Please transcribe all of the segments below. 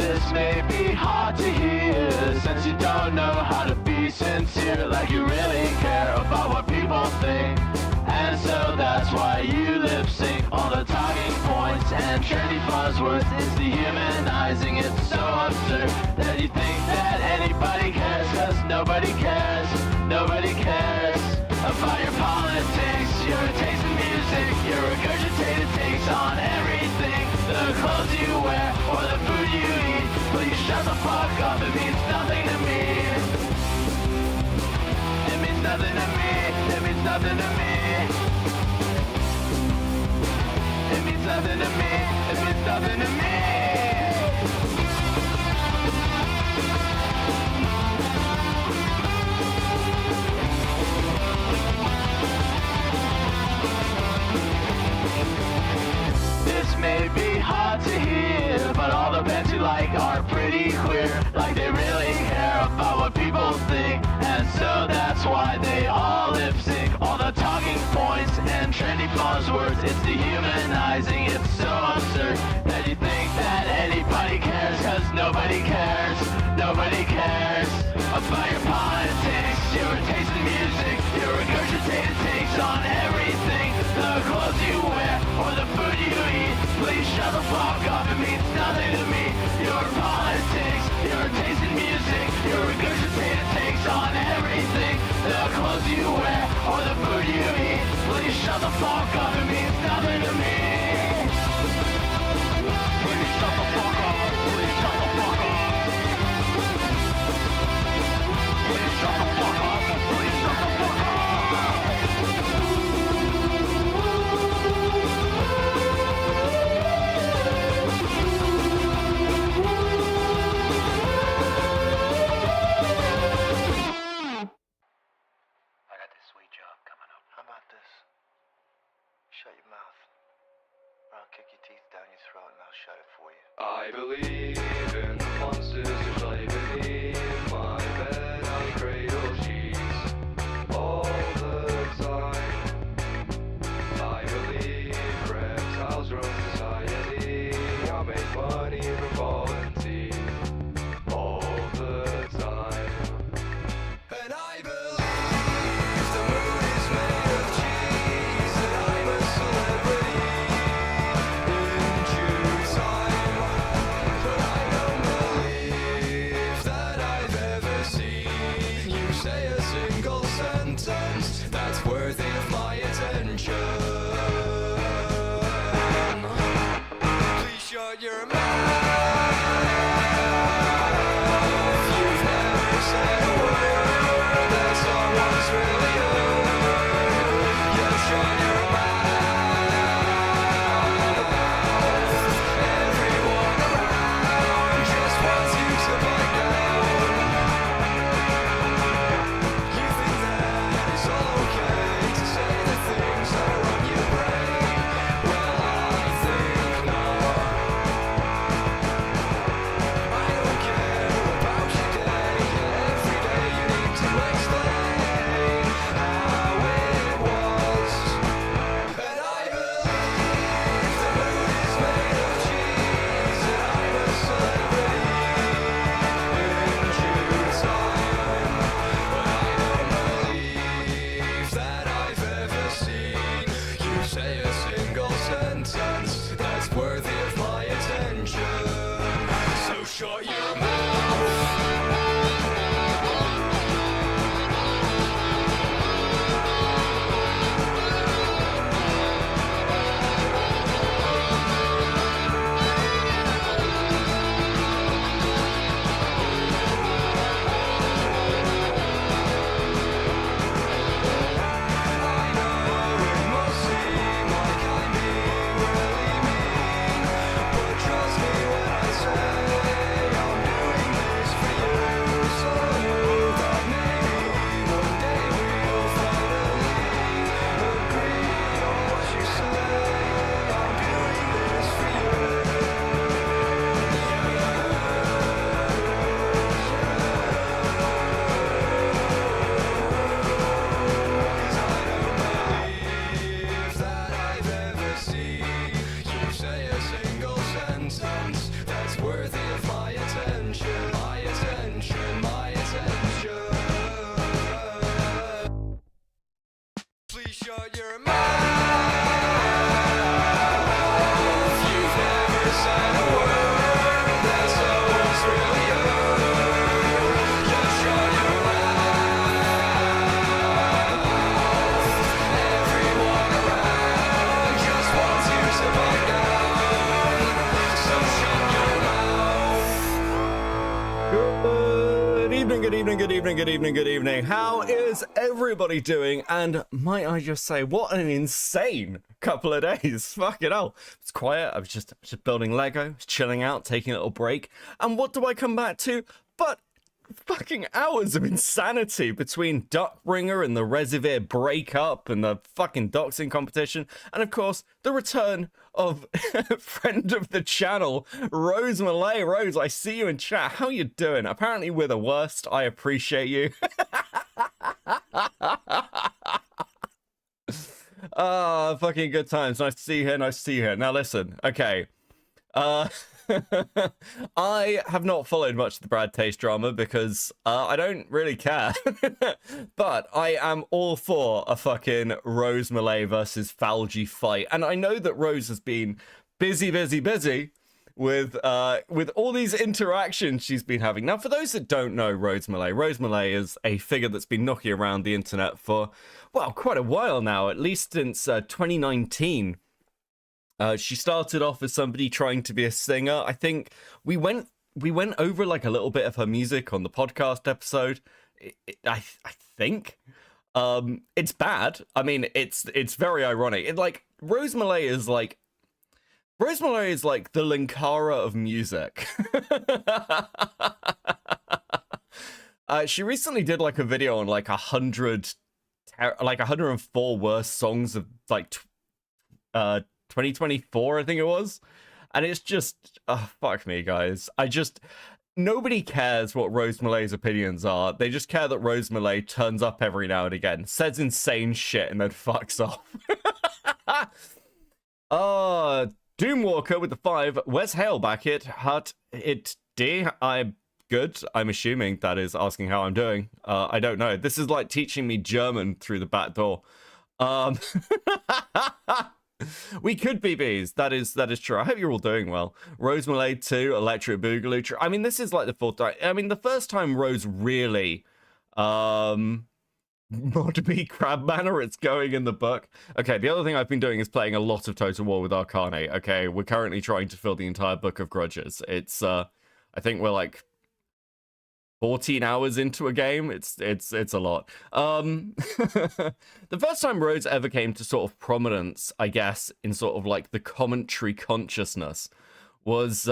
This may be hard to hear, since you don't know how to be sincere, like you really care about what people think. And so that's why you lip sync all the talking points and trendy buzzwords. It's dehumanizing, it's so absurd that you think that anybody cares, cause nobody cares, nobody cares about your politics, your taste in music, your regurgitated takes on everything. The clothes you wear or the food you eat, please shut the fuck up, it means nothing to me. It means nothing to me, it means nothing to me. It means nothing to me, it means nothing to me. This may be hard to hear, but all the bands you like are pretty queer, like they really care about what people think. And so that's why they all lip sync all the talking points and trendy buzzwords. It's dehumanizing, it's so absurd that you think that anybody cares, cause nobody cares, nobody cares about your politics, your taste in music, your regurgitated takes on everything. The clothes you wear or the food you eat, please shut the fuck up, it means nothing to me. Your politics, your taste in music, your regurgitated takes on everything. The clothes you wear or the food you eat, please shut the fuck up, it means nothing to me. Please shut the fuck up, please shut the fuck up. Please shut the fuck up, please shut the fuck up. Shut your mouth, or I'll kick your teeth down your throat and I'll shut it for you. I believe in the monsters who play beneath my bed and cradle sheets all the time. I believe reptiles run society. I make money from volunteers all the time. And I believe the moon is made of cheese, and I'm a celebrity in due time. But I don't believe that I've ever seen you say a single sentence that's worthy of my attention. Please shut your mouth. You've never said a word that someone's really heard. You shut your mouth. Everyone around just wants you to back down. You think that it's all okay to say the things that are on your brain? Well, I think not. I don't care about your day. Every day you need to explain how it was. And I believe the moon is made of cheese, and I'm a celebrity in due time. But I don't believe that I've ever seen you say a single sentence that's worthy of my attention. So shut your mouth. I know it must seem like I'm being really evening, good evening, good evening. How is everybody doing? And might I just say, what an insane couple of days. Fucking hell. It's quiet. I was just building Lego, chilling out, taking a little break. And what do I come back to? But fucking hours of insanity between Duckbringer and the Reservoir breakup and the fucking Doxxing competition, and of course the return of friend of the channel, Rose Malay. Rose, I see you in chat. How you doing? Apparently we're the worst. I appreciate you. Ah, fucking good times. Nice to see you here. Nice to see you here. Now listen, okay. I have not followed much of the Brad Taste drama because I don't really care. But I am all for a fucking Rose Malay versus Falgi fight. And I know that Rose has been busy with all these interactions she's been having. Now, for those that don't know Rose Malay is a figure that's been knocking around the internet for, well, quite a while now, at least since 2019. She started off as somebody trying to be a singer. I think we went over like a little bit of her music on the podcast episode. I think it's bad. I mean, it's very ironic. Rose Malay is like the Linkara of music. She recently did like a video on like 104 worst songs of like 2024, I think it was. And it's just, fuck me, guys. Nobody cares what Rose Malay's opinions are. They just care that Rose Malay turns up every now and again, says insane shit, and then fucks off. Doomwalker with the 5. Where's Hale back it? Hut it D. I'm good. I'm assuming that is asking how I'm doing. I don't know. This is like teaching me German through the back door. We could be bees. That is true. I hope you're all doing well. Rose Malay 2, Electric Boogaloo. I mean, this is like the 4th time. I mean, the first time Rose really mod me Crab Manor, it's going in the book. Okay, the other thing I've been doing is playing a lot of Total War with Arcane. Okay, we're currently trying to fill the entire book of Grudges. It's I think we're like 14 hours into a game. It's a lot. The first time Rose ever came to sort of prominence, I guess, in sort of like the commentary consciousness was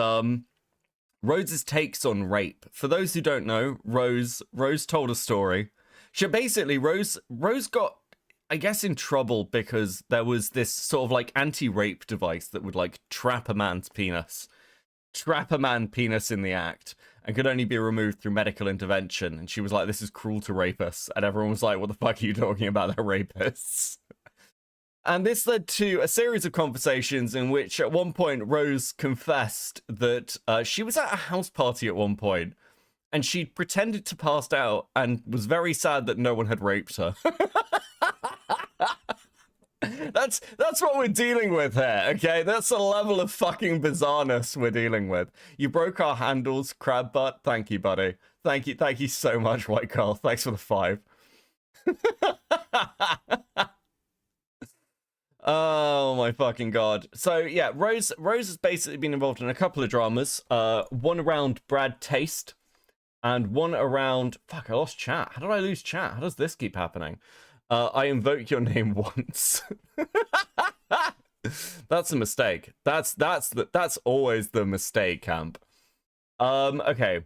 Rose's takes on rape. For those who don't know, Rose told a story. Rose got, I guess, in trouble because there was this sort of like anti-rape device that would like trap a man's penis in the act, and could only be removed through medical intervention. And she was like, this is cruel to rapists. And everyone was like, what the fuck are you talking about? They're rapists. And this led to a series of conversations in which at one point Rose confessed that she was at a house party at one point and she pretended to pass out and was very sad that no one had raped her. That's what we're dealing with here, okay? That's the level of fucking bizarreness we're dealing with. You broke our handles, crab butt. Thank you, buddy. Thank you so much, White Carl. Thanks for the 5. Oh my fucking god. So yeah, Rose has basically been involved in a couple of dramas. One around Brad Taste, and one around... Fuck, I lost chat. How did I lose chat? How does this keep happening? I invoke your name once. That's a mistake. That's always the mistake, camp. Okay.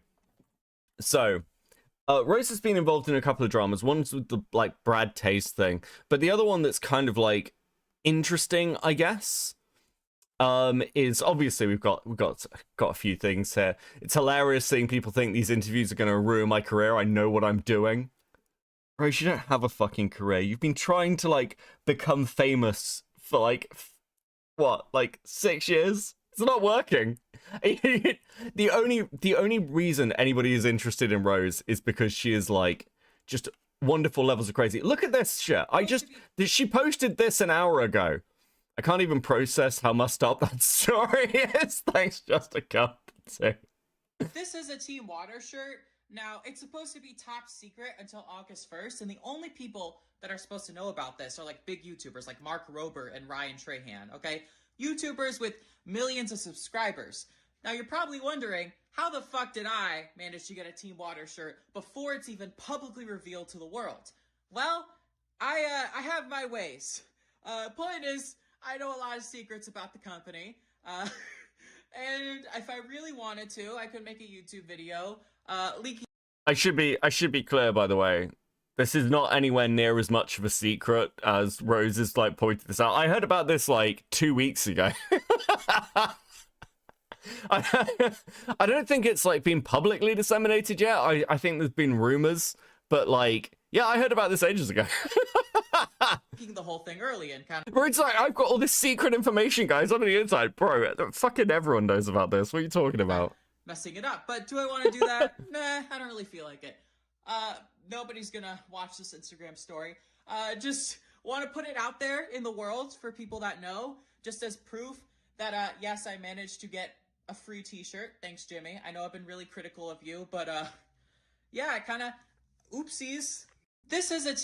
So, Rose has been involved in a couple of dramas. One's with the like Brad Taste thing, but the other one that's kind of like interesting, I guess, is obviously we've got a few things here. It's hilarious seeing people think these interviews are going to ruin my career. I know what I'm doing. Rose, you don't have a fucking career. You've been trying to, like, become famous for, like, what, like, 6 years? It's not working. The only reason anybody is interested in Rose is because she is, like, just wonderful levels of crazy. Look at this shit. She posted this an hour ago. I can't even process how messed up that story is. Thanks, Just a Cup, too. This is a Team Water shirt. Now, it's supposed to be top secret until August 1st, and the only people that are supposed to know about this are, like, big YouTubers like Mark Rober and Ryan Trahan, okay? YouTubers with millions of subscribers. Now you're probably wondering, how the fuck did I manage to get a Team Water shirt before it's even publicly revealed to the world? Well, I have my ways. Point is, I know a lot of secrets about the company. And if I really wanted to, I could make a YouTube video, leaking. I should be clear, by the way. This is not anywhere near as much of a secret as Rose is like pointed this out. I heard about this like 2 weeks ago. I don't think it's like been publicly disseminated yet. I think there's been rumors, but like, yeah, I heard about this ages ago. The whole thing early and kind of. Where it's like, I've got all this secret information, guys. I'm on the inside, bro. Fucking everyone knows about this. What are you talking about? Messing it up. But do I want to do that? Nah, I don't really feel like it. Nobody's gonna watch this Instagram story. Just want to put it out there in the world for people that know, just as proof that, yes, I managed to get a free t-shirt. Thanks, Jimmy. I know I've been really critical of you, but, yeah, I kind of, oopsies. This is a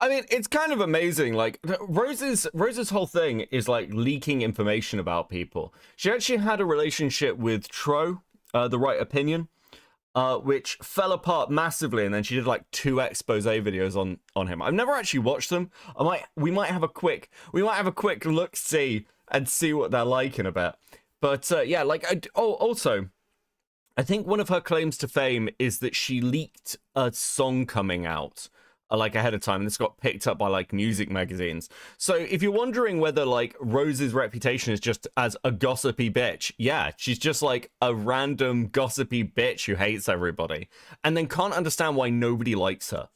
I mean, it's kind of amazing. Like, Rose's whole thing is like leaking information about people. She actually had a relationship with Tro, The Right Opinion, which fell apart massively, and then she did like 2 expose videos on him. I've never actually watched them. We might have a quick look see and see what they're like in a bit. But yeah, like also, I think one of her claims to fame is that she leaked a song coming out like ahead of time, and this got picked up by like music magazines. So if you're wondering whether like Rose's reputation is just as a gossipy bitch, yeah, she's just like a random gossipy bitch who hates everybody and then can't understand why nobody likes her.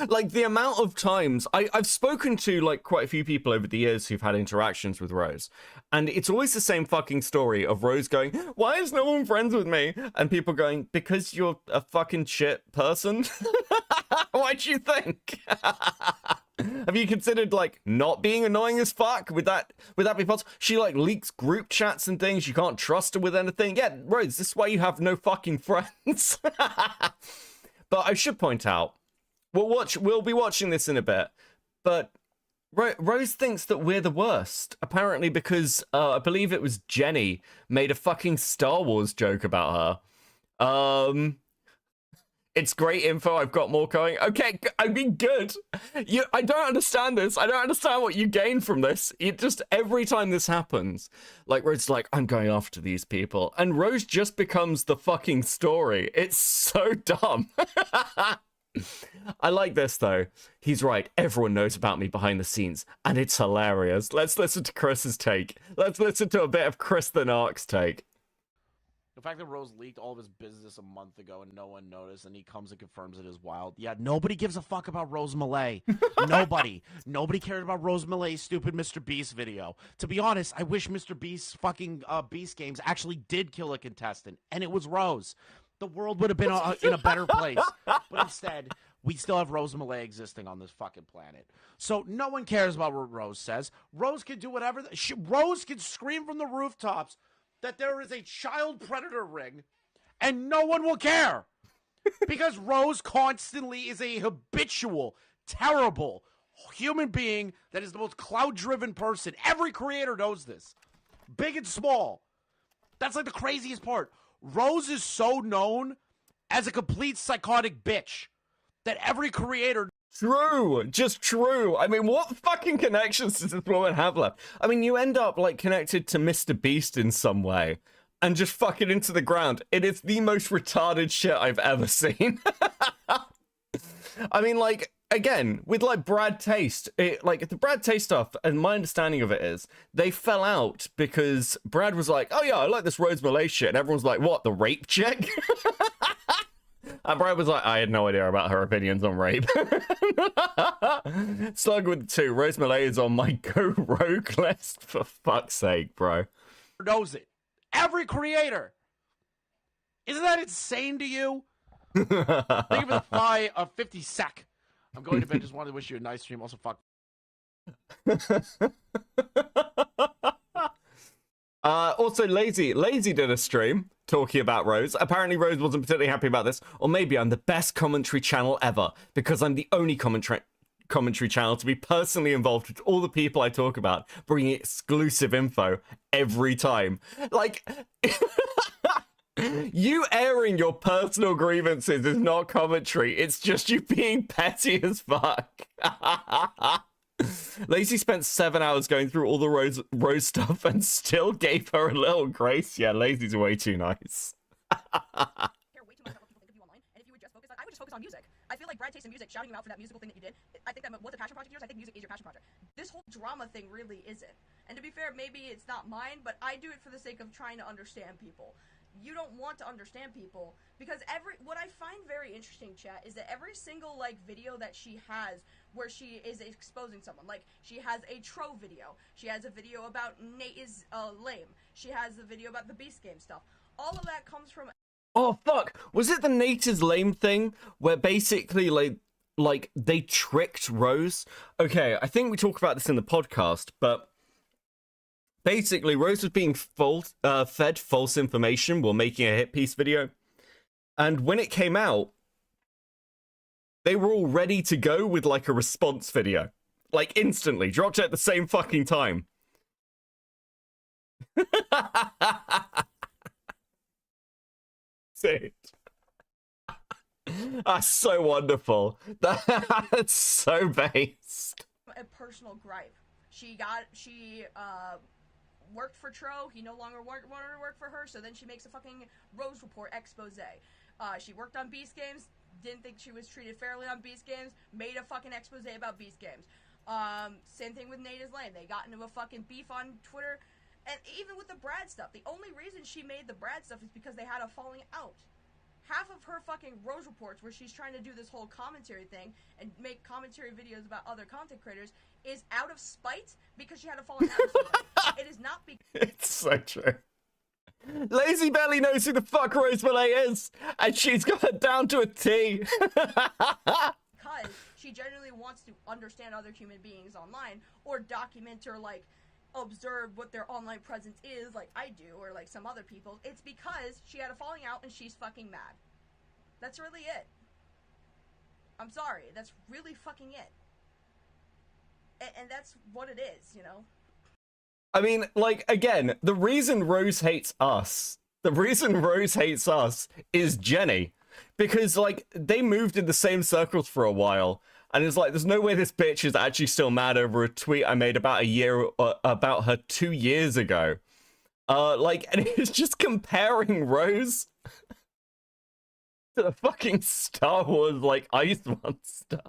Like the amount of times I've spoken to like quite a few people over the years who've had interactions with Rose, and it's always the same fucking story of Rose going, why is no one friends with me? And people going, because you're a fucking shit person. What do you think? Have you considered like not being annoying as fuck? Would that be possible? She like leaks group chats and things. You can't trust her with anything. Yeah, Rose, this is why you have no fucking friends. But I should point out, we'll be watching this in a bit, but Rose thinks that we're the worst, apparently because I believe it was Jenny made a fucking Star Wars joke about her. It's great info. I've got more going. Okay, I mean, good. I don't understand this. I don't understand what you gain from this. It just, every time this happens, like, Rose's like, I'm going after these people. And Rose just becomes the fucking story. It's so dumb. I like this, though. He's right. Everyone knows about me behind the scenes, and it's hilarious. Let's listen to Chris's take. Let's listen to a bit of Chris the Narc's take. The fact that Rose leaked all of his business a month ago and no one noticed, and he comes and confirms it is wild. Yeah, nobody gives a fuck about Rose Malay. Nobody. Nobody cared about Rose Malay's stupid Mr. Beast video. To be honest, I wish Mr. Beast's fucking Beast Games actually did kill a contestant, and it was Rose. The world would have been in a better place. But instead, we still have Rose Malay existing on this fucking planet. So no one cares about what Rose says. Rose can do whatever. Rose can scream from the rooftops that there is a child predator ring, and no one will care. Because Rose constantly is a habitual, terrible human being that is the most cloud-driven person. Every creator knows this. Big and small. That's like the craziest part. Rose is so known as a complete psychotic bitch that every creator... True, just true. I mean, what fucking connections does this woman have left? I mean, you end up like connected to Mr. Beast in some way and just fuck it into the ground. It is the most retarded shit I've ever seen. I mean, like, again, with like Brad Taste, like the Brad Taste stuff, and my understanding of it is they fell out because Brad was like, oh yeah, I like this Rose Malay shit. And everyone's like, what, the rape chick? And Brad was like, I had no idea about her opinions on rape. Slug with 2. Rose Malay is on my go rogue list, for fuck's sake, bro. knows it. Every creator. Isn't that insane to you? Thank you for the 50 sec. I'm going to bed. Just wanted to wish you a nice stream. Also, fuck. Also, Lazy did a stream talking about Rose. Apparently, Rose wasn't particularly happy about this. Or maybe I'm the best commentary channel ever because I'm the only commentary commentary channel to be personally involved with all the people I talk about, bringing exclusive info every time. Like, you airing your personal grievances is not commentary. It's just you being petty as fuck. Lacey spent 7 hours going through all the Rose stuff and still gave her a little grace. Yeah, Lacey's way too nice. Care way too much about what people think of you online, and if you would just focus on, I would just focus on music. I feel like Brad tastes in music, shouting you out for that musical thing that you did. I think that was a passion project of yours. I think music is your passion project. This whole drama thing really isn't. And to be fair, maybe it's not mine, but I do it for the sake of trying to understand people. You don't want to understand people because what I find very interesting, chat, is that every single like video that she has where she is exposing someone, like she has a Tro video, she has a video about Nate is lame, she has a video about the Beast Game stuff. All of that comes from. Oh fuck! Was it the Nate is lame thing where basically like they tricked Rose? Okay, I think we talk about this in the podcast, but basically Rose was being fed false information while making a hit piece video, and when it came out, they were all ready to go with like a response video, like instantly dropped it at the same fucking time. Dude. That's so wonderful. That's so based. A personal gripe. She worked for Tro. He no longer wanted to work for her, so then she makes a fucking Rose Report expose. She worked on Beast Games, didn't think she was treated fairly on Beast Games, made a fucking expose about Beast Games. Same thing with Nate is lame. They got into a fucking beef on Twitter. And even with the Brad stuff, the only reason she made the Brad stuff is because they had a falling out. Half of her fucking Rose Reports, where she's trying to do this whole commentary thing and make commentary videos about other content creators, is out of spite because she had a falling out with somebody. It is not because... It's so true. Lazy Belly knows who the fuck Rose Malay is, and she's got it down to a T. Because she genuinely wants to understand other human beings online, or document or, like, observe what their online presence is, like I do, or like some other people. It's because she had a falling out and she's fucking mad. That's really it. I'm sorry, that's really fucking it. And that's what it is, you know? I mean, like, again, the reason Rose hates us is Jenny. Because, like, they moved in the same circles for a while. And it's like, there's no way this bitch is actually still mad over a tweet I made about about her 2 years ago. Like, and it's just comparing Rose to the fucking Star Wars, like, Ice Monster.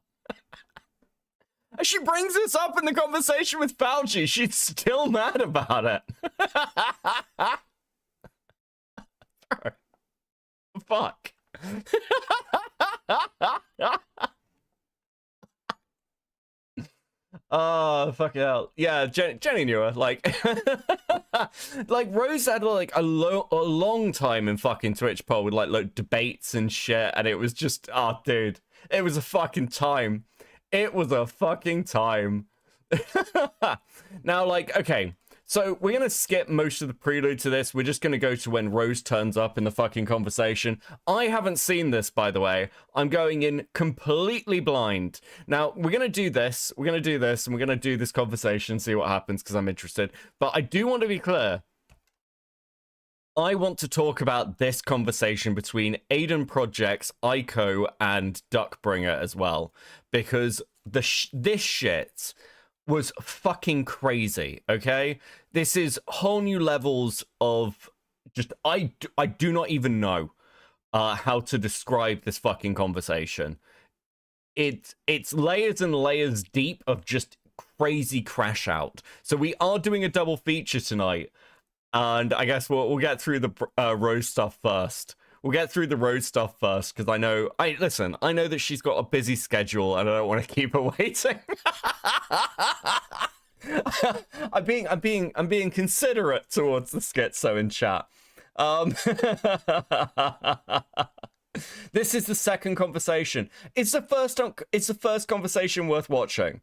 And she brings this up in the conversation with Fauci. She's still mad about it. Fuck. Oh, fucking hell. Yeah, Jenny knew her. Like, like Rose had like a long time in fucking Twitch poll with like debates and shit, and it was just, oh, dude, it was a fucking time. It was a fucking time. Now, like, okay, so we're gonna skip most of the prelude to this. We're just gonna go to when Rose turns up in the fucking conversation. I haven't seen this, by the way. I'm going in completely blind. Now, we're gonna do this. We're gonna do this, and we're gonna do this conversation, see what happens, because I'm interested. But I do want to be clear. I want to talk about this conversation between Aiden Projects, Ico, and Duckbringer as well, because this shit was fucking crazy, okay? This is whole new levels of just, I do not even know how to describe this fucking conversation. It's layers and layers deep of just crazy crash out. So we are doing a double feature tonight, and I guess we'll get through the Rose stuff first. We'll get through the Rose stuff first, because I know that she's got a busy schedule, and I don't want to keep her waiting. I'm being considerate towards the schizo in chat. This is the second conversation. It's the first conversation worth watching.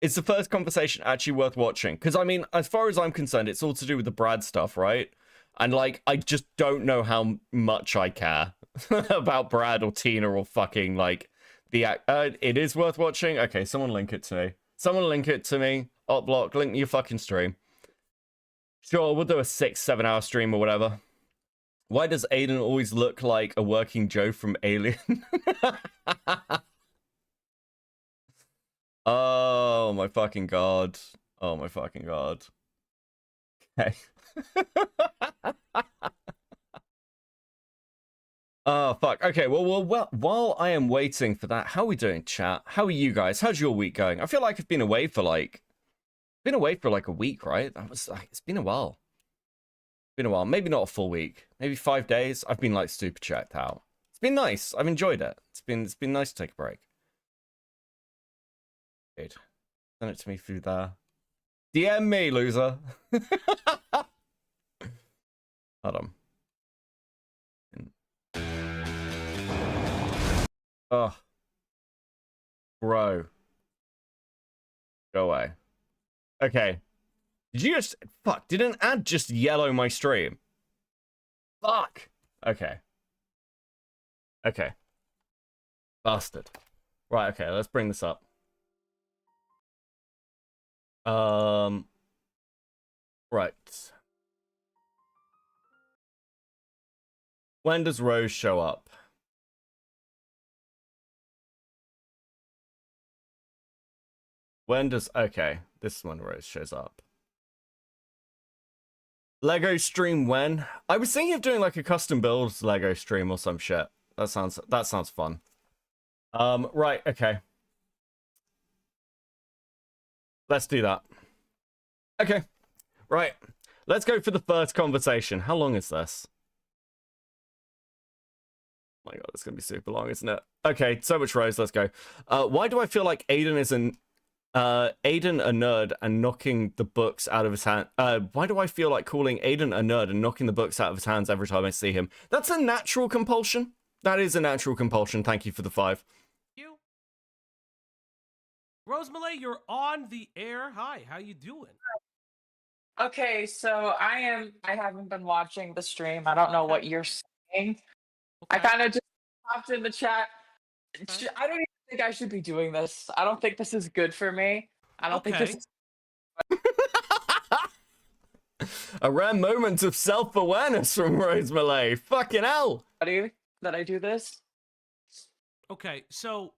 It's the first conversation actually worth watching, because I mean, as far as I'm concerned, it's all to do with the Brad stuff, right? And, like, I just don't know how much I care about Brad or Tina or fucking, like, It is worth watching. Okay, someone link it to me. Someone link it to me. Opblock, link me your fucking stream. Sure, we'll do a 6-7 hour stream or whatever. Why does Aiden always look like a working Joe from Alien? Oh my fucking god. Oh my fucking god. Okay. Oh fuck. Okay, well, while I am waiting for that, how are we doing, chat? How are you guys? How's your week going? I feel like I've been away for like a week, right? It's been a while. Been a while. Maybe not a full week. Maybe 5 days. I've been like super checked out. It's been nice. I've enjoyed it. It's been nice to take a break. Good. Send it to me through there. DM me, loser. Hold on. Oh. Bro. Go away. Okay. Did you just... Fuck, did an ad just yellow my stream? Fuck. Okay. Okay. Bastard. Right, okay, let's bring this up. Right. When does Rose show up? When does... Okay, this is when Rose shows up. Lego stream when? I was thinking of doing like a custom build Lego stream or some shit. That sounds fun. Right, okay. Let's do that. Okay. Right. Let's go for the first conversation. How long is this? Oh my god, it's gonna be super long, isn't it? Okay, so much Rose, let's go. Why do I feel like Aiden is Aiden a nerd and knocking the books out of his hand? Why do I feel like calling Aiden a nerd and knocking the books out of his hands every time I see him? That's a natural compulsion. That is a natural compulsion. Thank you for the 5. You, Rose Malay, you're on the air. Hi, how you doing? Okay, so I haven't been watching the stream. I don't know what you're saying. I kind of just popped in the chat. I don't even think I should be doing this. I don't think this is good for me. I don't think this is... A rare moment of self-awareness from Rose Malay. Fucking hell. that I do this. Okay, so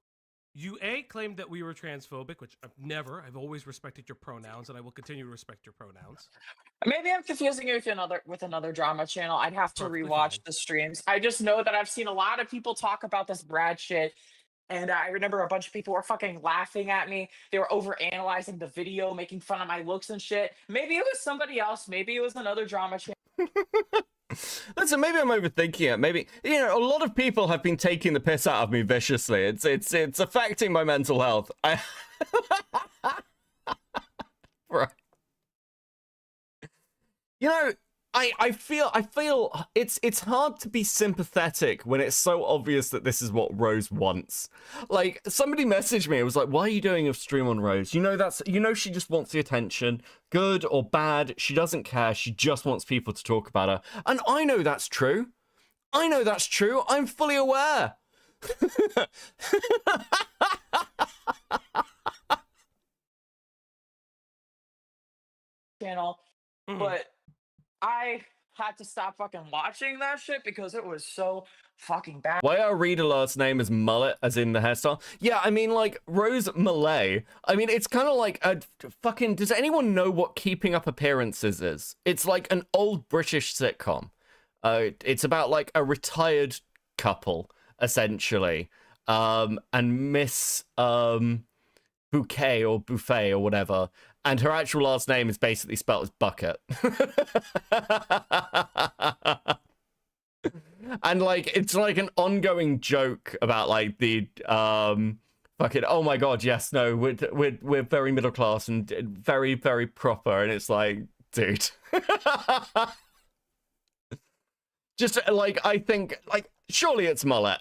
you claimed that we were transphobic, which I've always respected your pronouns, and I will continue to respect your pronouns. Maybe I'm confusing you with another drama channel. I'd have to Perfectly rewatch fine. the streams. I just know that I've seen a lot of people talk about this Brad shit. And I remember a bunch of people were fucking laughing at me. They were over analyzing the video, making fun of my looks and shit. Maybe it was somebody else. Maybe it was another drama channel. Listen, maybe I'm overthinking it. Maybe, you know, a lot of people have been taking the piss out of me viciously. It's affecting my mental health. Right. You know, I feel it's hard to be sympathetic when it's so obvious that this is what Rose wants. Like, somebody messaged me, it was like, why are you doing a stream on Rose? You know she just wants the attention, good or bad, she doesn't care, she just wants people to talk about her. And I know that's true. I'm fully aware. Channel, but I had to stop fucking watching that shit because it was so fucking bad. Why our reader last name is Mullet, as in the hairstyle? Yeah, I mean, like, Rose Malay. I mean, it's kind of like a fucking... Does anyone know what Keeping Up Appearances is? It's like an old British sitcom. It's about, like, a retired couple, essentially. And Miss Bouquet or Buffet or whatever. And her actual last name is basically spelled as Bucket. And, like, it's like an ongoing joke about, like, the, fucking, oh my god, yes, no, we're very middle class and very, very proper. And it's like, dude. Just, like, I think, like, surely it's Mullet.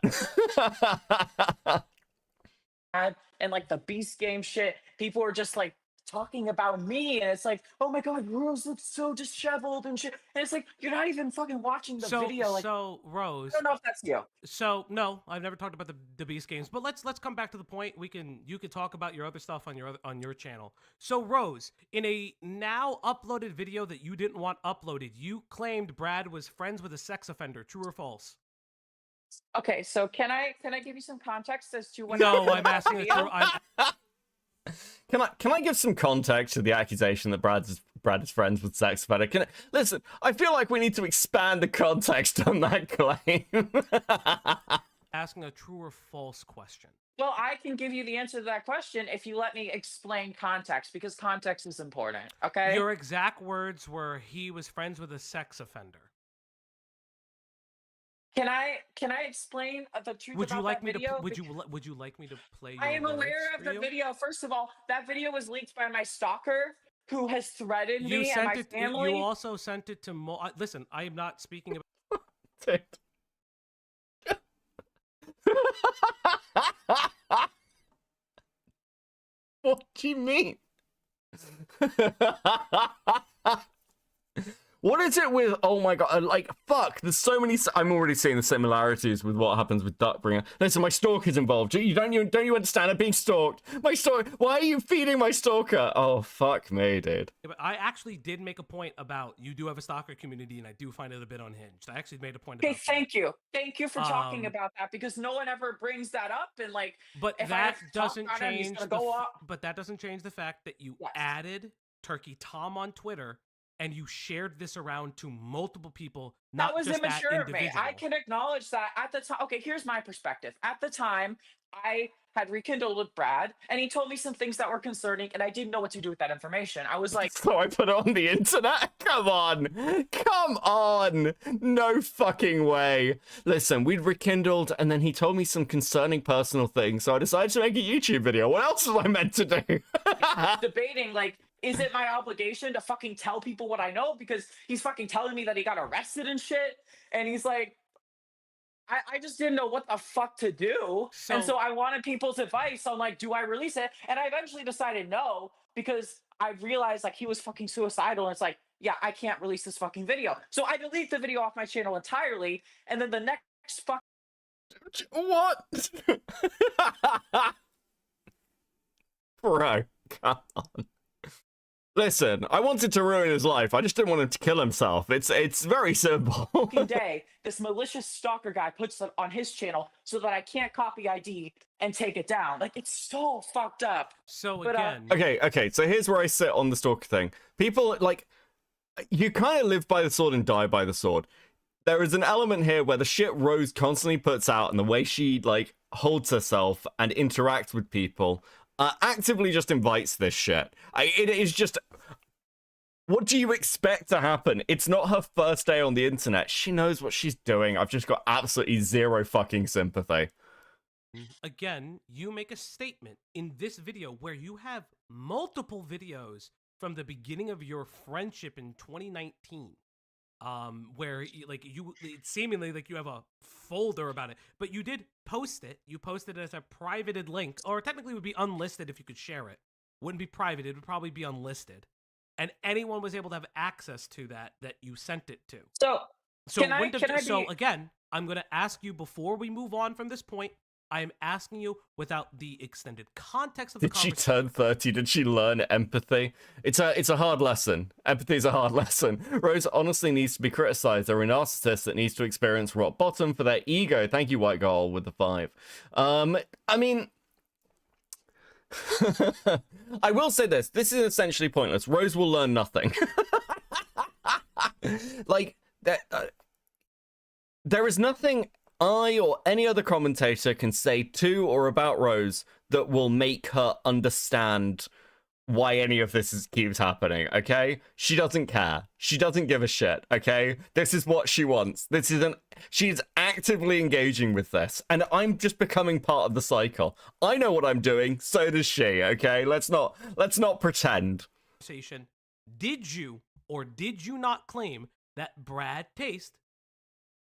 And, like, the Beast Game shit, people were just, like, talking about me, and it's like, oh my god, Rose looks so disheveled and shit. And it's like, you're not even fucking watching the video. Like, So I Rose, don't know if that's you. so no, I've never talked about the Beast games, but let's come back to the point. You can talk about your other stuff on your channel. So Rose, in a now uploaded video that you didn't want uploaded, you claimed Brad was friends with a sex offender. True or false? Okay, so can I give you some context as to what? No, happened I'm in that asking a video? true. Can I give some context to the accusation that Brad is friends with sex offender? Listen, I feel like we need to expand the context on that claim. Asking a true or false question. Well, I can give you the answer to that question if you let me explain context, because context is important. Okay. Your exact words were he was friends with a sex offender. Can I explain the truth Would you about like that me video? to would you like me to play your I am words aware of for the you? video. First of all, that video was leaked by my stalker, who has threatened You me and sent my it. family. You also sent it to. Listen, I am not speaking about. Dude. What do you mean? What is it with, oh my god, like, fuck, there's so many, I'm already seeing the similarities with what happens with Duckbringer. Listen, my stalker's involved. Don't you understand? I'm being stalked. My stalker, why are you feeding my stalker? Oh, fuck me, dude. Yeah, but I actually did make a point about you do have a stalker community, and I do find it a bit unhinged. I actually made a point about Okay, thank you. Thank you for talking Um, about that, because no one ever brings that up. And like, But if I that have to talk doesn't about him, he's change. gonna go up. But that doesn't change the fact that you Yes. added Turkey Tom on Twitter, and you shared this around to multiple people. That Not was just immature that of me. individual. I can acknowledge that at the time. Okay, here's my perspective. At the time, I had rekindled with Brad, and he told me some things that were concerning, and I didn't know what to do with that information. I was like, So I put it on the internet? Come on. Come on. No fucking way. Listen, we'd rekindled, and then he told me some concerning personal things, so I decided to make a YouTube video. What else was I meant to do? debating, like, is it my obligation to fucking tell people what I know? Because he's fucking telling me that he got arrested and shit. And he's like, I just didn't know what the fuck to do. And so I wanted people's advice on, like, do I release it? And I eventually decided no, because I realized, like, he was fucking suicidal. And it's like, yeah, I can't release this fucking video. So I delete the video off my channel entirely. And then the next fuck. What? Bro, come on. Listen, I wanted to ruin his life. I just didn't want him to kill himself. It's very simple. fucking day, this malicious stalker guy puts it on his channel so that I can't copy ID and take it down. Like, it's so fucked up. So But, again, Okay, so here's where I sit on the stalker thing. People, like, you kind of live by the sword and die by the sword. There is an element here where the shit Rose constantly puts out and the way she, like, holds herself and interacts with people actively just invites this shit. It is just... What do you expect to happen? It's not her first day on the internet. She knows what she's doing. I've just got absolutely zero fucking sympathy. again, you make a statement in this video where you have multiple videos from the beginning of your friendship in 2019. Where it's seemingly like you have a folder about it, but you did post it. You posted it as a privated link, or technically it would be unlisted if you could share it. Wouldn't be private, it would probably be unlisted. And anyone was able to have access to that you sent it to. So again, I'm going to ask you before we move on from this point, I am asking you without the extended context of the Did she conversation. turn 30? Did she learn empathy? It's a hard lesson. Empathy is a hard lesson. Rose honestly needs to be criticized. They're a narcissist that needs to experience rock bottom for their ego. Thank you, White Girl, with the 5. I mean... I will say this. This is essentially pointless. Rose will learn nothing. Like, there is nothing I or any other commentator can say to or about Rose that will make her understand why any of this keeps happening, okay? She doesn't care. She doesn't give a shit, okay? This is what she wants. She's actively engaging with this, and I'm just becoming part of the cycle. I know what I'm doing, so does she, okay? Let's not pretend. Did you or did you not claim that Brad Taste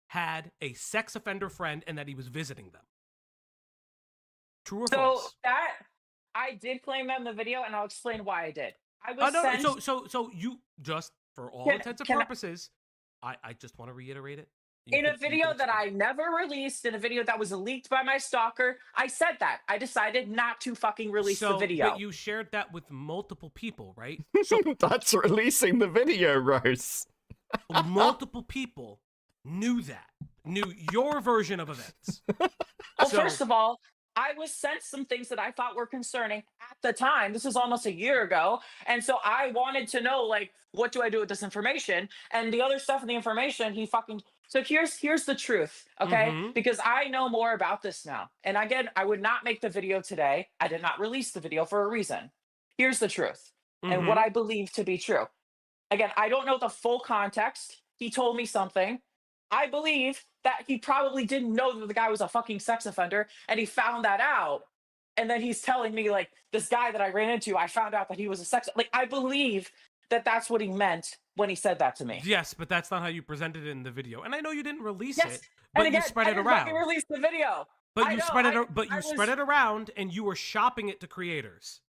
had a sex offender friend and that he was visiting them? True or false? So that I did claim that in the video, and I'll explain why I did. I was no, sent. so you just for all Can- intents and can I- purposes, I just want to reiterate it. In a video that I never released, in a video that was leaked by my stalker, I said that. I decided not to fucking release the video. But you shared that with multiple people, right? So That's releasing the video, Rose. multiple people knew your version of events. Well, So- first of all, I was sent some things that I thought were concerning at the time. This is almost a year ago. And so I wanted to know, like, what do I do with this information? And the other stuff in the information, he fucking... So here's the truth, okay? Mhm. Because I know more about this now. And again, I would not make the video today. I did not release the video for a reason. Here's the truth and what I believe to be true. Again, I don't know the full context. He told me something. I believe that he probably didn't know that the guy was a fucking sex offender, and he found that out. And then he's telling me, like, this guy that I ran into, I found out that he was a sex... Like, I believe that that's what he meant when he said that to me. Yes, but that's not how you presented it in the video. And I know you didn't release Yes, it, but and again, you spread I it didn't around. fucking release the video. But I you know, spread it. I- But I you spread was- it around, and you were shopping it to creators.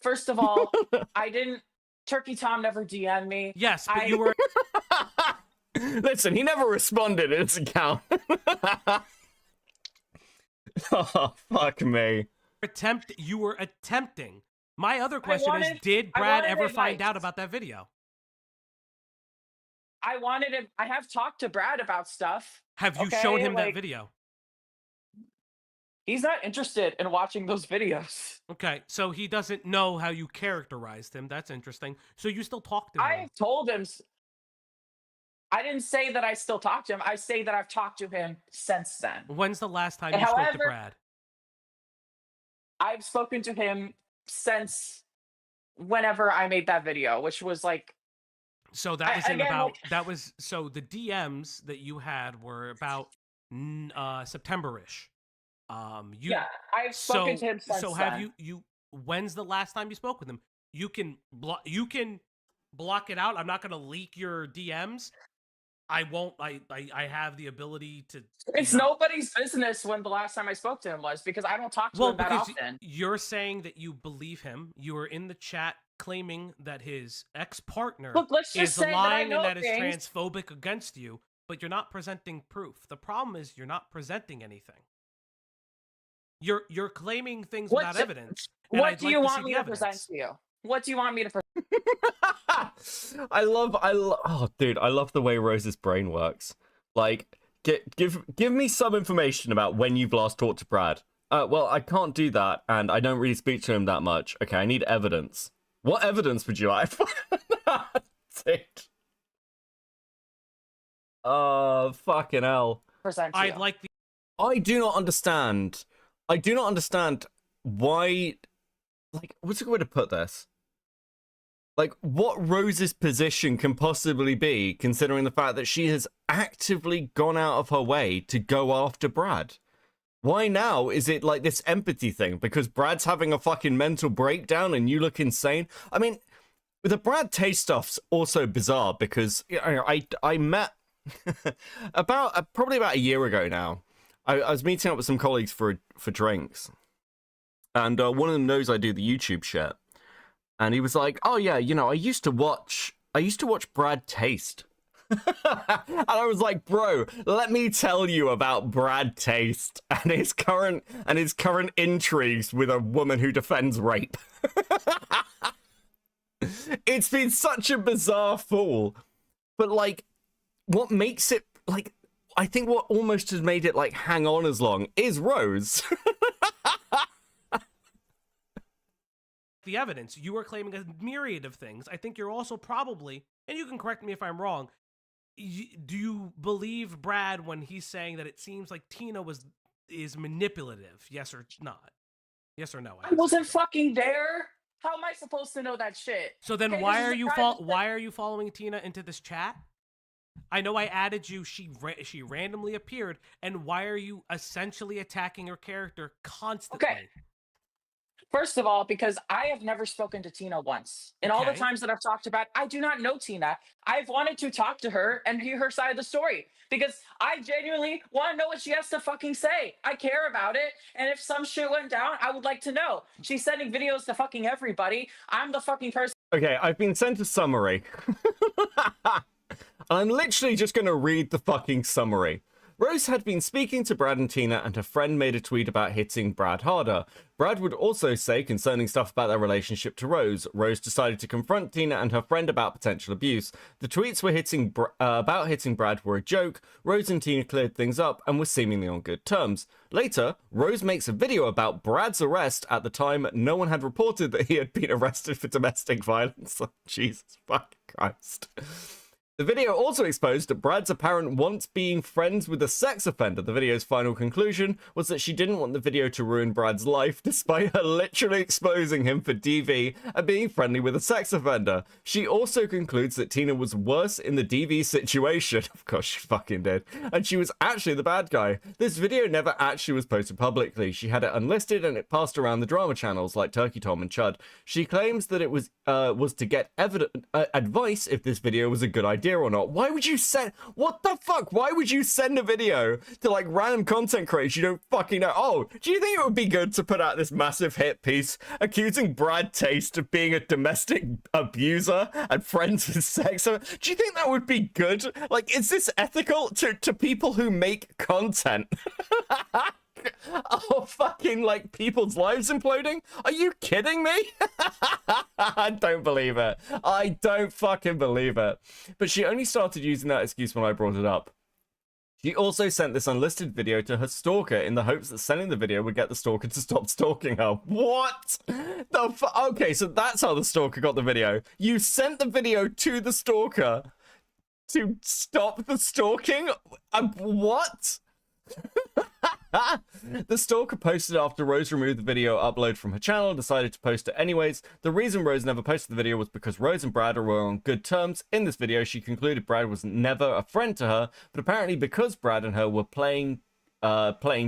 First of all, I didn't... Turkey Tom never DM'd me. Yes, but I- you were. Listen, he never responded in his account. Oh, fuck me. You were attempting. My other question is, wanted- did I Brad wanted ever find advice. out about that video? I wanted him... I have talked to Brad about stuff. Have you Okay, shown him that like- video? He's not interested in watching those videos. Okay, so he doesn't know how you characterized him. That's interesting. So you still talk to him. I've told him... I didn't say that I still talk to him. I say that I've talked to him since then. When's the last time you spoke to However- Brad? I've spoken to him since whenever I made that video, which was like... So that was in again, about like- that was so the DMs that you had were about September-ish. Yeah, I've spoken to him since so have then. you when's the last time you spoke with him? You can block it out. I'm not going to leak your DMs. I won't. I have the ability to. It's nobody's business when the last time I spoke to him was, because I don't talk to him that because often. you're saying that you believe him. You were in the chat claiming that his ex-partner Look, let's just is say that I lying know and that is things. transphobic against you, but you're not presenting proof. The problem is you're not presenting anything. You're claiming things What without do- evidence. And What I'd do like you to want see me the to present evidence. to you? What do you want me to present? Oh, dude, I love the way Rose's brain works. Like, give me some information about when you've last talked to Brad. Well, I can't do that, and I don't really speak to him that much. Okay, I need evidence. What evidence would you like? Dude. Fucking hell. Present to I'd you? like the I do not understand. I do not understand why. Like, what's a good way to put this? Like, what Rose's position can possibly be, considering the fact that she has actively gone out of her way to go after Brad? Why now is it like this empathy thing? Because Brad's having a fucking mental breakdown and you look insane? I mean, the Brad taste stuff's also bizarre because I met probably about a year ago now. I was meeting up with some colleagues for drinks, and one of them knows I do the YouTube shit, and he was like, "Oh yeah, you know, I used to watch Brad Taste," and I was like, "Bro, let me tell you about Brad Taste and his current intrigues with a woman who defends rape." It's been such a bizarre fall, but like, what makes it like? I think what almost has made it like hang on as long is Rose. the evidence. You were claiming a myriad of things. I think you're also probably, and you can correct me if I'm wrong, do you believe Brad when he's saying that it seems like Tina is manipulative? Yes or not? Yes or no? I wasn't fucking there. How am I supposed to know that shit? So then Okay, why this is are a you private why are you following Tina into this chat? I know I added you. She randomly appeared, and why are you essentially attacking her character constantly? Okay. First of all, because I have never spoken to Tina once. In all the Okay. times that I've talked about, I do not know Tina. I've wanted to talk to her and hear her side of the story because I genuinely want to know what she has to fucking say. I care about it. And if some shit went down, I would like to know. She's sending videos to fucking everybody. I'm the fucking person. Okay, I've been sent a summary. I'm literally just gonna read the fucking summary. Rose had been speaking to Brad and Tina, and her friend made a tweet about hitting Brad harder. Brad would also say concerning stuff about their relationship to Rose. Rose decided to confront Tina and her friend about potential abuse. The tweets were about hitting Brad were a joke. Rose and Tina cleared things up and were seemingly on good terms. Later, Rose makes a video about Brad's arrest. At the time, no one had reported that he had been arrested for domestic violence. Jesus fucking Christ. The video also exposed that Brad's apparent once being friends with a sex offender. The video's final conclusion was that she didn't want the video to ruin Brad's life, despite her literally exposing him for DV and being friendly with a sex offender. She also concludes that Tina was worse in the DV situation. Of course she fucking did. And she was actually the bad guy. This video never actually was posted publicly. She had it unlisted and it passed around the drama channels like Turkey Tom and Chud. She claims that it was to get advice if this video was a good idea or not. Why would you send, what the fuck, why would you send a video to like random content creators you don't fucking know? Oh, do you think it would be good to put out this massive hit piece accusing Brad Taste of being a domestic abuser and friends with sex? Do you think that would be good? Like, is this ethical to people who make content? Oh, fucking, like, people's lives imploding? Are you kidding me? I don't believe it. I don't fucking believe it. But she only started using that excuse when I brought it up. She also sent this unlisted video to her stalker in the hopes that sending the video would get the stalker to stop stalking her. What? Okay, so that's how the stalker got the video. You sent the video to the stalker to stop the stalking? What? The stalker posted after Rose removed the video upload from her channel, decided to post it anyways. The reason Rose never posted the video was because Rose and Brad were on good terms. In this video, she concluded Brad was never a friend to her, but apparently because Brad and her were playing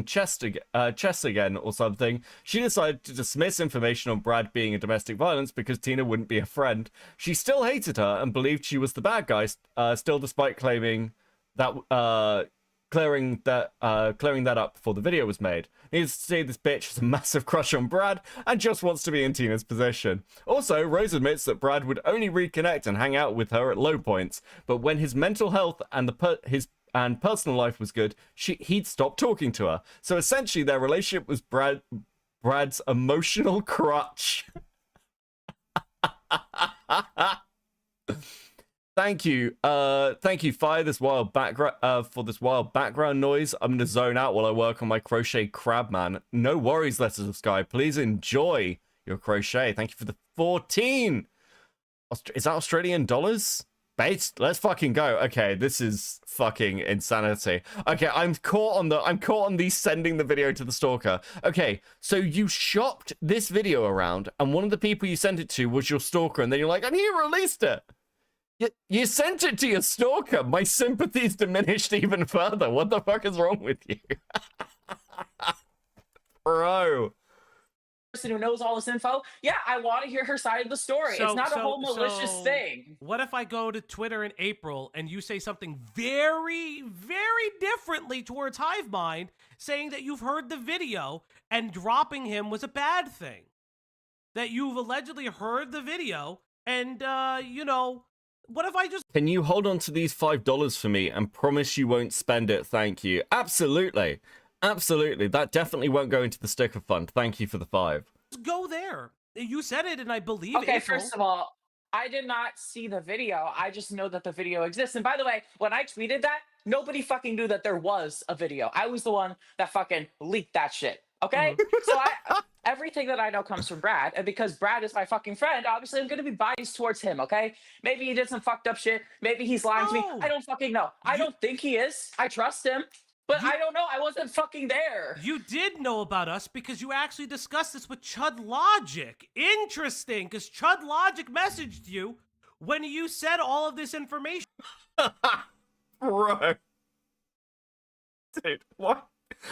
chess again or something, she decided to dismiss information on Brad being a domestic violence because Tina wouldn't be a friend. She still hated her and believed she was the bad guy, still despite claiming that clearing that up before the video was made. Needless to say, this bitch has a massive crush on Brad and just wants to be in Tina's position. Also, Rose admits that Brad would only reconnect and hang out with her at low points, but when his mental health and his personal life was good, he'd stop talking to her. So essentially, their relationship was Brad's emotional crutch. Thank you, Fire, this wild background for this wild background noise. I'm gonna zone out while I work on my crochet crab man. No worries, Letters of Sky. Please enjoy your crochet. Thank you for the 14. Is that Australian dollars? Bait? Let's fucking go. Okay, this is fucking insanity. Okay, I'm caught on the sending the video to the stalker. Okay, so you shopped this video around, and one of the people you sent it to was your stalker, and then you're like, and he released it. You sent it to your stalker. My sympathy's diminished even further. What the fuck is wrong with you? Bro. Person who knows all this info, yeah, I want to hear her side of the story. It's not a whole malicious thing. What if I go to Twitter in April and you say something very, very differently towards Hivemind, saying that you've heard the video and dropping him was a bad thing? That you've allegedly heard the video and, you know, what if I just... Can you hold on to these $5 for me and promise you won't spend it? Thank you. Absolutely. Absolutely. That definitely won't go into the sticker fund. Thank you for the 5. go there. You said it, and I believe Okay, April. first of all, I did not see the video. I just know that the video exists. And by the way, when I tweeted that, nobody fucking knew that there was a video. I was the one that fucking leaked that shit. Okay? So everything that I know comes from Brad. And because Brad is my fucking friend, obviously I'm going to be biased towards him. Okay? Maybe he did some fucked up shit. Maybe he's lying to me. I don't fucking know. I don't think he is. I trust him. But I don't know. I wasn't fucking there. You did know about us because you actually discussed this with Chud Logic. Interesting, because Chud Logic messaged you when you said all of this information. Bro. Dude, what?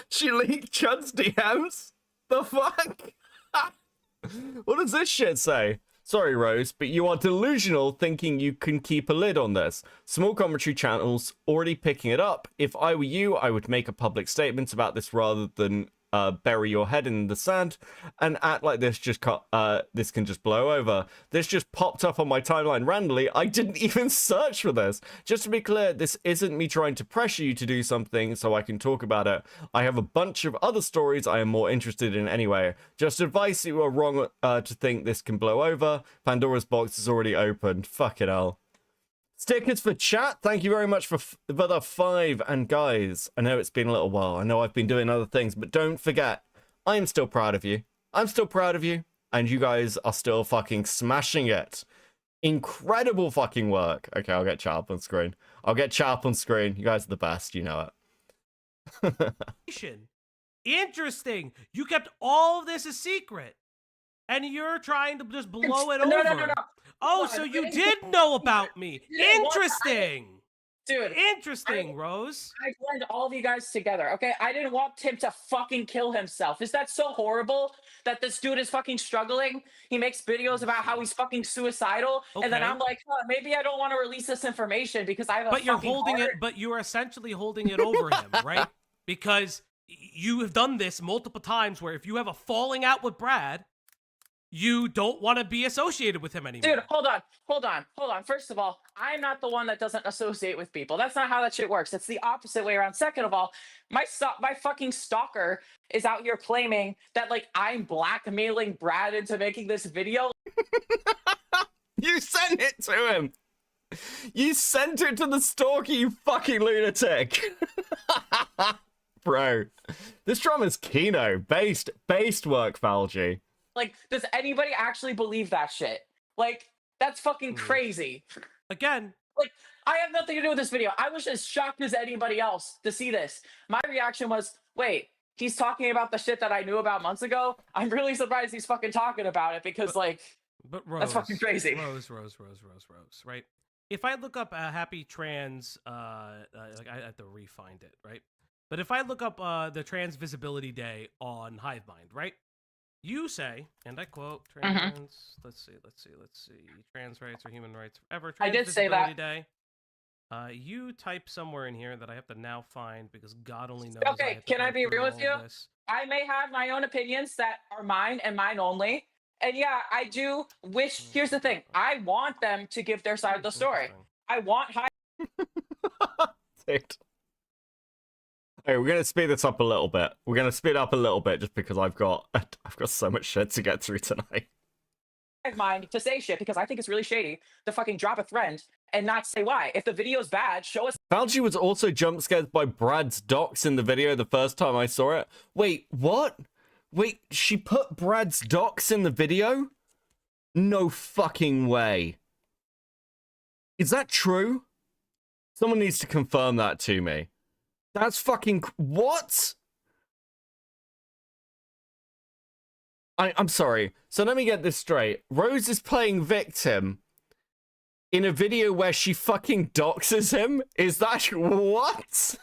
She leaked Chud's DMs? The fuck? What does this shit say? Sorry, Rose, but you are delusional thinking you can keep a lid on this. Small commentary channels already picking it up. If I were you, I would make a public statement about this rather than bury your head in the sand and act like this this can just blow over. This just popped up on my timeline randomly. I didn't even search for this. Just to be clear, this isn't me trying to pressure you to do something so I can talk about it. I have a bunch of other stories I am more interested in anyway. Just advice, you are wrong to think this can blow over. Pandora's box is already opened. Fuck it all. Stickers for chat. Thank you very much for the 5. And guys, I know it's been a little while. I know I've been doing other things, but don't forget, I am still proud of you. I'm still proud of you. And you guys are still fucking smashing it. Incredible fucking work. Okay, I'll get chat up on screen. I'll get chat up on screen. You guys are the best. You know it. Interesting. You kept all of this a secret. And you're trying to just blow it over. No. Oh, so you did know about me. Interesting. Dude. Interesting, Rose. I blend all of you guys together, okay? I didn't want him to fucking kill himself. Is that so horrible that this dude is fucking struggling? He makes videos about how he's fucking suicidal, and then I'm like, huh, maybe I don't want to release this information because I have a But you're fucking holding heart. it, but you're essentially holding it over him, right? Because you have done this multiple times where if you have a falling out with Brad, you don't want to be associated with him anymore. Dude, hold on. First of all, I'm not the one that doesn't associate with people. That's not how that shit works. It's the opposite way around. Second of all, my fucking stalker is out here claiming that, like, I'm blackmailing Brad into making this video. You sent it to him. You sent it to the stalker, you fucking lunatic. Bro, this drama's Kino. Based work, Falgi. Like, does anybody actually believe that shit? Like, that's fucking crazy. Again, like, I have nothing to do with this video. I was as shocked as anybody else to see this. My reaction was, wait, he's talking about the shit that I knew about months ago? I'm really surprised he's fucking talking about it because, but Rose, that's fucking crazy. Rose, right? If I look up happy trans, like I have to re-find it, right? But if I look up the Trans Visibility Day on HiveMind, right? You say, and I quote, trans, let's see, trans rights or human rights forever. I did say that. Day. You type somewhere in here that I have to now find because God only knows. Okay, can I be real with you? I may have my own opinions that are mine and mine only. And yeah, I do wish, here's the thing, I want them to give their side of the story. I want Hey, we're gonna speed this up a little bit. We're gonna speed up a little bit just because I've got so much shit to get through tonight. mind to say shit because I think it's really shady to fucking drop a thread and not say why. If the video's bad, show us. Falgi was also jump scared by Brad's docs in the video the first time I saw it. Wait, what? Wait, she put Brad's docs in the video? No fucking way. Is that true? Someone needs to confirm that to me. That's fucking... What? I'm sorry. So let me get this straight. Rose is playing victim in a video where she fucking doxes him? Is that... What?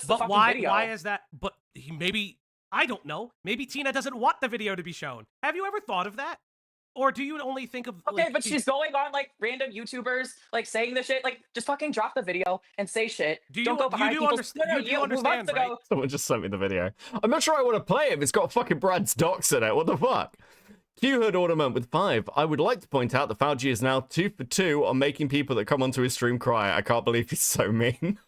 But why is that? But maybe... I don't know. Maybe Tina doesn't want the video to be shown. Have you ever thought of that? Or do you only think of... Okay, like, but she's going on, like, random YouTubers, like, saying the shit. Like, just fucking drop the video and say shit. Don't go behind people's... You understand, right? Someone just sent me the video. I'm not sure I want to play it if it's got fucking Brad's docs in it. What the fuck? Q-Hood Ornament with 5. I would like to point out that Falgi is now 2 for 2 on making people that come onto his stream cry. I can't believe he's so mean.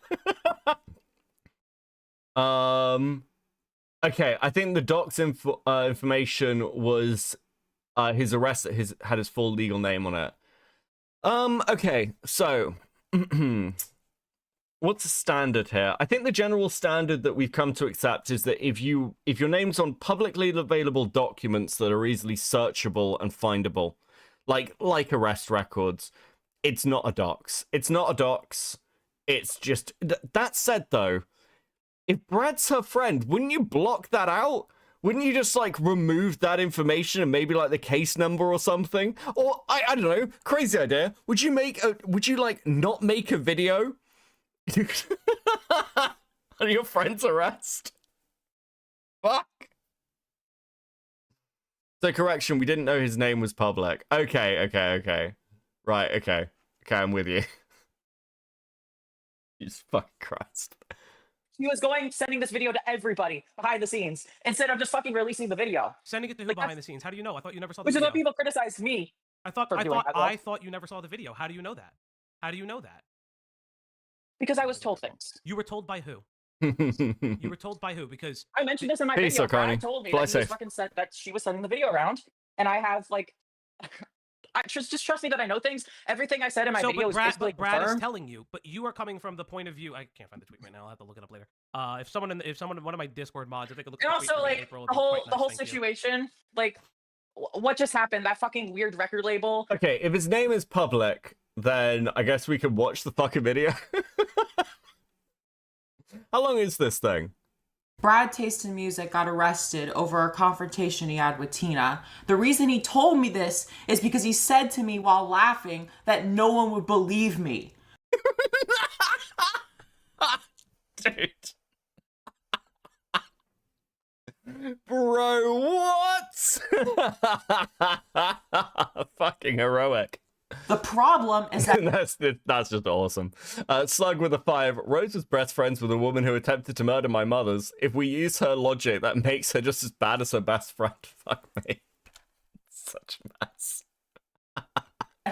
Okay, I think the docs information was... his arrest that had his full legal name on it. Okay, so what's the standard here? I think the general standard that we've come to accept is that if your name's on publicly available documents that are easily searchable and findable, like arrest records, it's not a dox. It's not a dox. It's just... That said, though, if Brad's her friend, wouldn't you block that out? Wouldn't you just, like, remove that information and maybe, like, the case number or something? Or, I don't know, crazy idea. Would you, like, not make a video on your friend's arrest? fuck? So correction, we didn't know his name was public. Okay. Right, okay. Okay, I'm with you. Jesus fucking Christ. He was sending this video to everybody behind the scenes instead of just fucking releasing the video. Sending it to who Like, behind the scenes? How do you know? I thought you never saw the Which is video. what people criticize me. I thought for doing that, though. I thought you never saw the video. How do you know that? How do you know that? Because I was told things. You were told by who? You were told by who? Because I mentioned this in my Peace, video. O'Carney. Brad told me Fly that, he was safe. fucking said that she was sending the video around, and I have like, just trust me that I know things. Everything I said in my so, video but is Brad, basically but Brad is confirmed. telling you, but you are coming from the point of view. I can't find the tweet right now. I'll have to look it up later. If someone in one of my Discord mods, if they could look. And at the tweet also, from like April, the it'd be whole quite nice, thank you. situation, like what just happened? That fucking weird record label. Okay, if his name is public, then I guess we can watch the fucking video. How long is this thing? Brad Taste in Music got arrested over a confrontation he had with Tina. The reason he told me this is because he said to me while laughing that no one would believe me. Dude. Bro, what? Fucking heroic. The problem is that that's just awesome. Slug with a 5. Rose was best friends with a woman who attempted to murder my mothers. If we use her logic, that makes her just as bad as her best friend. Fuck me. Such a mess.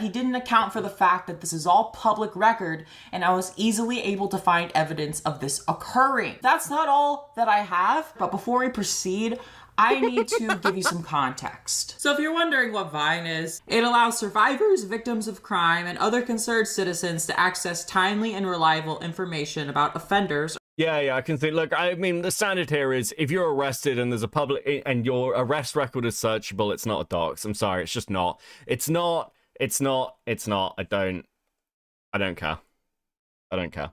he didn't account for the fact that this is all public record and I was easily able to find evidence of this occurring. That's not all that I have, but before we proceed, I need to give you some context. So if you're wondering what Vine is, it allows survivors, victims of crime, and other concerned citizens to access timely and reliable information about offenders. Yeah, I can see. Look, I mean, the standard here is if you're arrested and there's a public and your arrest record is searchable, it's not a dox. I'm sorry, it's just not. It's not. I don't care. I don't care.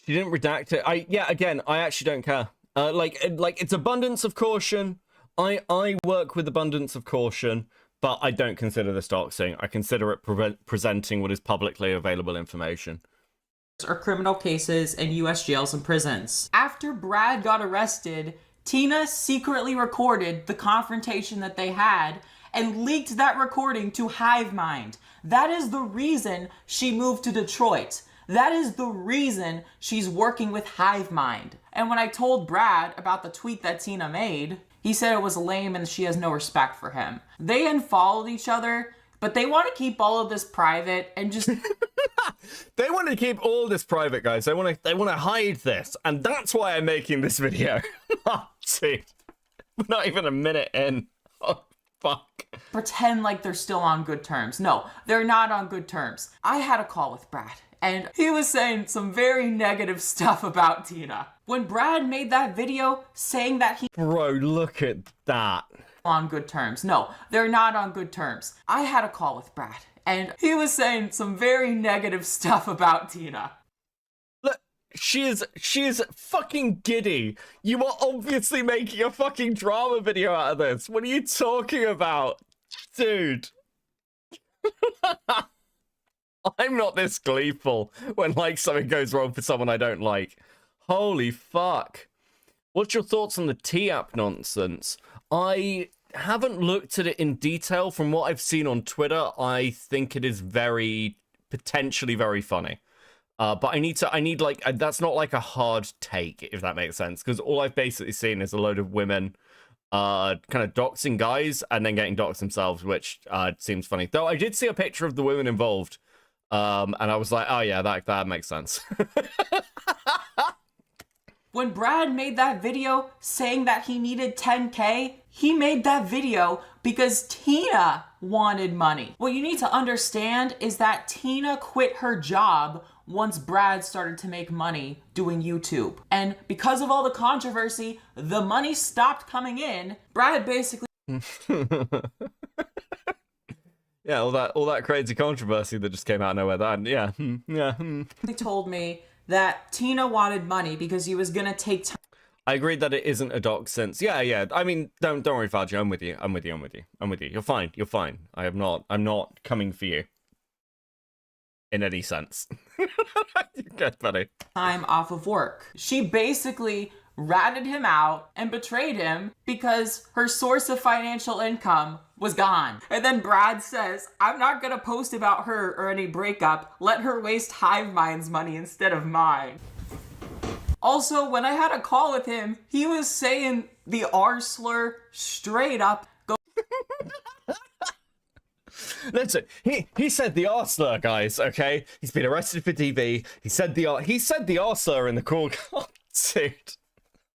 She didn't redact it. I actually don't care. Like it's abundance of caution. I work with abundance of caution, but I don't consider this doxing. I consider it presenting what is publicly available information. Or criminal cases in U.S. jails and prisons. After Brad got arrested, Tina secretly recorded the confrontation that they had and leaked that recording to HiveMind. That is the reason she moved to Detroit. That is the reason she's working with HiveMind. And when I told Brad about the tweet that Tina made, he said it was lame and she has no respect for him. They unfollowed each other, but they want to keep all of this private and just... They want to keep all this private, guys. They want to hide this, and that's why I'm making this video. Oh, dude. We're not even a minute in. Oh, fuck. Pretend like they're still on good terms. No, they're not on good terms. I had a call with Brad, and he was saying some very negative stuff about Tina. When Brad made that video saying that he... Bro, look at that. On good terms. No, they're not on good terms. I had a call with Brad, and he was saying some very negative stuff about Tina. Look, she is fucking giddy. You are obviously making a fucking drama video out of this. What are you talking about? Dude. I'm not this gleeful when, like, something goes wrong for someone I don't like. Holy fuck. What's your thoughts on the T-app nonsense? I haven't looked at it in detail. From what I've seen on Twitter, I think it is potentially very funny. But I need like, that's not like a hard take, if that makes sense. Because all I've basically seen is a load of women kind of doxing guys and then getting doxed themselves, which seems funny. Though I did see a picture of the women involved. And I was like, oh yeah, that makes sense. When Brad made that video saying that he needed 10K, he made that video because Tina wanted money. What you need to understand is that Tina quit her job once Brad started to make money doing YouTube. And because of all the controversy, the money stopped coming in. Brad basically... Yeah, all that crazy controversy that just came out of nowhere. They told me that Tina wanted money because he was gonna take time. I agree that it isn't a doc sense. Yeah. I mean, don't worry, Faji. I'm with you. You're fine. I'm not coming for you in any sense. Good, buddy. time off of work. She basically ratted him out and betrayed him because her source of financial income was gone. And then Brad says, I'm not gonna post about her or any breakup. Let her waste Hive Mind's money instead of mine. Also, when I had a call with him, he was saying the R slur straight up. Listen, he said the R slur, guys, okay? He's been arrested for DV. He said the R slur in the call. God, dude.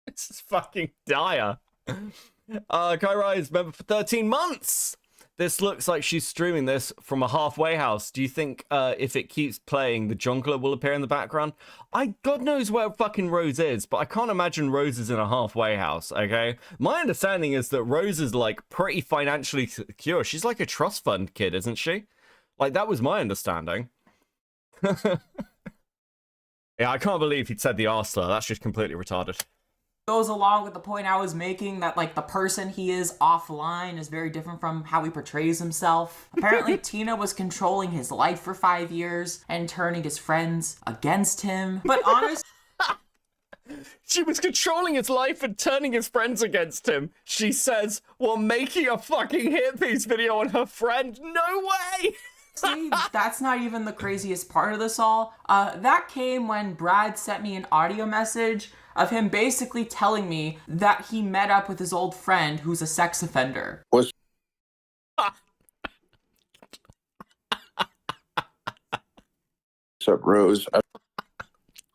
This is fucking dire. Kai Rise, member for 13 months. This looks like she's streaming this from a halfway house. Do you think if it keeps playing, the jungler will appear in the background? God knows where fucking Rose is, but I can't imagine Rose is in a halfway house, okay? My understanding is that Rose is, like, pretty financially secure. She's like a trust fund kid, isn't she? Like, that was my understanding. Yeah, I can't believe he'd said the R slur. That's just completely retarded. Goes along with the point I was making that, like, the person he is offline is very different from how he portrays himself. Apparently, Tina was controlling his life for 5 years and turning his friends against him. But honestly, she was controlling his life and turning his friends against him. She says, while making a fucking hit piece video on her friend. No way! see, that's not even the craziest part of this all. That came when Brad sent me an audio message of him basically telling me that he met up with his old friend who's a sex offender. What's up, Rose?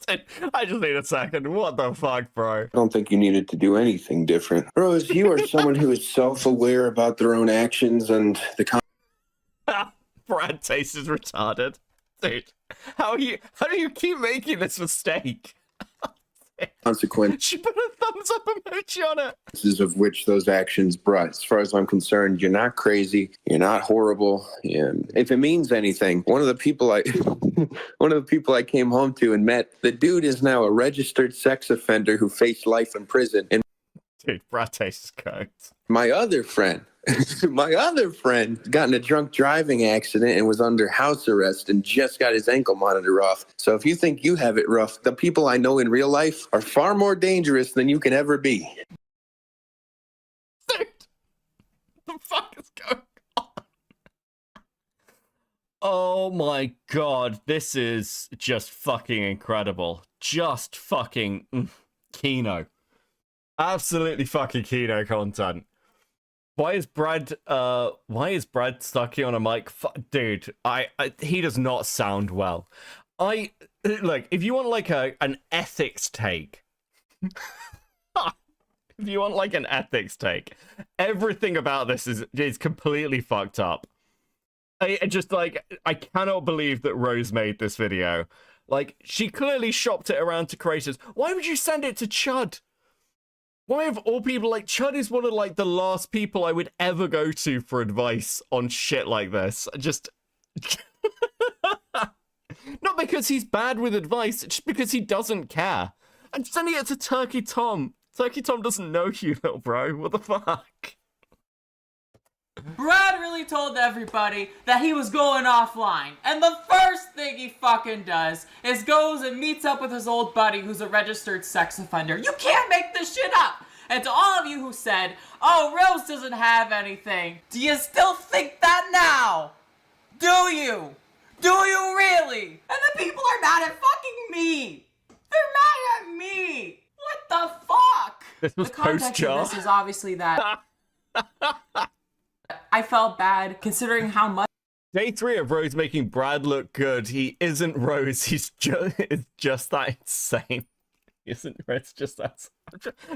I just need a second. What the fuck, bro? I don't think you needed to do anything different. Rose, you are someone who is self-aware about their own actions and the Brad Taste is retarded. Dude, how do you keep making this mistake? consequences She put a thumbs up emoji on it. of which those actions brought. As far as I'm concerned, you're not crazy. You're not horrible. And if it means anything, one of the people I came home to and met, the dude is now a registered sex offender who faced life in prison. And dude, Brad Taste is cooked. my other friend got in a drunk driving accident and was under house arrest and just got his ankle monitor off. So if you think you have it rough, the people I know in real life are far more dangerous than you can ever be. Dude, the fuck is going on? Oh my god, this is just fucking incredible. Just fucking Kino. Absolutely fucking Kino content. Why is Brad stucky on a mic? Dude, he does not sound well. Look, if you want like an ethics take, everything about this is completely fucked up. I cannot believe that Rose made this video. Like, she clearly shopped it around to creators. Why would you send it to Chud? Why of all people, like, Chud is one of, like, the last people I would ever go to for advice on shit like this. Just... Not because he's bad with advice, just because he doesn't care. I'm sending it to Turkey Tom. Turkey Tom doesn't know you, little bro. What the fuck? Brad really told everybody that he was going offline. And the first thing he fucking does is goes and meets up with his old buddy who's a registered sex offender. You can't make this shit up! And to all of you who said, oh, Rose doesn't have anything, do you still think that now? Do you? Do you really? And the people are mad at fucking me! They're mad at me! What the fuck? This was the context post-jar. of this is obviously that I felt bad considering how much Day 3 of Rose making Brad look good. He isn't Rose. He's just that insane. Isn't Rose just that?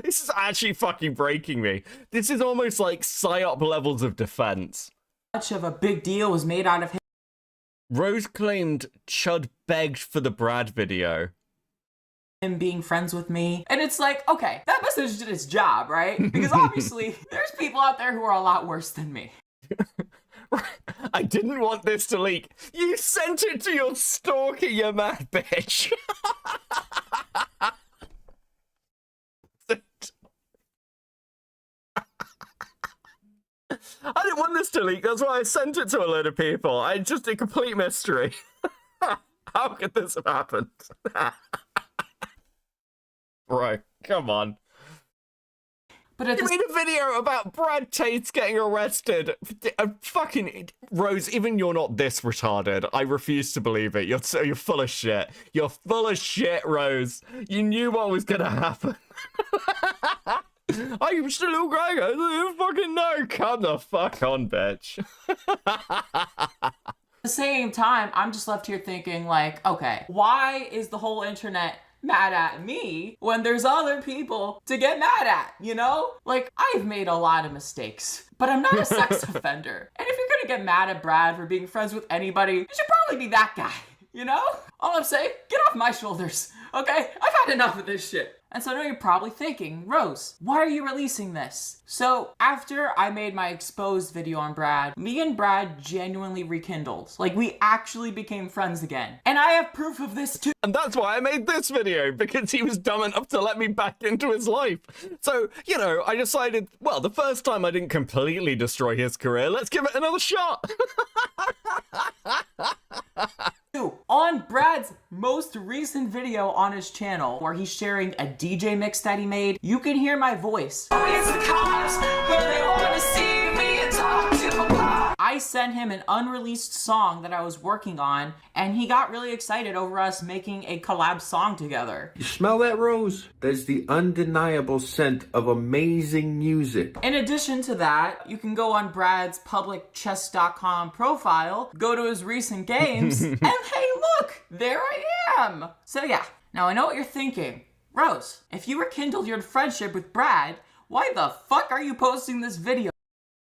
This is actually fucking breaking me. This is almost like psyop levels of defense. much of a big deal was made out of him. Rose claimed Chud begged for the Brad video. Him being friends with me. And it's like, okay, that message did its job, right? Because obviously, there's people out there who are a lot worse than me. I didn't want this to leak. You sent it to your stalker, you mad bitch. I didn't want this to leak. That's why I sent it to a load of people. It's just a complete mystery. How could this have happened? Bro, come on. But at You made a video about Brad Tate getting arrested. Fucking Rose, even you're not this retarded. I refuse to believe it. You're full of shit. You're full of shit, Rose. You knew what was gonna happen. I used to little guy. I didn't fucking know. Come the fuck on, bitch. At the same time, I'm just left here thinking, like, okay, why is the whole internet mad at me when there's other people to get mad at, you know? Like, I've made a lot of mistakes, but I'm not a sex offender. And if you're gonna get mad at Brad for being friends with anybody, it should probably be that guy, you know? All I'm saying, get off my shoulders, okay? I've had enough of this shit. And so I know you're probably thinking, Rose, why are you releasing this? So after I made my exposed video on Brad, me and Brad genuinely rekindled. Like, we actually became friends again. And I have proof of this too. And that's why I made this video, because he was dumb enough to let me back into his life. So, you know, I decided, well, the first time I didn't completely destroy his career, let's give it another shot. On Brad's most recent video on his channel, where he's sharing a DJ mix that he made, you can hear my voice. I sent him an unreleased song that I was working on, and he got really excited over us making a collab song together. You smell that, Rose? There's the undeniable scent of amazing music. In addition to that, you can go on Brad's publicchess.com profile, go to his recent games, and hey, look, there I am. So yeah, now I know what you're thinking. Rose, if you rekindled your friendship with Brad, why the fuck are you posting this video?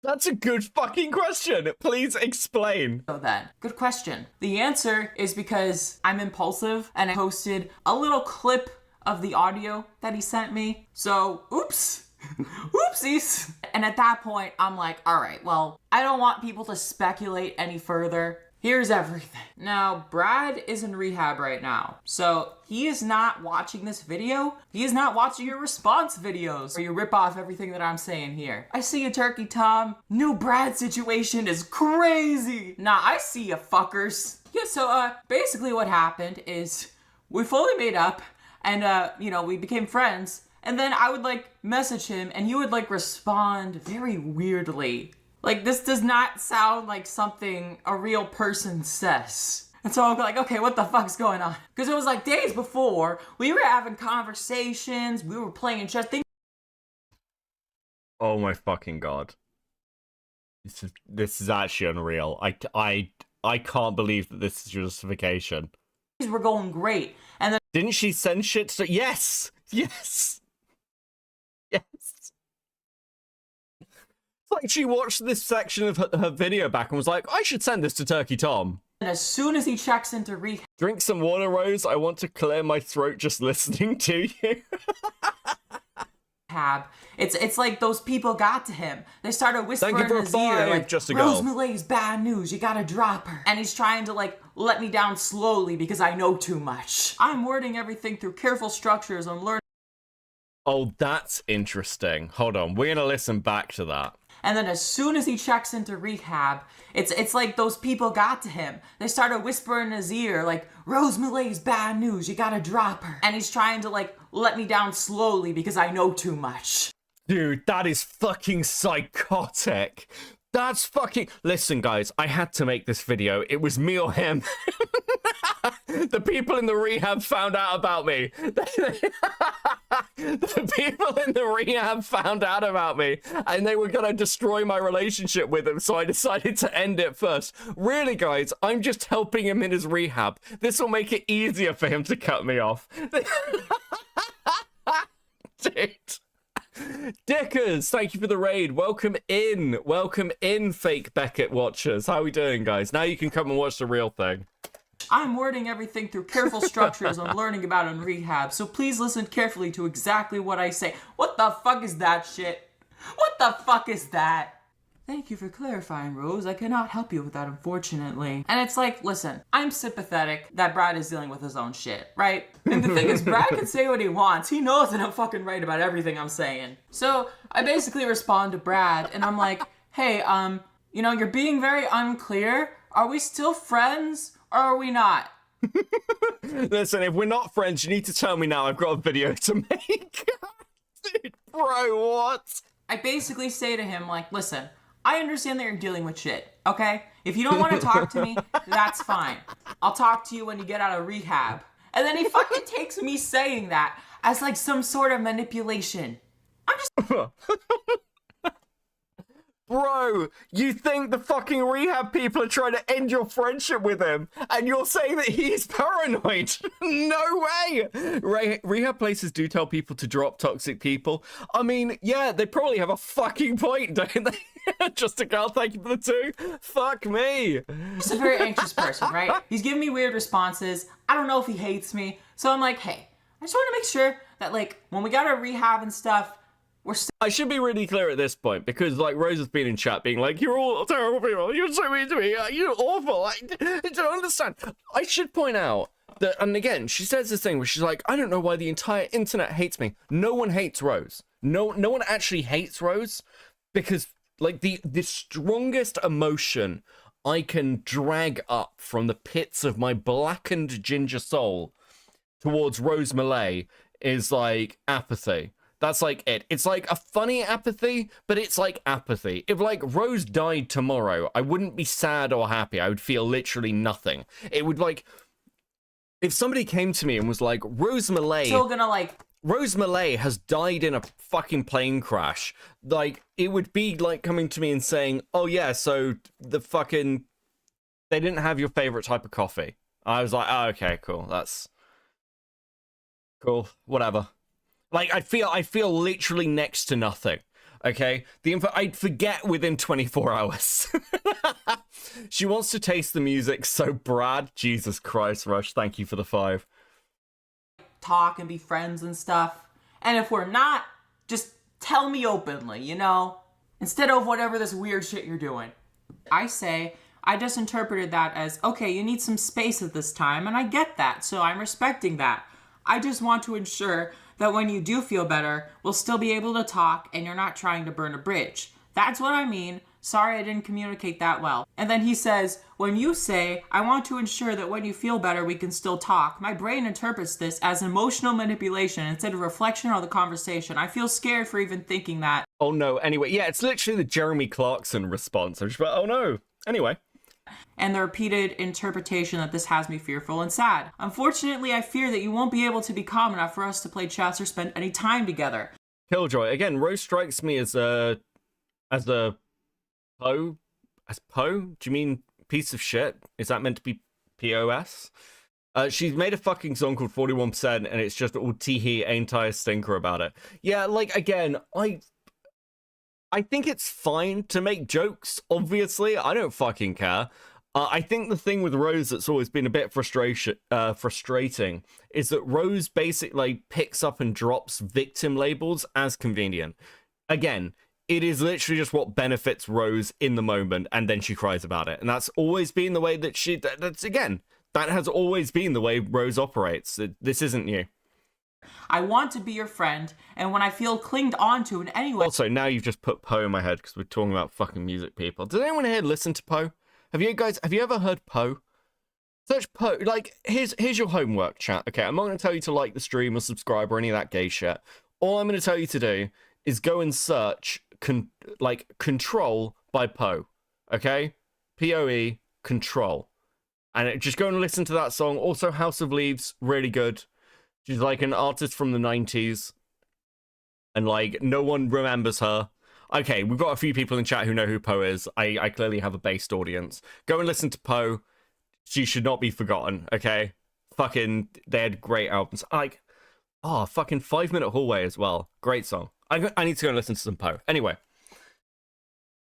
That's a good fucking question. Please explain. So then, good question. The answer is because I'm impulsive and I posted a little clip of the audio that he sent me. So, oops. Oopsies. And at that point, I'm like, all right, well, I don't want people to speculate any further. Here's everything. Now, Brad is in rehab right now, so he is not watching this video. He is not watching your response videos where you rip off everything that I'm saying here. I see you, Turkey Tom. New Brad situation is crazy. Nah, I see you, fuckers. Yeah, so, basically what happened is we fully made up and, you know, we became friends. And then I would, like, message him and he would, like, respond very weirdly. Like, this does not sound like something a real person says. And so I'm like, okay, what the fuck's going on? Because it was like days before, we were having conversations, we were playing chess. Oh my fucking god. This is actually unreal. I can't believe that this is justification. Things were going great. And then didn't she send shit to... Yes! Yes! Yes! Like, she watched this section of her video back and was like, I should send this to Turkey Tom. And as soon as he checks into rehab... Drink some water, Rose. I want to clear my throat just listening to you. It's like those people got to him. They started whispering Thank you for in his ear, like, just a Rose go. Malay's bad news, you gotta drop her. And he's trying to, like, let me down slowly because I know too much. I'm wording everything through careful structures and learning. Oh, that's interesting. Hold on, we're gonna listen back to that. And then as soon as he checks into rehab, it's like those people got to him. They started whispering in his ear, like, Rose Malay's bad news, you gotta drop her. And he's trying to, like, let me down slowly because I know too much. Dude, that is fucking psychotic. That's fucking... Listen, guys, I had to make this video. It was me or him. The people in the rehab found out about me. The people in the rehab found out about me, and they were gonna destroy my relationship with him, so I decided to end it first. Really, guys, I'm just helping him in his rehab. This will make it easier for him to cut me off. Dude. Dickers, thank you for the raid. Welcome in, fake Beckett watchers. How are we doing, guys? Now you can come and watch the real thing. I'm wording everything through careful structures I'm learning about in rehab, so please listen carefully to exactly what I say. What the fuck is that shit? What the fuck is that? Thank you for clarifying, Rose. I cannot help you with that, unfortunately. And it's like, listen, I'm sympathetic that Brad is dealing with his own shit, right? And the thing is, Brad can say what he wants. He knows that I'm fucking right about everything I'm saying. So I basically respond to Brad, and I'm like, hey, you know, you're being very unclear. Are we still friends, or are we not? Listen, if we're not friends, you need to tell me now. I've got a video to make. Dude, bro, what? I basically say to him, like, listen, I understand that you're dealing with shit, okay? If you don't want to talk to me, that's fine. I'll talk to you when you get out of rehab. And then he fucking takes me saying that as like some sort of manipulation. I'm just... Bro, you think the fucking rehab people are trying to end your friendship with him, and you're saying that he's paranoid? No way! Rehab places do tell people to drop toxic people. I mean, yeah, they probably have a fucking point, don't they? Just a girl, thank you for the 2. Fuck me. He's a very anxious person, right? He's giving me weird responses. I don't know if he hates me. So I'm like, hey, I just want to make sure that, like, when we got our rehab and stuff, I should be really clear at this point, because like Rose has been in chat being like, you're all terrible people, you're so mean to me, you're awful, I don't understand. I should point out that, and again, she says this thing where she's like, I don't know why the entire internet hates me. No one hates Rose. No one actually hates Rose, because like the strongest emotion I can drag up from the pits of my blackened ginger soul towards Rose Malay is like apathy. That's like it. It's like a funny apathy, but it's like apathy. If like Rose died tomorrow, I wouldn't be sad or happy. I would feel literally nothing. It would like, if somebody came to me and was like, Rose Malay, still gonna like, Rose Malay has died in a fucking plane crash. Like, it would be like coming to me and saying, oh yeah, so the fucking, they didn't have your favorite type of coffee. I was like, oh, okay, cool. That's cool. Whatever. Like, I feel literally next to nothing, okay? The info, I'd forget within 24 hours. She wants to taste the music, so Brad, Jesus Christ, Rush, thank you for the 5. talk and be friends and stuff. And if we're not, just tell me openly, you know? Instead of whatever this weird shit you're doing. I say, I just interpreted that as, okay, you need some space at this time, and I get that, so I'm respecting that. I just want to ensure that when you do feel better, we'll still be able to talk and you're not trying to burn a bridge. That's what I mean. Sorry I didn't communicate that well. And then he says, when you say, I want to ensure that when you feel better, we can still talk, my brain interprets this as emotional manipulation instead of reflection or the conversation. I feel scared for even thinking that. Oh no, anyway, yeah, it's literally the Jeremy Clarkson response. I'm just like, oh no. Anyway. And the repeated interpretation that this has me fearful and sad. Unfortunately, I fear that you won't be able to be calm enough for us to play chess or spend any time together. Killjoy, again, Rose strikes me as a Poe? As Poe? Do you mean piece of shit? Is that meant to be POS? She's made a fucking song called 41% and it's just all tee-hee, ain't I a stinker about it. Yeah, like, again, I think it's fine to make jokes, obviously. I don't fucking care. I think the thing with Rose that's always been a bit frustrating is that Rose basically picks up and drops victim labels as convenient. Again, it is literally just what benefits Rose in the moment, and then she cries about it. And that's always been the way that that has always been the way Rose operates. This isn't new. I want to be your friend, and when I feel clinged onto in any way... Also, now you've just put Poe in my head because we're talking about fucking music people. Does anyone here listen to Poe? Have you ever heard Poe? Search Poe. Like, here's your homework, chat. Okay, I'm not going to tell you to like the stream or subscribe or any of that gay shit. All I'm going to tell you to do is go and search, Control by Poe. Okay? P-O-E, Control. And just go and listen to that song. Also, House of Leaves, really good. She's like an artist from the 90s. And like, no one remembers her. Okay, we've got a few people in chat who know who Poe is. I clearly have a based audience. Go and listen to Poe. She should not be forgotten, okay? Fucking, they had great albums. Like, fucking 5 Minute Hallway as well. Great song. I need to go and listen to some Poe. Anyway.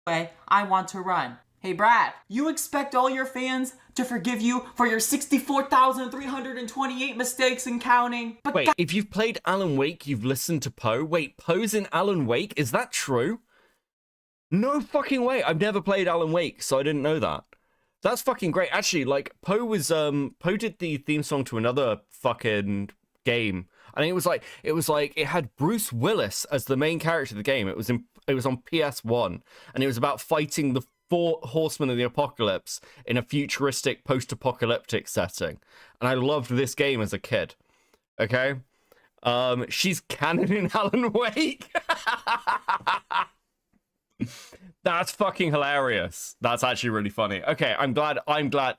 I want to run. Hey Brad, you expect all your fans to forgive you for your 64,328 mistakes and counting? But wait, if you've played Alan Wake, you've listened to Poe? Wait, Poe's in Alan Wake? Is that true? No fucking way. I've never played Alan Wake, so I didn't know that. That's fucking great. Actually, like, Poe did the theme song to another fucking game. And it was like it had Bruce Willis as the main character of the game. It was on PS1, and it was about fighting four horsemen of the apocalypse in a futuristic post-apocalyptic setting. And I loved this game as a kid. Okay? She's canon in Alan Wake. That's fucking hilarious. That's actually really funny. Okay, I'm glad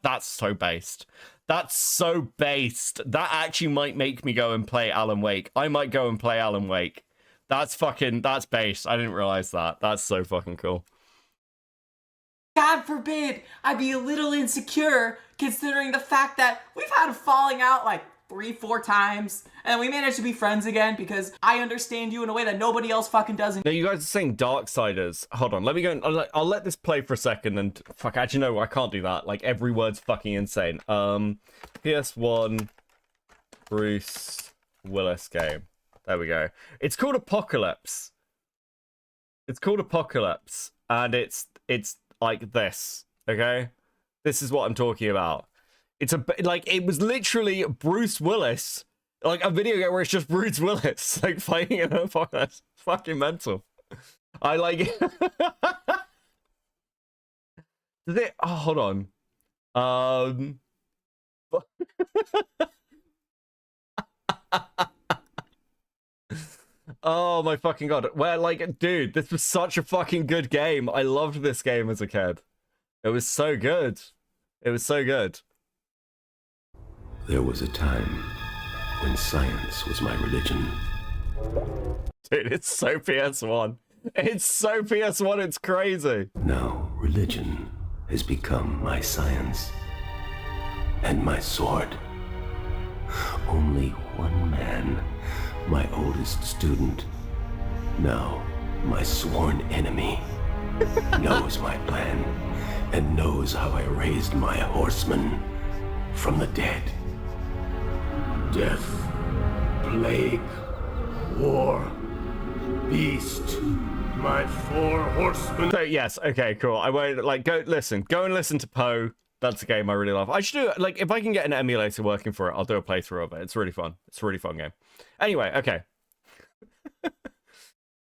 that's so based. That's so based. That actually might make me go and play Alan Wake. I might go and play Alan Wake. That's based. I didn't realize that. That's so fucking cool. God forbid I'd be a little insecure considering the fact that we've had a falling out like 3-4 times and we managed to be friends again because I understand you in a way that nobody else fucking doesn't. Now you guys are saying Darksiders. Hold on, let me go and I'll let this play for a second and fuck, actually no, I can't do that. Like every word's fucking insane. PS1 Bruce Willis game. There we go. It's called Apocalypse. It's called Apocalypse and it's like this, okay? This is what I'm talking about. It's it was literally Bruce Willis, like a video game where it's just Bruce Willis, like fighting in an apocalypse. It's fucking mental. I like it. Does it? Oh, hold on. Oh my fucking god. Well, like, dude, this was such a fucking good game. I loved this game as a kid. It was so good. It was so good. There was a time when science was my religion. Dude, it's so PS1. It's so PS1, it's crazy. Now, religion has become my science and my sword. Only one man, my oldest student, now my sworn enemy, knows my plan and knows how I raised my horsemen from the dead. Death, plague, war, beast, my 4 horsemen. So yes, okay, cool. I won't go and listen to Poe. That's a game I really love. I should do like if I can get an emulator working for it, I'll do a playthrough of it. It's really fun. It's a really fun game. Anyway, okay.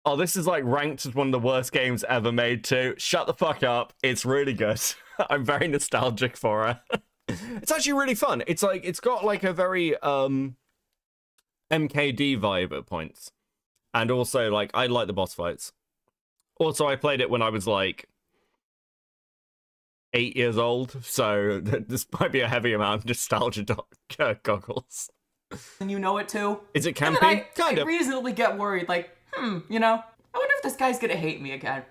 Oh, this is like ranked as one of the worst games ever made too. Shut the fuck up. It's really good. I'm very nostalgic for it. It's actually really fun. It's like it's got like a very MKD vibe at points. And also like I like the boss fights. Also, I played it when I was like 8 years old, so this might be a heavy amount of nostalgia goggles. And you know it too. Is it campy? I reasonably get worried, like, you know, I wonder if this guy's gonna hate me again.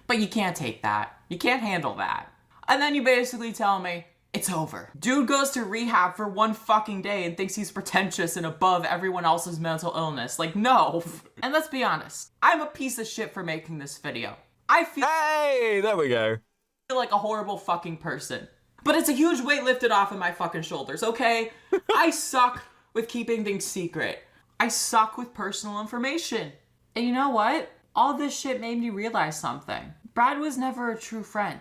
But you can't take that. You can't handle that. And then you basically tell me, it's over. Dude goes to rehab for 1 fucking day and thinks he's pretentious and above everyone else's mental illness. Like, no. And let's be honest, I'm a piece of shit for making this video. I feel- Hey, there we go. like a horrible fucking person. But it's a huge weight lifted off of my fucking shoulders, okay? I suck with keeping things secret. I suck with personal information. And you know what? All this shit made me realize something. Brad was never a true friend.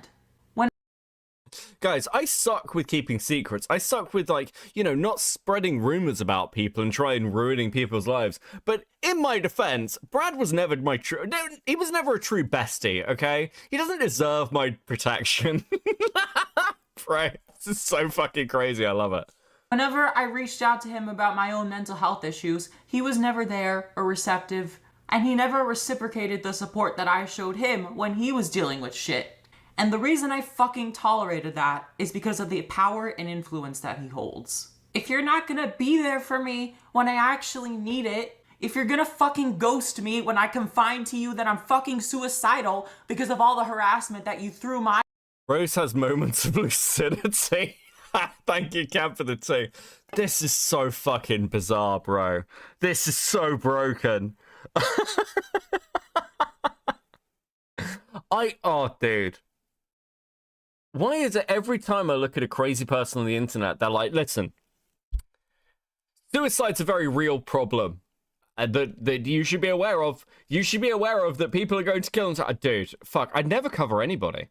Guys, I suck with keeping secrets. I suck with, like, you know, not spreading rumors about people and trying ruining people's lives. But in my defense, Brad was never my true... No, he was never a true bestie, okay? He doesn't deserve my protection. Right? This is so fucking crazy. I love it. Whenever I reached out to him about my own mental health issues, he was never there or receptive. And he never reciprocated the support that I showed him when he was dealing with shit. And the reason I fucking tolerated that is because of the power and influence that he holds. If you're not gonna be there for me when I actually need it, if you're gonna fucking ghost me when I confide to you that I'm fucking suicidal because of all the harassment that you threw my- Rose has moments of lucidity. Thank you, Cam, for the 2. This is so fucking bizarre, bro. This is so broken. Oh, dude. Why is it every time I look at a crazy person on the internet, they're like, listen, suicide's a very real problem that you should be aware of. You should be aware of that people are going to kill themselves. Dude, fuck, I'd never cover anybody.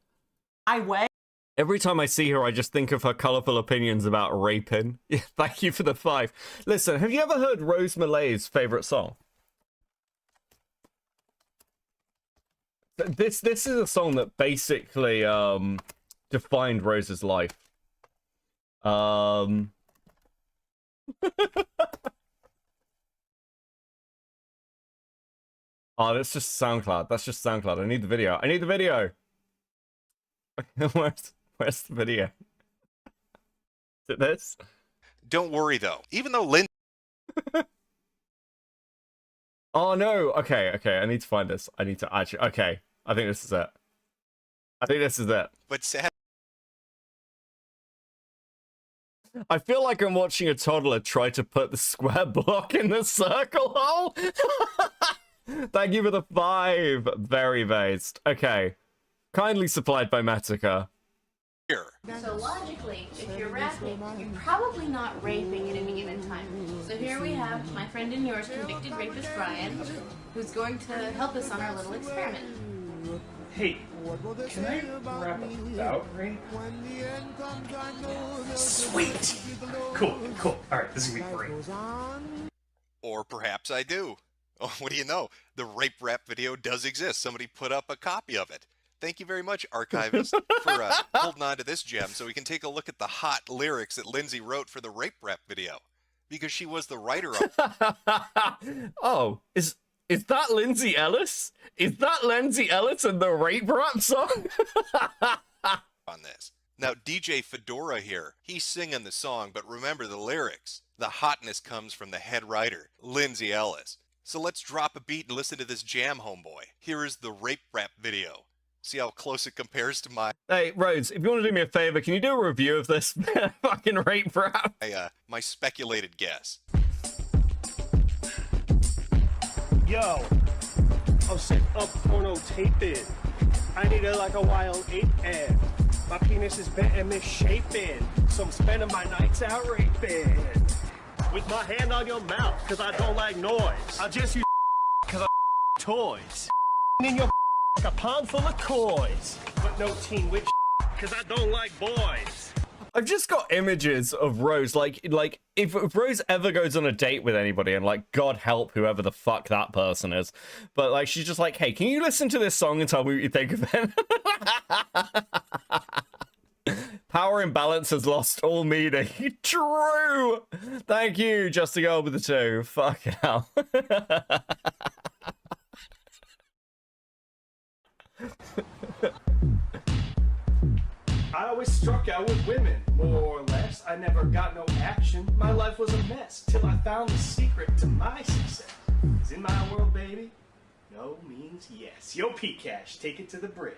Every time I see her, I just think of her colourful opinions about raping. Yeah, thank you for the 5. Listen, have you ever heard Rose Malay's favourite song? This is a song that basically defined Rose's life. Oh, that's just SoundCloud. That's just SoundCloud. I need the video. I need the video. Where's the video? Is it this? Don't worry though. Even though Lynn. Oh no. Okay. I need to find this. I need to actually. Okay. I think this is it. But sad. I feel like I'm watching a toddler try to put the square block in the circle hole. Thank you for the 5. Very based. Okay. Kindly supplied by Matica. So logically, if you're rapping, you're probably not raping at any given time. So here we have my friend and yours, convicted rapist Brian, who's going to help us on our little experiment. Hey, can I rap about rape? Sweet! Cool. Alright, this is gonna be great. Or perhaps I do. Oh, what do you know? The rape rap video does exist. Somebody put up a copy of it. Thank you very much, archivist, for holding on to this gem so we can take a look at the hot lyrics that Lindsay wrote for the rape rap video. Because she was the writer of Oh, is that Lindsay Ellis? Is that Lindsay Ellis in the rape rap song? on this. Now, DJ Fedora here, he's singing the song, but remember the lyrics. The hotness comes from the head writer, Lindsay Ellis. So let's drop a beat and listen to this jam, homeboy. Here is the rape rap video. See how close it compares to my... Hey, Rhodes, if you want to do me a favor, can you do a review of this fucking rape rap? My speculated guess. Yo, I'll set up porno taping. I need it like a wild ape ad. My penis is bent and misshapen, so I'm spending my nights out raping. With my hand on your mouth, cause I don't like noise. I just use cause I toys. In your like a pond full of coins. But no teen witch cause I don't like boys. I've just got images of Rose, like if Rose ever goes on a date with anybody, and like, God help whoever the fuck that person is, but like, she's just like, hey, can you listen to this song and tell me what you think of it? Power imbalance has lost all meaning. True! Thank you, Just a Girl with the 2. Fuck hell. I always struck out with women, more or less. I never got no action. My life was a mess till I found the secret to my success. 'Cause in my world, baby, no means yes. Yo, P-Cash, take it to the bridge.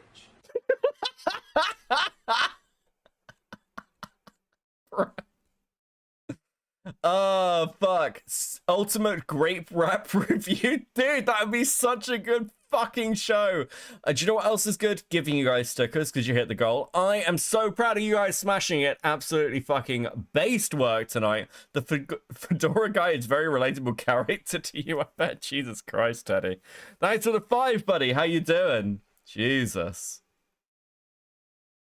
Oh, fuck. Ultimate grape rap review? Dude, that would be such a good fucking show. Do you know what else is good? Giving you guys stickers because you hit the goal. I am so proud of you guys smashing it. Absolutely fucking based work tonight. The Fedora guy is very relatable character to you, I bet. Jesus Christ, Teddy. Thanks for the 5, buddy. How you doing? Jesus.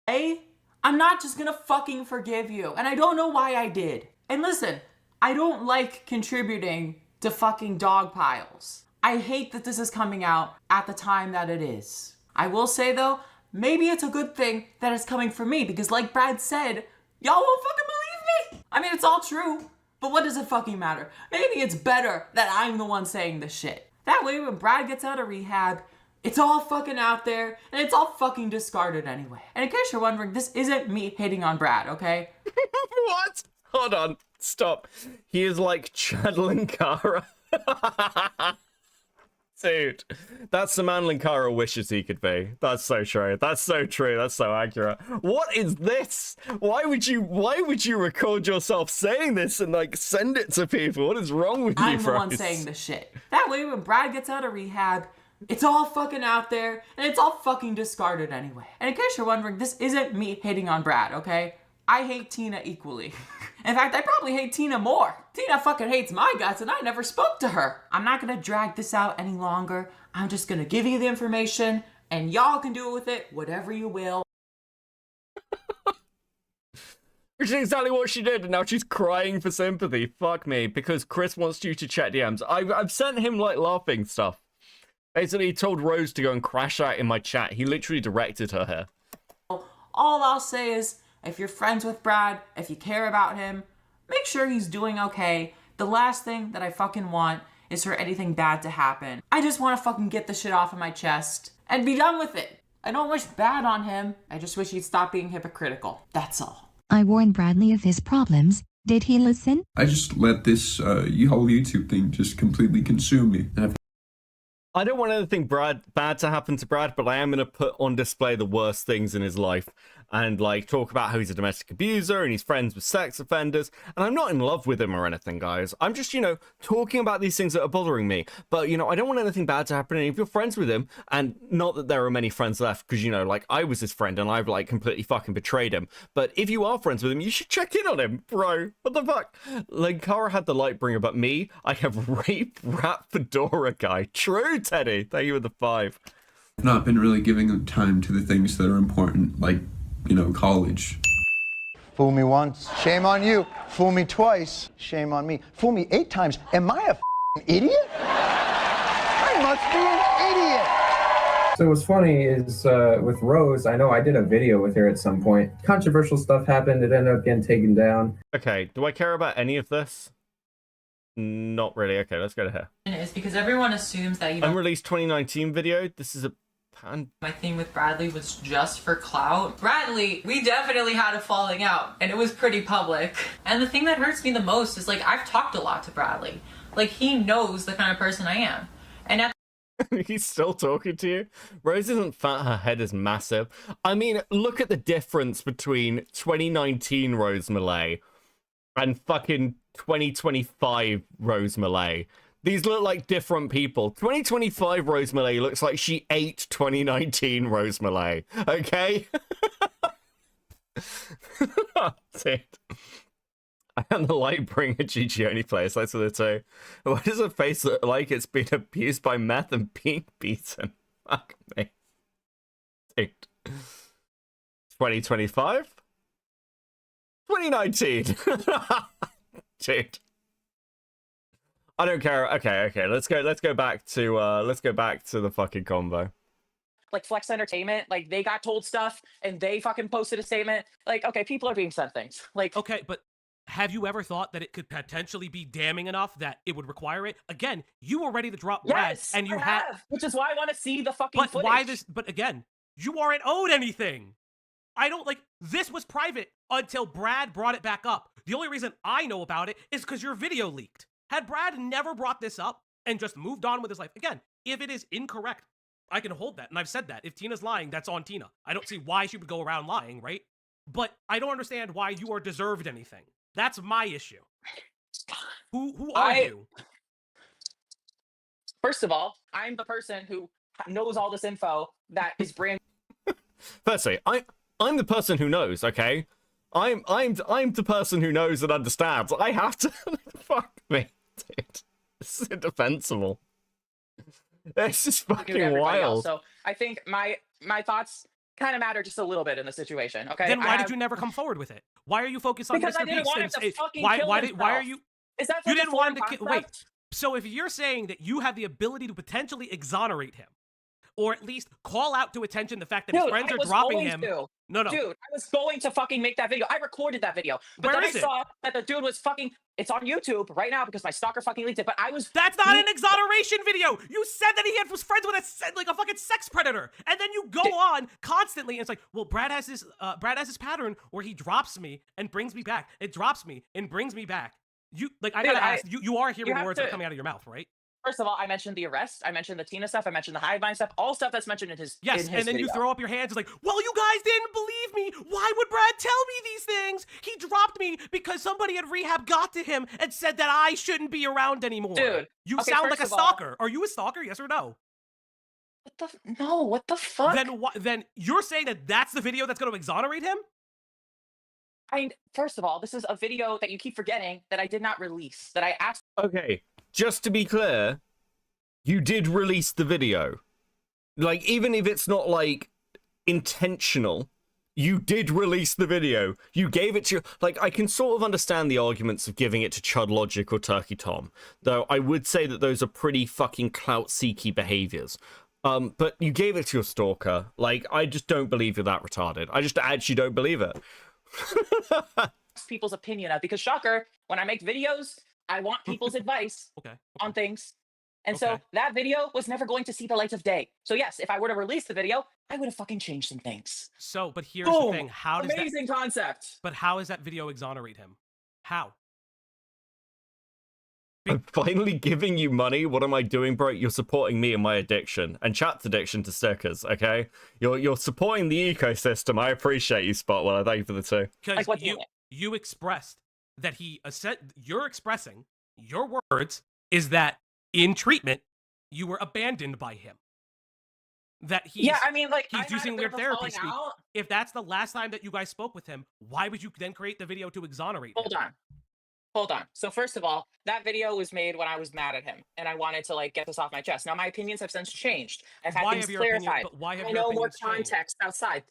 I'm not just gonna fucking forgive you. And I don't know why I did. And listen, I don't like contributing to fucking dog piles. I hate that this is coming out at the time that it is. I will say though, maybe it's a good thing that it's coming from me because like Brad said, y'all won't fucking believe me. I mean, it's all true, but what does it fucking matter? Maybe it's better that I'm the one saying the shit. That way when Brad gets out of rehab, it's all fucking out there, and it's all fucking discarded anyway. And in case you're wondering, this isn't me hating on Brad, okay? What? Hold on. Stop. He is like Chad Linkara. Dude, that's the man Linkara wishes he could be. That's so true. That's so true. That's so accurate. What is this? Why would you record yourself saying this and like send it to people? What is wrong with you, I'm the one saying the shit. That way when Brad gets out of rehab, it's all fucking out there, and it's all fucking discarded anyway. And in case you're wondering, this isn't me hating on Brad, okay? I hate Tina equally. In fact, I probably hate Tina more. Tina fucking hates my guts, and I never spoke to her. I'm not gonna drag this out any longer. I'm just gonna give you the information, and y'all can do with it whatever you will. Which is exactly what she did, and now she's crying for sympathy. Fuck me, because Chris wants you to check DMs. I've sent him, like, laughing stuff. Basically, he told Rose to go and crash out in my chat. He literally directed her here. All I'll say is, if you're friends with Brad, if you care about him, make sure he's doing okay. The last thing that I fucking want is for anything bad to happen. I just want to fucking get the shit off of my chest and be done with it. I don't wish bad on him. I just wish he'd stop being hypocritical. That's all. I warned Bradley of his problems. Did he listen? I just let this whole YouTube thing just completely consume me. I don't want anything bad to happen to Brad, but I am going to put on display the worst things in his life and like talk about how he's a domestic abuser and he's friends with sex offenders. And I'm not in love with him or anything, guys. I'm just, talking about these things that are bothering me. But, I don't want anything bad to happen. And if you're friends with him, and not that there are many friends left, because, I was his friend and I've completely fucking betrayed him. But if you are friends with him, you should check in on him, bro. What the fuck? Kara had the Lightbringer, but me, I have rape rap fedora guy. True, Teddy. Thank you for the 5. I've not been really giving time to the things that are important, like, college. Fool me once, shame on you. Fool me twice, shame on me. Fool me 8 times, am I a f***ing idiot? I must be an idiot. So what's funny is with Rose, I know I did a video with her at some point. Controversial stuff happened, it ended up getting taken down. Okay, do I care about any of this? Not really. Okay, let's go to her. It's because everyone assumes that, Unreleased 2019 video. This is a my thing with Bradley was just for clout. Bradley, we definitely had a falling out, and it was pretty public. And the thing that hurts me the most is, I've talked a lot to Bradley. He knows the kind of person I am. And at He's still talking to you? Rose isn't fat, her head is massive. I mean, look at the difference between 2019 Rose Malay and fucking 2025 Rose Malay. These look like different people. 2025 Rose Malay looks like she ate 2019 Rose Malay. Okay? That's it. I am the Lightbringer GG only player, so that's what they say. Why does her face look like it's been abused by meth and being beaten? Fuck me. Dude. 2025? 2019! Dude. I don't care. Okay. Let's go back to the fucking combo. Flex Entertainment, they got told stuff and they fucking posted a statement. Okay, people are being sent things. Okay, but have you ever thought that it could potentially be damning enough that it would require it? Again, you were ready to drop Brad, Yes, and you I have, which is why I want to see the fucking footage. Why this? But again, you aren't owed anything. I don't this was private until Brad brought it back up. The only reason I know about it is because your video leaked. Had Brad never brought this up and just moved on with his life, again, if it is incorrect, I can hold that. And I've said that. If Tina's lying, that's on Tina. I don't see why she would go around lying, right? But I don't understand why you are deserved anything. That's my issue. Who are you? First of all, I'm the person who knows all this info that is brand. Firstly, I'm the person who knows, okay? I'm the person who knows and understands. I have to fuck me, dude. This is indefensible. This is fucking wild. So I think my thoughts kind of matter just a little bit in the situation. Okay. Then why did you never come forward with it? Why are you focused on because Mr. I didn't Beast? want him to fucking why kill are himself. you? Is that You such a didn't want him foreign to wait. concept? So if you're saying that you have the ability to potentially exonerate him, or at least call out to attention the fact that his friends are dropping him. No. Dude, I was going to fucking make that video. I recorded that video. But Where then is I it? saw that the dude was fucking... It's on YouTube right now because my stalker fucking leaked it, but I was... That's not an exoneration video! You said that he was friends with a fucking sex predator! And then you go on constantly, and it's like, well, Brad has this pattern where he drops me and brings me back. It drops me and brings me back. I gotta ask, you are hearing the words that are coming out of your mouth, right? First of all, I mentioned the arrest, I mentioned the Tina stuff, I mentioned the hive mind stuff, all stuff that's mentioned in his Yes, in his and then video. you throw up your hands. It's like, well, you guys didn't believe me. Why would Brad tell me these things? He dropped me because somebody at rehab got to him and said that I shouldn't be around anymore. Dude, you okay, sound first like a of all- stalker. Are you a stalker? Yes or no? What the fuck? Then you're saying that that's the video that's going to exonerate him? First of all, this is a video that you keep forgetting that I did not release, that I asked... Okay, just to be clear, you did release the video. Even if it's not, intentional, You did release the video. You gave it to... Like, I can sort of understand the arguments of giving it to Chud Logic or Turkey Tom, though I would say that those are pretty fucking clout-seeky behaviors. But you gave it to your stalker. Like, I just don't believe you're that retarded. I just actually don't believe it. People's opinion of, because shocker, when I make videos, I want people's advice on things. And so that video was never going to see the light of day. So yes, if I were to release the video, I would have fucking changed some things. So, but here's the thing. How does amazing concept. But how does that video exonerate him? How? I'm finally giving you money. What am I doing, bro? You're supporting me in my addiction and chat's addiction to stickers. Okay, you're supporting the ecosystem. I appreciate you, Spotwell. I thank you for the two. Because you expressed that you're expressing your words is that in treatment you were abandoned by him. That he's I mean, like, he's I had using a bit weird of a therapy falling speak. out. If that's the last time that you guys spoke with him, why would you then create the video to exonerate him? Hold on. So first of all, that video was made when I was mad at him, and I wanted to like get this off my chest. Now my opinions have since changed. I've had things clarified. I know more context outside.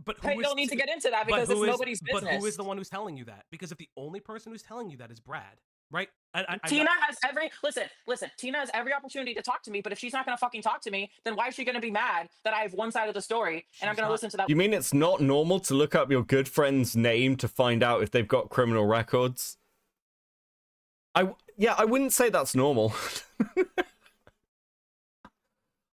But I don't need to get into that because it's nobody's business. But who is the one who's telling you that? Because if the only person who's telling you that is Brad, right? Tina has every listen. Tina has every opportunity to talk to me, but if she's not gonna fucking talk to me, then why is she gonna be mad that I have one side of the story and I'm gonna listen to that? You mean it's not normal to look up your good friend's name to find out if they've got criminal records? I wouldn't say that's normal.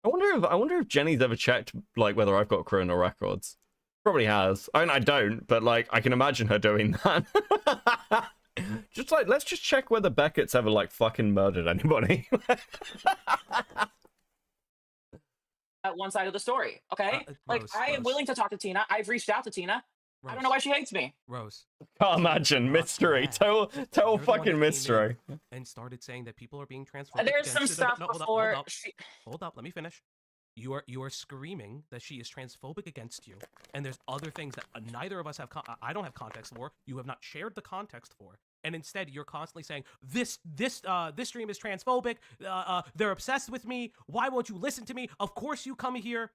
I wonder if Jenny's ever checked like whether I've got criminal records. Probably has. I mean, I don't, but like I can imagine her doing that. Just like let's just check whether Beckett's ever like fucking murdered anybody. At one side of the story, okay? I am willing to talk to Tina. I've reached out to Tina. I don't know why she hates me. Rose. Can't imagine. Mystery. Tell fucking mystery. And started saying that people are being transphobic. There's some stuff before. Hold up. Let me finish. You are screaming that she is transphobic against you, and there's other things that neither of us have. I don't have context for. You have not shared the context for, and instead you're constantly saying this stream is transphobic. They're obsessed with me. Why won't you listen to me? Of course you come here.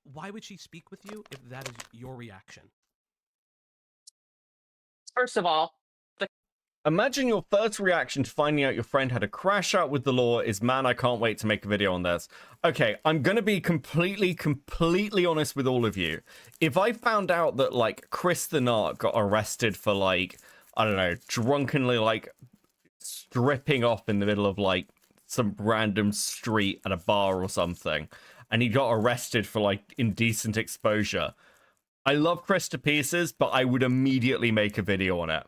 Why would she speak with you if that is your reaction? First of all, imagine your first reaction to finding out your friend had a crash out with the law is, man, I can't wait to make a video on this. Okay, I'm gonna be completely honest with all of you. If I found out that, like, Chris the Narc got arrested for, like, I don't know, drunkenly, like, stripping off in the middle of, like, some random street at a bar or something, and he got arrested for, like, indecent exposure, I love Chris to pieces, but I would immediately make a video on it.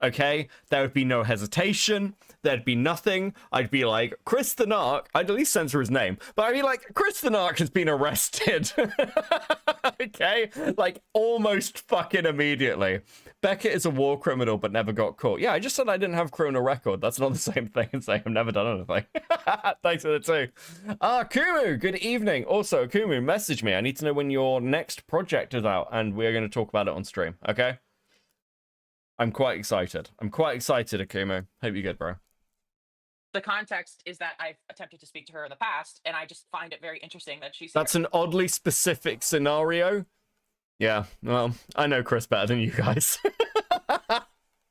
Okay? There would be no hesitation. There'd be nothing. I'd be like, Chris the Narc. I'd at least censor his name. But I'd be like, Chris the Narc has been arrested. Okay? Like, almost fucking immediately. Beckett is a war criminal, but never got caught. Yeah, I just said I didn't have a criminal record. That's not the same thing as saying I've never done anything. Thanks for the two. Kumu, good evening. Also, Kumu, message me. I need to know when your next project is out, and we're going to talk about it on stream. Okay? I'm quite excited. Akumu. Hope you're good, bro. The context is that I've attempted to speak to her in the past, and I just find it very interesting that she's. That's an oddly specific scenario. Yeah, well, I know Chris better than you guys.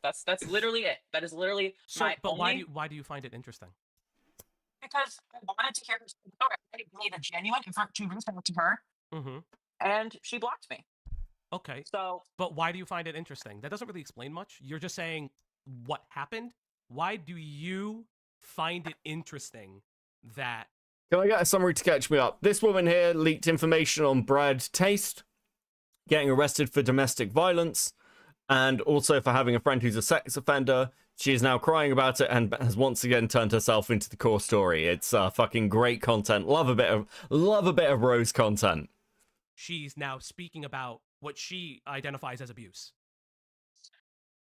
That's literally it. That is literally my only... why do you find it interesting? Because I wanted to hear her story. I believe it genuine in front to reach out to her, and she blocked me. Okay. So, but why do you find it interesting? That doesn't really explain much. You're just saying what happened. Why do you find it interesting that... Can I get a summary to catch me up? This woman here leaked information on Brad Taste getting arrested for domestic violence and also for having a friend who's a sex offender. She is now crying about it and has once again turned herself into the core story. It's fucking great content. Love a bit of Rose content. She's now speaking about what she identifies as abuse.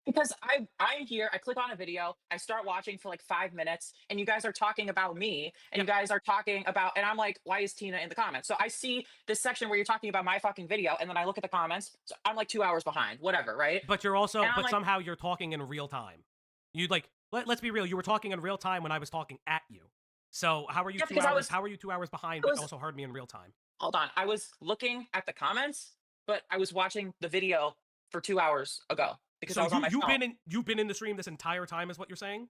Because I'm here, I click on a video, I start watching for like 5 minutes, and you guys are talking about me, and you guys are talking about, and I'm like, why is Tina in the comments? So I see this section where you're talking about my fucking video, and then I look at the comments, so I'm like 2 hours behind, whatever, right? But you're also, but somehow you're talking in real time. You'd like, let's be real, you were talking in real time when I was talking at you. So how are you 2 hours, how are you 2 hours behind, but also heard me in real time? Hold on, I was looking at the comments, but I was watching the video for 2 hours ago because I So was on my phone. you've been in the stream this entire time, is what you're saying?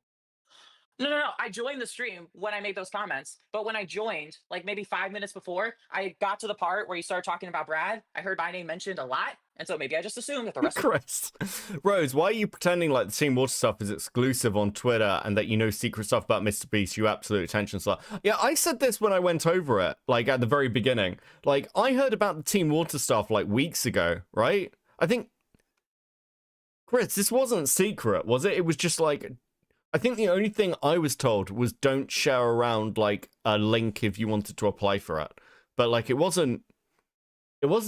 No. I joined the stream when I made those comments, but when I joined, like maybe 5 minutes before, I got to the part where you started talking about Brad. I heard my name mentioned a lot, and so maybe I just assumed that the rest. Christ. Rose, why are you pretending like the Team Water stuff is exclusive on Twitter and that you know secret stuff about Mr. Beast, you absolute attention slut? Yeah, I said this when I went over it, like at the very beginning. Like, I heard about the Team Water stuff like weeks ago, right? I think, Chris, this wasn't secret, was it? It was just like, I think the only thing I was told was don't share around like a link if you wanted to apply for it. But like, it wasn't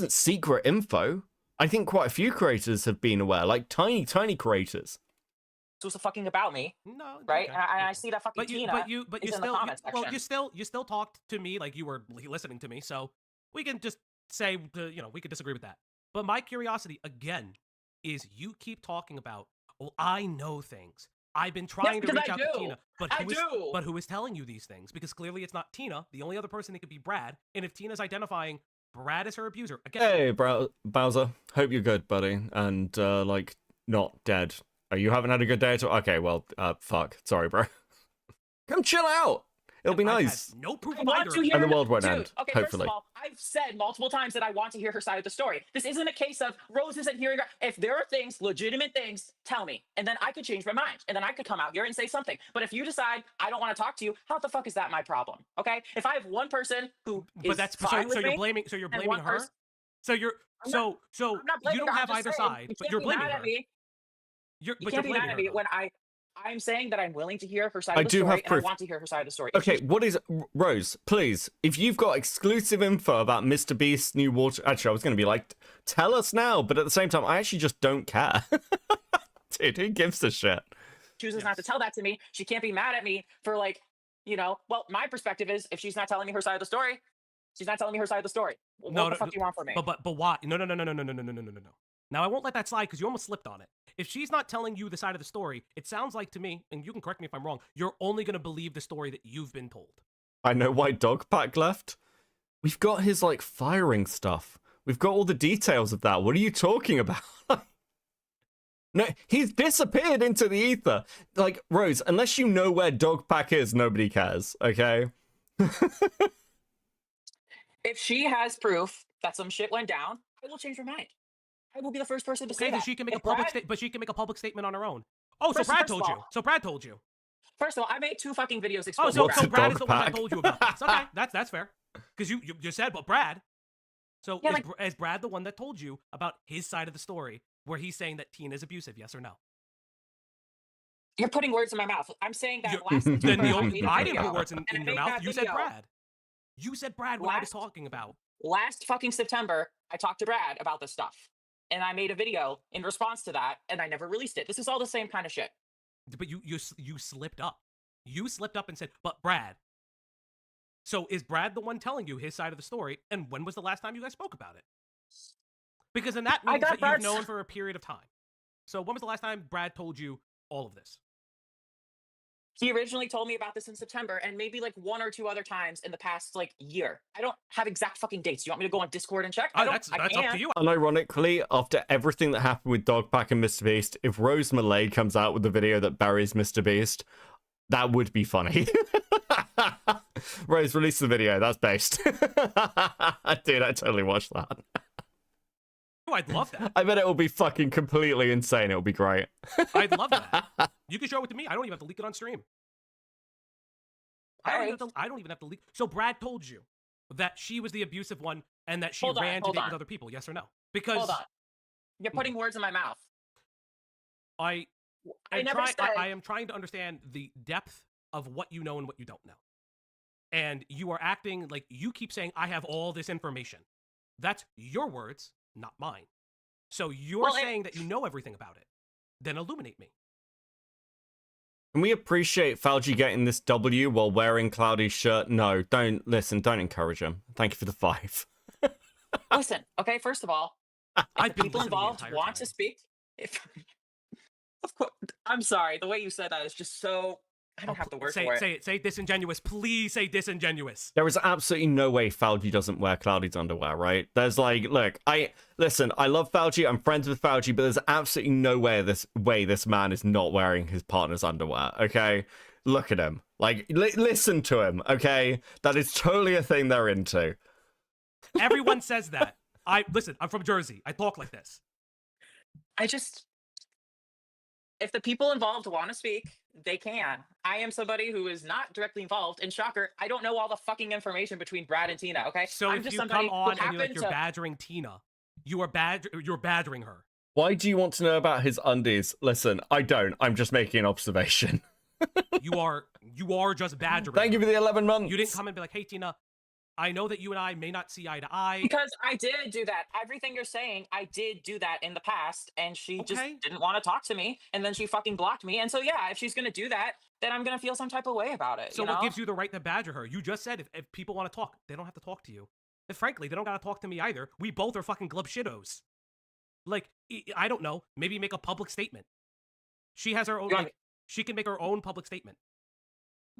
secret info. I think quite a few creators have been aware, like tiny creators. It was fucking about me. No, right? okay. And I see that fucking Tina but you is in still, the comment section. you still talked to me like you were listening to me, so we can just say, we could disagree with that. But my curiosity again is you keep talking about, well, I know things. I've been trying to reach out to Tina, but who is telling you these things? Because clearly it's not Tina. The only other person it could be Brad. And if Tina's identifying Brad as her abuser, again. Hey, Bowser. Hope you're good, buddy, and like not dead. Oh, you haven't had a good day at all? Okay, well, fuck. Sorry, bro. Come chill out. It'll be nice. No proof of either. And the world won't Dude, end. okay, Hopefully. first of all, I've said multiple times that I want to hear her side of the story. This isn't a case of Rose isn't hearing her. If there are things, legitimate things, tell me. And then I could change my mind. And then I could come out here and say something. But if you decide I don't want to talk to you, how the fuck is that my problem? Okay? If I have one person who is fine with me, you're blaming one her? person- So you're I'm so not blaming you don't her, have I'm just either saying, side, you but can't you're be blaming mad her. at me. You can't be mad at me when I'm saying that I'm willing to hear her side I of the do story, have and I proof. want to hear her side of the story. Okay, what is Rose? Please, if you've got exclusive info about Mr. Beast's new water, actually, I was going to be like, tell us now. But at the same time, I actually just don't care. Dude, who gives a shit? Chooses not to tell that to me, she can't be mad at me for like, well, my perspective is if she's not telling me her side of the story, she's not telling me her side of the story. What the fuck do you want from me? But why? No. Now I won't let that slide because you almost slipped on it. If she's not telling you the side of the story, it sounds like to me, and you can correct me if I'm wrong, you're only going to believe the story that you've been told. I know why Dogpack left. We've got his like firing stuff. We've got all the details of that. What are you talking about? No, he's disappeared into the ether. Like, Rose, unless you know where Dogpack is, nobody cares, okay? If she has proof that some shit went down, I will change her mind. I will be the first person to say that. She can make If a public Brad- statement, but she can make a public statement on her own. Oh, so First- Brad first told of you. all- So Brad told you. First of all, I made 2 fucking videos Oh, exposing so Brad. Brad is the one that told you about this. Okay, that's fair. Because you just said, but Brad. So Yeah, is Brad the one that told you about his side of the story, where he's saying that Tina is abusive? Yes or no? You're putting words in my mouth. I'm saying that last Then September, the I only made a I didn't video, put words in and I your made mouth. that You said video. Brad. You said Brad when I was talking about. Last fucking September, I talked to Brad about this stuff. And I made a video in response to that, and I never released it. This is all the same kind of shit. But you slipped up. You slipped up and said, but Brad. So is Brad the one telling you his side of the story? And when was the last time you guys spoke about it? Because then that means that you've Brad's- known for a period of time. So when was the last time Brad told you all of this? He originally told me about this in September, and maybe like 1 or 2 other times in the past like year. I don't have exact fucking dates. Do you want me to go on Discord and check? That's up to you. Unironically, after everything that happened with Dogpack and Mr. Beast, if Rose Malay comes out with the video that buries Mr. Beast, that would be funny. Rose, release the video. That's based. Dude, I totally watched that. Oh, I'd love that. I bet it will be fucking completely insane. It'll be great. I'd love that. You can show it to me. I don't even have to leak it on stream. I don't even have to leak. So Brad told you that she was the abusive one and that she ran to date with other people. Yes or no? Because Hold on. You're putting words in my mouth. I am trying to understand the depth of what you know and what you don't know. And you are acting like you keep saying, I have all this information. That's your words, not mine. So you're saying that you know everything about it. Then illuminate me. Can we appreciate Falgi getting this W while wearing Cloudy's shirt? No, don't encourage him. Thank you for the 5. Listen, okay, first of all, if the people involved want to speak, of course, I'm sorry, the way you said that is just so I don't have to work say, for it. Say it. Say disingenuous. Please say disingenuous. There is absolutely no way Fauci doesn't wear Cloudy's underwear, right? There's like, look, I love Fauci, I'm friends with Fauci, but there's absolutely no way this man is not wearing his partner's underwear, okay? Look at him. Like, listen to him, okay? That is totally a thing they're into. Everyone says that. Listen, I'm from Jersey. I talk like this. If the people involved want to speak, they can. I am somebody who is not directly involved, and shocker, I don't know all the fucking information between Brad and Tina, okay? So I'm if just you somebody come on who and you're like, happened you're to... badgering Tina, you're badgering her. Why do you want to know about his undies? Listen, I don't. I'm just making an observation. You are just badgering Thank you her. for the 11 months. You didn't come and be like, hey, Tina, I know that you and I may not see eye to eye. Because I did do that. Everything you're saying, I did do that in the past, and she just didn't want to talk to me, and then she fucking blocked me. And so, yeah, if she's going to do that, then I'm going to feel some type of way about it. So you know? what gives you the right to badger her? You just said if people want to talk, they don't have to talk to you. And frankly, they don't got to talk to me either. We both are fucking glub shittos. Like, I don't know. Maybe make a public statement. She has her own, like, she can make her own public statement.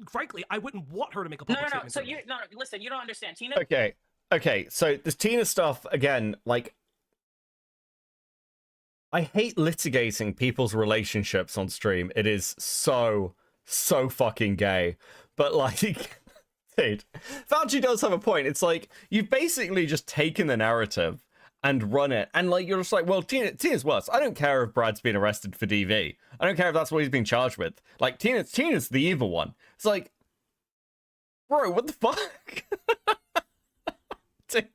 Frankly, I wouldn't want her to make a public statement. So listen, you don't understand. Tina... Okay, so this Tina stuff, again, like, I hate litigating people's relationships on stream. It is so fucking gay. But, like, dude, Fauci does have a point. It's like, you've basically just taken the narrative and run it. And, like, you're just like, well, Tina's worse. I don't care if Brad's been arrested for DV. I don't care if that's what he's being charged with. Like, Tina's the evil one. It's like, bro, what the fuck? Dude.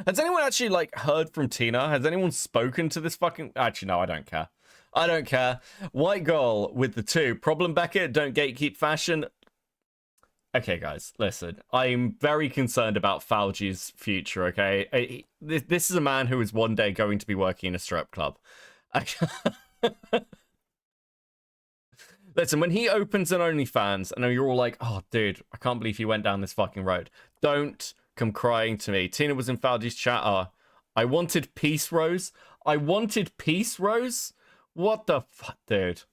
Has anyone actually, like, heard from Tina? Has anyone spoken to this fucking... Actually, no, I don't care. I don't care. White girl with the 2. Problem Beckett, don't gatekeep fashion. Okay, guys, listen. I'm very concerned about Fauci's future, okay? This is a man who is one day going to be working in a strip club. Listen, when he opens an OnlyFans, and you're all like, oh, dude, I can't believe he went down this fucking road. Don't come crying to me. Tina was in Fauci's chat. I wanted peace, Rose. I wanted peace, Rose? What the fuck, dude?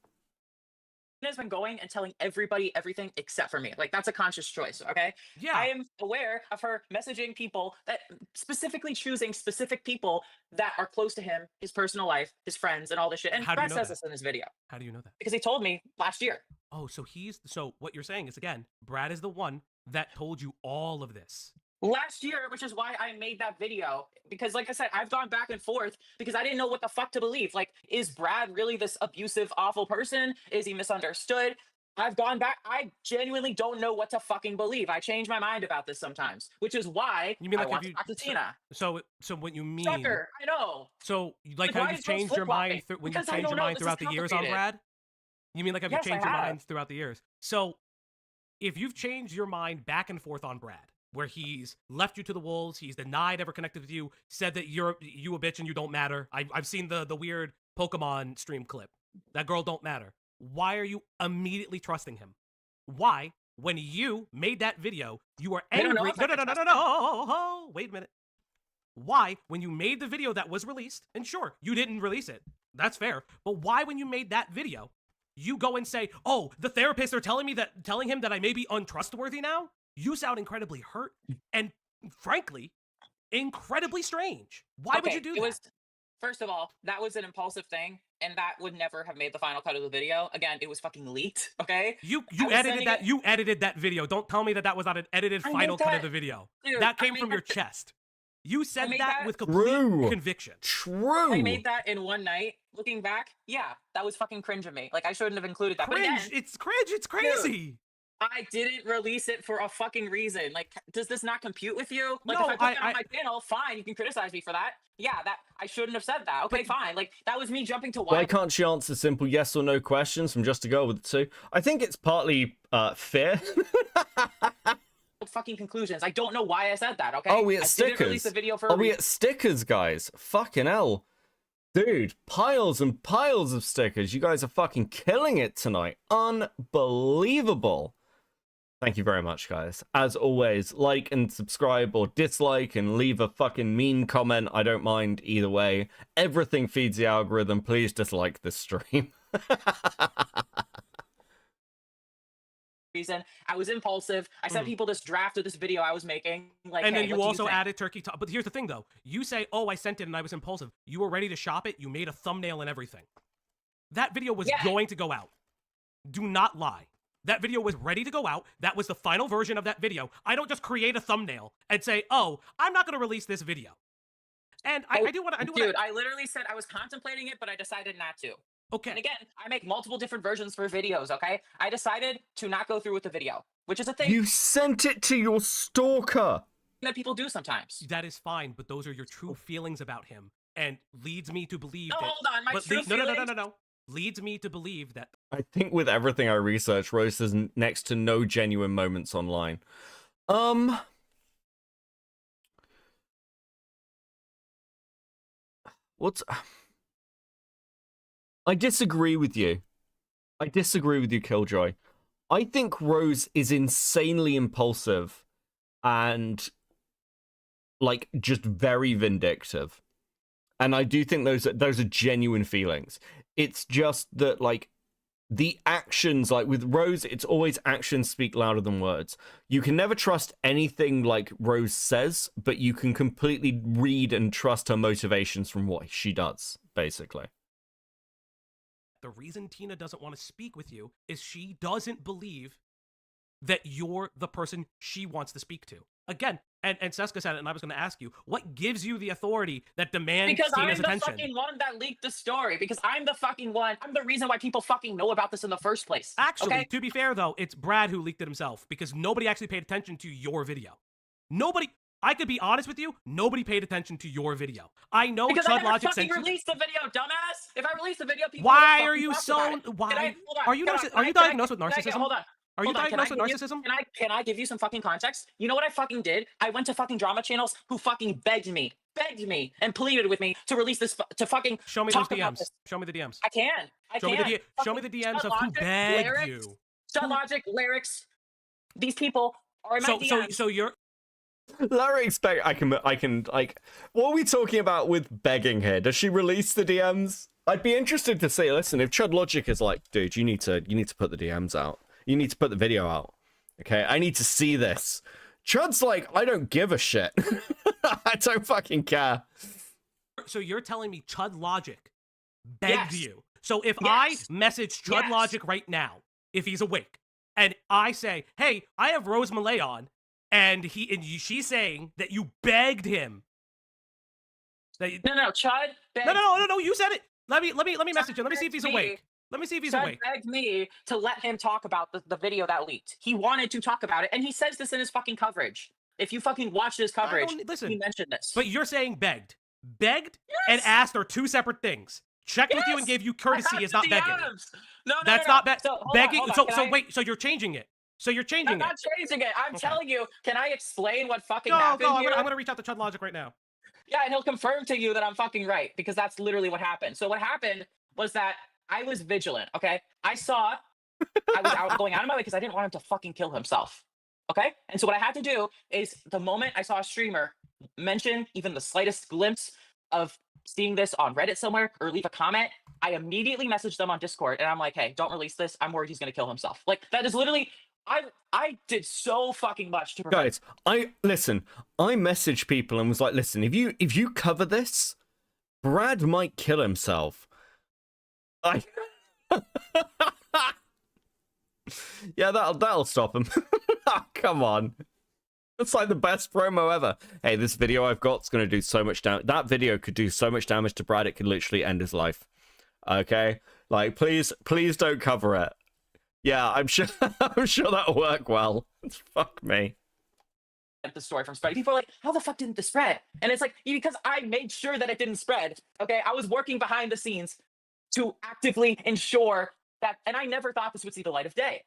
Has been going and telling everybody everything except for me. Like, that's a conscious choice, okay? Yeah. I am aware of her messaging people, that specifically choosing specific people that are close to him, his personal life, his friends, and all this shit. And Brad says this in his video. How do you know that? Because he told me last year. Oh, so what you're saying is, again, Brad is the one that told you all of this. Last year, which is why I made that video. Because, like I said, I've gone back and forth because I didn't know what the fuck to believe. Like, is Brad really this abusive, awful person? Is he misunderstood? I've gone back. I genuinely don't know what to fucking believe. I change my mind about this sometimes, which is why you mean like I want to talk to Tina. So what you mean? Sucker, I know. So, like how you've changed your mind when you changed your mind throughout the years on Brad? You mean like have you changed your mind throughout the years? So, if you've changed your mind back and forth on Brad, where he's left you to the wolves, he's denied ever connected with you, said that you a bitch and you don't matter. I've seen the weird Pokemon stream clip. That girl don't matter. Why are you immediately trusting him? Why, when you made that video, you were angry? No. Wait a minute. Why, when you made the video that was released, and sure, you didn't release it, that's fair, but why, when you made that video, you go and say, oh, the therapists are telling him that I may be untrustworthy now? You sound incredibly hurt and, frankly, incredibly strange. Why would you do that? First of all, that was an impulsive thing, and that would never have made the final cut of the video. Again, it was fucking leaked, okay? You edited that. You edited that video. Don't tell me that was not an edited final cut of the video. Dude, that came from your chest. You said that with complete conviction. True. I made that in one night. Looking back, yeah, that was fucking cringe of me. Like, I shouldn't have included that. Cringe. But again, It's cringe. It's crazy. Dude, I didn't release it for a fucking reason. Like, does this not compute with you? Like, No, if I put that on my channel, fine, you can criticize me for that. Yeah, that I shouldn't have said that. Okay, fine. Like, that was me jumping to Why can't she answer simple yes or no questions from just a girl with 2? I think it's partly fear. Fucking conclusions. I don't know why I said that, okay? Oh, we at I stickers. didn't release the video for Are we at stickers, guys? Fucking hell. Dude, piles and piles of stickers. You guys are fucking killing it tonight. Unbelievable. Thank you very much, guys. As always, like and subscribe or dislike and leave a fucking mean comment. I don't mind either way. Everything feeds the algorithm. Please dislike this stream. reason. I was impulsive. I sent people this draft of this video I was making. Like, and hey, then you what do also think? added turkey top. But here's the thing, though. You say, "Oh, I sent it and I was impulsive." You were ready to shop it. You made a thumbnail and everything. That video was going to go out. Do not lie. That video was ready to go out. That was the final version of that video. I don't just create a thumbnail and say, "Oh, I'm not going to release this video." And I do want to. Dude, I literally said I was contemplating it, but I decided not to. Okay. And again, I make multiple different versions for videos, okay? I decided to not go through with the video, which is a thing You sent it to your stalker. that people do sometimes. That is fine, but those are your true feelings about him, and leads me to believe No, that. hold on, my but true feelings. No. Leads me to believe that. I think with everything I researched, Rose has next to no genuine moments online. What's... I disagree with you. Killjoy. I think Rose is insanely impulsive and, like, just very vindictive. And I do think those are genuine feelings. It's just that, like, the actions, like with Rose, it's always actions speak louder than words. You can never trust anything like Rose says, but you can completely read and trust her motivations from what she does, basically. The reason Tina doesn't want to speak with you is she doesn't believe that you're the person she wants to speak to. Again, and Seska said it, and I was going to ask you, what gives you the authority that demands Because Tina's I'm the attention? fucking one that leaked the story. Because I'm the fucking one. I'm the reason why people fucking know about this in the first place. Actually, okay? to be fair, though, it's Brad who leaked it himself, because nobody actually paid attention to your video. Nobody... I could be honest with you, nobody paid attention to your video. I know Because Chud I never Logic fucking sent you... released the video, dumbass. If I released the video, people Why would are you talk so... about it. Why? Hold on, Are you diagnosed with narcissism? Hold on. Are you Hold on, diagnosed with can I give narcissism? you- Can I give you some fucking context? You know what I fucking did? I went to fucking drama channels who fucking begged me, and pleaded with me to release this, to fucking Show me those talk about DMs. this. Show me the DMs. I can. Show me the DMs of who begged you. Chud Logic, lyrics. These people are in my DMs. So you're... Lyrics beg... I can, like... What are we talking about with begging here? Does she release the DMs? I'd be interested to see, listen, if Chud Logic is like, dude, you need to put the DMs out. You need to put the video out. Okay, I need to see this. Chud's like, I don't give a shit. I don't fucking care. So you're telling me Chud Logic begged Yes. you. So if Yes. I message Chud Yes. Logic right now, if he's awake, and I say, hey, I have Rose Malay on, and she's saying that you begged him. That you, No, Chud begged no, you said it. Let me message him. Let me see if he's begged me. awake. Let me see if he's Chud awake. begged me to let him talk about the video that leaked. He wanted to talk about it, and he says this in his fucking coverage. If you fucking watch his coverage, listen. he mentioned this. But you're saying begged. Begged and asked are two separate things. Checked with you and gave you courtesy is not begging. No, That's no. not So, hold on, begging. hold on. So Can I- wait. So you're changing it. So you're changing I'm not changing it. I'm telling you. Can I explain what fucking happened Go. here? I'm gonna reach out to Chud Logic right now. Yeah, and he'll confirm to you that I'm fucking right, because that's literally what happened. So what happened was that I was vigilant, okay? I was going out of my way because I didn't want him to fucking kill himself, okay? And so what I had to do is the moment I saw a streamer mention even the slightest glimpse of seeing this on Reddit somewhere or leave a comment, I immediately messaged them on Discord, and I'm like, hey, don't release this. I'm worried he's gonna kill himself. Like, that is literally... I did so fucking much to prevent. Guys, I messaged people and was like, listen, if you cover this, Brad might kill himself. Yeah, that'll stop him. Come on. It's like the best promo ever. Hey, this video I've got's gonna do so much damage. That video could do so much damage to Brad, it could literally end his life. Okay? Like, please don't cover it. Yeah, I'm sure that'll work well. Fuck me. The story from spreading. People are like, how the fuck didn't this spread? And it's like, because I made sure that it didn't spread. Okay, I was working behind the scenes to actively ensure that, and I never thought this would see the light of day.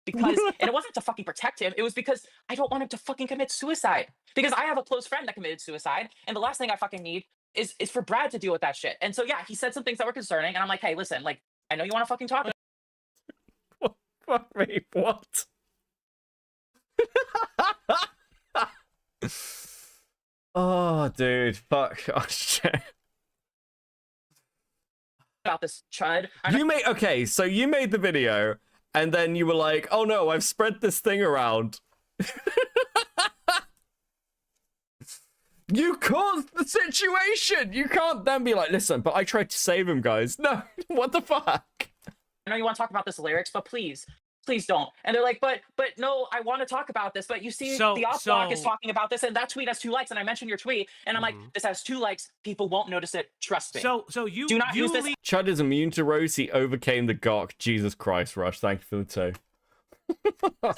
Because, and it wasn't to fucking protect him, it was because I don't want him to fucking commit suicide. Because I have a close friend that committed suicide, and the last thing I fucking need is for Brad to deal with that shit. And so yeah, he said some things that were concerning, and I'm like, hey, listen, like, I know you want to fucking talk. Fuck me, what? Oh, dude, fuck. Oh, shit. About this Chud. So you made the video, and then you were like, oh no, I've spread this thing around. You caused the situation. You can't then be like, listen, but I tried to save him, guys. No, what the fuck? I know you want to talk about this lyrics, but please don't. And they're like, but no, I want to talk about this. But you see, the op block is talking about this, and that tweet has 2 likes, and I mentioned your tweet, and I'm like, this has 2 likes. People won't notice it. Trust me. So you do not use this. Chud is immune to Rose. He overcame the gawk. Jesus Christ, Rush. Thank you for the 2.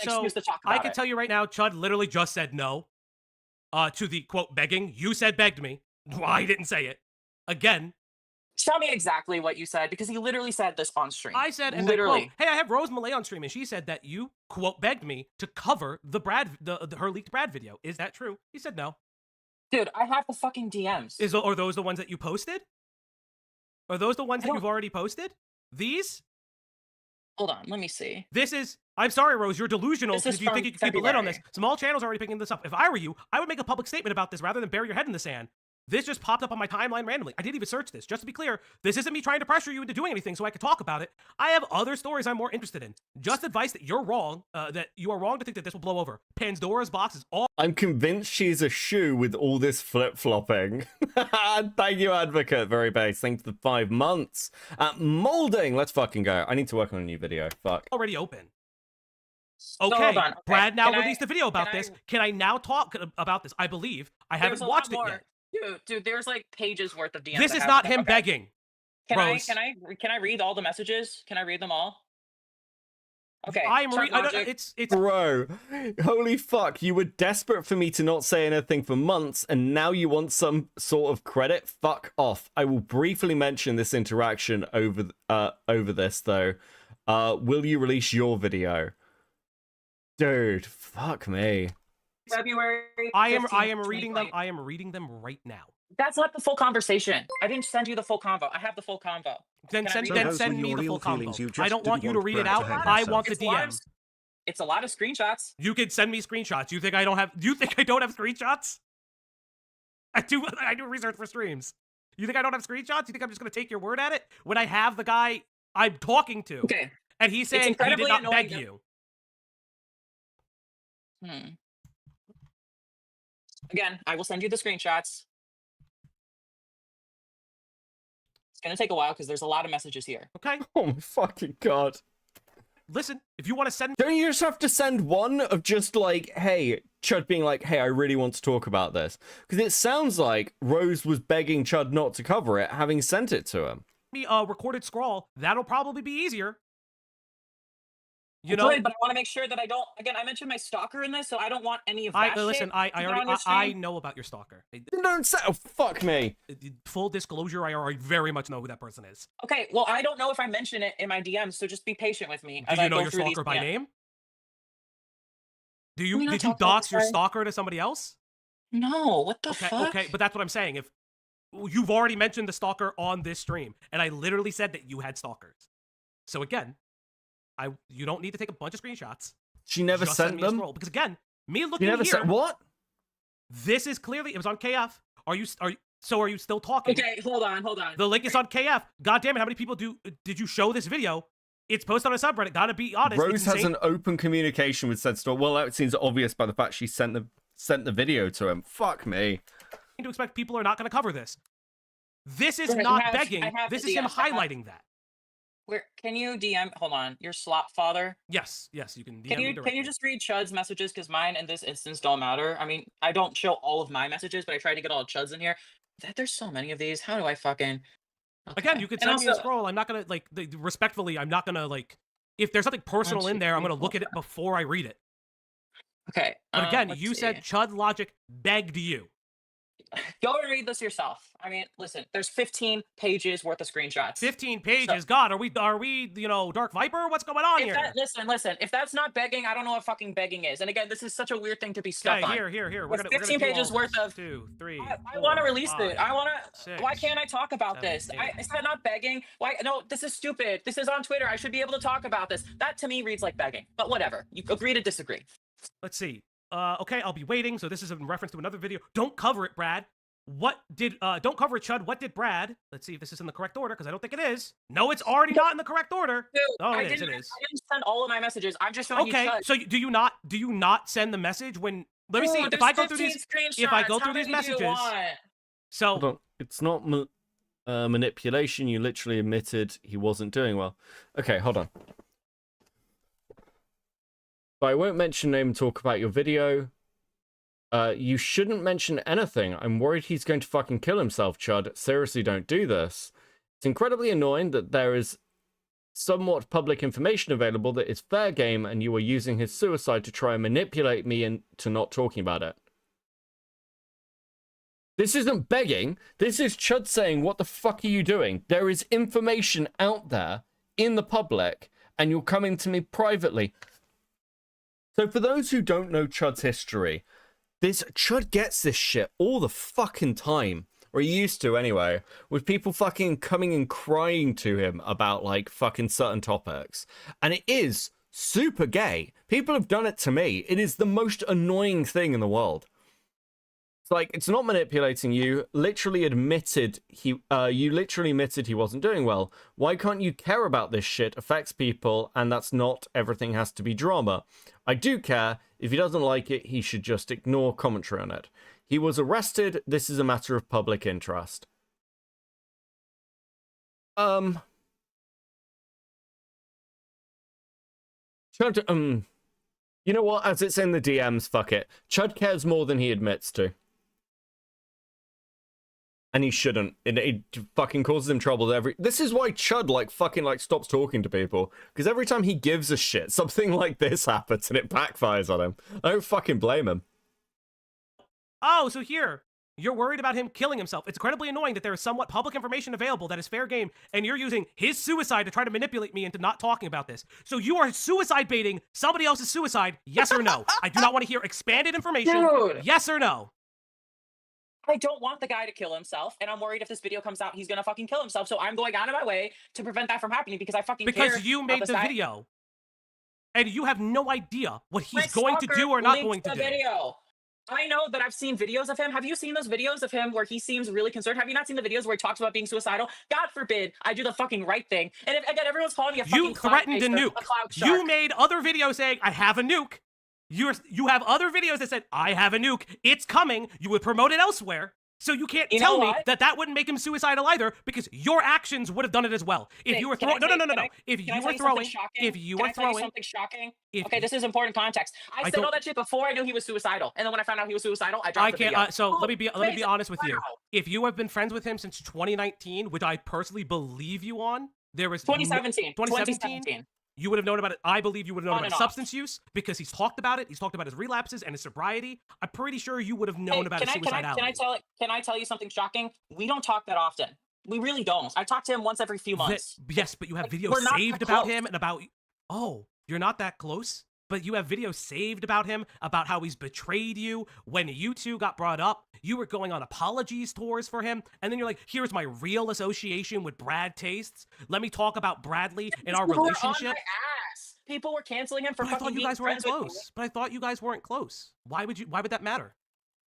So I can tell you right now, Chud literally just said no to the quote begging. You said begged me. I didn't say it. Again. Tell me exactly what you said, because he literally said this on stream. I said, and literally, quote, hey, I have Rose Malay on stream, and she said that you quote begged me to cover the her leaked Brad video. Is that true? He said no. Dude, I have the fucking DMs. Are those the ones that you posted? Are those the ones that you've already posted? These? Hold on, let me see. This is. I'm sorry, Rose, you're delusional because you think you can keep a lid on this. Small channels are already picking this up. If I were you, I would make a public statement about this rather than bury your head in the sand. This just popped up on my timeline randomly. I didn't even search this. Just to be clear, this isn't me trying to pressure you into doing anything so I could talk about it. I have other stories I'm more interested in. Just advice that you're wrong, that you are wrong to think that this will blow over. Pandora's box is all. I'm convinced she's a shoe with all this flip-flopping. Thank you, Advocate. Very base. Thanks for the 5 months. Molding. Let's fucking go. I need to work on a new video. Fuck. Already open. So, Okay, hold on. Brad now Can released a video about this. Can I now talk about this? I believe. I haven't watched it yet. Dude, there's like pages worth of DMs. This is not him begging. Can Rose. I read all the messages? Can I read them all? Okay. It's Bro, holy fuck, you were desperate for me to not say anything for months, and now you want some sort of credit? Fuck off. I will briefly mention this interaction over this though. Will you release your video? Dude, fuck me. February. I am reading them. I am reading them right now. That's not the full conversation. I didn't send you the full convo. I have the full convo. Then send me the full convo. I don't want you to read it out. I want the DM. It's a lot of screenshots. You can send me screenshots. You think I don't have screenshots? I do research for streams. You think I don't have screenshots? You think I'm just gonna take your word at it when I have the guy I'm talking to? Okay. And he's saying he did not beg you. Again, I will send you the screenshots. It's gonna take a while because there's a lot of messages here. Okay. Oh my fucking god. Listen, if you want to send... Don't you just have to send one of just like, hey, Chud being like, hey, I really want to talk about this? Because it sounds like Rose was begging Chud not to cover it, having sent it to him. Recorded scroll, that'll probably be easier. You know, but I want to make sure that I don't. Again, I mentioned my stalker in this, so I don't want any of that. Listen, I know about your stalker. Don't say. Oh, fuck me. Full disclosure, I very much know who that person is. Okay, well, I don't know if I mention it in my DMs, so just be patient with me. Do you know your stalker by name? Did you dox your stalker to somebody else? No. What the fuck? Okay, but that's what I'm saying. If you've already mentioned the stalker on this stream, and I literally said that you had stalkers, so again. You don't need to take a bunch of screenshots. She never sent them? Because again, me looking here... Sent what? This is clearly... It was on KF. Are you still talking? Okay, hold on. The link is on KF. God damn it, how many people did you show this video? It's posted on a subreddit. Gotta be honest. Rose has an open communication with said store. Well, that seems obvious by the fact she sent the video to him. Fuck me. To expect people are not going to cover this. This is not begging. This is him highlighting that. Where can you DM? Hold on, your slop father. Yes, you can. DM can you just read Chud's messages because mine in this instance don't matter. I mean, I don't show all of my messages, but I try to get all of Chud's in here. There's so many of these. How do I fucking? Okay. Again, you could send me a scroll. I'm not gonna respectfully. I'm not gonna if there's something personal in there. I'm gonna look at it before I read it. Okay. But again, you said Chud Logic begged you. Go and read this yourself. I mean, listen, there's 15 pages worth of screenshots. 15 pages? So, God, are we, Dark Viper? What's going on here? Listen, if that's not begging, I don't know what fucking begging is. And again, this is such a weird thing to be stuck on. Here. We're 15 pages worth of... 2, 3, I want to release it. Why can't I talk about this? Is that not begging? Why? No, this is stupid. This is on Twitter. I should be able to talk about this. That to me reads like begging. But whatever. You agree to disagree. Let's see. Okay, I'll be waiting. So this is in reference to another video. Don't cover it, Brad. What did don't cover it, Chud. What did Brad? Let's see if this is in the correct order, because I don't think it is. No, it's already not in the correct order. Dude, Oh, I it is. didn't, It is. I didn't send all of my messages. I'm just showing Okay, you. so do you not send the message when? Let me see if I go through these. If I go through these messages. So Hold on. It's not manipulation. You literally admitted he wasn't doing well. Okay, hold on. But I won't mention name and talk about your video. You shouldn't mention anything. I'm worried he's going to fucking kill himself, Chud. Seriously, don't do this. It's incredibly annoying that there is somewhat public information available that is fair game, and you are using his suicide to try and manipulate me into not talking about it. This isn't begging. This is Chud saying, what the fuck are you doing? There is information out there in the public, and you're coming to me privately. So for those who don't know Chud's history, Chud gets this shit all the fucking time. Or he used to anyway, with people fucking coming and crying to him about like fucking certain topics. And it is super gay. People have done it to me. It is the most annoying thing in the world. It's like, it's not manipulating you. Literally admitted you literally admitted he wasn't doing well. Why can't you care about this shit? Affects people, and that's not everything has to be drama. I do care. If he doesn't like it, he should just ignore commentary on it. He was arrested. This is a matter of public interest. Chud, you know what? As it's in the DMs, fuck it. Chud cares more than he admits to. And he shouldn't. It fucking causes him trouble every... This is why Chud, fucking stops talking to people. Because every time he gives a shit, something like this happens and it backfires on him. I don't fucking blame him. oh, so here you're worried about him killing himself. It's incredibly annoying that there is somewhat public information available that is fair game, and you're using his suicide to try to manipulate me into not talking about this. So you are suicide baiting somebody else's suicide, yes or no? I do not want to hear expanded information. Dude. Yes or no? I don't want the guy to kill himself, and I'm worried if this video comes out, he's gonna fucking kill himself. So I'm going out of my way to prevent that from happening because I fucking care. Because you made about the this guy. video, and you have no idea what he's My going to stalker do or not linked going to the do. Video. I know that I've seen videos of him. Have you seen those videos of him where he seems really concerned? Have you not seen the videos where he talks about being suicidal? God forbid I do the fucking right thing. And if, again, everyone's calling me a fucking You threatened a nuke. You made other videos saying, I have a nuke. You have other videos that said, I have a nuke. It's coming. You would promote it elsewhere. So you can't tell me that that wouldn't make him suicidal either, because your actions would have done it as well. If you were throwing, no. If you were throwing, something shocking. Okay, this is important context. I said all that shit before I knew he was suicidal, and then when I found out he was suicidal, I dropped the video. So let me be honest with you. If you have been friends with him since 2019, which I personally believe you on, there was 2017. You would have known about it. I believe you would have known about substance use because he's talked about it. He's talked about his relapses and his sobriety. I'm pretty sure you would have known about his suicidality. Can I tell you something shocking? We don't talk that often. We really don't. I talk to him once every few months. Yes, but you have videos saved about him and about... Oh, you're not that close? But you have videos saved about him, about how he's betrayed you. When you two got brought up, you were going on apologies tours for him. And then you're like, here's my real association with Brad Tastes. Let me talk about Bradley and our relationship. People were canceling him for fucking being friends with me. I thought you guys weren't close. But I thought you guys weren't close. Why would that matter?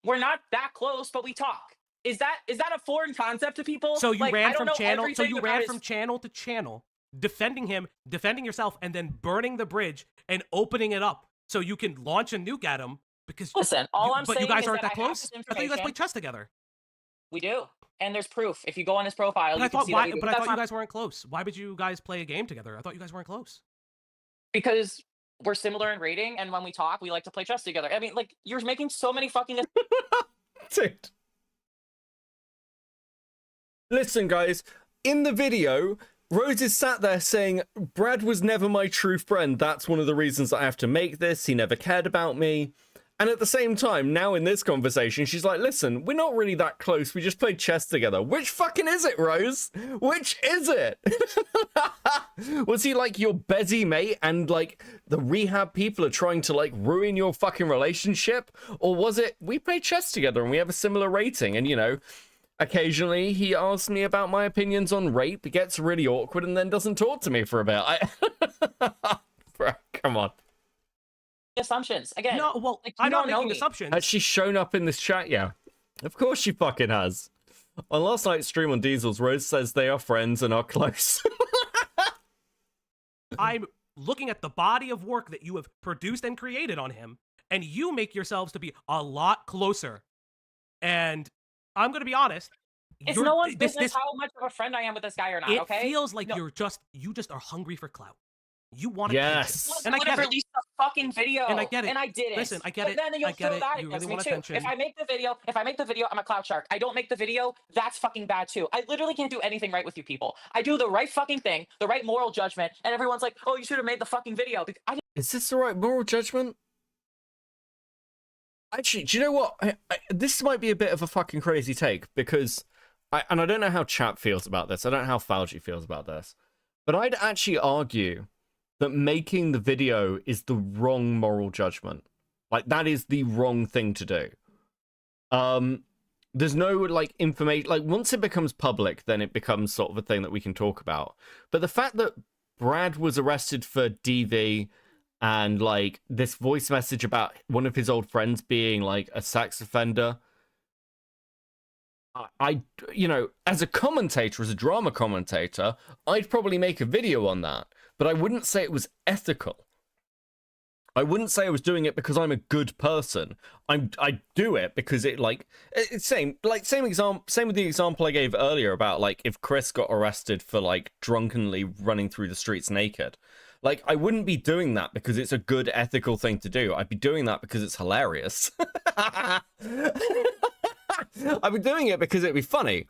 We're not that close, but we talk. Is that a foreign concept to people? So you ran from channel. So you ran from channel to channel, defending him, defending yourself, and then burning the bridge and opening it up so you can launch a nuke at him. Because listen, but you guys aren't that close. I thought you guys played chess together. We do, and there's proof. If you go on his profile, I thought you guys weren't close. Why would you guys play a game together? I thought you guys weren't close. Because we're similar in rating, and when we talk, we like to play chess together. I mean, like, you're making so many fucking... Dude. Listen, guys, in the video, Rose is sat there saying, Brad was never my true friend. That's one of the reasons I have to make this. He never cared about me. And at the same time, now in this conversation, she's like, listen, we're not really that close. We just played chess together. Which fucking is it, Rose? Which is it? Was he like your Bezzy mate and like the rehab people are trying to like ruin your fucking relationship? Or was it we play chess together and we have a similar rating? And, you know, occasionally he asks me about my opinions on rape, gets really awkward, and then doesn't talk to me for a bit. Bro, come on. Assumptions again. No, well, like, I'm not making assumptions. Has she shown up in this chat? Yeah. Of course she fucking has. On last night's stream on Diesels, Rose says they are friends and are close. I'm looking at the body of work that you have produced and created on him, and you make yourselves to be a lot closer. And I'm going to be honest. It's no one's business how much of a friend I am with this guy or not, It okay? feels like No. you just are hungry for clout. You want to Yes. and I get it. Release the fucking video, And I get it. and I didn't. Listen, I get But it. then you'll I get throw it. that You against really me want too. attention. If I make the video, I'm a clout shark. I don't make the video, that's fucking bad too. I literally can't do anything right with you people. I do the right fucking thing, the right moral judgment, and everyone's like, "Oh, you should have made the fucking video." Is this the right moral judgment? Actually, do you know what? This might be a bit of a fucking crazy take, because I don't know how Chap feels about this. I don't know how Falgi feels about this. But I'd actually argue that making the video is the wrong moral judgment. Like, that is the wrong thing to do. There's no, like, information... Like, once it becomes public, then it becomes sort of a thing that we can talk about. But the fact that Brad was arrested for DV and, like, this voice message about one of his old friends being, like, a sex offender... I, you know, as a commentator, as a drama commentator, I'd probably make a video on that, but I wouldn't say it was ethical. I wouldn't say I was doing it because I'm a good person. I do it because it, like, it's same with the example I gave earlier about, like, if Chris got arrested for, like, drunkenly running through the streets naked. Like, I wouldn't be doing that because it's a good ethical thing to do. I'd be doing that because it's hilarious. I'd be doing it because it'd be funny,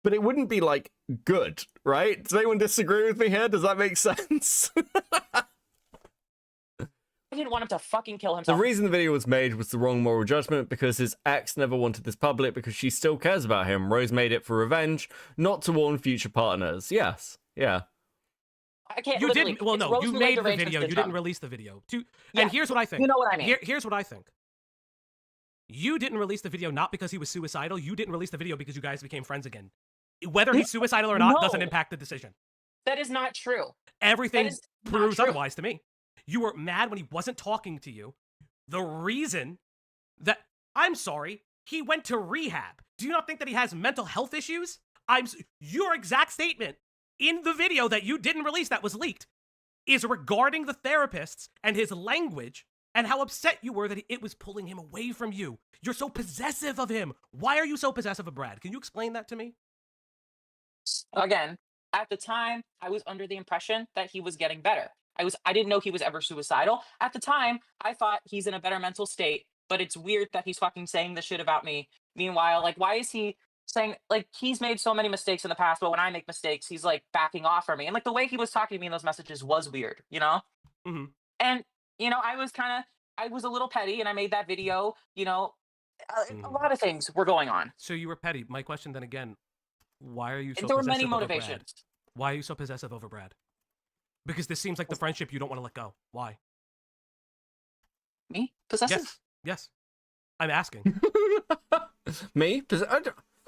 but it wouldn't be, like, good, right? Does anyone disagree with me here? Does that make sense? I didn't want him to fucking kill The himself. reason the video was made was the wrong moral judgment, because his ex never wanted this public because she still cares about him. Rose made it for revenge, not to warn future partners. Yes. Yeah. I can't. You literally- didn't. Well, it's no, Rose you Mulet made the arrangements video. this You didn't time. release the video. Yeah, And here's what I think. you know what I mean. Here's what I think. You didn't release the video not because he was suicidal. You didn't release the video because you guys became friends again. Whether he's suicidal or not doesn't impact the decision. That is not true. Everything is not proves true. otherwise to me. You were mad when he wasn't talking to you. The reason that, I'm sorry, he went to rehab. Do you not think that he has mental health issues? Your exact statement in the video that you didn't release that was leaked is regarding the therapists and his language and how upset you were that it was pulling him away from you. You're so possessive of him. Why are you so possessive of Brad? Can you explain that to me? Again, at the time, I was under the impression that he was getting better. I didn't know he was ever suicidal. At the time, I thought he's in a better mental state, but it's weird that he's fucking saying this shit about me. Meanwhile, like, why is he saying, like, he's made so many mistakes in the past, but when I make mistakes, he's, like, backing off from me. And, like, the way he was talking to me in those messages was weird, you know? Mm-hmm. And, you know, I was a little petty, and I made that video, you know, a lot of things were going on. So you were petty. My question then again, why are you so There were possessive many over motivations. Brad? Why are you so possessive over Brad? Because this seems like the friendship you don't want to let go. Why? Me? Possessive? Yes. Yes. I'm asking. Me? I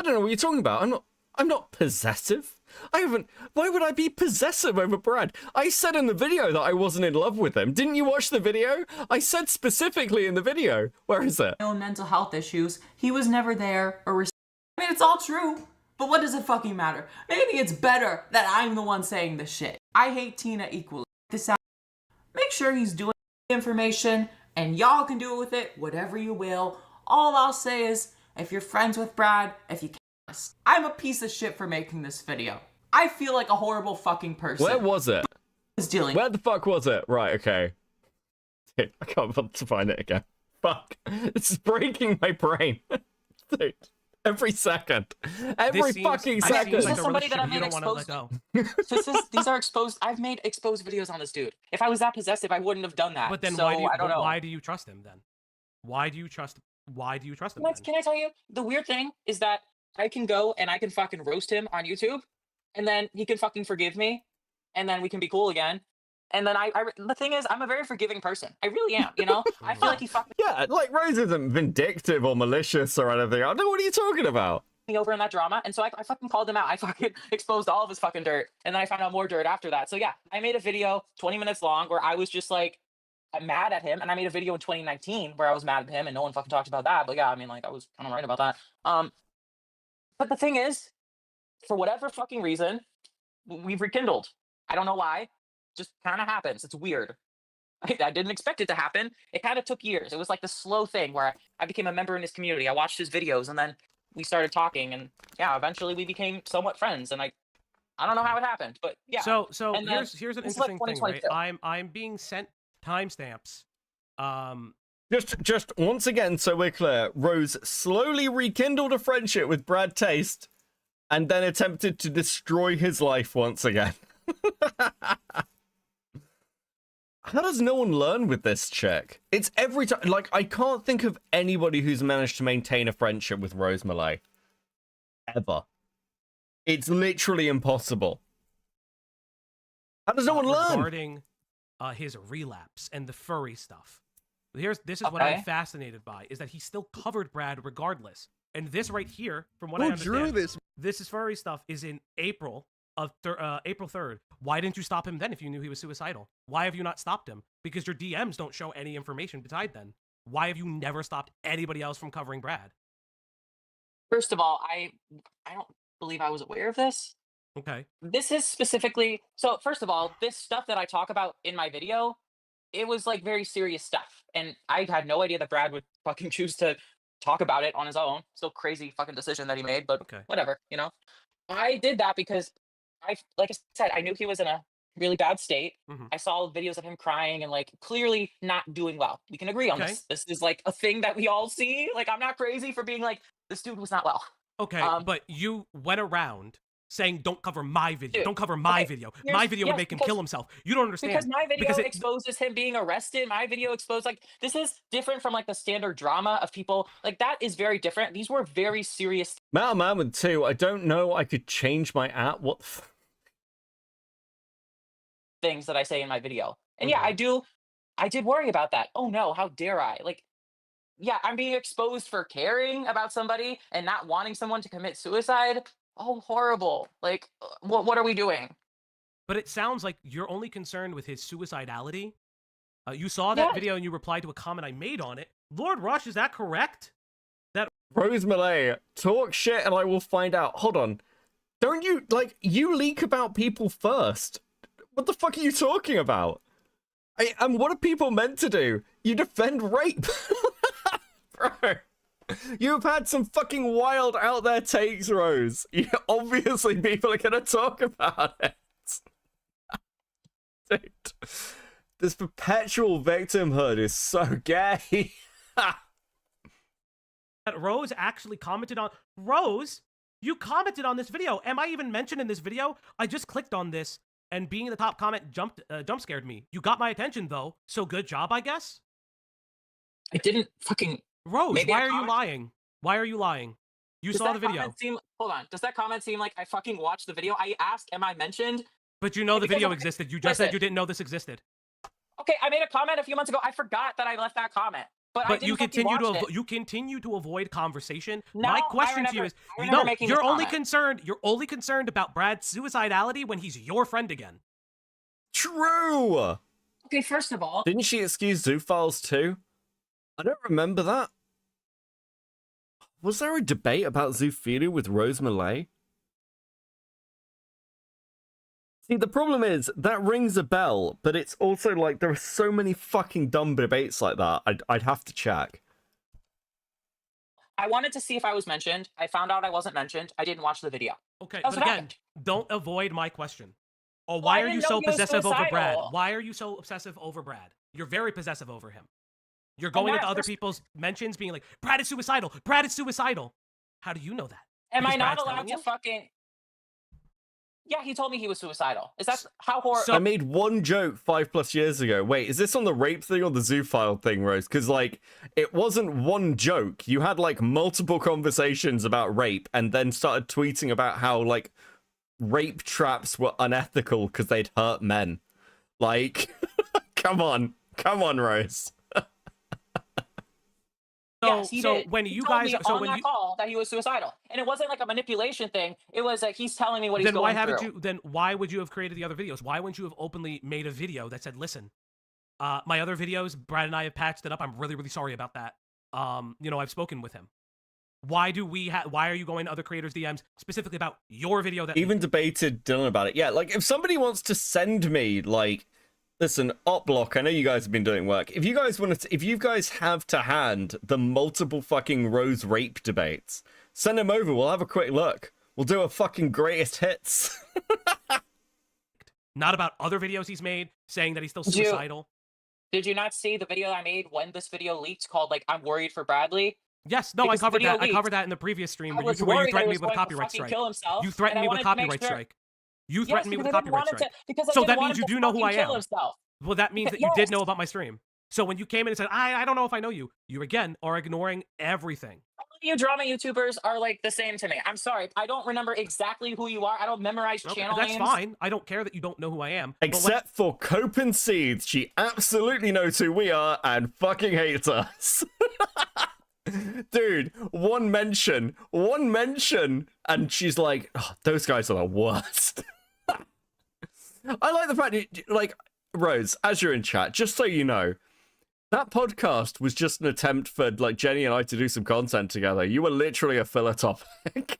don't know what you're talking about. I'm not possessive. I haven't... Why would I be possessive over Brad? I said in the video that I wasn't in love with him. Didn't you watch the video? I said specifically in the video. Where is it? Own mental health issues. He was never there or I mean, it's all true. But what does it fucking matter? Maybe it's better that I'm the one saying the shit. I hate Tina equally. This out. Make sure he's doing information, and y'all can do with it whatever you will. All I'll say is, if you're friends with Brad, if you can't, I'm a piece of shit for making this video. I feel like a horrible fucking person. Where was it? Where the fuck was it? Right, okay. Dude, I can't bother to find it again. Fuck. This is breaking my brain. Dude. Every second. Every fucking second. This is somebody that I've made exposed. These are exposed. I've made exposed videos on this dude. If I was that possessive, I wouldn't have done that. But then so, I don't know. Why do you trust him then? Why do you trust him then? Can I tell you? The weird thing is that I can go and I can fucking roast him on YouTube, and then he can fucking forgive me, and then we can be cool again. And then the thing is, I'm a very forgiving person. I really am, you know? I feel like he fucking... Yeah, like, Rose isn't vindictive or malicious or anything. I don't know what are you talking about? Me over in that drama, and so I fucking called him out. I fucking exposed all of his fucking dirt, and then I found out more dirt after that. So yeah, I made a video 20 minutes long where I was just like, mad at him, and I made a video in 2019 where I was mad at him, and no one fucking talked about that. But yeah, I mean, like I was kind of right about that. But the thing is, for whatever fucking reason, we've rekindled. I don't know why. Just kind of happens. It's weird. I didn't expect it to happen. It kind of took years. It was like the slow thing where I became a member in his community. I watched his videos, and then we started talking, and yeah, eventually we became somewhat friends. And I don't know how it happened, but yeah. So And then here's an this is like interesting thing, right? 2022. I'm being sent timestamps. Just once again, so we're clear, Rose slowly rekindled a friendship with Brad Taste, and then attempted to destroy his life once again. How does no one learn with this chick? It's every time. Like, I can't think of anybody who's managed to maintain a friendship with Rose Malay. Ever. It's literally impossible. How does no one learn? Regarding his relapse and the furry stuff. This is what I'm fascinated by, is that he still covered Brad regardless. And this right here, from what I understand, this is furry stuff, is in April of April 3rd. Why didn't you stop him then if you knew he was suicidal? Why have you not stopped him? Because your DMs don't show any information beside then. Why have you never stopped anybody else from covering Brad? First of all, I don't believe I was aware of this. Okay. This is specifically, so first of all, this stuff that I talk about in my video, it was like very serious stuff. And I had no idea that Brad would fucking choose to talk about it on his own. Still crazy fucking decision that he made, but whatever, you know? I did that because like I said, I knew he was in a really bad state. I saw videos of him crying and like clearly not doing well. We can agree on this. This is like a thing that we all see. Like, I'm not crazy for being like, this dude was not well. Okay, but you went around saying, don't cover my video. Dude, don't cover my video. My video would make him kill himself. You don't understand. Because my video exposes him being arrested. My video exposed, like, this is different from like the standard drama of people. Like, that is very different. These were very serious. Metal Man with 2, I don't know I could change my app. What the things that I say in my video. And yeah, I did worry about that. Oh no, how dare I? Like, yeah, I'm being exposed for caring about somebody and not wanting someone to commit suicide. Oh, horrible. Like, what are we doing? But it sounds like you're only concerned with his suicidality. You saw that video and you replied to a comment I made on it. Lord Rush, is that correct? That Rose Malay, talk shit and I will find out. Hold on. Don't you, like, you leak about people first. What the fuck are you talking about? And what are people meant to do? You defend rape. Bro. You've had some fucking wild out there takes, Rose. Obviously people are gonna talk about it. Dude. This perpetual victimhood is so gay. That Rose actually commented on. Rose, you commented on this video. Am I even mentioned in this video? I just clicked on this, and being in the top comment jump scared me. You got my attention though, so good job, I guess. I didn't fucking. Rose, why are you lying? Why are you lying? You saw the video. Hold on. Does that comment seem like I fucking watched the video? I asked, am I mentioned? But you know the video existed. You just said you didn't know this existed. Okay, I made a comment a few months ago. I forgot that I left that comment. But you continue to avoid conversation. No, My question to you is, no, you're only concerned about Brad's suicidality when he's your friend again. True. Okay, first of all, didn't she excuse Zoophiles too? I don't remember that. Was there a debate about zoophilia with Rose Malay? See, the problem is, that rings a bell, but it's also like, there are so many fucking dumb debates like that, I'd have to check. I wanted to see if I was mentioned. I found out I wasn't mentioned. I didn't watch the video. Okay, but again, don't avoid my question. Or why are you so possessive over Brad? Why are you so obsessive over Brad? You're very possessive over him. You're going into other people's mentions being like, Brad is suicidal. Brad is suicidal. How do you know that? Am I not allowed to fucking... Yeah, he told me he was suicidal. Is that how horrible? I made one joke 5+ years ago. Wait, is this on the rape thing or the zoophile thing, Rose? Because, like, it wasn't one joke. You had, like, multiple conversations about rape and then started tweeting about how, like, rape traps were unethical because they'd hurt men. Like, come on. Come on, Rose. Yes, he did. When you told guys, me on that call that he was suicidal, and it wasn't like a manipulation thing. It was like he's telling me what he's going through. Then why would you have created the other videos? Why wouldn't you have openly made a video that said, "Listen, My other videos, Brad and I have patched it up. I'm really, really sorry about that. You know, I've spoken with him. Why are you going to other creators' DMs specifically about your video that even debated Dylan about it? Yeah, like if somebody wants to send me like, listen, Opblock, I know you guys have been doing work. If you guys have to hand the multiple fucking Rose rape debates, send them over. We'll have a quick look. We'll do a fucking greatest hits. Not about other videos he's made saying that he's still suicidal. Did you not see the video I made when this video leaked called like I'm worried for Bradley? Yes, no, Because I covered the video that. I leaked. covered that in the previous stream I where was you worried that threatened he me was with a going to copyright fucking strike. kill himself, You threatened and I me with a wanted to make copyright sure- strike. You Yes, threatened me because with a I didn't want copyright him strike. to- because I So didn't that want means him you to do know who I fucking kill am. himself. Well, that means that you did know about my stream. So when you came in and said, I don't know if I know you, you again are ignoring everything. All of you drama YouTubers are like the same to me. I'm sorry. I don't remember exactly who you are. I don't memorize channel That's names. fine. I don't care that you don't know who I am. But Except for Cope and Seeds, she absolutely knows who we are and fucking hates us. Dude, one mention, and she's like, oh, those guys are the worst. I like the fact that, like, Rose, as you're in chat, just so you know, that podcast was just an attempt for, like, Jenny and I to do some content together. You were literally a filler topic.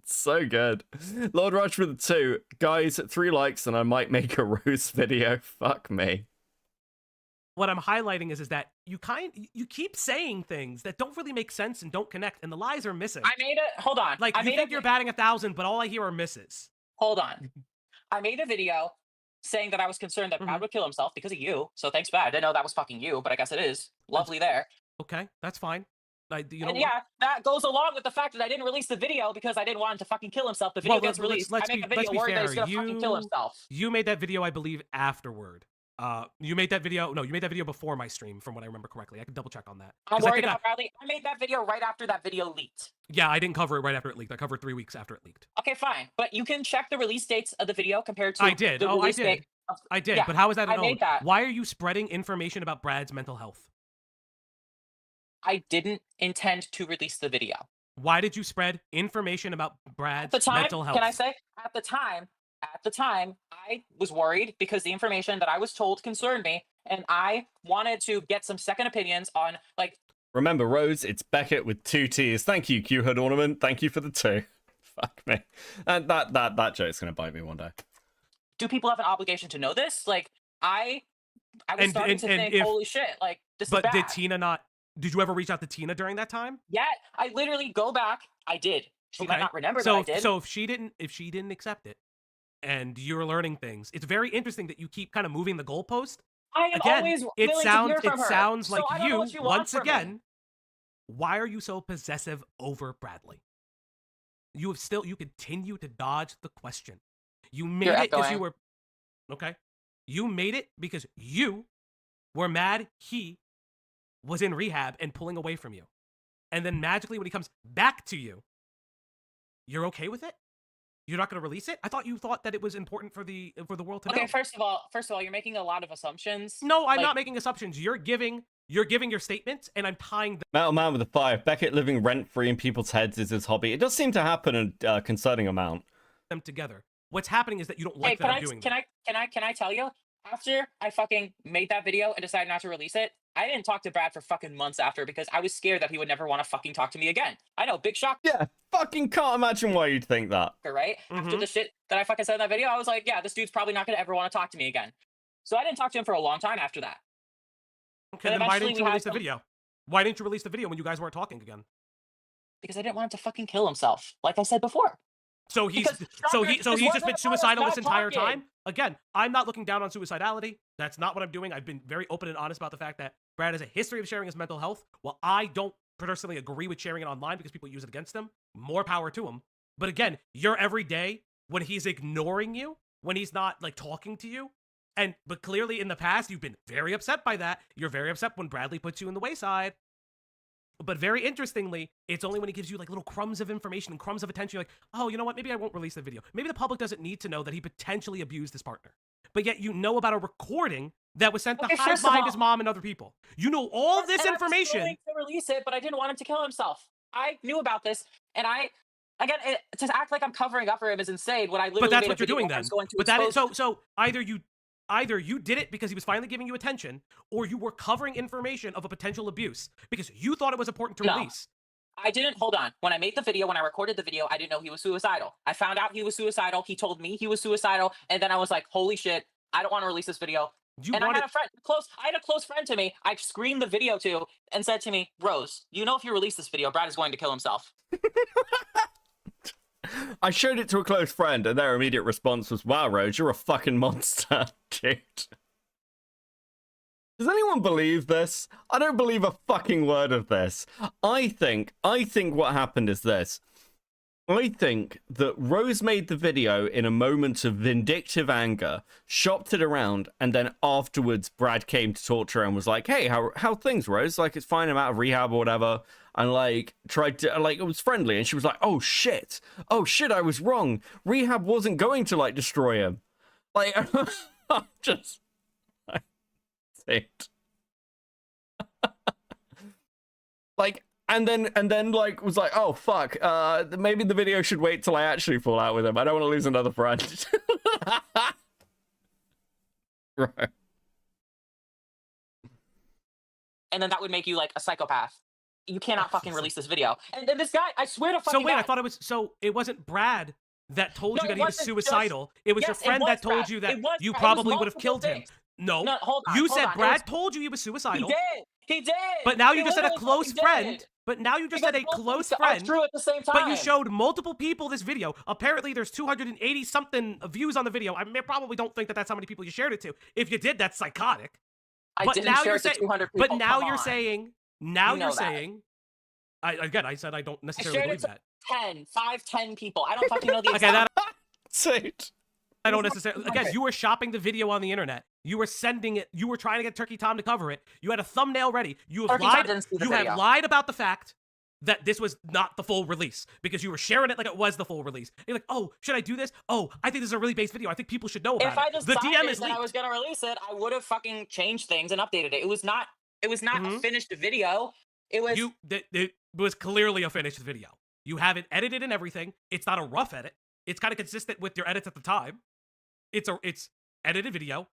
So good. Lord Rush with 2. Guys, 3 likes and I might make a Rose video. Fuck me. what I'm highlighting is that you keep saying things that don't really make sense and don't connect, and the lies are missing. I made it. Hold on. Like, you think you're batting 1,000, but all I hear are misses. Hold on. I made a video saying that I was concerned that Brad would kill himself because of you. So thanks, Brad. I didn't know that was fucking you, but I guess it is. Lovely there. Okay, that's fine. You know, And yeah, that goes along with the fact that I didn't release the video because I didn't want him to fucking kill himself. The video gets released. I make a video worried that he's gonna fucking kill himself. You made that video, I believe, afterward. You made that video. No, you made that video before my stream, from what I remember correctly. I can double check on that. I'm worried about Bradley. I made that video right after that video leaked. Yeah, I didn't cover it right after it leaked. I covered 3 weeks after it leaked. Okay, fine. But you can check the release dates of the video compared to I did. the release date. I did. Yeah, but how is that I known? made that. Why are you spreading information about Brad's mental health? I didn't intend to release the video. Why did you spread information about Brad's At the time, mental health? can I say, at the time, I was worried because the information that I was told concerned me, and I wanted to get some second opinions on, like... Remember, Rose, it's Beckett with 2 T's. Thank you, Q-Hood Ornament. Thank you for the 2. Fuck me. And that joke's gonna bite me one day. Do people have an obligation to know this? Like, I was starting to think, holy shit, like, this is bad. But did Tina not... Did you ever reach out to Tina during that time? Yeah, I literally go back. I did. She might not remember that I did. So if she didn't accept it, and you're learning things, it's very interesting that you keep kind of moving the goalpost. I am always willing to hear from her. It sounds like So I don't know what you want once from me. again. Why are you so possessive over Bradley? You continue to dodge the question. You made it because you were okay. You made it because you were mad he was in rehab and pulling away from you. And then magically when he comes back to you, you're okay with it? You're not going to release it? I thought you thought that it was important for the world to know. Okay, first of all, you're making a lot of assumptions. No, I'm not making assumptions. You're giving your statements, and I'm tying them. Metal Man with a 5. Beckett living rent-free in people's heads is his hobby. It does seem to happen a concerning amount. Them together. What's happening is that you don't like that I'm doing that. Can I tell you? After I fucking made that video and decided not to release it, I didn't talk to Brad for fucking months after because I was scared that he would never want to fucking talk to me again. I know, big shock. Yeah, fucking can't imagine why you'd think that. Right? After the shit that I fucking said in that video, I was like, yeah, this dude's probably not going to ever want to talk to me again. So I didn't talk to him for a long time after that. Okay, then why didn't you release the video? Why didn't you release the video when you guys weren't talking again? Because I didn't want him to fucking kill himself, like I said before. So he's just been suicidal this entire time? Again, I'm not looking down on suicidality. That's not what I'm doing. I've been very open and honest about the fact that Brad has a history of sharing his mental health. While I don't personally agree with sharing it online because people use it against him, more power to him. But again, you're every day when he's ignoring you, when he's not like talking to you. But clearly in the past, you've been very upset by that. You're very upset when Bradley puts you in the wayside. But very interestingly, it's only when he gives you like little crumbs of information and crumbs of attention, you're like, oh, you know what? Maybe I won't release the video. Maybe the public doesn't need to know that he potentially abused his partner. But yet you know about a recording that was sent to hive mind his mom and other people. You know all this information. I was willing to release it, but I didn't want him to kill himself. I knew about this, and to act like I'm covering up for him is insane. When I literally But that's made what a you're video doing where I then. was going to But that is expose- so either you either you did it because he was finally giving you attention, or you were covering information of a potential abuse because you thought it was important to release. I didn't. Hold on. When I made the video, when I recorded the video, I didn't know he was suicidal. I found out he was suicidal. He told me he was suicidal. And then I was like, holy shit, I don't want to release this video. I had a friend, I had a close friend to me. I screened the video to and said to me, Rose, you know, if you release this video, Brad is going to kill himself. I showed it to a close friend, and their immediate response was, wow, Rose, you're a fucking monster, dude. Does anyone believe this? I don't believe a fucking word of this. I think what happened is this. I think that Rose made the video in a moment of vindictive anger, shopped it around, and then afterwards Brad came to talk to her and was like, hey, how things, Rose? Like, it's fine, I'm out of rehab or whatever. And, like, tried to, like, it was friendly. And she was like, oh, shit, I was wrong. Rehab wasn't going to, like, destroy him. Like, just... it. Like, and then like was like, oh fuck, maybe the video should wait till I actually fall out with him. I don't want to lose another friend. Right. And then that would make you like a psychopath. You cannot fucking release this video. And then this guy, I swear to fucking So wait, God. I thought it wasn't Brad that told you that he was wasn't suicidal. just- it was Yes, your friend was that told Brad. you that It was you Brad. It probably was would have multiple killed him. things. No, hold on, you hold said on. It Brad was- told you he was suicidal. He did. But now He you just said a literally close fucking friend. did. But now you just said a Because both close things are friend. true at the same But you time. showed multiple people this video. Apparently, there's 280 something views on the video. I probably don't think that that's how many people you shared it to. If you did, that's psychotic. I But didn't now share you're it to saying, 200 people. but now Come you're on. saying, You know that. I said I don't I necessarily shared it believe to that. 10 people. I don't fucking know the Okay, exact. Dude. I don't necessarily. Again, you were shopping the video on the internet. You were sending it. You were trying to get Turkey Tom to cover it. You had a thumbnail ready. You have Turkey Tom lied. didn't see the You video. have lied about the fact that this was not the full release because you were sharing it like it was the full release. You're like, oh, should I do this? Oh, I think this is a really base video. I think people should know about If I it. The decided DM is that I leaked. was gonna release it, I would have fucking changed things and updated it. It was not a finished video. It was It was clearly a finished video. You have it edited and everything. It's not a rough edit. It's kind of consistent with your edits at the time. It's edited video.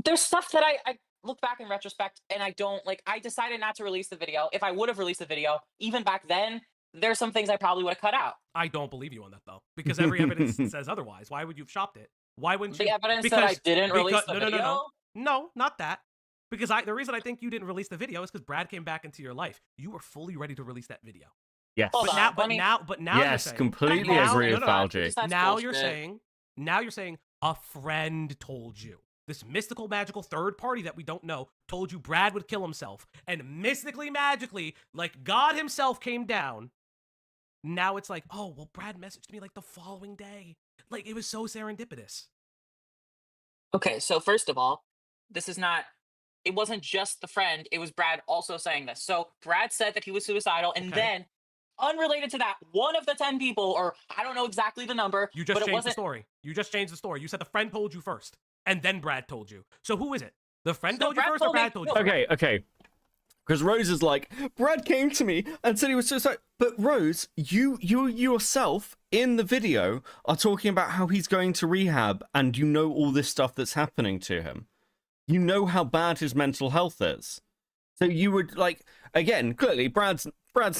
There's stuff that I look back in retrospect and I don't like. I decided not to release the video. If I would have released the video, even back then, there's some things I probably would have cut out. I don't believe you on that though, because every evidence says otherwise. Why would you have shopped it? Why wouldn't you? The evidence that I didn't release the no, video? No, not that. Because the reason I think you didn't release the video is because Brad came back into your life. You were fully ready to release that video. Yes. But now you're Yes, saying, completely agree with Falji. Now you're saying a friend told you. This mystical, magical third party that we don't know told you Brad would kill himself. And mystically, magically, like God himself came down. Now it's like, oh, well, Brad messaged me like the following day. Like, it was so serendipitous. Okay, so first of all, it wasn't just the friend, it was Brad also saying this. So Brad said that he was suicidal, and then, unrelated to that, one of the 10 people, or I don't know exactly the number, You just but it changed the wasn't. story. You just changed the story. You said the friend told you first, and then Brad told you. So who is it? The friend So told you Brad first, or told me- Brad told you? Okay. Because Rose is like, Brad came to me and said he was suicidal. But Rose, you yourself in the video are talking about how he's going to rehab, and you know all this stuff that's happening to him. You know how bad his mental health is. So you would like, again, clearly Brad's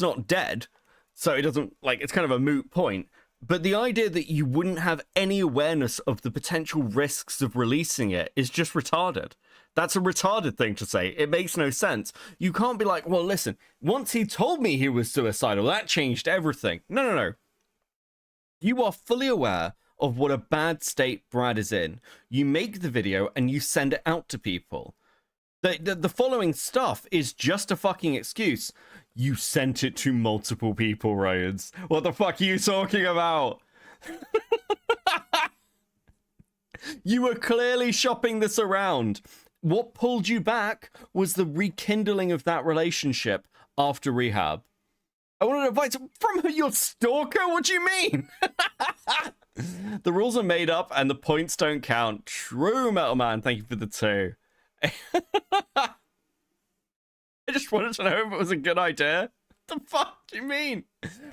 not dead, so it doesn't like, it's kind of a moot point. But the idea that you wouldn't have any awareness of the potential risks of releasing it is just retarded. That's a retarded thing to say. It makes no sense. You can't be like, well, listen, once he told me he was suicidal, that changed everything. No. You are fully aware of what a bad state Brad is in. You make the video and you send it out to people. The following stuff is just a fucking excuse. You sent it to multiple people, Rhodes. What the fuck are you talking about? You were clearly shopping this around. What pulled you back was the rekindling of that relationship after rehab. I wanted advice from your stalker? What do you mean? The rules are made up and the points don't count. True, Metal Man. Thank you for the 2. I just wanted to know if it was a good idea. the fuck do you mean?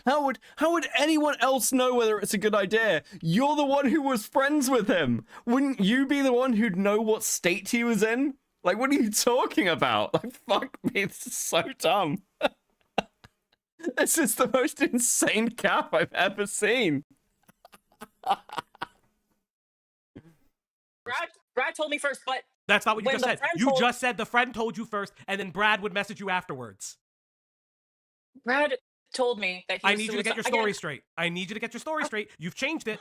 How would anyone else know whether it's a good idea? You're the one who was friends with him. Wouldn't you be the one who'd know what state he was in? Like, what are you talking about? Like, fuck me, this is so dumb. This is the most insane cap I've ever seen. Brad told me first, but that's not what you when just the said. friend You told- just said the friend told you first, and then Brad would message you afterwards. Brad told me that he I was need you to get your suicide- story Again, straight. I need you to get your story straight. You've changed it.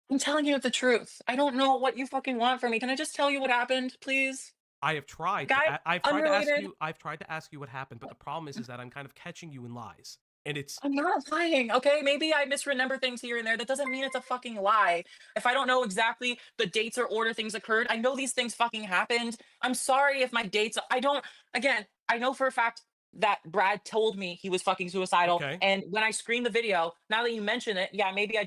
I'm telling you the truth. I don't know what you fucking want from me. Can I just tell you what happened, please? I have tried. Guy, I've tried to ask unrelated. you. I've tried to ask you what happened, but the problem is that I'm kind of catching you in lies, and it's. I'm not lying, okay? Maybe I misremember things here and there. That doesn't mean it's a fucking lie. If I don't know exactly the dates or order things occurred, I know these things fucking happened. I'm sorry if my dates, again, I know for a fact that Brad told me he was fucking suicidal. Okay. And when I screened the video, now that you mention it, yeah, maybe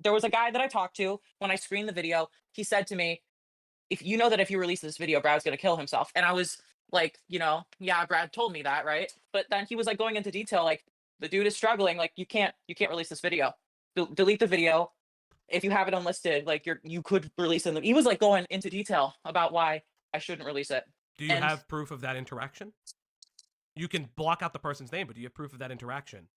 there was a guy that I talked to when I screened the video. He said to me, if you know that if you release this video, Brad's going to kill himself. And I was like, yeah, Brad told me that, right? But then he was like going into detail, like, the dude is struggling. Like, you can't release this video. Delete the video. If you have it unlisted, like you could release it. He was like going into detail about why I shouldn't release it. Do you have proof of that interaction? You can block out the person's name, but do you have proof of that interaction?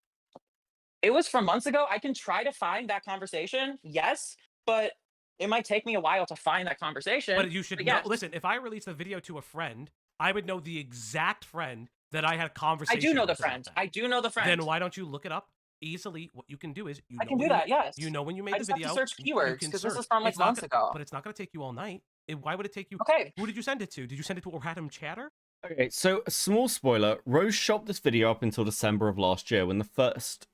It was from months ago. I can try to find that conversation. Yes, but it might take me a while to find that conversation. But you should know. yes. Listen, if I release the video to a friend, I would know the exact friend that I had a conversation. I do know the with about friend. that. I do know the friend. Then why don't you look it up easily? What you can do is I can do that. Yes. You know when you made I the just have video. to search you keywords can because this search. is from like It's not months gonna- ago. But it's not going to take you all night. Why would it take you? Okay. Who did you send it to? Did you send it to a random chatter? Okay, so a small spoiler: Rose shot this video up until December of last year when the first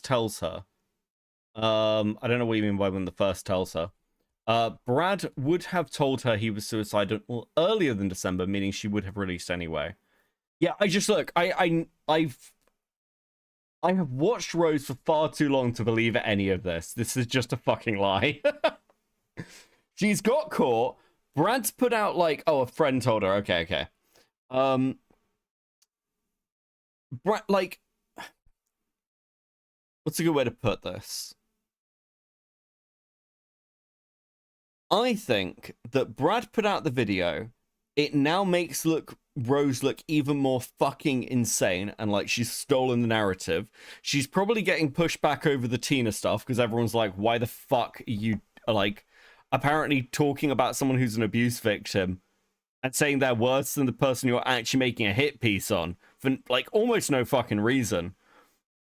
tells her. I don't know what you mean by when the first tells her. Brad would have told her he was suicidal earlier than December, meaning she would have released anyway. Yeah, I just look. I have watched Rose for far too long to believe any of this. This is just a fucking lie. She's got caught. Brad's put out like, oh, a friend told her. Okay. Brad, like, what's a good way to put this? I think that Brad put out the video. It now makes Rose look even more fucking insane and like she's stolen the narrative. She's probably getting pushed back over the Tina stuff because everyone's like, why the fuck are you like apparently talking about someone who's an abuse victim and saying they're worse than the person you're actually making a hit piece on for like almost no fucking reason,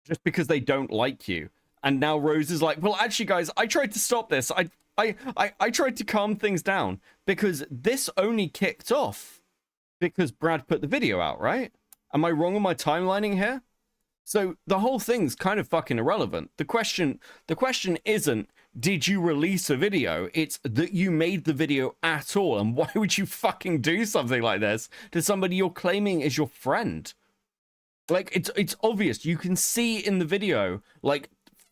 just because they don't like you. And now Rose is like, well, actually, guys, I tried to stop this. I tried to calm things down because this only kicked off because Brad put the video out, right? Am I wrong on my timelining here? So the whole thing's kind of fucking irrelevant. The question isn't, did you release a video? It's that you made the video at all. And why would you fucking do something like this to somebody you're claiming is your friend? Like, it's obvious. You can see in the video, like,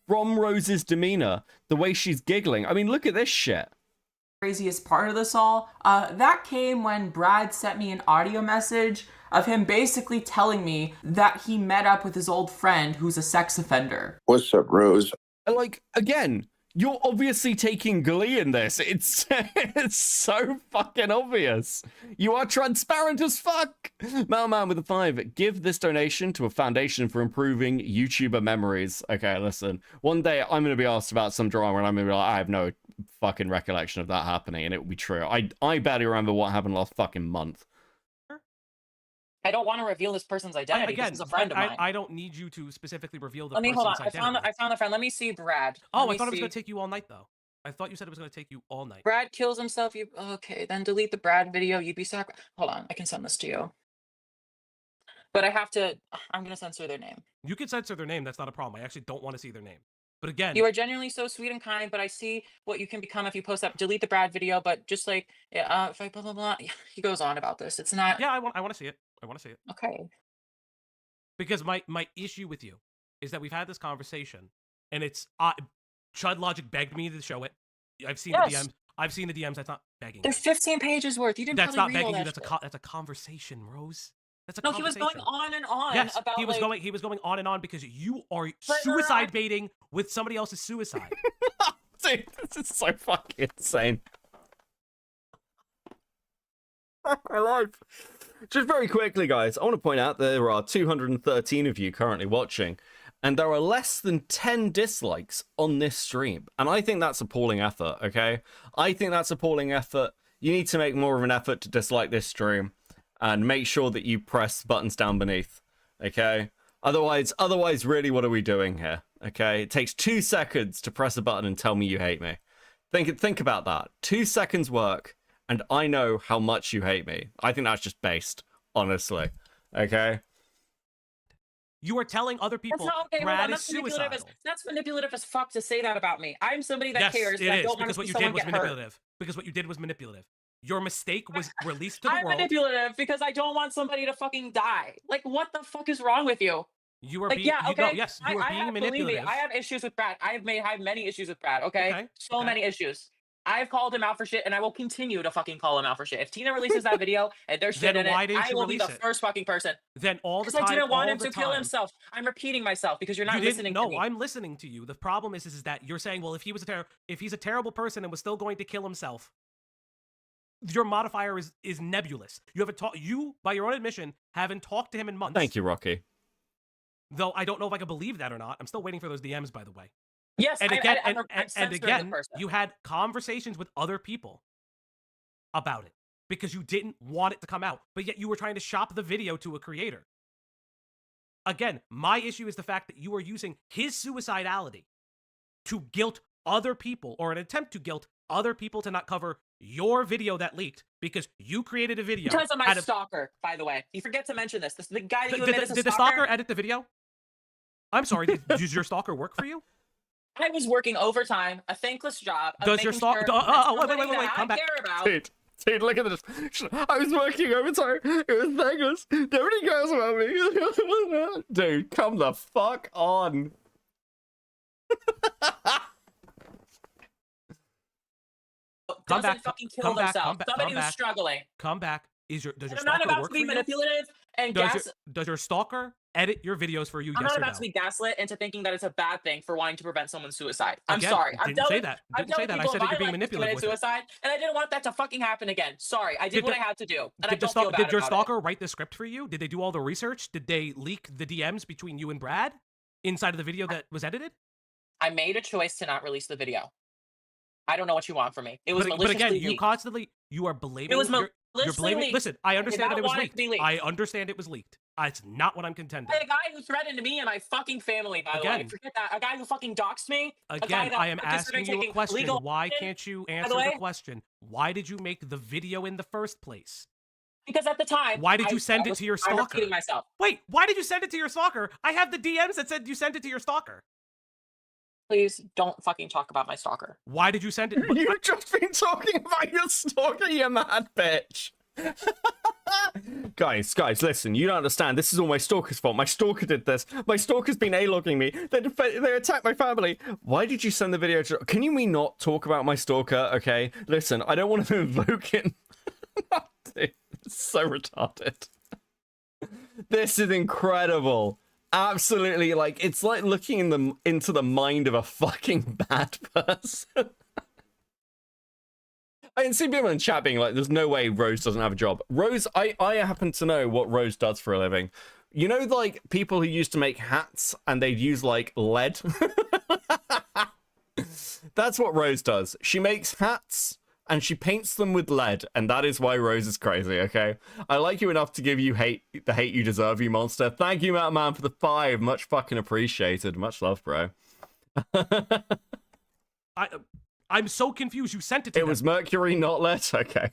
from Rose's demeanor, the way she's giggling. I mean, look at this shit. Craziest part of this all, that came when Brad sent me an audio message of him basically telling me that he met up with his old friend who's a sex offender. What's up, Rose? Like, again, you're obviously taking glee in this. It's so fucking obvious. You are transparent as fuck. Mailman with a 5. Give this donation to a foundation for improving YouTuber memories. Okay, listen. One day I'm going to be asked about some drama and I'm going to be like, I have no fucking recollection of that happening, and it will be true. I barely remember what happened last fucking month. I don't want to reveal this person's identity. Again, this is a friend of mine. I don't need you to specifically reveal the Let me person's hold on. identity. I found the friend. Let me see Brad. Oh, Let I thought me it was see. going to take you all night, though. I thought you said it was going to take you all night. Brad kills himself. Okay? Then delete the Brad video. You'd be Hold on. I can send this to you. But I have to. I'm gonna censor their name. You can censor their name. That's not a problem. I actually don't want to see their name. But again, You are genuinely so sweet and kind, but I see what you can become if you post that. Delete the Brad video, but just like, if I blah blah blah. He goes on about this. It's not. Yeah, I want to see it. I want to see it. Okay. Because my issue with you is that we've had this conversation, and it's Chud Logic begged me to show it. I've seen the DMs. I've seen the DMs. That's not begging. There's 15 pages worth. You didn't. That's not probably read all begging you. that That's shit. that's a conversation, Rose. That's a No, he was going conversation. on and on Yes, about he was like, going on and on because you are But suicide baiting with somebody else's suicide. Dude, this is so fucking insane. My life. Just very quickly, guys, I want to point out there are 213 of you currently watching, and there are less than 10 dislikes on this stream. And I think that's appalling effort, okay? I think that's appalling effort. You need to make more of an effort to dislike this stream and make sure that you press buttons down beneath, okay? Otherwise, really, what are we doing here, okay? It takes 2 seconds to press a button and tell me you hate me. Think about that. 2 seconds work, and I know how much you hate me. I think that's just based, honestly, okay? You are telling other people that's not okay. Brad is That's manipulative. suicidal. That's manipulative as fuck to say that about me. I'm somebody that Yes, cares. it That is, don't want because to what see you someone did was get hurt. manipulative. Because what you did was manipulative. Your mistake was released to the I'm world. manipulative because I don't want somebody to fucking die. Like, what the fuck is wrong with you? You are like, being, yeah, okay. yes, you are being believe manipulative. me, I have issues with Brad. I have many issues with Brad. Okay, so many issues. I've called him out for shit, and I will continue to fucking call him out for shit. If Tina releases that video and there's shit Then in why it, didn't I you will be the release it? first fucking person. Then all the Because time, I didn't want all him the to kill time. himself. I'm repeating myself because you're not You listening didn't, to me. no, I'm listening to you. The problem is that you're saying, well, if he's a terrible person and was still going to kill himself, your modifier is nebulous. You haven't talked. You, by your own admission, haven't talked to him in months. Thank you, Rocky. Though I don't know if I can believe that or not. I'm still waiting for those DMs, by the way. Yes, and I'm and censoring the again, person. you had conversations with other people about it because you didn't want it to come out, but yet you were trying to shop the video to a creator. Again, my issue is the fact that you are using his suicidality to guilt other people, or an attempt to guilt other people to not cover your video that leaked because you created a video. Because of my stalker, by the way. You forget to mention this. The guy that you admit is a Did the stalker edit the video? I'm sorry, did your stalker work for you? I was working overtime, a thankless job. Of Does your making stalker? sure Wait, come back. Dude, look at this. I was working overtime. It was thankless. Nobody cares about me. Dude, come the fuck on. Doesn't fucking kill themselves. Somebody who's struggling. Come back. Does your I'm stalker not about work to be for you? manipulative and Does your stalker edit your videos for you? I'm Yes not or about no? to be gaslit into thinking that it's a bad thing for wanting to prevent someone's suicide. I'm Again, sorry. I've didn't dealt say with, that. I've Didn't dealt say with that. I people said in that you're my being life who manipulative committed with it. suicide, and I didn't want that to fucking happen again. Sorry, I did what I had to do, and I don't feel bad Did your about stalker write the script for you? Did they do all the research? Did they leak the DMs between you and Brad inside of the video that was edited? I made a choice to not release the video. I don't know what you want from me. It was But maliciously again, you leaked. constantly you are blaming. It was you're maliciously blaming. leaked. Listen, I I did understand not that it was want it leaked. to be leaked. I understand it was leaked. It's not what I'm contending. By a guy who threatened me and my fucking family, by the way. Again. Forget that. A guy who fucking doxed me. a guy Again, that I am considered asking you a taking question. legal Why action, can't you by answer way. the question? Why did you make the video in the first place? Because at the time, Why did you send I it to your I'm stalker? repeating myself. Wait, why did you send it to your stalker? I have the DMs that said you sent it to your stalker. Please don't fucking talk about my stalker. Why did you send it? You've just been talking about your stalker, you mad bitch. Guys, listen, you don't understand. This is all my stalker's fault. My stalker did this. My stalker's been A-logging me. They attacked my family. Why did you send the video to... Can you not talk about my stalker, okay? Listen, I don't want to invoke it. Dude, it's so retarded. This is incredible. Absolutely, like, it's like looking into the mind of a fucking bad person. I can see people in chat being like, there's no way Rose doesn't have a job. Rose, I happen to know what Rose does for a living. You know, like, people who used to make hats and they'd use, like, lead? That's what Rose does. She makes hats and she paints them with lead, and that is why Rose is crazy, okay? I like you enough to give you the hate you deserve, you monster. Thank you, Matt Man, for the 5. Much fucking appreciated. Much love, bro. I'm so confused. You sent it to It them. was mercury, not lead? Okay.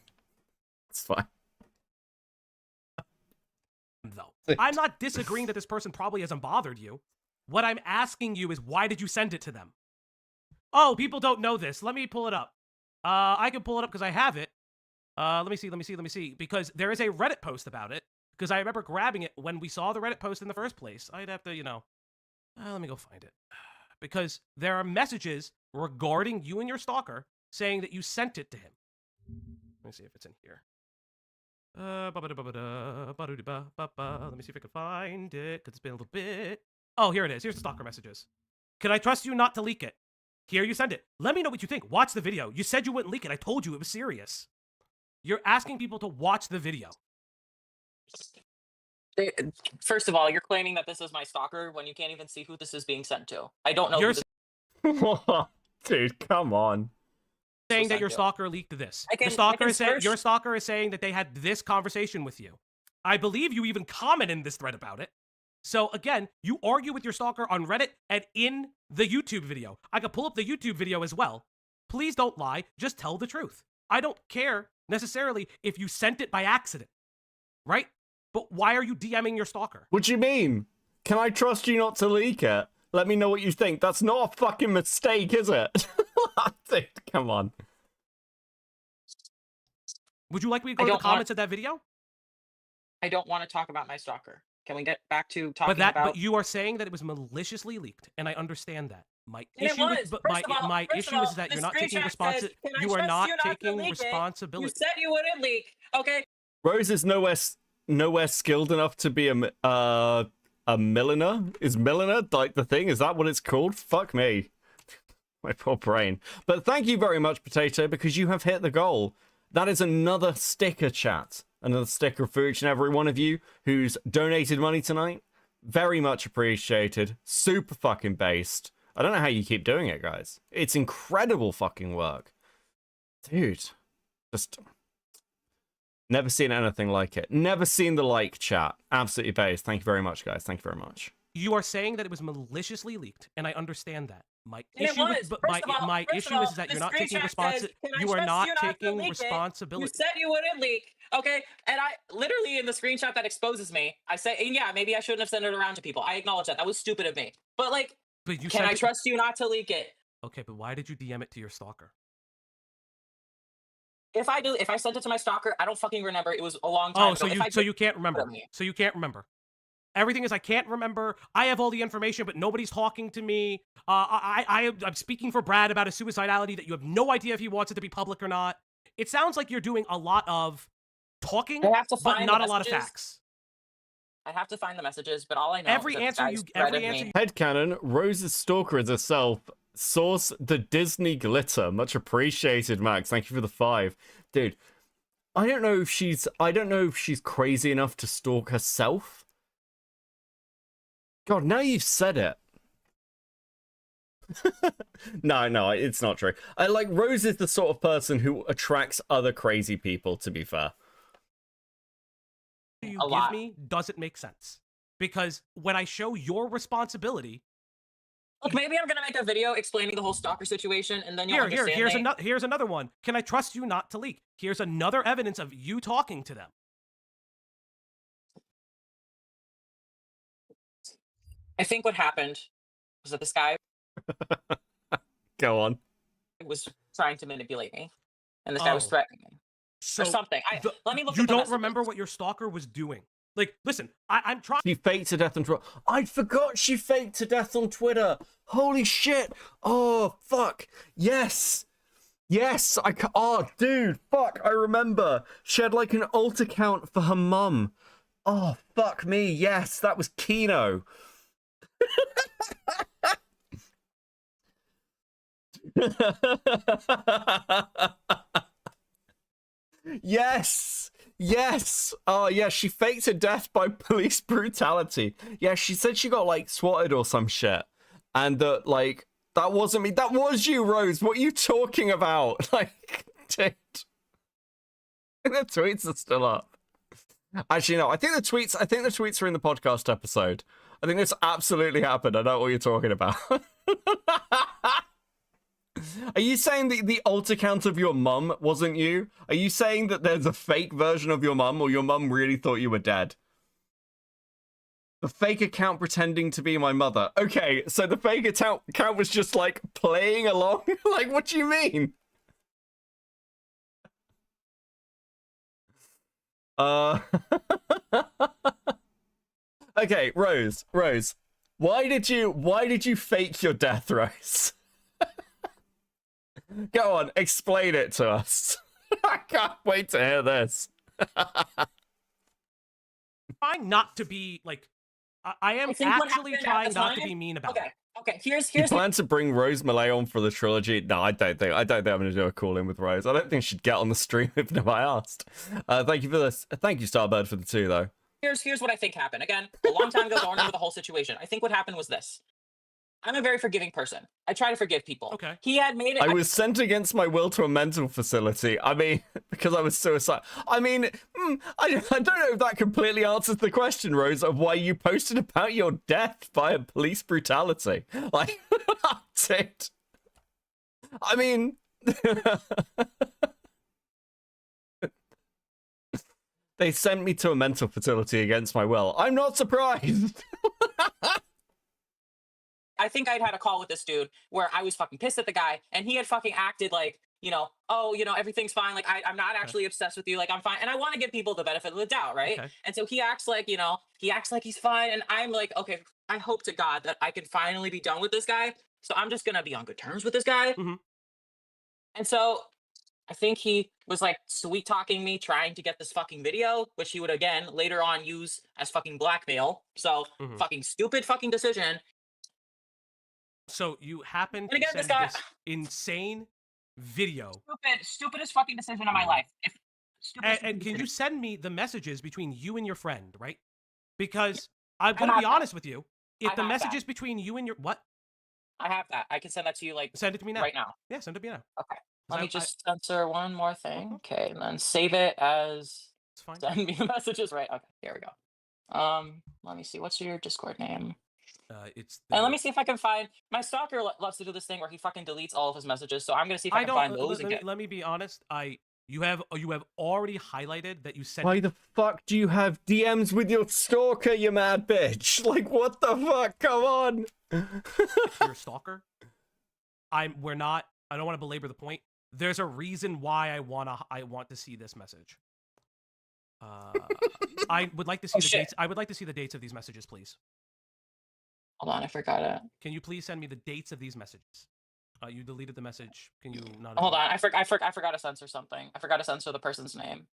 It's fine. Though. I'm not disagreeing that this person probably hasn't bothered you. What I'm asking you is, why did you send it to them? Oh, people don't know this. Let me pull it up. I can pull it up because I have it. Let me see. Because there is a Reddit post about it. Because I remember grabbing it when we saw the Reddit post in the first place. I'd have to, let me go find it. Because there are messages regarding you and your stalker saying that you sent it to him. Let me see if it's in here. Let me see if I can find it, because it's been a little bit. Oh, here it is. Here's the stalker messages. Can I trust you not to leak it? Here, you send it. Let me know what you think. Watch the video. You said you wouldn't leak it. I told you it was serious. You're asking people to watch the video. First of all, you're claiming that this is my stalker when you can't even see who this is being sent to. I don't know. You're Who this Dude, come on. saying that your stalker leaked this. I can- The stalker I can is saying search- your stalker is saying that they had this conversation with you. I believe you even comment in this thread about it. So again, you argue with your stalker on Reddit and in the YouTube video. I could pull up the YouTube video as well. Please don't lie. Just tell the truth. I don't care necessarily if you sent it by accident, right? But why are you DMing your stalker? What do you mean? Can I trust you not to leak it? Let me know what you think. That's not a fucking mistake, is it? Dude, come on. Would you like me to go to the comments of that video? I don't want to talk about my stalker. Can we get back to talking about? But you are saying that it was maliciously leaked, and I understand that. My And it issue, was. but First of all- my first of issue all, is that the you're not taking screenshot responsibility. says, "Can I You are trust not you not to taking leak it? responsibility. You said you wouldn't leak. Okay. Rose is nowhere skilled enough to be a milliner. Is milliner like the thing? Is that what it's called? Fuck me. My poor brain. But thank you very much, Potato, because you have hit the goal. That is another sticker, chat. Another sticker for each and every one of you who's donated money tonight. Very much appreciated. Super fucking based. I don't know how you keep doing it, guys. It's incredible fucking work. Dude. Just never seen anything like it. Never seen the like, chat. Absolutely based. Thank you very much, guys. Thank you very much. You are saying that it was maliciously leaked, and I understand that. My And it issue, was. with, but First of all- my first issue of all, is that the you're not taking screenshot responsibility. says, "Can I You are trust not you not to taking leak it?" responsibility. You said you wouldn't leak, okay? And I literally in the screenshot that exposes me, I say, and yeah, maybe I shouldn't have sent it around to people. I acknowledge that. That was stupid of me. But like, But you can sent I it- trust you not to leak it? Okay, but why did you DM it to your stalker? If I sent it to my stalker, I don't fucking remember. It was a long time Oh, ago. so you can't remember. So you can't remember. Everything is I can't remember. I have all the information, but nobody's talking to me. I'm speaking for Brad about a suicidality that you have no idea if he wants it to be public or not. It sounds like you're doing a lot of talking, I have to but find not the a lot of messages. facts. I have to find the messages, but all I know Every is that answer this you- guy's every threatened answer me. Headcanon, Rose's stalker is herself. Source the Disney glitter. Much appreciated, Max. Thank you for the 5. Dude, I don't know if she's crazy enough to stalk herself. God, now you've said it. No, it's not true. I like Rose is the sort of person who attracts other crazy people, to be fair. You give me doesn't make sense. Because when I show your responsibility, Look, maybe I'm gonna make a video explaining the whole stalker situation, and then you'll understand. here's another one. Can I trust you not to leak? Here's another evidence of you talking to them. I think what happened was that this guy Go on. was trying to manipulate me, and this guy was Oh. threatening me So or something. Let me look. You at the don't messages. remember what your stalker was doing. Like, listen, I'm trying. She faked to death on Twitter. I forgot she faked to death on Twitter. Holy shit. Oh, fuck. Yes. Yes. Oh, dude. Fuck. I remember. She had like an alt account for her mum. Oh, fuck me. Yes. That was Kino. Yes. Yes. Oh, yeah. She faked her death by police brutality. Yeah, she said she got like swatted or some shit, and that like that wasn't me. That was you, Rose. What are you talking about? Like, dude. The tweets are still up. Actually, no. I think the tweets are in the podcast episode. I think this absolutely happened. I know what you're talking about. Are you saying that the alt account of your mum wasn't you? Are you saying that there's a fake version of your mum, or your mum really thought you were dead? The fake account pretending to be my mother. Okay, so the fake account was just like playing along? Like, what do you mean? Okay, Rose. Why did you fake your death, Rose? Go on, explain it to us. I can't wait to hear this. Trying not to be like, I am think what actually happened at trying the not to time- be mean about Okay, it. okay. Here's You plan to bring Rose Malay on for the trilogy? No, I don't think I'm gonna do a call in with Rose. I don't think she'd get on the stream if nobody asked. Thank you for this. Thank you, Starbird, for the 2 though. here's what I think happened. Again, a long time ago, don't remember the whole situation. I think what happened was this. I'm a very forgiving person. I try to forgive people. Okay. He had made it. I was sent against my will to a mental facility. I mean, because I was suicidal. I mean, I don't know if that completely answers the question, Rose, of why you posted about your death via police brutality. Like, that's it. I mean, they sent me to a mental facility against my will. I'm not surprised. I think I'd had a call with this dude where I was fucking pissed at the guy, and he had fucking acted like, oh, everything's fine. Like, I'm not actually obsessed with you. Like, I'm fine. And I want to give people the benefit of the doubt, right? Okay. And so he acts like, he acts like he's fine. And I'm like, okay, I hope to God that I can finally be done with this guy. So I'm just going to be on good terms with this guy. Mm-hmm. And so I think he was like sweet talking me, trying to get this fucking video, which he would again later on use as fucking blackmail. So fucking stupid fucking decision. So you happen And to again, send this guy- this insane video. Stupidest fucking decision of my life. And can you send me the messages between you and your friend, right? Because I'm I going to have be that. honest with you. If I the have messages that. between you and your... What? I have that. I can send that to you like Send it to me now. right now. Yeah, send it to me now. Okay. Let me just censor one more thing. Okay, and then save it as it's fine. Send me the messages right. Okay, here we go. Let me see. What's your Discord name? It's And let me see if I can find my stalker loves to do this thing where he fucking deletes all of his messages. So I'm gonna see if I can find those again. Let me be honest. You have already highlighted that you sent. Why the fuck do you have DMs with your stalker, you mad bitch? Like, what the fuck? Come on. Your stalker. I don't want to belabor the point. There's a reason why I want to see this message. I would like to see dates. I would like to see the dates of these messages, please. Hold on, I forgot it. Can you please send me the dates of these messages? You deleted the message. Can you not? Hold on, I forgot to censor something. I forgot to censor the person's name.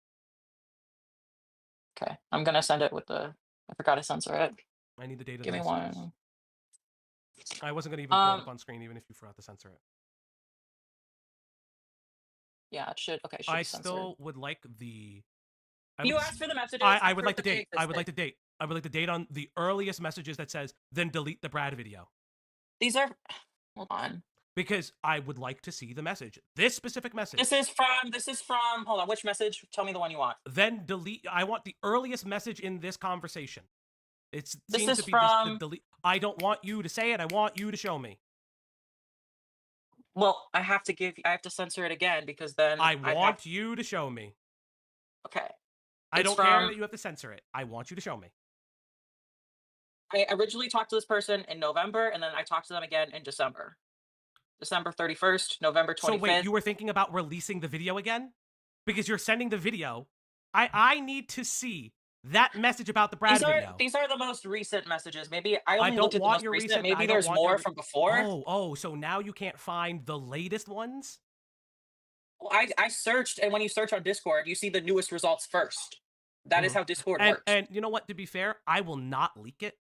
Okay, I'm gonna send it with the. I forgot to censor it. I need the date of Give the me messages. one. I wasn't gonna even pull it up on screen, even if you forgot to censor it. Yeah, it should. Okay, it should I be censored. still would like the. You asked for the messages. I would like the proof that they date. I would like the existed. date. I would like the date on the earliest messages that says, then delete the Brad video. These are. Hold on. Because I would like to see the message. This specific message. This is from. Hold on. Which message? Tell me the one you want. Then delete. I want the earliest message in this conversation. It This seems is to be from- the delete. I don't want you to say it. I want you to show me. Well, I have to censor it again because then I want you to show me. Okay. I It's don't care from- that you have to censor it. I want you to show me. I originally talked to this person in November, and then I talked to them again in December. December 31st, November 25th. So wait, you were thinking about releasing the video again? Because you're sending the video. I need to see that message about the Brad video. These are the most recent messages. Maybe I only don't looked at the want most your recent. recent. Maybe I don't there's want more your- from before. Oh, so now you can't find the latest ones? Well, I searched, and when you search on Discord, you see the newest results first. That is how Discord works. And you know what? To be fair, I will not leak it.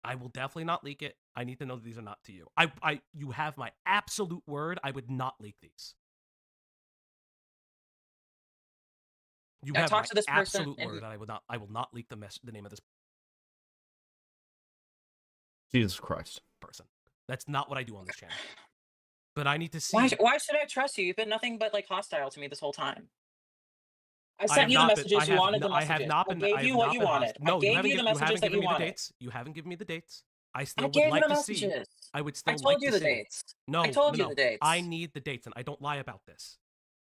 I will definitely not leak it. I need to know that these are not to you. You have my absolute word. I would not leak these. You I have talked my to this person absolute and- word that I will not leak the name of this Jesus Christ. person. That's not what I do on this channel. But I need to see. Why should I trust you? You've been nothing but like hostile to me this whole time. I have sent you the not been- messages. I You have wanted no- the I messages. have not been. I gave I you have what not you been wanted. hostile. No, I gave haven't you the given- messages haven't that given you me the wanted. dates. You haven't given me the dates. I still I would gave like you the to see. messages. I would still I told like you to the see. dates. No, I told no, you the no. dates. I need the dates, and I don't lie about this.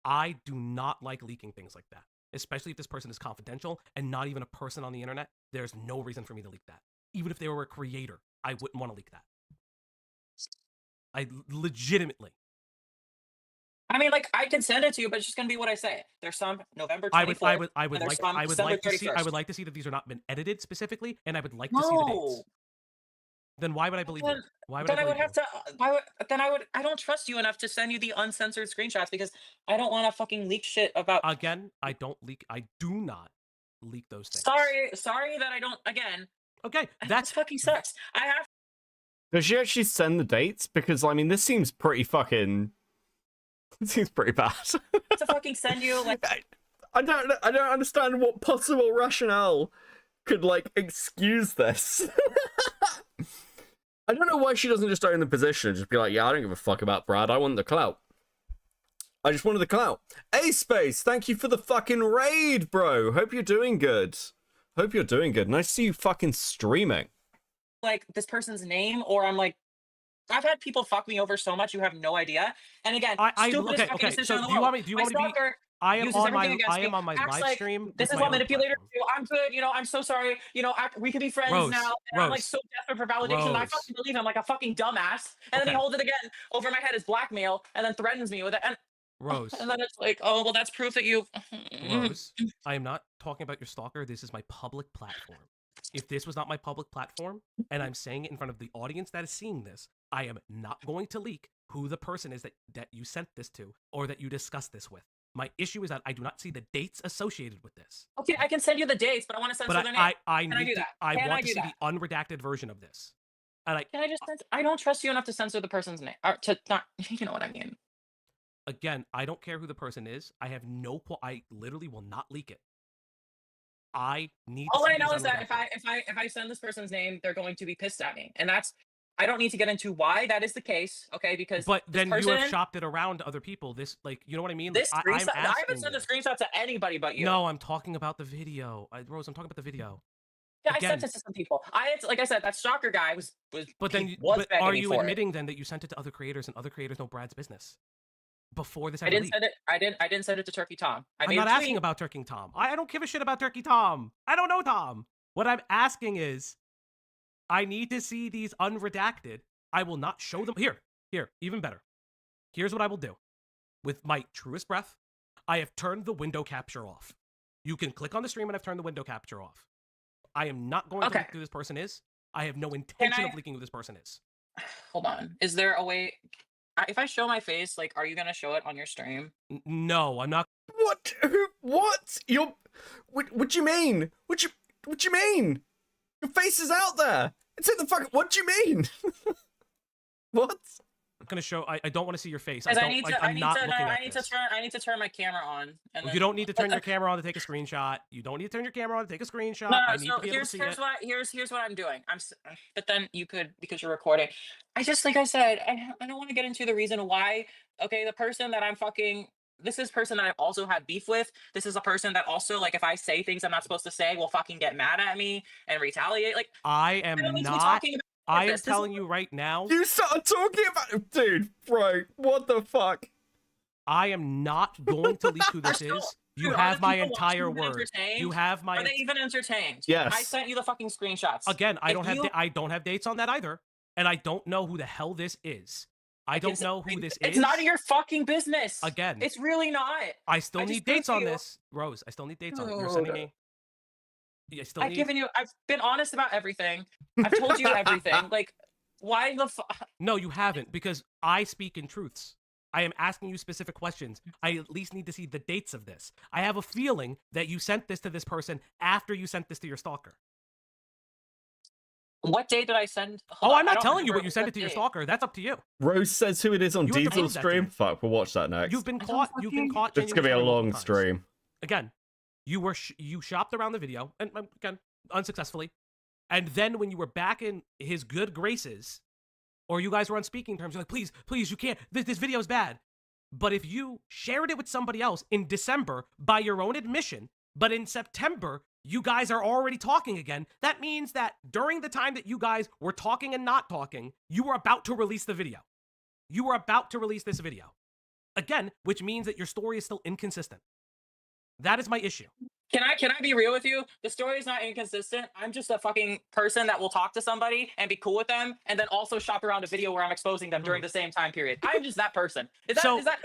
I do not like leaking things like that, especially if this person is confidential and not even a person on the internet. There's no reason for me to leak that. Even if they were a creator, I wouldn't want to leak that. I legitimately. I mean, like I can send it to you, but it's just gonna be what I say. There's some November 24th. I would and there's some December 31st. like to see that these are not been edited specifically, and I would like to see the dates. Then why would I believe you? Then, Why would then I I would believe have to. Why would, then I would. I don't trust you enough to send you the uncensored screenshots because I don't want to fucking leak shit about. Again, I don't leak. I do not leak those things. Sorry that I don't. Again. Okay, that fucking sucks. I have. Does she actually send the dates? Because I mean, this seems pretty fucking. It seems pretty bad. to fucking send you like. I don't understand what possible rationale could like excuse this. I don't know why she doesn't just own the position and just be like, yeah, I don't give a fuck about Brad. I want the clout. I just wanted the clout. A-Space, thank you for the fucking raid, bro. Hope you're doing good. Hope you're doing good. Nice to see you fucking streaming. Like this person's name, or I'm like, I've had people fuck me over so much you have no idea. And again, stupidest fucking decision in the world. Do you want me to be? I am on my live like, stream. This is what manipulator do. I'm good. You know, I'm so sorry. You know, we could be friends now. And I'm like so desperate for validation. And I fucking believe him like a fucking dumbass. And then he holds it again over my head as blackmail, and then threatens me with it. And Rose. And then it's like, oh well, that's proof that you. Rose, I am not talking about your stalker. This is my public platform. If this was not my public platform, and I'm saying it in front of the audience that is seeing this, I am not going to leak who the person is that you sent this to or that you discussed this with. My issue is that I do not see the dates associated with this. Okay, I can send you the dates, but I want to censor their name. Can I do that? I want to see the unredacted version of this. And Can I just censor? I don't trust you enough to censor the person's name. Or to not, you know what I mean. Again, I don't care who the person is. I have no. I literally will not leak it. I need. All I know is that if I send this person's name, they're going to be pissed at me, and that's. I don't need to get into why that is the case, okay? Because but then you have shopped it around to other people. This, like, you know what I mean? This like, screenshot, I haven't sent a screenshot to anybody but you. No, I'm talking about the video. Rose, I'm talking about the video. Yeah, I sent it to some people. Like I said, that stalker guy was. But then, are you admitting then that you sent it to other creators and other creators know Brad's business? Before this, I didn't send it. I didn't send it to Turkey Tom. I'm not asking about Turkey Tom. I don't give a shit about Turkey Tom. I don't know Tom. What I'm asking is, I need to see these unredacted. I will not show them. Here, even better. Here's what I will do. With my truest breath, I have turned the window capture off. You can click on the stream and I've turned the window capture off. I am not going to leak who this person is. I have no intention of leaking who this person is. Hold on. Is there a way? If I show my face, like, are you gonna show it on your stream? No, I'm not. What? What? What do you mean? What you mean? Your face is out there. It's in the fucking. What do you mean? What? I'm gonna show. I don't want to see your face. I need to turn my camera on. And you don't need to turn your camera on to take a screenshot. You don't need to turn your camera on to take a screenshot. No, I need to be able to see it. Here's what I'm doing. But then you could, because you're recording. I just, like I said, I don't want to get into the reason why. Okay, the person that I'm fucking. This is a person that I've also had beef with. This is a person that also, like, if I say things I'm not supposed to say, will fucking get mad at me and retaliate. Like, I am not. I am telling you right now. You started talking about, dude, bro. What the fuck? I am not going to leak who this is. You have my entire word. You have my. Are they even entertained? Yes. I sent you the fucking screenshots. Again, I don't have dates on that either, and I don't know who the hell this is. I don't know who this is. It's none of your fucking business. Again, it's really not. I still need dates on this, Rose. I still need dates on it. You're sending me. I've been honest about everything. I've told you everything. Like, why the fuck? No, you haven't, because I speak in truths. I am asking you specific questions. I at least need to see the dates of this. I have a feeling that you sent this to this person after you sent this to your stalker. What date did I send? I'm not telling you what you sent it to your stalker. That's up to you. Rose says who it is on Diesel's stream. Fuck, we'll watch that next. You've been caught. It's gonna be a long stream. Again, you shopped around the video, and again, unsuccessfully. And then when you were back in his good graces, or you guys were on speaking terms, you're like, please, you can't. This video is bad. But if you shared it with somebody else in December by your own admission, but in September you guys are already talking again, that means that during the time that you guys were talking and not talking, you were about to release the video. You were about to release this video. Again, which means that your story is still inconsistent. That is my issue. Can I be real with you? The story is not inconsistent. I'm just a fucking person that will talk to somebody and be cool with them, and then also shop around a video where I'm exposing them during the same time period. I'm just that person. Is that?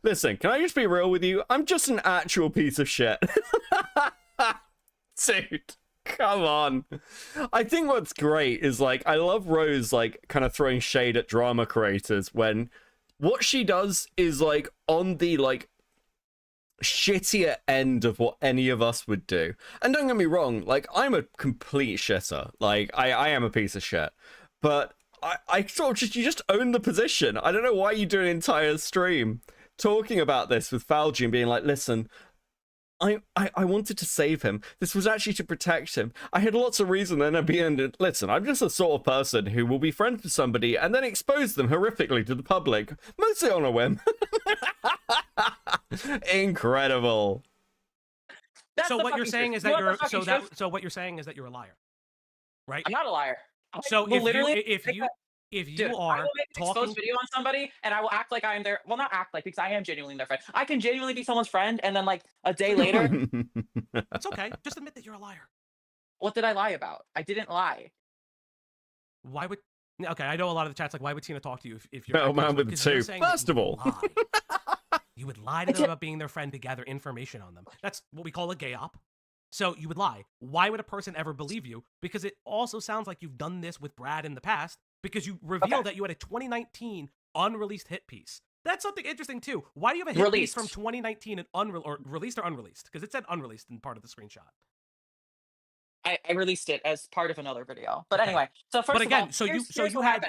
Listen, can I just be real with you? I'm just an actual piece of shit. Dude, Come on. I think what's great is like I love Rose like kind of throwing shade at drama creators when what she does is like on the like shittier end of what any of us would do. And don't get me wrong, like I'm a complete shitter. Like I am a piece of shit. But I sort of just you just own the position. I don't know why you do an entire stream talking about this with Falgi and being like, listen, I wanted to save him. This was actually to protect him. I had lots of reason, then at the end, listen, I'm just the sort of person who will be friends with somebody and then expose them horrifically to the public, mostly on a whim. Incredible. So what you're saying is that you're so what you're saying is that you're a liar, right? I'm not a liar. So will literally if you Dude, I are will make an talking exposed video on somebody and I will act like I am their well not act like because I am genuinely their friend. I can genuinely be someone's friend and then like a day later it's okay. Just admit that you're a liar. What did I lie about? I didn't lie. Why would okay, I know a lot of the chat's like, why would Tina talk to you if you're Oh man with the two. First of all. You would lie to them about being their friend to gather information on them. That's what we call a gay op. So you would lie. Why would a person ever believe you? Because it also sounds like you've done this with Brad in the past because you revealed that you had a 2019 unreleased hit piece. That's something interesting too. Why do you have a hit piece from 2019 and released or unreleased? Because it said unreleased in part of the screenshot. I released it as part of another video. But anyway, so first but again, of all,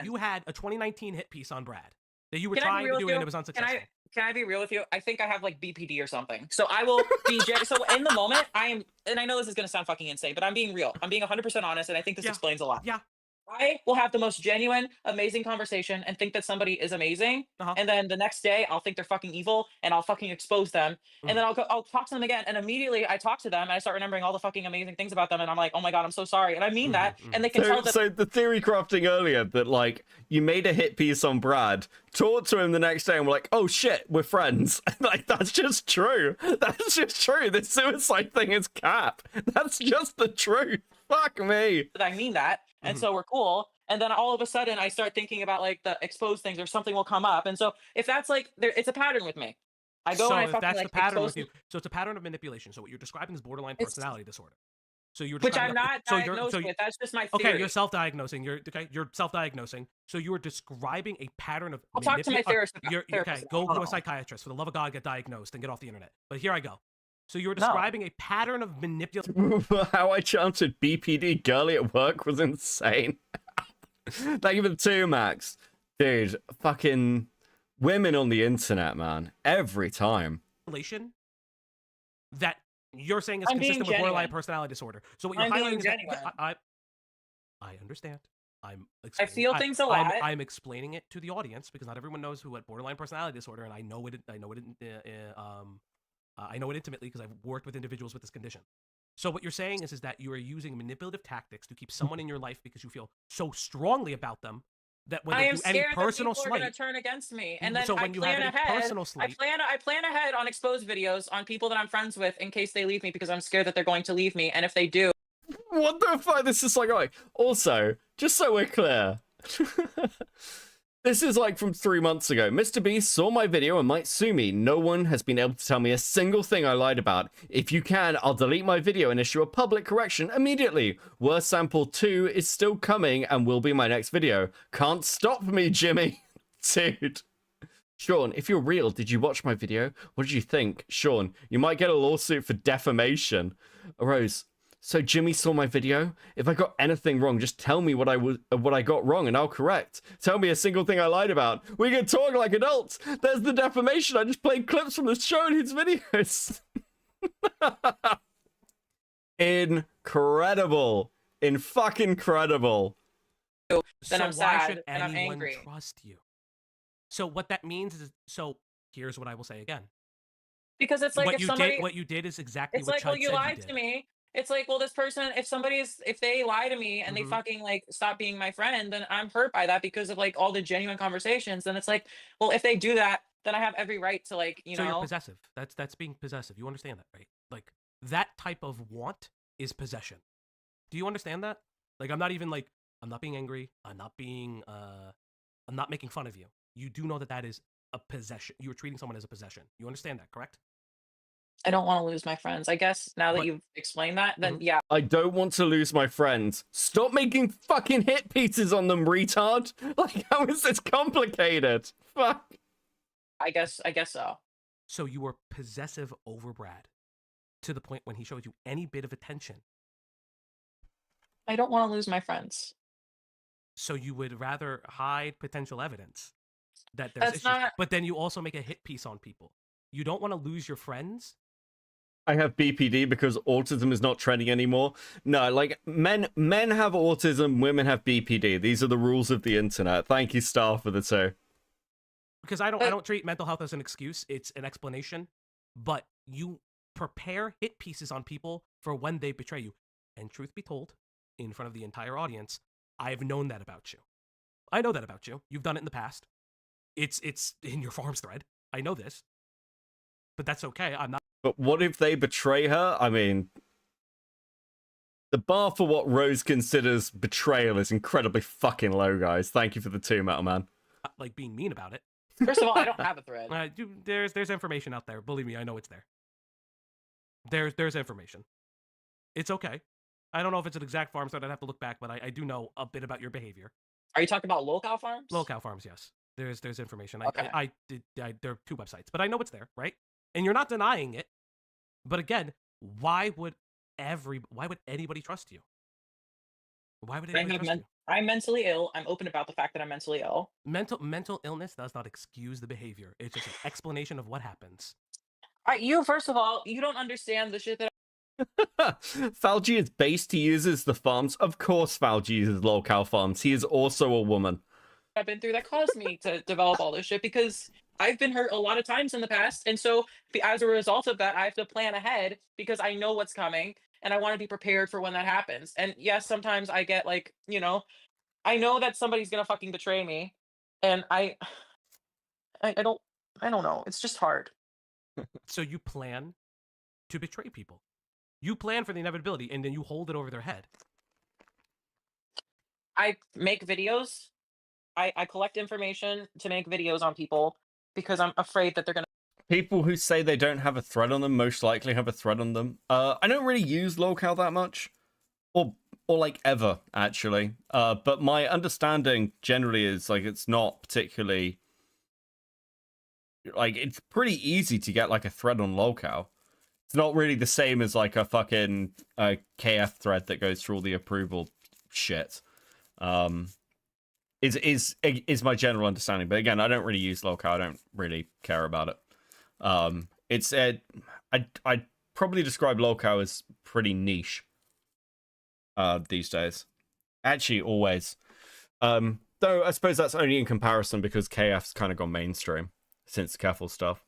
you had a 2019 hit piece on Brad that you were trying to do and it was unsuccessful. Can I be real with you? I think I have like BPD or something. So I will be so in the moment I am, and I know this is gonna sound fucking insane, but I'm being real. I'm being 100% honest, and I think this explains a lot. Yeah. I will have the most genuine, amazing conversation and think that somebody is amazing, and then the next day I'll think they're fucking evil and I'll fucking expose them, and then I'll talk to them again, and immediately I talk to them and I start remembering all the fucking amazing things about them, and I'm like, oh my god, I'm so sorry, and I mean that, and they can tell that. So the theory crafting earlier that like you made a hit piece on Brad, talked to him the next day, and we're like, oh shit, we're friends. Like that's just true. That's just true. This suicide thing is cap. That's just the truth. Fuck me. I mean that. And so we're cool. And then all of a sudden I start thinking about like the exposed things or something will come up. And so if that's like, it's a pattern with me. I go so and I if fucking that's like the pattern expose with you. So it's a pattern of manipulation. So what you're describing is borderline personality disorder. So you're which I'm describing not diagnosed with. That's just my theory. Okay, you're self-diagnosing. You're self-diagnosing. So you are describing a pattern of I'll talk to my therapist. Okay, go to a psychiatrist. For the love of God, get diagnosed and get off the internet. But here I go. So you were describing a pattern of manipulation. How I chanted BPD girly at work was insane. Thank you for the 2, Max. Dude, fucking women on the internet, man. Every time. That you're saying is consistent with borderline personality disorder. So what you're highlighting is that I understand. I feel things a lot. I'm explaining it to the audience because not everyone knows what borderline personality disorder, and I know it intimately because I've worked with individuals with this condition. So what you're saying is that you are using manipulative tactics to keep someone in your life because you feel so strongly about them that when they do any personal slight, are going to turn against me. And then so when I you plan have ahead. Any personal slight, I plan ahead on exposed videos on people that I'm friends with in case they leave me because I'm scared that they're going to leave me. And if they do, what the fuck? This is like also just so we're clear. This is like from 3 months ago. Mr. Beast saw my video and might sue me. No one has been able to tell me a single thing I lied about. If you can, I'll delete my video and issue a public correction immediately. Worst Sample 2 is still coming and will be my next video. Can't stop me, Jimmy. Dude. Sean, if you're real, did you watch my video? What did you think? Sean, you might get a lawsuit for defamation. Rose, so Jimmy saw my video. If I got anything wrong, just tell me what I got wrong and I'll correct. Tell me a single thing I lied about. We can talk like adults. There's the defamation. I just played clips from the show and his videos. Incredible. Fucking incredible. Then so I'm sad why should and I'm anyone angry. trust you? So what that means is, so here's what I will say again. Because it's like what you did is exactly it's what like, Chud well, you said lied did. to me. It's like, well, this person, if they lie to me and they fucking like stop being my friend, then I'm hurt by that because of like all the genuine conversations. Then it's like, well, if they do that, then I have every right to like, you know. So you're possessive. That's being possessive. You understand that, right? Like that type of want is possession. Do you understand that? Like I'm not being angry. I'm not making fun of you. You do know that is a possession. You're treating someone as a possession. You understand that, correct? I don't want to lose my friends. I guess now that you've explained that, then yeah. I don't want to lose my friends. Stop making fucking hit pieces on them, retard. Like, how is this complicated? Fuck. I guess so. So you were possessive over Brad to the point when he showed you any bit of attention. I don't want to lose my friends. So you would rather hide potential evidence that there's That's issues, not- but then you also make a hit piece on people. You don't want to lose your friends. I have BPD because autism is not trending anymore. No, like men have autism, women have BPD. These are the rules of the internet. Thank you, Star, for the two. Because I don't treat mental health as an excuse. It's an explanation. But you prepare hit pieces on people for when they betray you. And truth be told, in front of the entire audience, I've known that about you. I know that about you. You've done it in the past. It's in your forums thread. I know this. But that's okay. I'm not. But what if they betray her? I mean, the bar for what Rose considers betrayal is incredibly fucking low, guys. Thank you for the two, Metal Man. Like being mean about it. First of all, I don't have a thread. There's information out there. Believe me, I know it's there. There's information. It's okay. I don't know if it's an exact farm, so I'd have to look back, but I do know a bit about your behavior. Are you talking about locale farms? Locale farms, yes. There's information. Okay. There are 2 websites, but I know it's there, right? And you're not denying it. But again, why would anybody trust you? Why would anybody trust you? I'm mentally ill. I'm open about the fact that I'm mentally ill. Mental illness does not excuse the behavior. It's just an explanation of what happens. You, first of all, you don't understand the shit that Falgi is based. He uses the farms. Of course, Falgi uses locale farms. He is also a woman. I've been through that caused me to develop all this shit because I've been hurt a lot of times in the past. And so as a result of that, I have to plan ahead because I know what's coming and I want to be prepared for when that happens. And yes, sometimes I get like, I know that somebody's going to fucking betray me. And I don't know. It's just hard. So you plan to betray people. You plan for the inevitability and then you hold it over their head. I make videos. I collect information to make videos on people because I'm afraid that they're going to... People who say they don't have a thread on them most likely have a thread on them. I don't really use locale that much. Or like ever, actually. But my understanding generally is like it's not particularly... Like, it's pretty easy to get like a thread on locale. It's not really the same as like a fucking KF thread that goes through all the approval shit. Is my general understanding. But again, I don't really use locale. I don't really care about it. I'd probably describe locale as pretty niche these days. Actually, always. Though I suppose that's only in comparison because KF's kind of gone mainstream since the Careful stuff.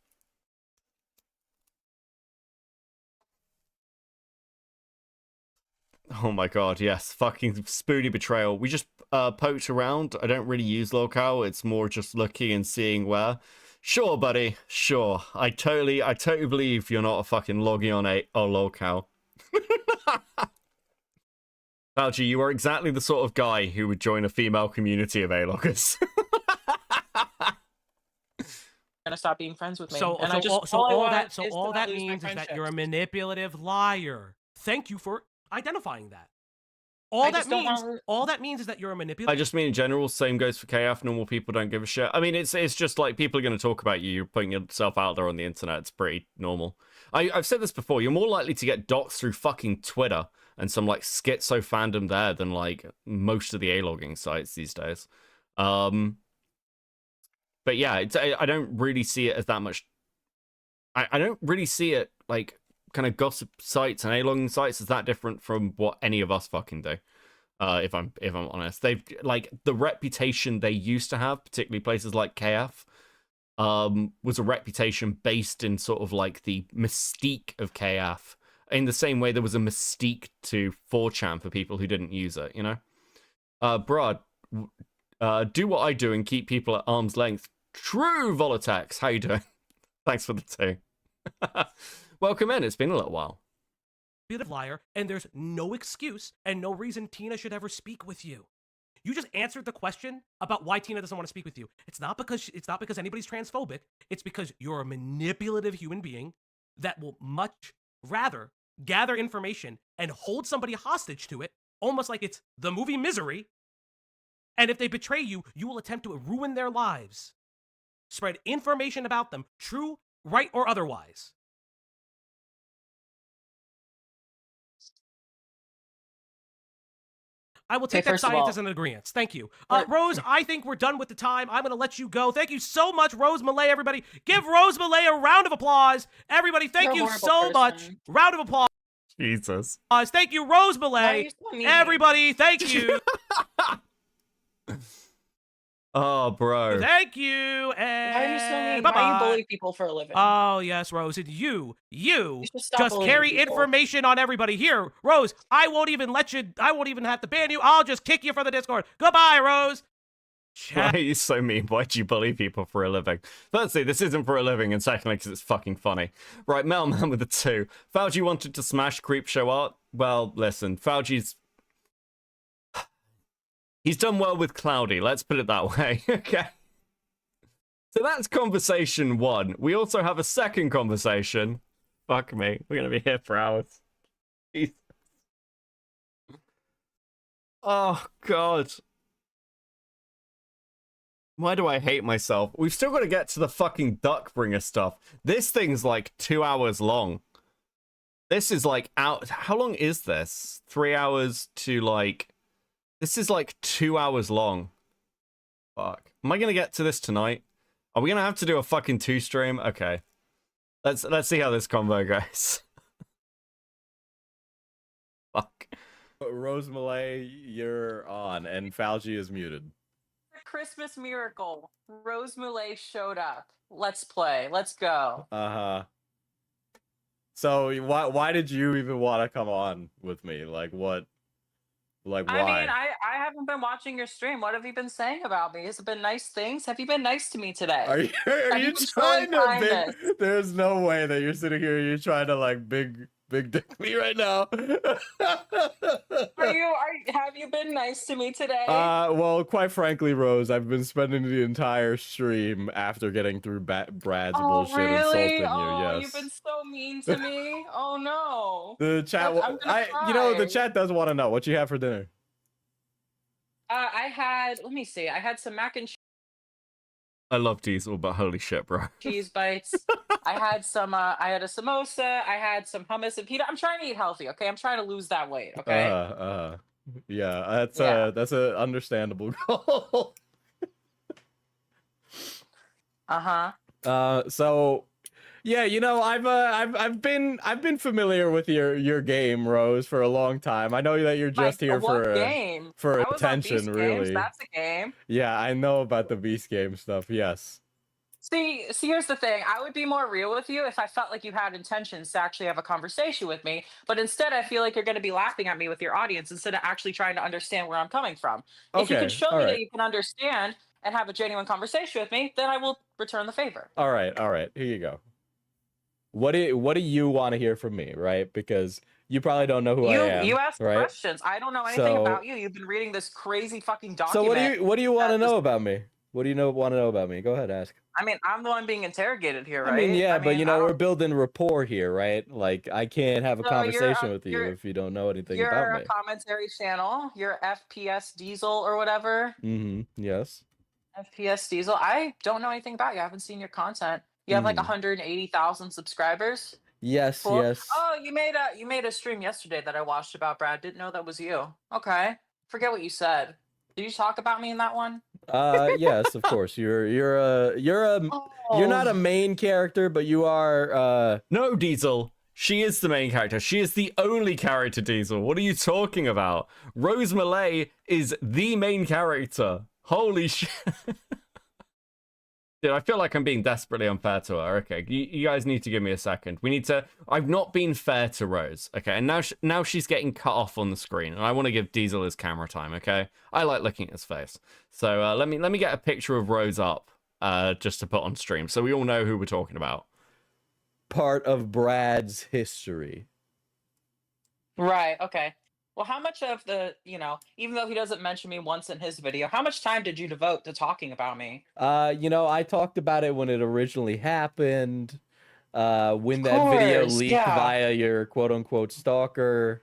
Oh my god, yes. Fucking spoony betrayal. We just poked around. I don't really use locale. It's more just looking and seeing where. Sure, buddy. Sure. I totally believe you're not a fucking logging on a locale. Algie, you are exactly the sort of guy who would join a female community of A-loggers. Gonna stop being friends with me. So and all that means is that you're a manipulative liar. Thank you for identifying that. All that means is that you're a manipulative. I just mean in general, same goes for KF. Normal people don't give a shit. I mean, it's just like people are going to talk about you. You're putting yourself out there on the internet. It's pretty normal. I've said this before. You're more likely to get doxxed through fucking Twitter and some like schizo fandom there than like most of the A-logging sites these days. But yeah, I don't really see it as that much. I don't really see it like kind of gossip sites and A-logging sites is that different from what any of us fucking do. If I'm honest, they've like the reputation they used to have, particularly places like KF, was a reputation based in sort of like the mystique of KF. In the same way there was a mystique to 4chan for people who didn't use it, you know? Brad, do what I do and keep people at arm's length. True, Volitex. How you doing? Thanks for the two. Welcome in. It's been a little while. Liar, and there's no excuse and no reason Tina should ever speak with you. You just answered the question about why Tina doesn't want to speak with you. It's not because anybody's transphobic. It's because you're a manipulative human being that will much rather gather information and hold somebody hostage to it, almost like it's the movie Misery. And if they betray you, you will attempt to ruin their lives. Spread information about them, true, right, or otherwise. I will take that first of science all- as an agreement. Thank you. Rose, I think we're done with the time. I'm going to let you go. Thank you so much, Rose Malay, everybody. Give Rose Malay a round of applause. Everybody, thank You're a you horrible so person. much. Round of applause. Jesus. Thank you, Rose Why are Malay. you so mean? Everybody, thank you. Oh, bro. Thank you. And Why are you so mean? bye-bye. Why you bully people for a living? Oh, yes, Rose. And you should stop just bullying carry people. information on everybody. Here, Rose, I won't even have to ban you. I'll just kick you from the Discord. Goodbye, Rose. Why are you so mean? Why do you bully people for a living? Firstly, this isn't for a living, and secondly, because it's fucking funny. Right, Mailman with the 2. Fauci wanted to smash Creepshow art? Well, listen, Fauci's... He's done well with Cloudy, let's put it that way, okay? So that's conversation 1. We also have a second conversation. Fuck me, we're gonna be here for hours. Jesus. Oh, God. Why do I hate myself? We've still got to get to the fucking Duckbringer stuff. This thing's like 2 hours long. This is like out. How long is this? 3 hours to like. This is like 2 hours long. Fuck. Am I gonna get to this tonight? Are we gonna have to do a fucking 2 stream? Okay. Let's see how this convo goes. Fuck. Rose Malay, you're on, and Fauci is muted. Christmas miracle. Rose Mulet showed up. Let's play. Let's go. Uh-huh. So why did you even want to come on with me? Like what? Like why? I mean, I haven't been watching your stream. What have you been saying about me? Has it been nice things? Have you been nice to me today? Are you been trying showing to kindness? There's no way that you're sitting here. You're trying to like big dick me right now. Have you been nice to me today? Well, quite frankly, Rose, I've been spending the entire stream after getting through Brad's bullshit insulting you. Oh, Yes. you've been so mean to me. Oh no. The chat, I'm gonna the cry. chat does want to know what you have for dinner. Let me see. I had some mac and I love Diesel, but holy shit, bro. cheese bites. I had a samosa. I had some hummus and pita. I'm trying to eat healthy, okay? I'm trying to lose that weight, okay? Yeah, Yeah. that's a understandable goal. So yeah, I've been familiar with your game, Rose, for a long time. I know that you're just here what game? for I was on attention, Beast really. Games. That's a game. Yeah, I know about the Beast Game stuff. Yes. See, here's the thing. I would be more real with you if I felt like you had intentions to actually have a conversation with me. But instead, I feel like you're going to be laughing at me with your audience instead of actually trying to understand where I'm coming from. If you Okay, can show all me right. that you can understand and have a genuine conversation with me, then I will return the favor. All right. Here you go. What do you want to hear from me, right? Because you probably don't know who I am. You asked the right? questions. I don't know anything So- about you. You've been reading this crazy fucking So document. what do you want to know about me? What do you want to know about me? Go ahead, ask. I mean, I'm the one being interrogated here, right? I mean, yeah, but I we're don't- building rapport here, right? Like, I can't have a So you're conversation a- with you you're- if you don't know anything You're about a commentary channel. You're FPS Diesel or whatever. me. Yes. FPS Diesel. I don't know anything about you. I haven't seen your content. You have like Mhm. 180,000 subscribers. Yes. Cool. Yes. Oh, you made a stream yesterday that I watched about Brad. Didn't know that was you. Okay. Forget what you said. Did you talk about me in that one? Yes, of course. You're not a main character, but you are. No, Diesel. She is the main character. She is the only character, Diesel. What are you talking about? Rose Malay is the main character. Holy shit. Dude, I feel like I'm being desperately unfair to her. Okay, you guys need to give me a second. I've not been fair to Rose. Okay, and now she's getting cut off on the screen, and I want to give Diesel his camera time. Okay, I like looking at his face. So let me get a picture of Rose up, just to put on stream, so we all know who we're talking about. Part of Brad's history. Right. Okay. Well, how much of the, even though he doesn't mention me once in his video, how much time did you devote to talking about me? I talked about it when it originally happened. when that video course, leaked yeah. via your quote unquote stalker.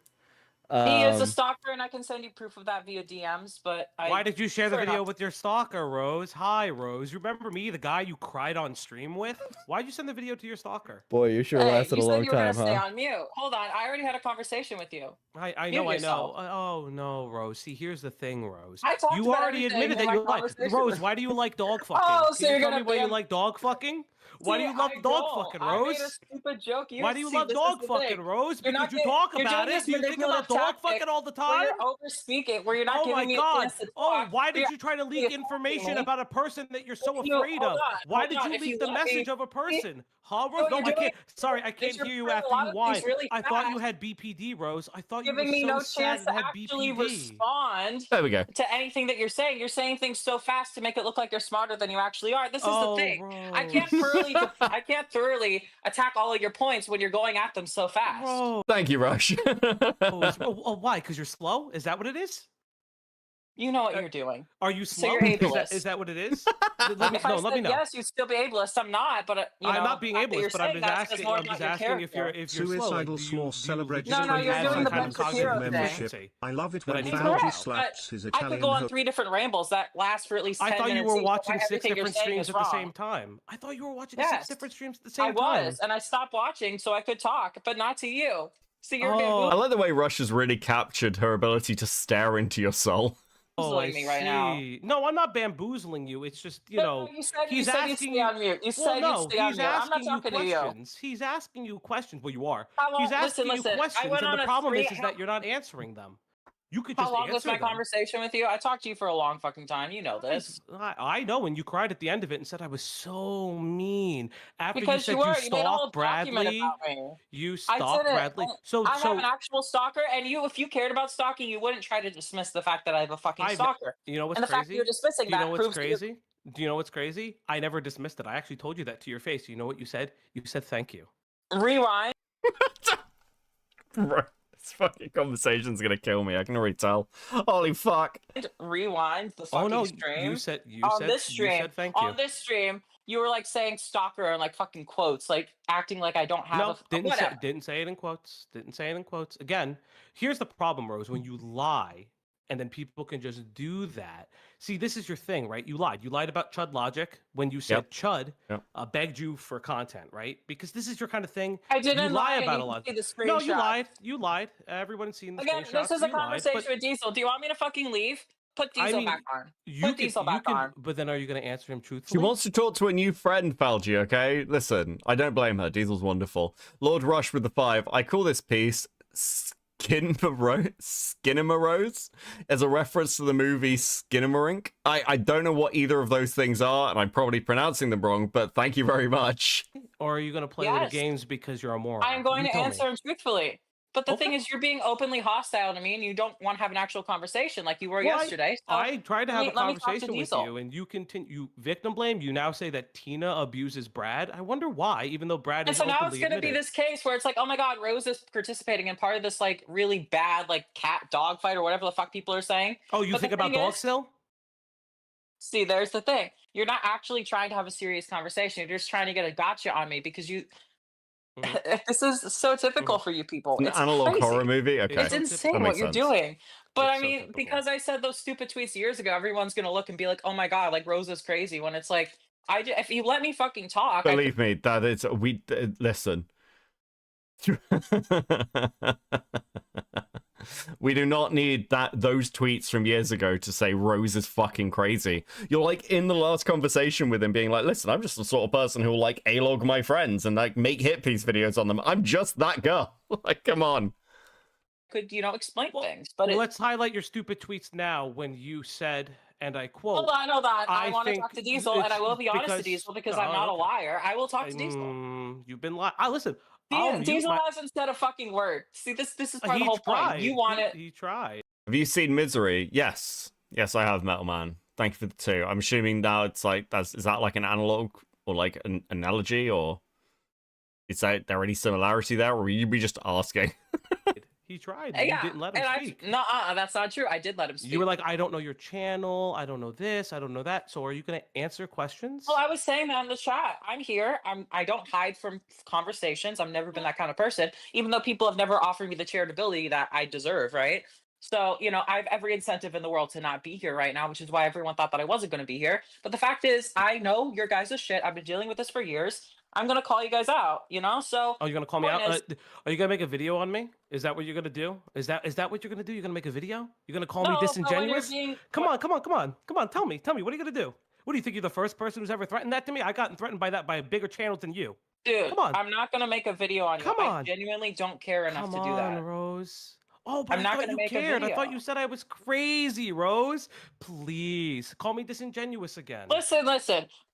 He is a stalker, and I can send you proof of that via DMs. But Why did you share the prefer video not with your stalker, Rose? Hi, Rose. You remember me, the guy you cried on stream with? Why'd you send the video to your stalker? Boy, you sure Hey, lasted you a said long you were time, gonna stay huh? on mute. Hold on, I already had a conversation with you. I Mute know. yourself. Oh no, Rose. See, here's the thing, Rose. I talked You about already everything admitted in that my you like conversation Rose. with- Why do you like dog fucking? Oh, Can so you you're tell me gonna why you ban- like dog fucking? Why do See, you love I dog don't. fucking, I made a Rose? stupid joke. Why do you see, love this is dog the fucking, thing. Rose? You're Because not you getting- talk you're about doing it. this Do you think about manipulative dog tactic fucking all the where time? you're over speaking, where you're not Oh giving my me a God! chance to talk. Oh, why did You're you try to actually leak attacking information me. about a person that you're so If you- afraid hold of? on, Why hold did on. you If leak you the let me- message of a person? Huh, know Rose? what No, you're I doing? can't. Sorry, I Is can't you're hear you putting a after lot you of whine. things really I thought you fast. had BPD, Rose. I thought you Giving were me so no sad chance and to had actually BPD. respond There we go. to anything that you're saying. You're saying things so fast to make it look like you're smarter than you actually are. This is the Oh, thing. I Rose. can't thoroughly attack all of your points when you're going at them so fast. Rose. Thank you, Rush. Why? Because you're slow? Is that what it is? You know what you're doing. Are you So slow? you're Is ableist. that what it is? Let me If I said know. yes, you'd still be ableist. I'm not, but I'm not being the fact that you're ableist, but I'm saying just that says asking. more I'm about just your asking if you're character. slow. Like, Suicidal Small celebrates No, no, you're doing the Ben Shapiro membership. thing. I love it that I when need to Fauci know about. slaps his I Italian could go on ho- 3 different rambles that last for at least 10 I thought you minutes were each, watching why 6 everything you're different saying streams is at the wrong. same time. I thought you were watching Yes. 6 different streams at the same I time. was, and I stopped watching so I could talk, but not to you. So you're I bamboozling like the way Rush has really captured her ability to stare into your soul. Oh, I me right now. see. No, I'm not bamboozling you. It's just, you know, you said he's you'd asking stay on mute. You Well, said no, you'd stay on he's mute. I'm not asking you talking to you. questions. He's asking you questions. Well, you are. How long- He's asking listen, you I questions, went and on the a problem three- is that you're not answering them. You could How just long was answer my them. conversation with you? I talked to you for a long fucking time. You know this. I know, and you cried at the end of it and said I was so mean. After Because you you said were. you You made a whole stalked document Bradley, about me. you I stalked didn't. Bradley. So, I have an actual stalker, and if you cared about stalking, you wouldn't try to dismiss the fact that I have a fucking stalker. You know what's and the fact that crazy? you're dismissing Do you know that what's proves crazy? Do you know what's crazy? I never dismissed it. I actually told you that to your face. You know what you said? You said thank you. Rewind. Right. This fucking conversation's gonna kill me. I can already tell. Holy fuck. Rewind the fucking Oh no, stream. you said on this you stream. said thank you. On this stream, you were like saying stalker and like fucking quotes, like acting like I don't have No, a whatever. didn't say it in quotes. Didn't say it in quotes. Again, here's the problem, Rose. When you lie, and then people can just do that. See, this is your thing, right? You lied. You lied about Chud Logic when you said Chud begged you for content, right? Because this is your kind of thing. I didn't you lie, lie about and a you lot. can see the No, you screenshot. lied. You lied. Everyone's seen the Again, screenshots. this is a You lied, conversation but with Diesel. Do you want me to fucking leave? Put Diesel back on. Put Diesel back on. But then are you going to answer him She truthfully? wants to talk to a new friend, Falgi, okay? Listen, I don't blame her. Diesel's wonderful. Lord Rush with the 5. I call this piece Skinnamarose as a reference to the movie Skinamarink. I don't know what either of those things are, and I'm probably pronouncing them wrong, but thank you very much. Or are you going to play little games because you're a moron? I am going You to tell me. answer him truthfully. But the thing is, you're being openly hostile to me, and you don't want to have an actual conversation like you were Well, yesterday. So I tried to have a let me talk to conversation with Diesel. you, and you continue. You victim blame. You now say that Tina abuses Brad. I wonder why, even though Brad And is so now it's openly going to be admitted. this case where it's like, oh my God, Rose is participating in part of this like really bad like cat dog fight or whatever the fuck people are saying. Oh, you But the think about thing dog is- still? See, there's the thing. You're not actually trying to have a serious conversation. You're just trying to get a gotcha on me because you. This is so typical for you people. An It's analog crazy. horror movie? Okay. It's That insane what makes you're sense. doing. But I It's so mean, because I said those stupid tweets years ago, everyone's gonna look and be like, "Oh my God, like Rose is crazy." When it's like, if you let me fucking talk, Believe me, that is listen. We do not need those tweets from years ago to say Rose is fucking crazy. You're like in the last conversation with him being like, listen, I'm just the sort of person who will like A-log my friends and like make hit piece videos on them. I'm just that girl. Like, come on. could explain things. But Well, let's highlight your stupid tweets now when you said, and I quote. hold on. I want to think talk to Diesel, and I will be honest to because- Diesel because I'm not a okay. liar. I will talk to Diesel. You've been lying. Listen. I'll mute Diesel my- hasn't said a fucking word. See, this is part of He the whole tried. point. You want it. He tried. Have you seen Misery? Yes. Yes, I have, Metal Man. Thank you for the 2. I'm assuming now it's like, is that like an analog or like an analogy, or is there any similarity there, or will you be just asking? He tried, and you didn't let him speak. No, that's not true. I did let him speak. You were like, I don't know your channel. I don't know this. I don't know that. So are you going to answer questions? Well, I was saying that in the chat. I'm here. I don't hide from conversations. I've never been that kind of person, even though people have never offered me the charitability that I deserve, right? So, you know, I have every incentive in the world to not be here right now, which is why everyone thought that I wasn't going to be here. But the fact is, I know your guys' shit. I've been dealing with this for years. I'm going to call you guys out, you know? So, Oh, you're going to call me out? point is- Are you going to make a video on me? Is that what you're going to do? Is that what you're going to do? You're going to make a video? You're going to call me No, but when you're disingenuous? being- Come on. Tell me. What are you going to do? What do you think? You're the first person who's ever threatened that to me? I gotten threatened by that by a bigger channel than you. Dude, Come on. I'm not going to make a video on you. Come I on. genuinely don't care enough Come to do that. on, Rose. Oh, but I'm I not thought gonna you make a cared. I thought video. you said I was crazy, Rose. Please call me disingenuous again. Listen.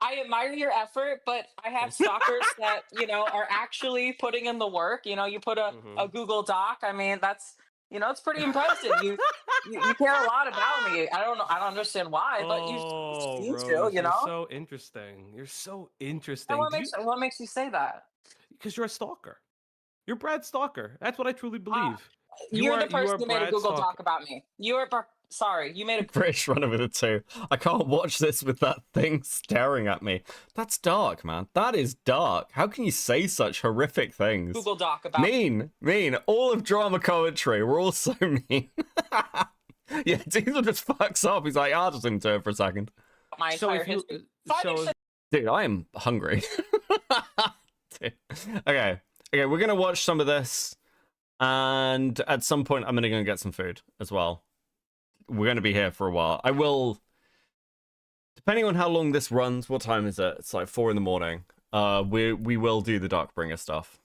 I admire your effort, but I have stalkers that, you know, are actually putting in the work. You know, you put a Google Doc. I mean, that's, you know, it's pretty impressive. You care a lot about me. I don't understand why, but you seem Rose, to, you know. You're so interesting. You're so interesting. And what makes you say that? Because you're a stalker. You're Brad Stalker. That's what I truly believe. You're the person who made a Brad Google Stalker. Doc about me. Sorry, you made a British runner with a 2. I can't watch this with that thing staring at me. That's dark, man. That is dark. How can you say such horrific things? Google Doc about Mean. All of drama commentary. We're all so mean. Yeah, Diesel just fucks up. He's like, I'll just into it for a second. my So entire if you- history. so- Dude, I am hungry. Dude. Okay, we're gonna watch some of this, and at some point, I'm gonna go and get some food as well. We're gonna be here for a while. I will, depending on how long this runs. What time is it? It's like 4 a.m. We will do the Duckbringer stuff.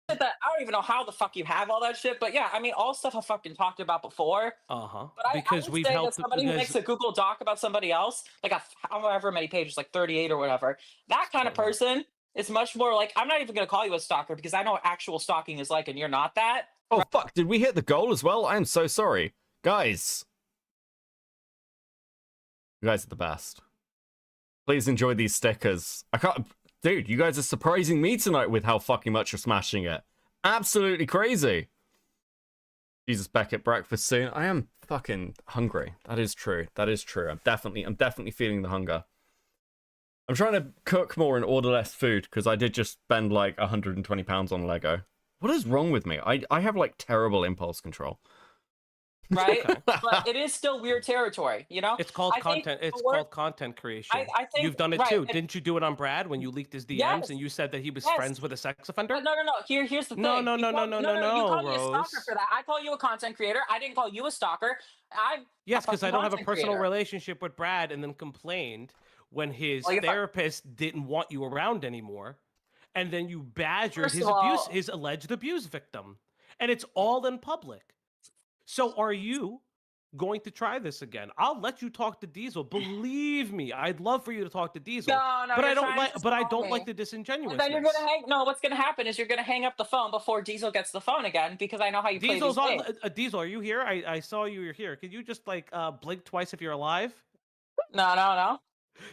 I don't even know how the fuck you have all that shit, but yeah, I mean, all stuff I fucking talked about before. But Because I would we've say helped. that somebody who makes a Google Doc about somebody else, like however many pages, like 38 or whatever, that kind of person is much more like, I'm not even going to call you a stalker because I know what actual stalking is like, and you're not that. Oh fuck! Did we hit the goal as well? I am so sorry, guys. You guys are the best. Please enjoy these stickers. I can't, dude. You guys are surprising me tonight with how fucking much you're smashing it. Absolutely crazy. Jesus, Beckett, breakfast soon. I am fucking hungry. That is true. I'm definitely feeling the hunger. I'm trying to cook more and order less food because I did just spend like £120 on Lego. What is wrong with me? I have like terrible impulse control. Right? But it is still weird territory, you know? It's called I think content. the It's word- called content creation. I think- You've done it right, too. and- Didn't you do it on Brad when you leaked his DMs Yes. and you said that he was Yes. friends with a sex offender? No. Here's the thing. No, You call- You call me a stalker Rose. for that. I call you a content creator. I didn't call you a stalker. Yes, because I don't have a content personal creator. relationship with Brad, and then complained when his Well, if I- therapist didn't want you around anymore, and then you badgered First his of all- his alleged abuse victim, and it's all in public. So are you going to try this again? I'll let you talk to Diesel. Believe me, I'd love for you to talk to Diesel. No, but I you're don't trying like. to But I stall don't me. like the And disingenuousness. then you're gonna hang. No, what's gonna happen is you're gonna hang up the phone before Diesel gets the phone again because I know how you play Diesel's these on. games. Diesel, are you here? I saw you were here. Could you just like blink twice if you're alive? No.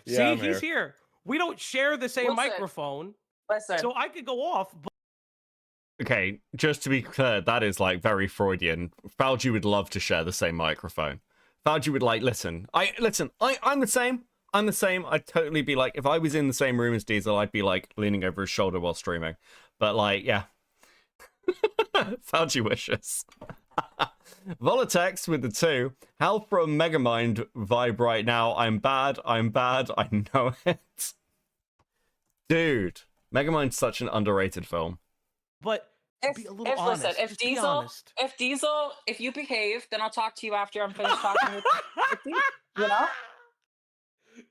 See, he's here. We don't share the same Listen. microphone. Listen. So I could go off. But Okay, just to be clear, that is like very Freudian. Falgi would love to share the same microphone. Falgi would like, listen. I'm the same. I'd totally be like, if I was in the same room as Diesel, I'd be like leaning over his shoulder while streaming. But like, yeah. Falgi wishes. Volatex with the 2. Hell from Megamind vibe right now. I'm bad. I know it. Dude, Megamind's such an underrated film. But be a little honest. Listen, Just be honest. if you behave, then I'll talk to you after I'm finished talking with you. You know?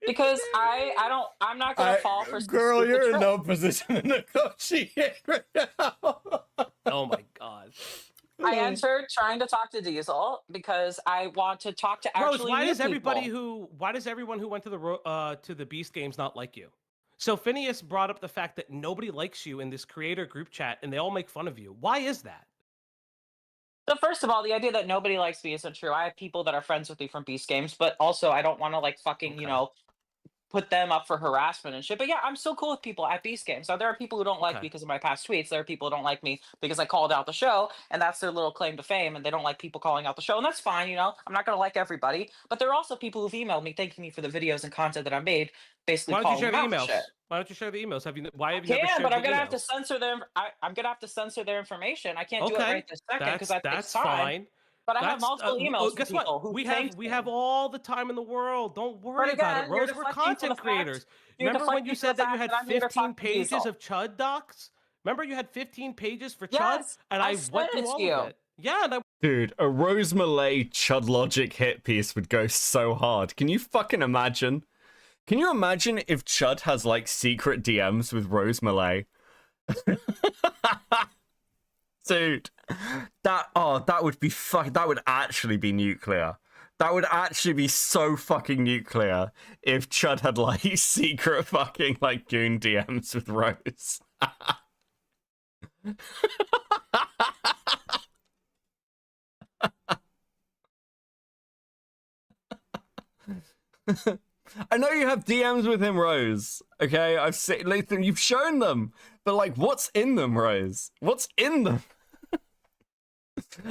Because I'm not gonna fall for some Girl, stupid you're in trick. no position to negotiate right now. Oh my god. I entered trying to talk to Diesel because I want to talk to Rose, actually why new does everybody people. why does everyone who went to the Beast Games not like you? So Phineas brought up the fact that nobody likes you in this creator group chat and they all make fun of you. Why is that? So first of all, the idea that nobody likes me isn't true. I have people that are friends with me from Beast Games, but also I don't want to like fucking, you know, put them up for harassment and shit. But yeah, I'm still cool with people at Beast Game. So there are people who don't like me because of my past tweets. There are people who don't like me because I called out the show, and that's their little claim to fame, and they don't like people calling out the show, and that's fine, you know. I'm not gonna like everybody, but there are also people who've emailed me thanking me for the videos and content that I made, basically Why don't you calling share the them out for emails? shit. Why don't you share the emails? Why have you never Can, shared but the I'm gonna have to emails? censor them. I'm gonna have to censor their information. I can't do it Okay, right this second because that takes that's time. fine. But I have multiple emails from Guess people what? who We thanked have me. all the time in the world. Don't worry But about it, again, you're Rose. We're deflecting from the content fact. creators. You're Remember when you deflecting from said the that you fact had I'm here to 15 talk to pages Diesel. of Chud docs? Remember you had 15 pages for Chud, Yes, and I I sent went it through to all you. of it. Yeah, and I Dude, a Rose Malay Chud Logic hit piece would go so hard. Can you fucking imagine? Can you imagine if Chud has like secret DMs with Rose Malay? Dude, that would be that would actually be nuclear. That would actually be so fucking nuclear if Chud had like secret fucking like goon DMs with Rose. I know you have DMs with him, Rose. Okay, I've seen, you've shown them, but like, what's in them, Rose? What's in them?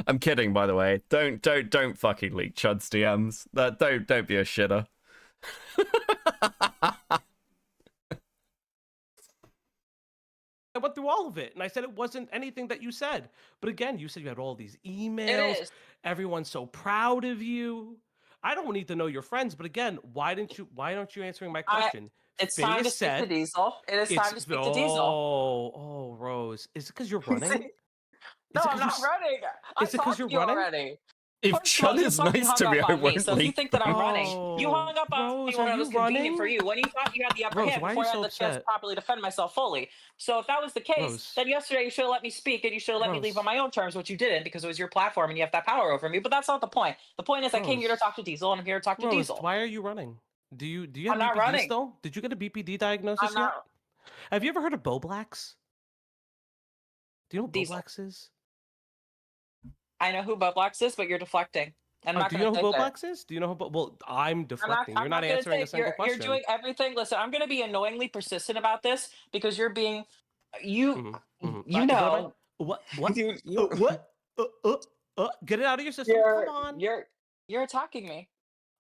I'm kidding, by the way. Don't fucking leak Chud's DMs. Don't be a shitter. I went through all of it, and I said it wasn't anything that you said. But again, you said you had all these emails. It is. Everyone's so proud of you. I don't need to know your friends, but again, why aren't you answering my question? It's time to speak to Diesel. It is time to speak to Diesel. Oh, Rose. Is it because you're running? No, I'm not running. Is it because you're running? Already. If First of all, Chud you is fucking nice hung to me, up I on me, won't so if you leak think that I'm them. running, you hung up on Rose, me when are it you was convenient running? for you, when you thought you had the upper Rose, hand why are you before I so had the chance to upset? properly defend myself fully. So if that was the case, Rose. then yesterday you should have let me speak and you should have let me leave Rose. on my own terms, which you didn't because it was your platform and you have that power over me. But that's not the point. The point is I came here to Rose. talk to Diesel and I'm here to talk to Rose, Diesel. why are you running? Do you I'm have not BPD running. still? Did you get a BPD diagnosis I'm yet? not. Have you ever heard of Boblax? Do you know what Diesel. Boblax is? I know who Bublox is, but you're deflecting. I'm not Do you going know to who take that. Boblax is? Do you know who? Well, I'm deflecting. You're not gonna answering a take- single you're, question. You're doing everything. Listen, I'm going to be annoyingly persistent about this because you're being, you know, what? you, Get it out of your system. Come on. You're attacking me.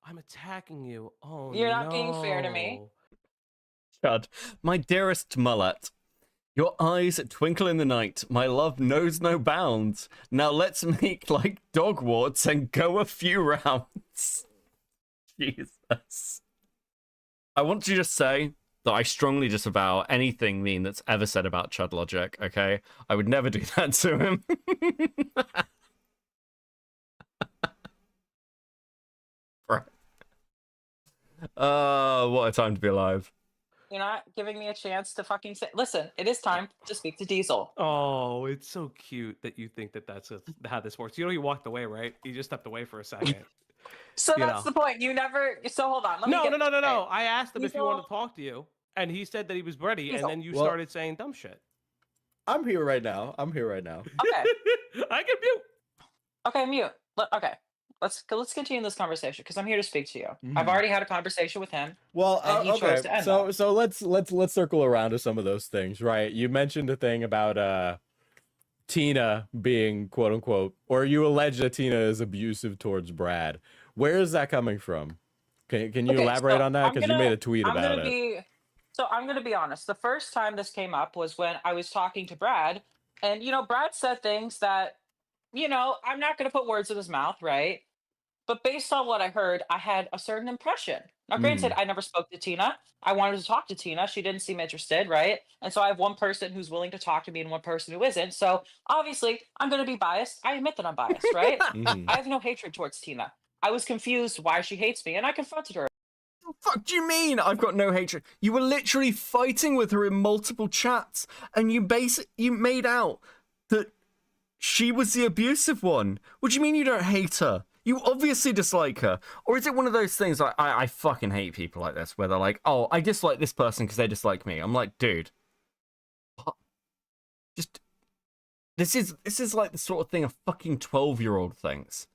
I'm attacking you. Oh, You're not being fair to me. Chud, my dearest Mulet, your eyes twinkle in the night. My love knows no bounds. Now let's make like dog warts and go a few rounds. Jesus. I want to just say that I strongly disavow anything mean that's ever said about Chud Logic, okay? I would never do that to him. Right. What a time to be alive. You're not giving me a chance to fucking say. Listen, it is time to speak to Diesel. Oh, it's so cute that you think that that's how this works. You know, you walked away, right? You just stepped away for a second. So You that's know. the point. You never. So hold on. Let me No. get this straight. I asked him if he wanted Diesel- to talk to you, and he said that he was ready, and Diesel. then you Well- started saying dumb shit. I'm here right now. Okay. I can mute. Okay, mute. Okay. Let's continue this conversation because I'm here to speak to you. I've Mhm. already had a conversation with him. Well, and he okay. chose to end So let's circle around to some of those things, right? You mentioned a thing about Tina being quote unquote, or you allege that Tina is abusive towards Brad. Where is that coming from? Can you Okay, elaborate so on that? I'm Because you gonna- made a tweet I'm about gonna it. So I'm going to be honest. The first time this came up was when I was talking to Brad. And, Brad said things that, I'm not going to put words in his mouth, right? But based on what I heard, I had a certain impression. Now, granted, I never spoke to Tina. I wanted to talk to Tina. She didn't seem interested, right? And so I have one person who's willing to talk to me and one person who isn't. So obviously, I'm going to be biased. I admit that I'm biased, right? Mhm. I have no hatred towards Tina. I was confused why she hates me, and I confronted her. The fuck do you mean? I've got no hatred. You were literally fighting with her in multiple chats, and you made out that she was the abusive one. What do you mean you don't hate her? You obviously dislike her. Or is it one of those things like, I fucking hate people like this, where they're like, oh, I dislike this person because they dislike me. I'm like, dude. What? Just... This is like the sort of thing a fucking 12-year-old thinks.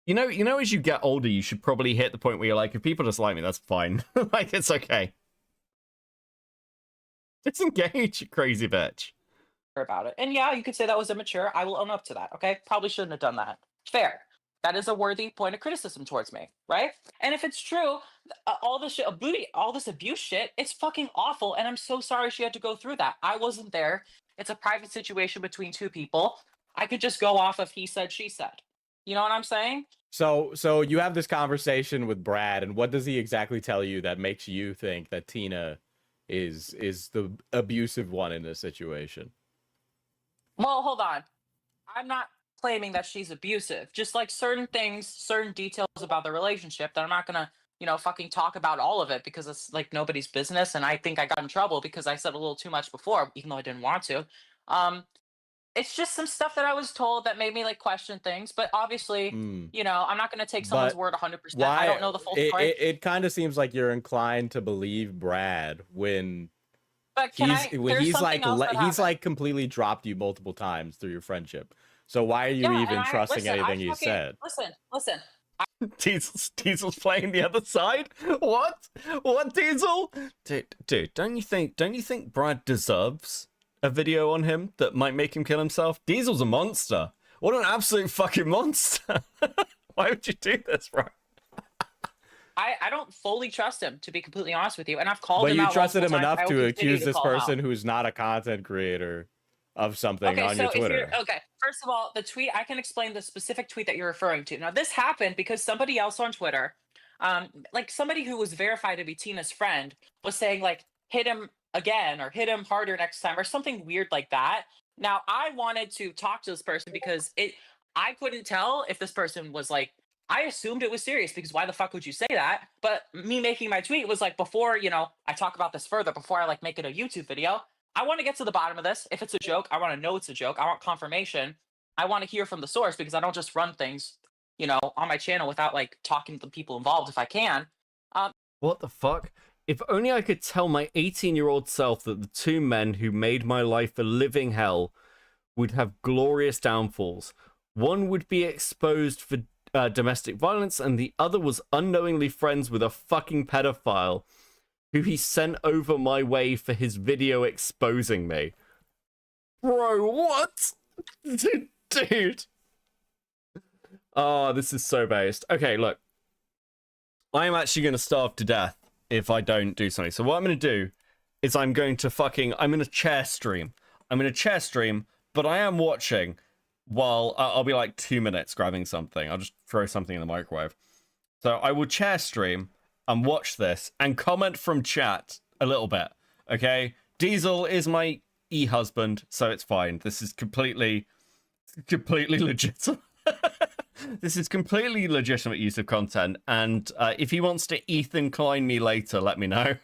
You know, as you get older, you should probably hit the point where you're like, if people just like me, that's fine. Like, it's okay. Disengage, you crazy bitch. About it. And yeah, you could say that was immature. I will own up to that. Okay, probably shouldn't have done that. Fair. That is a worthy point of criticism towards me, right? And if it's true, all this shit, all this abuse shit, it's fucking awful. And I'm so sorry she had to go through that. I wasn't there. It's a private situation between two people. I could just go off of he said, she said. You know what I'm saying? So you have this conversation with Brad, and what does he exactly tell you that makes you think that Tina is the abusive one in this situation? Well, hold on. I'm not claiming that she's abusive. Just like certain things, certain details about the relationship that I'm not gonna, fucking talk about all of it because it's like nobody's business. And I think I got in trouble because I said a little too much before, even though I didn't want to. It's just some stuff that I was told that made me like question things. But obviously, I'm not gonna take someone's word 100%. I don't know the full story. It kind of seems like you're inclined to believe Brad when. But he's like completely dropped you multiple times through your friendship. So why are you even trusting anything he said? Listen. Diesel's playing the other side? What, Diesel? Dude, don't you think Brad deserves a video on him that might make him kill himself? Diesel's a monster. What an absolute fucking monster. Why would you do this, bro? I don't fully trust him, to be completely honest with you. And I've called him out. But you trusted him enough to accuse this person out. who's not a content creator of something on your Twitter. Okay, first of all, the tweet, I can explain the specific tweet that you're referring to. Now, this happened because somebody else on Twitter, like somebody who was verified to be Tina's friend, was saying like, hit him again or hit him harder next time or something weird like that. Now, I wanted to talk to this person because I couldn't tell if this person was like, I assumed it was serious because why the fuck would you say that? But me making my tweet was like, before, I talk about this further, before I like make it a YouTube video, I want to get to the bottom of this. If it's a joke, I want to know it's a joke. I want confirmation. I want to hear from the source because I don't just run things, on my channel without like talking to the people involved if I can. What the fuck? If only I could tell my 18-year-old self that the two men who made my life a living hell would have glorious downfalls. One would be exposed for domestic violence, and the other was unknowingly friends with a fucking pedophile who he sent over my way for his video exposing me. Bro, what? Dude. Oh, this is so based. Okay, look. I am actually going to starve to death if I don't do something. So what I'm going to do is I'm going to chair stream. I'm going to chair stream, but I am watching while I'll be like 2 minutes grabbing something. I'll just throw something in the microwave. So I will chair stream and watch this and comment from chat a little bit. Okay? Diesel is my e-husband, so it's fine. This is completely legitimate. This is completely legitimate use of content. And if he wants to Ethan Klein me later, let me know.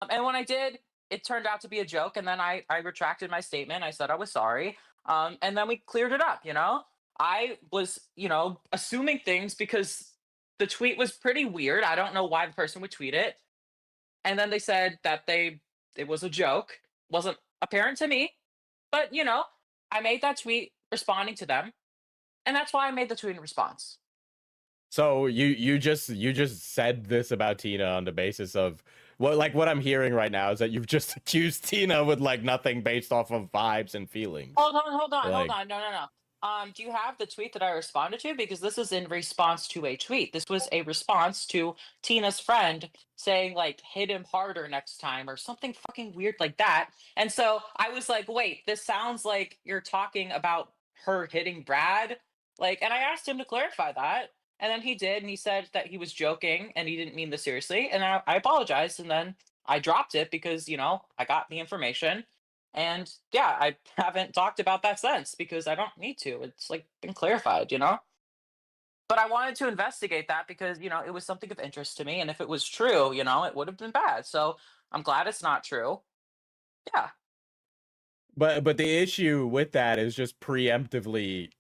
And when I did, it turned out to be a joke, and then I retracted my statement. I said I was sorry, and then we cleared it up, I was, assuming things because the tweet was pretty weird. I don't know why the person would tweet it. And then they said that it was a joke. Wasn't apparent to me, but, I made that tweet responding to them, and that's why I made the tweet in response. So you just said this about Tina on the basis of what I'm hearing right now is that you've just accused Tina with like nothing based off of vibes and feelings. Hold on. No. Do you have the tweet that I responded to? Because this is in response to a tweet. This was a response to Tina's friend saying like, hit him harder next time or something fucking weird like that. And so I was like, wait, this sounds like you're talking about her hitting Brad. Like, and I asked him to clarify that. And then he did, and he said that he was joking and he didn't mean this seriously. And I apologized, and then I dropped it because, I got the information. And yeah, I haven't talked about that since because I don't need to. It's like been clarified, But I wanted to investigate that because, it was something of interest to me. And if it was true, it would have been bad. So I'm glad it's not true. Yeah. But the issue with that is just preemptively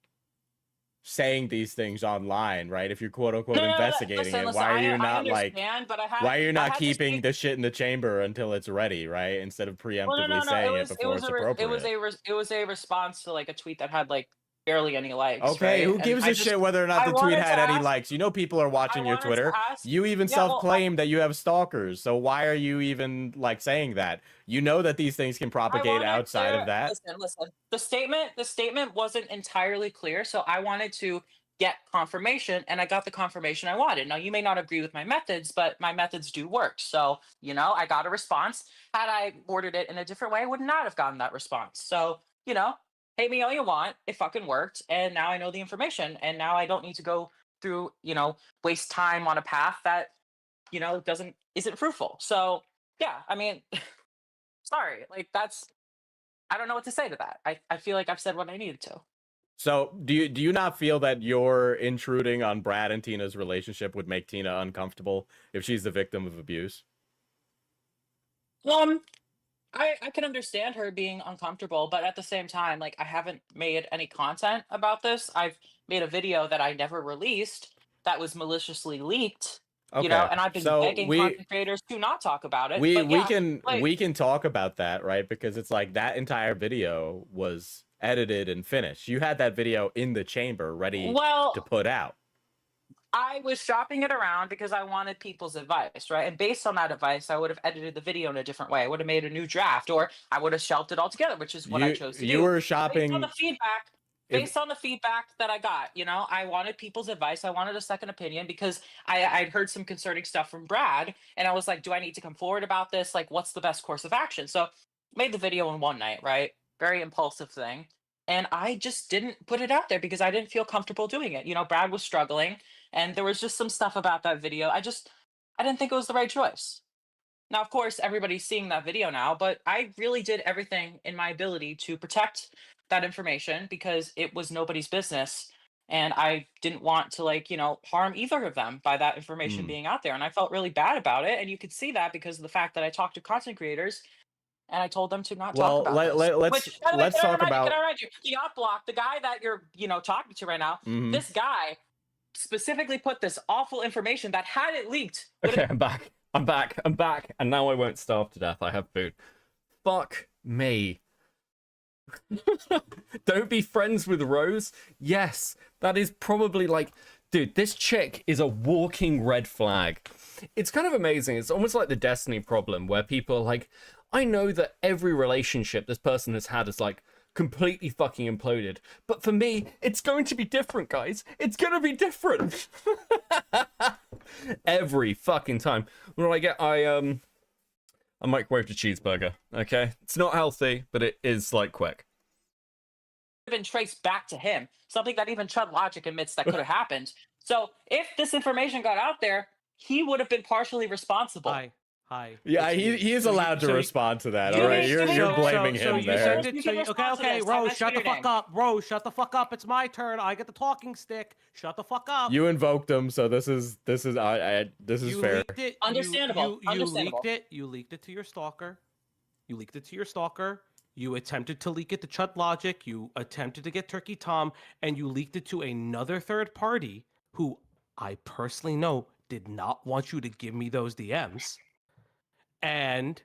saying these things online, right? If you're quote unquote investigating it, why are you not why are you not keeping the shit in the chamber until it's ready, right? Instead of preemptively saying it before it's appropriate. It was a response to like a tweet that had like barely any likes. Okay, right? who And gives I a just- shit whether or not I the tweet wanted had to any ask- likes? You know people are watching your wanted to Twitter. ask- You even Yeah, well, self-claim that you have stalkers. So why are you even like saying that? You know that these things can I propagate wanted outside to- of that. Listen. The statement wasn't entirely clear, so I wanted to get confirmation, and I got the confirmation I wanted. Now, you may not agree with my methods, but my methods do work. So, I got a response. Had I worded it in a different way, I would not have gotten that response. So, hate me all you want. It fucking worked, and now I know the information, and now I don't need to go through, waste time on a path that, isn't fruitful. So, yeah, I mean, sorry, like I don't know what to say to that. I feel like I've said what I needed to. So do you not feel that your intruding on Brad and Tina's relationship would make Tina uncomfortable if she's the victim of abuse? I can understand her being uncomfortable, but at the same time, like I haven't made any content about this. I've made a video that I never released that was maliciously leaked. Okay, And I've been so begging content creators to not talk about it. We but yeah, we can talk about that, right? Because it's like that entire video was edited and finished. You had that video in the chamber ready Well, to put out. I was shopping it around because I wanted people's advice, right? And based on that advice, I would have edited the video in a different way. I would have made a new draft, or I would have shelved it altogether, which is what I chose to do. You were based shopping on the feedback. Based on the feedback that I got, I wanted people's advice. I wanted a second opinion because I'd heard some concerning stuff from Brad, and I was like, do I need to come forward about this? Like, what's the best course of action? So made the video in one night, right? Very impulsive thing. And I just didn't put it out there because I didn't feel comfortable doing it. Brad was struggling, and there was just some stuff about that video. I didn't think it was the right choice. Now, of course, everybody's seeing that video now, but I really did everything in my ability to protect that information because it was nobody's business. And I didn't want to harm either of them by that information being out there. And I felt really bad about it. And you could see that because of the fact that I talked to content creators and I told them to not talk about this. Let's talk about. Can I remind you, the op block, the guy that you're, talking to right now, Mhm. this guy specifically put this awful information that had it leaked. Okay, I'm back, and now I won't starve to death. I have food. Fuck me. Don't be friends with Rose? Yes, that is probably dude, this chick is a walking red flag. It's kind of amazing. It's almost like the Destiny problem where people are like, I know that every relationship this person has had is completely fucking imploded. But for me, it's going to be different, guys. It's going to be different. Every fucking time. What do I get? I microwaved a cheeseburger, okay? It's not healthy, but it is quick. Been traced back to him, something that even Chud Logic admits that could have happened. So if this information got out there, he would have been partially responsible. Hi. Yeah, he is allowed to respond to that. All right, you're blaming him there. Okay, Rose, shut the fuck up. Rose, shut the fuck up. It's my turn. I get the talking stick. Shut the fuck up. You invoked him, so this is fair. Leaked it. Understandable. You leaked it to your stalker. You attempted to leak it to Chud Logic. You attempted to get Turkey Tom, and you leaked it to another third party who I personally know did not want you to give me those DMs. And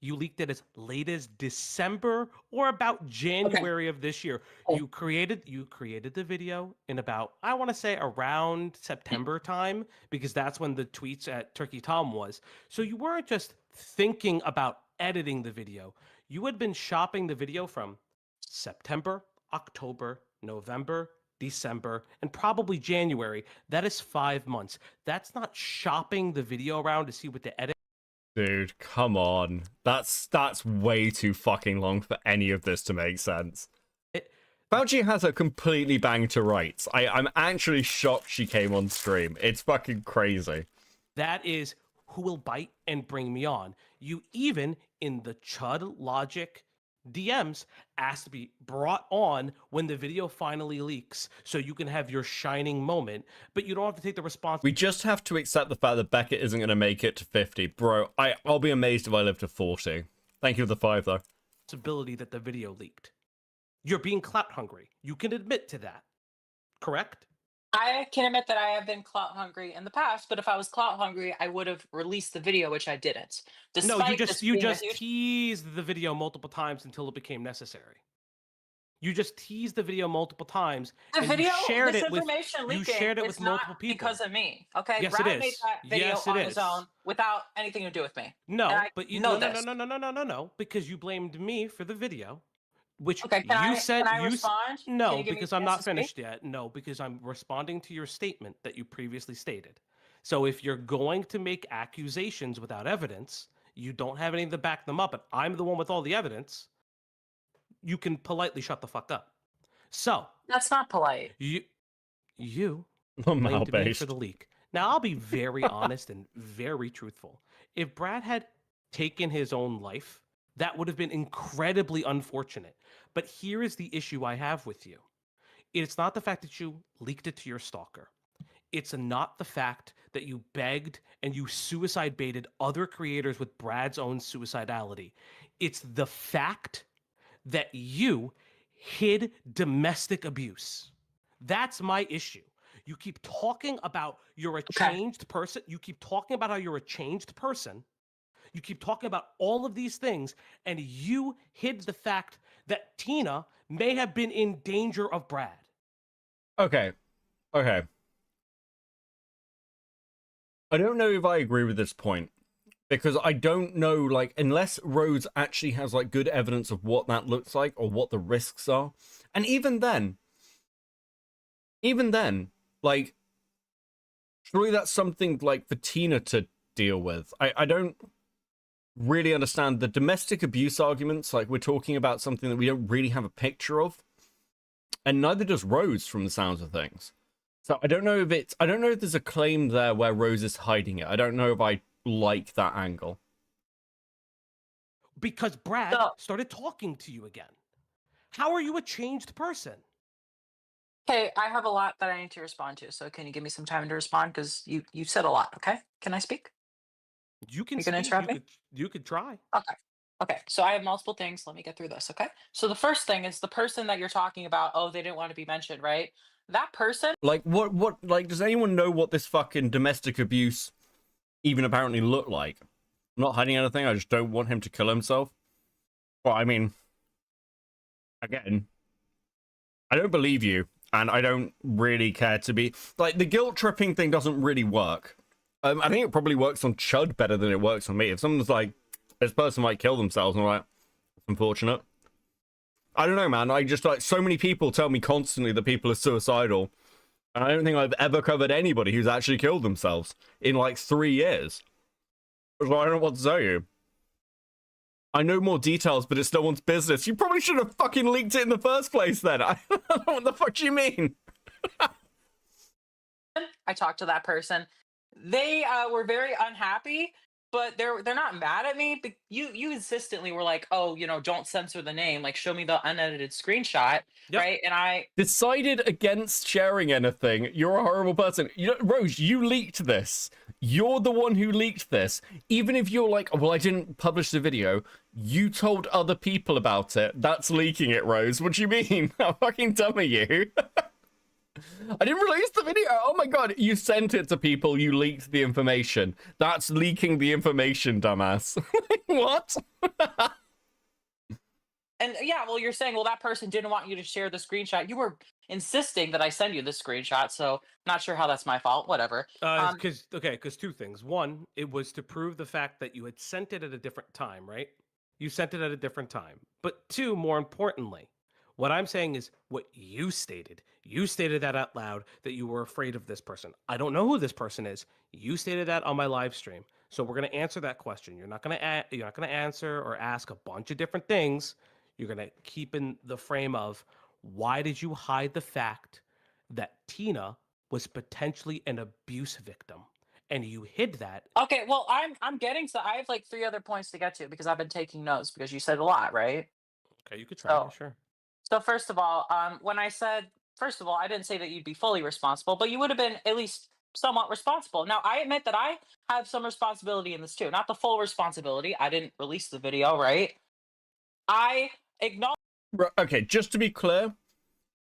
you leaked it as late as December or about January of this year. You created the video in about, I want to say around September time, because that's when the tweets at Turkey Tom was. So you weren't just thinking about editing the video. You had been shopping the video from September, October, November, December, and probably January. That is 5 months. That's not shopping the video around to see what the edit. Dude, come on. That's way too fucking long for any of this to make sense. Fauci has her completely banged to rights. I'm actually shocked she came on stream. It's fucking crazy. That is who will bite and bring me on. You even, in the Chud Logic DMs, asked to be brought on when the video finally leaks so you can have your shining moment, but you don't have to take the responsibility. We just have to accept the fact that Beckett isn't going to make it to 50. Bro, I'll be amazed if I live to 40. Thank you for the 5, though. That the video leaked. You're being clout hungry. You can admit to that. Correct? I can admit that I have been clout hungry in the past, but if I was clout hungry, I would have released the video, which I didn't. No, you just teased the video multiple times until it became necessary. You just teased the video multiple times. The and video, you shared this it with information leaking, you shared it is with not multiple people. because of me. Okay, Yes, Brad it made is. that video Yes, on it his is. own without anything to do with me. No, And I but you know no, this. no, because you blamed me for the video, which Okay, you said can I you respond? Can no, you give me because a I'm chance not to speak? finished yet. No, because I'm responding to your statement that you previously stated. So if you're going to make accusations without evidence, you don't have anything to back them up, and I'm the one with all the evidence, you can politely shut the fuck up. So That's not polite. you I'm blamed me based. for the leak. Now I'll be very honest and very truthful. If Brad had taken his own life, that would have been incredibly unfortunate. But here is the issue I have with you. It's not the fact that you leaked it to your stalker. It's not the fact that you begged and you suicide baited other creators with Brad's own suicidality. It's the fact that you hid domestic abuse. That's my issue. You keep talking about you're a changed person. You keep talking about how you're a changed person. You keep talking about all of these things, and you hid the fact that Tina may have been in danger of Brad. Okay. I don't know if I agree with this point, because I don't know, like, unless Rose actually has, like, good evidence of what that looks like or what the risks are. And even then, like, surely that's something, like, for Tina to deal with. I don't really understand the domestic abuse arguments. Like, we're talking about something that we don't really have a picture of. And neither does Rose, from the sounds of things. So I don't know if there's a claim there where Rose is hiding it. I don't know if I like that angle. Because Brad started talking to you again. How are you a changed person? Okay, I have a lot that I need to respond to. So can you give me some time to respond? Because you said a lot. Okay, can I speak? You can. You gonna interrupt me? You could try. Okay. Okay, so I have multiple things. Let me get through this, okay? So the first thing is the person that you're talking about, oh, they didn't want to be mentioned, right? That person... Like, what, like, does anyone know what this fucking domestic abuse even apparently looked like? I'm not hiding anything, I just don't want him to kill himself. Well, I mean, again, I don't believe you, and I don't really care to be... Like, the guilt-tripping thing doesn't really work. I think it probably works on Chud better than it works on me. If someone's like, this person might kill themselves, and I'm like, it's unfortunate. I don't know, man. I just, like, so many people tell me constantly that people are suicidal. And I don't think I've ever covered anybody who's actually killed themselves in, like, 3 years. So I don't know what to tell you. I know more details, but it's no one's business. You probably should have fucking leaked it in the first place, then. I don't know what the fuck do you mean? I talked to that person. They were very unhappy, but they're not mad at me. But you insistently were like, oh, you know, don't censor the name. Like, show me the unedited screenshot, right? And I decided against sharing anything. You're a horrible person. You know, Rose, you leaked this. You're the one who leaked this. Even if you're like, oh, well, I didn't publish the video. You told other people about it. That's leaking it, Rose. What do you mean? How fucking dumb are you? I didn't release the video. Oh my god, you sent it to people, you leaked the information. That's leaking the information, dumbass. What? And yeah, well, you're saying, well, that person didn't want you to share the screenshot. You were insisting that I send you the screenshot, so not sure how that's my fault. Whatever. Because two things. One, it was to prove the fact that you had sent it at a different time, right? You sent it at a different time. But two, more importantly, what I'm saying is what you stated. You stated that out loud, that you were afraid of this person. I don't know who this person is. You stated that on my live stream. So we're going to answer that question. You're not going to answer or ask a bunch of different things. You're going to keep in the frame of, why did you hide the fact that Tina was potentially an abuse victim? And you hid that. Okay, well, I'm getting to... I have like 3 other points to get to because I've been taking notes because you said a lot, right? Okay, you could try. Yeah, sure. So first of all, when I said, first of all, I didn't say that you'd be fully responsible, but you would have been at least somewhat responsible. Now, I admit that I have some responsibility in this too. Not the full responsibility. I didn't release the video, right? I acknowledge... Okay, just to be clear,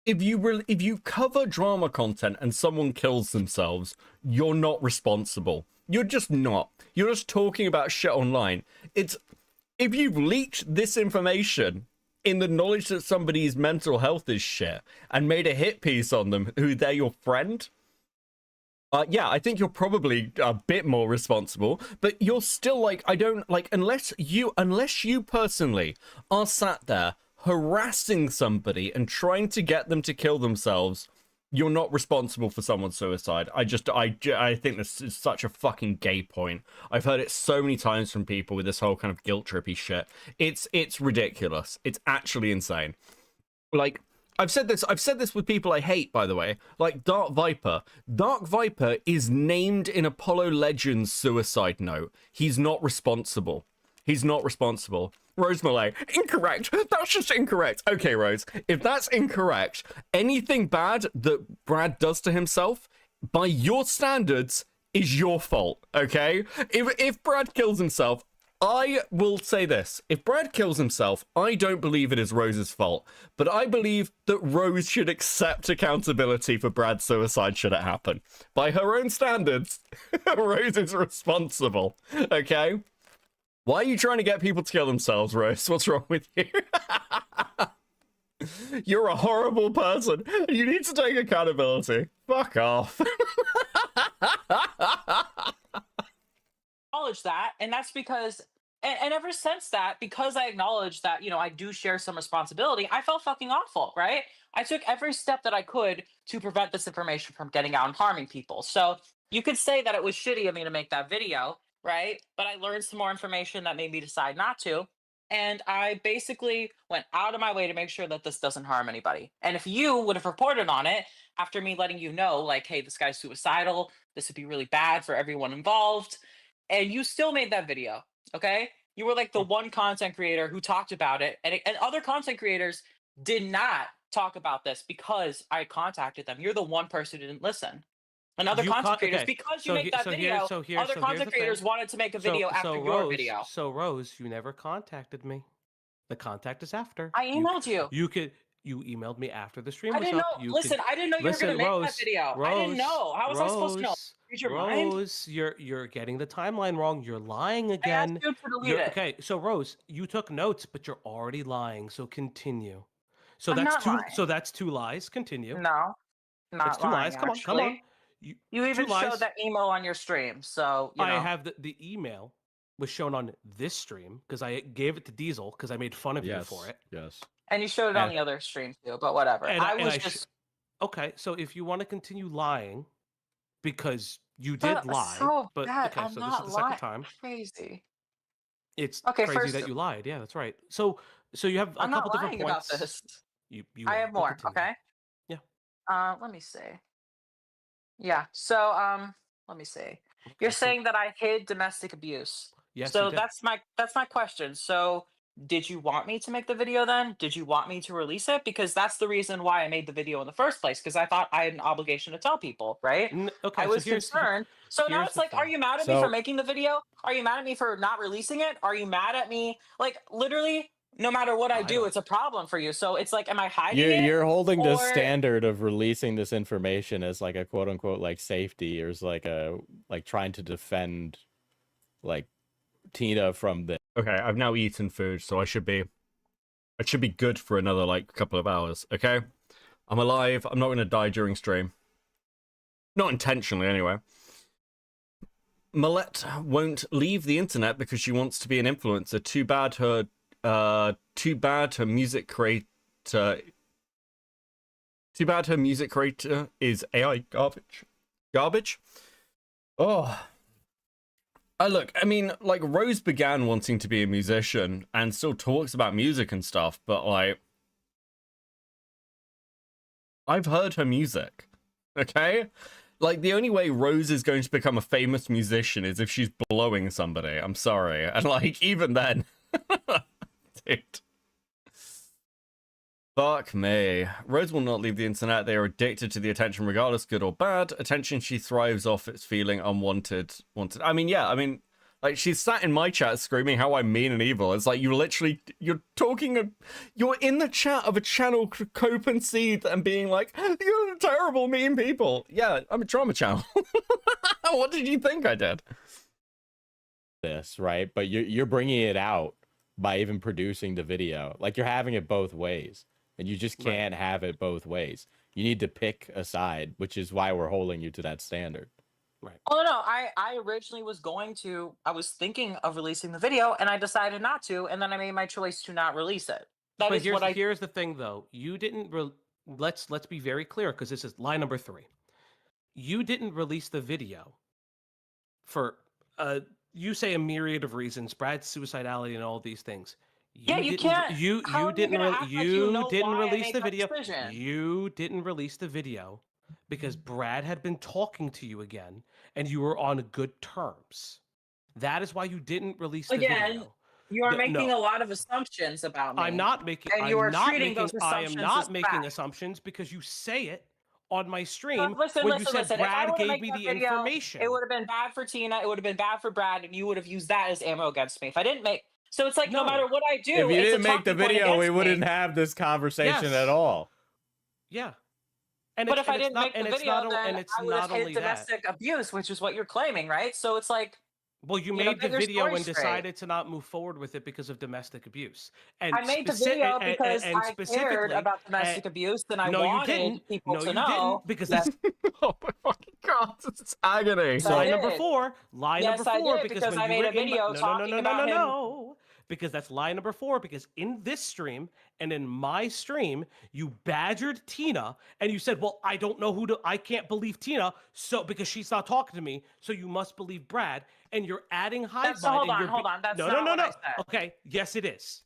if you cover drama content and someone kills themselves, you're not responsible. You're just not. You're just talking about shit online. It's... If you've leaked this information... in the knowledge that somebody's mental health is shit and made a hit piece on them who they're your friend, yeah, I think you're probably a bit more responsible, but you're still like, I don't like, unless you personally are sat there harassing somebody and trying to get them to kill themselves, you're not responsible for someone's suicide. I think this is such a fucking gay point. I've heard it so many times from people with this whole kind of guilt trippy shit. It's ridiculous. It's actually insane. Like, I've said this with people I hate, by the way, like Dark Viper. Dark Viper is named in Apollo Legends' suicide note. He's not responsible. He's not responsible. Rose Malay, incorrect. That's just incorrect. Okay, Rose, if that's incorrect, anything bad that Brad does to himself, by your standards, is your fault, okay? If Brad kills himself, I will say this. If Brad kills himself, I don't believe it is Rose's fault, but I believe that Rose should accept accountability for Brad's suicide should it happen. By her own standards, Rose is responsible, okay? Why are you trying to get people to kill themselves, Rose? What's wrong with you? You're a horrible person. You need to take accountability. Fuck off. Acknowledge that, and that's because and ever since that, because I acknowledged that, you know, I do share some responsibility, I felt fucking awful, right? I took every step that I could to prevent this information from getting out and harming people. So you could say that it was shitty of me to make that video, right? But I learned some more information that made me decide not to. And I basically went out of my way to make sure that this doesn't harm anybody. And if you would have reported on it after me letting you know, like, hey, this guy's suicidal, this would be really bad for everyone involved, and you still made that video, okay? You were like the one content creator who talked about it, and other content creators did not talk about this because I contacted them. You're the one person who didn't listen. And other content creators, because you make that video, other content creators wanted to make a video after your video. So Rose, you never contacted me. The contact is after. I emailed you. You emailed me after the stream I was didn't up. know. Listen, I didn't know you were going to make that video. I didn't know. How was I supposed to know? Read your mind? Rose, you're getting the timeline wrong. You're lying again. I asked you to delete it. Okay, so Rose, you took notes, but you're already lying. So continue. So I'm that's not two. lying. So that's two lies. Continue. No, not That's two lying, lies. Come on, come on. actually. You even two lies. showed that email on your stream, so you know. I have the email was shown on this stream because I gave it to Diesel because I made fun of you for it. Yes. And you showed it on the other stream too, but whatever. I was just okay. So if you want to continue lying, because you did But lie, so but bad. okay, I'm so not this is the second lying. time. Crazy. It's Okay, crazy first- that you lied. Yeah, that's right. So you have a I'm not couple different lying about points. this. You I are, have but more. continue. Okay. Yeah. Let me see. Yeah. So let me see. You're saying that I hid domestic abuse. Yes, So you did. that's my question. So did you want me to make the video then? Did you want me to release it? Because that's the reason why I made the video in the first place. Because I thought I had an obligation to tell people, right? Okay. I was concerned. So now here's it's the like, are thing. you mad at me for So- making the video? Are you mad at me for not releasing it? Are you mad at me? Like literally, no matter what I do, it's a problem for you. So it's like, am I hiding it? You're holding the or- standard of releasing this information as like a quote unquote like safety, or as like trying to defend like Tina from the. Okay, I've now eaten food, so I should be good for another like couple of hours. Okay, I'm alive. I'm not going to die during stream. Not intentionally, anyway. Mulet won't leave the internet because she wants to be an influencer. Too bad her music creator. Too bad her music creator is AI garbage. Garbage? Oh. Look, I mean, like, Rose began wanting to be a musician and still talks about music and stuff, but, like, I've heard her music, okay? Like, the only way Rose is going to become a famous musician is if she's blowing somebody. I'm sorry. And, like, even then... Dude. Fuck me. Rose will not leave the internet. They are addicted to the attention regardless, good or bad. Attention she thrives off its feeling unwanted. I mean, yeah, I mean, like, she's sat in my chat screaming how I'm mean and evil. It's like, you're in the chat of a channel Cope and Seed and being like, you're terrible, mean people. Yeah, I'm a drama channel. What did you think I did? This, right? But you're bringing it out by even producing the video. Like, you're having it both ways, and you just can't have it both ways. You need to pick a side, which is why we're holding you to that standard. Right. Oh no, I originally was I was thinking of releasing the video, and I decided not to, and then I made my choice to not release it. That But is here's, what I. here's the thing, though. You didn't. Let's be very clear, because this is lie number 3. You didn't release the video for you say a myriad of reasons, Brad's suicidality and all these things. Yeah, you didn't, can't. You how are didn't. gonna act like you know didn't why I release made the that video. decision? You didn't release the video because Brad had been talking to you again, and you were on good terms. That is why you didn't release the Again, video. you are making no. a lot of assumptions about me. I'm not making. And you are I'm not treating making. those I am assumptions not as making fact. assumptions because you say it on my stream Listen, when listen, you said listen. If I Brad were to gave make me that the video, information. it would have been bad for Tina. It would have been bad for Brad, and you would have used that as ammo against me. If I didn't make, so it's like no matter what I do, If you it's didn't a make the talking point video, we against wouldn't me. have this conversation Yes. at all. Yeah. And But it's, if I and it's didn't not, make and the it's video, not, then and it's I would have not hit only that. domestic abuse, which is what you're claiming, right? So it's like, Well, you know, made the get your video story and straight. decided to not move forward with it because of domestic abuse. And I made the video because and I cared specifically about domestic abuse, and I no, you wanted didn't. people No, to you know. didn't, because that's Oh my fucking god, this is agony. Yes, I lie number did. 4. Lie Yes, number I 4 did, because because when I you made were a video in, talking about him. no, because that's lie number 4. Because in this stream and in my stream, you badgered Tina and you said, "Well, I don't know I can't believe Tina, so because she's not talking to me, so you must believe Brad." And you're adding hive So mind. hold and on, you're hold on. That's no, not no, what no. I said. Okay, yes, it is.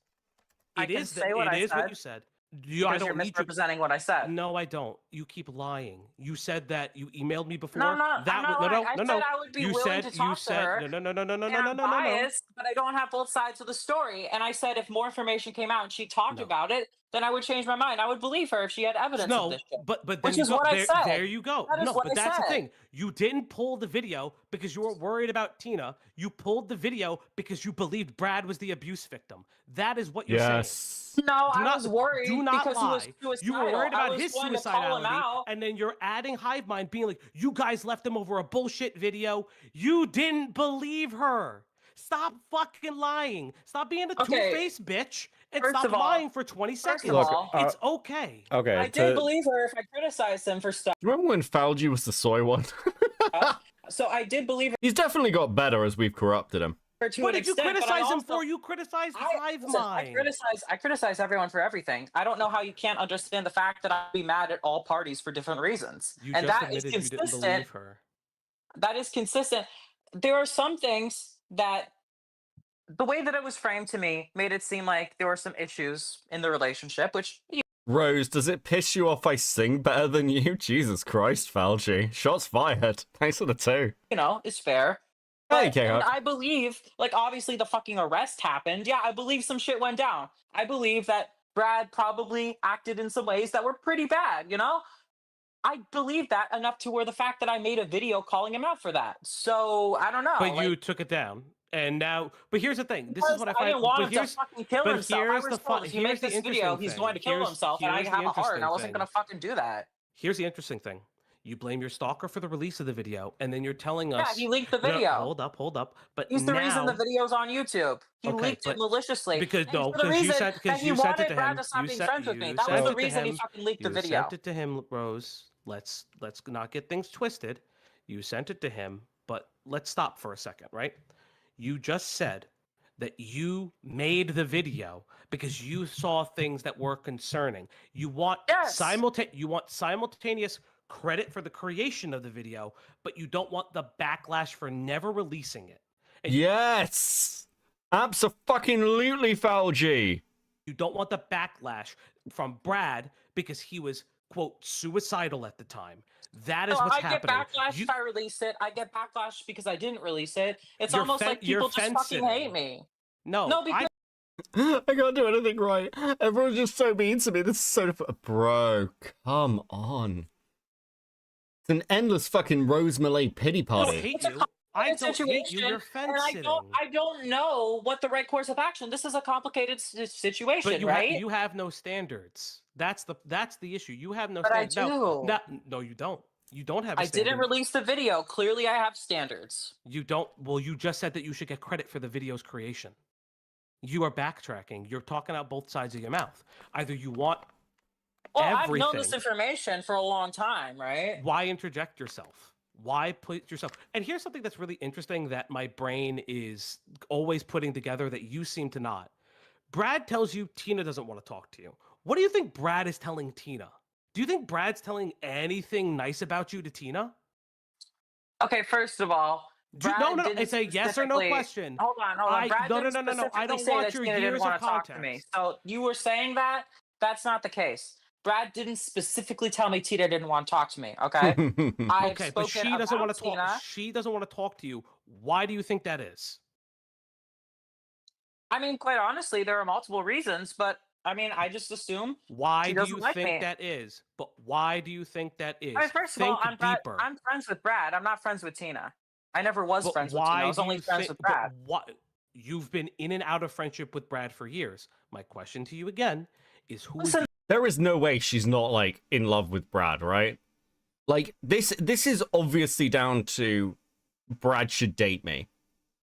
I It can is say what I what said you said. I because don't you're need you. misrepresenting what I said. No, I don't. You keep lying. You said that you emailed me before. No, I'm not That lying. no, I no, said no. I would be You willing said to talk to her. no, no, no, no, no, And no, no, I'm no, no, no. biased, but I don't have both sides of the story. And I said if more information came out and she talked about it, then I would change my mind. I would believe her if she had evidence of No, this shit. but then Which you is go, what I there, said. there you go. That is No, what but I that's the said. thing. You didn't pull the video because you were worried about Tina. You pulled the video because you believed Brad was the abuse victim. That is what you're saying. Yes. No, Do I not- was worried do not because he was lie. suicidal. You were worried I about was his going to call him suicidality, out. and then you're adding hive mind, being like, "You guys left him over a bullshit video." You didn't believe her. Stop fucking lying. Stop being a Okay. two-faced bitch and First stop of all- lying for 20 seconds. Look, It's okay. Okay. I did believe her if I criticized him for stuff. Do you remember when Falgi was the soy one? So I did believe her He's definitely got better as we've corrupted him. to What an did you extent, but I criticize him also- for? You criticized hive Listen, mind. I criticize everyone for everything. I don't know how you can't understand the fact that I'd be mad at all parties for different reasons. You and just that is admitted you didn't consistent. believe her. That is consistent. There are some things that the way that it was framed to me made it seem like there were some issues in the relationship, which Rose, does it piss you off I sing better than you? Jesus Christ, Falgi. Shots fired. Thanks for the 2. you know, is fair. Hey, And K-Hawk. I believe, like, obviously the fucking arrest happened. Yeah, I believe some shit went down. I believe that Brad probably acted in some ways that were pretty bad, you know? I believe that enough to where the fact that I made a video calling him out for that. So, I don't know. But like, you took it down. And now, but here's the thing. This is because what I I find. didn't want but him to here's, fucking kill but himself. I here's was the told, fun. if you Here's make the this video, interesting he's thing. going to kill Here's- himself, and I here's the have a heart, and I interesting wasn't thing. going to fucking do that. Here's the interesting thing. You blame your stalker for the release of the video, and then you're telling Yeah, us. he leaked the No, video. hold up. But He's the reason the now- video's on YouTube. He Okay, leaked it but- maliciously. Because And no, for the because you reason said that because he you sent it wanted to Brad him. to stop You being sent- friends with me. you That was sent the it to reason he him. fucking leaked the You video. sent it to him, Rose. Let's not get things twisted. You sent it to him, but let's stop for a second, right? You just said that you made the video because you saw things that were concerning. You want simultaneous credit for the creation of the video, but you don't want the backlash for never releasing it. Yes! Abso-fucking-lutely, Falgi! You don't want the backlash from Brad because he was, quote, suicidal at the time. That is No, what's I happening. get backlash if I release it. I get backlash because I didn't release it. It's You're almost like you're people just fucking fence-sitting. hate me. No, No, because I can't do anything right. Everyone's just so mean to me. This is so... Bro, come on. It's an endless fucking Rose Malay pity I party. don't hate you. I don't hate you. situation, You're and fence-sitting. I don't know what the right course of action. This is a complicated situation, But you right? you have no standards. That's the issue. You have no But I standards. do. No, you don't. You don't have a I standard. didn't release the video. Clearly, I have standards. You don't. Well, you just said that you should get credit for the video's creation. You are backtracking. You're talking out both sides of your mouth. Either you want Well, everything. I've known this information for a long time, right? Why interject yourself? Why put yourself? And here's something that's really interesting that my brain is always putting together that you seem to not. Brad tells you Tina doesn't want to talk to you. What do you think Brad is telling Tina? Do you think Brad's telling anything nice about you to Tina? Okay, first of all, Brad No. didn't It's a yes or no specifically- question. Hold on. Brad No. didn't I specifically don't say want that your Tina didn't years want of to talk to me. context. So you were saying that? That's not the case. Brad didn't specifically tell me Tina didn't want to talk to me. Okay. I've Okay, but spoken she doesn't want about to talk. Tina. She doesn't want to talk to you. Why do you think that is? I mean, quite honestly, there are multiple reasons, but I mean, I just assume Why she do doesn't you like think me. that is? But why do you think that is? I mean, first of Think all, I'm deeper. I'm friends with Brad. I'm not friends with Tina. I never was But friends with Tina. I why was do only you friends think? with Brad. What? You've been in and out of friendship with Brad for years. My question to you again is who is Listen, There is no way she's not like in love with Brad, right? Like this is obviously down to Brad should date me.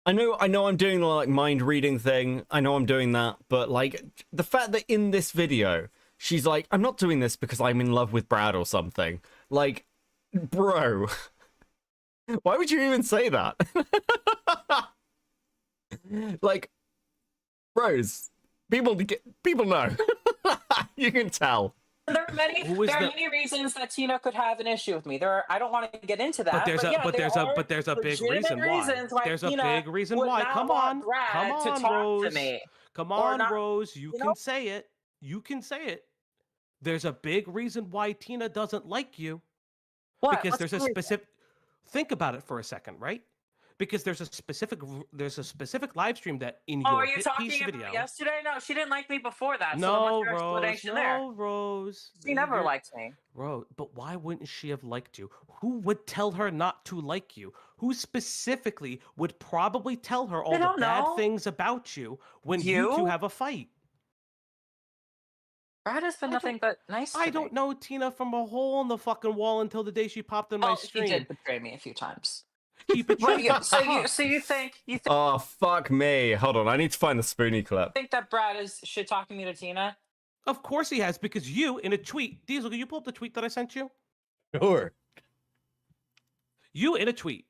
I know I'm doing the like mind reading thing. I know I'm doing that, but like the fact that in this video she's like, I'm not doing this because I'm in love with Brad or something. Like, bro, why would you even say that? Like, bros, people know. You can tell. There are many reasons that Tina could have an issue with me. I don't want to get into that. But there's a big reason why. reasons why There's a Tina big reason would why. not Come want on, Brad to talk Rose. to me. Come Or on, not- Rose. You can say it. You can say it. There's a big reason why Tina doesn't like you. What? Because What's there's the a reason? specific. Think about it for a second, right? Because there's a specific live stream that in Oh, your are you hit talking piece about video. yesterday? No, she didn't like me before that. so No, what's your Rose. explanation there? No, Rose. She never You're- liked me. Rose, but why wouldn't she have liked you? Who would tell her not to like you? Who specifically would probably tell her all I the don't bad know. things about you when you two You? have a fight? Brad has been nothing but nice to I me. don't know Tina from a hole in the fucking wall until the day she popped in my Oh, stream. he did betray me a few times. He betrayed you. So you think Oh, fuck me. Hold on, I need to find the Spoonie clip. that Brad is shit talking me to Tina? Of course he has, because you, in a tweet, Diesel, can you pull up the tweet that I sent you? Sure. You, in a tweet,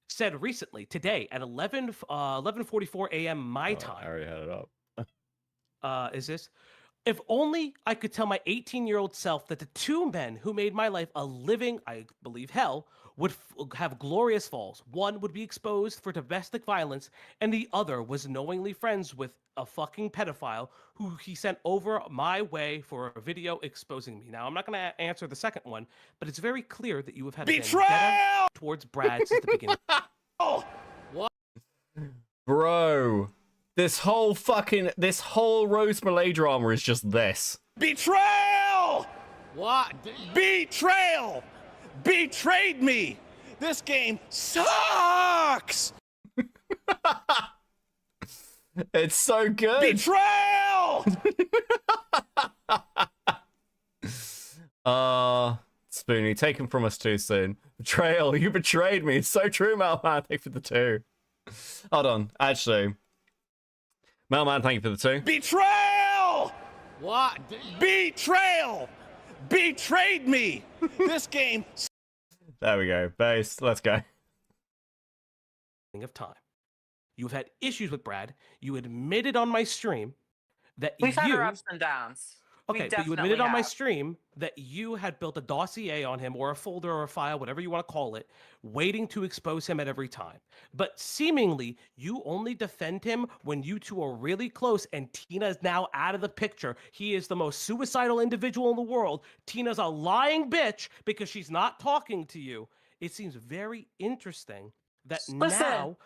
said recently, today, at 11:44 a.m. my time. I already had it up. Is this? If only I could tell my 18-year-old self that the two men who made my life a living, I believe, hell, would have glorious falls. One would be exposed for domestic violence, and the other was knowingly friends with a fucking pedophile who he sent over my way for a video exposing me. Now, I'm not going to answer the second one, but it's very clear that you have had a vendetta towards Brad since the beginning. Bro, this whole Rose Malay drama is just this. Betrayal! What? Betrayal! Betrayed me! This game sucks! It's so good. Betrayal! Spoonie, taken from us too soon. Betrayal, you betrayed me. It's so true, Mailman. Thank you for the 2. Hold on, actually. Mailman, thank you for the 2. Betrayal! What? Betrayal! Betrayed me! This game. There we go. Base, let's go. Of time. You've had issues with Brad. You admitted on my stream that We've had our you... ups and downs. We Okay, but you definitely admitted on my have. stream that you had built a dossier on him, or a folder or a file, whatever you want to call it, waiting to expose him at every time. But seemingly, you only defend him when you two are really close and Tina is now out of the picture. He is the most suicidal individual in the world. Tina's a lying bitch because she's not talking to you. It seems very interesting that now,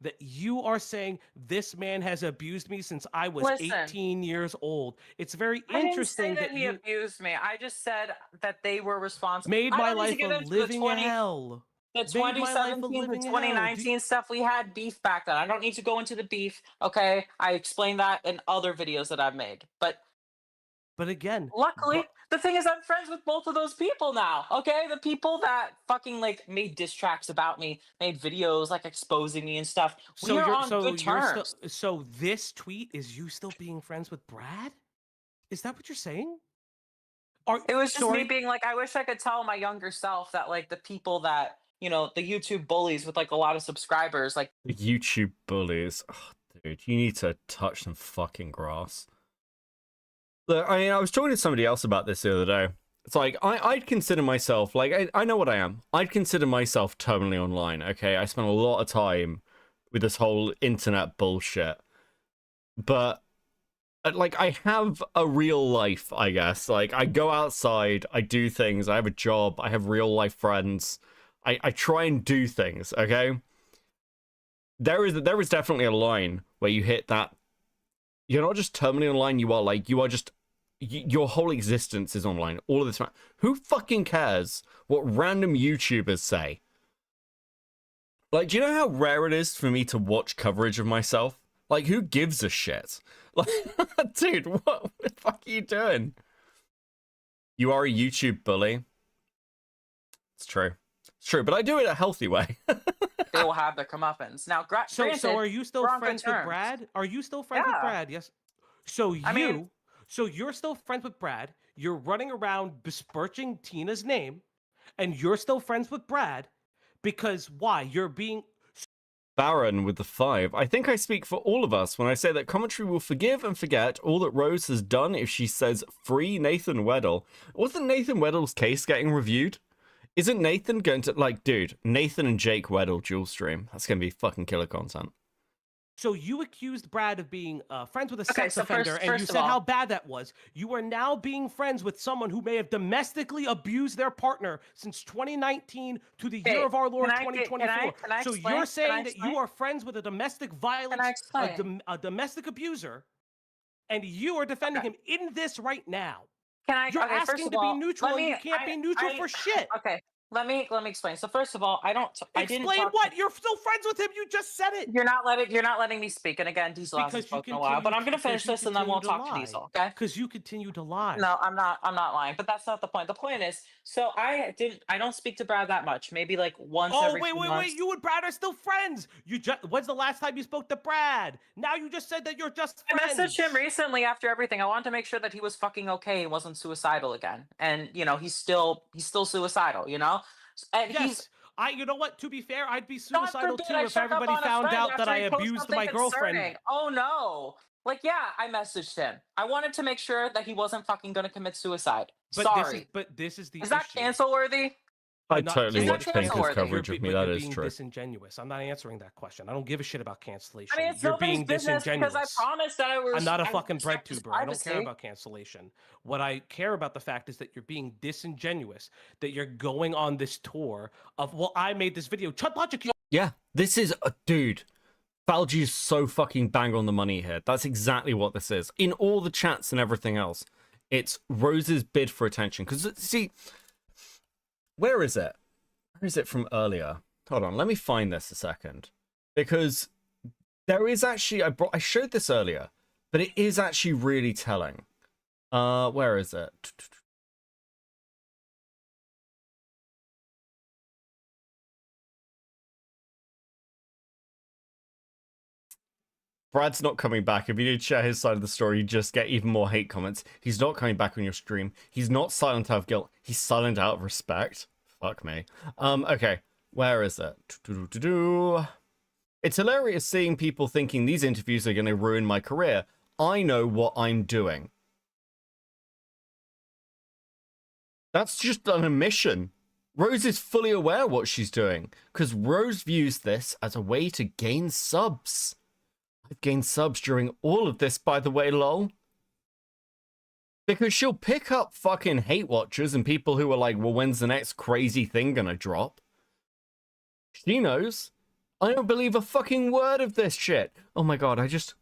that you are saying this man has abused me since I was Listen. 18 years old. It's very I interesting didn't say that he you abused me. I just said that they were responsible. made I my don't need to life get a into the living 20 hell. The Made my life a 2017 living to hell. 2019 stuff, we had beef back then. I don't need to go into the beef, okay? I explained that in other videos that I've made. But But again, luckily, the thing is, I'm friends with both of those people now. Okay, the people that fucking like made diss tracks about me, made videos like exposing me and stuff. We are on good terms. So this tweet is you still being friends with Brad? Is that what you're saying? It was just me being like, I wish I could tell my younger self that like the people that, you know, the YouTube bullies with like a lot of subscribers, like The YouTube bullies. Oh, dude, you need to touch some fucking grass. Look, I mean, I was talking to somebody else about this the other day. It's like, I'd consider myself, like, I know what I am. I'd consider myself terminally online, okay? I spend a lot of time with this whole internet bullshit. But, like, I have a real life, I guess. Like, I go outside, I do things, I have a job, I have real life friends. I try and do things, okay? There is definitely a line where you hit that. You're not just terminally online, you are just, your whole existence is online. All of this. Who fucking cares what random YouTubers say? Like, do you know how rare it is for me to watch coverage of myself? Like, who gives a shit? Like, dude, what the fuck are you doing? You are a YouTube bully. It's true. It's true, but I do it a healthy way. they will have their comeuppance. Now, So granted, are you still we're on good friends with terms. Brad? Are you still friends with Yeah. Brad? Yes. So I mean- so you're still friends with Brad. You're running around besmirching Tina's name, and you're still friends with Brad because why? You're being Baron with the 5. I think I speak for all of us when I say that commentary will forgive and forget all that Rose has done if she says free Nathan Weddle. Wasn't Nathan Weddle's case getting reviewed? Isn't Nathan going to, like, dude, Nathan and Jake Weddle dual stream. That's going to be fucking killer content. So you accused Brad of being friends with a Okay, sex so offender, and you first of said all- how bad that was. You are now being friends with someone who may have domestically abused their partner since 2019 to the year Okay, of our Lord can I get- 2024. can I So explain? you're Can saying I that you explain? are friends with a domestic violence, explain? a domestic abuser, and you are defending him in this right now. Can I? You're okay, first asking of to all, be neutral, let and me- you can't be neutral for shit. Okay, let me explain. So first of all, I didn't Explain talk what? You're still friends with him. You just said it. You're not letting me speak. And again, Diesel hasn't spoken in a while, but I'm gonna finish this and then we'll talk to Diesel. Okay? Because you continue to lie. No, I'm not lying, but that's not the point. The point is, so I don't speak to Brad that much. Maybe like once Oh, every wait, few wait, months. wait. You and Brad are still friends. When's the last time you spoke to Brad? Now you just said that you're just I friends. messaged him recently after everything. I wanted to make sure that he was fucking okay and wasn't suicidal again. And you know, he's still suicidal, you know? And Yes. You know what? To be fair, I'd be God suicidal forbid too I if check up everybody on a found friend out that after I he posts abused something my girlfriend. concerning. Oh no. Like, yeah, I messaged him. I wanted to make sure that he wasn't fucking gonna commit suicide. Sorry. This is the Is that issue. cancel worthy? I Not- totally Is watch that Pinker's cancel-worthy? coverage of me, that you're is being true. disingenuous. I'm not answering that question. I don't give a shit about cancellation. I mean, it's you're nobody's being business disingenuous. because I promised that I was. I'm not a I would fucking bread respect his tuber. I don't care privacy. about cancellation. What I care about the fact is that you're being disingenuous, that you're going on this tour of, well, I made this video. Chud Logic, Yeah, this is a dude. Falgi is so fucking bang on the money here. That's exactly what this is. In all the chats and everything else, it's Rose's bid for attention. Because, see, where is it? Where is it from earlier? Hold on, let me find this a second. Because there is actually, I showed this earlier, but it is actually really telling. Where is it? Brad's not coming back. If you did share his side of the story, you just get even more hate comments. He's not coming back on your stream. He's not silent out of guilt. He's silent out of respect. Fuck me. Okay. Where is it? It's hilarious seeing people thinking these interviews are going to ruin my career. I know what I'm doing. That's just an admission. Rose is fully aware what she's doing, because Rose views this as a way to gain subs. I've gained subs during all of this, by the way, lol. Because she'll pick up fucking hate watchers and people who are like, well, when's the next crazy thing gonna drop? She knows. I don't believe a fucking word of this shit. Oh my god, I just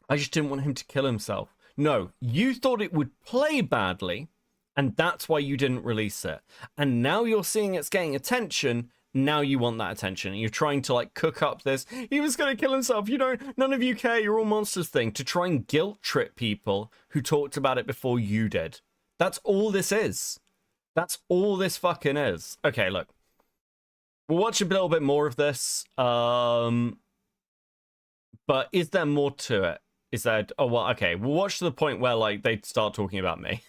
didn't want him to kill himself. No, you thought it would play badly, and that's why you didn't release it. And now you're seeing it's getting attention, now you want that attention. And you're trying to like cook up this, he was going to kill himself, you know, none of you care, you're all monsters thing, to try and guilt trip people who talked about it before you did. That's all this is. That's all this fucking is. Okay, look. We'll watch a little bit more of this. But is there more to it? Is that, oh, well, okay. We'll watch to the point where, like, they start talking about me.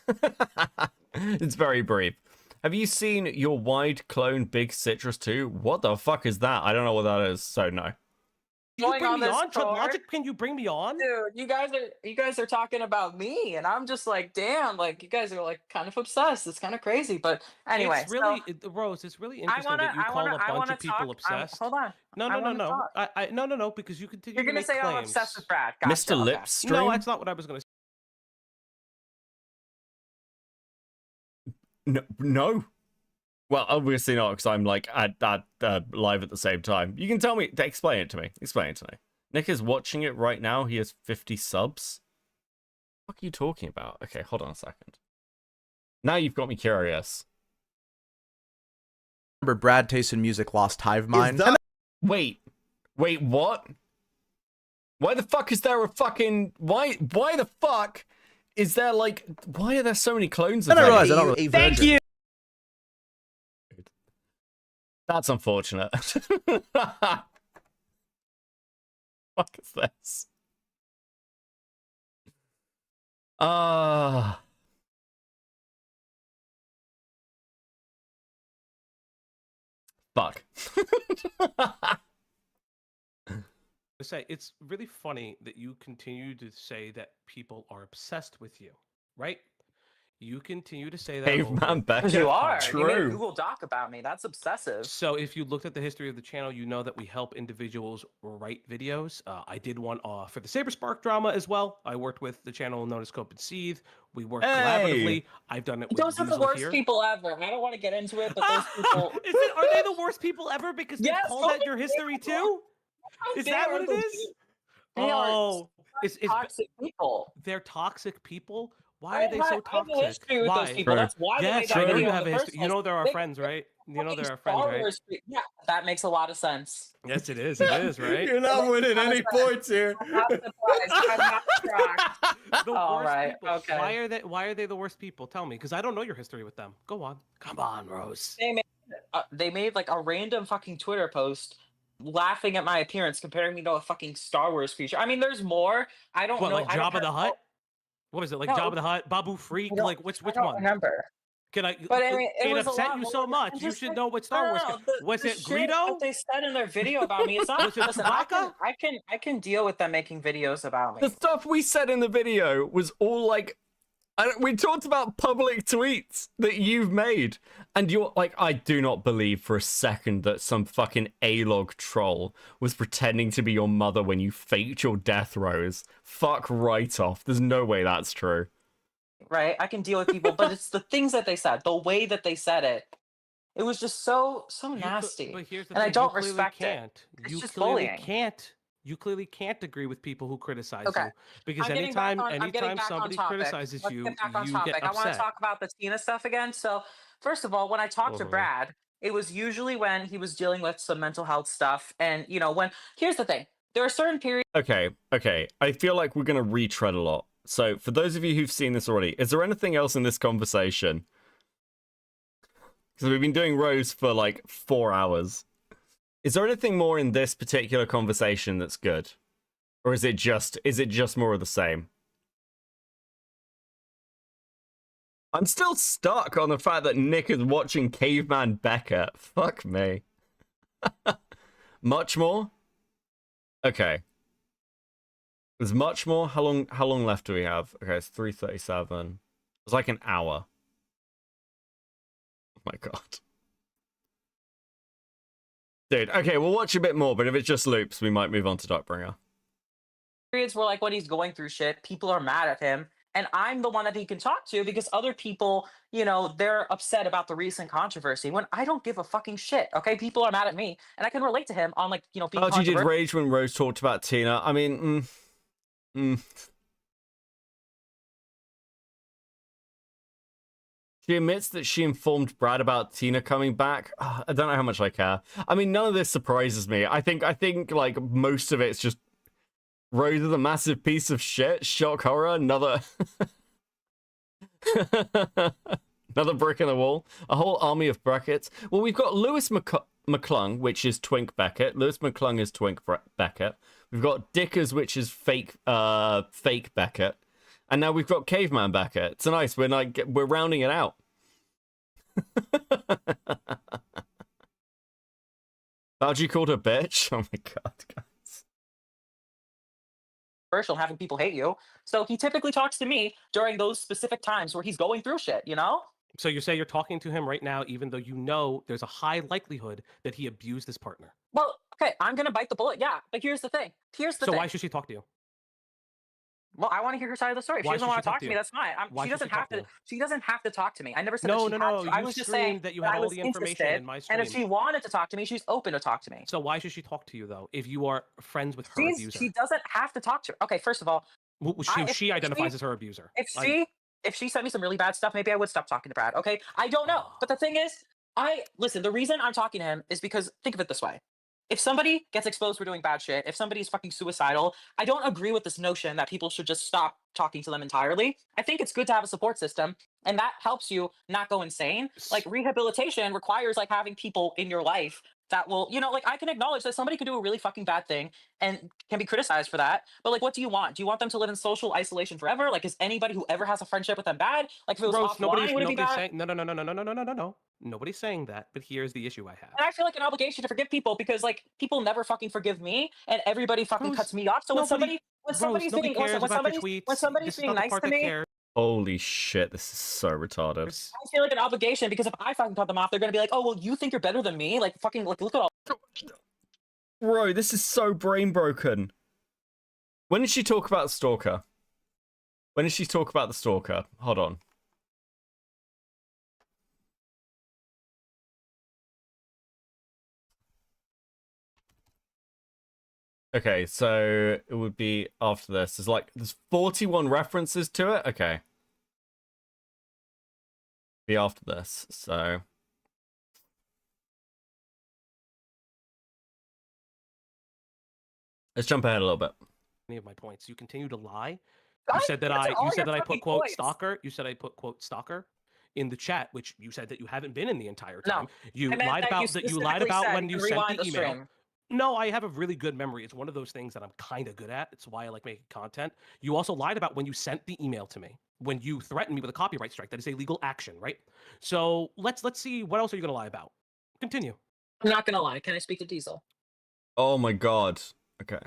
It's very brief. Have you seen your wide clone Big Citrus 2? What the fuck is that? I don't know what that is, so no. Can you bring me this on? Chud tour. Logic, can you bring me on? Dude, you guys are talking about me, and I'm just like, damn, like you guys are like kind of obsessed. It's kind of crazy, but anyway, It's really Rose. It's really interesting that you call a bunch of people obsessed. Hold on. No, because you continue. You're gonna to make say claims. I'm obsessed with Brad. Gotcha. Mr. Okay. Lipstream? No, that's not what I was gonna say. No. Well, obviously not, because I'm like at live at the same time. You can tell me, explain it to me. Explain it to me. Nick is watching it right now. He has 50 subs. What are you talking about? Okay, hold on a second. Now you've got me curious. Remember Brad Taste in Music lost Hive Mind? Wait, what? Why the fuck is there a fucking... Why the fuck is there, like... Why are there so many clones of I that? realize I don't really... Thank you! That's unfortunate. Fuck is this? Fuck. I say it's really funny that you continue to say that people are obsessed with you, right? You continue to say that. Caveman Beckett. You are. True. You made a Google Doc about me. That's obsessive. So if you looked at the history of the channel, you know that we help individuals write videos. I did one for the Saberspark drama as well. I worked with the channel known as Cope and Seethe. We worked collaboratively. I've done it with Those are the Weasel worst here. people ever. I don't want to get into it, but those people. Are they the worst people ever because they called out your history too? Is that what it is? It's toxic people. They're toxic people. Why are they so I have a toxic? history with those people. That's why they made Yes, that I know video you in have the a first history. You place. know they're our They- friends, right? You know they're our Star friends, right? Wars- Yeah, that makes a lot of sense. Yes, it is. It is, right? You're not winning any points here. I'm not surprised. I'm not shocked. The All worst right, people. okay. Why are they the worst people? Tell me, because I don't know your history with them. Go on. Come on, Rose. They made like a random fucking Twitter post laughing at my appearance, comparing me to a fucking Star Wars creature. I mean, there's more. I don't What, know. like I don't Jabba the have- Hutt? What is it, like No. Jabba the Hutt, Babu Freak? Like which I don't one? remember. Can I? But I mean, it was a upset lot you more so than much. You just should like- know what Star Wars. Was the it shit Greedo? that they said in their video about me? It's not. Was it Listen, Chewbacca? I can deal with them making videos about me. The stuff we said in the video was all like, we talked about public tweets that you've made, and you're like, I do not believe for a second that some fucking A-log troll was pretending to be your mother when you faked your death, Rose. Fuck right off. There's no way that's true. Right? I can deal with people, but it's the things that they said, the way that they said it. It was just so nasty. But here's the and thing, I don't you clearly respect can't. it. It's You just clearly bullying. can't. You clearly can't agree with people who criticize Okay. you because I'm getting back anytime on- I'm getting back on somebody topic. criticizes Let's you, get back on you topic. get I want upset. to talk about the Tina stuff again. So, first of all, when I talked to Mhm. Brad, it was usually when he was dealing with some mental health stuff. And, you know, here's the thing, there are certain periods. Okay. I feel like we're going to retread a lot. So, for those of you who've seen this already, is there anything else in this conversation? Because we've been doing Rose for like 4 hours. Is there anything more in this particular conversation that's good? Or is it just more of the same? I'm still stuck on the fact that Nick is watching Caveman Beckett. Fuck me. Much more? Okay. There's much more? How long left do we have? Okay, it's 3:37. It's like an hour. Oh my god. Dude, okay, we'll watch a bit more, but if it just loops, we might move on to Duckbringer. Periods where, like, when he's going through shit, people are mad at him. And I'm the one that he can talk to because other people, you know, they're upset about the recent controversy when I don't give a fucking shit. Okay, people are mad at me, and I can relate to him on, like, you know, being Oh, you did controversial. rage when Rose talked about Tina. I mean, She admits that she informed Brad about Tina coming back. I don't know how much I care. I mean, none of this surprises me. I think like most of it's just Rose is a massive piece of shit. Shock horror. Another another brick in the wall. A whole army of brackets. Well, we've got Lewis McClung, which is Twink Beckett. Lewis McClung is Twink Beckett. We've got Dickers, which is fake Beckett. And now we've got Caveman Beckett. It's nice. We're rounding it out. How'd you call her bitch? Oh my god, guys. Commercial having people hate you. So he typically talks to me during those specific times where he's going through shit, you know? So you say you're talking to him right now, even though you know there's a high likelihood that he abused his partner. Well, okay, I'm gonna bite the bullet, yeah. But here's the thing. So why should she talk to you? Well, I want to hear her side of the story. If Why she doesn't should want she to talk talk to to me, you? that's fine. Why She should doesn't she talk have to to. you? She doesn't have to talk to me. I never said No, that she no, had no, to. I you was just streamed saying that you that had I all was the information interested, in my and if stream. she wanted to talk to me, she's open to talk to me. So why should she talk to you though? If you are friends with her abuser, She doesn't have to talk to. Okay, first of all, she identifies as her abuser. If she sent me some really bad stuff, maybe I would stop talking to Brad. Okay, I don't know. But the thing is, listen. The reason I'm talking to him is because think of it this way: if somebody gets exposed for doing bad shit, if somebody's fucking suicidal, I don't agree with this notion that people should just stop talking to them entirely. I think it's good to have a support system, and that helps you not go insane. Like rehabilitation requires like having people in your life that will, like I can acknowledge that somebody could do a really fucking bad thing and can be criticized for that. But like, what do you want? Do you want them to live in social isolation forever? Like, is anybody who ever has a friendship with them bad? Like, if it was Rose, offline, would it be bad? saying no. Nobody's saying that. But here's the issue I have. And I feel like an obligation to forgive people because like people never fucking forgive me, and everybody fucking cuts me off. So when somebody's being nice to me. Holy shit, this is so retarded. I feel like an obligation because if I fucking cut them off, they're gonna be like, "Oh, well, you think you're better than me? Like, fucking, like, look at all." Bro, this is so brain broken. When did she talk about the stalker? When did she talk about the stalker? Hold on. Okay, so it would be after this. There's 41 references to it. Okay. Be after this, so. Let's jump ahead a little bit. Any of my points. You continue to lie. You said that I put quote stalker. You said I put quote stalker in the chat, which you said that you haven't been in the entire time. You lied about that. You lied about when you sent the email. No, I have a really good memory. It's one of those things that I'm kind of good at. It's why I like making content. You also lied about when you sent the email to me, when you threatened me with a copyright strike. That is a legal action, right? So let's see. What else are you gonna lie about? Continue. I'm not gonna lie. Can I speak to Diesel? Oh my god. Okay.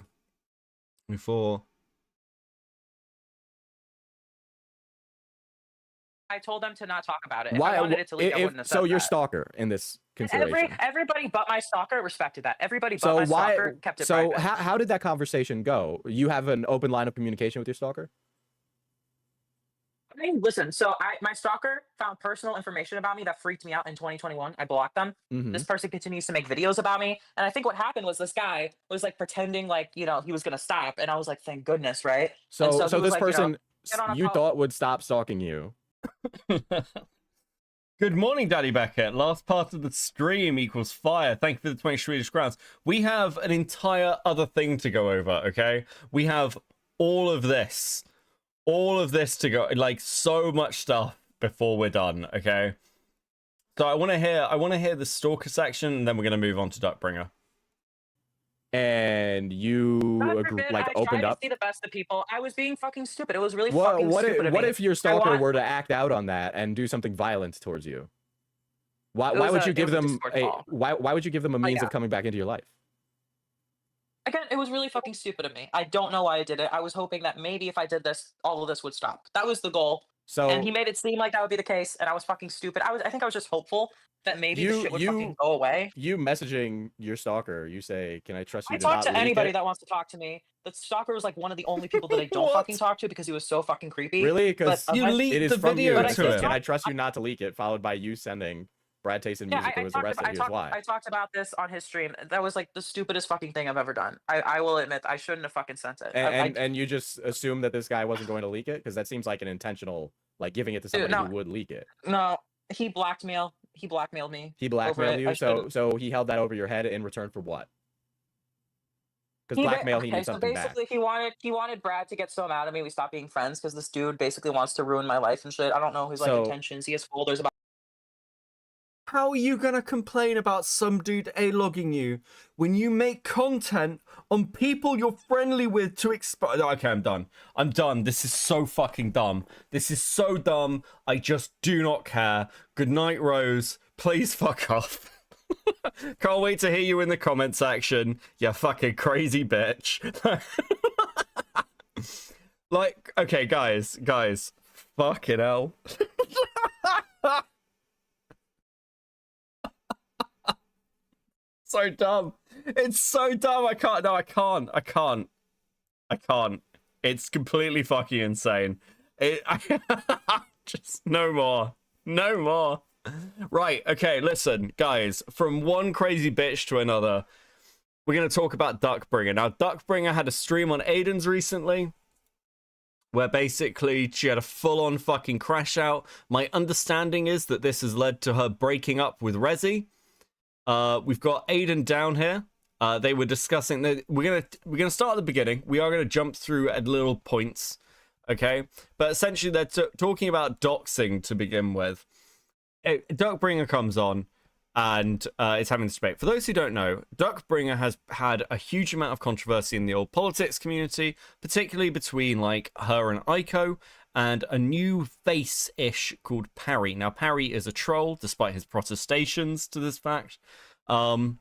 Before. I told them to not talk about it. If Why? I wanted it to leak, I wouldn't have said So you're that. stalker in this consideration. Everybody but my stalker respected that. Everybody but So my why? stalker kept it So private. how did that conversation go? You have an open line of communication with your stalker? I mean, listen, so my stalker found personal information about me that freaked me out in 2021. I blocked them. Mhm. This person continues to make videos about me. And I think what happened was this guy was like pretending like, he was going to stop. And I was like, thank goodness, right? So And he was this like, person get on a you phone. thought would stop stalking you. Good morning, Daddy Beckett. Last part of the stream equals fire. Thank you for the 20 Swedish crowns. We have an entire other thing to go over, okay? We have all of this to go, like so much stuff before we're done, okay? So I want to hear the stalker section, and then we're going to move on to Duckbringer. And you God forbid I opened tried up. to see the best of people. I was being fucking stupid. It was really What fucking stupid of what me. if your I stalker want- were to act out on that and do something violent towards you? Why It why was would a- you it give was a them Discord a call. why would you give them a means yeah. of coming back into your life? Again, it was really fucking stupid of me. I don't know why I did it. I was hoping that maybe if I did this, all of this would stop. That was the goal. So and he made it seem like that would be the case, and I was fucking stupid. I think I was just hopeful that maybe the shit would fucking go away. You messaging your stalker, you say, "Can I trust you I to talk not to leak anybody it?" that wants to talk to me. The stalker was like one of the only people that I don't What? fucking talk to because he was so fucking creepy. Really? Because But You eventually- leaked it is the from video you. to It says, him. "Can I trust you not to leak it?" Followed by you sending Brad Tayson Yeah, music who was arrested. Here's why. I talked about this on his stream. That was like the stupidest fucking thing I've ever done. I will admit I shouldn't have fucking sent it. And you just assume that this guy wasn't going to leak it because that seems like an intentional, like giving it to somebody no. who would leak it. No, He blackmailed me. He over blackmailed it. you, I so should've- he held that over your head in return for what? Because He ba- blackmail, he okay, needs so something back. basically he wanted Brad to get so mad at me we stopped being friends because this dude basically wants to ruin my life and shit. I don't know his like So- intentions. He has folders about. How are you gonna complain about some dude A-logging you when you make content on people you're friendly with to expose? Okay, I'm done. I'm done. This is so fucking dumb. This is so dumb. I just do not care. Good night, Rose. Please fuck off. Can't wait to hear you in the comment section. You fucking crazy bitch. Like, okay, guys. Fucking hell. So dumb. It's so dumb. I can't. It's completely fucking insane. Just no more. Right, okay, listen, guys. From one crazy bitch to another, we're going to talk about Duckbringer. Now, Duckbringer had a stream on Aiden's recently, where basically she had a full-on fucking crash out. My understanding is that this has led to her breaking up with Rezi. We've got Aiden down here. They were discussing that we're gonna start at the beginning. We are gonna jump through at little points, okay? But essentially, they're talking about doxing to begin with. Duckbringer comes on, and is having this debate. For those who don't know, Duckbringer has had a huge amount of controversy in the old politics community, particularly between like her and Aiko, and a new face-ish called Parry. Now, Parry is a troll, despite his protestations to this fact. And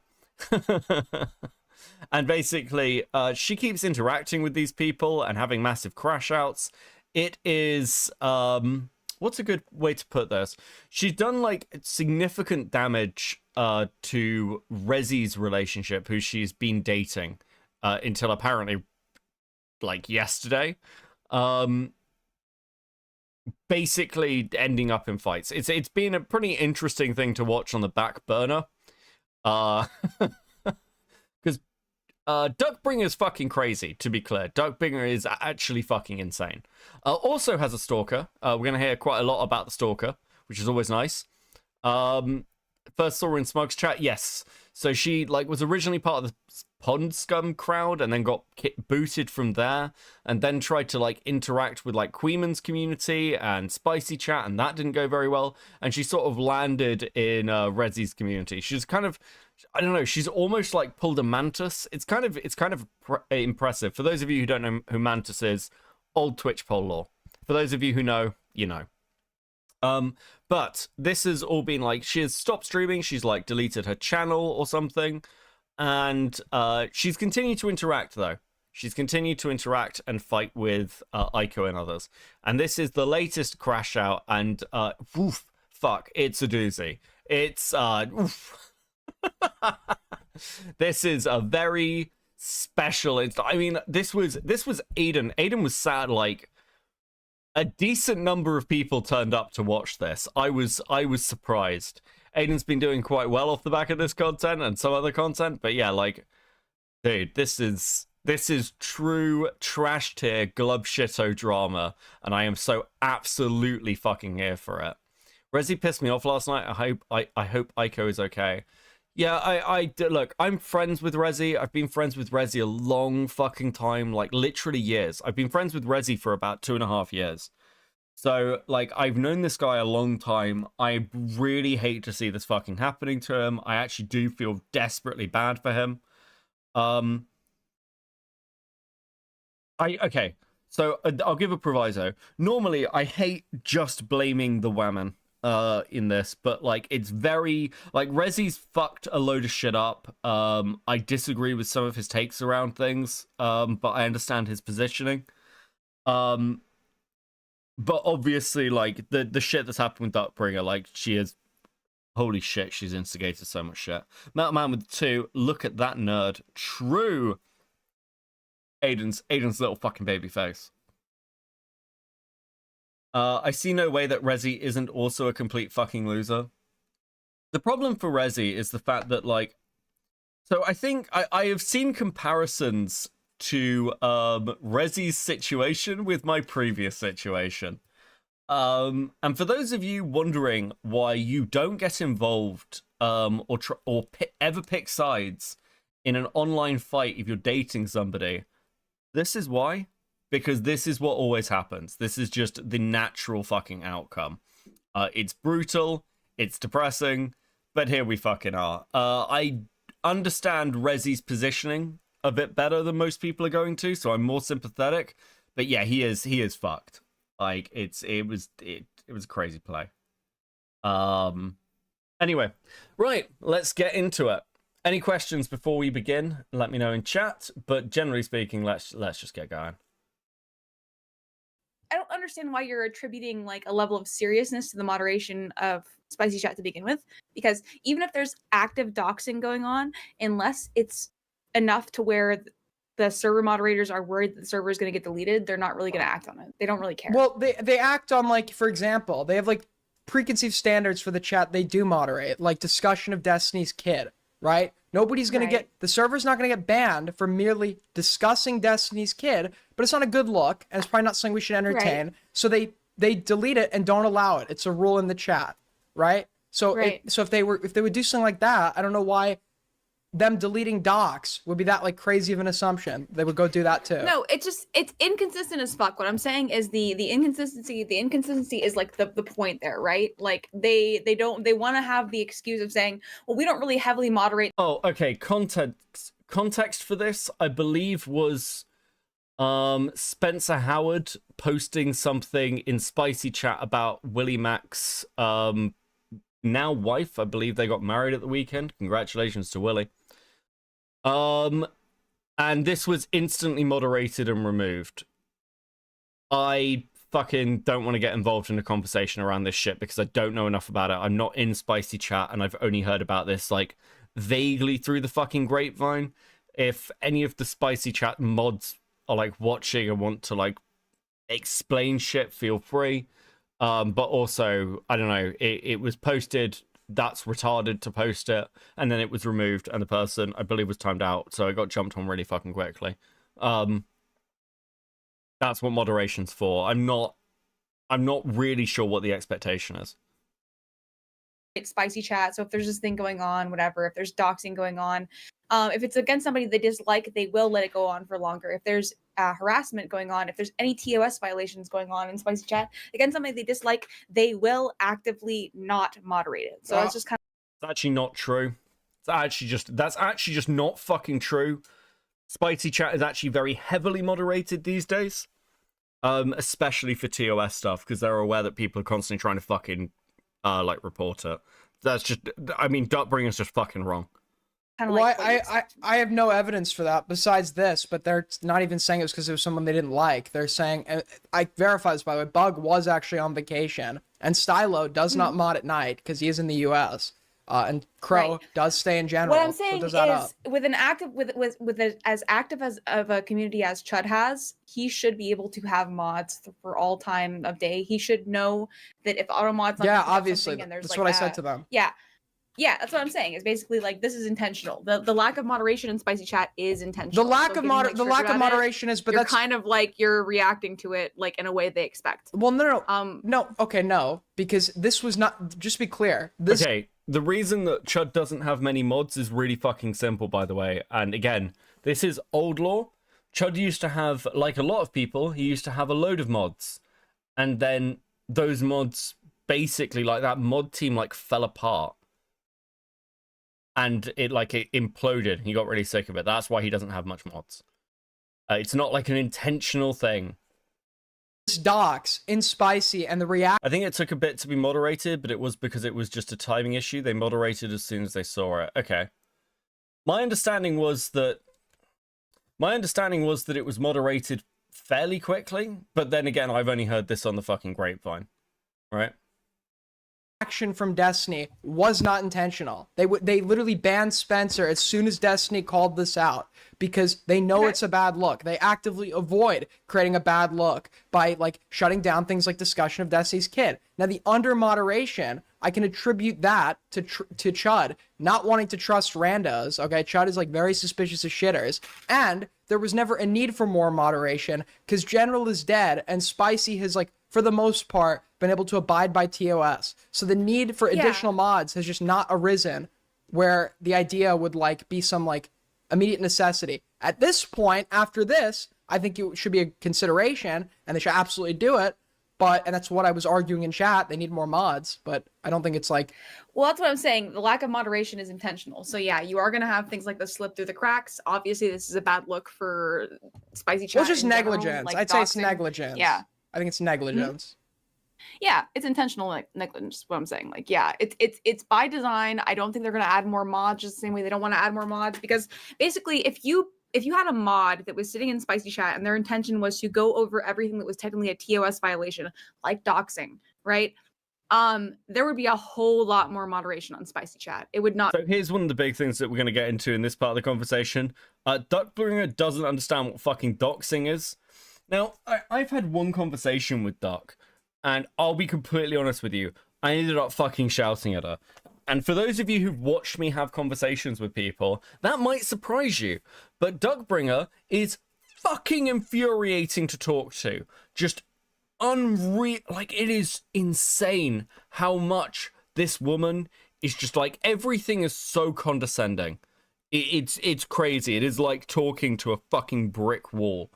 basically, she keeps interacting with these people and having massive crash outs. It is, what's a good way to put this? She's done, like, significant damage to Rezi's relationship, who she's been dating until apparently, like, yesterday. Basically ending up in fights. It's been a pretty interesting thing to watch on the back burner. Because Duckbringer is fucking crazy, to be clear. Duckbringer is actually fucking insane. Also has a stalker. We're going to hear quite a lot about the stalker, which is always nice. First saw her in Smug's chat, yes. So she like was originally part of the Pond Scum crowd and then got booted from there and then tried to like interact with like Queeman's community and Spicy chat, and that didn't go very well. And she sort of landed in Rezi's community. She's kind of, I don't know, she's almost like pulled a Mantis. It's kind of impressive. For those of you who don't know who Mantis is, old Twitch poll lore. For those of you who know, you know. But this has all been like, she has stopped streaming, she's like deleted her channel or something, and she's continued to interact though. She's continued to interact and fight with Aiko and others. And this is the latest crash out, and oof, fuck, it's a doozy. It's this is a very special. I mean, this was Aiden. Aiden was sad, like a decent number of people turned up to watch this. I was surprised. Aiden's been doing quite well off the back of this content and some other content, but yeah, like, dude, this is true trash tier glub shito drama, and I am so absolutely fucking here for it. Rezi pissed me off last night. I hope Aiko is okay. Yeah, look, I'm friends with Rezi. I've been friends with Rezi a long fucking time, like literally years. I've been friends with Rezi for about 2.5 years. So, like, I've known this guy a long time. I really hate to see this fucking happening to him. I actually do feel desperately bad for him. Okay, so I'll give a proviso. Normally, I hate just blaming the woman in this, but like it's very like Rezi's fucked a load of shit up. I disagree with some of his takes around things, but I understand his positioning. But obviously, like the shit that's happened with Duckbringer, like she is, holy shit, she's instigated so much shit. Metal Man with 2, look at that nerd. True. Aiden's little fucking baby face. I see no way that Rezi isn't also a complete fucking loser. The problem for Rezi is the fact that, like, so I think I have seen comparisons to Rezi's situation with my previous situation. And for those of you wondering why you don't get involved or ever pick sides in an online fight if you're dating somebody, this is why. Because this is what always happens. This is just the natural fucking outcome. It's brutal, it's depressing, but here we fucking are. I understand Rezi's positioning a bit better than most people are going to, so I'm more sympathetic. But yeah, he is fucked. Like it was a crazy play. Anyway, right, let's get into it. Any questions before we begin? Let me know in chat. But generally speaking, let's just get going. I don't understand why you're attributing like a level of seriousness to the moderation of spicy chat to begin with, because even if there's active doxing going on, unless it's enough to where the server moderators are worried that the server is going to get deleted, they're not really going to act on it. They don't really care. Well, they act on, like, for example, they have like preconceived standards for the chat they do moderate, like discussion of Destiny's Kid, right? Nobody's going to the server's not going to get banned for merely discussing Destiny's Kid, but it's not a good look, and it's probably not something we should entertain. Right. So they delete it and don't allow it. It's a rule in the chat, right? So so if they would do something like that, I don't know why them deleting docs would be that like crazy of an assumption. They would go do that too. No, it's inconsistent as fuck. What I'm saying is the inconsistency is like the point there, right? Like they want to have the excuse of saying, well, we don't really heavily moderate. Oh, okay. Context for this, I believe, was Spencer Howard posting something in Spicy Chat about Willie Mac's now wife. I believe they got married at the weekend. Congratulations to Willie. And this was instantly moderated and removed. I fucking don't want to get involved in a conversation around this shit because I don't know enough about it. I'm not in Spicy Chat and I've only heard about this like vaguely through the fucking grapevine. If any of the Spicy Chat mods are like watching and want to like explain shit, feel free. But also, I don't know, it was posted, that's retarded to post it, and then it was removed, and the person, I believe, was timed out, so it got jumped on really fucking quickly. That's what moderation's for. I'm not really sure what the expectation is. Spicy Chat, so if there's this thing going on, whatever, if there's doxing going on, if it's against somebody they dislike, they will let it go on for longer. If there's harassment going on, if there's any TOS violations going on in Spicy Chat against somebody they dislike, they will actively not moderate it. So it's just kind of... It's actually not true. That's actually just not fucking true. Spicy Chat is actually very heavily moderated these days, especially for TOS stuff, because they're aware that people are constantly trying to fucking like report it. That's just, I mean, Duckbringer's just fucking wrong. Well, I have no evidence for that besides this, but they're not even saying it was because it was someone they didn't like. They're saying, I verify this by the way, Bug was actually on vacation, and Stylo does not mod at night because he is in the US, and Crow does stay in general. What I'm saying is, with an active, as active as of a community as Chud has, he should be able to have mods for all time of day. He should know that if auto mods, obviously, and there's that's like what I said to them. Yeah, that's what I'm saying. Is basically like this is intentional. The lack of moderation in Spicy Chat is intentional. The lack of moderation is, but that's kind of like you're reacting to it like in a way they expect. Well, no, because this was not. Just to be clear. Okay, the reason that Chud doesn't have many mods is really fucking simple, by the way. And again, this is old lore. Chud used to have, like a lot of people, he used to have a load of mods, and then those mods basically, like that mod team, like fell apart. And it imploded. He got really sick of it. That's why he doesn't have much mods. It's not like an intentional thing. This docs in Spicy and the react. I think it took a bit to be moderated, but it was because it was just a timing issue. They moderated as soon as they saw it. Okay. My understanding was that it was moderated fairly quickly, but then again, I've only heard this on the fucking grapevine, right? Action from Destiny was not intentional. They literally banned Spencer as soon as Destiny called this out because they know it's a bad look. They actively avoid creating a bad look by like shutting down things like discussion of Destiny's Kid. Now the under moderation, I can attribute that to Chud not wanting to trust randos. Okay, Chud is like very suspicious of shitters, and there was never a need for more moderation because General is dead and Spicy has like for the most part, been able to abide by TOS. So the need for additional mods has just not arisen, where the idea would like be some like immediate necessity. At this point, after this, I think it should be a consideration, and they should absolutely do it. And that's what I was arguing in chat. They need more mods, but I don't think it's like. Well, that's what I'm saying. The lack of moderation is intentional. So yeah, you are going to have things like this slip through the cracks. Obviously, this is a bad look for spicy chat. Well, it's just in general, negligence. like I'd say it's doxing. negligence. Yeah. I think it's negligence. Yeah, it's intentional negligence. Is what I'm saying. Like, yeah, it's by design. I don't think they're going to add more mods just the same way they don't want to add more mods, because basically, if you had a mod that was sitting in spicy chat and their intention was to go over everything that was technically a TOS violation, like doxing, right? There would be a whole lot more moderation on spicy chat. It would not. So here's one of the big things that we're going to get into in this part of the conversation. Duckbringer doesn't understand what fucking doxing is. Now, I've had one conversation with Duck, and I'll be completely honest with you, I ended up fucking shouting at her. And for those of you who've watched me have conversations with people, that might surprise you. But Duckbringer is fucking infuriating to talk to. Just unreal. Like, it is insane how much this woman is just like, everything is so condescending. It's crazy. It is like talking to a fucking brick wall.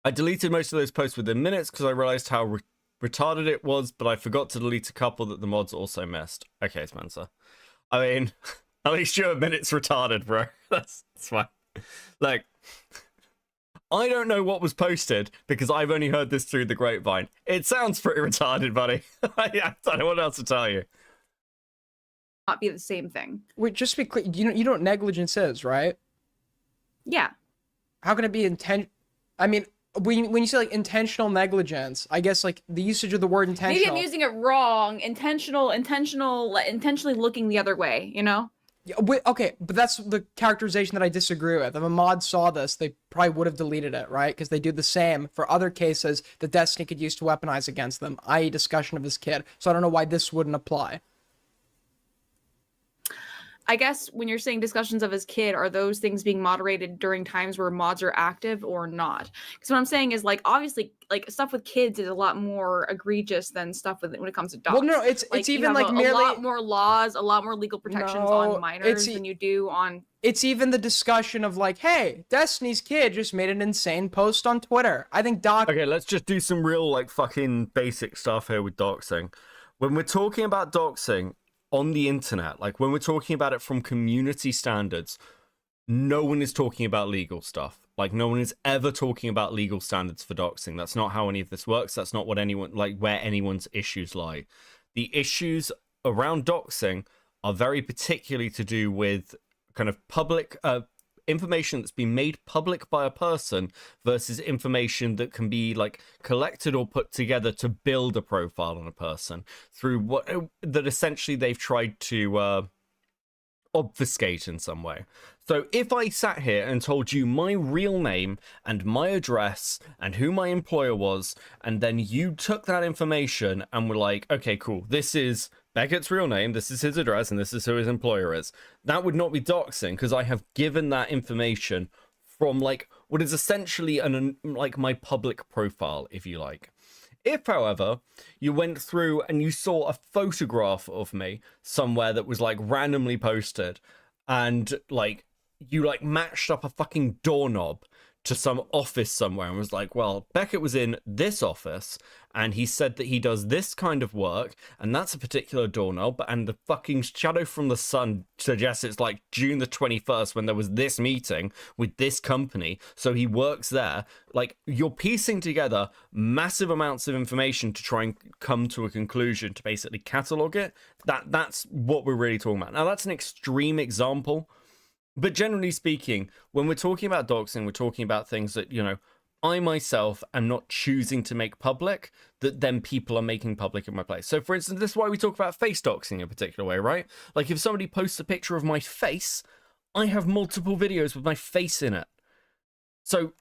I deleted most of those posts within minutes because I realized how retarded it was, but I forgot to delete a couple that the mods also missed. Okay, Spencer. I mean, at least you admit it's retarded, bro. That's fine. Like, I don't know what was posted because I've only heard this through the grapevine. It sounds pretty retarded, buddy. I don't know what else to tell you. Not be the same thing. Wait, just to be clear, you know what negligence is, right? Yeah. How can it be I mean, when you say like intentional negligence, I guess like the usage of the word intentional. Maybe I'm using it wrong. Intentionally looking the other way, you know? Yeah, okay, but that's the characterization that I disagree with. If a mod saw this, they probably would have deleted it, right? Because they do the same for other cases that Destiny could use to weaponize against them, i.e. discussion of his kid. So I don't know why this wouldn't apply. I guess when you're saying discussions of his kid, are those things being moderated during times where mods are active or not? Because what I'm saying is, like, obviously, like, stuff with kids is a lot more egregious than stuff when it comes to dogs. Well, no, it's even like a lot more laws, a lot more legal protections on minors than you do on. It's even the discussion of like, hey, Destiny's kid just made an insane post on Twitter. I think Okay, let's just do some real like fucking basic stuff here with doxing. When we're talking about doxing on the internet, like when we're talking about it from community standards, no one is talking about legal stuff. Like, no one is ever talking about legal standards for doxing. That's not how any of this works. That's not what where anyone's issues lie. The issues around doxing are very particularly to do with kind of public information that's been made public by a person versus information that can be like collected or put together to build a profile on a person through that essentially they've tried to obfuscate in some way. So if I sat here and told you my real name and my address and who my employer was, and then you took that information and were like, okay, cool, this is Beckett's real name, this is his address, and this is who his employer is, that would not be doxing because I have given that information from like what is essentially like my public profile, if you like. If, however, you went through and you saw a photograph of me somewhere that was like randomly posted and like you like matched up a fucking doorknob to some office somewhere and was like, well, Beckett was in this office and he said that he does this kind of work and that's a particular doorknob, and the fucking shadow from the sun suggests it's like June the 21st when there was this meeting with this company, so he works there. Like, you're piecing together massive amounts of information to try and come to a conclusion to basically catalog it. That's what we're really talking about. Now, that's an extreme example. But generally speaking, when we're talking about doxing, we're talking about things that, you know, I myself am not choosing to make public, that then people are making public in my place. So, for instance, this is why we talk about face doxing in a particular way, right? Like, if somebody posts a picture of my face, I have multiple videos with my face in it. So,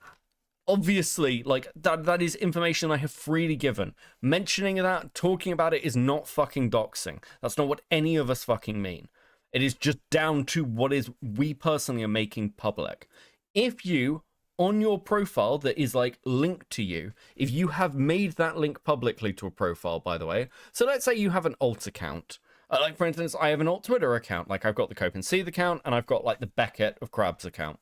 obviously, like, that is information I have freely given. Mentioning that, talking about it is not fucking doxing. That's not what any of us fucking mean. It is just down to what is we personally are making public. If you on your profile that is like linked to you, if you have made that link publicly to a profile, by the way. So let's say you have an alt account. Like, for instance, I have an alt Twitter account. Like, I've got the Cope and Seethe account, and I've got, like, the Beckett of Crabs account.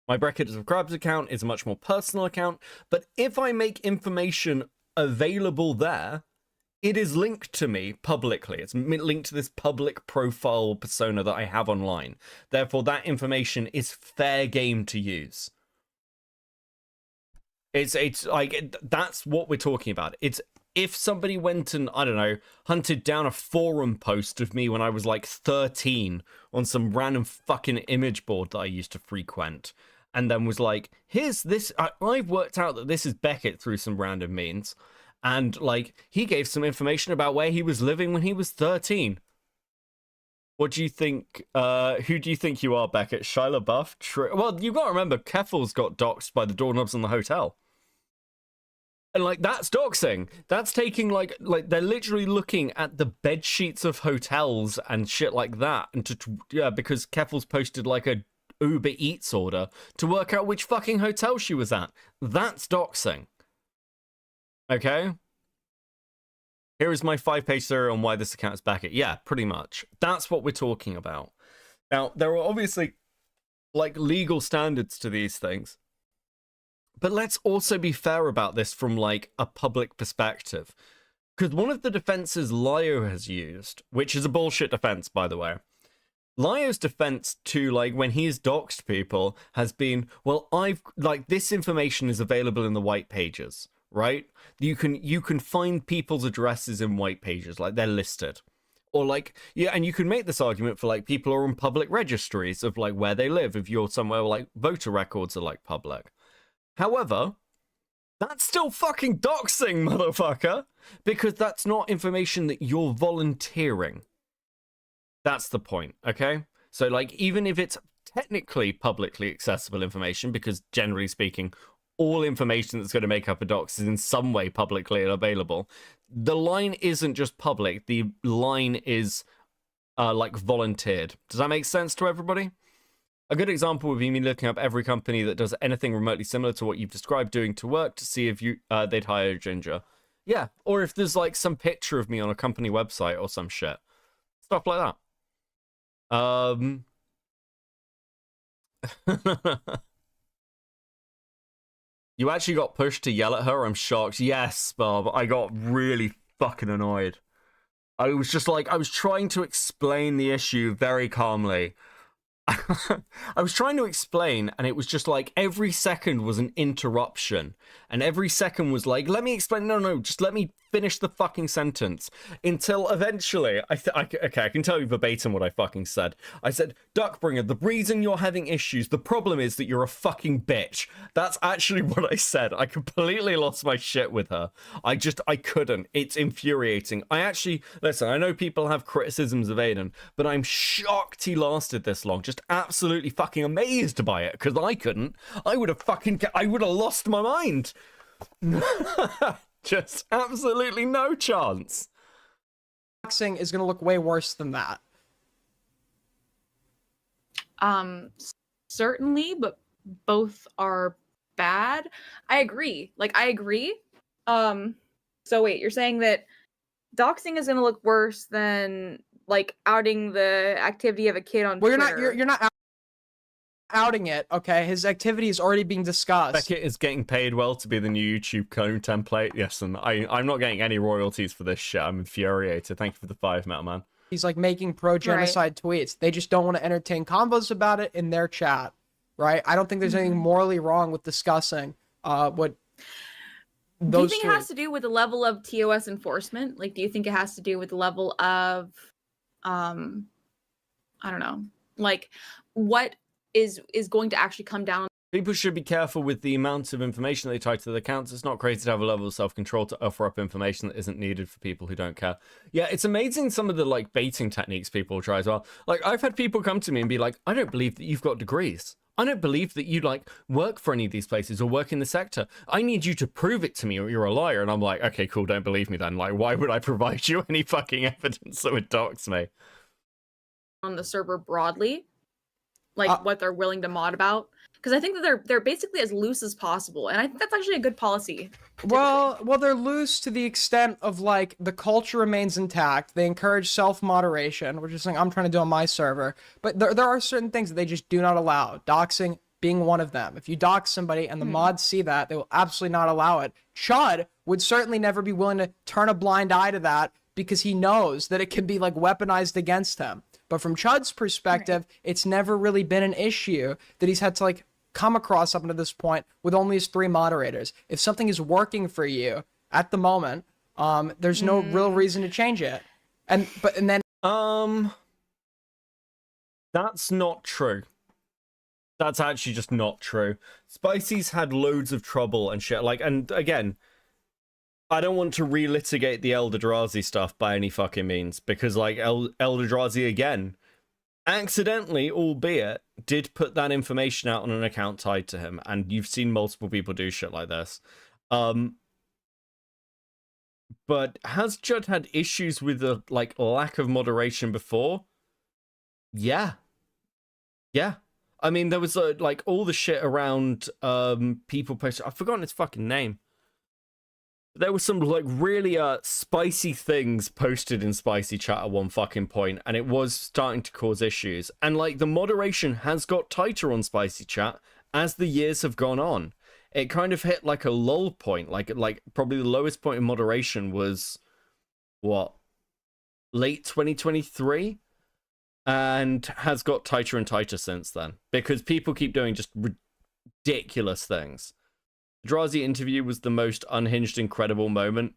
My Beckett of Crabs account is a much more personal account, but if I make information available there, it is linked to me publicly. It's linked to this public profile persona that I have online. Therefore, that information is fair game to use. It's like, that's what we're talking about. It's if somebody went and, I don't know, hunted down a forum post of me when I was like 13 on some random fucking image board that I used to frequent, and then was like, here's this, I've worked out that this is Beckett through some random means, and like, he gave some information about where he was living when he was 13. What do you think, who do you think you are, Beckett? Shia LaBeouf? Well, you gotta remember, Keffel's got doxxed by the doorknobs in the hotel. And like, that's doxing. That's taking like they're literally looking at the bed sheets of hotels and shit like that, and because Keffel's posted like a Uber Eats order to work out which fucking hotel she was at. That's doxing. Okay? Here is my 5-page theory on why this account is Beckett. Yeah, pretty much. That's what we're talking about. Now, there are obviously like legal standards to these things. But let's also be fair about this from like a public perspective. Because one of the defenses Lyo has used, which is a bullshit defense, by the way. Lyo's defense to like when he's doxed people has been, well, I've like this information is available in the white pages, right? You can find people's addresses in white pages, like they're listed. Or like, yeah, and you can make this argument for like people who are in public registries of like where they live, if you're somewhere where, like voter records are like public. However, that's still fucking doxing, motherfucker, because that's not information that you're volunteering. That's the point, okay? So, like, even if it's technically publicly accessible information, because generally speaking, all information that's going to make up a dox is in some way publicly available, the line isn't just public, the line is, like, volunteered. Does that make sense to everybody? A good example would be me looking up every company that does anything remotely similar to what you've described doing to work to see if they'd hire Ginger. Yeah, or if there's like some picture of me on a company website or some shit. Stuff like that. You actually got pushed to yell at her? I'm shocked. Yes, Bob. I got really fucking annoyed. I was just like, I was trying to explain the issue very calmly. I was trying to explain, and it was just like every second was an interruption, and every second was like, let me explain. No, just let me finish the fucking sentence, until eventually okay, I can tell you verbatim what I fucking said. I said, Duckbringer, the reason you're having issues, the problem is that you're a fucking bitch. That's actually what I said. I completely lost my shit with her. I couldn't. It's infuriating. Listen, I know people have criticisms of Aiden, but I'm shocked he lasted this long. Just absolutely fucking amazed by it, because I couldn't. I would have lost my mind. Just absolutely no chance. Doxing is going to look way worse than that. Certainly, but both are bad. I agree. So wait, you're saying that doxing is going to look worse than like outing the activity of a kid on Twitter? You're not outing it, okay? His activity is already being discussed. Beckett is getting paid well to be the new YouTube clone template. Yes, and I'm not getting any royalties for this shit. I'm infuriated. Thank you for the 5, Metal Man. He's like making pro-genocide tweets. They just don't want to entertain combos about it in their chat, right? I don't think there's anything morally wrong with discussing what those. Do you think it has to do with the level of TOS enforcement? Like, do you think it has to do with the level of, I don't know, like what is going to actually come down? People should be careful with the amount of information they tie to their accounts. It's not crazy to have a level of self-control to offer up information that isn't needed for people who don't care. Yeah, it's amazing some of the like baiting techniques people try as well. Like, I've had people come to me and be like, I don't believe that you've got degrees. I don't believe that you like work for any of these places or work in the sector. I need you to prove it to me or you're a liar. And I'm like, okay, cool, don't believe me then. Like, why would I provide you any fucking evidence that would dox me? On the server broadly, like what they're willing to mod about. because I think that they're basically as loose as possible, and I think that's actually a good policy. Well, they're loose to the extent of like the culture remains intact. They encourage self-moderation, which is something I'm trying to do on my server. But there are certain things that they just do not allow. Doxing being one of them. If you dox somebody and the mods see that, they will absolutely not allow it. Chud would certainly never be willing to turn a blind eye to that because he knows that it can be like weaponized against him. But from Chud's perspective, it's never really been an issue that he's had to like come across up to this point with only his 3 moderators. If something is working for you at the moment, there's no real reason to change it. And then that's not true. That's actually just not true. Spicy's had loads of trouble and shit. Like, and again, I don't want to relitigate the Eldrazi stuff by any fucking means, because like Eldrazi again, accidentally, albeit, did put that information out on an account tied to him, and you've seen multiple people do shit like this. But has Judd had issues with the like lack of moderation before? Yeah. I mean, there was like all the shit around people posting. I've forgotten his fucking name. There was some like really spicy things posted in Spicy Chat at one fucking point, and it was starting to cause issues. And like the moderation has got tighter on Spicy Chat as the years have gone on. It kind of hit like a lull point, like probably the lowest point in moderation was what, late 2023, and has got tighter and tighter since then because people keep doing just ridiculous things. Drazi interview was the most unhinged, incredible moment.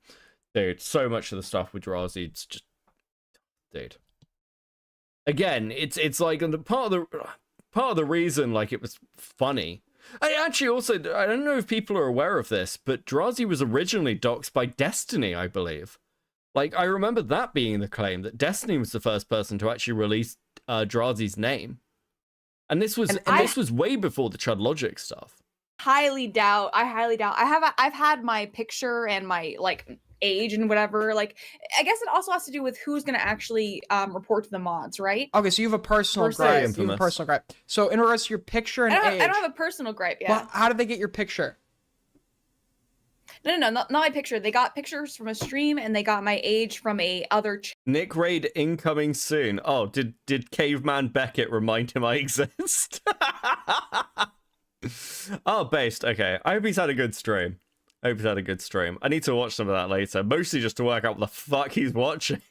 Dude, so much of the stuff with Drazi, it's just... Dude. Again, it's like part of the reason like it was funny. I actually also, I don't know if people are aware of this, but Drazi was originally doxed by Destiny, I believe. Like, I remember that being the claim, that Destiny was the first person to actually release Drazi's name. And this was this was way before the Chud Logic stuff. I highly doubt. I've had my picture and my like age and whatever. Like, I guess it also has to do with who's gonna actually report to the mods, right? Okay, so you have a personal gripe. You have a personal gripe. So in regards to your picture and age, I don't have a personal gripe. Yeah. Well, how did they get your picture? No, not my picture. They got pictures from a stream and they got my age from a other. Nick Raid incoming soon. Oh, did Caveman Beckett remind him I exist? Oh, based. Okay. I hope he's had a good stream. I need to watch some of that later, mostly just to work out what the fuck he's watching.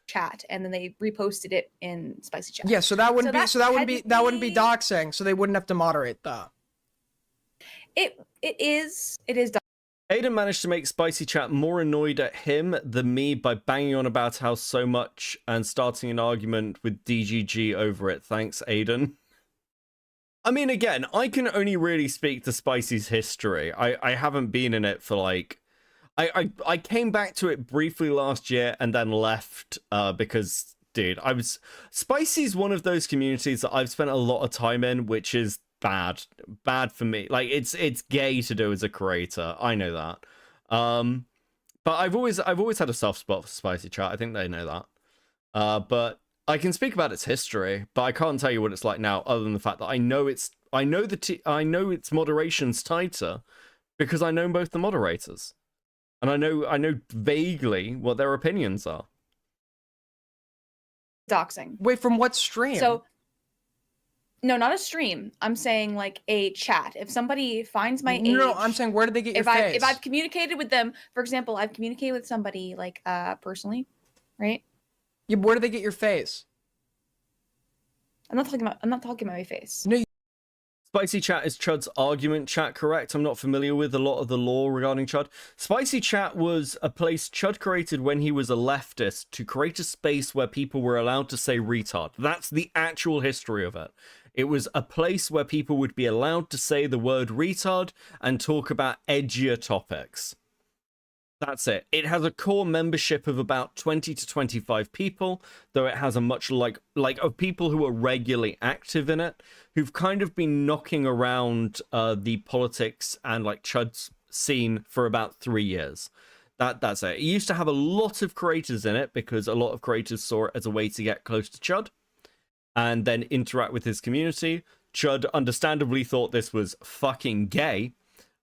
Chat, and then they reposted it in Spicy Chat. Yeah, so that wouldn't be doxing, so they wouldn't have to moderate that. It is. Aiden managed to make Spicy Chat more annoyed at him than me by banging on about how so much and starting an argument with DGG over it. Thanks, Aiden. I mean, again, I can only really speak to Spicy's history. I haven't been in it for like... I came back to it briefly last year and then left because, dude, Spicy's one of those communities that I've spent a lot of time in, which is bad for me. Like, it's gay to do as a creator. I know that. But I've always had a soft spot for Spicy Chat. I think they know that. But I can speak about its history, but I can't tell you what it's like now, other than the fact that I know its moderation's tighter because I know both the moderators, and I know vaguely what their opinions are. Doxing. Wait, from what stream? So, no, not a stream. I'm saying like a chat. If somebody finds my age, no, I'm saying where did they get your face? If I've communicated with them, for example, I've communicated with somebody like personally, right? Yeah, where did they get your face? I'm not talking about my face. No. Spicy Chat is Chud's argument chat, correct? I'm not familiar with a lot of the law regarding Chud. Spicy Chat was a place Chud created when he was a leftist to create a space where people were allowed to say retard. That's the actual history of it. It was a place where people would be allowed to say the word retard and talk about edgier topics. That's it. It has a core membership of about 20 to 25 people, though it has a much like of people who are regularly active in it, who've kind of been knocking around the politics and like Chud's scene for about 3 years. That's it. It used to have a lot of creators in it because a lot of creators saw it as a way to get close to Chud and then interact with his community. Chud understandably thought this was fucking gay,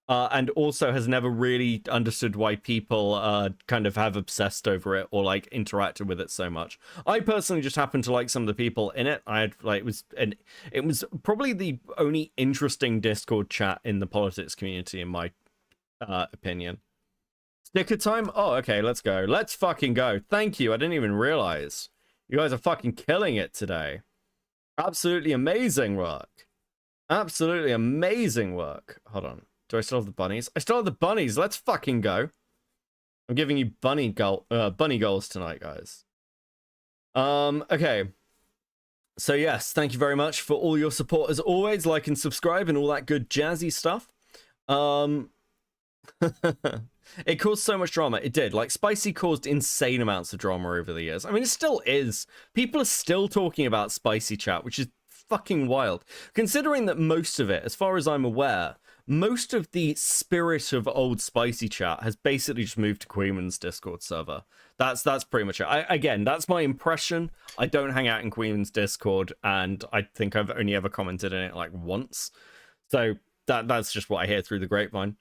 and also has never really understood why people kind of have obsessed over it or like interacted with it so much. I personally just happen to like some of the people in it. I had like it was probably the only interesting Discord chat in the politics community, in my opinion. Sticker time? Oh, okay, let's go. Let's fucking go. Thank you. I didn't even realize. You guys are fucking killing it today. Absolutely amazing work. Absolutely amazing work. Hold on. Do I still have the bunnies? I still have the bunnies. Let's fucking go. I'm giving you bunny goals tonight, guys. Okay. So yes, thank you very much for all your support as always. Like and subscribe and all that good jazzy stuff. It caused so much drama. It did. Like, Spicy caused insane amounts of drama over the years. I mean, it still is. People are still talking about Spicy chat, which is fucking wild. Considering that most of it, as far as I'm aware, most of the spirit of old Spicy chat has basically just moved to Queenman's Discord server. That's pretty much it. Again, that's my impression. I don't hang out in Queenman's Discord, and I think I've only ever commented in it like once. So that's just what I hear through the grapevine.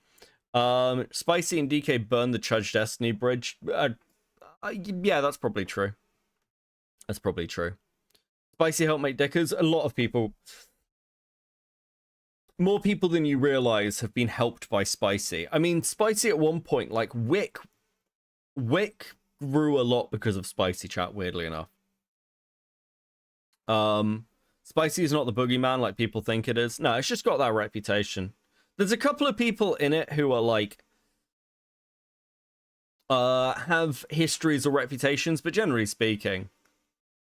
Spicy and DK burned the Chudge Destiny bridge. Yeah, that's probably true. That's probably true. Spicy helped make Dickers. A lot of people, more people than you realize, have been helped by Spicy. I mean, Spicy at one point, like Wick grew a lot because of Spicy chat, weirdly enough. Spicy is not the boogeyman like people think it is. No, it's just got that reputation. There's a couple of people in it who are like have histories or reputations, but generally speaking,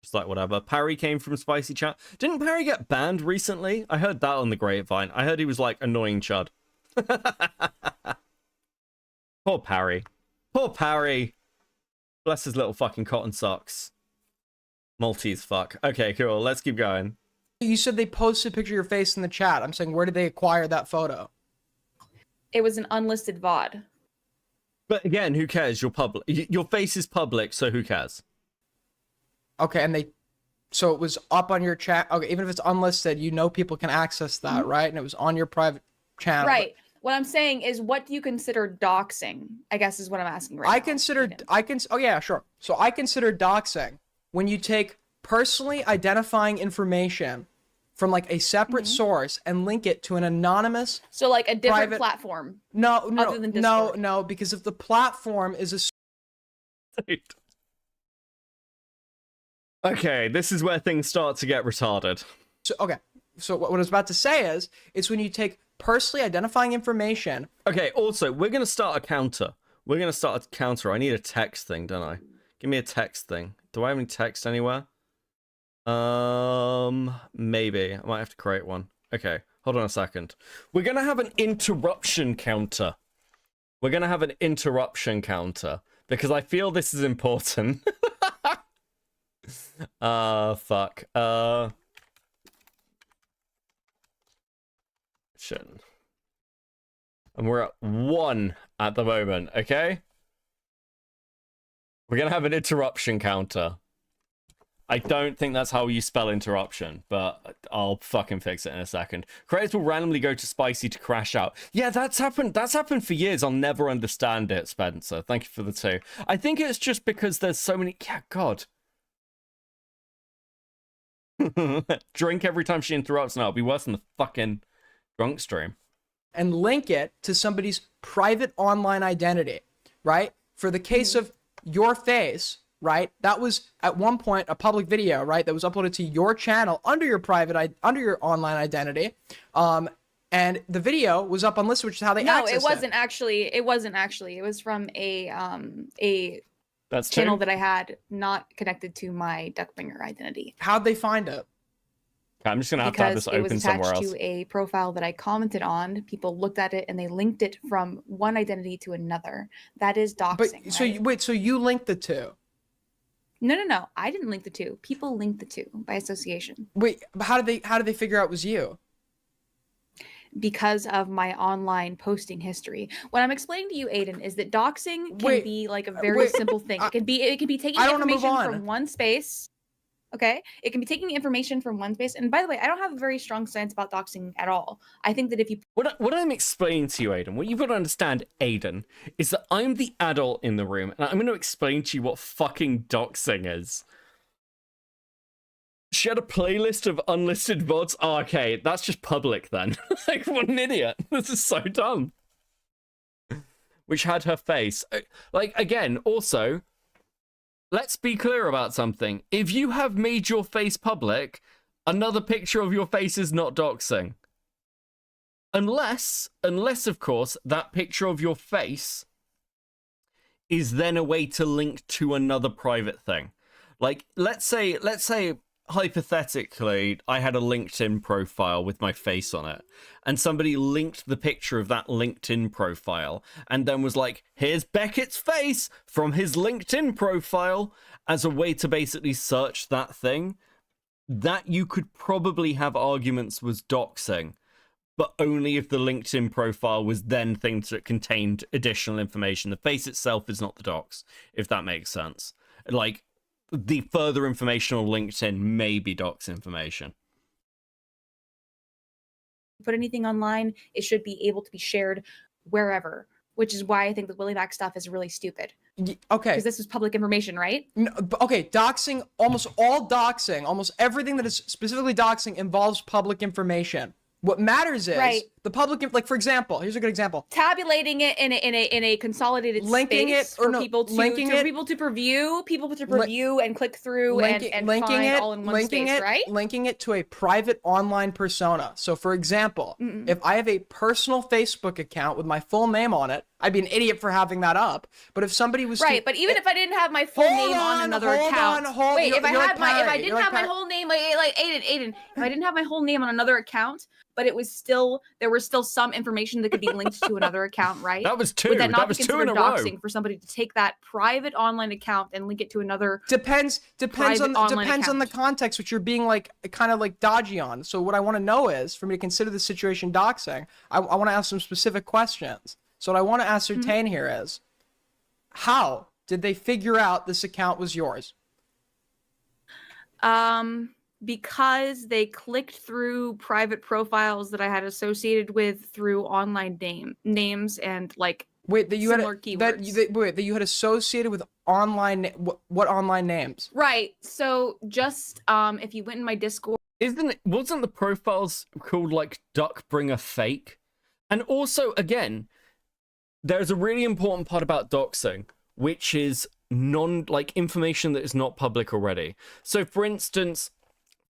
just like whatever. Parry came from Spicy chat. Didn't Parry get banned recently? I heard that on the grapevine. I heard he was like annoying Chud. Poor Parry. Poor Parry. Bless his little fucking cotton socks. Maltese fuck. Okay, cool. Let's keep going. You said they posted a picture of your face in the chat. I'm saying, where did they acquire that photo? It was an unlisted VOD. But again, who cares? You're public. Your face is public, so who cares? Okay, and so it was up on your chat. Okay, even if it's unlisted, you know people can access that, right? And it was on your private channel. Right. What I'm saying is, what do you consider doxing? I guess is what I'm asking right now. Oh yeah, sure. So I consider doxing when you take personally identifying information from like a separate source and link it to an anonymous, so like a different platform. No, other than Discord. no, because if the platform is a okay, this is where things start to get retarded. So okay, so what I was about to say is, it's when you take personally identifying information. Okay, also we're gonna start a counter. I need a text thing, don't I? Give me a text thing. Do I have any text anywhere? Maybe. I might have to create one. Okay, hold on a second. We're gonna have an interruption counter. Because I feel this is important. Fuck. Shit. And we're at 1 at the moment, okay? We're gonna have an interruption counter. I don't think that's how you spell interruption, but I'll fucking fix it in a second. Creators will randomly go to Spicy to crash out. Yeah, that's happened for years. I'll never understand it, Spencer. Thank you for the 2. I think it's just because there's so many... Yeah, God. Drink every time she interrupts now. It'll be worse than the fucking drunk stream. And link it to somebody's private online identity, right? For the case of your face... right? That was at one point a public video, right? That was uploaded to your channel under your under your online identity. And the video was up unlisted, which is how they accessed it. No, it wasn't actually. It wasn't actually. It was from a That's channel true. that I had not connected to my Duckbringer identity. How'd they find it? I'm just gonna have to have this open somewhere else. Because it was attached to a profile that I commented on. People looked at it and they linked it from one identity to another. That is doxing. But so wait, so you linked the two? No. I didn't link the two. People linked the two by association. Wait, but how did they figure out it was you? Because of my online posting history. What I'm explaining to you, Aiden, is that doxing can be like a very simple thing. It can be taking information from one space. Okay, it can be taking information from one space. And by the way, I don't have a very strong stance about doxing at all. I think that if you What I'm explaining to you, Aiden, what you've got to understand, Aiden, is that I'm the adult in the room, and I'm going to explain to you what fucking doxing is. She had a playlist of unlisted VODs. Oh, okay, that's just public then. Like, what an idiot. This is so dumb. Which had her face. Like, again, also, let's be clear about something. If you have made your face public, another picture of your face is not doxing. Unless, of course, that picture of your face is then a way to link to another private thing. Like, let's say, hypothetically, I had a LinkedIn profile with my face on it, and somebody linked the picture of that LinkedIn profile, and then was like, here's Beckett's face from his LinkedIn profile, as a way to basically search that thing. That you could probably have arguments was doxing, but only if the LinkedIn profile was then things that contained additional information. The face itself is not the dox, if that makes sense. Like, the further information on LinkedIn may be dox information. put anything online, it should be able to be shared wherever, which is why I think the Willie Mac stuff is really stupid. Okay. Because this is public information, right? No, okay, doxing, almost everything that is specifically doxing involves public information. What matters is the public, like, for example, here's a good example. Tabulating it in a consolidated linking space it, or for no, people to linking it, people to preview and click through and find it all in one space, right? Linking it to a private online persona. So, for example, if I have a personal Facebook account with my full name on it, I'd be an idiot for having that up. But if somebody was but even if I didn't have my full name on another account, wait, if I didn't have my whole name, like Aiden, if I didn't have my whole name on another account, but there was still some information that could be linked to another account, right? That was two. Would that not was be two in considered a row. doxing for somebody to take that private online account and link it to another? Depends on the context, which you're being like kind of like dodgy on. So what I want to know is, for me to consider the situation doxing, I want to ask some specific questions. So what I want to ascertain here is, how did they figure out this account was yours? Because they clicked through private profiles that I had associated with through online names and like similar keywords. That you had associated with online what online names? Right. So just if you went in my Discord, wasn't the profiles called like Duckbringer fake? And also, again, there's a really important part about doxing, which is information that is not public already. So for instance,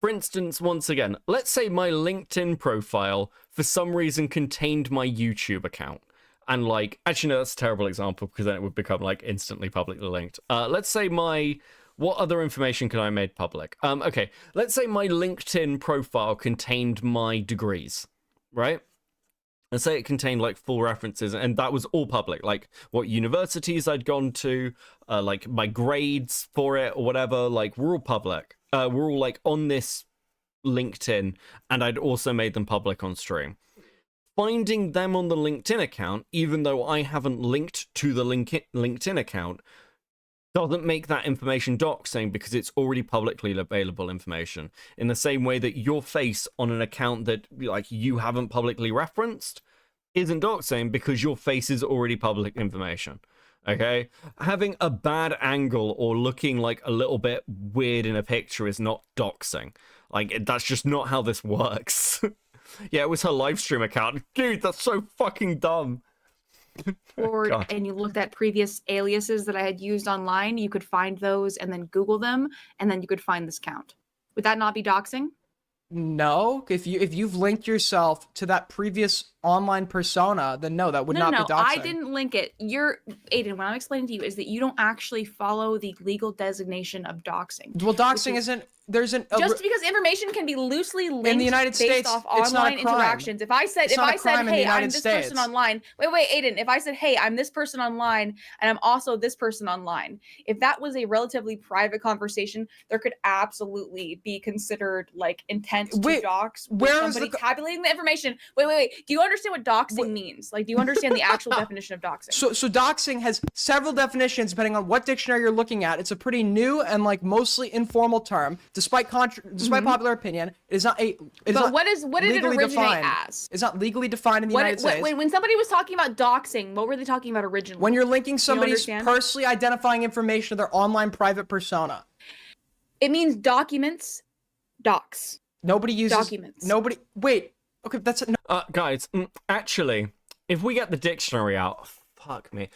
once again, let's say my LinkedIn profile for some reason contained my YouTube account. And actually no, that's a terrible example because then it would become instantly publicly linked. Let's say what other information can I make public? Okay, let's say my LinkedIn profile contained my degrees, right? Let's say it contained full references, and that was all public, like what universities I'd gone to, my grades for it or whatever, we're all public. We're all on this LinkedIn, and I'd also made them public on stream. Finding them on the LinkedIn account, even though I haven't linked to the LinkedIn account, doesn't make that information doxing because it's already publicly available information. In the same way that your face on an account that you haven't publicly referenced isn't doxing because your face is already public information. Okay? Having a bad angle or looking a little bit weird in a picture is not doxing. That's just not how this works. Yeah, it was her live stream account. Dude, that's so fucking dumb. and you looked at previous aliases that I had used online, you could find those and then Google them, and then you could find this count. Would that not be doxing? No, if you've linked yourself to that previous online persona, then no, that would not be doxing. I didn't link it. Aiden, what I'm explaining to you is that you don't actually follow the legal designation of doxing. Well, doxing isn't. Just because information can be loosely linked in the United based States, off it's not a online crime. interactions. If I said, hey, I'm this person online. Wait, Aiden. If I said, hey, I'm this person online, and I'm also this person online, if that was a relatively private conversation, there could absolutely be considered intent to dox. Where is somebody tabulating the information? Wait. Do you understand what doxing means? Do you understand the actual definition of doxing? So doxing has several definitions depending on what dictionary you're looking at. It's a pretty new and mostly informal term despite popular opinion, it is not a. It is But not what did it legally originate defined. as? It's not legally defined in the United States. When somebody was talking about doxing, what were they talking about originally? When you're linking somebody's understand? personally identifying information to their online private persona. It means documents, docs. Nobody uses documents. Nobody. Wait. Okay, that's no. Guys, actually, if we get the dictionary out, fuck me.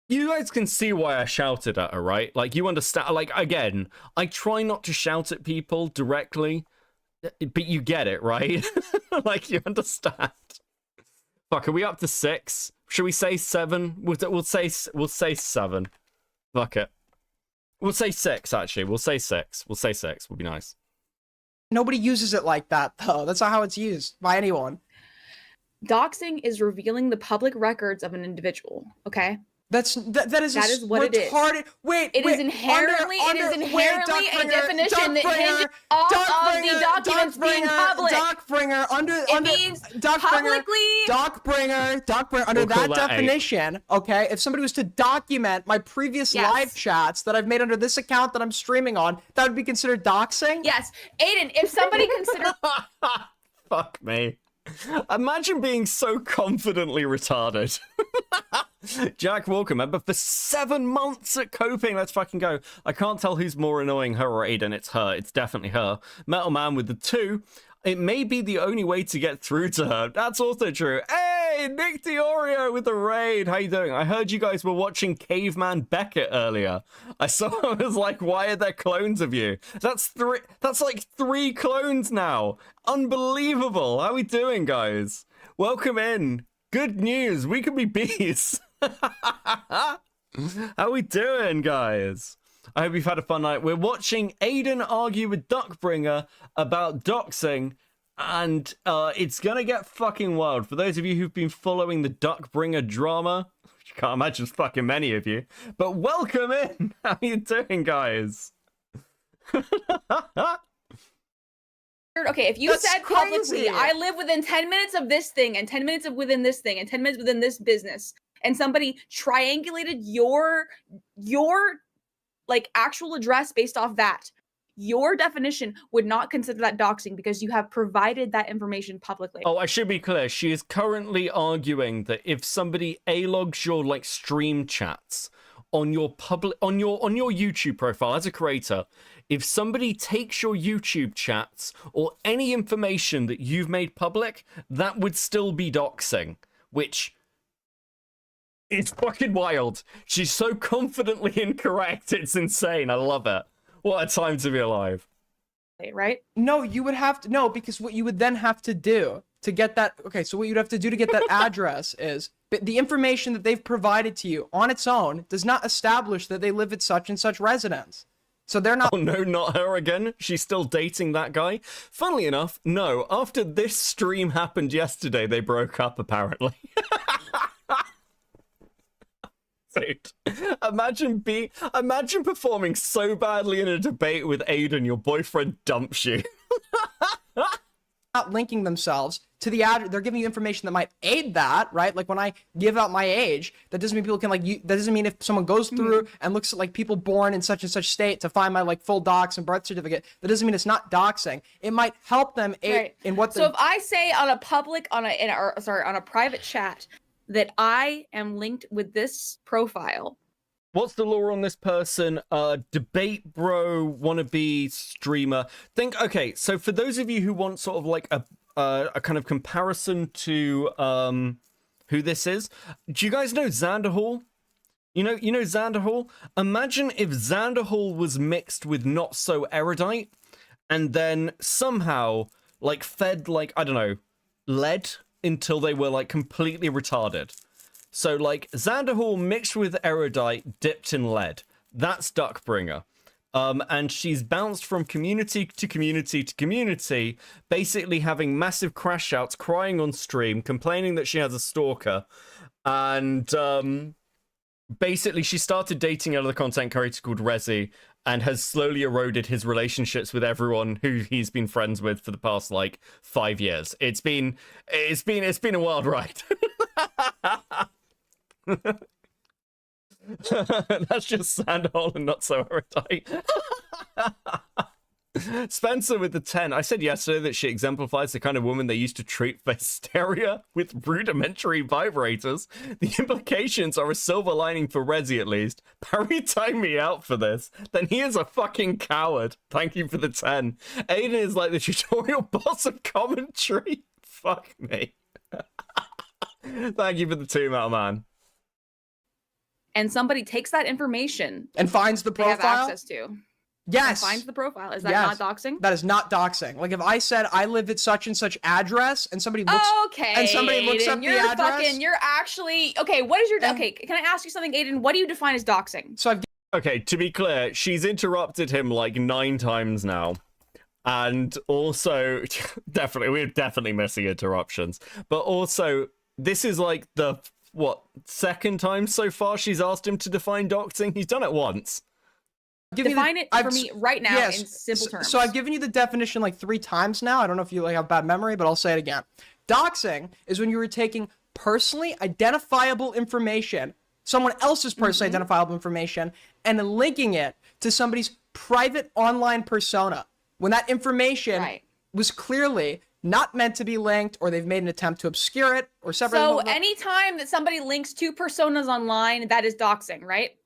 You guys can see why I shouted at her, right? Like, you understand. Like, again, I try not to shout at people directly, but you get it, right? Like, you understand. Fuck, are we up to 6? Should we say 7? We'll say 7. Fuck it. We'll say 6, actually. We'll say 6. We'll say 6. We'll be nice. Nobody uses it like that, though. That's not how it's used by anyone. Doxing is revealing the public records of an individual, okay? That is what it is. Wait, it is inherently a definition that hinges off of the documents being public. Dockbringer It means publicly. Dockbringer under that definition. Okay, if somebody was to document my previous live chats that I've made under this account that I'm streaming on, that would be considered doxing. Yes, Aiden. If somebody considers. Fuck me. Imagine being so confidently retarded. Jack Walker, member for 7 months at Coping. Let's fucking go. I can't tell who's more annoying, her or Aiden. It's her. It's definitely her. Metal Man with the 2. It may be the only way to get through to her. That's also true. Hey, Nick Diorio with the raid. How you doing? I heard you guys were watching Caveman Beckett earlier. I saw. I was like, why are there clones of you? That's like 3 clones now. Unbelievable. How we doing, guys? Welcome in. Good news. We could be bees. How we doing, guys? I hope you've had a fun night. We're watching Aiden argue with Duckbringer about doxing, and it's gonna get fucking wild. For those of you who've been following the Duckbringer drama, I can't imagine fucking many of you, but welcome in. How you doing, guys? Okay, if you said publicly, I live within 10 minutes of this thing, and 10 minutes within this thing, and 10 minutes within this business, and somebody triangulated your like actual address based off that, your definition would not consider that doxing because you have provided that information publicly. Oh, I should be clear. She is currently arguing that if somebody logs your like stream chats on your on your YouTube profile as a creator, if somebody takes your YouTube chats or any information that you've made public, that would still be doxing, which it's fucking wild. She's so confidently incorrect. It's insane. I love it. What a time to be alive. Right? No, you would have to. No, because what you would then have to do to get that. Okay, so what you'd have to do to get that address is the information that they've provided to you on its own does not establish that they live at such and such residence. So they're not. Oh no, not her again. She's still dating that guy. Funnily enough, no. After this stream happened yesterday, they broke up apparently. Dude, imagine performing so badly in a debate with Aiden, your boyfriend dumps you. Not linking themselves to the address. They're giving you information that might aid that, right? Like when I give out my age, that doesn't mean people can like. That doesn't mean if someone goes through and looks at like people born in such and such state to find my like full docs and birth certificate. That doesn't mean it's not doxing. It might help them aid in what. So if I say on a private chat that I am linked with this profile. What's the law on this person? Debate bro, wannabe streamer. Okay, so for those of you who want sort of like a kind of comparison to who this is, do you guys know Xanderhall? You know Xanderhall? Imagine if Xanderhall was mixed with Not So Erudite and then somehow like fed like, I don't know, lead until they were like completely retarded. So like Xanderhall mixed with Erudite dipped in lead. That's Duckbringer. And she's bounced from community to community to community, basically having massive crash outs, crying on stream, complaining that she has a stalker. And basically she started dating another content creator called Rezi and has slowly eroded his relationships with everyone who he's been friends with for the past like 5 years. It's been a wild ride. That's just Sandhole and not so erudite. Spencer with the 10. I said yesterday that she exemplifies the kind of woman they used to treat for hysteria with rudimentary vibrators. The implications are a silver lining for Rezi, at least. Barry timed me out for this. Then he is a fucking coward. Thank you for the 10. Aiden is like the tutorial boss of commentary. Fuck me. Thank you for the 2, Metal Man. And somebody takes that information and finds the they have profile. access to. Yes. And finds the profile. Is that Yes. not doxing? That is not doxing. Like if I said I live at such and such address and somebody looks Okay. and somebody looks Aiden, up you're the address. fucking. You're actually okay. What is your okay? Can I ask you something, Aiden? What do you define as doxing? So I've Okay, to be clear, she's interrupted him like 9 times now. And also, we're definitely missing interruptions. But also, this is like the, what, 2nd time so far she's asked him to define doxing? He's done it once. Define it for me right now in simple terms. So I've given you the definition like 3 times now. I don't know if you like have bad memory, but I'll say it again. Doxing is when you were taking personally identifiable information, someone else's personally identifiable information, and linking it to somebody's private online persona. When that information was clearly not meant to be linked, or they've made an attempt to obscure it or separate So it. anytime that somebody links 2 personas online, that is doxing, right?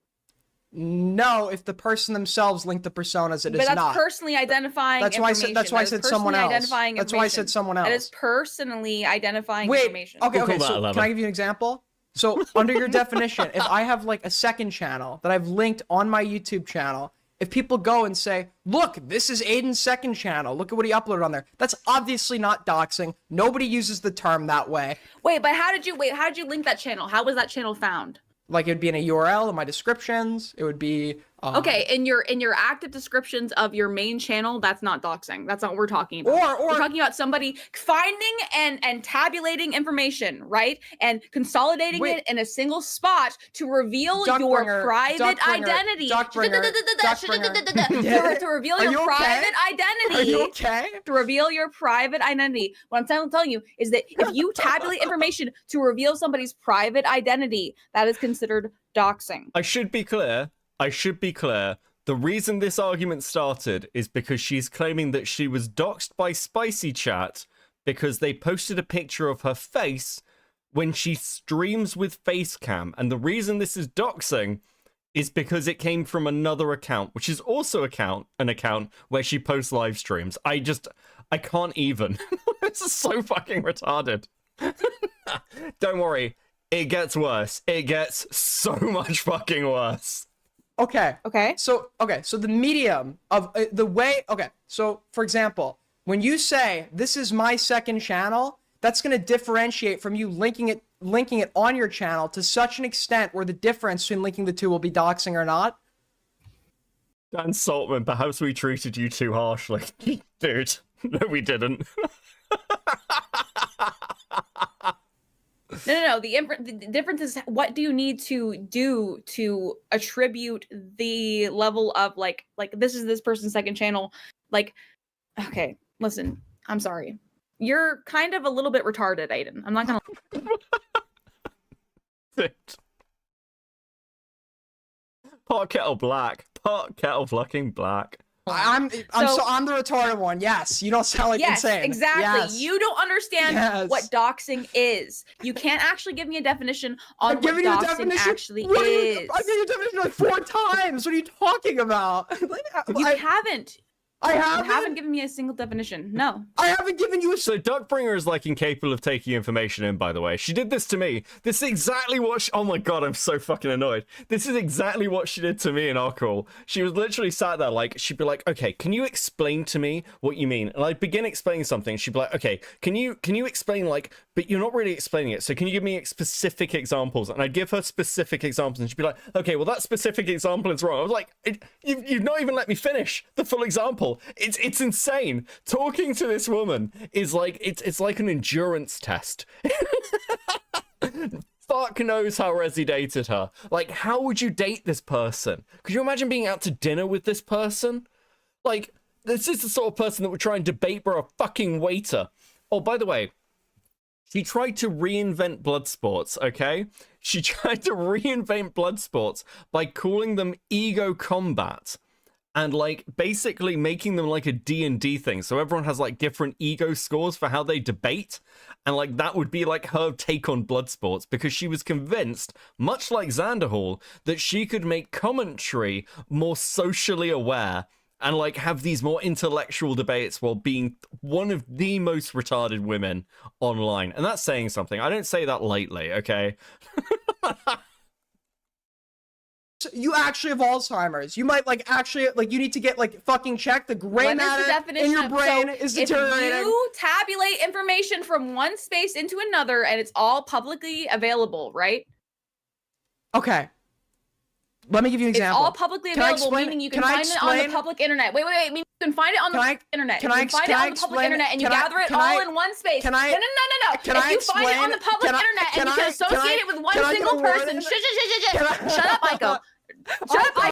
No, if the person themselves linked the personas, it is But that's not. personally identifying That's why I said. That's why I said someone else. That's why I said someone else. That is personally identifying Wait, information. okay. So can I give you an example? So under your definition, if I have like a second channel that I've linked on my YouTube channel, if people go and say, look, this is Aiden's second channel, look at what he uploaded on there, that's obviously not doxing. Nobody uses the term that way. Wait, but how did you link that channel? How was that channel found? Like it'd be in a URL in my descriptions. It would be okay, in your active descriptions of your main channel, that's not doxing. That's not what we're talking about. We're talking about somebody finding and tabulating information, right? And consolidating it in a single spot to reveal your private identity. To reveal your private identity. Are you okay? To reveal your private identity. What I'm telling you is that if you tabulate information to reveal somebody's private identity, that is considered doxing. I should be clear. The reason this argument started is because she's claiming that she was doxed by Spicy Chat because they posted a picture of her face when she streams with Facecam. And the reason this is doxing is because it came from another account, which is also an account where she posts live streams. I can't even. This is so fucking retarded. Don't worry. It gets worse. It gets so much fucking worse. Okay. So the medium of the way. Okay. So for example, when you say this is my second channel, that's going to differentiate from you linking it on your channel to such an extent where the difference between linking the two will be doxing or not. Dan Saltman, perhaps we treated you too harshly. Dude, no, we didn't. No. The difference is what do you need to do to attribute the level of like this is this person's second channel. Like, okay, listen, I'm sorry. You're kind of a little bit retarded, Aiden. I'm not gonna. Pot kettle black. Pot kettle fucking black. I'm the retarded one. Yes, you don't sound like insane. Exactly. Yes. You don't understand what doxing is. You can't actually give me a definition on what doxing actually is. I've given you a definition like 4 times. What are you talking about? You haven't. I You haven't given me a single definition. No. I haven't given you a... So Duckbringer is like incapable of taking information in, by the way. She did this to me. This is exactly what she... Oh my god, I'm so fucking annoyed. This is exactly what she did to me in our call. She was literally sat there like, she'd be like, okay, can you explain to me what you mean? And I'd begin explaining something. She'd be like, okay, can you explain like, but you're not really explaining it. So can you give me specific examples? And I'd give her specific examples and she'd be like, okay, well that specific example is wrong. I was like, you've not even let me finish the full example. It's insane. Talking to this woman is like it's like an endurance test. Fuck knows how Rezi dated her. Like, how would you date this person? Could you imagine being out to dinner with this person? Like, this is the sort of person that would try and debate for a fucking waiter. Oh, by the way, She tried to reinvent blood sports, okay? She tried to reinvent blood sports by calling them ego combat and like basically making them like a D&D thing. So everyone has like different ego scores for how they debate. And like that would be like her take on blood sports because she was convinced, much like Xanderhall, that she could make commentary more socially aware and like have these more intellectual debates while being one of the most retarded women online. And that's saying something. I don't say that lightly, okay? You actually have Alzheimer's. You might like actually like you need to get like fucking checked. The gray What is the matter definition in your of- brain so is deteriorating. If you tabulate information from one space into another and it's all publicly available, right? Okay. Let me give you an It's example. all publicly Can I available, explain- meaning you can can I find it on the explain- public internet. Wait, meaning you can find it on the public internet. can You I can find it can I on the public explain- internet and you can I- gather it can all I- in one space. can I- No. can If I you find it on the explain- public can I- internet and can you I- can associate can I- it with one can I get single a word person. in? Shut up, Aiko. Shut up, Aiko.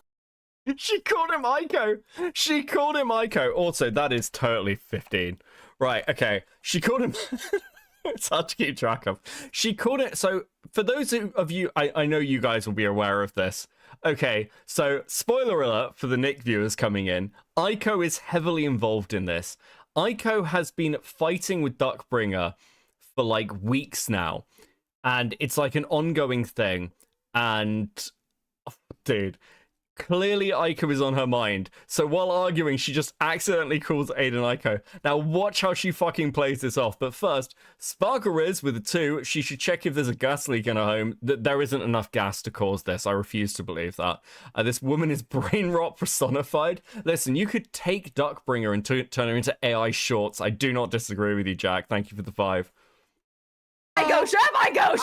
She called him Aiko. She called him Aiko. Also, that is totally 15. Right, okay. She called him... It's hard to keep track of. She called it... So, for those of you... I know you guys will be aware of this. Okay, so, spoiler alert for the Nick viewers coming in. Aiko is heavily involved in this. Aiko has been fighting with Duckbringer for, like, weeks now. And it's, like, an ongoing thing. And... oh, dude... Clearly, Aiko is on her mind. So while arguing, she just accidentally calls Aiden Aiko. Now watch how she fucking plays this off. But first, Sparkle Riz with a 2. She should check if there's a gas leak in her home. There isn't enough gas to cause this. I refuse to believe that. This woman is brain rot personified. Listen, you could take Duckbringer and turn her into AI shorts. I do not disagree with you, Jack. Thank you for the 5. Shut up, Aiko.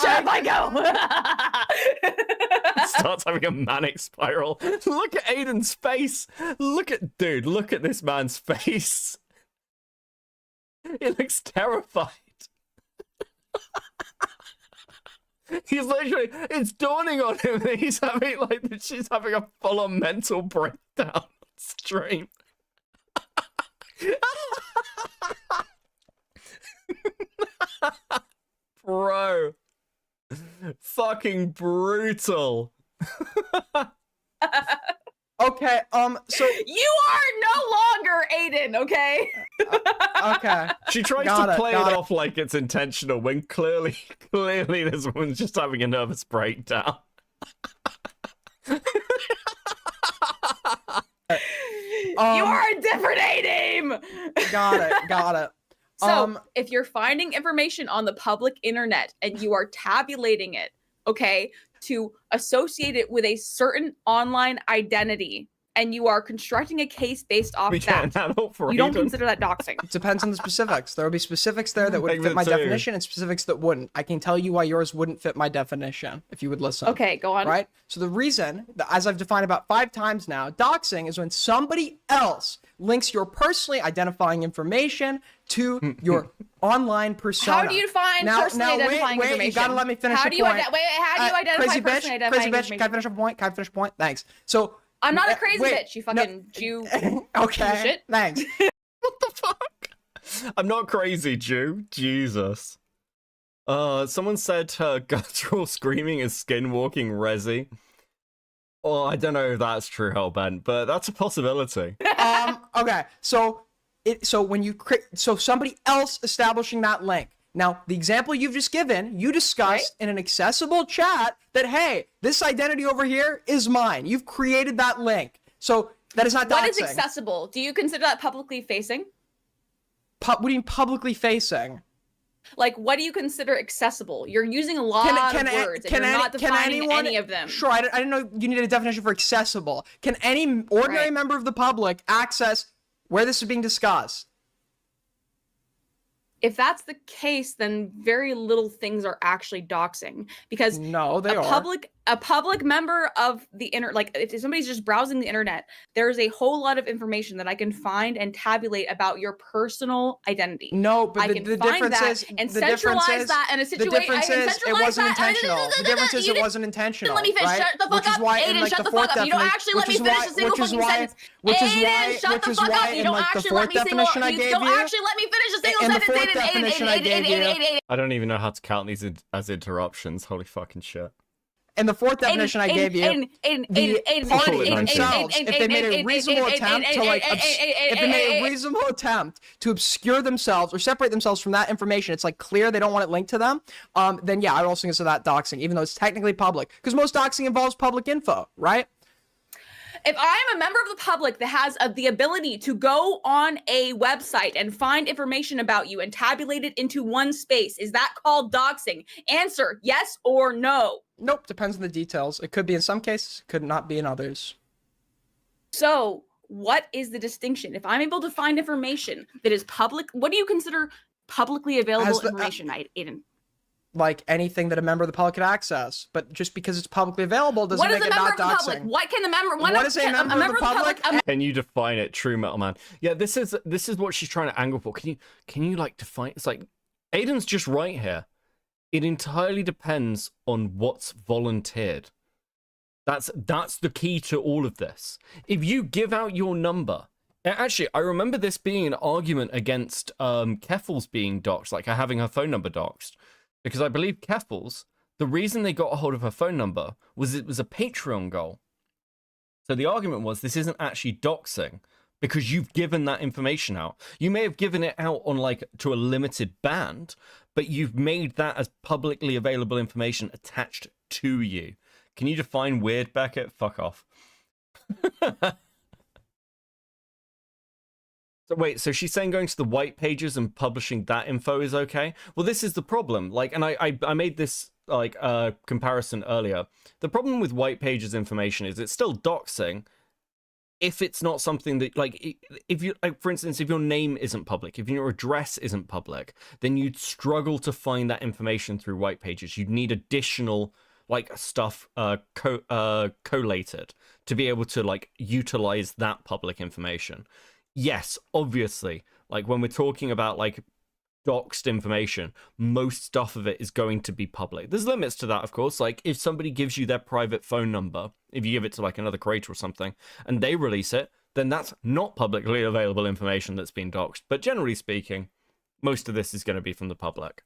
Starts having a manic spiral. Look at Aiden's face. Look at this man's face. He looks terrified. He's literally, it's dawning on him that he's having she's having a full-on mental breakdown on stream. Bro. Fucking brutal. Okay, so you are no longer Aiden, okay? Okay. She tries to play it off like it's intentional when clearly this woman's just having a nervous breakdown. You are a different Aiden. Got it. So, if you're finding information on the public internet and you are tabulating it, okay, to associate it with a certain online identity, and you are constructing a case based off that, you don't consider that doxing. It depends on the specifics. There will be specifics there that would Like fit my the two. definition and specifics that wouldn't. I can tell you why yours wouldn't fit my definition if you would listen. Okay, go on. Right? So the reason, as I've defined about 5 times now, doxing is when somebody else links your personally identifying information to your online persona. How do you define personally identifying information? You gotta let me finish How the do you point. how do you identify crazy personally bitch, identifying crazy bitch, information? can I finish a point? Can I finish a point? Thanks. So I'm not a crazy wait, bitch, you fucking Jew. Okay, Shit. thanks. I'm not crazy, Jew. Jesus. Someone said her guttural screaming is skinwalking Resi. Oh, I don't know if that's true, Hellbent, but that's a possibility. Okay, so when you so somebody else establishing that link. Now, the example you've just given, you discussed in an accessible chat that, hey, this identity over here is mine. You've created that link. So that is not doxing. What is accessible? Do you consider that publicly facing? What do you mean publicly facing? Like, what do you consider accessible? You're using a lot of words, and you're not defining any of them. Sure, I didn't know you needed a definition for accessible. Can any ordinary member of the public access where this is being discussed? If that's the case, then very little things are actually doxing, because no, they a are. public member of the internet, like if somebody's just browsing the internet, there's a whole lot of information that I can find and tabulate about your personal identity. No, but I can the find difference that is and the difference centralize is that in a situation. the difference is it wasn't intentional. The difference is You it didn't- wasn't intentional. Let me finish. Right? Shut the fuck Which is up, why in Aiden. like Shut the the fuck fourth up. You don't definition, actually let me which is finish why- a single which is fucking why- sentence. which is Aiden, why- shut which the is fuck why up. You in don't like the actually fourth let me single. definition I You gave don't you- actually let me finish a single in the sentence, fourth Aiden. fourth definition I gave you. I don't even know how to count these as interruptions. Holy fucking shit. And the fourth definition I gave you, the party themselves, if they made a reasonable attempt to like, if they made a reasonable attempt to obscure themselves or separate themselves from that information, it's like clear they don't want it linked to them. Then yeah, I would also consider that doxing, even though it's technically public, because most doxing involves public info, right? If I'm a member of the public that has the ability to go on a website and find information about you and tabulate it into one space, is that called doxing? Answer, yes or no. Nope, depends on the details. It could be in some cases, could not be in others. So what is the distinction? If I'm able to find information that is public, what do you consider publicly available information, Aiden? Like anything that a member of the public could access, but just because it's publicly available doesn't make it not doxing. What can the member? What is a member of the public? Can you define it, True Metal Man? Yeah, this is what she's trying to angle for. Can you like define? It's like Aiden's just right here. It entirely depends on what's volunteered. That's the key to all of this. If you give out your number, actually, I remember this being an argument against Keffels being doxed, like her having her phone number doxed. Because I believe Keffels, the reason they got a hold of her phone number was it was a Patreon goal. So the argument was this isn't actually doxing because you've given that information out. You may have given it out on like to a limited band, but you've made that as publicly available information attached to you. Can you define weird, Beckett? Fuck off. So wait, so she's saying going to the white pages and publishing that info is okay? Well, this is the problem. Like, and I made this like comparison earlier. The problem with white pages information is it's still doxing if it's not something that, like, if you, like, for instance, if your name isn't public, if your address isn't public, then you'd struggle to find that information through white pages. You'd need additional like stuff collated to be able to like utilize that public information. Yes, obviously, like when we're talking about like doxed information, most stuff of it is going to be public. There's limits to that, of course. Like if somebody gives you their private phone number, if you give it to like another creator or something, and they release it, then that's not publicly available information that's been doxed. But generally speaking, most of this is going to be from the public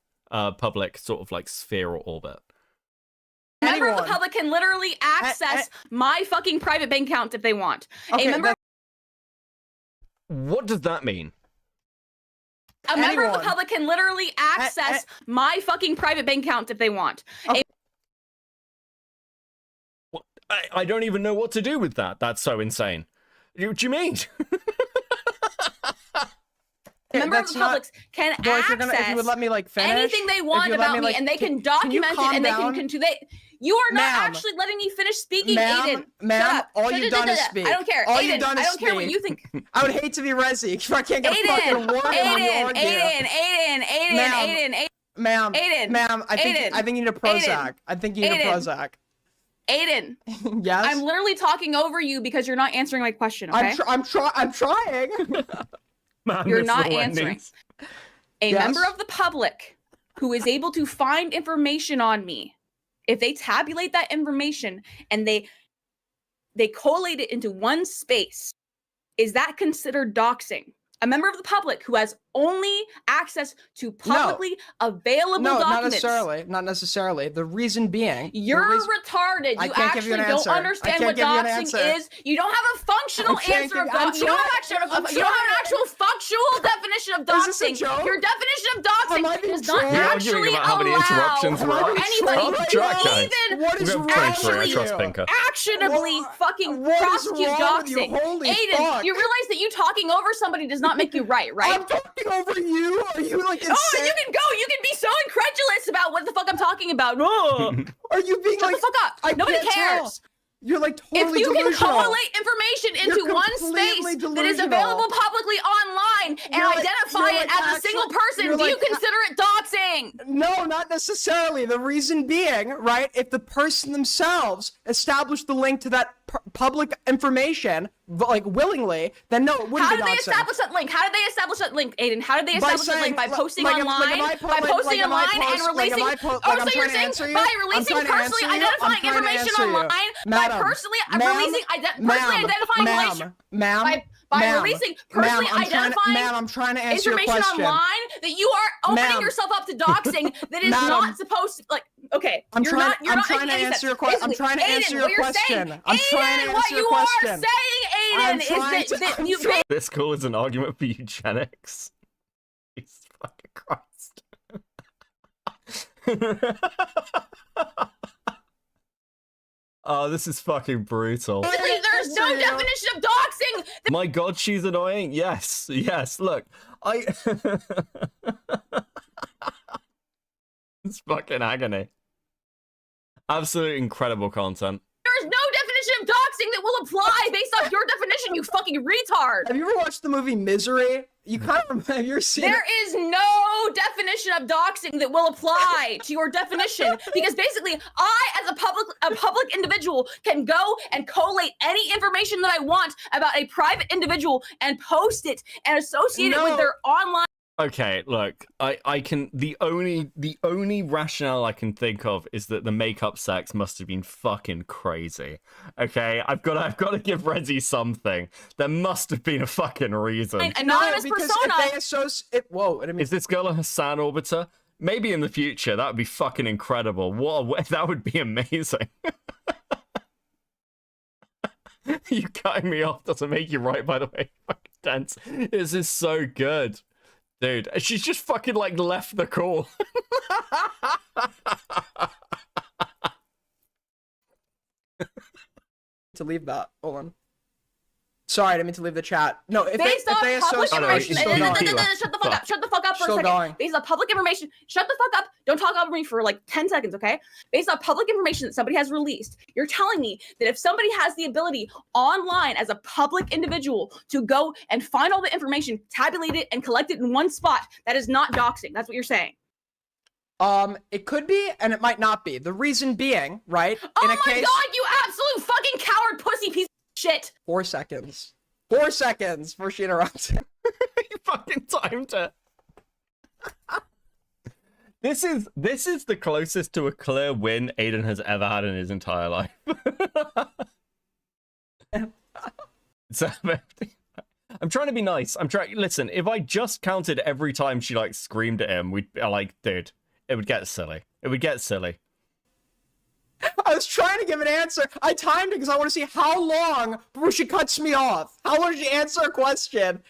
sort of like sphere or orbit. A member of the public can literally access my fucking private bank account if they want. Okay, a member What does that mean? A member of the public can literally access my fucking private bank account if they want. I don't even know what to do with that. That's so insane. What do you mean? A member of the public can access if you would let me like finish, anything they want about me, and they can document it, and they can You are not actually letting me finish speaking, Aiden. Ma'am, all you've done is speak. I don't care. All Aiden, you've done is I don't care what speak. you think. I would hate to be Resi if I can't get a fucking word in when you argue. Ma'am, I think you need a Prozac. I think you need a Prozac. Aiden. Yes? I'm literally talking over you because you're not answering my question, okay? I'm trying. Man, you're not answering. A member of the public who is able to find information on me, if they tabulate that information and they collate it into one space, is that considered doxing? A member of the public who has only access to publicly available documents. Not necessarily. The reason being, you're retarded. You actually don't understand what doxing is. You don't have a functional answer of doxing. You don't have an actual functional definition of doxing. Your definition of doxing does not actually allow anybody to even actionably fucking prosecute doxing. Aiden, you realize that you talking over somebody does not make you right? I'm talking over you. Are you like insane? Oh, you can go. You can be so incredulous about what the fuck I'm talking about. Oh. Are you being Shut like? the fuck up. Nobody cares. You're like totally If you delusional. can collate information into one space that is available publicly online and identify it as a single person, do you consider it doxing? No, not necessarily. The reason being, right, if the person themselves established the link to that public information, like willingly, then no, it wouldn't How be did they doxing. establish that link? How did they establish that link, Aiden? How did they establish that link? By posting online? By posting online and releasing? Oh, so you're saying by releasing personally identifying information online? By personally releasing, personally identifying information? by Ma'am, releasing personally identifying I'm trying to answer your information question. online that you are opening Ma'am. yourself up to doxing that is Madam. not supposed to, like, okay, I'm you're trying- not, you're I'm not trying making to any answer sense. your que- I'm Basically, trying to Aiden, answer your what you're question. saying, I'm trying to Aiden, what answer your you question. are saying, I'm Aiden, is trying that, to- that I'm you trying- This call is an argument for eugenics. Jesus fucking Christ. Oh, this is fucking brutal. basically, there's no definition of doxing. My God, she's annoying. Yes, yes. Look, it's fucking agony. Absolute incredible content. There's no definition of doxing that will apply based off your definition, you fucking retard. Have you ever watched the movie Misery? You kind of have you ever seen There is no definition of doxing that will apply to your definition because basically I, as a public individual, can go and collate any information that I want about a private individual and post it and associate it with their online. Okay, look, I can the only rationale I can think of is that the makeup sex must have been fucking crazy. Okay, I've got to give Rezzy something. There must have been a fucking reason. Anonymous because persona. if they associate, whoa, I mean, Is this girl a Hassan orbiter? Maybe in the future that would be fucking incredible. That would be amazing. You cutting me off doesn't make you right, by the way. Fucking tense. This is so good. Dude, she's just fucking like left the call. to leave that. Hold on. Sorry, I didn't mean to leave the chat. No, if Based they, if off they public associate, information, shut the fuck up. Shut the fuck up for Still a second. going. Based off public information, shut the fuck up. Don't talk over me for like 10 seconds, okay? Based off public information that somebody has released, you're telling me that if somebody has the ability online as a public individual to go and find all the information, tabulate it, and collect it in one spot, that is not doxing. That's what you're saying. It could be, and it might not be. The reason being, right? Oh in a my case, god, you absolute fucking coward pussy piece of shit! 4 seconds. 4 seconds before she interrupts. You fucking timed it. This is the closest to a clear win Aiden has ever had in his entire life. So, I'm trying to be nice. Listen, if I just counted every time she like screamed at him, we'd like, dude, it would get silly. It would get silly. I was trying to give an answer. I timed it because I want to see how long before she cuts me off. How long did she answer a question?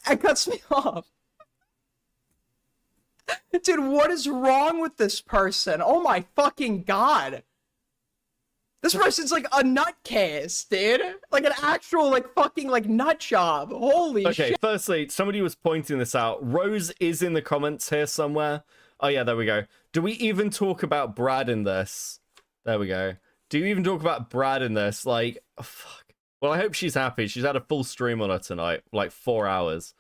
And cuts me off. Dude, what is wrong with this person? Oh my fucking god. This person's like a nutcase, dude. Like an actual, like, fucking, like, nut job. Holy Okay, shit. firstly, somebody was pointing this out. Rose is in the comments here somewhere. Oh yeah, there we go. Do we even talk about Brad in this? There we go. Do you even talk about Brad in this? Like, oh, fuck. Well, I hope she's happy. She's had a full stream on her tonight, like 4 hours.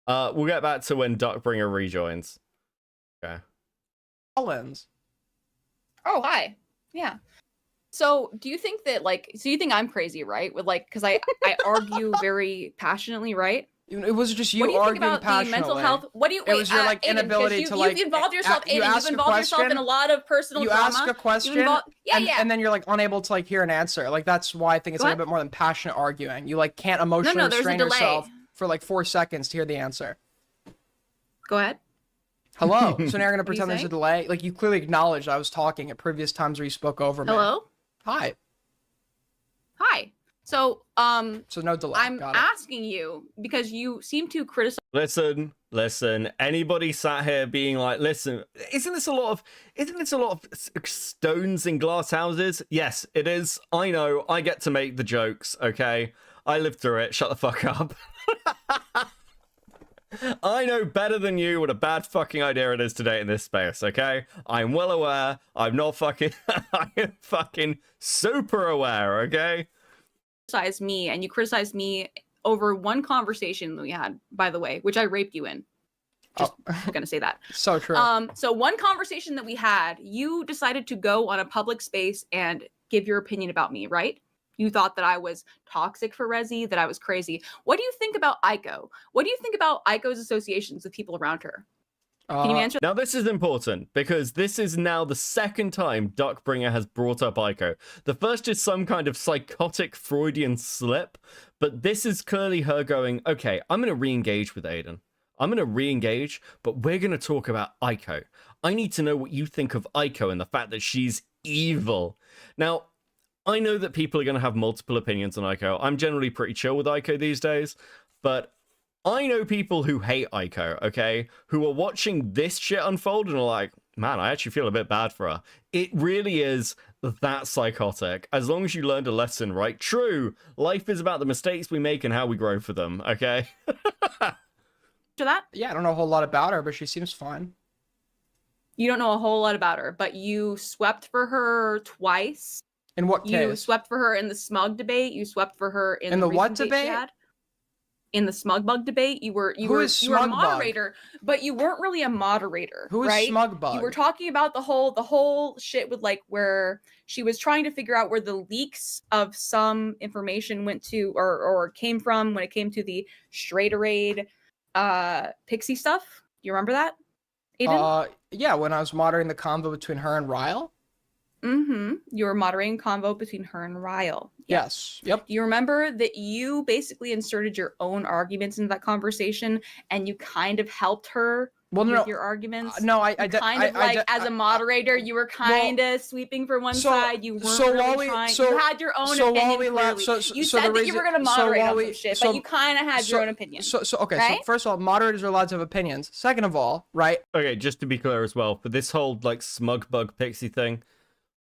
We'll get back to when Duckbringer rejoins. Okay. Collins. Oh, hi. Yeah. So, do you think that, like, so you think I'm crazy, right? With, like, because I argue very passionately, right? It was just you what do you think arguing about the mental passionately. health? What do you? It was your, like, Aiden, 'cause inability to, like, you've involved yourself. you Aiden, ask you've a involved yourself in question, a lot of personal you drama. ask a You've question, yeah, and, yeah. and then you're, like, unable to, like, hear an answer. Like, that's why I think it's Go a ahead. little bit more than passionate arguing. You, like, can't emotionally there's a restrain delay. yourself for, like, 4 seconds to hear the answer. Go ahead. Hello. So now you're gonna What are you pretend there's a saying? delay. Like, you clearly acknowledged I was talking at previous times where you spoke over me. Hello. Hi. Hi. So, So no delay. I'm Got it. asking you because you seem to criticize. Listen. Anybody sat here being like, listen, isn't this a lot of stones in glass houses? Yes, it is. I know. I get to make the jokes. Okay, I lived through it. Shut the fuck up. I know better than you what a bad fucking idea it is today in this space, okay? I'm well aware. I'm not fucking... I am fucking super aware, okay? Criticize me, and you criticized me over one conversation that we had, by the way, which I raped you in. Just gonna say that. So true. So one conversation that we had, you decided to go on a public space and give your opinion about me, right? You thought that I was toxic for Rezzy, that I was crazy. What do you think about Aiko? What do you think about Aiko's associations with people around her? Can you answer? Now, this is important because this is now the second time Duckbringer has brought up Aiko. The first is some kind of psychotic Freudian slip, but this is clearly her going, okay, I'm going to re-engage with Aiden. I'm going to re-engage, but we're going to talk about Aiko. I need to know what you think of Aiko and the fact that she's evil. Now, I know that people are going to have multiple opinions on Aiko. I'm generally pretty chill with Aiko these days, but I know people who hate Aiko, okay? Who are watching this shit unfold and are like, man, I actually feel a bit bad for her. It really is that psychotic. As long as you learned a lesson, right? True, life is about the mistakes we make and how we grow for them, okay? To that? Yeah, I don't know a whole lot about her, but she seems fine. You don't know a whole lot about her, but you swept for her twice. In what case? You swept for her in the smug debate. You swept for her in the what recent date she debate? had. In the smug bug debate, you were Who a is Smugbug? moderator, but you weren't really a moderator. Who is right? Smugbug? You were talking about the whole shit with like where she was trying to figure out where the leaks of some information went to or came from when it came to the Straighterade Pixie stuff. You remember that, Aiden? Yeah, when I was moderating the convo between her and Ryle. You were moderating convo between her and Ryle. Yes. Yep. Do you remember that you basically inserted your own arguments into that conversation and you kind of helped her with your arguments? No, I as a moderator, you were kind of sweeping for one side. You weren't really trying. You had your own opinion. You said that you were going to moderate on some shit, but you kind of had your own opinion. Okay, right? so first of all, moderators are allowed to have opinions. Second of all, right? Okay, just to be clear as well, for this whole like Smugbug Pixie thing,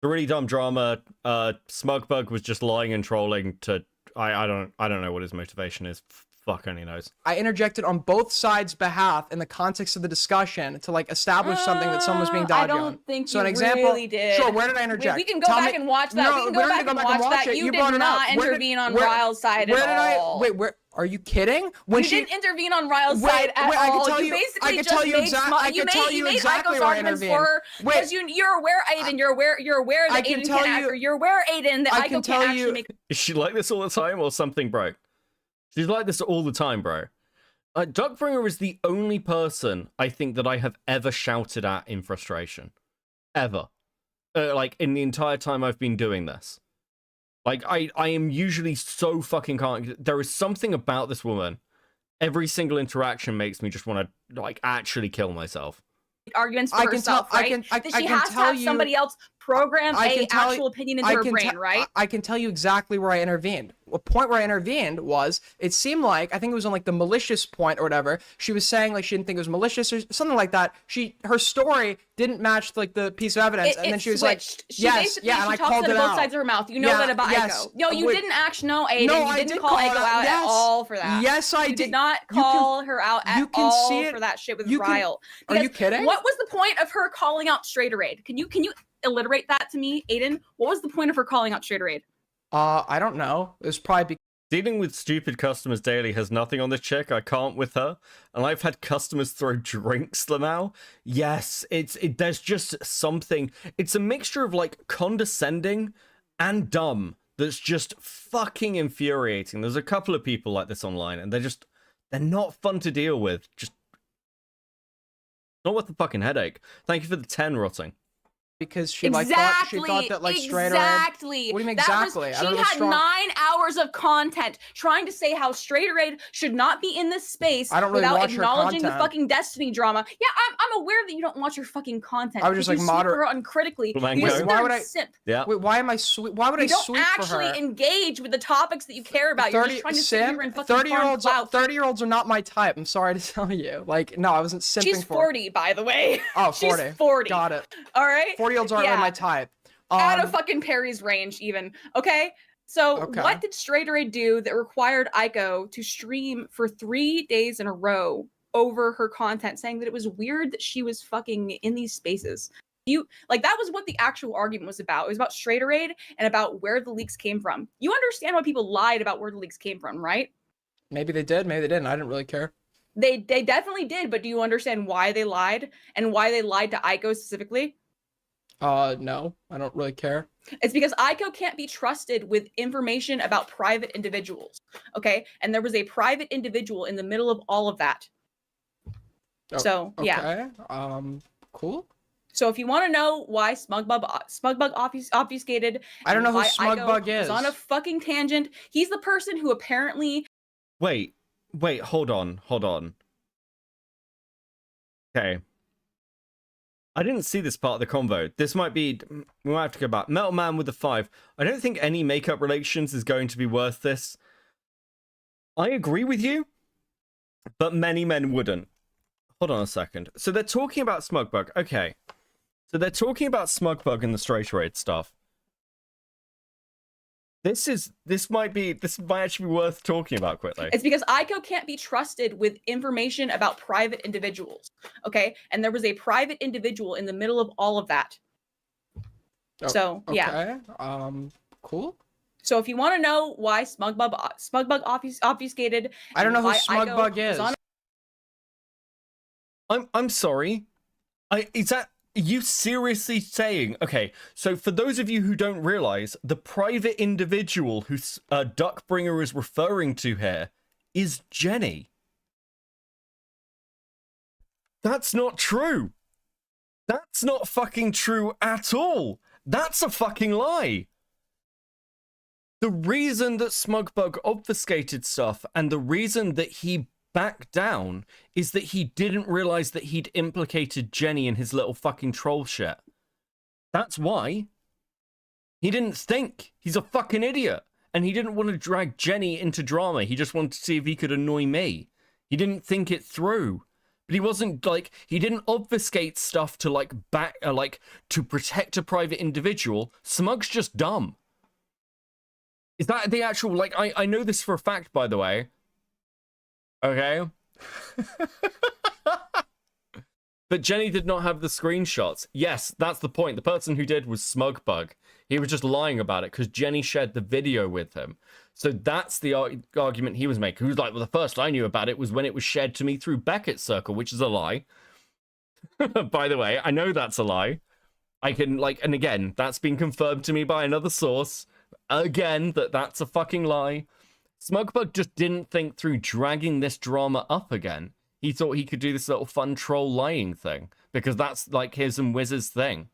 the really dumb drama, Smugbug was just lying and trolling to I don't know what his motivation is. Fuck only knows. I interjected on both sides' behalf in the context of the discussion to like establish something that someone was being dodgy on. I don't think so you an example, really did. Sure, where did I interject? We can go back and watch that. No, we can go back and watch that. You did not intervene on Ryle's side at all. Wait, where? Are you kidding? You didn't intervene on Ryle's side at all. I can tell you, basically I can just tell you made exactly. you made Aiko's arguments for her because you're aware, Aiden. You're aware that Aiden can't. You're aware, Aiden, that Aiko can't actually make. Is she like this all the time or something broke? She's like this all the time, bro. Duckbringer is the only person I think that I have ever shouted at in frustration. Ever. Like, in the entire time I've been doing this. Like, I am usually so fucking calm. There is something about this woman. Every single interaction makes me just want to, like, actually kill myself. Arguments for herself, right? That she has to have somebody else program a actual opinion into her brain, right? I can tell you exactly where I intervened. A point where I intervened was, it seemed like, I think it was on like the malicious point or whatever, she was saying like she didn't think it was malicious or something like that. Her story didn't match like the piece of evidence, and then she was switched. Like, yes, yeah, and I called it out. She talks out. both sides of her mouth. You know that about Aiko. No, you didn't actually know, Aiden. No, you didn't call Aiko out at all for that. Yes, I did. You did not call her out at all for that shit with Ryle. Are you kidding? What was the point of her calling out Straighterade? Can you alliterate that to me, Aiden? What was the point of her calling out Straighterade? I don't know. It was probably Dealing with stupid customers daily has nothing on this chick. I can't with her. And I've had customers throw drinks now. Yes, there's just something. It's a mixture of like condescending and dumb that's just fucking infuriating. There's a couple of people like this online and they're not fun to deal with. Just not worth the fucking headache. Thank you for the 10 rotting. Because she thought that like Straighterade. Exactly. What do you mean exactly? She had 9 hours of content trying to say how Straighterade should not be in this space without acknowledging the fucking Destiny drama. Yeah, I'm aware that you don't watch your fucking content. I was just like moderate uncritically. Why would I simp? Yeah. Wait, why am I sweet? Why would I sweep for her? You don't actually engage with the topics that you care about. You're just trying to sit here and fucking 30-year-olds are not my type. I'm sorry to tell you. Like, no, I wasn't simping for her. She's 40, by the way. Oh, 40. She's 40. Got it. All right. 40-year-olds aren't really my type. Out of fucking Perry's range, even. Okay? So, what did Straighterade do that required Aiko to stream for 3 days in a row over her content, saying that it was weird that she was fucking in these spaces? That was what the actual argument was about. It was about Straighterade and about where the leaks came from. You understand why people lied about where the leaks came from, right? Maybe they did, maybe they didn't. I didn't really care. They definitely did, but do you understand why they lied and why they lied to Aiko specifically? No, I don't really care. It's because Aiko can't be trusted with information about private individuals, okay? And there was a private individual in the middle of all of that. So yeah. Okay. Cool. So if you want to know why Smugbug obfuscated, I don't know who why Smugbug Igo is. was on a fucking tangent. He's the person who apparently. Wait, hold on. Okay. I didn't see this part of the convo. This might be... We might have to go back. Metal Man with the 5. I don't think any makeup relations is going to be worth this. I agree with you, but many men wouldn't. Hold on a second. So they're talking about Smugbug. Okay. So they're talking about Smugbug and the straight raid stuff. This might actually be worth talking about quickly. It's because Ico can't be trusted with information about private individuals. Okay, and there was a private individual in the middle of all of that. So yeah. Cool. So if you want to know why Smugbug obfuscated, I don't know who why Smugbug Igo was is. I'm sorry. Is that you seriously saying? Okay, so for those of you who don't realize, the private individual who Duckbringer is referring to here is Jenny. That's not true. That's not fucking true at all. That's a fucking lie. The reason that Smugbug obfuscated stuff and the reason that he backed down is that he didn't realize that he'd implicated Jenny in his little fucking troll shit. That's why. He didn't think. He's a fucking idiot. And he didn't want to drag Jenny into drama. He just wanted to see if he could annoy me. He didn't think it through. But he wasn't like, he didn't obfuscate stuff to to protect a private individual. Smug's just dumb. Is that the actual, I know this for a fact, by the way. Okay. But Jenny did not have the screenshots. Yes, that's the point. The person who did was Smugbug. He was just lying about it because Jenny shared the video with him. So that's the argument he was making. He was like, well, the first I knew about it was when it was shared to me through Beckett's circle, which is a lie. By the way, I know that's a lie. I can, and again, that's been confirmed to me by another source. Again, that's a fucking lie. Smugbug just didn't think through dragging this drama up again. He thought he could do this little fun troll lying thing because that's his and Wiz's thing.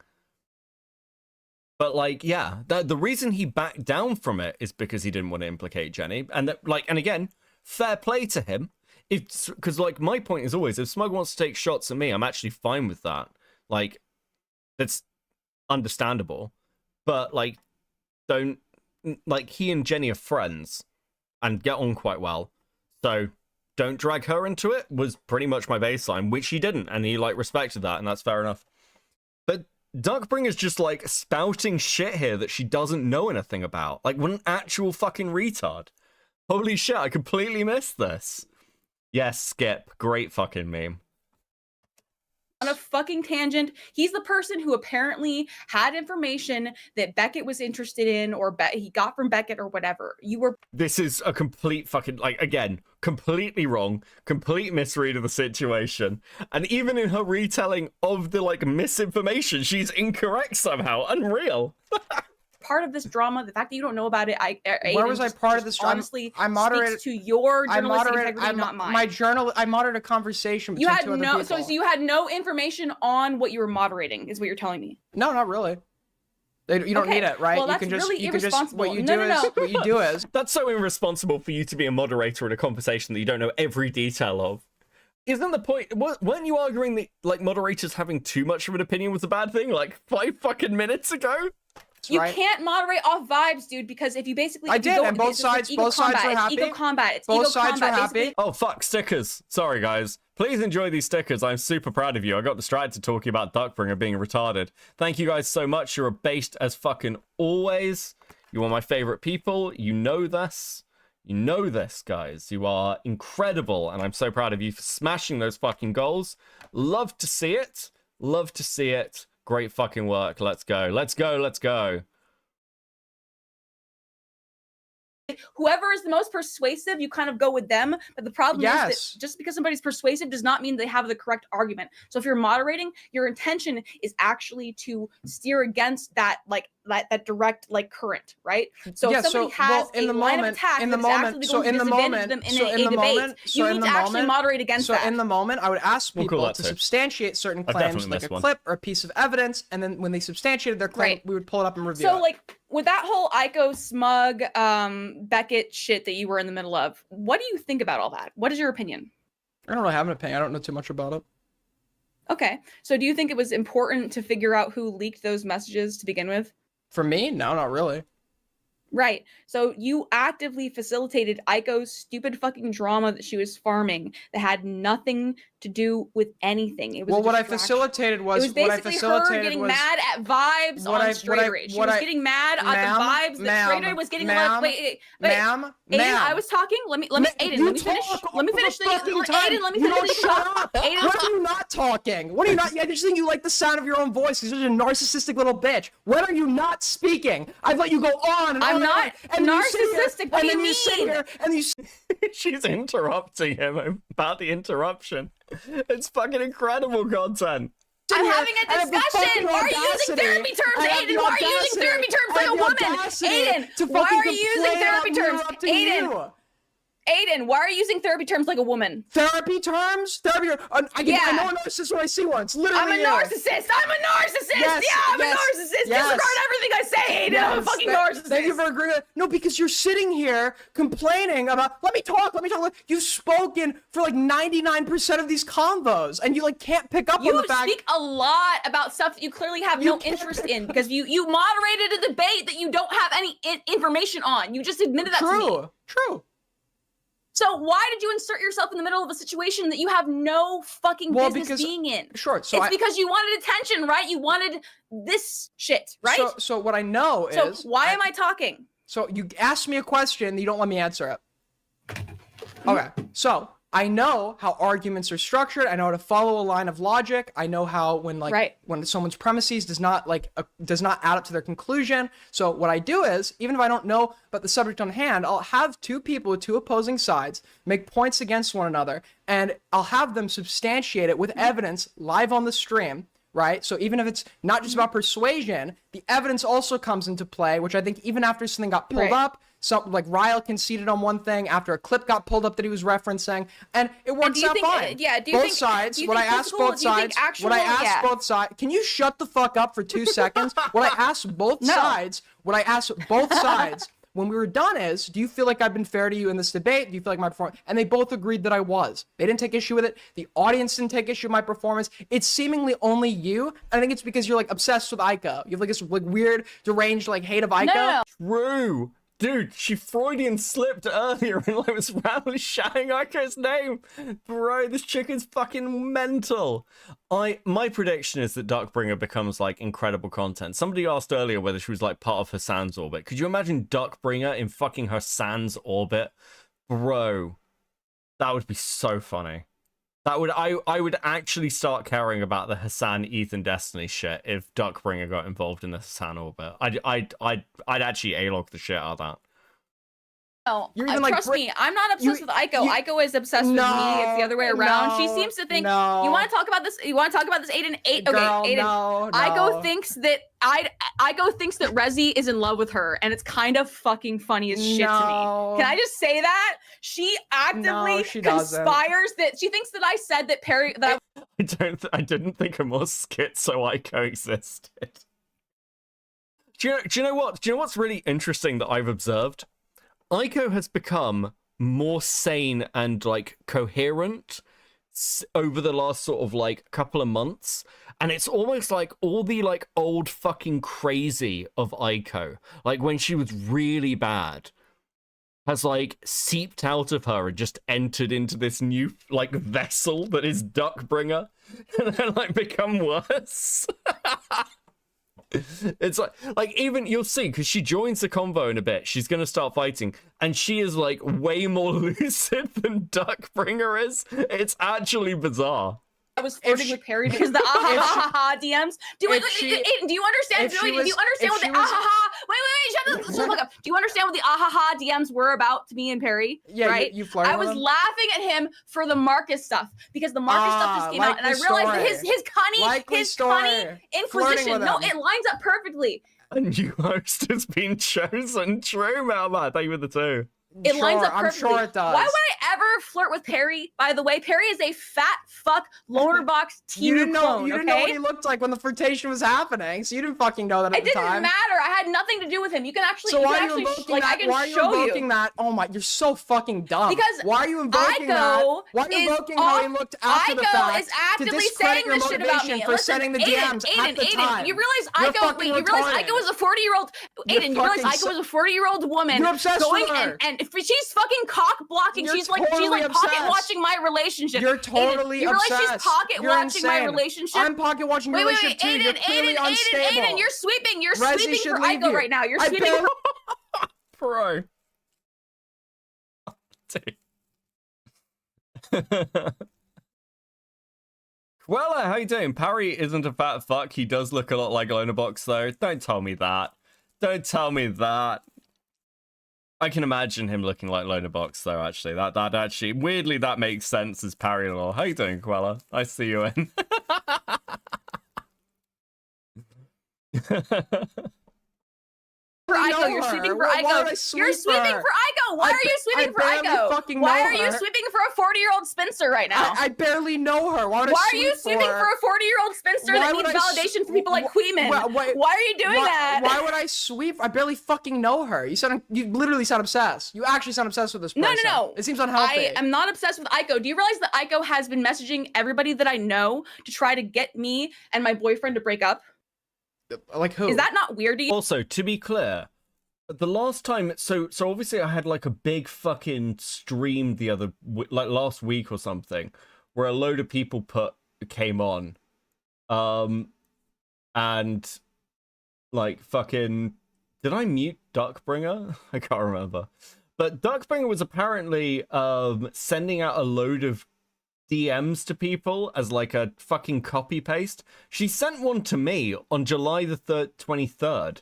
But yeah, the reason he backed down from it is because he didn't want to implicate Jenny. And and again, fair play to him. It's because my point is always, if Smug wants to take shots at me, I'm actually fine with that. That's understandable. But don't he and Jenny are friends and get on quite well. So don't drag her into it was pretty much my baseline, which he didn't, and he respected that, and that's fair enough. But Duckbringer's just spouting shit here that she doesn't know anything about. What an actual fucking retard. Holy shit, I completely missed this. Yes, Skip, great fucking meme. On a fucking tangent. He's the person who apparently had information that Beckett was interested in, or he got from Beckett or whatever. This is a complete fucking, again, completely wrong, complete misread of the situation. And even in her retelling of the, misinformation, she's incorrect somehow. Unreal. Part of this drama, the fact that you don't know about it, where was I part of this drama? Honestly, I moderated to your journalistic integrity, not mine. I moderated a conversation between two other people. So you had no information on what you were moderating, is what you're telling me. No, not really. You don't need it, right? Well, that's really irresponsible. What you do is that's so irresponsible for you to be a moderator in a conversation that you don't know every detail of. Isn't the point? Weren't you arguing that moderators having too much of an opinion was a bad thing 5 fucking minutes ago? You can't moderate off vibes, dude, because if you basically... I did, and both sides were happy. It's ego combat. Both sides were happy. Oh, fuck, stickers. Sorry, guys. Please enjoy these stickers. I'm super proud of you. I got distracted talking about Duckbringer being retarded. Thank you guys so much. You're based as fucking always. You are my favorite people. You know this. You know this, guys. You are incredible, and I'm so proud of you for smashing those fucking goals. Love to see it. Love to see it. Great fucking work. Let's go. Let's go. Let's go. Whoever is the most persuasive, you kind of go with them. But the problem is that just because somebody's persuasive does not mean they have the correct argument. So if you're moderating, your intention is actually to steer against that that direct like current, right? So Yeah, if somebody has in a the line moment, of attack in the that's moment, actually so going in to the disadvantage moment, them in so a in the debate, moment, so you in need the to actually moment, moderate against so that. in the moment, I would ask We'll call people that to safe. substantiate certain I've claims, definitely like missed a one. clip or a piece of evidence, and then when they substantiated their claim, Right. we would pull it up and review So it. like with that whole Aiko smug Beckett shit that you were in the middle of, what do you think about all that? What is your opinion? I don't really have an opinion. I don't know too much about it. Okay. So do you think it was important to figure out who leaked those messages to begin with? For me, no, not really. Right. So you actively facilitated Aiko's stupid fucking drama that she was farming that had nothing to do with anything. It was Well, a what I distraction. facilitated It was was basically her getting mad at vibes on Straight Rage. She was getting mad at the vibes that Straight Rage was getting. Wait, ma'am, Aiden, I was talking. Let me Aiden, let me finish. Let me finish. Aiden, let me finish. You shut up. Aiden, When are you not talking? When are you not? I just think you like the sound of your own voice. You're such a narcissistic little bitch. When are you not speaking? I've let you go on and I'm on. not and then you sit here, narcissistic. What do and then you you sit mean? here and you. She's interrupting him about the interruption. It's fucking incredible content. I'm having a discussion. Why are you using therapy terms, Aiden? Why are you using therapy terms like a woman? Aiden, why are you using therapy terms? Aiden, why are you using therapy terms like a woman? Therapy terms? Therapy. I know a narcissist when I see one. It's literally I'm a narcissist. I'm a narcissist. Yes, yeah, I'm yes, a narcissist. yes. Disregard everything I say, Aiden. I'm a fucking narcissist. Thank you for agreeing with that. No, because you're sitting here complaining about, let me talk. You've spoken for like 99% of these convos, and you like can't pick up on the fact. You speak a lot about stuff that you clearly have no interest in because you moderated a debate that you don't have any information on. You just admitted that to me. True. So why did you insert yourself in the middle of a situation that you have no fucking business being in? Sure. So it's because you wanted attention, right? You wanted this shit, right? So what I know is. So why am I talking? So you asked me a question, you don't let me answer it. Okay. So I know how arguments are structured. I know how to follow a line of logic. I know how when someone's premises does not add up to their conclusion. So what I do is, even if I don't know about the subject on hand, I'll have two people with two opposing sides make points against one another, and I'll have them substantiate it with evidence live on the stream. Right? So even if it's not just about persuasion, the evidence also comes into play, which I think even after something got pulled up, like Ryle conceded on one thing after a clip got pulled up that he was referencing, and it works out fine. Both sides, what I asked both sides, can you shut the fuck up for 2 seconds? What I asked both sides, when we were done is, do you feel like I've been fair to you in this debate? Do you feel like my performance? And they both agreed that I was. They didn't take issue with it. The audience didn't take issue with my performance. It's seemingly only you. I think it's because you're like obsessed with Aiko. You have like this like weird, deranged like hate of Aiko. No. True. Dude, she Freudian slipped earlier and like was randomly shouting Aiko's name. Bro, this chick is fucking mental. My prediction is that Duckbringer becomes like incredible content. Somebody asked earlier whether she was like part of Hassan's orbit. Could you imagine Duckbringer in fucking Hassan's orbit? Bro, that would be so funny. That would I would actually start caring about the Hassan, Ethan, Destiny shit if Duckbringer got involved in the Hassan orbit. I'd actually A-log the shit out of that. No, You're even like trust me, I'm not obsessed with Aiko. Aiko is obsessed with me. It's the other way around. She seems to think. You want to talk about this? You want to talk about this, Aiden? Aiden. No. Aiko thinks that Aiko thinks that Rezi is in love with her, and it's kind of fucking funny as shit to me. Can I just say that? She actively conspires that she thinks that I said that Perry that I didn't think a more schizo Aiko existed. Do you know what? Do you know what's really interesting that I've observed? Aiko has become more sane and like coherent over the last sort of like couple of months, and it's almost like all the like old fucking crazy of Aiko, like when she was really bad, has like seeped out of her and just entered into this new like vessel that is Duckbringer, and then like become worse. It's like even you'll see, because she joins the convo in a bit, she's gonna start fighting, and she is like way more lucid than Duckbringer is. It's actually bizarre. I was flirting with Perry because the DMs. Do you understand? Do you understand what the Wait, shut the fuck up. Do you understand what the DMs were about to me and Perry? Yeah, right. You flirted I was with him? laughing at him for the Marcus stuff because the Marcus stuff just came out, and I realized that his cunning Inquisition. No, it lines up perfectly. A new host has been chosen. True, Mailman. Thank you for the 2. It lines up I'm perfectly. sure it does. Why would I ever flirt with Perry? By the way, Perry is a fat fuck lower box You Timu didn't know. clone. You didn't know okay? what he looked like when the flirtation was happening, so you didn't fucking know that at It the didn't time. matter. I had nothing to do with him. You can actually. So you why can are you actually, invoking like, that? I can Why are you show invoking that? Oh my, you're so fucking dumb. Because why are you invoking that? Ico Why are you is invoking how he off- looked after the Ico fact is actively to discredit saying your this shit about motivation me. for Listen, sending the Aiden, DMs at the time? you realize You're Ico? fucking Wait, you realize retarded. Ico was a 40-year-old? You're Aiden, you realize fucking Ico was a 40-year-old woman You're obsessed going with her. and she's fucking cock blocking. You're She's like totally pocket obsessed. watching my relationship. You're Aiden, totally you realize obsessed. she's pocket You're watching my insane. relationship? I'm pocket watching your Wait, relationship too. You're clearly unstable. Aiden, you're sweeping. You're Resi sweeping should for leave Ico you. right now. You're I sweeping bet- for. Bro. Well, how you doing? Parry isn't a fat fuck. He does look a lot like Lonabox, though. Don't tell me that. Don't tell me that. I can imagine him looking like Lonabox, though, actually. That actually, weirdly, that makes sense as Parry and all. How you doing, Quella? I see you in. For I Ico, know you're her. sweeping for Why would I Ico. sweep You're sweeping her? for Ico. Why I are you ba- sweeping I for barely Ico? fucking Why know are you her. sweeping for a 40-year-old spinster right now? I barely know her. Why would I Why are you sweep sweeping her? for a 40-year-old spinster Why that would needs I validation from people like Queeman? Why Why are you doing that? Why would I sweep? I barely fucking know her. You literally sound obsessed. You actually sound obsessed with this person. No. It seems unhealthy. I am not obsessed with Ico. Do you realize that Ico has been messaging everybody that I know to try to get me and my boyfriend to break up? Like who? Is that not weird to you? Also, to be clear, the last time, so obviously I had like a big fucking stream like last week or something, where a load of people came on, and like fucking, did I mute Duckbringer? I can't remember, but Duckbringer was apparently sending out a load of DMs to people as like a fucking copy paste. She sent one to me on July the 23rd.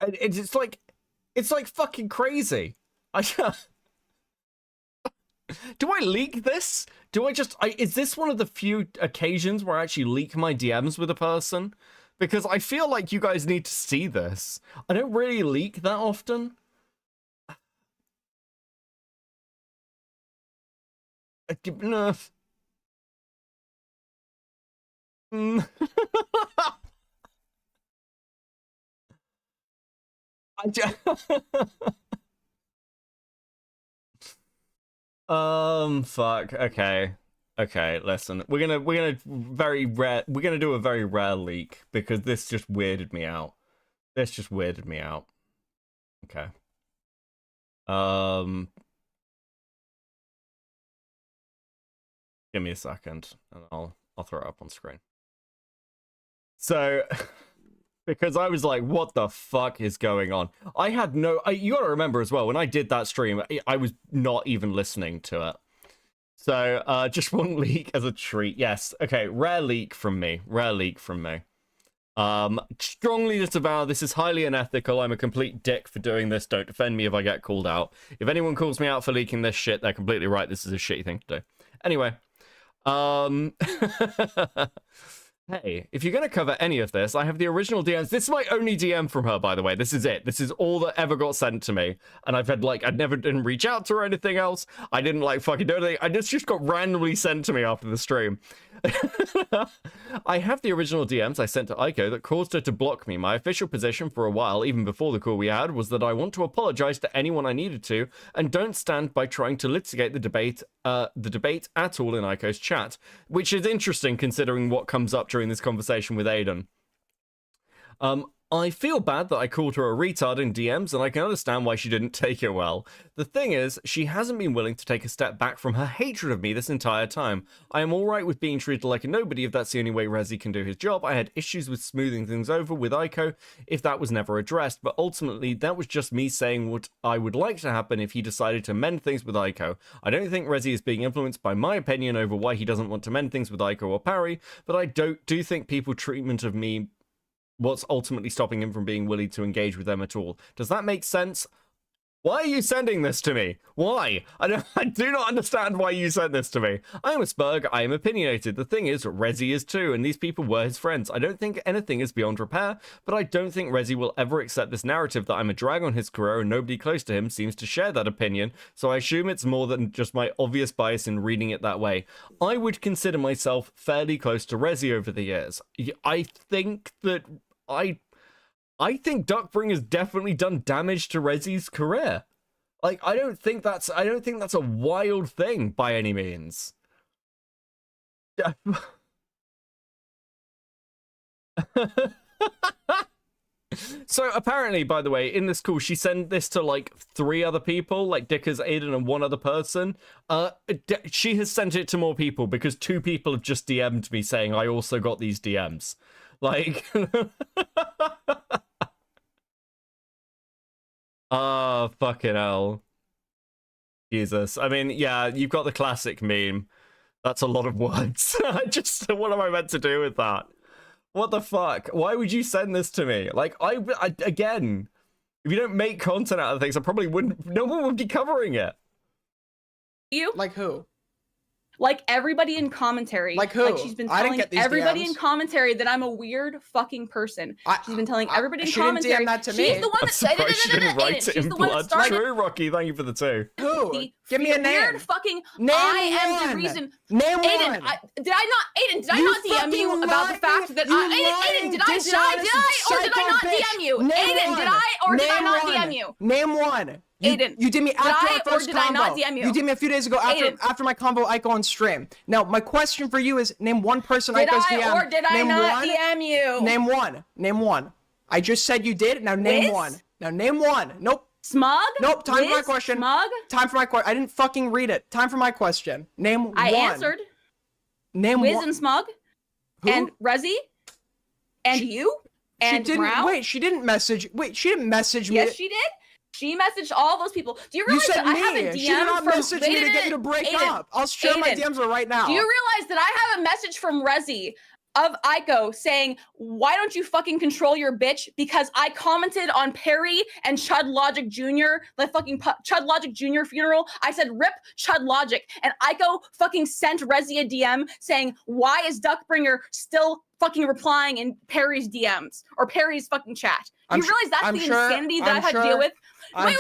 It's like fucking crazy. Do I leak this? Is this one of the few occasions where I actually leak my DMs with a person? Because I feel like you guys need to see this. I don't really leak that often. No. Fuck. Okay, listen. We're gonna do a very rare leak because this just weirded me out. Okay. Give me a second and I'll throw it up on screen. So because I was like, what the fuck is going on? I had you gotta remember as well, when I did that stream, I was not even listening to it. So, just one leak as a treat. Yes, okay, rare leak from me. Strongly disavow, this is highly unethical. I'm a complete dick for doing this. Don't defend me if I get called out. If anyone calls me out for leaking this shit, they're completely right. This is a shitty thing to do. Anyway, hey, if you're going to cover any of this, I have the original DMs. This is my only DM from her, by the way. This is it. This is all that ever got sent to me. And I've had, like, I didn't reach out to her or anything else. I didn't, like, fucking do anything. I just got randomly sent to me after the stream. I have the original DMs I sent to Aiko that caused her to block me. My official position for a while, even before the call we had, was that I want to apologize to anyone I needed to, and don't stand by trying to litigate the debate at all in Aiko's chat, which is interesting considering what comes up during this conversation with Aiden. I feel bad that I called her a retard in DMs, and I can understand why she didn't take it well. The thing is, she hasn't been willing to take a step back from her hatred of me this entire time. I am alright with being treated like a nobody if that's the only way Rezi can do his job. I had issues with smoothing things over with Aiko if that was never addressed, but ultimately that was just me saying what I would like to happen if he decided to mend things with Aiko. I don't think Rezi is being influenced by my opinion over why he doesn't want to mend things with Aiko or Parry, but I do think people's treatment of me what's ultimately stopping him from being willing to engage with them at all. Does that make sense? Why are you sending this to me? Why? I do not understand why you sent this to me. I am a Spurg, I am opinionated. The thing is, Rezi is too, and these people were his friends. I don't think anything is beyond repair, but I don't think Rezi will ever accept this narrative that I'm a drag on his career and nobody close to him seems to share that opinion, so I assume it's more than just my obvious bias in reading it that way. I would consider myself fairly close to Rezi over the years. I think that I think Duckbringer's definitely done damage to Rezi's career. Like, I don't think that's a wild thing by any means. So apparently, by the way, in this call, she sent this to like 3 other people, like Dickers, Aiden, and 1 other person. She has sent it to more people because 2 people have just DM'd me saying I also got these DMs. Like, oh, fucking hell. Jesus. I mean, yeah, you've got the classic meme. That's a lot of words. What am I meant to do with that? What the fuck? Why would you send this to me? Like, again, if you don't make content out of things, I probably wouldn't, no one would be covering it. You? Like who? Like everybody in commentary. Like who? Like she's been I didn't telling get these everybody DMs. in commentary that I'm a weird fucking person. She's been telling everybody in she didn't commentary. DM that to she's me. the one I'm that surprised she didn't write it she's in the one that blood. started. True, Rocky, thank you for the 2. Who? Give me a name. Weird fucking. Name I am the one. reason. Name Aiden, one. did I not DM you about the fact that Aiden, did I not DM you? Aiden, did I or did I not DM you? Name one. Aiden, you did me after our or first did combo. I not DM you? You did me a few days ago after my combo Ico on stream. Now, my question for you is, name one person Did Ico's I DM. or did I Name not one. DM you? Name one. Name one. I just said you did. Now name Wiz? one. Now name one. Nope. Smug? Nope. Time for my Wiz? question. Smug? Time for my question. I didn't fucking read it. Time for my question. Name I one. answered. Name Wiz one. and Smug? Who? And Rezi? And you? And she didn't. Brown? Wait. She didn't message. Wait. She didn't message me. Yes, she did. She messaged all those people. Do you You realize said that I have a me. DM She did not from message me to get you to break Aiden, up. I'll share my Aiden, DMs right now. Do you realize that I have a message from Rezi of Ico saying, why don't you fucking control your bitch? Because I commented on Perry and Chud Logic Jr., the fucking Chud Logic Jr. funeral. I said, rip Chud Logic. And Ico fucking sent Rezi a DM saying, why is Duckbringer still fucking replying in Perry's DMs or Perry's fucking chat? Do you realize that's the insanity that I've had to deal with? Wait.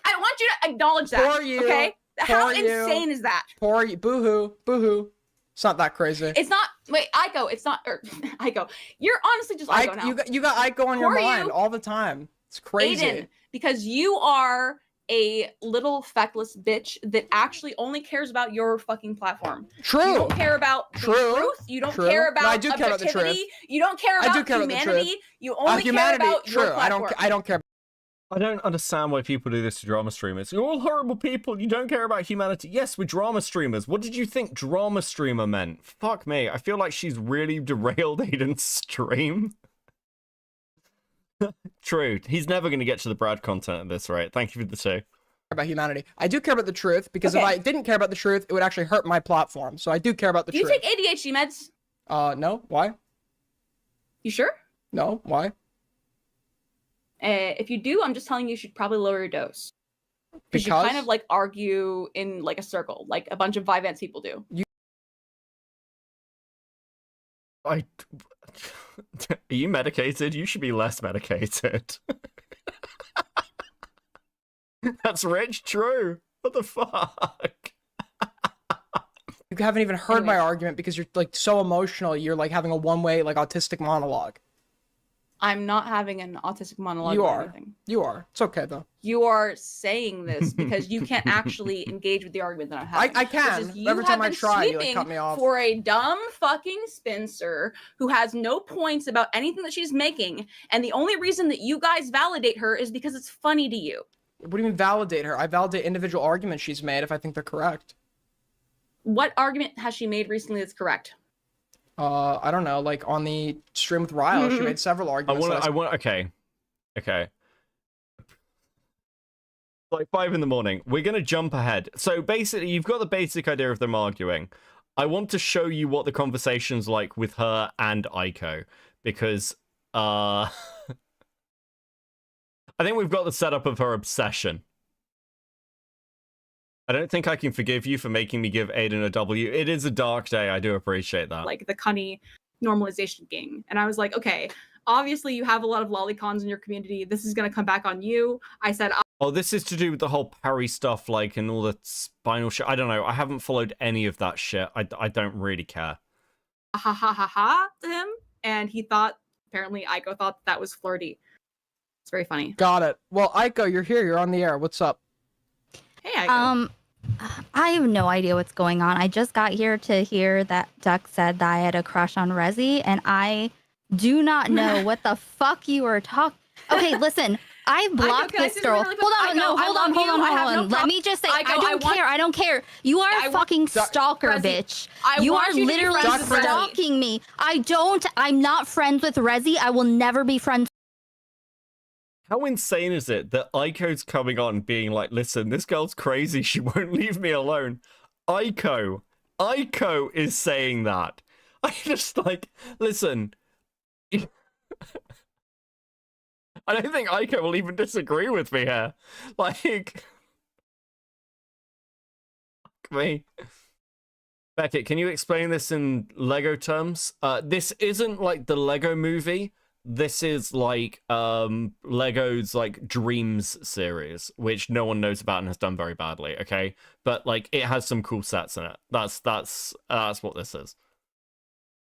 I want you to acknowledge that. Poor you. Okay? How Poor you. insane is that? Poor you. Boo-hoo. Boo-hoo. It's not that crazy. It's not. Wait, Ico. It's not. Or Ico. You're honestly just Ico now. You got Ico on your Poor mind you. all the time. It's crazy. Aiden, because you are a little feckless bitch that actually only cares about your fucking platform. True. You don't care about the True. truth. You don't True. care No, about I do care about the truth. objectivity. You don't care I about do care about the humanity. truth. You only Humanity, care about true. your platform. I don't care. I don't understand why people do this to drama streamers. You're all horrible people. You don't care about humanity. Yes, we're drama streamers. What did you think drama streamer meant? Fuck me. I feel like she's really derailed Aiden's stream. True. He's never going to get to the Brad content at this rate. Thank you for the 2. About humanity. I do care about the truth because if I didn't care about the truth, it would actually hurt my platform. So I do care about the Do you truth. take ADHD meds? No. Why? You sure? No. Why? If you do, I'm just telling you should probably lower your dose. Because you kind of like argue in like a circle, like a bunch of Vyvanse people do. Are you medicated? You should be less medicated. That's rich, true. What the fuck? You haven't even heard my argument because you're like so emotional. You're like having a one-way like autistic monologue. I'm not having an autistic monologue You or are. anything. You are. It's okay though. You are saying this because you can't actually engage with the argument that I'm having. I can. Which is you Every have time I been try, you like sweeping cut me off. for a dumb fucking spinster who has no points about anything that she's making, and the only reason that you guys validate her is because it's funny to you. What do you mean validate her? I validate individual arguments she's made if I think they're correct. What argument has she made recently that's correct? I don't know. Like on the stream with Ryle, she made several arguments. Okay. Like 5 in the morning. We're gonna jump ahead. So basically, you've got the basic idea of them arguing. I want to show you what the conversation's like with her and Ico, because I think we've got the setup of her obsession. I don't think I can forgive you for making me give Aiden a W. It is a dark day. I do appreciate that. like the cunny normalization gang. And I was like, okay, obviously you have a lot of lolicons in your community. This is going to come back on you. I said, Oh, this is to do with the whole Parry stuff, like, and all the spinal shit. I don't know. I haven't followed any of that shit. I don't really care. ha ha ha ha to him. And he thought, apparently Aiko thought that was flirty. It's very funny. Got it. Well, Aiko, you're here. You're on the air. What's up? Hey, Aiko. I have no idea what's going on. I just got here to hear that Duck said that I had a crush on Rezi, and I do not know what the fuck you were talking. Okay, listen, I blocked can I this say girl. something really quick? Hold on, Aiko, no, I hold love on, hold you. on, I hold have no on. Let prob- me just say, Aiko, I don't care. I don't care. You are a fucking stalker, Rezi, bitch. I You want are you to be literally friends with Rezi. stalking me. I'm not friends with Rezi. I will never be friends. How insane is it that Aiko's coming on being like, listen, this girl's crazy. She won't leave me alone. Aiko is saying that. I just like, listen. I don't think Aiko will even disagree with me here. Like, fuck me. Beckett, can you explain this in Lego terms? This isn't like the Lego movie. This is like Lego's like Dreams series, which no one knows about and has done very badly, okay? But like it has some cool sets in it. That's what this is.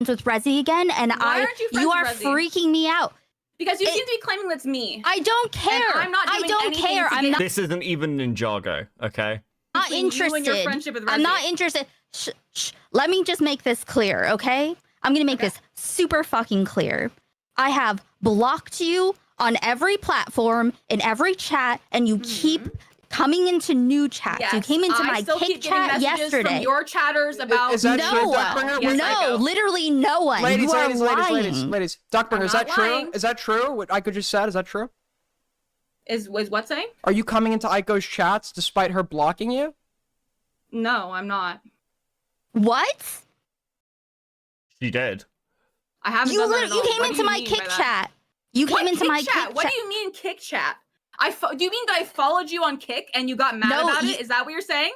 With Rezi again, and Why aren't you friends you with are Rezi? freaking me out. Because you seem to be claiming that's me. I don't care. And I'm not I doing don't anything care. to I'm get- not This isn't even Ninjago, okay? not between you and your interested. friendship with I'm not Rezi. interested. Shh. Let me just make this clear, okay? I'm gonna make this super fucking clear. I have blocked you on every platform, in every chat, and you keep coming into new chats. You came into I my still kick keep getting chat messages yesterday. from your chatters about Is that true, Duckbringer? Yes, no, Aiko. literally no one. Ladies, you are ladies, lying. ladies. Duckbringer, is not that true? lying. Is that true? What Aiko just said, is that true? Is what saying? Are you coming into Aiko's chats despite her blocking you? No, I'm not. What? She did. I haven't You done that lit- at you all. came What do into you my mean kick by that? chat. You What came into kick my chat? kick What chat. do you mean kick chat? Do you mean that I followed you on Kick and you got mad No, about you- it? Is that what you're saying?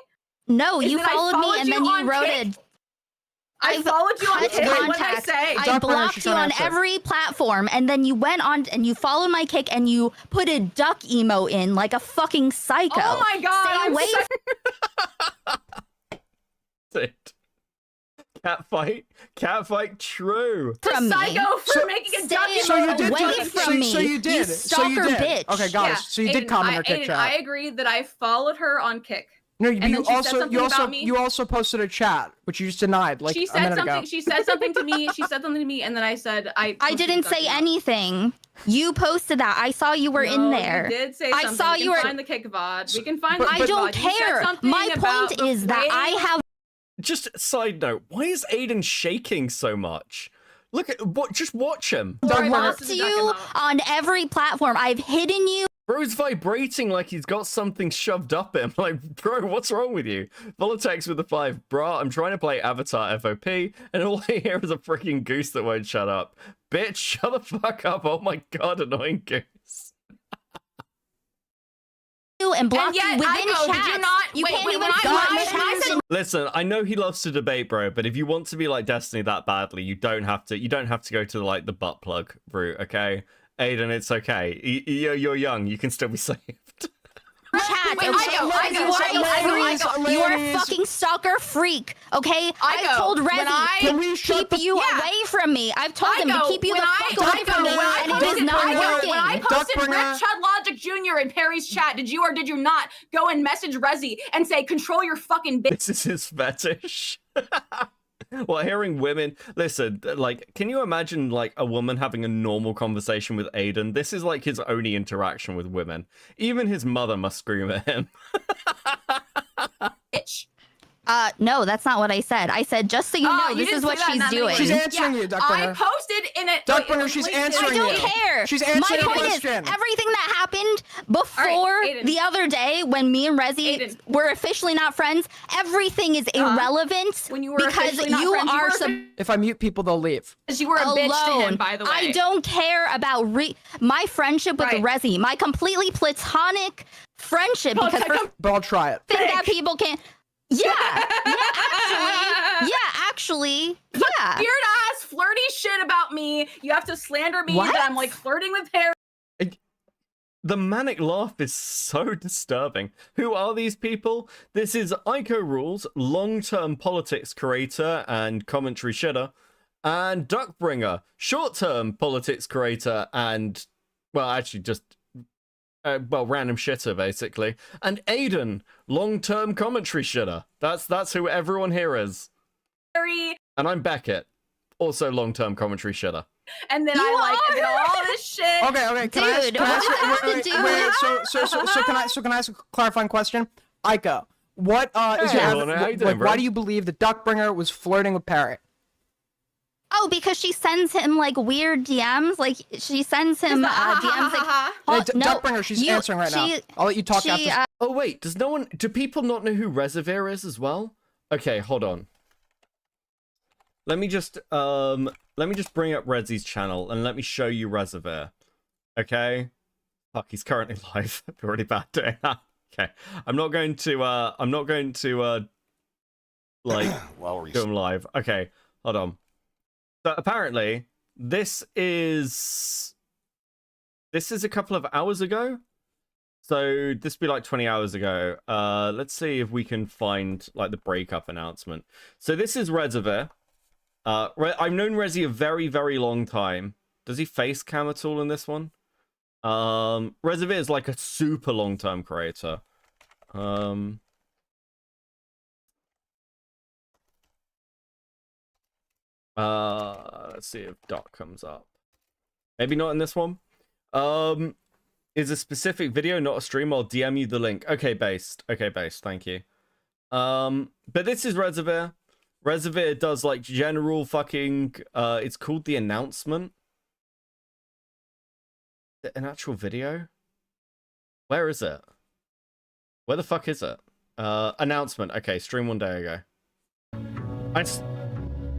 No, Is you that I followed me and then you on wrote Kick? it. I followed you on cut Kick. What did I contact. say? I Duckbringer, blocked she's you trying on to answer. every platform, and then you went on and you followed my kick and you put a duck emo in like a fucking psycho. Oh my god! Stay I'm away It. Catfight, true. from me. psycho for making a duck Stay So you did away do- from so- me. so you did. You So you stalker did. bitch. Okay, got it. So you did Aiden, comment her kick Aiden, chat. I agree that I followed her on Kick. No, And but then she said something about me. you also posted a chat, which you just denied like She a said minute something. ago. She said something to me. She said something to me, and then I said I didn't say anything. You posted that. I saw you were in No, there. You did say I something. saw we you can were. find the Kick VOD. We can find But- the I Kick don't VOD. You said care. something My about point the is that I way- have. Just side note, why is Aiden shaking so much? Look at what. Just watch him. Blocked you on every platform. I've hidden you. Bro's vibrating like he's got something shoved up him. Like, bro, what's wrong with you? Volitex with the 5. Bro, I'm trying to play Avatar FOP, and all I hear is a freaking goose that won't shut up. Bitch, shut the fuck up. Oh my god, annoying goose. And blocked yet, you within Aiko, chats. did you not- You wait, can't wait, even when I find said- Listen, I know he loves to debate, bro, but if you want to be like Destiny that badly, you don't have to go to like the butt plug route, okay? Aiden, it's okay. You're young, you can still be saved. Chat. Wait, okay? Aiko, You are a fucking stalker freak, okay? I've told Rezi Can we to shut keep you Yeah. away from me. I've told him to Aiko, keep you the when fuck away from me, and it is not working. When I posted Duckbringer. Rip Chud Logic Jr. in Perry's chat, did you or did you not go and message Rezi and say, control your fucking bitch? This is his fetish. Well, hearing women listen, like, can you imagine like a woman having a normal conversation with Aiden? This is like his only interaction with women. Even his mother must scream at him. Bitch. No, that's not what I said. I said, just so you know, you this didn't is say what that in she's that doing. video. She's answering you, Duckbringer. I posted in it. Duckbringer, she's answering I don't you. care. She's answering My your point is, question. everything that happened before Aiden. the other day when me and Rezzy were officially not friends, everything is irrelevant When you were because officially not you friends, you are were If I mute people, they'll leave. You were a bitch to him, by the way. I don't care about my friendship with Rezzy, my completely platonic friendship, because But I'll try it. think that people can. Yeah, actually, yeah. Weird ass flirty shit about me. You have to slander me What? that I'm like flirting with Harry. The manic laugh is so disturbing. Who are these people? This is Ico Rules, long-term politics creator and commentary shitter, and Duckbringer, short-term politics creator and, well, actually just, random shitter, basically. And Aiden, long-term commentary shitter. That's who everyone here is. Harry. And I'm Beckett, also long-term commentary shitter. And then I did all this shit. Okay. Can I ask a clarifying question? Ika, what is your Lorna, how you doing, bro? why do you believe that Duckbringer was flirting with Parrot? Oh, because she sends him like weird DMs. Like she sends him DMs. Like, Duckbringer, she's answering right now. I'll let you talk after. Oh wait, do people not know who Reservoir is as well? Okay, hold on. Let me just bring up Rezzy's channel and let me show you Reservoir. Okay? Fuck, he's currently live. Really bad doing that. Okay. I'm not going to do him live. Okay, hold on. So apparently this is a couple of hours ago. So this would be like 20 hours ago. Let's see if we can find like the breakup announcement. So this is Reservoir. I've known Rezzy a very, very long time. Does he face cam at all in this one? Reservoir is like a super long-term creator. Let's see if Doc comes up. Maybe not in this one. Is a specific video, not a stream. I'll DM you the link. Okay, based. Thank you. But this is Reservoir. Reservoir does like general fucking it's called The Announcement. An actual video? Where is it? Where the fuck is it? Announcement. Okay, stream one day ago.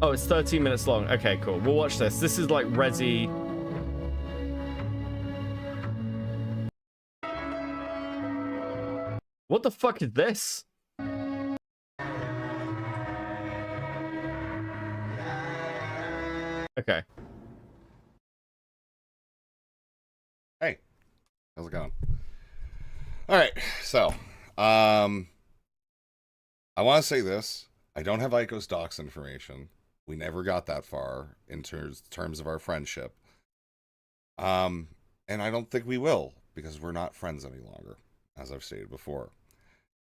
Oh, it's 13 minutes long. Okay, cool. We'll watch this. This is like Rezzy. What the fuck is this? Okay. Hey, how's it going? All right, so I want to say this. I don't have Ico's docs information. We never got that far in terms of our friendship. And I don't think we will, because we're not friends any longer, as I've stated before.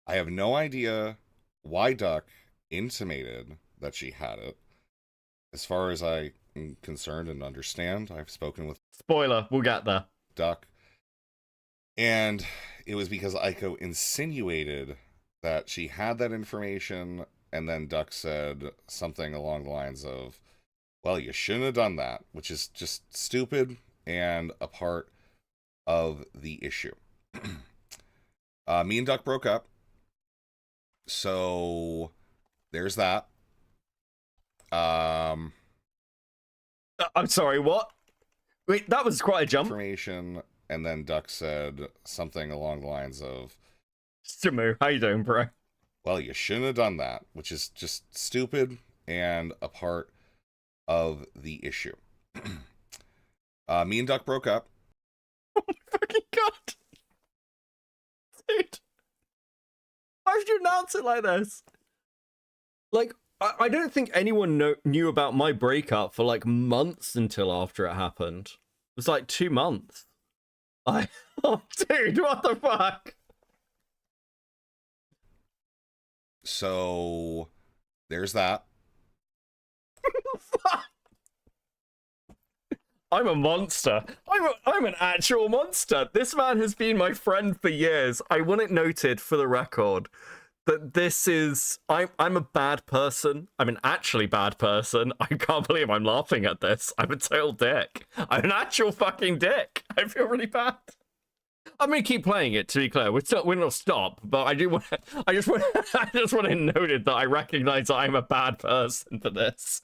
I have no idea why Duck intimated that she had it. As far as I am concerned and understand, I've spoken with... Spoiler, we'll get there. Duck. And it was because Ico insinuated that she had that information, and then Duck said something along the lines of, well, you shouldn't have done that, which is just stupid and a part of the issue. Me and Duck broke up. So there's that. I'm sorry, what? Wait, that was quite a jump. Information, and then Duck said something along the lines of, Samu, how you doing, bro? well, you shouldn't have done that, which is just stupid and a part of the issue. Me and Duck broke up. Oh my fucking god. Dude. Why would you announce it like this? Like, I don't think anyone knew about my breakup for like months until after it happened. It was like 2 months. Oh, dude, what the fuck? So there's that. I'm a monster. I'm an actual monster. This man has been my friend for years. I want it noted for the record that this is I'm a bad person. I'm an actually bad person. I can't believe I'm laughing at this. I'm a total dick. I'm an actual fucking dick. I feel really bad. I'm gonna keep playing it, to be clear. We're not stop, but I just want it noted that I recognize that I'm a bad person for this.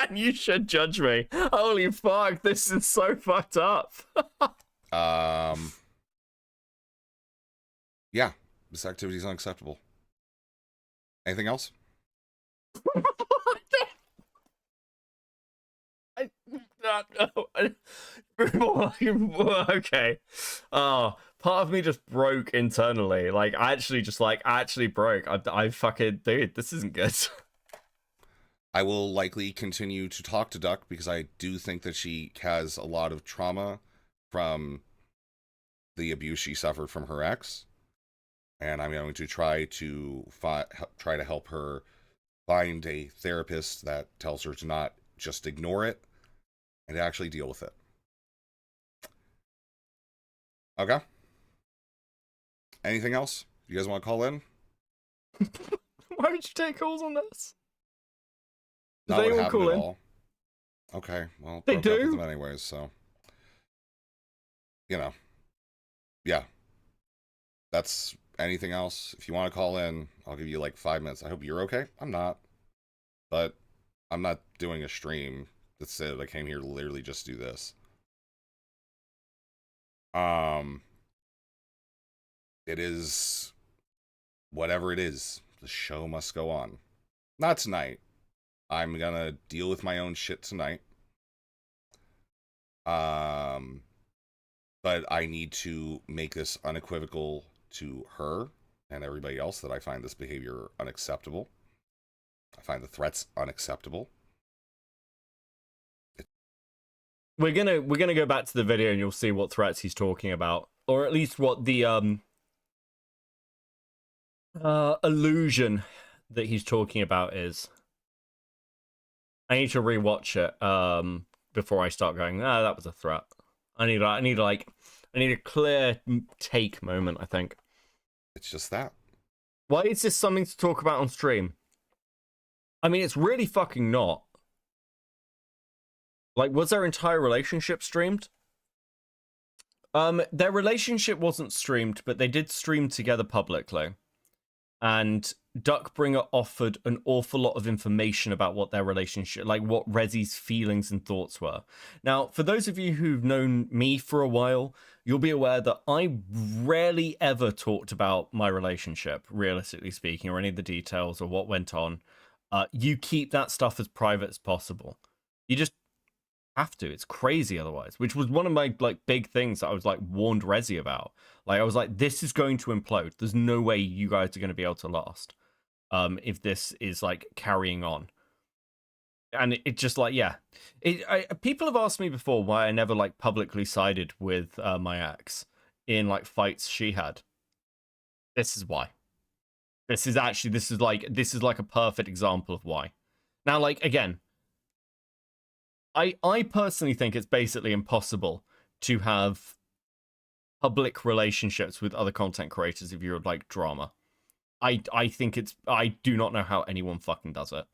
And you should judge me. Holy fuck, this is so fucked up. Yeah, this activity is unacceptable. Anything else? Okay. Oh, part of me just broke internally. Like, I actually broke. I fucking, dude, this isn't good. I will likely continue to talk to Duck because I do think that she has a lot of trauma from the abuse she suffered from her ex. And I'm going to try to help her find a therapist that tells her to not just ignore it and to actually deal with it. Okay. Anything else? You guys want to call in? Why would you take calls on this? Does Not what anyone happened call at in? all. Okay, well, They broke up with do? them anyways, so you know, yeah. That's anything else. If you want to call in, I'll give you like 5 minutes. I hope you're okay. I'm not, but I'm not doing a stream that said I came here to literally just do this. It is whatever it is. The show must go on. Not tonight. I'm gonna deal with my own shit tonight. But I need to make this unequivocal to her and everybody else that I find this behavior unacceptable. I find the threats unacceptable. We're gonna go back to the video and you'll see what threats he's talking about, or at least what the illusion that he's talking about is. I need to rewatch it before I start going, that was a threat. I need a clear take moment, I think. It's just that. Why is this something to talk about on stream? I mean, it's really fucking not. Like, was their entire relationship streamed? Their relationship wasn't streamed, but they did stream together publicly. And Duckbringer offered an awful lot of information about what their relationship, like what Rezi's feelings and thoughts were. Now, for those of you who've known me for a while, you'll be aware that I rarely ever talked about my relationship, realistically speaking, or any of the details or what went on. You keep that stuff as private as possible. You just have to. It's crazy otherwise, which was one of my like big things that I was like warned Rezi about. Like I was like, this is going to implode. There's no way you guys are going to be able to last if this is like carrying on. And it just like, yeah, people have asked me before why I never like publicly sided with my ex in like fights she had. This is why. This is like a perfect example of why. Now, like, again, I personally think it's basically impossible to have public relationships with other content creators if you're like drama. I think I do not know how anyone fucking does it.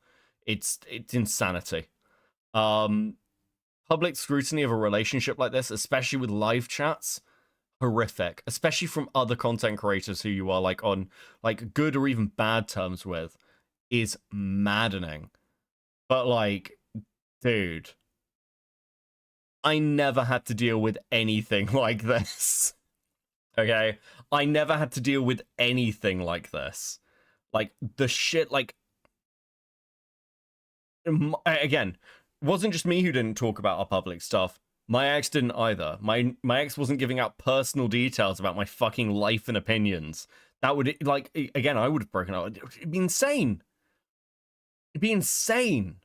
It's insanity. Public scrutiny of a relationship like this, especially with live chats, horrific. Especially from other content creators who you are like on like good or even bad terms with, is maddening. But like, dude, I never had to deal with anything like this. Okay? I never had to deal with anything like this. Like, the shit, like... Again, wasn't just me who didn't talk about our public stuff. My ex didn't either. My ex wasn't giving out personal details about my fucking life and opinions. That would, like, again, I would have broken out. It'd be insane. It'd be insane.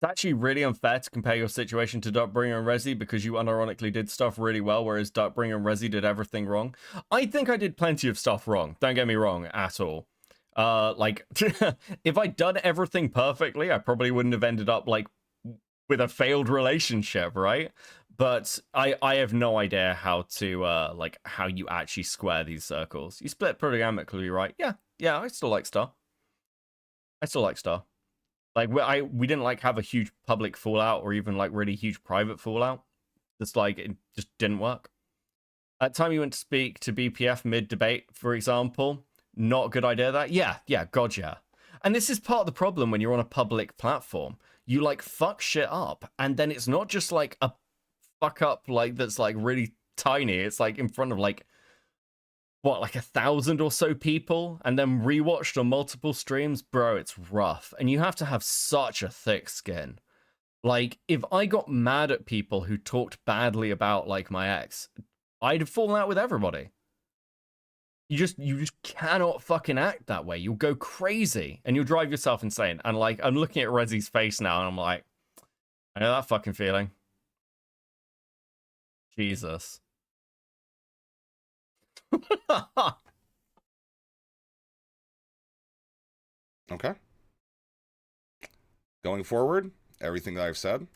It's actually really unfair to compare your situation to Duckbringer and Rezi because you unironically did stuff really well, whereas Duckbringer and Rezi did everything wrong. I think I did plenty of stuff wrong. Don't get me wrong at all. Like, if I'd done everything perfectly, I probably wouldn't have ended up, like, with a failed relationship, right? But I have no idea how to like how you actually square these circles. You split pretty amicably, right? Yeah, I still like Star. Like we didn't like have a huge public fallout or even like really huge private fallout. Just like it just didn't work. At time you went to speak to BPF mid debate, for example, not a good idea. That yeah, God yeah. And this is part of the problem when you're on a public platform. You like fuck shit up, and then it's not just like a fuck up like that's like really tiny. It's like in front of like what, like 1,000 or so people, and then rewatched on multiple streams. Bro, it's rough, and you have to have such a thick skin. Like if I got mad at people who talked badly about like my ex, I'd have fallen out with everybody. You just cannot fucking act that way. You'll go crazy and you'll drive yourself insane. And like, I'm looking at Rezzy's face now and I'm like, I know that fucking feeling. Jesus. Okay. Going forward, everything that I've said,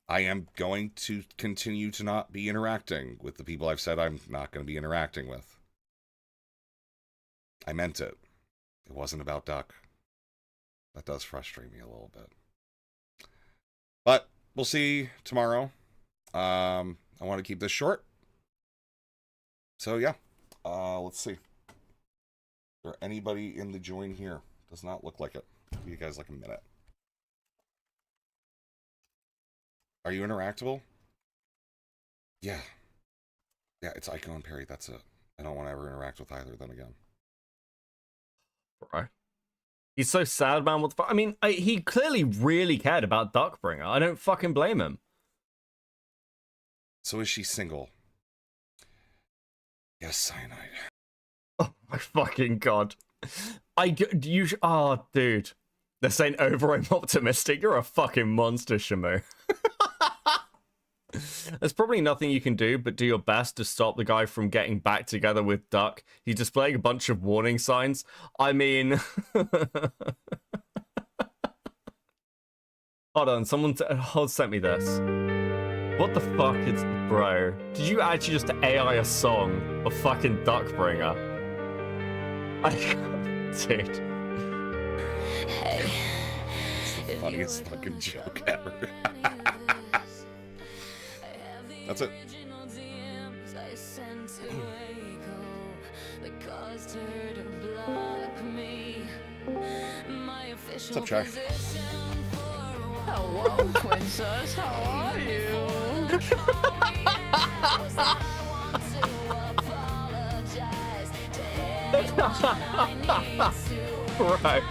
I am going to continue to not be interacting with the people I've said I'm not going to be interacting with. I meant it. It wasn't about Duck. That does frustrate me a little bit. But we'll see tomorrow. I want to keep this short. So yeah, let's see. Is there anybody in the join here? Does not look like it. Give you guys like a minute. Are you interactable? Yeah. Yeah, it's Ico and Perry. That's it. I don't want to ever interact with either of them again. Right. He's so sad, man. What the fuck? I mean, he clearly really cared about Duckbringer. I don't fucking blame him. So is she single? Yes, cyanide. Oh my fucking god. Oh, dude. They're saying over, I'm optimistic. You're a fucking monster, Shamu. There's probably nothing you can do but do your best to stop the guy from getting back together with Duck. He's displaying a bunch of warning signs. I mean... Hold on, someone sent me this. What the fuck is... Bro, did you actually just AI a song of fucking Duckbringer? Dude. Hey. It's the funniest fucking joke ever. That's it. What's up, Chai? Hello, princess. How are you? Right.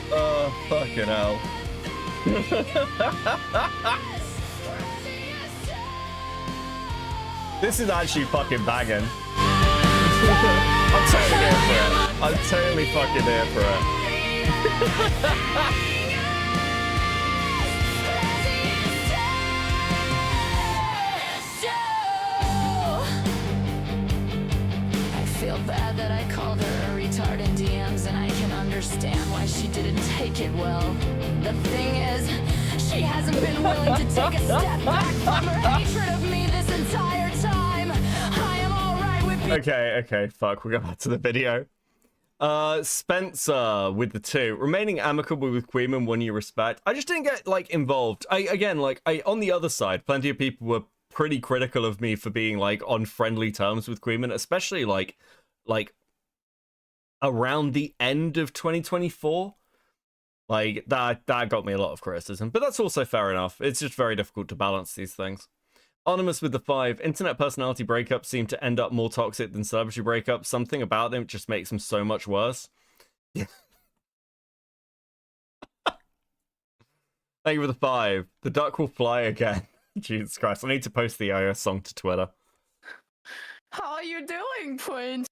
Oh, fucking hell. This is actually fucking banging. I'm totally here for it. I'm totally fucking here for it. I feel bad that I called her a retard in DMs, and I can understand why she didn't take it well. The thing is, she hasn't been willing to take a step back from her hatred of me this entire time. I am alright with you. Okay, fuck, we'll go back to the video. Spencer with the 2. Remaining amicable with Queeman, one you respect. I just didn't get, like, involved. On the other side, plenty of people were pretty critical of me for being, like, on friendly terms with Queeman, especially, like, around the end of 2024. Like, that got me a lot of criticism, but that's also fair enough. It's just very difficult to balance these things. Anonymous with the 5. Internet personality breakups seem to end up more toxic than celebrity breakups. Something about them just makes them so much worse. Yeah. Thank you for the 5. The duck will fly again. Jesus Christ, I need to post the iOS song to Twitter. How are you doing, Prince?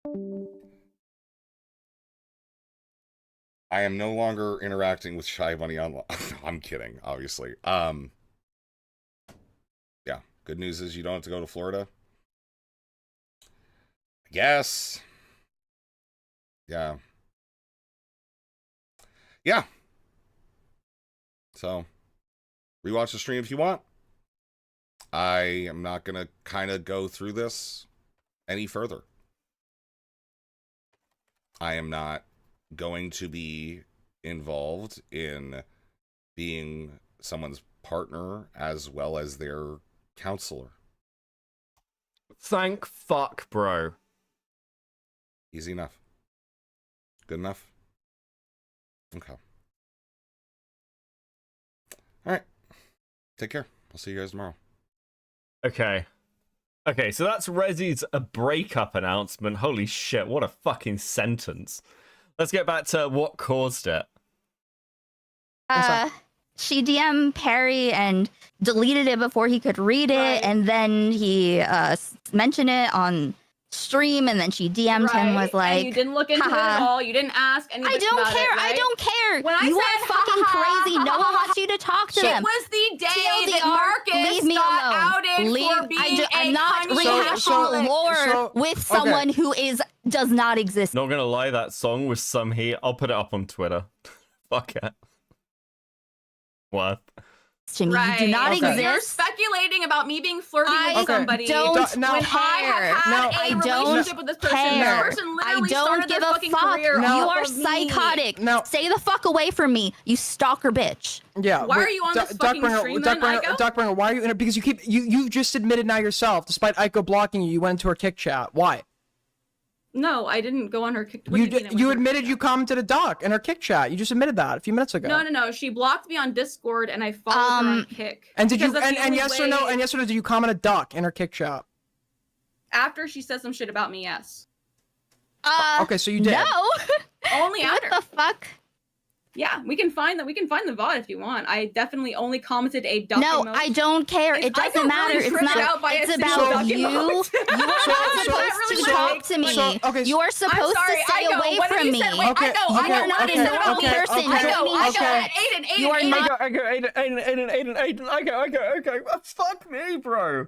I am no longer interacting with Shy Bunny online. I'm kidding, obviously. Yeah. Good news is you don't have to go to Florida. I guess. Yeah. Yeah. So, rewatch the stream if you want. I am not going to kind of go through this any further. I am not going to be involved in being someone's partner as well as their counselor. Thank fuck, bro. Easy enough. Good enough? Okay. Alright. Take care. I'll see you guys tomorrow. Okay. Okay, so that's Rezzy's a breakup announcement. Holy shit, what a fucking sentence. Let's get back to what caused it. She DM'd Perry and deleted it before he could read it, and then he mentioned it on stream, and then she DM'd him, was like, and you didn't look into it at all. You didn't ask anything. I don't about care. It, right? I don't care. When I You said, are fucking crazy. No one wants you to talk to them. It was the day TLDR, that Marcus leave me got alone. outed for being I'm not rehashing lore with someone who does not exist. Not gonna lie, that song with some heat. I'll put it up on Twitter. Fuck it. What? To me, you do not exist. You're speculating about me being flirting with I somebody. don't when I have had a relationship with this person, this person literally started their fucking career You off are of me. psychotic. Stay the fuck away from me, you stalker bitch. Yeah. Why are you on this fucking stream then, Aiko? Duckbringer, why are you in it? Because you just admitted now yourself, despite Aiko blocking you, you went into her kick chat. Why? No, I didn't go on her kick. You admitted you commented a Duck in her kick chat. You just admitted that a few minutes ago. No. She blocked me on Discord, and I followed her on Kick. And did because you that's the and only yes or no? way- And yes or no? Did you comment a Duck in her kick chat? After she said some shit about me, yes. Okay, so you did. No. Only after. What the fuck? Yeah, we can find that. We can find the VOD if you want. I definitely only commented a duck No, emote. I don't care. If It I doesn't got matter. really It's triggered not. out by It's a single about duck you. You are emote. not supposed to talk to me. You are supposed to stay away from me. Wait, I know. not a normal person. Aiden, You are not. Okay. Fuck me, bro.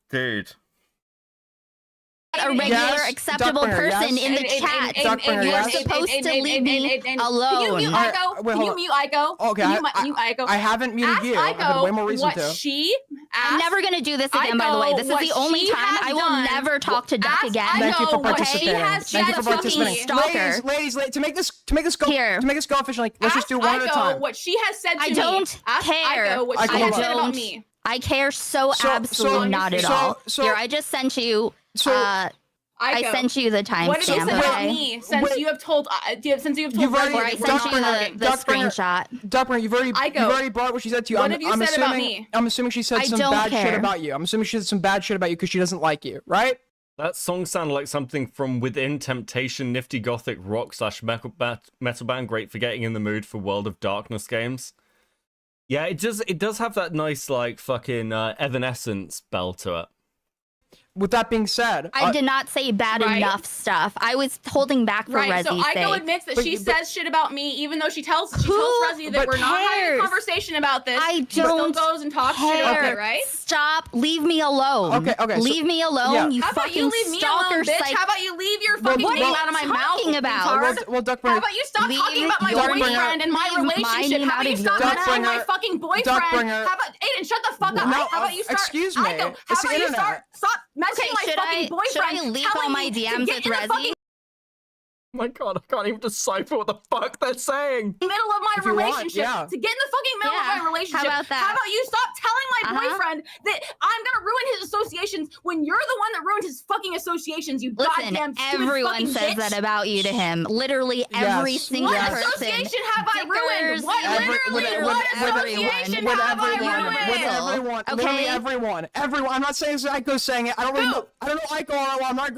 Dude. A regular, acceptable person in the chat. You're supposed to leave me alone. Can you mute Aiko? Can you mute Aiko? Okay, Mute Aiko. I haven't muted you. I've had way more reason what to. she I'm never gonna do this again, by the way. This is the only time I will never talk to Duck again. Thank you for participating. Thank you for participating. Stalker. Ladies, to make this go official, let's just do one at a time. What she has said to I me. don't care. Aiko, what she has said about me. I care so absolutely not at all. Here, I just sent you. I sent you the timestamp. What did you say about me? Since you have told, Duckbringer, I sent you the screenshot. Duckbringer, you've already brought what she said to you. What have you said about me? I'm assuming she said some bad shit about you. I'm assuming she said some bad shit about you because she doesn't like you, right? That song sounded like something from Within Temptation, nifty gothic rock / metal band. Great for getting in the mood for World of Darkness games. Yeah, it does have that nice like fucking Evanescence bell to it. With that being said, I did not say bad enough stuff. I was holding back for Rezzy's so sake. Aiko admits that she says shit about me, even though she tells Rezzy that we're not having a conversation about this. I She still don't goes and talks shit about it, right? Stop. Leave me alone. Okay. Leave me alone. You How about fucking you leave me stalker alone, bitch? psych. How about you leave your fucking name out of my mouth? Talking about? retard? Duckbringer. How about you stop talking about my boyfriend and my relationship? How about you stop mentioning my fucking boyfriend? Duckbringer. How about Aiden? Shut the fuck up. No, How about you start? excuse me. Aiko, It's how the about you internet. stop mentioning my fucking boyfriend? Should I leak all my DMs with Rezzy? Oh my god, I can't even decipher what the fuck they're saying. Middle of my If you want, relationship yeah. to get in the fucking middle of my relationship. How about that? How about you stop telling my boyfriend that I'm gonna ruin his associations when you're the one that ruined his fucking associations, you Listen, goddamn stupid everyone fucking says bitch. that about you to him. Literally every single What person. association have I ruined? Dickers, What association have I ruined? Literally everyone. I'm not saying it's Aiko saying it. I don't really know. I don't know Aiko all well. I'm not.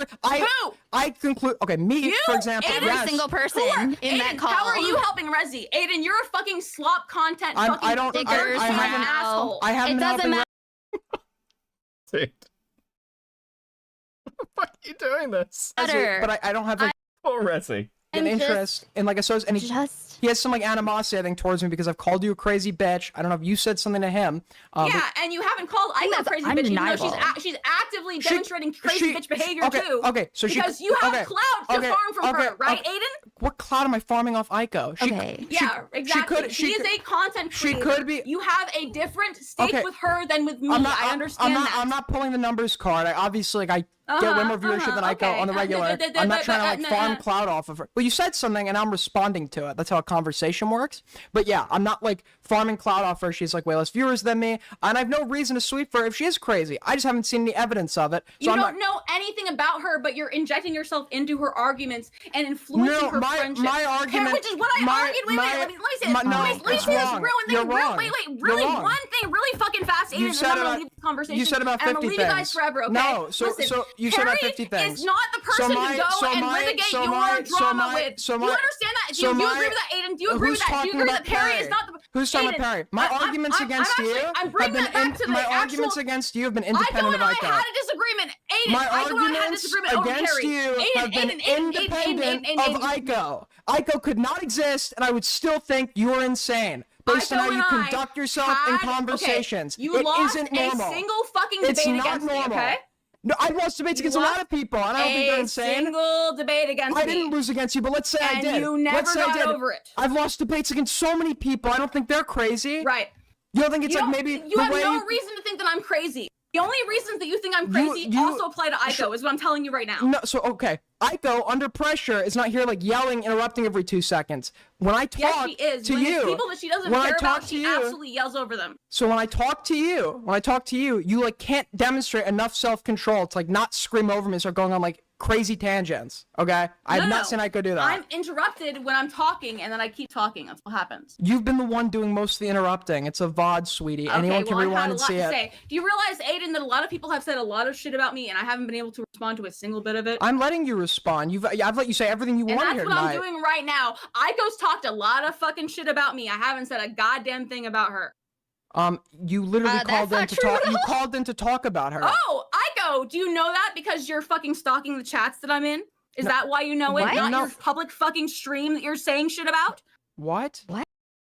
I conclude. Okay, me for example. Every yes. single person in that call. How are you helping Rezzy? Aiden, you're a fucking slop content fucking I don't. dickers. I You're an haven't. asshole. I haven't It been doesn't helping. Dude. What the fuck are you doing this? But I don't have. Poor Rezzy. an I'm just- interest in like a source, and he has some like animosity I think towards me because I've called you a crazy bitch. I don't know if you said something to him. Yeah, and you haven't called Aiko a crazy bitch, even though she's actively demonstrating crazy bitch behavior too. Okay, so because you have clout to farm from her, right, Aiden? What clout am I farming off Aiko? Yeah, exactly. She is a content creator. She could be. You have a different stake Okay. with her than with me. I understand I'm not, that. I'm not pulling the numbers card. I obviously like I get way more viewership than Aiko on the regular. I'm not trying to like farm clout off of her. Well, you said something and I'm responding to it. That's how a conversation works. But yeah, I'm not like farming clout off her. She's like way less viewers than me, and I have no reason to sweep for her if she is crazy. I just haven't seen any evidence of it. So You I'm don't know anything about her, but you're injecting yourself into her arguments and influencing her friendship. my argument, which is what I argued. Wait, let me say this. Let me say this real thing. Wait, really one thing really fucking fast, Aiden, and then I'm gonna leave this conversation. You said about 50 and I'm gonna leave you guys forever, okay? No, so Listen, you said about Perry 50 things. is not the person to go and litigate your drama with. Do you understand that? Do you agree with that, Aiden? Do you agree with that? Do you agree that Perry is not the... Who's talking about Perry? My arguments against you have been my arguments against you have been independent of Aiko. I had a disagreement. Aiden, My Aiko and I had a arguments disagreement over against Perry. you have been independent of Aiden. Aiko. Aiko could not exist, and I would still think you're insane. Based on how you conduct yourself in conversations. Okay, you it lost isn't normal. a single fucking It's debate not against normal. me, okay? No, I lost debates against a lot of people, and I don't think they're insane. A single debate against me. I didn't lose against you, but let's say I And did. you never Let's say I got did. over it. I've lost debates against so many people. I don't think they're crazy. Right. You don't think it's like maybe you the have way no you... reason to think that I'm crazy. The only reasons that you think I'm crazy also apply to Aiko, is what I'm telling you right now. No, so okay. Aiko, under pressure, is not here like yelling, interrupting every 2 seconds. When I talk Yes, she is. to When it's you, people that she doesn't when I care talk about, to she you, absolutely yells over them. so when I talk to you, you like can't demonstrate enough self-control to like not scream over me and start going on like crazy tangents. Okay, I have not seen Aiko do that. I'm interrupted when I'm talking, and then I keep talking. That's what happens. You've been the one doing most of the interrupting. It's a VOD, sweetie. Anyone can rewind and see it. Say. Do you realize, Aiden, that a lot of people have said a lot of shit about me, and I haven't been able to respond to a single bit of it? I'm letting you respond. I've let you say everything you want here And that's what tonight. I'm doing right now. Aiko's talked a lot of fucking shit about me. I haven't said a goddamn thing about her. You literally called in that's to not talk. true at You all. called in to talk about her. Oh, Aiko, do you know that because you're fucking stalking the chats that I'm in? Is No. that why you know it? What? Not No. your public fucking stream that you're saying shit about? What?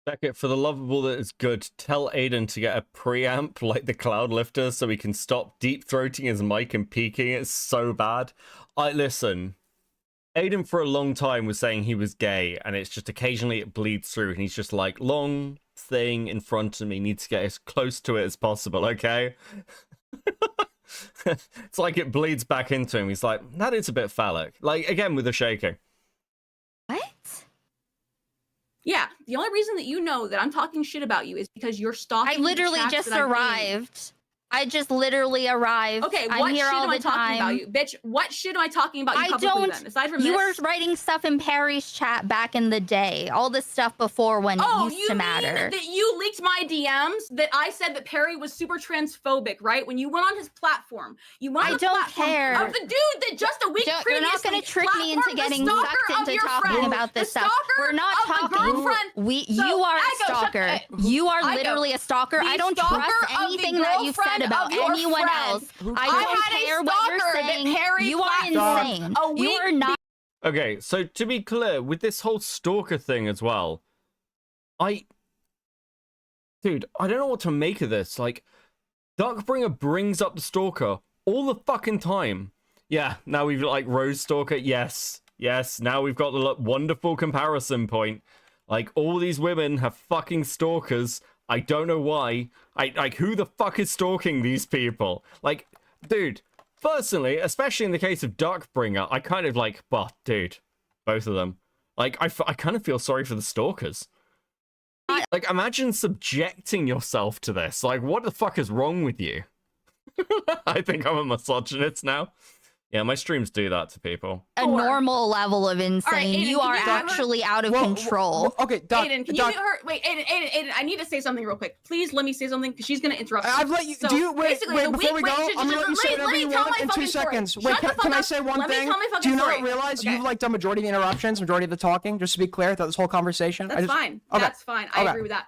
Beckett, for the love of all that is good, tell Aiden to get a preamp like the Cloud Lifter so he can stop deep throating his mic and peaking. It's so bad. Listen. Aiden for a long time was saying he was gay, and it's just occasionally it bleeds through, and he's just like, long thing in front of me, needs to get as close to it as possible, okay? It's like it bleeds back into him. He's like, that is a bit phallic. Like, again, with the shaking. Yeah, the only reason that you know that I'm talking shit about you is because you're stalking I literally the chats just that I'm in. arrived. I just literally arrived. Okay, I'm what here shit all am the I talking time. about you? Bitch, what shit am I talking about you I publicly don't. then? Aside from You this? were writing stuff in Perry's chat back in the day. All this stuff before when it used you to mean matter. that you leaked my DMs that I said that Perry was super transphobic, right? When you went on his platform, you went on I the don't platform care. of the dude that just a week You're previously not going to trick me into platformed getting the stalker sucked of into your talking friend, about this the stuff. stalker We're not of the talking. girlfriend. You are a Aiko, shut stalker. the- You are Aiko, literally a stalker. the I don't stalker trust of the anything that you've said girlfriend about of your anyone friend. else. I I don't had a care what you're stalker that saying. Perry You are platformed insane. a You week are not. Okay, so to be clear, with this whole stalker thing as well, Dude, I don't know what to make of this. Like, Duckbringer brings up the stalker all the fucking time. Yeah, now we've like Rose Stalker. Yes, now we've got the wonderful comparison point. Like, all these women have fucking stalkers. I don't know why. Like, who the fuck is stalking these people? Like, dude, personally, especially in the case of Duckbringer, I kind of like, well, dude, both of them. Like, I kind of feel sorry for the stalkers. Like, imagine subjecting yourself to this. Like, what the fuck is wrong with you? I think I'm a misogynist now. Yeah, my streams do that to people. A normal level of insane. Aiden, you are can you have her- actually out of control. Okay, Doc, Aiden, can you mute her? Wait, Aiden, I need to say something real quick. Please let me say something because she's gonna interrupt. I've let you. So, do you wait? basically, Wait the before we week- go. wait, I'm gonna let you say whatever you tell want my in 2 fucking story. seconds. Shut Wait, the fuck can I up. say one Let me thing? tell my Do fucking you not story. realize Okay. you've like done majority of the interruptions, majority of the talking? Just to be clear, throughout this whole conversation. That's fine. Okay. That's fine. I Okay. agree with that.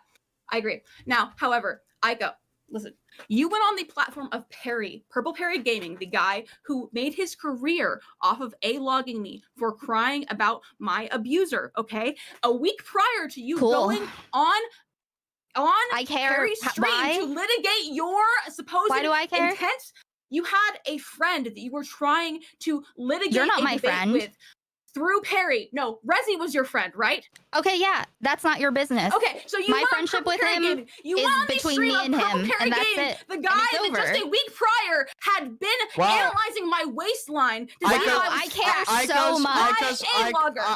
I agree. Now, however, Aiko, listen. You went on the platform of Perry, Purple Perry Gaming, the guy who made his career off of logging me for crying about my abuser. Okay, a week prior to you going on Perry's stream Why? to litigate your supposed Why do I care? intent, you had a friend that you were trying to litigate You're not a my debate friend. with through Perry. No, Rezi was your friend, right? Okay, yeah, that's not your business. Okay, so you my went on friendship Purple with Perry him Gaming. You is went on the between stream me of and Purple him, Perry and that's Gaming, it. the And guy it's that just over. a week prior had been Wow. analyzing my waistline to see how I care so much.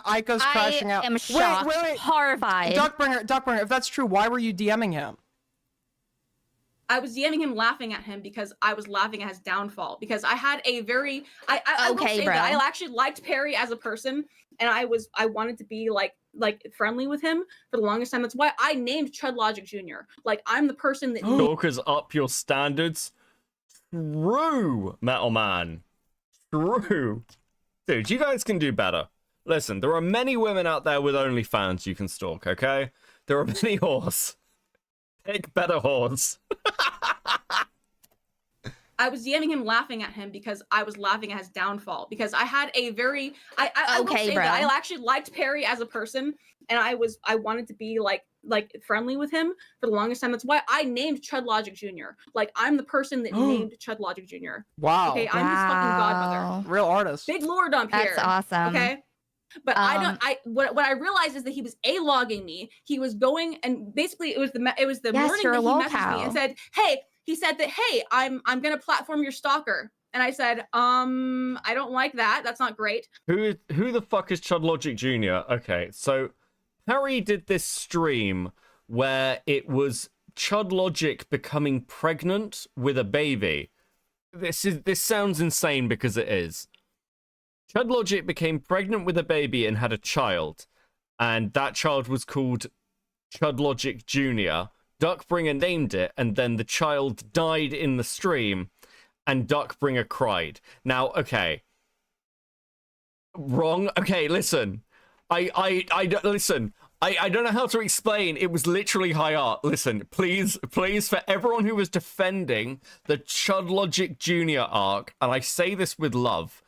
Aiko's crashing out. I am shocked, horrified. Duckbringer, if that's true, why were you DMing him? I was DMing him laughing at him because I was laughing at his downfall. Because I had a very I will Okay, say bro. that I actually liked Perry as a person, and I wanted to be like friendly with him for the longest time. That's why I named Chud Logic Jr. Like I'm the person that Stalkers up your standards. True, Metal Man. True. Dude, you guys can do better. Listen, there are many women out there with OnlyFans you can stalk, okay? There are many whores. Pick better whores. I was DMing him laughing at him because I was laughing at his downfall. Because I had a very I will Okay, say bro. that I actually liked Perry as a person, and I wanted to be like friendly with him for the longest time. That's why I named Chud Logic Jr. Like I'm the person that named Chud Logic Jr. Wow. Okay, I'm his fucking godmother. Real artist. Big lore dump That's here. awesome. Okay. But what I realized is that he was logging me. He was going and basically it was the Yes, morning you're that a he lol messaged cow. me and said, "Hey," he said that, "Hey, I'm gonna platform your stalker." And I said, I don't like that. That's not great. Who the fuck is Chud Logic Jr.? Okay, so Harry did this stream where it was Chud Logic becoming pregnant with a baby. This sounds insane because it is. Chud Logic became pregnant with a baby and had a child, and that child was called Chud Logic Jr. Duckbringer named it, and then the child died in the stream, and Duckbringer cried. Now, okay. Wrong? Okay, listen. Listen. I don't know how to explain. It was literally high art. Listen, please, for everyone who was defending the Chud Logic Jr. arc, and I say this with love.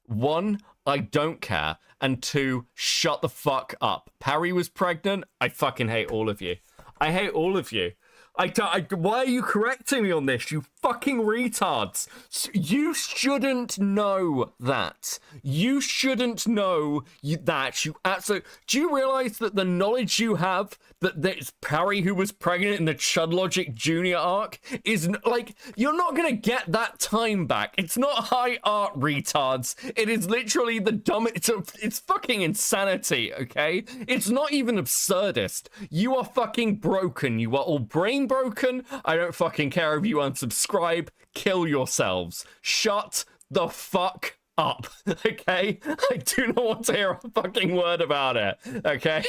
One, I don't care. And two, shut the fuck up. Parry was pregnant. I fucking hate all of you. I hate all of you. Why are you correcting me on this, you fucking retards? You shouldn't know that. You shouldn't know that. You absolutely... Do you realize that the knowledge you have that it's Parry who was pregnant in the Chud Logic Jr. arc is like... You're not gonna get that time back. It's not high art, retards. It is literally the dumbest... It's fucking insanity, okay? It's not even absurdist. You are fucking broken. You are all brain broken. I don't fucking care if you unsubscribe. Kill yourselves. Shut the fuck up, okay? I do not want to hear a fucking word about it, okay?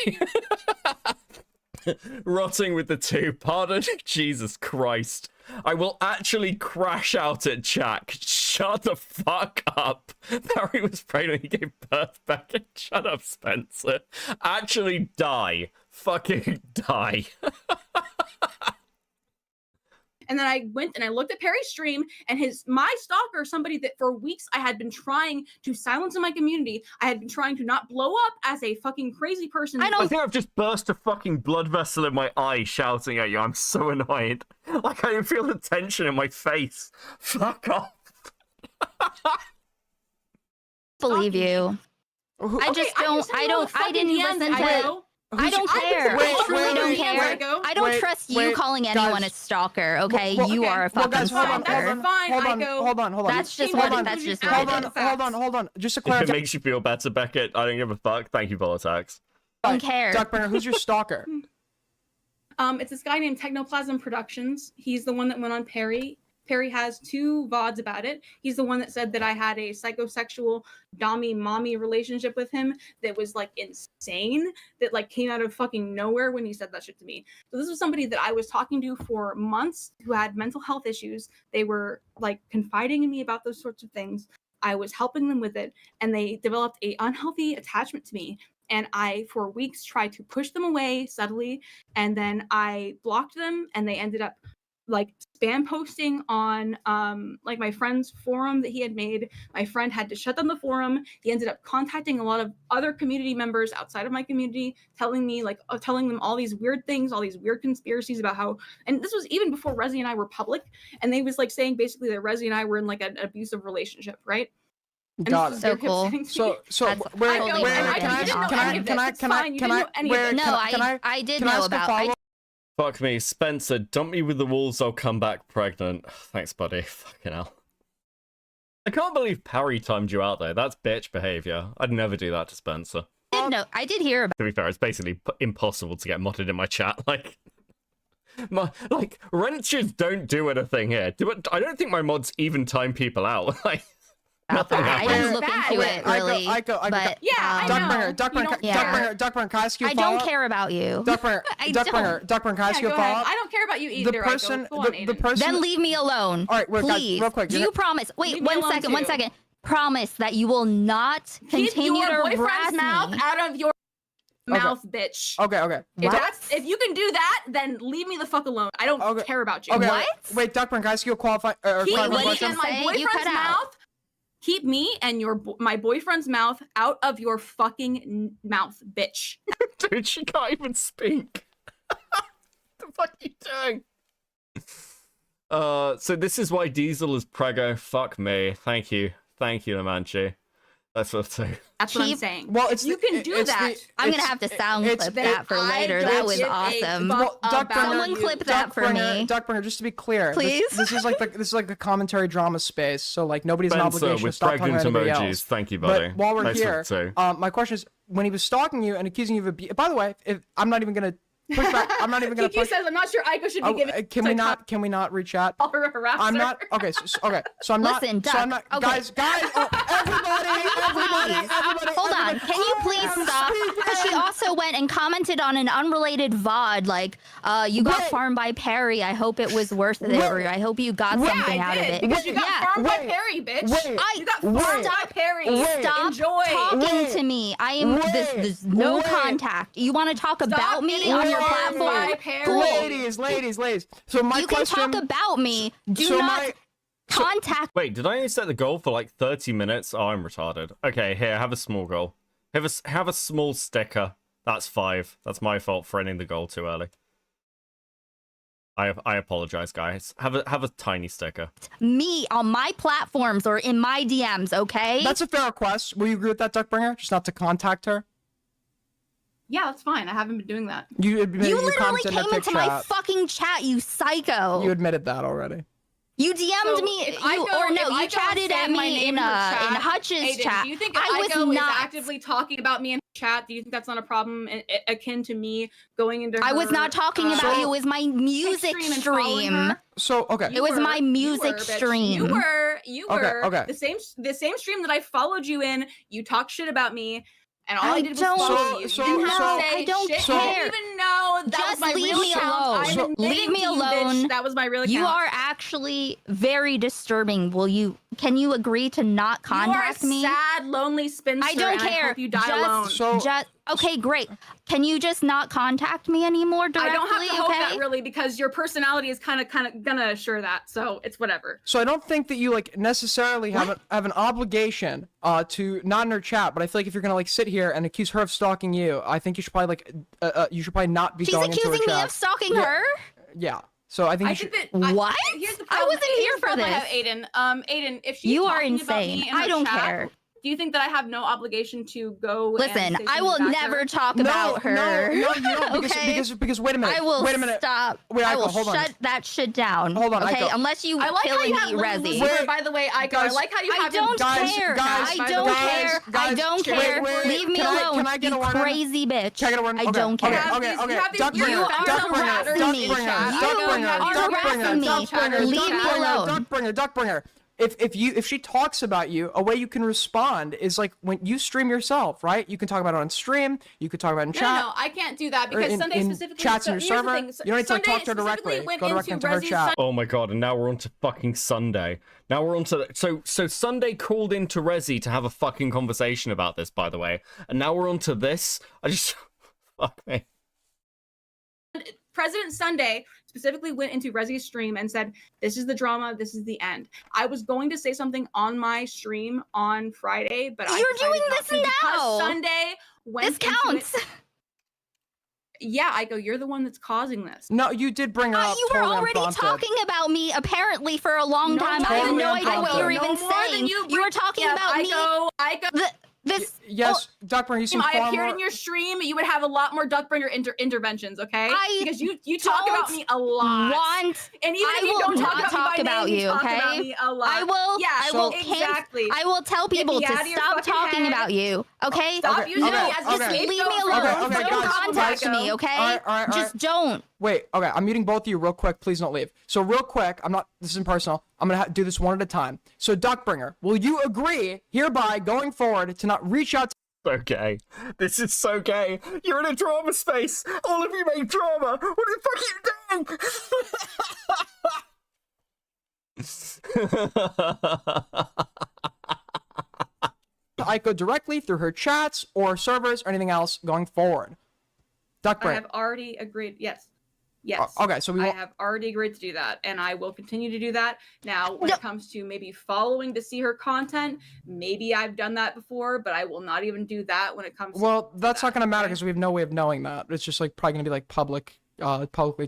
Rotting with the two. Pardon? Jesus Christ. I will actually crash out at chat. Shut the fuck up. Barry was pregnant. He gave birth back. Shut up, Spencer. Actually die. Fucking die. And then I went and I looked at Perry's stream, and my stalker, somebody that for weeks I had been trying to silence in my community. I had been trying to not blow up as a fucking crazy person. I think I've just burst a fucking blood vessel in my eye shouting at you. I'm so annoyed. Like I can feel the tension in my face. Fuck off. Believe you. I just don't. I didn't listen to. I don't care. I truly don't care. I don't trust you calling anyone a stalker. Okay, you are a fucking stalker. Hold on. That's just what it is. Hold on. Just to If clarify. it makes you feel better, Beckett, I don't give a fuck. Thank you, Volatax. Don't care. Duckbringer, who's your stalker? It's this guy named Technoplasm Productions. He's the one that went on Perry. Perry has 2 VODs about it. He's the one that said that I had a psychosexual mommy relationship with him that was like insane, that like came out of fucking nowhere when he said that shit to me. So this was somebody that I was talking to for months who had mental health issues. They were like confiding in me about those sorts of things. I was helping them with it, and they developed a unhealthy attachment to me. and I for weeks tried to push them away subtly, and then I blocked them, and they ended up like spam posting on like my friend's forum that he had made. My friend had to shut down the forum. He ended up contacting a lot of other community members outside of my community, telling them all these weird things, all these weird conspiracies about how, and this was even before Resi and I were public, and they was like saying basically that Resi and I were in like an abusive relationship, right? And Got this it. is what they kept saying to me. So where I did know about. Fuck me, Spencer, dump me with the wolves, I'll come back pregnant. Thanks, buddy. Fucking hell. I can't believe Parry timed you out there. That's bitch behavior. I'd never do that to Spencer. I did hear about. To be fair, it's basically impossible to get modded in my chat. Like wrenches don't do anything here. I don't think my mods even time people out. Like, nothing I happens. didn't look into it really. But Duckbringer, can I ask you a I follow-up? don't care about you. Duckbringer, can I ask you a follow-up? I don't care about you either. The person. Then leave me alone. All right, wait, guys, please. real quick. Do you promise? Wait, one second. Promise that you will not continue Keep your to harass boyfriend's mouth me. out of your mouth, bitch. Okay. If you can do that, then leave me the fuck alone. I don't care about you. Okay, What? Wait, Duckbringer, can I ask you a Keep clarifying me question? and my boyfriend's mouth. Keep me and my boyfriend's mouth out of your fucking mouth, bitch. Dude, she can't even speak. The fuck are you doing? So this is why Diesel is prego. Fuck me. Thank you, Lamanchi. That's what I'm saying. That's what I'm saying. Well, you can do that. I'm gonna have to sound clip that for later. That was awesome. Someone clip that for me. Duckbringer, just to be clear, please. This is like the commentary drama space, so like nobody's an Spencer obligation to with stop talking pregnant about anybody emojis. else. Thank you, buddy. But while we're Nice here, one, too. my question is, when he was stalking you and accusing you of abuse. By the way, if I'm not even gonna push back, I'm not even gonna Kiki push. says I'm not sure Aiko should be giving. Can we not reach out? Harasser. I'm not. Okay. So I'm not. Listen, so I'm not. Duck, okay. Guys. Everybody. Hold on. Can you please stop? Because she also went and commented on an unrelated VOD, like, you got farmed by Perry. I hope it was worth it, or I hope you got something out of it. Because you got farmed by Perry, bitch. You got farmed by Perry. Stop Enjoy. talking to me. I am. There's no contact. You want to talk about me on your platform? Cool. Ladies. So my you can question. talk about me. Do not contact. Wait, did I only set the goal for like 30 minutes? Oh, I'm retarded. Okay, here, have a small goal. Have a small sticker. That's 5. That's my fault for ending the goal too early. I apologize, guys. Have a tiny sticker. Me on my platforms or in my DMs, okay? That's a fair request. Will you agree with that, Duckbringer? Just not to contact her. Yeah, that's fine. I haven't been doing that. You literally commented came in the into my chat. fucking chat, you psycho. You admitted that already. You DM'd me, you chatted at me in Hutch's Aiden, chat. Do you think I Aiko was is not actively talking about me in chat? Do you think that's not a problem akin to me going into? I was not talking about you. It was my music stream. So okay. It was my music stream. You were. Okay. The same stream that I followed you in. You talked shit about me. And all I did was follow you. You didn't have to say I don't shit. care. You didn't even know that was Just my leave real me account. alone. I'm Leave admitting me to you, alone. bitch, that was my real account. You are actually very disturbing. Can you agree to not contact me? You are a sad, lonely spinster. I don't and care. I hope you die alone. Okay, great. Can you just not contact me anymore directly? I don't have to hope okay? that really, because your personality is kind of gonna assure that. So it's whatever. So I don't think that you like necessarily have an obligation to not in her chat, but I feel like if you're gonna like sit here and accuse her of stalking you, I think you should probably not be She's going into her accusing chat. me of stalking her? Yeah. So I think you should. What? Here's the I problem. wasn't here for I this. have Aiden. Aiden, if she's You are talking about insane. me in I her don't chat, care. Do you think that I have no obligation to go? Listen, and say I will something back to never her? talk about her. No, you don't. Okay? Because wait a minute. I will wait a minute. stop. Wait, I Aiko, will hold on. shut that shit down. Hold on, okay? Aiko. Unless you I like how killing you me, have Resi. Lucifer, by the way, Aiko. I like how you have him. I don't care. I don't care. Leave me alone. Can I get you a word in? crazy bitch. Can I get a word in? I don't care. Okay. You are harassing me. You are harassing me. Leave me alone. Duckbringer. if she talks about you, a way you can respond is like when you stream yourself, right? You can talk about it on stream. You could talk about it in chat. No, I can't do that or because in- Sunday in specifically. chats so in your here's the server. thing, You don't need to like, Sunday talk to her specifically directly. went Go directly into her Resi's chat. Oh my god, and now we're on to fucking Sunday. Now we're on to so Sunday called into Resi to have a fucking conversation about this, by the way. And now we're on to this. I just fuck me. President Sunday specifically went into Resi's stream and said, "This is the drama. This is the end." I was going to say something on my stream on Friday, but You're I decided doing not this to because now. Sunday went This into counts. it. Yeah, I go. You're the one that's causing this. No, you did bring her up. You were totally already unprompted. talking about me apparently for a long time. I have Totally no idea what you were unprompted. even No more than saying. you were talking Yeah, about me. I go. This. Yes, Duckbringer, you seem I far appeared more... in your stream, you would have a lot more Duckbringer interventions, okay? I Because you talk about don't me a lot. And And even I if you will don't not talk talk about about me by name, you, talk okay? about me a lot. I will. Yeah, I will exactly. I will tell people me to out of your stop fucking talking head. about you. Okay? Stop using me as a just scapegoat leave me for alone. Okay, Don't guys, contact guys. me. Okay? All right. Just don't. Wait, okay, I'm muting both of you real quick. Please don't leave. So real quick, this isn't personal. I'm going to do this one at a time. So Duckbringer, will you agree hereby going forward to not reach out to... So gay. This is so gay. You're in a drama space. All of you make drama. What the fuck are you doing? Aiko directly through her chats or servers or anything else going forward. I Duckbringer. have already agreed. Yes. Yes. Okay, so we I won't... have already agreed to do that, and I will continue to do that. Now, when it comes to maybe following to see her content, maybe I've done that before, but I will not even do that when it comes to Well, that's not going to matter because we have no way of knowing that. It's just like probably going to be like publicly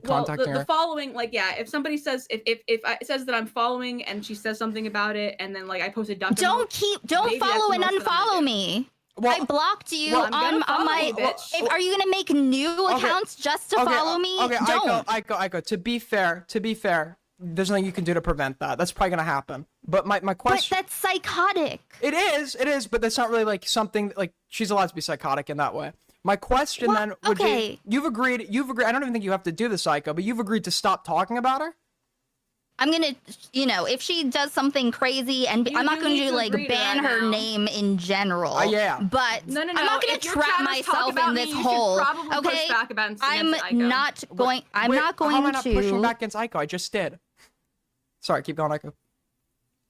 contacting the her. following, like, yeah, if somebody says if it says that I'm following and she says something about it, and then like I posted Duck. Don't maybe follow that's and the most that I'm gonna unfollow do. me. Well, I blocked you well, I'm gonna on follow my. you, bitch. Are you gonna make new Okay. accounts just to follow me? Okay, Don't. Aiko. To be fair, there's nothing you can do to prevent that. That's probably gonna happen. But my question. But that's psychotic. It is, but that's not really like something like she's allowed to be psychotic in that way. My question then would okay. be: You've agreed. I don't even think you have to do the psycho, but you've agreed to stop talking about her. I'm gonna, if she does something crazy, and I'm not going need to to like agree to ban that her now. name in general. Yeah. But No. I'm not going If to your trap chatters talk myself about in me, this you should hole. probably push Okay. back against I'm Aiko. not going. I'm Wait, not going how am I not pushing to. back against Aiko? I just did. Sorry, keep going, Aiko.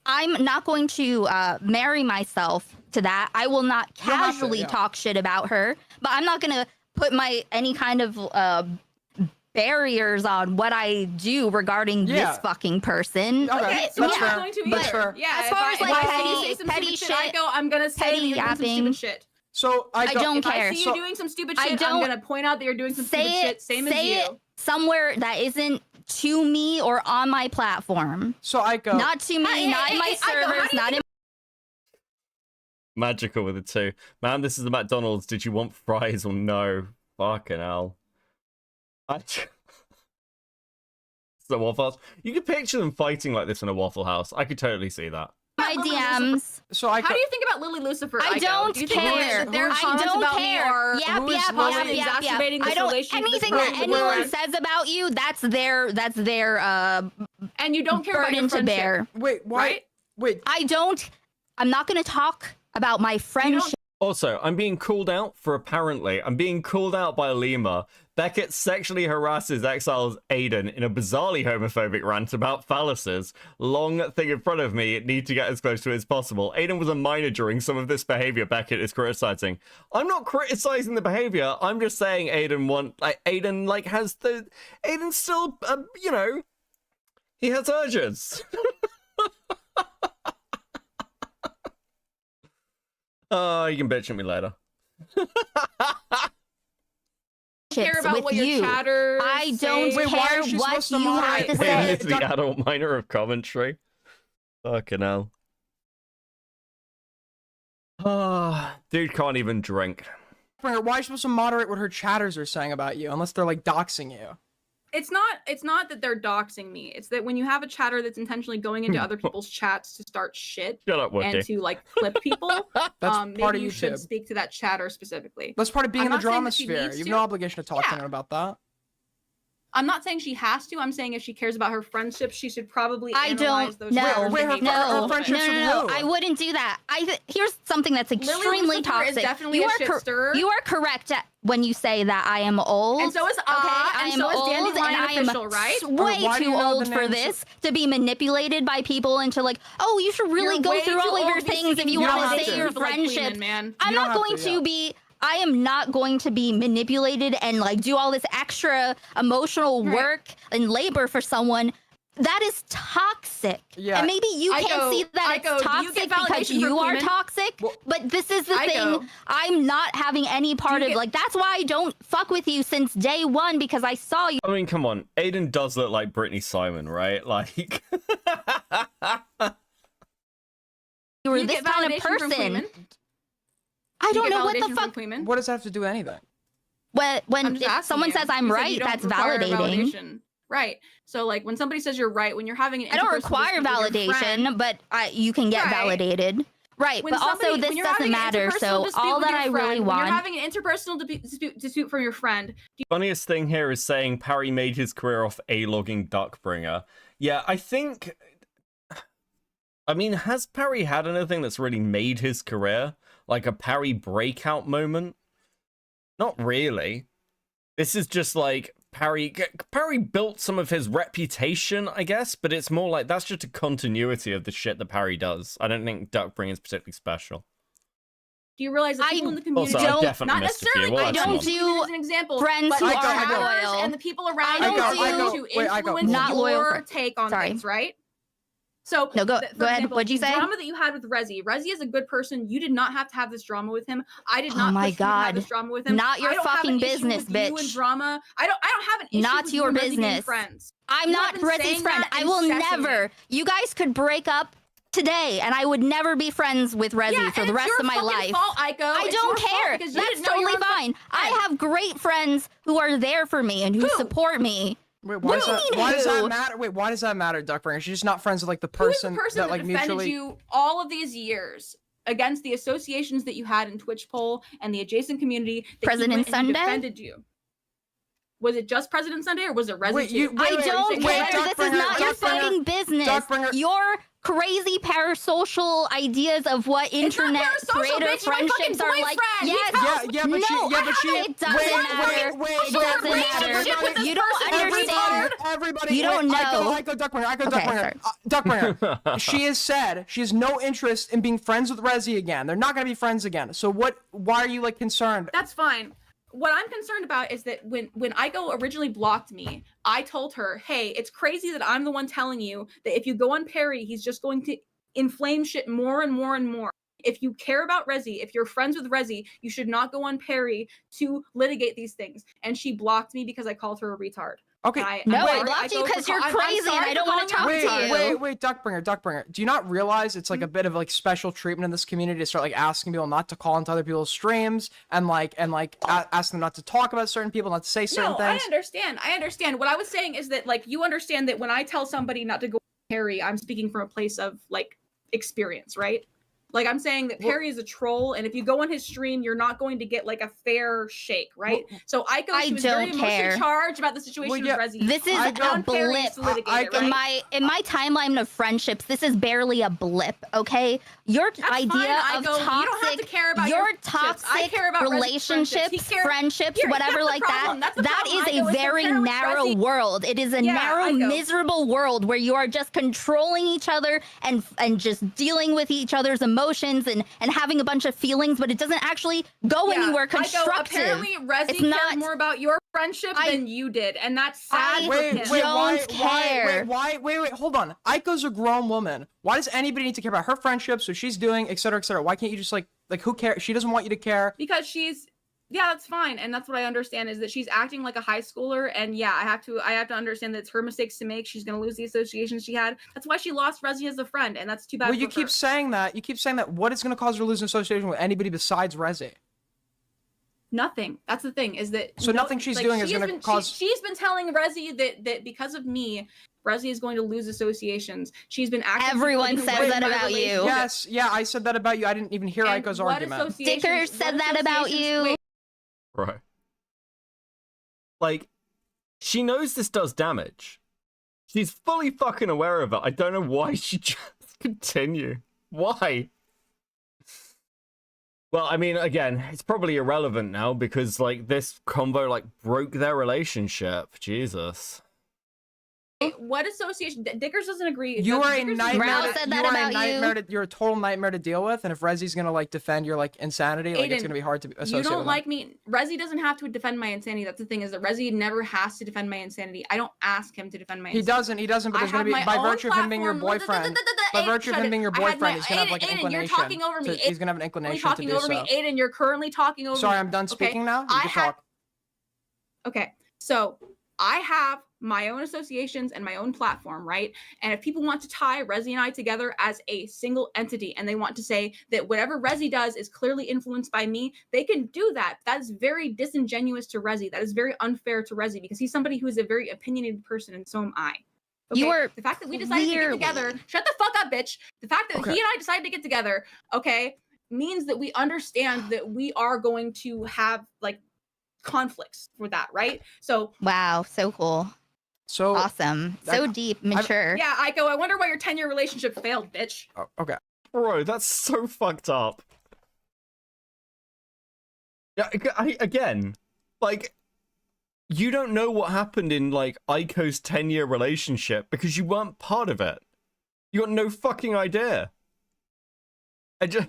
I'm not going to marry myself to that. I will not You don't have to, casually yeah. talk shit about her, but I'm not going to put any kind of barriers on what I do regarding Yeah. this fucking person. Okay, so That's I'm fair. not going to That's either. fair. Yeah, As if far I- as if like I see you say some petty stupid shit, I'm gonna say petty that you're doing some yapping. stupid shit. So I don't If care. I see you doing some stupid I shit, don't- I'm gonna point out that you're doing some stupid say shit. it, Same as say you. it somewhere that isn't to me or on my platform. So Aiko. Not to me, not in my servers, not in. Magical with it too. Man, this is the McDonald's. Did you want fries or no? Fucking hell. It's the Waffle House. You could picture them fighting like this in a Waffle House. I could totally see that. My DMs. So Aiko. How do you think about Lily Lucifer? I Iko? don't Do you think care. that their I comments don't about care. me are Yep. exacerbating this I don't. relationship? Anything that anyone says about you, that's their and you don't care about your burden to friendship. bear. Wait, why? Right? Wait. I don't. I'm not going to talk about my friendship. Also, I'm being called out I'm being called out by Lima. Beckett sexually harasses exiles Aiden in a bizarrely homophobic rant about phalluses. Long thing in front of me, need to get as close to it as possible. Aiden was a minor during some of this behavior Beckett is criticizing. I'm not criticizing the behavior, I'm just saying Aiden still, he has urges. Oh, you can bitch at me later. Care about with what you. your chatters I don't say. care what you have to Aiden say. is the adult minor of commentary. Fucking hell. Dude can't even drink. Why are you supposed to moderate what her chatters are saying about you unless they're like doxing you? It's not that they're doxing me. It's that when you have a chatter that's intentionally going into other people's chats to start shit Shut up, Wookie. and to like clip people, That's maybe part of you should YouTube. speak to that chatter specifically. That's part of being I'm in the not saying drama that she sphere. needs You have to. no obligation to talk to Yeah. anyone about that. I'm not saying she has to. I'm saying if she cares about her friendships, she should probably I analyze don't those. know. friendships No, and make them better. no. I wouldn't do that. Here's something that's extremely Lucifer toxic. is definitely you a are shit stirrer. you are correct when you say that I am old. And so is okay, I, I and am so is old, and Dandelion I am Official, right? way why do too you know old the for names this to be manipulated by people into like, oh, you should really You're go way through all too of your old to be things if speaking you You don't want to have say to. your People like Queen friendships. and man. I'm You don't not have going to, to yeah. be. I am not going to be manipulated and like do all this extra emotional work and labor for someone. That is toxic. Yeah. And maybe you Aiko, can't see that Aiko, it's do you toxic get because validation for you are Queeman? toxic. But this is the Aiko. thing. I'm not having any part of like that's why I don't fuck with you since day one because I saw you. I mean, come on. Aiden does look like Brittany Simon, right? Like, You were You this get kind of validation from person. Queeman? I You don't get know what the validation from fuck. Queeman? What does that have to do with anything? When I'm just if asking someone you. says I'm You said right, you don't that's require validating. validation. Right. So like when somebody says you're right, when you're having an I don't interpersonal require dispute with your friend- validation, but you can get Right. validated. Right, When but also somebody- this when you're doesn't having an matter. interpersonal So dispute all with that your I friend, really when want. you're having an interpersonal dispute from your friend. funniest thing here is saying Parry made his career off A-logging Duckbringer. Yeah, I think... I mean, has Parry had anything that's really made his career? Like a Parry breakout moment? Not really. This is just like Parry built some of his reputation, I guess, but it's more like that's just a continuity of the shit that Parry does. I don't think Duckbringer is particularly special. Do you realize that people in the community Also, I don't, definitely not missed a few. necessarily, Well, I that's don't not- do as an example, friends but who the are followers loyal. and the people around I you don't to do- influence Not loyal your friends. take on Sorry. things, right? So No, go for ahead. example, What'd you the say? drama that you had with Rezi. Rezi is a good person. You did not have to have this drama with him. I did Oh not my push you to have God. this drama with him. Not your I don't have fucking an issue business, with you and bitch. drama. I don't have an issue Not with your you and Rezi being business. friends. I'm You not have been Rezi's saying friend. that I will incessantly. never. You guys could break up today, and I would never be friends with Rezi Yeah, for and the it's rest your of my fucking life. fault, Aiko. I It's don't your fault care. because you That's didn't know you totally were a fine. I have great friends who are there for me and who support me. Wait, why does What that? do you mean Why does who? that matter? Wait, why does that matter, Duckbringer? She's just not friends with like the Who is person, the person that, like defended mutually. you all of these years against the associations that you had in Twitch poll and the adjacent community? That President he went and he Sunday? defended you. Was it just President Sunday or was it Rezi Wait, too? you- wait, I wait, don't wait, care. This is Duckbringer, not your Duckbringer, fucking business. Duckbringer. Your crazy parasocial ideas of what internet parasocial, creator bitch. You're my friendships fucking are like. boyfriend. Yes. Yeah, but she, no, yeah, but she. it doesn't matter. Wait, It doesn't matter. You don't understand. Everybody, You don't know. I go Duckbringer. Okay, Duckbringer. She has said she has no interest in being friends with Rezi again. They're not gonna be friends again. So what? Why are you like concerned? That's fine. What I'm concerned about is that when Aiko originally blocked me, I told her, hey, it's crazy that I'm the one telling you that if you go on Perry, he's just going to inflame shit more and more and more. If you care about Rezi, if you're friends with Rezi, you should not go on Perry to litigate these things. And she blocked me because I called her a retard. Okay. No, I blocked you because you're crazy and I don't want to talk to you. Wait, Duckbringer. Do you not realize it's like a bit of like special treatment in this community to start like asking people not to call into other people's streams and ask them not to talk about certain people, not to say certain No, things? I understand. What I was saying is that like you understand that when I tell somebody not to go on Perry, I'm speaking from a place of like experience, right? Like I'm saying that Perry is a troll, and if you go on his stream, you're not going to get like a fair shake, right? So Aiko, she was very emotionally charged about the situation with Rezi. This is a blip in my timeline of friendships. This is barely a blip, okay? Your idea of Aiko. toxic, You don't have to care about your your friendships. I toxic care about Rezi's relationships, friendships. He friendships, Here, whatever that's the like problem. that. That's the That problem, is Aiko, a is very comparing narrow Rezi- world. It is a Yeah, narrow, Aiko. miserable world where you are just controlling each other and just dealing with each other's emotions and having a bunch of feelings, but it doesn't actually go anywhere constructive. Apparently, Rezi It's cared not more about your friendship than you did, and that's sad for him. Wait, hold on. Aiko's a grown woman. Why does anybody need to care about her friendships, what she's doing, et cetera, et cetera? Why can't you just like who cares? She doesn't want you to care. Because she's that's fine, and that's what I understand is that she's acting like a high schooler, and yeah, I have to understand that it's her mistakes to make. She's gonna lose the association she had. That's why she lost Rezi as a friend, and that's too bad. Well, for you keep her. saying that. You keep saying that. What is going to cause her to lose an association with anybody besides Rezi? Nothing. That's the thing is that So nothing she's doing is gonna cause- She's been telling Rezi that because of me, Rezi is going to lose associations. She's been acting. Everyone says that about you. Yes, yeah, I said that about you. I didn't even hear And Aiko's what argument. Sticker said that about you. Right. Like, She knows this does damage. She's fully fucking aware of it. I don't know why she just continue. Why? Well, I mean, again, it's probably irrelevant now because, like, this combo, like, broke their relationship. Jesus. What association? Dickers doesn't agree. You are a Dickers nightmare. Ralph said that about you. You're a total nightmare to deal with, and if Rezzy's gonna like defend your like insanity, like it's Aiden, gonna be hard to associate. You don't with like me. Rezzy doesn't have to defend my insanity. That's the thing, is that Rezzy never has to defend my insanity. I don't ask him to defend my He insanity. He doesn't. But there's gonna be by virtue of him being your boyfriend. By virtue of him being your boyfriend, he's gonna have like an inclination. You're talking over me. He's gonna have an inclination to do so. You're talking over me, Aiden. You're currently talking over me. Sorry, I'm done speaking now. You can talk. Okay, so I have my own associations and my own platform, right? And if people want to tie Rezzy and I together as a single entity, and they want to say that whatever Rezzy does is clearly influenced by me, they can do that. That is very disingenuous to Rezzy. That is very unfair to Rezzy, because he's somebody who is a very opinionated person, and so am I. Okay? You are the fact that we decided to get together. Shut the fuck up, bitch. The fact that he and I decided to get together, okay, means that we understand that we are going to have like conflicts for that, right? So wow, so cool. So awesome. So deep, mature. Yeah, Aiko, I wonder why your 10-year relationship failed, bitch. Oh, okay. Bro, that's so fucked up. Yeah, again, like, you don't know what happened in, like, Aiko's 10-year relationship because you weren't part of it. You got no fucking idea. I just...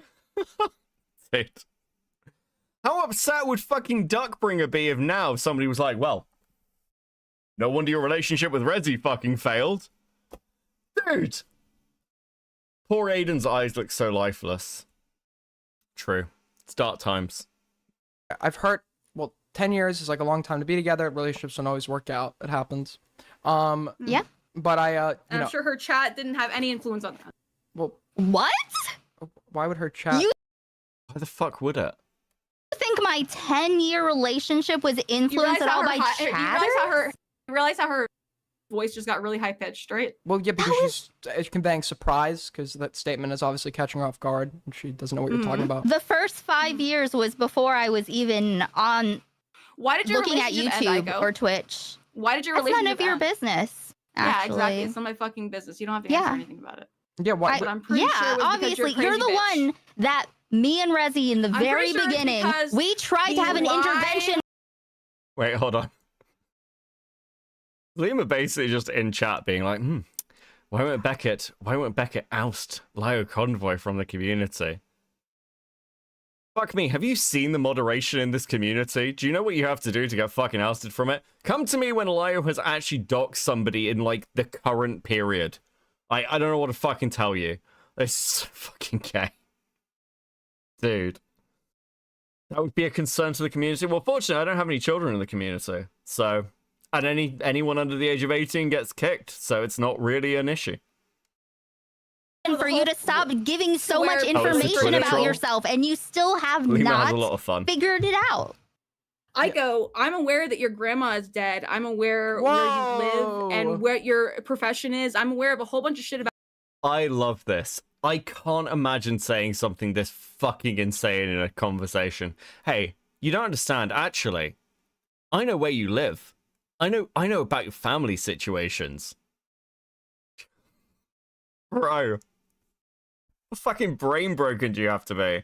Dude. How upset would fucking Duckbringer be if now somebody was like, well, no wonder your relationship with Rezzy fucking failed. Dude! Poor Aiden's eyes look so lifeless. True. It's dark times. I've heard, well, 10 years is like a long time to be together. Relationships don't always work out. It happens. Yeah. But And I'm sure her chat didn't have any influence on that. Well, what? Why would her chat? Why the fuck would it? You think my 10-year relationship was influenced at all by chatter? You realize how her voice just got really high pitched, right? Well, yeah, because she's conveying surprise, because that statement is obviously catching her off guard, and she doesn't know what you're talking about. The first 5 years was before I was even on. Why did your looking at relationship YouTube end, Aiko? or Twitch? Why did your That's relationship none of your end? business. Yeah, Actually. exactly. It's not my fucking business. You don't have to answer anything about it. Yeah, why? But I'm pretty sure it was obviously, because you're the one that me and Rezzy in the I'm very pretty sure it's beginning, because we tried to have an you lied. intervention. Wait, hold on. Lima basically just in chat being like, why won't Beckett oust Lio Convoy from the community? Fuck me, have you seen the moderation in this community? Do you know what you have to do to get fucking ousted from it? Come to me when Lio has actually doxed somebody in, like, the current period. I don't know what to fucking tell you. This is so fucking gay. Dude. That would be a concern to the community. Well, fortunately, I don't have any children in the community. So, and anyone under the age of 18 gets kicked. So it's not really an issue. And for you to stop giving so much it's a information Twitter about troll. yourself, and you still have Lima not has a lot of fun. figured it out. I'm aware that your grandma is dead. I'm aware where you live and what your profession is. I'm aware of a whole bunch of shit about. I love this. I can't imagine saying something this fucking insane in a conversation. Hey, you don't understand. Actually, I know where you live. I know about your family situations. Bro. How fucking brain broken do you have to be?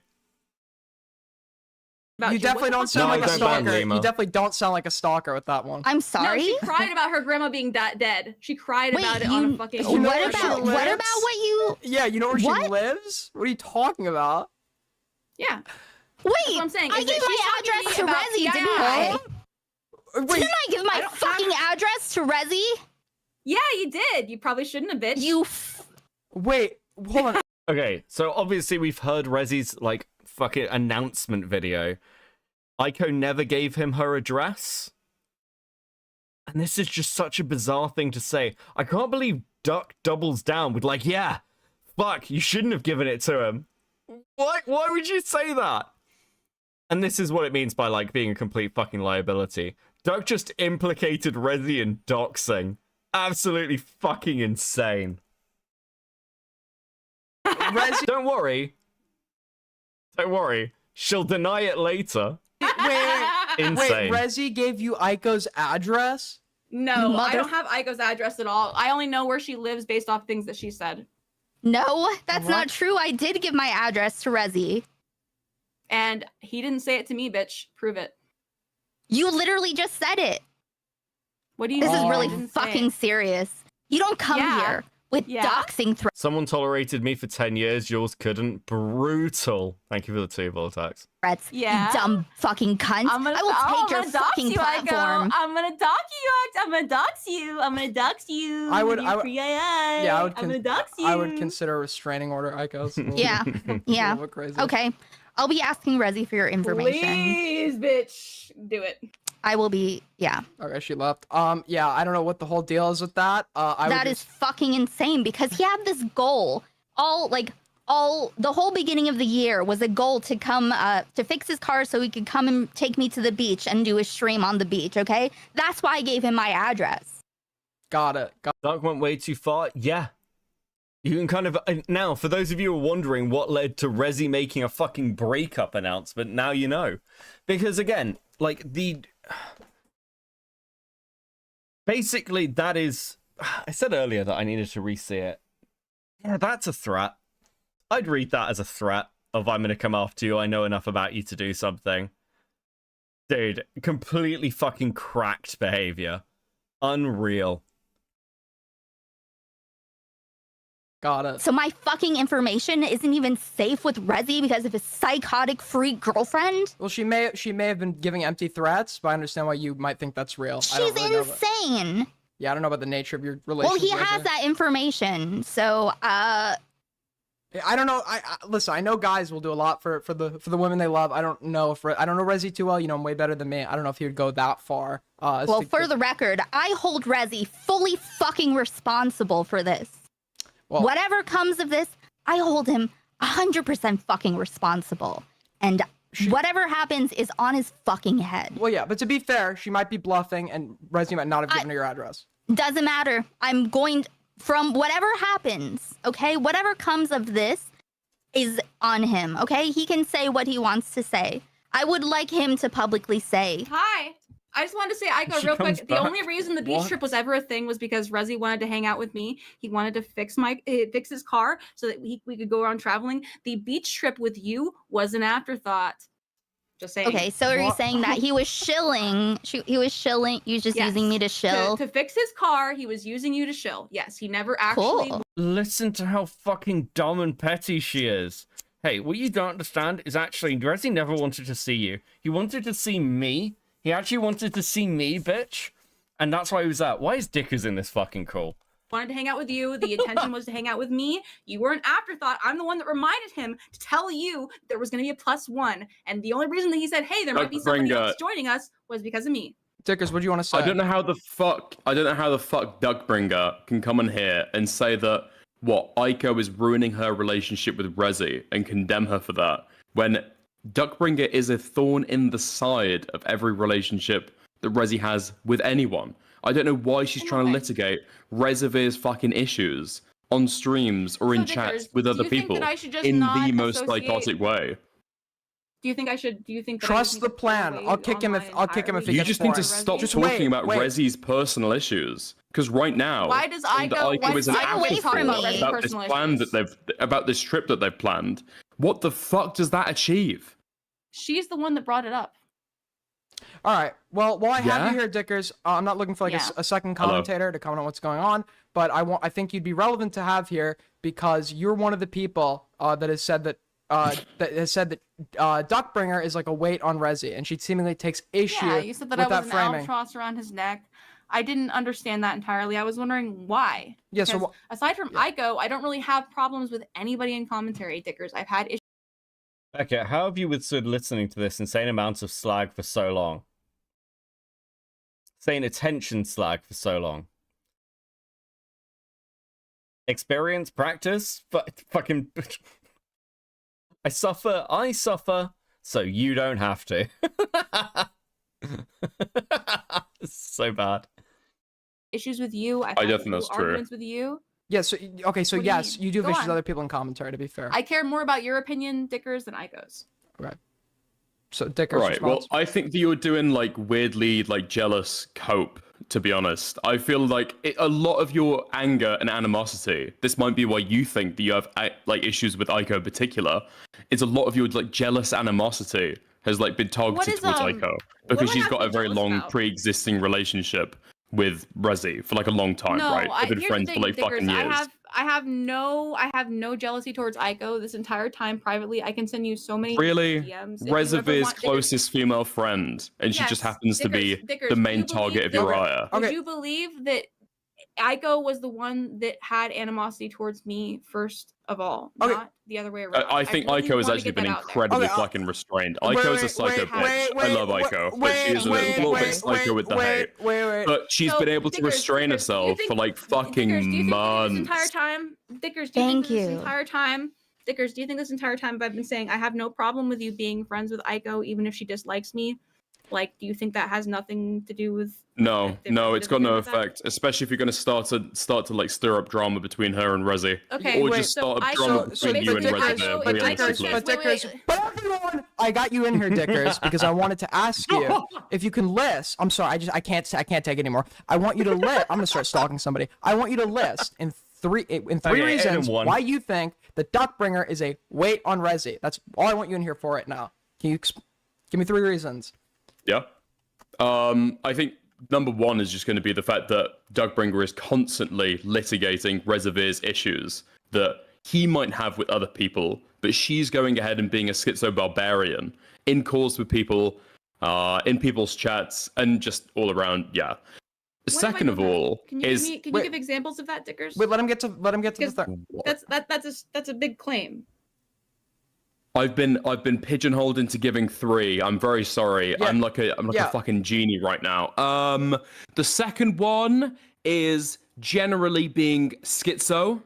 You definitely don't sound like a don't ban stalker. Lima. You definitely don't sound like a stalker with that one. I'm sorry. No, she cried about her grandma being dead. She cried Wait, about it on a fucking. What about what you? Yeah, you know where she lives? What are you talking about? Yeah. Wait, That's what I'm saying. I is that gave my she's address to talking about Rezzy, didn't PII. I? Wait, Didn't I give my fucking address to Rezzy? Yeah, you did. You probably shouldn't have, bitch. You. Wait, hold on. Okay, so obviously we've heard Rezzy's, like, fucking announcement video. Aiko never gave him her address. And this is just such a bizarre thing to say. I can't believe Duck doubles down with, like, yeah, fuck, you shouldn't have given it to him. Why would you say that? And this is what it means by, like, being a complete fucking liability. Duck just implicated Rezzy in doxing. Absolutely fucking insane. Rezzy, Don't worry. Don't worry. She'll deny it later. wait, Insane. Rezzy gave you Aiko's address? No, I Mother- don't have Aiko's address at all. I only know where she lives based off things that she said. No, that's What? not true. I did give my address to Rezi. And he didn't say it to me, bitch. Prove it. You literally just said it. What do you This mean? is I really didn't say fucking it. serious. You don't come Yeah. here with doxing threats. Someone tolerated me for 10 years, yours couldn't. Brutal. Thank you for the 2 Voltax. Yeah. You dumb fucking cunt. I will take your fucking platform. I'm gonna dox you. I'm gonna dox you. I'm gonna dox you. I would, with your free AI. yeah, I would, I'm gonna dox you. I would consider a restraining order, Iko's. Yeah, yeah. Crazy. Okay, I'll be asking Rezi for your information. Please, bitch, do it. I will be. Yeah. Okay, she left. Yeah, I don't know what the whole deal is with that. That is fucking insane because he had this goal. The whole beginning of the year was a goal to come to fix his car so he could come and take me to the beach and do a stream on the beach. Okay, that's why I gave him my address. Got it. Dark went way too far. Yeah. You can kind of now, for those of you who are wondering what led to Rezi making a fucking breakup announcement, now you know, because again, like basically that is. I said earlier that I needed to re-see it. Yeah, that's a threat. I'd read that as a threat of I'm going to come after you. I know enough about you to do something. Dude, completely fucking cracked behavior. Unreal. Got it. So my fucking information isn't even safe with Rezi because of his psychotic freak girlfriend? Well, she may have been giving empty threats, but I understand why you might think that's real. I She's don't really know about- insane. Yeah, I don't know about the nature of your Well, relationship. he has that information, so I don't know. I listen. I know guys will do a lot for the women they love. I don't know if I don't know Rezi too well. You know him way better than me. I don't know if he would go that far. well, for the record, I hold Rezi fully fucking responsible for this. Well- Whatever comes of this, I hold him 100% fucking responsible. And whatever happens is on his fucking head. Well, yeah, but to be fair, she might be bluffing, and Rezi might not have given her your address. Doesn't matter. I'm going from whatever happens, okay? Whatever comes of this is on him, okay? He can say what he wants to say. I would like him to publicly say, Hi. I just wanted to say, Aiko, She real comes quick. The back. only reason the beach What? trip was ever a thing was because Rezi wanted to hang out with me. He wanted to fix his car so that we could go around traveling. The beach trip with you was an afterthought. Just saying. okay, so are you saying that he was shilling? He was shilling. You was just using me to shill? To fix his car, he was using you to shill. Yes, he never actually. Cool. Listen to how fucking dumb and petty she is. Hey, what you don't understand is actually Rezi never wanted to see you. He wanted to see me. He actually wanted to see me, bitch. And that's why he was at. Why is Dickers in this fucking call? Wanted to hang out with you. The intention was to hang out with me. You were an afterthought. I'm the one that reminded him to tell you there was going to be a +1. And the only reason that he said, hey, there might be somebody Duckbringer. else joining us was because of me. Dickers, what do you want to say? I don't know how the fuck Duckbringer can come in here and say that Aiko is ruining her relationship with Rezi and condemn her for that when Duckbringer is a thorn in the side of every relationship that Rezi has with anyone. I don't know why she's trying to litigate Rezivir's fucking issues on streams or in chats Dickers, with do other you think people that I should just in not the most associate- psychotic way. Do you think I should? Do you think that Trust the plan. I'll kick him if he You gets just need to bored. stop Just talking wait, about wait. Rezi's personal issues. Because right now, Why does saying that Aiko- is an stay away afterthought from me. about this Personal plan that about this trip that they've planned. What the fuck does that achieve? She's the one that brought it up. All right. Well, while I have Yeah? you here, Dickers, I'm not looking for like Yeah. a second Hello. commentator to comment on what's going on, but I think you'd be relevant to have here because you're one of the people that has said that Duckbringer is like a weight on Rezi, and she seemingly takes issue Yeah, you said that with I was that an framing. albatross around his neck. I didn't understand that entirely. I was wondering why. Yeah, so Because aside from Aiko, I don't really have problems with anybody in commentary, Dickers. I've had issues. Okay, how have you withstood listening to this insane amount of slag for so long? Insane attention slag for so long? Experience? Practice? Fucking... I suffer, so you don't have to. So bad. Issues with you. I've I had don't think a few that's true. arguments with you. Yeah, so okay, so What do you yes, mean? you do have Go issues with on. other people in commentary, to be fair. I care more about your opinion, Dickers, than Aiko's. Right. So Dickers Right. Well, response. I think that you're doing like weirdly like jealous cope to be honest. I feel like a lot of your anger and animosity, this might be why you think that you have like issues with Aiko in particular, is a lot of your like jealous animosity has like been targeted is, towards Aiko because do I she's have got to a be very jealous long about? pre-existing relationship with Rezi for like a long time, No, right? They've been here's friends the for thing, like Dickers, fucking years. I have no jealousy towards Aiko this entire time privately. I can send you so many Really? DMs. If you ever Reservoir's want- closest female friend, and she just Yes, happens to be Dickers, the do main you target of believe that- Uriah. Would you believe that Aiko was the one that had animosity towards me first of all, not the other way around? I think really Aiko has wanna actually get that been out there. incredibly fucking restrained. Aiko's a psycho bitch. I love Aiko, but she is a little bit psycho with the hate. But she's So, been able to Dickers, restrain Dickers, do you herself think- for like Dickers, fucking do you think this months. entire time, Dickers, do you Thank think this you. entire time, Dickers, do you think this entire time I've been saying I have no problem with you being friends with Aiko even if she dislikes me? Like, do you think that has nothing to do with? No, it's got no with that? effect. Especially if you're going to start to like stir up drama between her and Rezi, Okay, or wait, just so start up Aiko- drama so between you and basically Rezi. Aiko- Realistically, But Dickers, but everyone, I got you in here, Dickers, because I wanted to ask you if you can list. I'm sorry, I can't take it anymore. I want you to list. I'm gonna start stalking somebody. I want you to list in three reasons one. why you think the Duckbringer is a weight on Rezi. That's all I want you in here for right now. Can you give me 3 reasons? Yeah. I think number one is just going to be the fact that Duckbringer is constantly litigating Reservoir's issues that he might have with other people, but she's going ahead and being a schizo barbarian in calls with people, in people's chats, and just all around. Yeah. Second of all, Can you give examples of that, Dickers? Wait, let him get to the third. That's a big claim. I've been pigeonholed into giving 3. I'm very sorry. Yeah. I'm like a fucking genie right now. The second one is generally being schizo.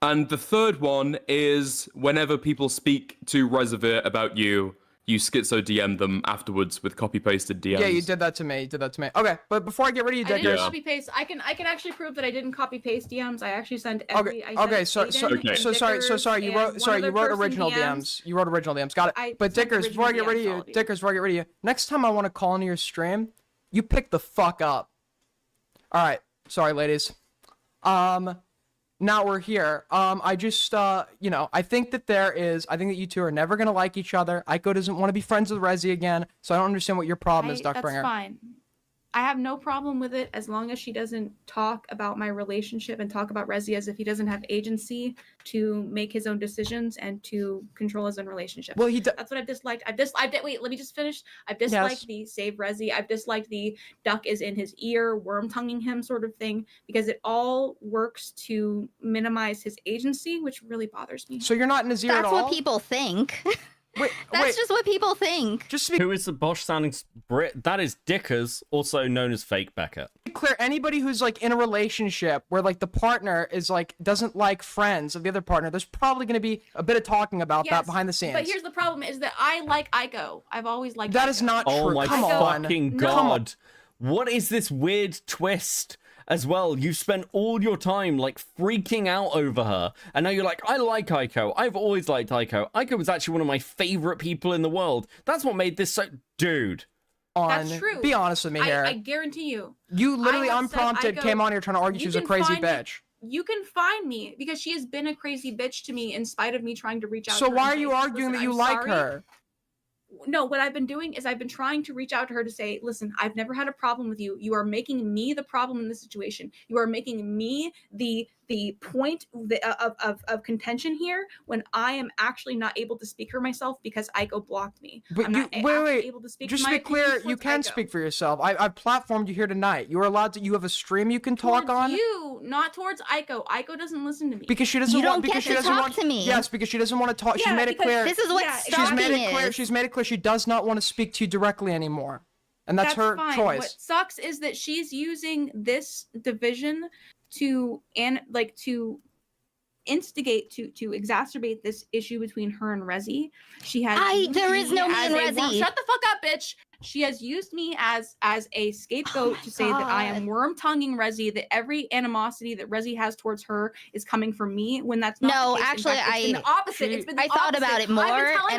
And the third one is whenever people speak to Reservoir about you schizo DM them afterwards with copy-pasted DMs. Yeah, you did that to me. Okay, but before I get rid of you, I didn't Dickers. copy paste. I can actually prove that I didn't copy paste DMs. I actually sent Okay. every. I sent Aiden, Sorry. You wrote original DMs. You wrote original DMs. Got it. But Dickers, before I get rid of you, next time I want to call into your stream, you pick the fuck up. All right. Sorry, ladies. Now we're here. I just, I think that you two are never gonna like each other. Aiko doesn't want to be friends with Rezi again, so I don't understand what your problem is, Duckbringer. That's fine. I have no problem with it as long as she doesn't talk about my relationship and talk about Rezi as if he doesn't have agency to make his own decisions and to control his own relationship. Well, that's what I've disliked. Wait, let me just finish. I've disliked the save Rezi. I've disliked the duck is in his ear, worm tonguing him sort of thing, because it all works to minimize his agency, which really bothers me. So you're not in his ear at all? That's what people think. That's just what people think. Who is the Bosch sounding Brit? That is Dickers, also known as Fake Beckett. Clear, anybody who's like in a relationship where like the partner is like doesn't like friends of the other partner, there's probably going to be a bit of talking about that behind the scenes. But here's the problem: is that I like Aiko. I've always liked. That Aiko. is not Oh true. my Come on. fucking No. Come on. god. What is this weird twist as well? You've spent all your time like freaking out over her, and now you're like, I like Aiko. I've always liked Aiko. Aiko was actually one of my favorite people in the world. That's what made this so... Dude. That's true. Be honest with me here. I guarantee you. You literally I have said unprompted Aiko- came on here trying to argue she you was a can crazy find me- bitch. You can find me because she has been a crazy bitch to me in spite of me trying to reach out So to her. why and are you say, arguing "Listen, that you I'm like sorry." her? No, what I've been doing is I've been trying to reach out to her to say, listen, I've never had a problem with you. You are making me the problem in this situation. You are making me the point of contention here when I am actually not able to speak for myself because Aiko blocked me. But I'm you not actually able to speak just for to my be clear, opinions you towards can Aiko. speak for yourself. I've platformed you here tonight. You are allowed to. You have a stream you can talk Towards on. you, not towards Aiko. Aiko doesn't listen to me. Because she doesn't want. Because she doesn't want to me. Yes, because she doesn't want to talk. She's Yeah, made it because clear. this is what she's made it stalking clear. is. She's made it clear she does not want to speak to you directly anymore, and that's her fine. choice. What sucks is that she's using this division to instigate to exacerbate this issue between her and Rezi. She has there is no me and Rezi. Shut the fuck up, bitch. She has used me as a scapegoat to say that I am worm tonguing Rezi, that every animosity that Rezi has towards her is coming from me, when that's not No, the case. actually, In fact, it's been the opposite. It's been the I thought opposite. about it more, I've been telling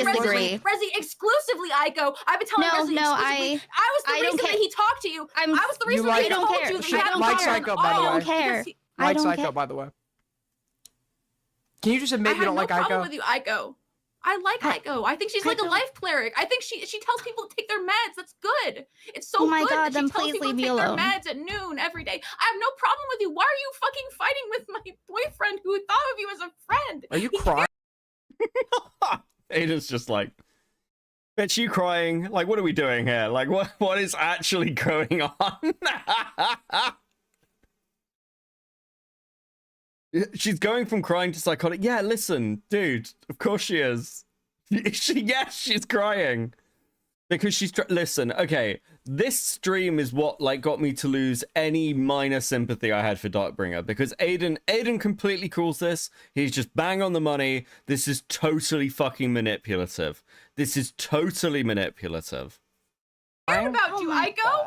and Rezi, Rezi exclusively, Aiko. I've been telling Rezi exclusively. I was the reason that he talked to you. I was the reason that he told you that he had Mike Psycho, by the way. I don't care. Mike Psycho, by the way. Can you just admit you don't like I have Aiko? no problem with you, Aiko. I like Aiko. I think she's like a life cleric. I think she tells people to take their meds. That's good. It's so Oh my good God, that she then tells please people leave to me take their alone. meds at noon every day. I have no problem with you. Why are you fucking fighting with my boyfriend who thought of you as a friend? Are you crying? Aiden's just like, bitch, you crying? Like, what are we doing here? Like, what is actually going on? She's going from crying to psychotic. Yeah, listen, dude, of course she is. Yes, she's crying. Because she's, listen, okay, this stream is what, like, got me to lose any minor sympathy I had for Duckbringer. Because Aiden completely calls this. He's just bang on the money. This is totally fucking manipulative. This is totally manipulative. Care about you, Aiko.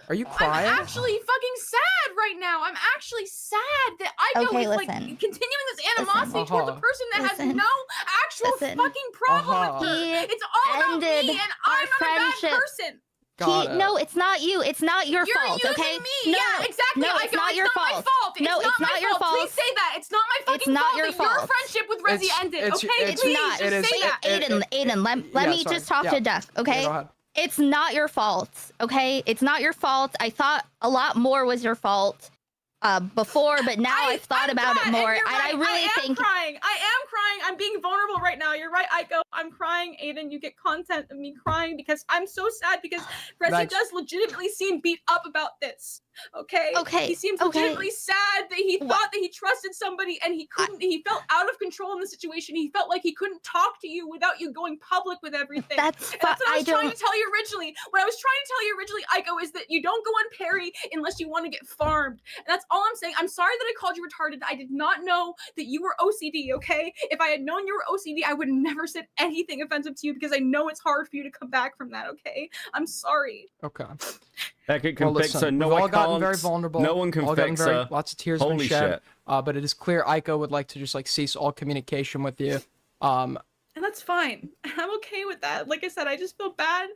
Are you crying? I'm actually fucking sad right now. I'm actually sad that Aiko Okay, is like listen. continuing this animosity towards a person that has no actual fucking problem with her. It's all about me, and I'm not a bad person. No, it's not you. It's not your You're fault, using okay? me. No, Yeah, exactly. No, it's not your fault. My fault. No, it's not your fault. Please say that. It's not my fucking It's not fault your that fault. your friendship with Rezi ended. Okay, please not. just say that. Aiden, let me just talk to Duck, okay? go ahead. It's not your fault, okay? It's not your fault. I thought a lot more was your fault before, but now I've thought about it more, and I really think. I am crying. I'm being vulnerable right now. You're right, Aiko. I'm crying, Aiden. You get content of me crying because I'm so sad because Rezi does legitimately seem beat up about this. Okay. He seems legitimately sad that he thought that he trusted somebody and he couldn't. He felt out of control in the situation. He felt like he couldn't talk to you without you going public with everything. That's what I was trying to tell you originally. What I was trying to tell you originally, Aiko, is that you don't go on Perry unless you want to get farmed. And that's all I'm saying. I'm sorry that I called you retarded. I did not know that you were OCD. Okay. If I had known you were OCD, I would have never said anything offensive to you because I know it's hard for you to come back from that. Okay. I'm sorry. Okay. Beckett can fix her. No, we've I all gotten can't. very vulnerable. No one can all gotten fix very, her. Lots of tears have Holy been shed. shit. But it is clear Aiko would like to just like cease all communication with you. And that's fine. I'm okay with that. Like I said, I just feel bad.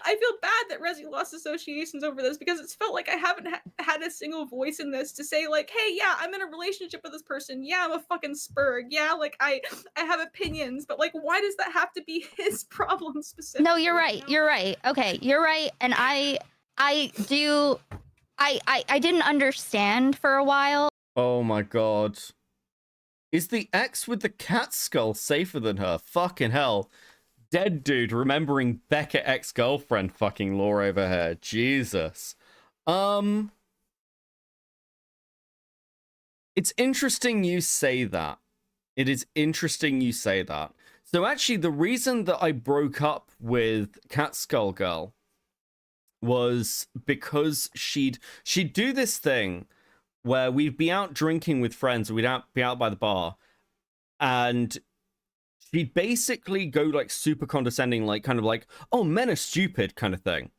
I feel bad that Rezi lost associations over this because it's felt like I haven't had a single voice in this to say like, hey, yeah, I'm in a relationship with this person. Yeah, I'm a fucking spurg. Yeah, like I have opinions, but like, why does that have to be his problem specifically? No, you're right. You're right. Okay, you're right. And I didn't understand for a while. Oh my god. Is the ex with the cat skull safer than her? Fucking hell. Dead dude remembering Becca ex-girlfriend fucking lore over here. Jesus. It's interesting you say that. It is interesting you say that. So actually the reason that I broke up with Cat Skull Girl was because she'd do this thing where we'd be out drinking with friends, we'd be out by the bar, and she'd basically go like super condescending, like kind of like, oh, men are stupid kind of thing.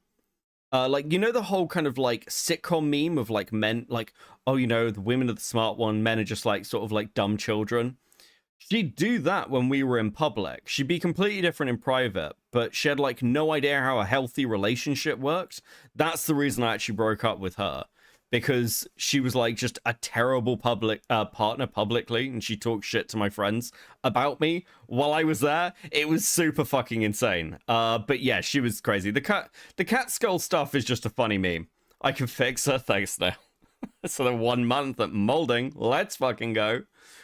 Like, you know, the whole kind of like sitcom meme of like men, like, oh, you know, the women are the smart one, men are just like sort of like dumb children. She'd do that when we were in public. She'd be completely different in private, but she had like no idea how a healthy relationship worked. That's the reason I actually broke up with her. Because she was like just a terrible public partner publicly, and she talked shit to my friends about me while I was there. It was super fucking insane. But yeah, she was crazy. The cat skull stuff is just a funny meme. I can fix her, thanks now. So the 1 month at molding, let's fucking go.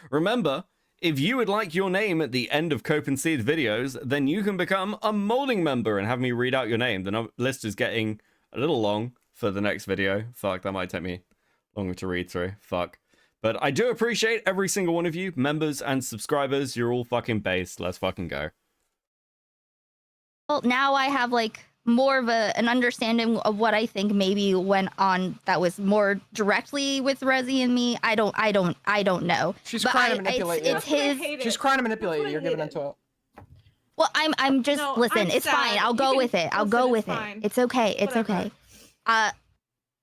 Remember, if you would like your name at the end of Cope and Seed videos, then you can become a molding member and have me read out your name. The list is getting a little long for the next video. Fuck, that might take me longer to read through. Fuck. But I do appreciate every single one of you, members and subscribers. You're all fucking based. Let's fucking go. Well, now I have like more of an understanding of what I think maybe went on that was more directly with Rezi and me. I don't know. She's But trying to manipulate you. it's his. She's trying to manipulate you. You're giving into it. Well, I'm just No, listen. I'm It's fine. sad. I'll You go can- with it. I'll go listen, with it's it. fine. It's okay. It's Whatever. okay.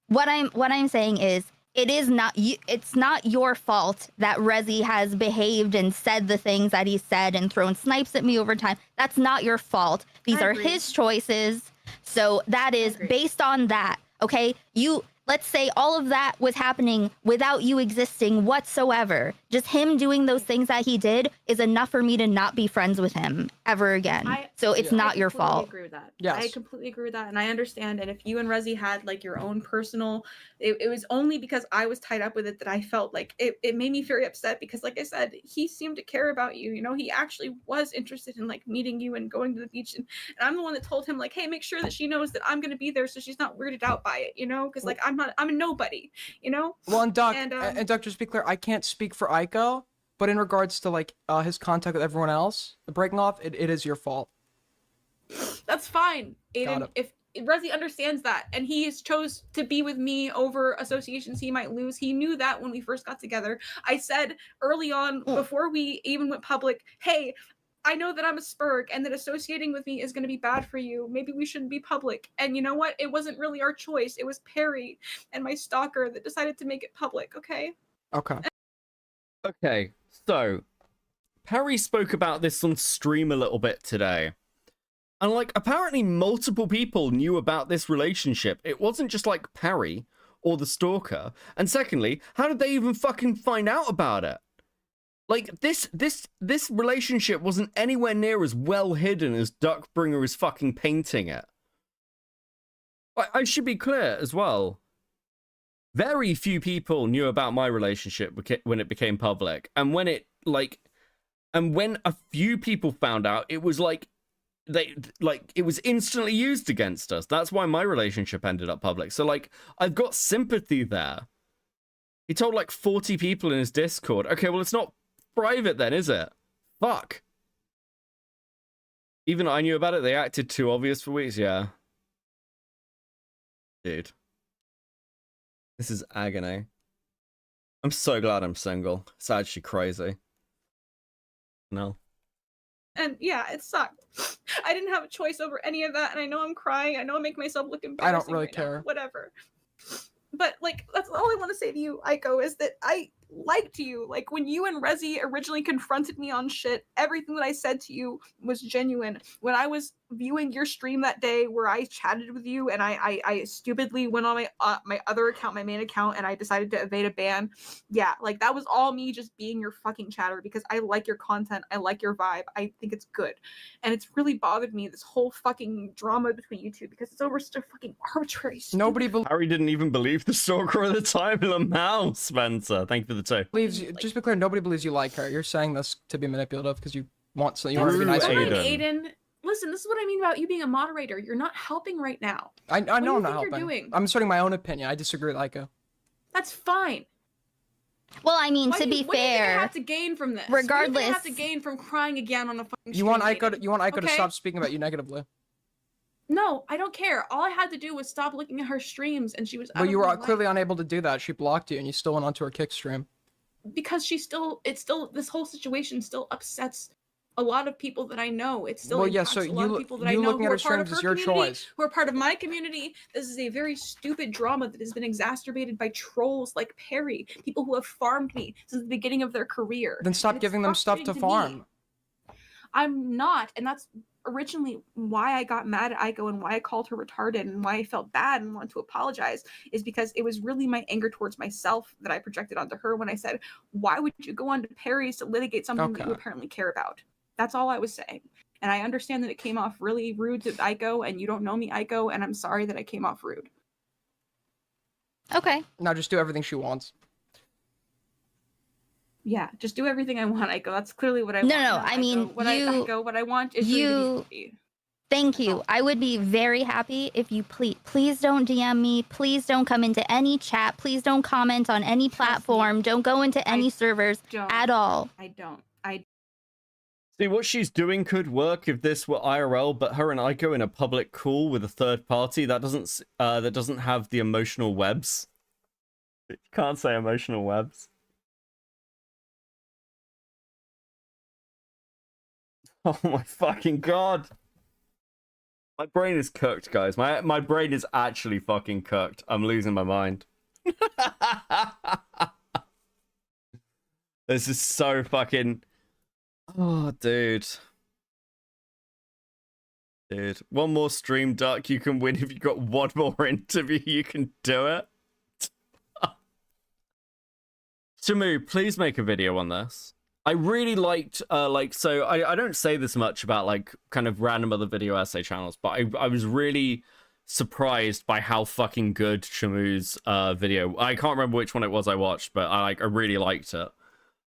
What I'm saying is it is not you. It's not your fault that Rezi has behaved and said the things that he said and thrown snipes at me over time. That's not your fault. These I are agree. his choices. So that is based on that. Okay, let's say all of that was happening without you existing whatsoever. Just him doing those things that he did is enough for me to not be friends with him ever again. So it's not your fault. I completely agree with that. Yes. I completely agree with that, and I understand. And if you and Rezi had like your own personal, it was only because I was tied up with it that I felt like it made me very upset because, like I said, he seemed to care about you. You know, he actually was interested in like meeting you and going to the beach, and I'm the one that told him like, hey, make sure that she knows that I'm gonna be there so she's not weirded out by it. You know, because like I'm a nobody. You know. Well, and Duck, And, and Duck, just to be clear, I can't speak for Aiko, but in regards to like his contact with everyone else, the breaking off, it is your fault. That's fine, Got Aiden. it. If Rezi understands that, and he has chose to be with me over associations he might lose, he knew that when we first got together. I said early on, before we even went public, hey, I know that I'm a Spurg and that associating with me is going to be bad for you. Maybe we shouldn't be public. And you know what? It wasn't really our choice. It was Perry and my stalker that decided to make it public, okay? Okay. Okay, so Perry spoke about this on stream a little bit today. And like apparently multiple people knew about this relationship. It wasn't just like Perry or the stalker. And secondly, how did they even fucking find out about it? Like this relationship wasn't anywhere near as well hidden as Duckbringer is fucking painting it. I should be clear as well. Very few people knew about my relationship when it became public, and when a few people found out, it was like it was instantly used against us. That's why my relationship ended up public. So like I've got sympathy there. He told like 40 people in his Discord. Okay, well it's not private then, is it? Fuck. Even I knew about it. They acted too obvious for weeks. Yeah. Dude. This is agony. I'm so glad I'm single. It's actually crazy. No. And yeah, it sucked. I didn't have a choice over any of that, and I know I'm crying. I know I make myself look embarrassing. I don't really right now, care. whatever. But like, that's all I want to say to you, Aiko, is that I liked you. Like when you and Rezi originally confronted me on shit, everything that I said to you was genuine. When I was viewing your stream that day where I chatted with you and I stupidly went on my other account, my main account, and I decided to evade a ban. Yeah, like that was all me just being your fucking chatter because I like your content. I like your vibe. I think it's good. And it's really bothered me, this whole fucking drama between you two, because it's over such a fucking arbitrary Nobody Harry didn't even believe the stalker at the time. Lamau, Spencer. Thank you for the two. believes you, just to be clear, nobody believes you like her. You're saying this to be manipulative because you want something. You want to be nice. Fine, Aiden. Listen, this is what I mean about you being a moderator. You're not helping right now. I What do know you I'm not think you're helping. doing? I'm asserting my own opinion. I disagree with Aiko. That's fine. Well, I mean, What to do you- be what are you gonna fair, have to gain from this? What are you gonna regardless- have to gain from crying again on the fucking You want stream, Aiko? Aiden? You want Aiko to Okay? stop speaking about you negatively? No, I don't care. All I had to do was stop looking at her streams, and she was. Well, out you of were my life. clearly unable to do that. She blocked you, and you still went onto her kick stream. Because this whole situation still upsets a lot of people that I know. It still Well, yeah, impacts so a lot you of people that you I know looking who at are her part of streams her is your community, choice. who are part of my community. This is a very stupid drama that has been exacerbated by trolls like Perry, people who have farmed me since the beginning of their career. Then stop And it's giving them stuff to frustrating me. farm. I'm not, and that's originally why I got mad at Aiko and why I called her retarded and why I felt bad and wanted to apologize, is because it was really my anger towards myself that I projected onto her when I said, why would you go on to Perry's to litigate something that you Okay. apparently care about? That's all I was saying. And I understand that it came off really rude to Aiko, and you don't know me, Aiko, and I'm sorry that I came off rude. Okay. Now just do everything she wants. Yeah, just do everything I want, Aiko. That's clearly what I No, want. no, not I Aiko. mean, what you- I want is for you to be happy. Thank you. I would be very happy if you please don't DM me. Please don't come into any chat. Please don't comment on any platform. Don't go into any servers don't. at all. I don't. See, what she's doing could work if this were IRL, but her and Aiko in a public call with a third party, that doesn't have the emotional webs. You can't say emotional webs. Oh my fucking god. My brain is cooked, guys. My brain is actually fucking cooked. I'm losing my mind. This is so fucking... Oh, dude. Dude. One more stream, Duck. You can win. If you got one more interview, you can do it. Shamu, please make a video on this. I really liked, so I don't say this much about, like, kind of random other video essay channels, but I was really surprised by how fucking good Shamu's video. I can't remember which one it was I watched, but I really liked it.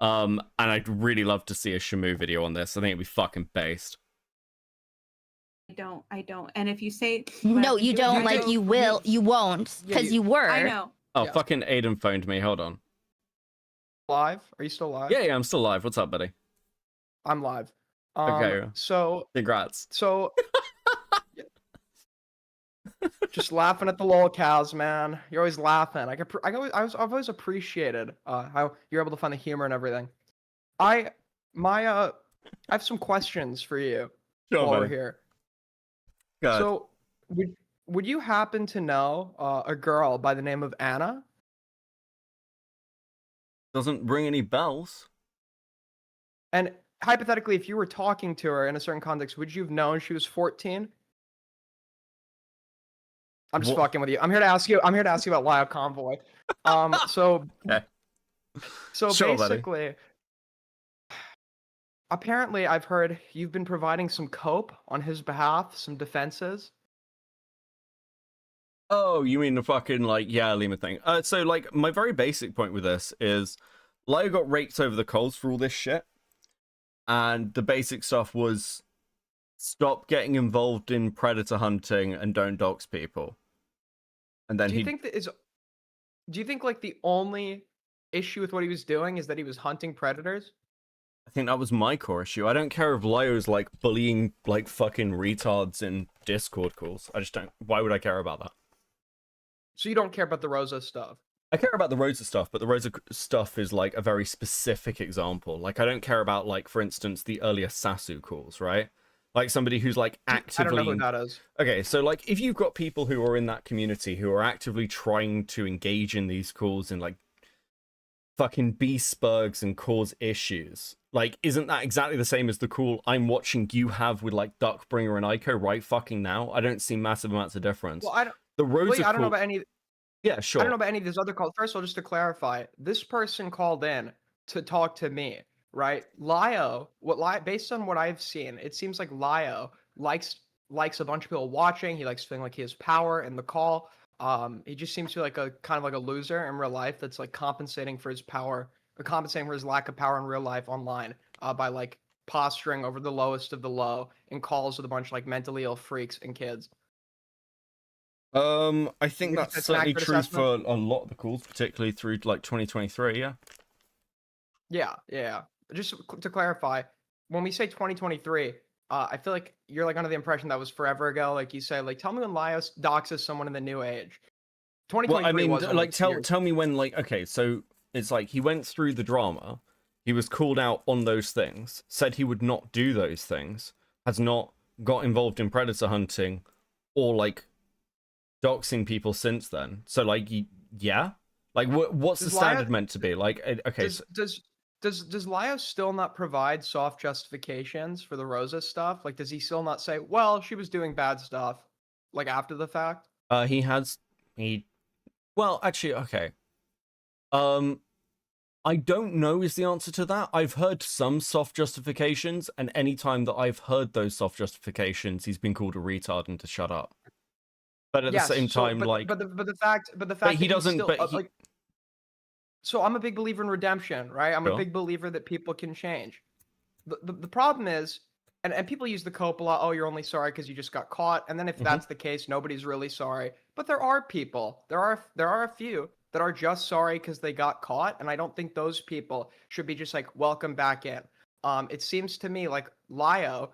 And I'd really love to see a Shamu video on this. I think it'd be fucking based. I don't. And if you say No, you don't. Like you will, you won't, because you were. I know. Oh, fucking Aiden phoned me. Hold on. Live? Are you still live? Yeah, I'm still live. What's up, buddy? I'm live. Okay. So congrats. So just laughing at the lolcows, man. You're always laughing. I've always appreciated how you're able to find the humor and everything. I have some questions for you Sure, while we're buddy. here. Go ahead. So would you happen to know a girl by the name of Anna? Doesn't ring any bells. And hypothetically, if you were talking to her in a certain context, would you have known she was 14? I'm just fucking with you. I'm here to ask you about Live Convoy. So Okay. So Sure, buddy. basically, apparently I've heard you've been providing some cope on his behalf, some defenses. Oh, you mean the fucking, like, yeah, Lima thing. So, like, my very basic point with this is Lio got raked over the coals for all this shit. And the basic stuff was stop getting involved in predator hunting and don't dox people. And then Do you think like the only issue with what he was doing is that he was hunting predators? I think that was my core issue. I don't care if Lio's, like, bullying, like, fucking retards in Discord calls. I just don't. Why would I care about that? So you don't care about the Rosa stuff? I care about the Rosa stuff, but the Rosa stuff is, like, a very specific example. Like, I don't care about, like, for instance, the earlier Sasu calls, right? Like, somebody who's, like, actively... I don't know who that is. Okay, so, like, if you've got people who are in that community who are actively trying to engage in these calls and, like, fucking be spurgs and cause issues, like, isn't that exactly the same as the call I'm watching you have with, like, Duckbringer and Aiko right fucking now? I don't see massive amounts of difference. Well, I don't. The Rosa Wait, I don't know call- about any. Yeah, sure. I don't know about any of these other calls. First of all, just to clarify, this person called in to talk to me, right? Lio, based on what I've seen, it seems like Lio likes a bunch of people watching. He likes feeling like he has power in the call. He just seems to be like a kind of like a loser in real life that's like compensating for his power, or compensating for his lack of power in real life online by like posturing over the lowest of the low in calls with a bunch of like mentally ill freaks and kids. I think You think that's that's an certainly accurate true assessment? for a lot of the calls, particularly through like 2023. Yeah. Yeah. Just to clarify, when we say 2023, I feel like you're like under the impression that was forever ago. Like you say, like, tell me when Lios doxes someone in the new age. 2023 Well, I mean, was only like, 2 years. tell me when, like, okay, so it's like he went through the drama, he was called out on those things, said he would not do those things, has not got involved in predator hunting or like doxing people since then. So, like, yeah, like, what's the Does standard Lio- meant to be? Like, okay, Does Lios still not provide soft justifications for the Rosa stuff? Like, does he still not say, well, she was doing bad stuff, like after the fact? Well, actually, okay. I don't know is the answer to that. I've heard some soft justifications, and any time that I've heard those soft justifications, he's been called a retard and to shut up. But at Yes, the same so- time, but, like, but the fact but that he he's doesn't. still, But he, like, so I'm a big believer in redemption, right? I'm a Sure. big believer that people can change. The problem is, and people use the cope a lot. Oh, you're only sorry because you just got caught. And then if that's the case, nobody's really sorry. But there are people. There are a few that are just sorry because they got caught, and I don't think those people should be just like welcome back in. it seems to me like Lio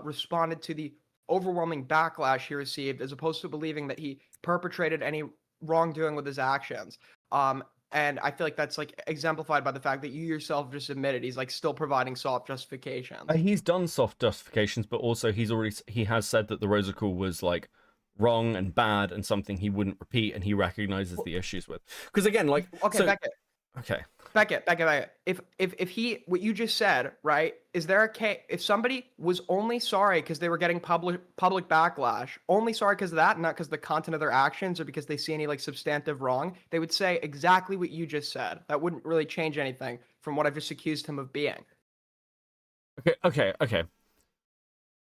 responded to the overwhelming backlash he received as opposed to believing that he perpetrated any wrongdoing with his actions. And I feel like that's like exemplified by the fact that you yourself just admitted he's like still providing soft justifications. He's done soft justifications, but also he has said that the Rosa Call was like wrong and bad and something he wouldn't repeat, and he recognizes the issues with. Because again, like okay, so, Beckett. Okay. Beckett. If he what you just said, right? Is there a case if somebody was only sorry because they were getting public backlash, only sorry because of that, not because the content of their actions or because they see any like substantive wrong, they would say exactly what you just said. That wouldn't really change anything from what I've just accused him of being. Okay.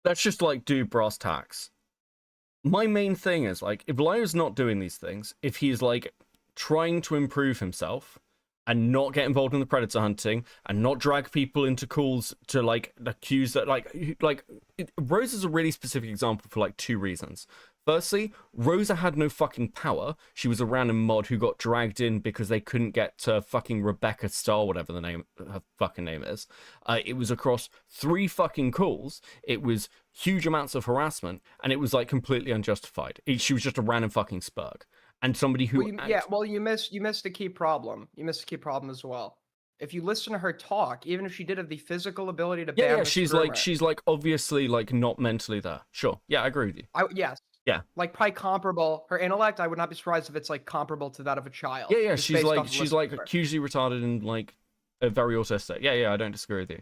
Let's just like do brass tacks. My main thing is like if Lio's not doing these things, if he's like trying to improve himself and not get involved in the predator hunting and not drag people into calls to like accuse that Rose is a really specific example for like two reasons. Firstly, Rosa had no fucking power. She was a random mod who got dragged in because they couldn't get to fucking Rebecca Starr, whatever her fucking name is. It was across 3 fucking calls. It was huge amounts of harassment, and it was like completely unjustified. She was just a random fucking spurg. And somebody who you missed a key problem. You missed a key problem as well. If you listen to her talk, even if she did have the physical ability to ban she's like obviously like not mentally there. Sure. Yeah, I agree with you. Yes. Yeah. Like probably comparable. Her intellect, I would not be surprised if it's like comparable to that of a child. Yeah, just she's based off like hugely retarded and like very autistic. Yeah, I don't disagree with you.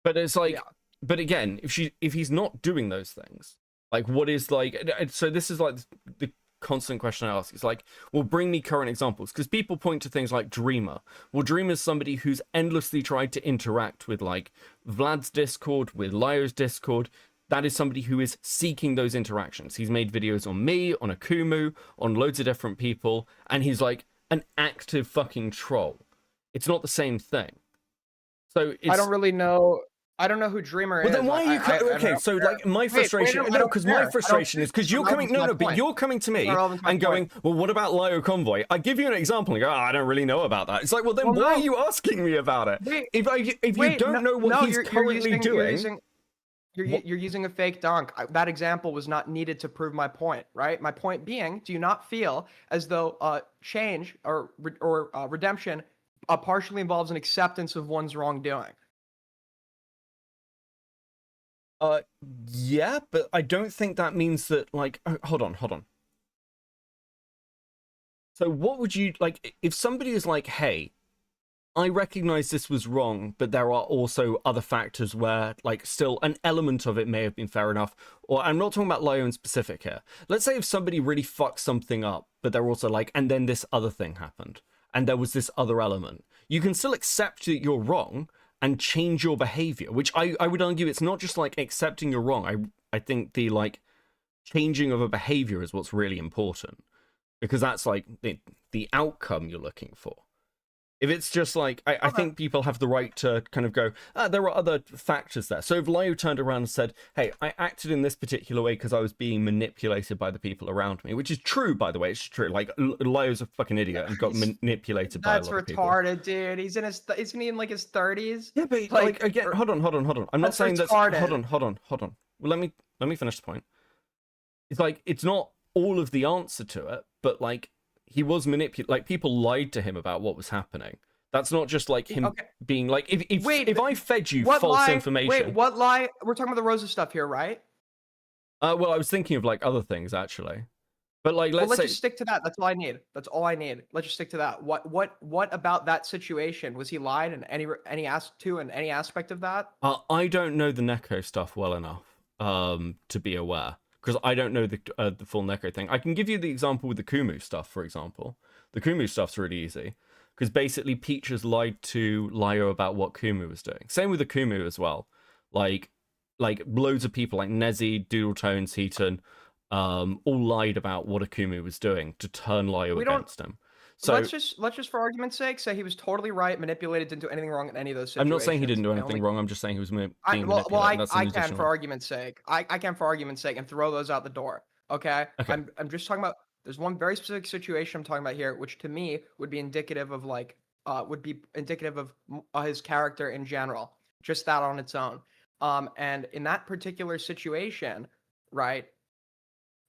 But it's like but again, if he's not doing those things, like what is like so this is like the constant question I ask. It's like, well, bring me current examples, because people point to things like Dreamer. Well, Dreamer's somebody who's endlessly tried to interact with like Vlad's Discord, with Lio's Discord. That is somebody who is seeking those interactions. He's made videos on me, on Akumu, on loads of different people, and he's like an active fucking troll. It's not the same thing. So I don't really know. I don't know who Dreamer is. Well, then why are you okay? So like my frustration, because my frustration is because you're coming. But you're coming to me and going, well, what about Lio Convoy? I give you an example and go, I don't really know about that. It's like, well, then why are you asking me about it? If you don't know what he's currently doing. You're using a fake dunk. That example was not needed to prove my point, right? My point being, do you not feel as though change or redemption partially involves an acceptance of one's wrongdoing? Yeah, but I don't think that means that, like, hold on. So what would you, like, if somebody is like, hey, I recognize this was wrong, but there are also other factors where, like, still an element of it may have been fair enough, or I'm not talking about Lio in specific here. Let's say if somebody really fucked something up, but they're also like, and then this other thing happened, and there was this other element. You can still accept that you're wrong, and change your behavior, which I would argue it's not just like accepting you're wrong. I think the like changing of a behavior is what's really important, because that's like the outcome you're looking for. If it's just like, I think people have the right to kind of go, there are other factors there. So if Lio turned around and said, hey, I acted in this particular way because I was being manipulated by the people around me, which is true, by the way, it's true. Like, Lio's a fucking idiot and got manipulated by a lot of people. That's retarded, dude. Isn't he in like his 30s? Yeah, but like again, hold on. I'm not saying that's, hold on. Well, let me finish the point. It's like, it's not all of the answer to it, but like, he was manipulated. Like, people lied to him about what was happening. That's not just like him being like, if I fed you false information. Wait, what lie? We're talking about the Rosa stuff here, right? Well, I was thinking of like other things actually, but like let's just stick to that. That's all I need. Let's just stick to that. What about that situation? Was he lied in any aspect of that? I don't know the Neko stuff well enough to be aware. Because I don't know the full Neko thing. I can give you the example with the Kumu stuff, for example. The Kumu stuff's really easy. Because basically Peach has lied to Lio about what Kumu was doing. Same with the Kumu as well. Like loads of people like Nezzy, Doodletones, Heaton, all lied about what Akumu was doing to turn Lio against him. So let's just for argument's sake say he was totally right, manipulated, didn't do anything wrong in any of those situations. I'm not saying he didn't do anything wrong. I'm just saying he was being manipulated. Well, I can for argument's sake. I can for argument's sake and throw those out the door. Okay. I'm just talking about. There's one very specific situation I'm talking about here, which to me would be indicative of his character in general. just that on its own. And in that particular situation, right,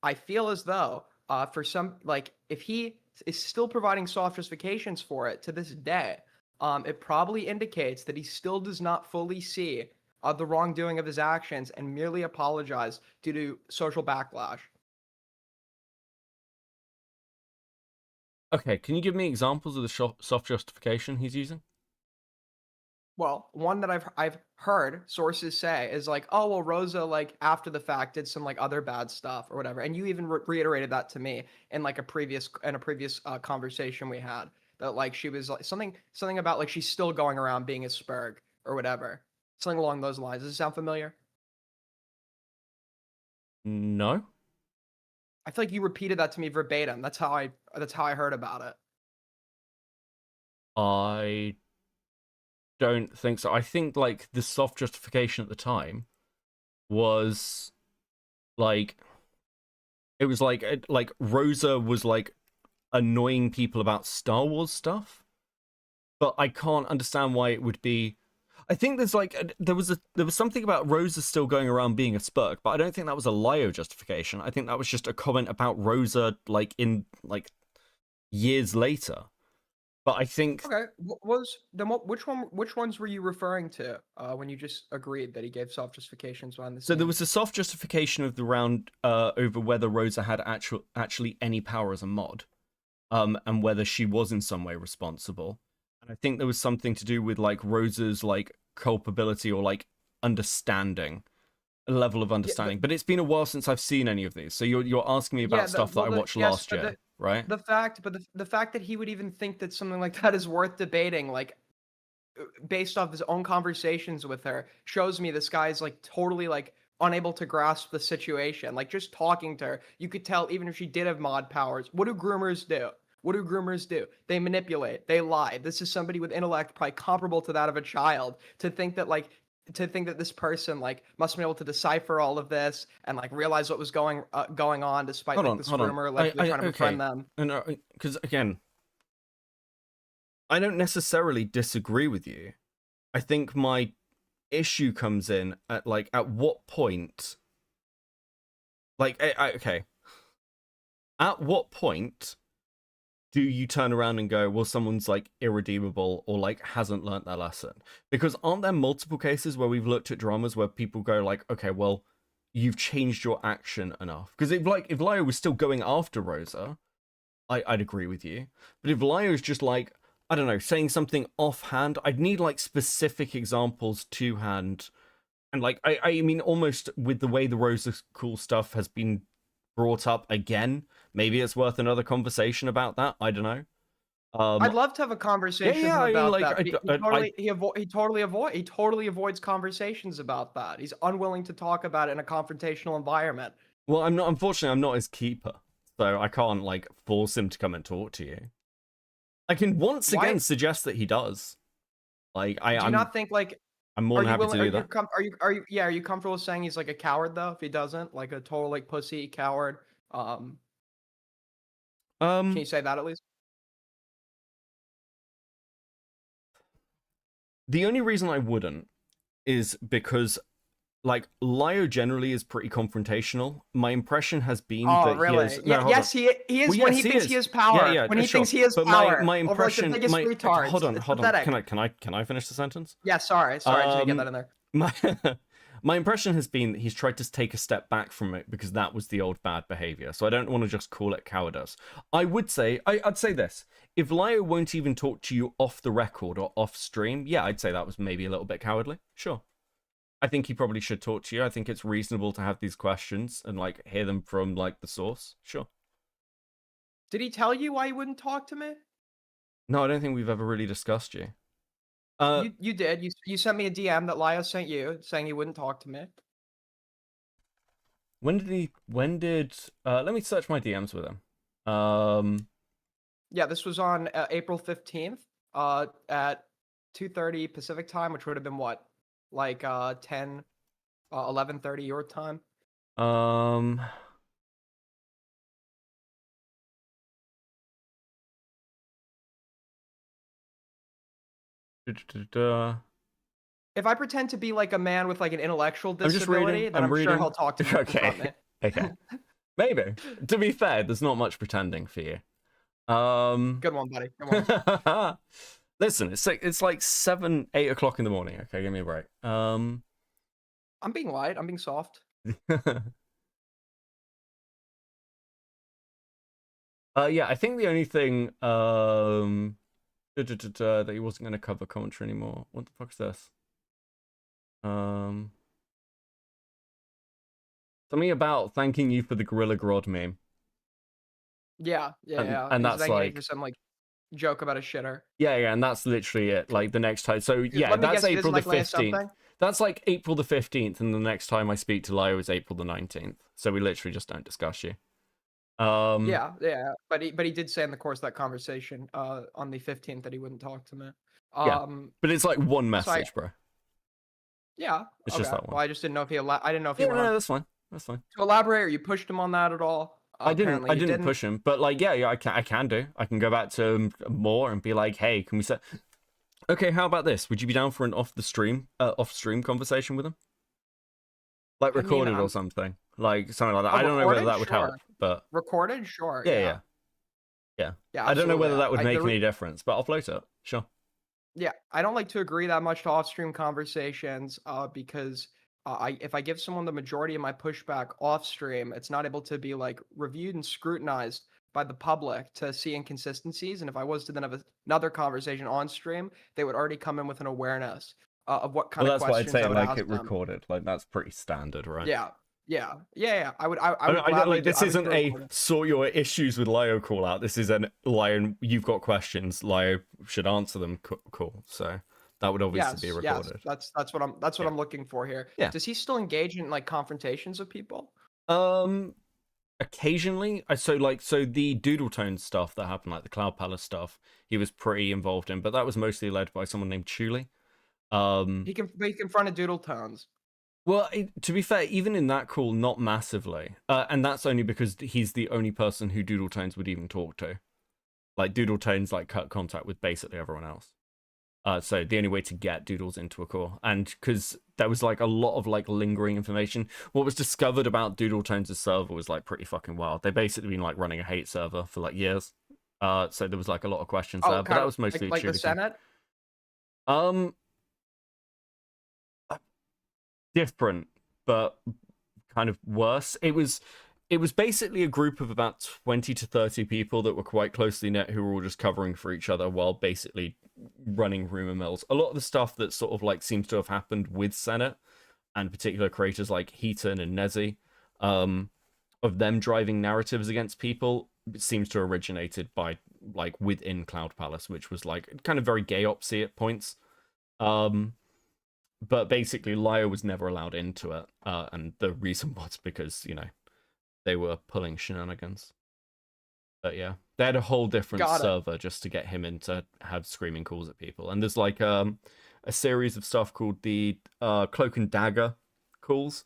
I feel as though for some, like, if he is still providing soft justifications for it to this day, it probably indicates that he still does not fully see the wrongdoing of his actions and merely apologize due to social backlash. Okay, can you give me examples of the soft justification he's using? Well, one that I've heard sources say is like, oh well, Rosa like after the fact did some like other bad stuff or whatever, and you even reiterated that to me in like a previous conversation we had, that like she was like something about like she's still going around being a spurg or whatever, something along those lines. Does it sound familiar? No. I feel like you repeated that to me verbatim. That's how I heard about it. I don't think so. I think like the soft justification at the time was like it was like Rosa was like annoying people about Star Wars stuff, but I can't understand why it would be. I think there's like there was something about Rosa still going around being a spurk, but I don't think that was a Lio justification. I think that was just a comment about Rosa like in like years later. But I think Okay, which ones were you referring to when you just agreed that he gave soft justifications behind the scenes? so. There was a soft justification of the round over whether Rosa had actually any power as a mod, and whether she was in some way responsible. And I think there was something to do with like Rosa's like culpability or like understanding, a level of understanding. But it's been a while since I've seen any of these. So you're asking me about stuff that I watched last year, right? The fact that he would even think that something like that is worth debating, like based off his own conversations with her, shows me this guy's like totally like unable to grasp the situation. Like just talking to her, you could tell even if she did have mod powers. What do groomers do? What do groomers do? They manipulate. They lie. This is somebody with intellect probably comparable to that of a child. To think that this person like must have been able to decipher all of this and like realize what was going on despite this groomer allegedly trying to befriend them. And because again, I don't necessarily disagree with you. I think my issue comes in at like at what point, like okay, at what point do you turn around and go, well, someone's like irredeemable or like hasn't learnt their lesson? Because aren't there multiple cases where we've looked at dramas where people go like, okay, well, you've changed your action enough? Because if Lio was still going after Rosa, I'd agree with you. But if Lio's just like, I don't know, saying something offhand, I'd need like specific examples to hand. And like, I mean, almost with the way the Rosa cool stuff has been brought up again, maybe it's worth another conversation about that. I don't know. I'd love to have a conversation about that. He totally avoids conversations about that. He's unwilling to talk about it in a confrontational environment. Well, unfortunately, I'm not his keeper, so I can't like force him to come and talk to you. I can once again suggest that he does. Like, do you not think like I'm more than happy to do that. Are you comfortable saying he's like a coward though if he doesn't, like a total like pussy coward? Can you say that at least? The only reason I wouldn't is because like Lio generally is pretty confrontational. My impression has been that really? he is. Yes, he is well, when he thinks he has power. When he thinks he has power. My impression. Over, like, the biggest retards. Hold on. It's Can I finish the sentence? Yeah, sorry. I should get that in there. My impression has been that he's tried to take a step back from it because that was the old bad behavior. So I don't want to just call it cowardice. I would say, I'd say this. If Lio won't even talk to you off the record or off stream, yeah, I'd say that was maybe a little bit cowardly. Sure. I think he probably should talk to you. I think it's reasonable to have these questions and like hear them from like the source. Sure. Did he tell you why he wouldn't talk to me? No, I don't think we've ever really discussed you. You did. You sent me a DM that Lio sent you saying he wouldn't talk to me. When did let me search my DMs with him. Yeah, this was on April 15th at 2:30 Pacific time, which would have been what? Like 11:30 your time. if I pretend to be like a man with like an intellectual I'm just disability, reading. then I'm sure he'll talk to me. Okay. Okay. Maybe. To be fair, there's not much pretending for you. Good one, buddy. Good one. Listen, it's like 7, 8 o'clock in the morning. Okay, give me a break. I'm being light. I'm being soft. Yeah, I think the only thing that he wasn't going to cover commentary anymore. What the fuck is this? Something about thanking you for the Gorilla Grodd meme. Yeah. And He's that's thanking me like for some like joke about a shitter. Yeah, and that's literally it. Like the next time. So yeah, Let me that's guess, he April doesn't the like Lance 15th. something? That's like April the 15th, and the next time I speak to Lio is April the 19th. So we literally just don't discuss you. Yeah. But he did say in the course of that conversation on the 15th that he wouldn't talk to me. Yeah, but it's like one so message, bro. Yeah. It's okay. just that one. Well, I just didn't know if he I didn't know if he Yeah, wanted no, that's fine. That's fine. to elaborate or you pushed him on that at all. I didn't Apparently you push him, but like, yeah, I can do. I can go back to him more and be like, hey, can we set? Okay, how about this? Would you be down for an off stream conversation with him, like recorded or something, like something like that? I don't know whether that would help, but recorded, sure. Yeah. I don't know whether that would make any difference, but I'll float it. Sure. Yeah, I don't like to agree that much to off-stream conversations because if I give someone the majority of my pushback off-stream, it's not able to be like reviewed and scrutinized by the public to see inconsistencies. And if I was to then have another conversation on stream, they would already come in with an awareness of what kind of questions I would ask them. Recorded. Like that's pretty standard, right? Yeah. I would. Like this isn't a sort your issues with Lio call out. This is an Lio. You've got questions. Lio should answer them. Cool. So that would obviously be recorded. Yes, that's what I'm looking for here. Yeah. Does he still engage in like confrontations with people? Occasionally. So the Doodle Tone stuff that happened, like the Cloud Palace stuff, he was pretty involved in, but that was mostly led by someone named Chuli. He confronted Doodle Tones. Well, to be fair, even in that call, not massively. And that's only because he's the only person who Doodle Tones would even talk to. Like, Doodle Tones, like, cut contact with basically everyone else. So the only way to get Doodles into a call. And because there was, like, a lot of, like, lingering information. What was discovered about Doodle Tones' server was, like, pretty fucking wild. They basically been, like, running a hate server for, like, years. So there was, like, a lot of questions there. But that was mostly like the Senate? Different, but kind of worse. It was basically a group of about 20 to 30 people that were quite closely knit who were all just covering for each other while basically running rumor mills. A lot of the stuff that sort of like seems to have happened with Senate and particular creators like Heaton and Nezzy, of them driving narratives against people seems to have originated by like within Cloud Palace, which was like kind of very gay opsy at points. But basically, Lio was never allowed into it, and the reason was because, you know, they were pulling shenanigans. But yeah, they had a whole different server just to get him in to have screaming calls at people. And there's like a series of stuff called the Cloak and Dagger calls,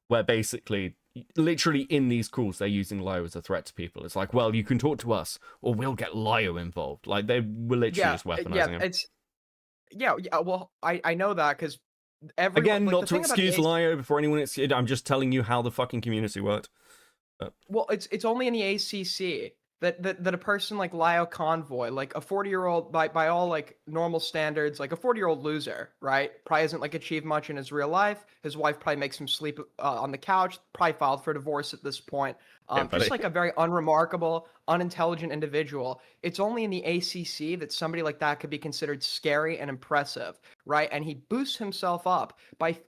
where basically, literally in these calls, they're using Lio as a threat to people. It's like, well, you can talk to us, or we'll get Lio involved. Like, they were literally just weaponizing him. Yeah, well, I know that because again, not to excuse Lio before anyone. I'm just telling you how the fucking community worked. Well, it's only in the ACC that a person like Lio Convoy, like a 40-year-old by all like normal standards, like a 40-year-old loser, right? Probably hasn't like achieved much in his real life. His wife probably makes him sleep on the couch. Probably filed for divorce at this point. Just like a very unremarkable, unintelligent individual. It's only in the ACC that somebody like that could be considered scary and impressive, right? And he boosts himself up by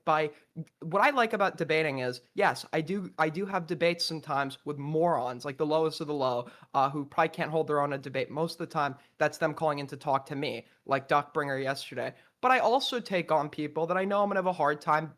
what I like about debating is, yes, I do have debates sometimes with morons, like the lowest of the low, who probably can't hold their own in a debate. Most of the time, that's them calling in to talk to me, like Duckbringer yesterday. But I also take on people that I know I'm gonna have a hard time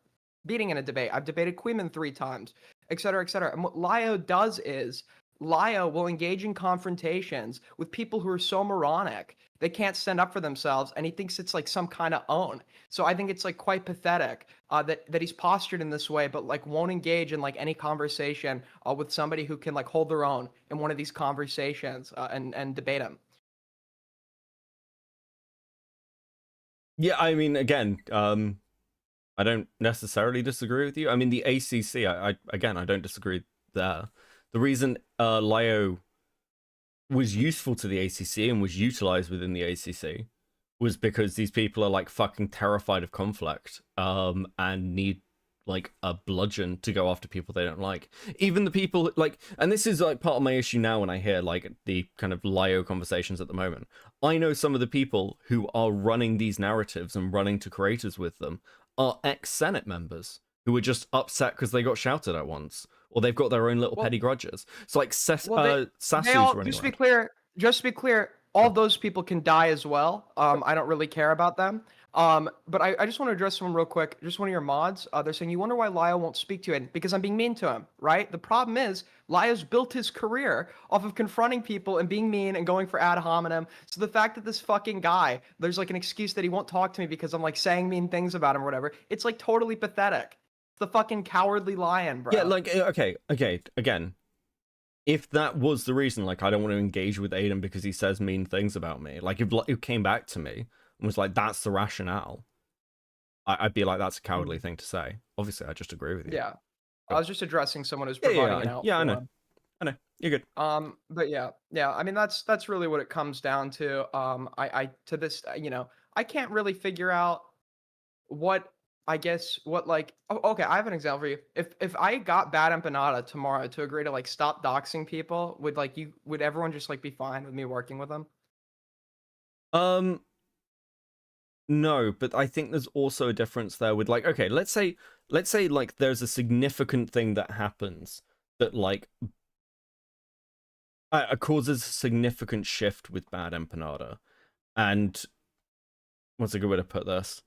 beating in a debate. I've debated Queeman 3 times, et cetera, et cetera. And what Lio does is, Lio will engage in confrontations with people who are so moronic they can't stand up for themselves, and he thinks it's like some kind of own. So I think it's like quite pathetic that he's postured in this way, but like won't engage in like any conversation with somebody who can like hold their own in one of these conversations and debate him. Yeah, I mean, again, I don't necessarily disagree with you. I mean, the ACC, again, I don't disagree there. The reason Lyo was useful to the ACC and was utilized within the ACC was because these people are like fucking terrified of conflict, and need like a bludgeon to go after people they don't like. Even the people like, and this is like part of my issue now when I hear like the kind of Lyo conversations at the moment. I know some of the people who are running these narratives and running to creators with them are ex-Senate members who are just upset because they got shouted at once, or they've got their own little petty grudges. So like Sasu's running just to be around. clear, all those people can die as well. I don't really care about them. But I just want to address someone real quick. Just one of your mods. They're saying, you wonder why Lyo won't speak to you, because I'm being mean to him, right? The problem is Lyo's built his career off of confronting people and being mean and going for ad hominem. So the fact that this fucking guy, there's like an excuse that he won't talk to me because I'm like saying mean things about him or whatever. It's like totally pathetic. It's the fucking cowardly lion, bro. Yeah, like, okay, again, if that was the reason, like, I don't want to engage with Aiden because he says mean things about me, like, if it came back to me and was like, that's the rationale, I'd be like, that's a cowardly thing to say. Obviously, I just agree with you. Yeah. I was just addressing someone who's providing an out. Yeah, I know. You're good. But yeah. I mean, that's really what it comes down to. I to this, I can't really figure out what like. Oh, okay, I have an example for you. If I got Bad Empanada tomorrow to agree to like stop doxing people, would everyone just like be fine with me working with them? No, but I think there's also a difference there with like, okay, let's say like there's a significant thing that happens that like causes a significant shift with Bad Empanada, and what's a good way to put this?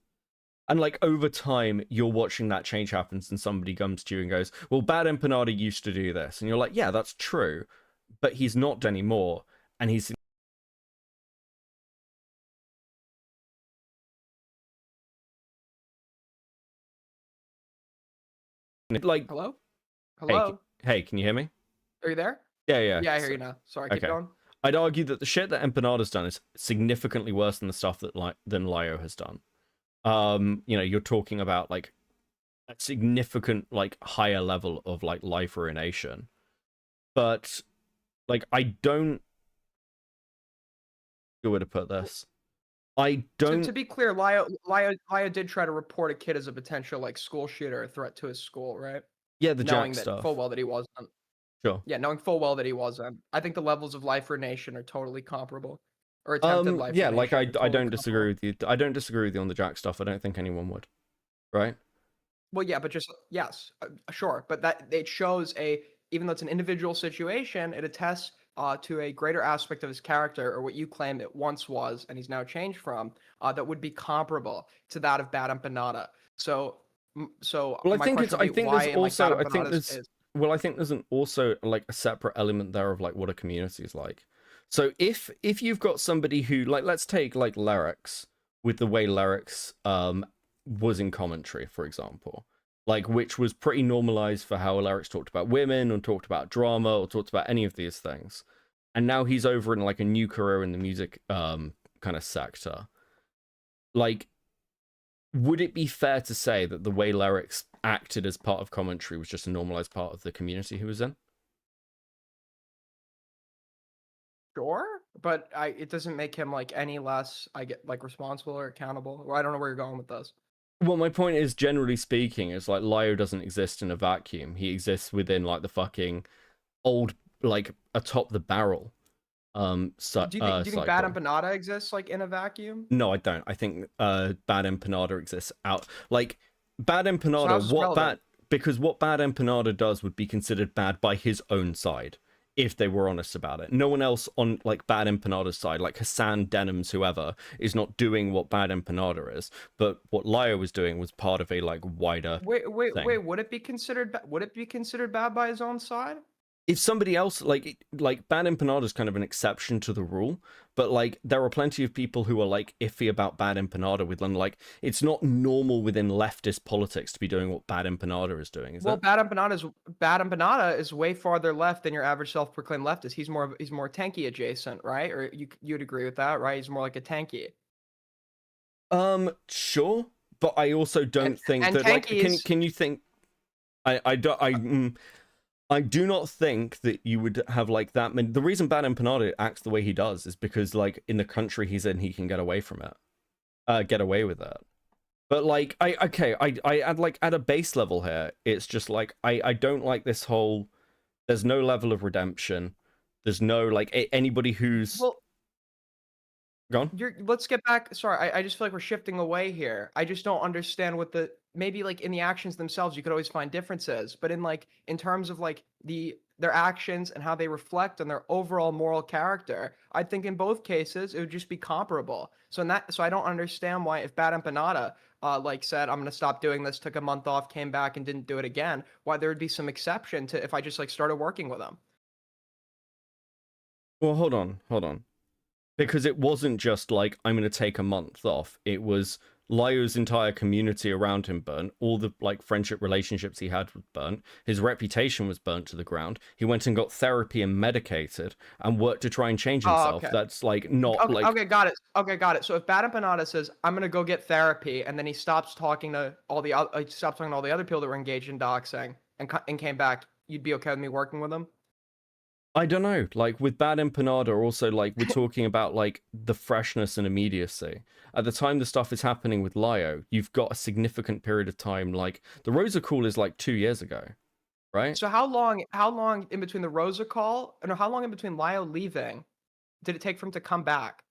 And like over time, you're watching that change happens, and somebody comes to you and goes, "Well, Bad Empanada used to do this," and you're like, "Yeah, that's true, but he's not anymore," and he's like, hello. Hey, can you hear me? Are you there? Yeah. Yeah, I hear you now. Sorry, keep going. I'd argue that the shit that Empanada's done is significantly worse than the stuff that than Lyo has done. You're talking about like a significant like higher level of like life ruination. But like I don't good way to put this. I don't To be clear, Lyo did try to report a kid as a potential like school shooter, a threat to his school, right? Yeah, the knowing Jack that stuff. full well that he wasn't. Sure. Yeah, knowing full well that he wasn't. I think the levels of life ruination are totally comparable. Or attempted life yeah, like I ruination are totally don't disagree with you. I don't disagree with you on the Jack stuff. I don't think anyone would. Right? Well, yeah, but just yes, sure, but that it shows even though it's an individual situation, it attests to a greater aspect of his character, or what you claim it once was, and he's now changed from, that would be comparable to that of Bad Empanada. So, well, I my think question would be, there's also, Bad I think Empanadas there's, well, I think there's also like a separate element there of like what a community is like. So if you've got somebody who like, let's take like Lyrics, with the way Lyrics was in commentary, for example, like which was pretty normalized for how Lyrics talked about women or talked about drama or talked about any of these things, and now he's over in like a new career in the music kind of sector. Like, would it be fair to say that the way Lyrics acted as part of commentary was just a normalized part of the community he was in? Sure, but it doesn't make him like any less, responsible or accountable. Well, I don't know where you're going with this. Well, my point is, generally speaking, it's like Lyo doesn't exist in a vacuum. He exists within like the fucking old, like atop the barrel. Do you think Bad Empanada exists like in a vacuum? No, I don't. I think Bad Empanada exists out. Like Bad Empanada, because what Bad Empanada does would be considered bad by his own side, if they were honest about it. No one else on like Bad Empanada's side, like Hassan, Denims, whoever, is not doing what Bad Empanada is. But what Lyo was doing was part of a like wider. Wait. thing. Would it be considered bad by his own side? If somebody else like Bad Empanada is kind of an exception to the rule, but like there are plenty of people who are like iffy about Bad Empanada with them. Like it's not normal within leftist politics to be doing what Bad Empanada is doing. Bad Empanada is way farther left than your average self-proclaimed leftist. He's more tanky adjacent, right? Or you'd agree with that, right? He's more like a tanky. Sure, but I also don't think and that like Tankies- can you think I do not think that you would have like that many. The reason Bad Empanada acts the way he does is because like in the country he's in, he can get away from it, get away with it. But like I add like at a base level here, it's just like I don't like this whole. There's no level of redemption. There's no like anybody who's. Well, gone. Let's get back. Sorry, I just feel like we're shifting away here. I just don't understand what the maybe like in the actions themselves you could always find differences, but in terms of like their actions and how they reflect on their overall moral character, I think in both cases it would just be comparable. So I don't understand why if Bad Empanada like said I'm gonna stop doing this, took a month off, came back and didn't do it again, why there would be some exception to if I just like started working with him. Well, hold on. Because it wasn't just like, I'm going to take a month off. It was Lyo's entire community around him burnt. All the like friendship relationships he had were burnt. His reputation was burnt to the ground. He went and got therapy and medicated and worked to try and change himself. Okay. That's like not Okay, like... okay, got it. So if Bad Empanada says, I'm going to go get therapy, and then he stops talking to all the other people that were engaged in doxing and came back, you'd be okay with me working with him? I don't know, like with Bad Empanada, also like we're talking about like the freshness and immediacy. At the time the stuff is happening with Lyo, you've got a significant period of time, like the Rosa call is like 2 years ago, right? So how long in between the Rosa call, and how long in between Lyo leaving did it take for him to come back?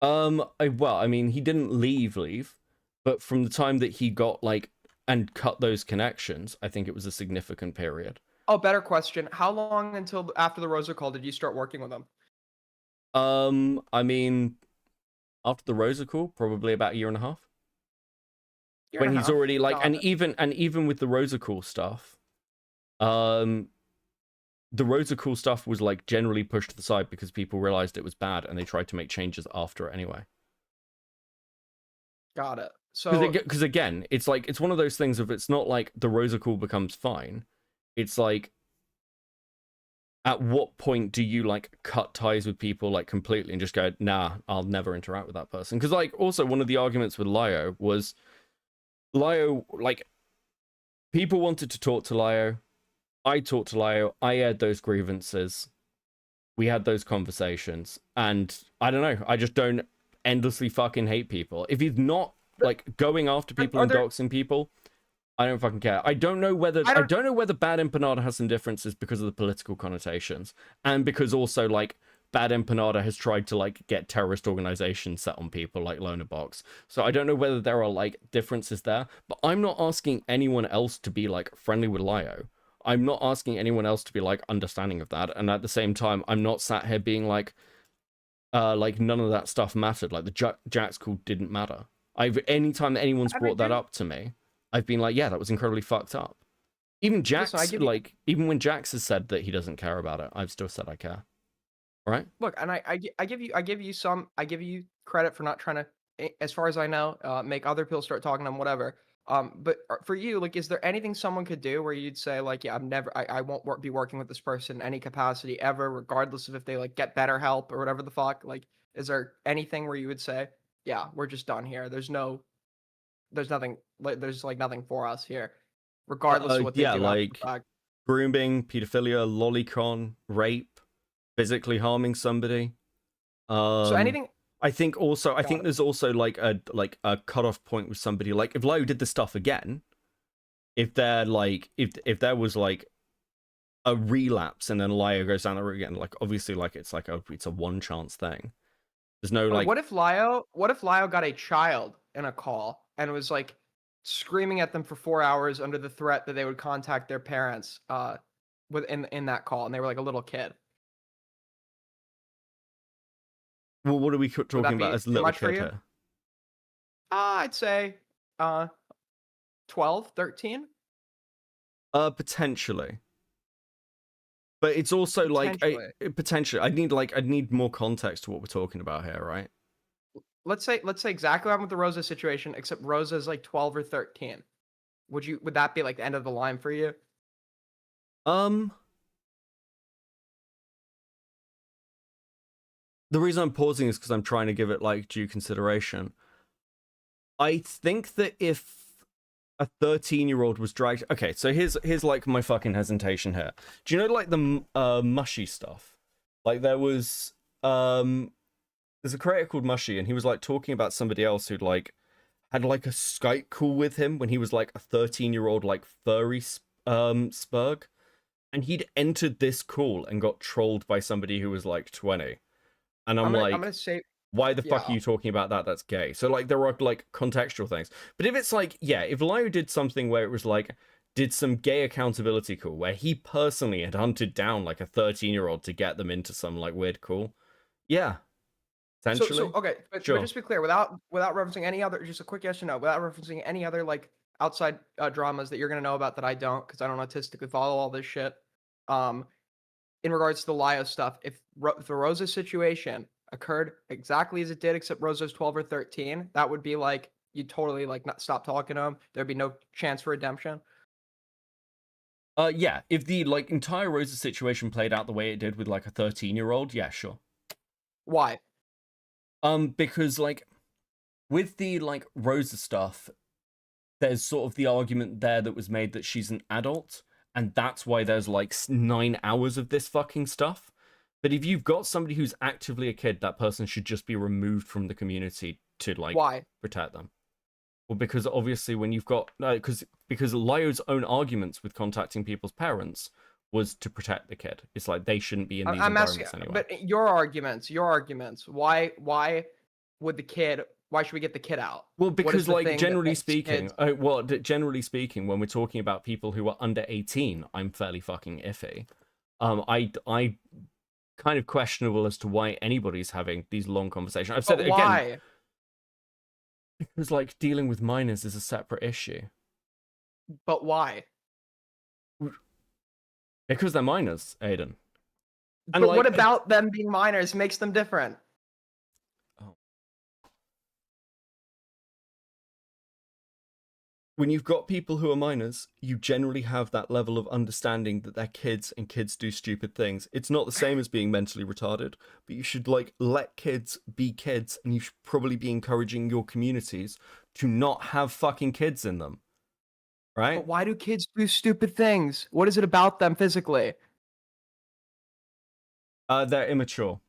I mean, he didn't leave, but from the time that he got like and cut those connections, I think it was a significant period. Oh, better question. How long until after the Rosa call did you start working with him? I mean, after the Rosa call, probably about a year and a half. When he's already like, and even with the Rosa call stuff, the Rosa call stuff was like generally pushed to the side because people realized it was bad and they tried to make changes after it anyway. Got it. So because again, it's like it's one of those things of it's not like the Rosa call becomes fine. It's like, at what point do you like cut ties with people like completely and just go, nah, I'll never interact with that person? Because like also one of the arguments with Lyo was Lyo, like people wanted to talk to Lyo. I talked to Lyo. I aired those grievances. We had those conversations. And I don't know. I just don't endlessly fucking hate people. If he's not like going after people and doxing people, I don't fucking care. I don't know whether Bad Empanada has some differences because of the political connotations, and because also like Bad Empanada has tried to like get terrorist organizations set on people like Loner Box. So I don't know whether there are like differences there, but I'm not asking anyone else to be like friendly with Lyo. I'm not asking anyone else to be like understanding of that, and at the same time, I'm not sat here being like none of that stuff mattered. Like the Jax call didn't matter. Anytime anyone's brought that up to me, I've been like, yeah, that was incredibly fucked up. Even Jax, even when Jax has said that he doesn't care about it, I've still said I care. Right? Look, and I give you credit for not trying to, as far as I know, make other people start talking to them, whatever. But for you, like, is there anything someone could do where you'd say, like, yeah, I won't be working with this person in any capacity ever, regardless of if they like get better help or whatever the fuck? Like, is there anything where you would say, yeah, we're just done here? There's nothing, like, there's like nothing for us here, regardless of what they do. Like grooming, pedophilia, lolicon, rape, physically harming somebody. So anything. I think there's also like a cutoff point with somebody. Like if Lyo did this stuff again, if there was like a relapse and then Lyo goes down the road again, like obviously like it's a one chance thing. There's no like. What if Lyo got a child in a call and was like screaming at them for 4 hours under the threat that they would contact their parents in that call, and they were like a little kid? Well, what are we talking about as little kid here? I'd say 12, 13. Potentially. But it's also like potentially. I'd need more context to what we're talking about here, right? Let's say exactly what happened with the Rosa situation, except Rosa's like 12 or 13. Would that be like the end of the line for you? The reason I'm pausing is because I'm trying to give it like due consideration. I think that if a 13-year-old was dragged, okay, so here's like my fucking hesitation here. Do you know like the Mushy stuff? Like there's a creator called Mushy, and he was like talking about somebody else who'd like had like a Skype call with him when he was like a 13-year-old like furry spurg, and he'd entered this call and got trolled by somebody who was like 20. And I'm gonna say, why the fuck yeah. are you talking about that? That's gay. So like there are like contextual things. But if it's like, yeah, if Lyo did something where it was like, did some gay accountability call where he personally had hunted down like a 13-year-old to get them into some like weird call, yeah. Essentially. So okay, but Sure. just to be clear, without referencing any other, just a quick yes or no, without referencing any other like outside dramas that you're gonna know about that I don't, because I don't autistically follow all this shit. In regards to the Lyo stuff, if the Rosa situation occurred exactly as it did, except Rosa's 12 or 13, that would be like you totally like not stop talking to him. There'd be no chance for redemption. Yeah, if the like entire Rosa situation played out the way it did with like a 13-year-old, yeah, sure. Why? Because like with the like Rosa stuff, there's sort of the argument there that was made that she's an adult, and that's why there's like 9 hours of this fucking stuff. But if you've got somebody who's actively a kid, that person should just be removed from the community to like protect them. Well, because obviously when you've got because Lyo's own arguments with contacting people's parents was to protect the kid. It's like they shouldn't be in these environments anyway. But your arguments. Why would the kid? Why should we get the kid out? Well, because like generally speaking, generally speaking, when we're talking about people who are under 18, I'm fairly fucking iffy. I kind of questionable as to why anybody's having these long conversations. I've said it again. Because like dealing with minors is a separate issue. But why? Because they're minors, Aiden. And but like, what about them being minors makes them different? When you've got people who are minors, you generally have that level of understanding that they're kids and kids do stupid things. It's not the same as being mentally retarded, but you should like let kids be kids, and you should probably be encouraging your communities to not have fucking kids in them. Right? But why do kids do stupid things? What is it about them physically? They're immature.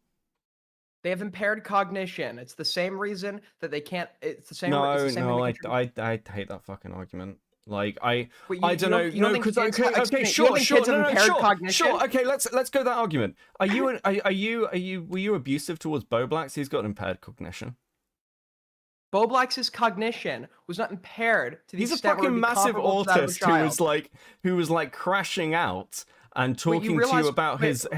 They have impaired cognition. It's the same reason that they can't. It's the same. No, I hate that fucking argument. Like I don't know. No, because okay, sure. Okay, let's go that argument. Were you abusive towards Boblax? He's got impaired cognition. Boblax's cognition was not impaired to the He's extent a fucking massive autist who was like crashing out and talking to you about his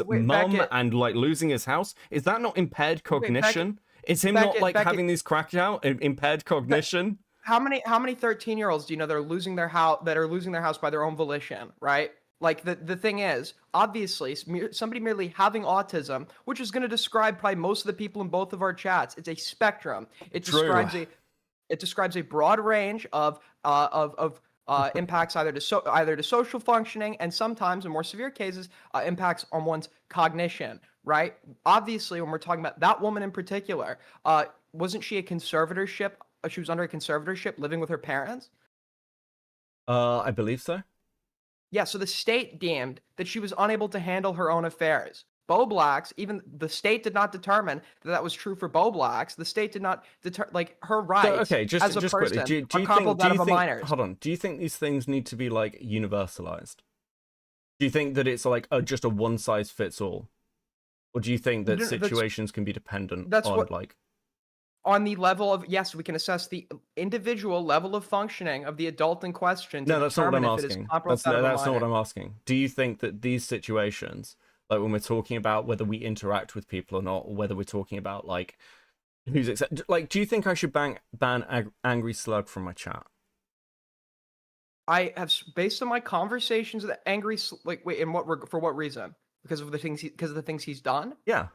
mum and like losing his house. Is that not impaired cognition? Is him not like having these cracked out impaired cognition? How many 13-year-olds do you know that are losing their house by their own volition, right? Like the thing is, obviously, somebody merely having autism, which is going to describe probably most of the people in both of our chats. It's a spectrum. It describes a broad range of impacts either to social functioning, and sometimes in more severe cases impacts on one's cognition, right? Obviously, when we're talking about that woman in particular, wasn't she a conservatorship? She was under a conservatorship living with her parents? I believe so. Yeah, so the state deemed that she was unable to handle her own affairs. Boblax, even the state did not determine that was true for Boblax. The state did not like her rights as a person quickly, do you think, of a minor. Hold on. Do you think these things need to be like universalized? Do you think that it's like just a one size fits all, or do you think that situations can be dependent on the level of, yes, we can assess the individual level of functioning of the adult in question. No, that's not what I'm asking. That's not what I'm asking. Do you think that these situations, like when we're talking about whether we interact with people or not, or whether we're talking about like who's like, do you think I should ban Angry Slug from my chat? I have, based on my conversations with Angry, like, wait, for what reason? Because of the things he's done? Yeah.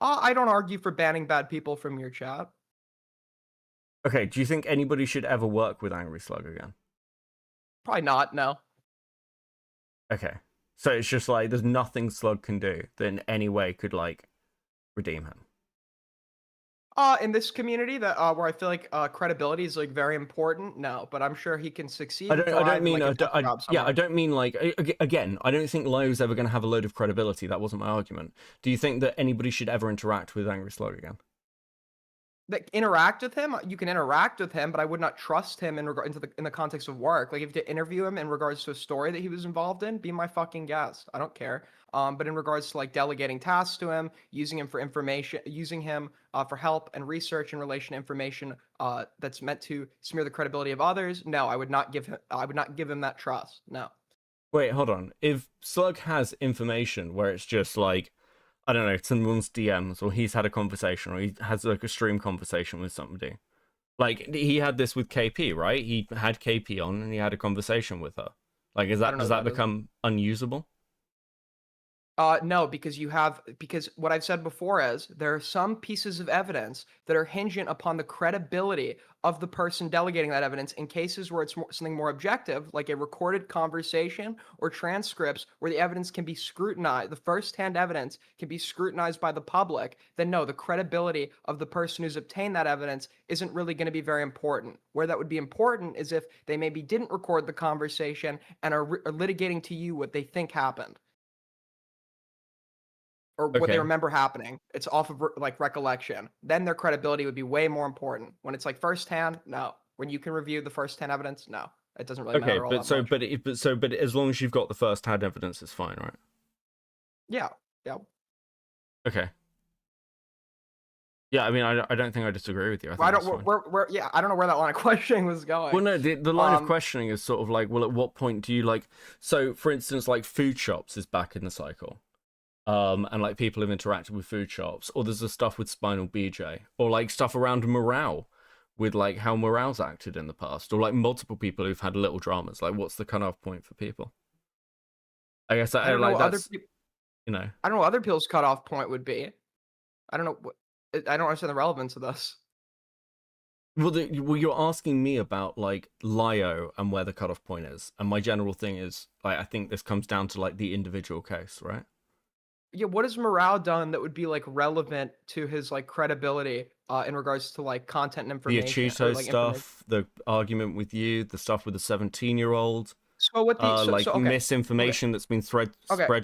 I don't argue for banning bad people from your chat. Okay, do you think anybody should ever work with Angry Slug again? Probably not, no. Okay. So it's just like, there's nothing Slug can do that in any way could, like, redeem him. In this community that where I feel like credibility is like very important, no, but I'm sure he can succeed. I and don't thrive in, mean like, a I desk don't, job yeah, I somewhere. don't mean like again, I don't think Lowe's ever going to have a load of credibility. That wasn't my argument. Do you think that anybody should ever interact with Angry Slug again? That interact with him, you can interact with him, but I would not trust him in regard in the context of work. Like if you interview him in regards to a story that he was involved in, be my fucking guest. I don't care. But in regards to like delegating tasks to him, using him for information, using him for help and research in relation to information that's meant to smear the credibility of others, no, I would not give him. I would not give him that trust. No. Wait, hold on. If Slug has information where it's just like, I don't know, someone's DMs, or he's had a conversation, or he has like a stream conversation with somebody. Like he had this with KP, right? He had KP on and he had a conversation with her. Like, does that become unusable? No, because what I've said before is there are some pieces of evidence that are hinging upon the credibility of the person delegating that evidence in cases where it's something more objective, like a recorded conversation or transcripts where the evidence can be scrutinized, the first-hand evidence can be scrutinized by the public, then no, the credibility of the person who's obtained that evidence isn't really going to be very important. Where that would be important is if they maybe didn't record the conversation and are litigating to you what they think happened. Or what Okay. they remember happening. It's off of like recollection. Then their credibility would be way more important. When it's like firsthand, no. When you can review the firsthand evidence, no. It doesn't really Okay, matter all but that much. but as long as you've got the first-hand evidence, it's fine, right? Yeah. Okay. Yeah, I mean, I don't think I disagree with you. I think Well, I that's don't. fine. I don't know where that line of questioning was going. Well, no, the line of questioning is sort of like, well, at what point do you like? So, for instance, like food shops is back in the cycle, and like people have interacted with food shops, or there's the stuff with Spinal BJ, or like stuff around morale, with like how morale's acted in the past, or like multiple people who've had little dramas. Like, what's the cutoff point for people? I guess I don't know like what that's you know. I don't know what other people's cutoff point would be. I don't know. I don't understand the relevance of this. Well, you're asking me about like Lio and where the cutoff point is, and my general thing is like I think this comes down to like the individual case, right? Yeah, what has Morale done that would be like relevant to his like credibility in regards to like content and The information? Achuto stuff, the argument with you, the stuff with the 17-year-old. So what the like misinformation that's been spread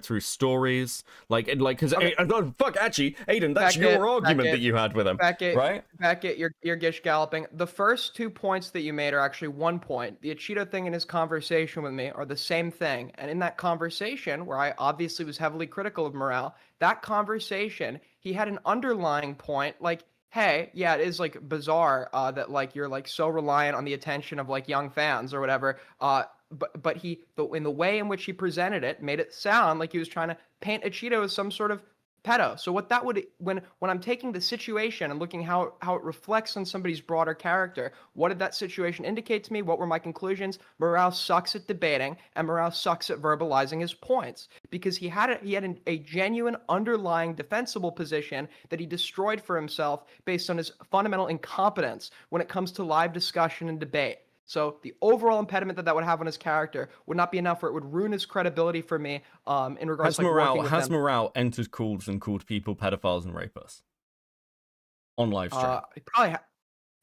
through stories, like because fuck, actually, Aiden, that's your argument that you had with him, right? Back it, you're gish galloping. The first 2 points that you made are actually 1 point. The Achuto thing and his conversation with me are the same thing. And in that conversation, where I obviously was heavily critical of Morale, that conversation, he had an underlying point, like, hey, yeah, it is like bizarre that like you're like so reliant on the attention of like young fans or whatever. But in the way in which he presented it, made it sound like he was trying to paint Achuto as some sort of pedo. So what that would, when I'm taking the situation and looking how it reflects on somebody's broader character, what did that situation indicate to me? What were my conclusions? Morale sucks at debating, and Morale sucks at verbalizing his points because he had a genuine underlying defensible position that he destroyed for himself based on his fundamental incompetence when it comes to live discussion and debate. So the overall impediment that would have on his character would not be enough where it would ruin his credibility for me in regards to has Morale entered calls and called people pedophiles and rapists on live stream? Probably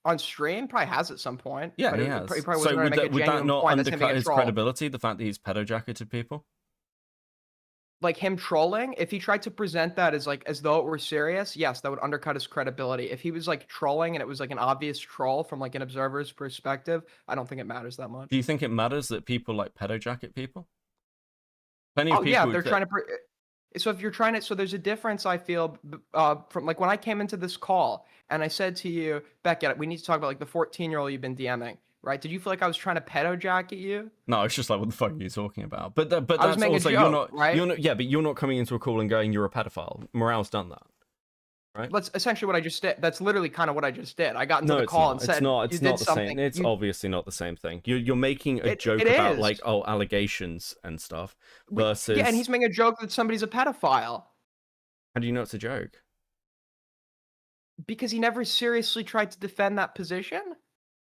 on stream, probably has at some point. Yeah, he has. So would that not undercut his credibility, the fact that he's pedo-jacketed people? Like him trolling, if he tried to present that as like as though it were serious, yes, that would undercut his credibility. If he was like trolling and it was like an obvious troll from like an observer's perspective, I don't think it matters that much. Do you think it matters that people like pedo jacket people? Plenty of people. Yeah, they're trying to. So if you're trying to, so there's a difference I feel from like when I came into this call and I said to you, Beckett, we need to talk about like the 14-year-old you've been DMing. Right? Did you feel like I was trying to pedo jacket you? No, it's just like, what the fuck are you talking about? But that's also you're not right. But you're not coming into a call and going, you're a pedophile. Morale's done that, right? That's essentially what I just did. That's literally kind of what I just did. I got into the call and said, it's not the same. It's obviously not the same thing. You're making a joke about like allegations and stuff versus and he's making a joke that somebody's a pedophile. How do you know it's a joke? Because he never seriously tried to defend that position.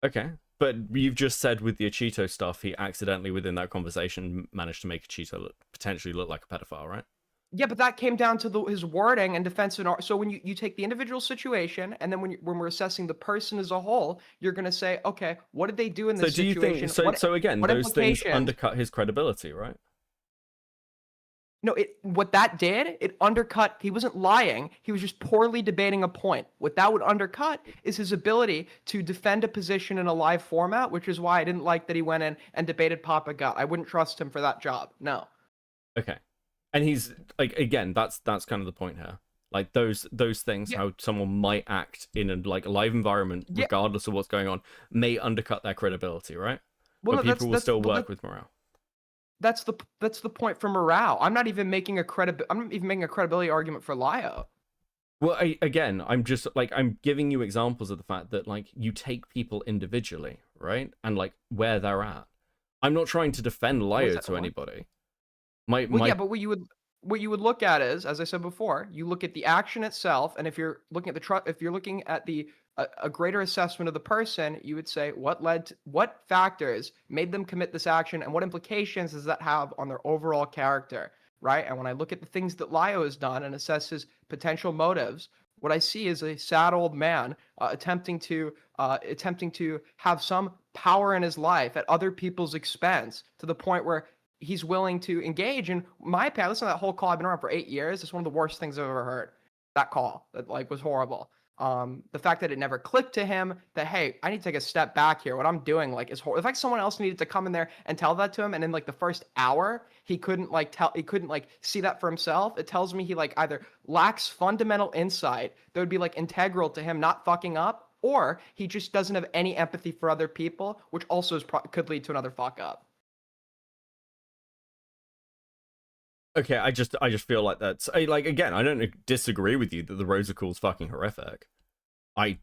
Okay. But you've just said with the Achuto stuff, he accidentally within that conversation managed to make Achuto potentially look like a pedophile, right? Yeah, but that came down to his wording and defensive. So when you take the individual situation, and then when we're assessing the person as a whole, you're going to say, okay, what did they do in So this do you situation? think? So again, what those things implications? undercut his credibility, right? No, what that did, it undercut. He wasn't lying. He was just poorly debating a point. What that would undercut is his ability to defend a position in a live format, which is why I didn't like that he went in and debated Papa Gut. I wouldn't trust him for that job. No. Okay. And he's like, again, that's kind of the point here. Like those things, how someone might act in a like a live environment, regardless of what's going on, may undercut their credibility, right? Well, but no, people will still work with morale. That's the point for morale. I'm not even making a credibility argument for Lio. Well, again, I'm just like, I'm giving you examples of the fact that like you take people individually, right, and like where they're at. I'm not trying to defend Lio to anybody. Yeah, but what you would look at is, as I said before, you look at the action itself, and if you're looking at a greater assessment of the person, you would say what factors made them commit this action, and what implications does that have on their overall character, right? And when I look at the things that Lio has done and assess his potential motives, what I see is a sad old man attempting to have some power in his life at other people's expense, to the point where he's willing to engage in my opinion. Listen to that whole call. I've been around for 8 years. It's one of the worst things I've ever heard. That call that like was horrible. The fact that it never clicked to him that, hey, I need to take a step back here. What I'm doing like is horrible. The fact someone else needed to come in there and tell that to him, and in like the first hour he couldn't see that for himself. It tells me he like either lacks fundamental insight that would be like integral to him not fucking up, or he just doesn't have any empathy for other people, which also could lead to another fuck up. Okay, I just feel like that's like, again, I don't disagree with you that the Rosa call's fucking horrific.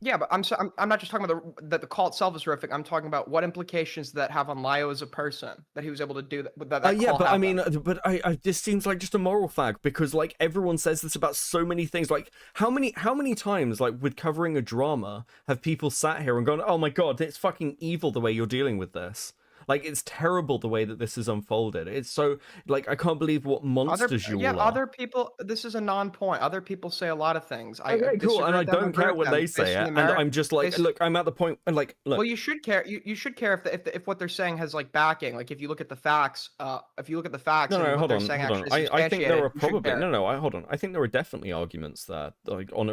Yeah, but I'm not just talking about that the call itself is horrific. I'm talking about what implications that have on Lio as a person, that he was able to do that. Yeah, call but happened. I mean, I this seems like just a moral fact, because like everyone says this about so many things. Like how many times, like with covering a drama, have people sat here and gone, oh my god, it's fucking evil the way you're dealing with this. Like, it's terrible the way that this is unfolded. It's so, like, I can't believe what monsters you all are. Other people, this is a non-point. Other people say a lot of things. Okay, cool, and I don't care what they say, and I'm just like, look, I'm at the point, like, look. Well, you should care. You should care if what they're saying has like backing. Like, if you look at the facts, No, and what they're saying actually is I think there are substantiated, you should probably care. hold on. I think there are definitely arguments there, like on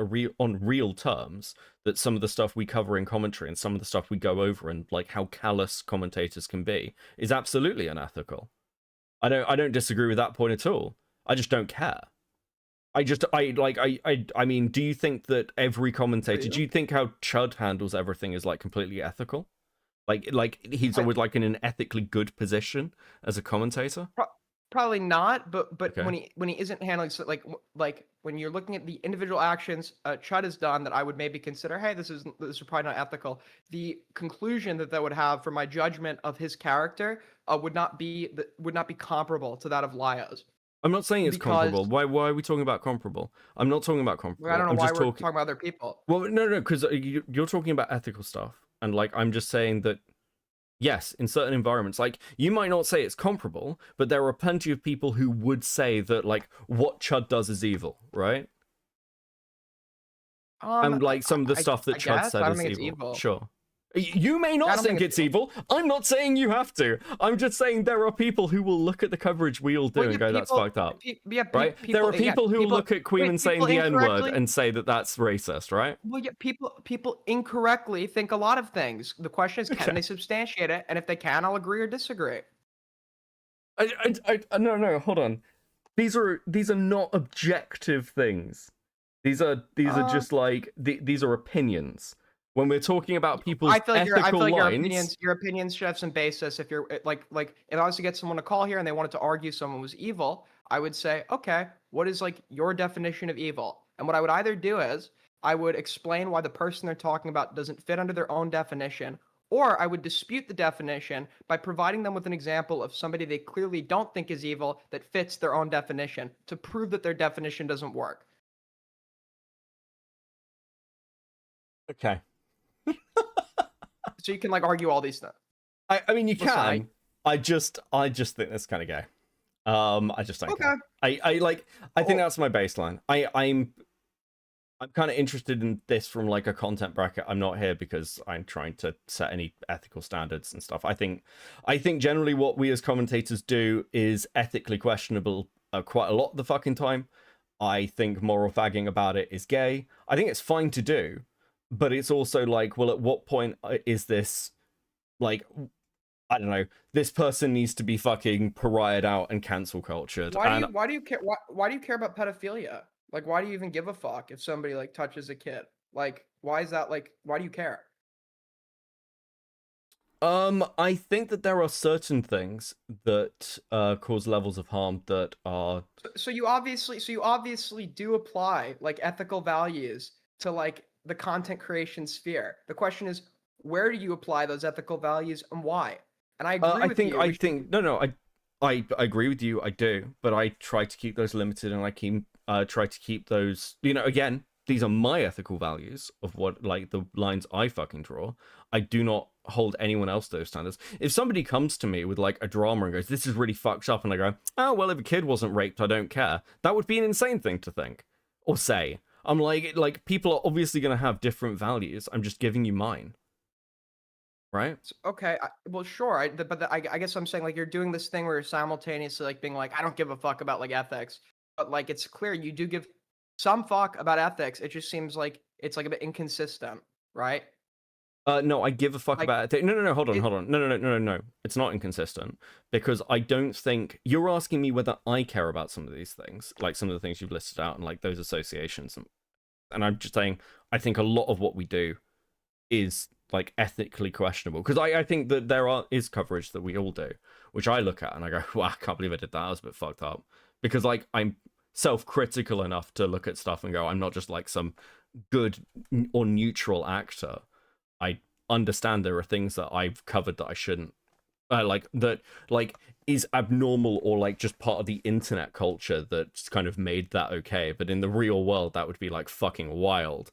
real terms, that some of the stuff we cover in commentary and some of the stuff we go over and like how callous commentators can be is absolutely unethical. I don't disagree with that point at all. I just don't care. I mean, do you think that every commentator, do you think how Chud handles everything is like completely ethical? Like he's always like in an ethically good position as a commentator? Probably not, but Okay. when he isn't handling like when you're looking at the individual actions Chud has done that I would maybe consider, hey, this is probably not ethical. The conclusion that would have for my judgment of his character would not be comparable to that of Lio's. I'm not saying it's Because- comparable. Why are we talking about comparable? I'm not talking about comparable. I don't know I'm why just we're talking about other people. Well, no, because you're talking about ethical stuff, and like I'm just saying that, yes, in certain environments, like you might not say it's comparable, but there are plenty of people who would say that like what Chud does is evil, right? And like some of the stuff that I Chud guess. said I don't is think it's evil. evil. Sure. You may I not don't think think it's evil. I'm not saying you have to. I'm just saying there are people who will look at the coverage we all do Well, and go, "That's fucked up." Right? People, There are people who will look at Queen saying the N word incorrectly- and say that that's racist, right? Well, yeah, people incorrectly think a lot of things. The question is, can they substantiate it? And if they can, I'll agree or disagree. No, hold on. These are not objective things. These are just like these are opinions. When we're talking about people's I feel like ethical your lines, opinions should have some basis. If you're like if I was to get someone to call here and they wanted to argue someone was evil, I would say, okay, what is like your definition of evil? And what I would either do is I would explain why the person they're talking about doesn't fit under their own definition, or I would dispute the definition by providing them with an example of somebody they clearly don't think is evil that fits their own definition to prove that their definition doesn't work. okay. So you can like argue all these things. I mean, you Listen, can. I just think that's kind of gay. I just don't care. I think that's my baseline. I'm kind of interested in this from like a content bracket. I'm not here because I'm trying to set any ethical standards and stuff. I think generally what we as commentators do is ethically questionable quite a lot of the fucking time. I think moral fagging about it is gay. I think it's fine to do, but it's also like, well, at what point is this like, I don't know, this person needs to be fucking pariahed out and cancel cultured. Why do you care? Why do you care about pedophilia? Like, why do you even give a fuck if somebody like touches a kid? Like, why is that? Like, why do you care? I think that there are certain things that cause levels of harm that are. So you obviously do apply like ethical values to like the content creation sphere. The question is, where do you apply those ethical values and why? And I agree with you. I agree with you. I do, but I try to keep those limited, and I try to keep those. You know, again, these are my ethical values of what like the lines I fucking draw. I do not hold anyone else to those standards. If somebody comes to me with like a drama and goes, "This is really fucked up," and I go, "Oh well, if a kid wasn't raped, I don't care," that would be an insane thing to think or say. I'm like people are obviously going to have different values. I'm just giving you mine. Right? Okay, well, sure. But I guess I'm saying like you're doing this thing where you're simultaneously like being like, I don't give a fuck about like ethics, but like it's clear you do give some fuck about ethics. It just seems like it's like a bit inconsistent, right? No, I give a fuck about it. No, hold on. No. It's not inconsistent because I don't think you're asking me whether I care about some of these things, like some of the things you've listed out and like those associations, and I'm just saying I think a lot of what we do is like ethically questionable because I think that is coverage that we all do, which I look at and I go, wow, I can't believe I did that. I was a bit fucked up because like I'm self-critical enough to look at stuff and go, I'm not just like some good or neutral actor. I understand there are things that I've covered that I shouldn't like that like is abnormal or like just part of the internet culture that's kind of made that okay, but in the real world that would be like fucking wild.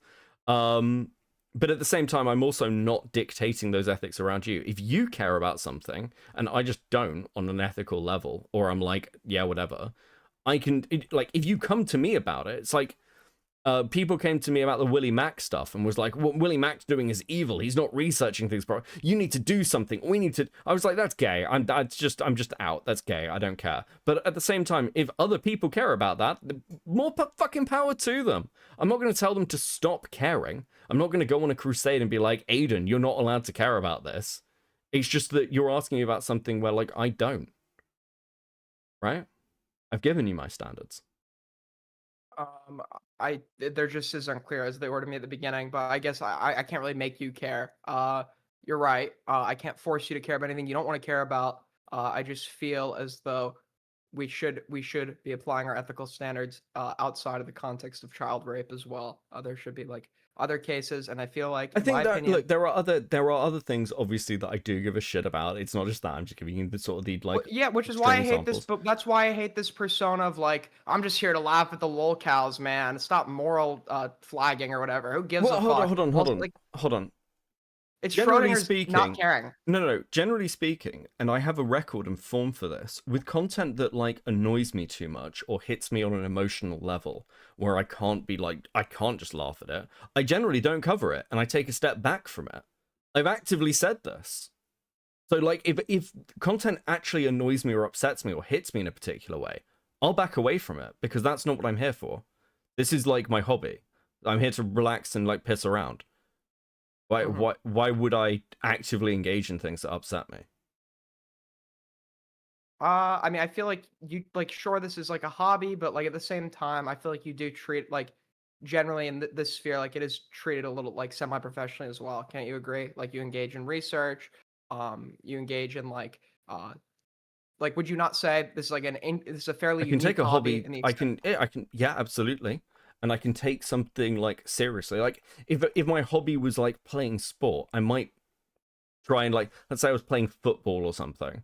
But at the same time, I'm also not dictating those ethics around you. If you care about something and I just don't on an ethical level, or I'm like, yeah, whatever, I can, like, if you come to me about it, it's like, people came to me about the Willie Mack stuff and was like, what Willie Mack's doing is evil. He's not researching things properly. You need to do something. We need to. I was like, that's gay. I'm just out. That's gay. I don't care. But at the same time, if other people care about that, more fucking power to them. I'm not going to tell them to stop caring. I'm not going to go on a crusade and be like, Aiden, you're not allowed to care about this. It's just that you're asking me about something where like I don't. Right? I've given you my standards. They're just as unclear as they were to me at the beginning, but I guess I can't really make you care. You're right. I can't force you to care about anything you don't want to care about. I just feel as though we should be applying our ethical standards outside of the context of child rape as well. There should be like other cases, and I feel like I think that look, there are other things obviously that I do give a shit about. It's not just that. I'm just giving you the sort of the like yeah, which is why I hate this. But that's why I hate this persona of like I'm just here to laugh at the lol cows, man. Stop moral flagging or whatever. Who gives a fuck? Hold on. It's Schrodinger's not caring. No. Generally speaking, and I have a record and form for this, with content that like annoys me too much or hits me on an emotional level where I can't just laugh at it, I generally don't cover it and I take a step back from it. I've actively said this. So like if content actually annoys me or upsets me or hits me in a particular way, I'll back away from it because that's not what I'm here for. This is like my hobby. I'm here to relax and like piss around. Why would I actively engage in things that upset me? I mean, I feel like you like sure this is like a hobby, but like at the same time, I feel like you do treat like generally in this sphere like it is treated a little like semi-professionally as well. Can't you agree? Like you engage in research, you engage in like would you not say this is like this is a fairly I can unique take a hobby. in the I can yeah, absolutely. And I can take something like seriously. Like if my hobby was like playing sport, I might try and like, let's say I was playing football or something.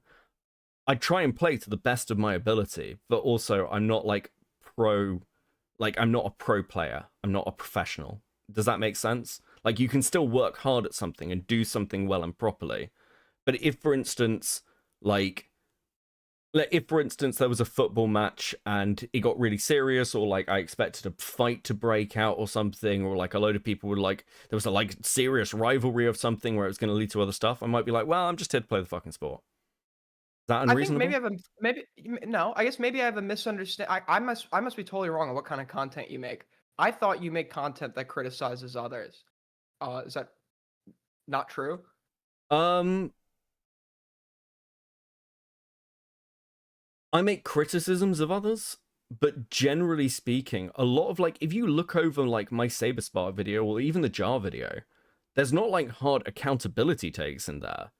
I'd try and play to the best of my ability, but also I'm not like I'm not a pro player. I'm not a professional. Does that make sense? Like you can still work hard at something and do something well and properly. But if, for instance, like like, if for instance there was a football match and it got really serious, or like I expected a fight to break out or something, or like a load of people would like there was a like serious rivalry of something where it was going to lead to other stuff, I might be like, well, I'm just here to play the fucking sport. Is that I think unreasonable? no. I guess maybe I have a misunderstanding. I must be totally wrong on what kind of content you make. I thought you make content that criticizes others. Is that not true? I make criticisms of others, but generally speaking, a lot of like if you look over like my Saber Spot video or even the Jar video, there's not like hard accountability takes in there.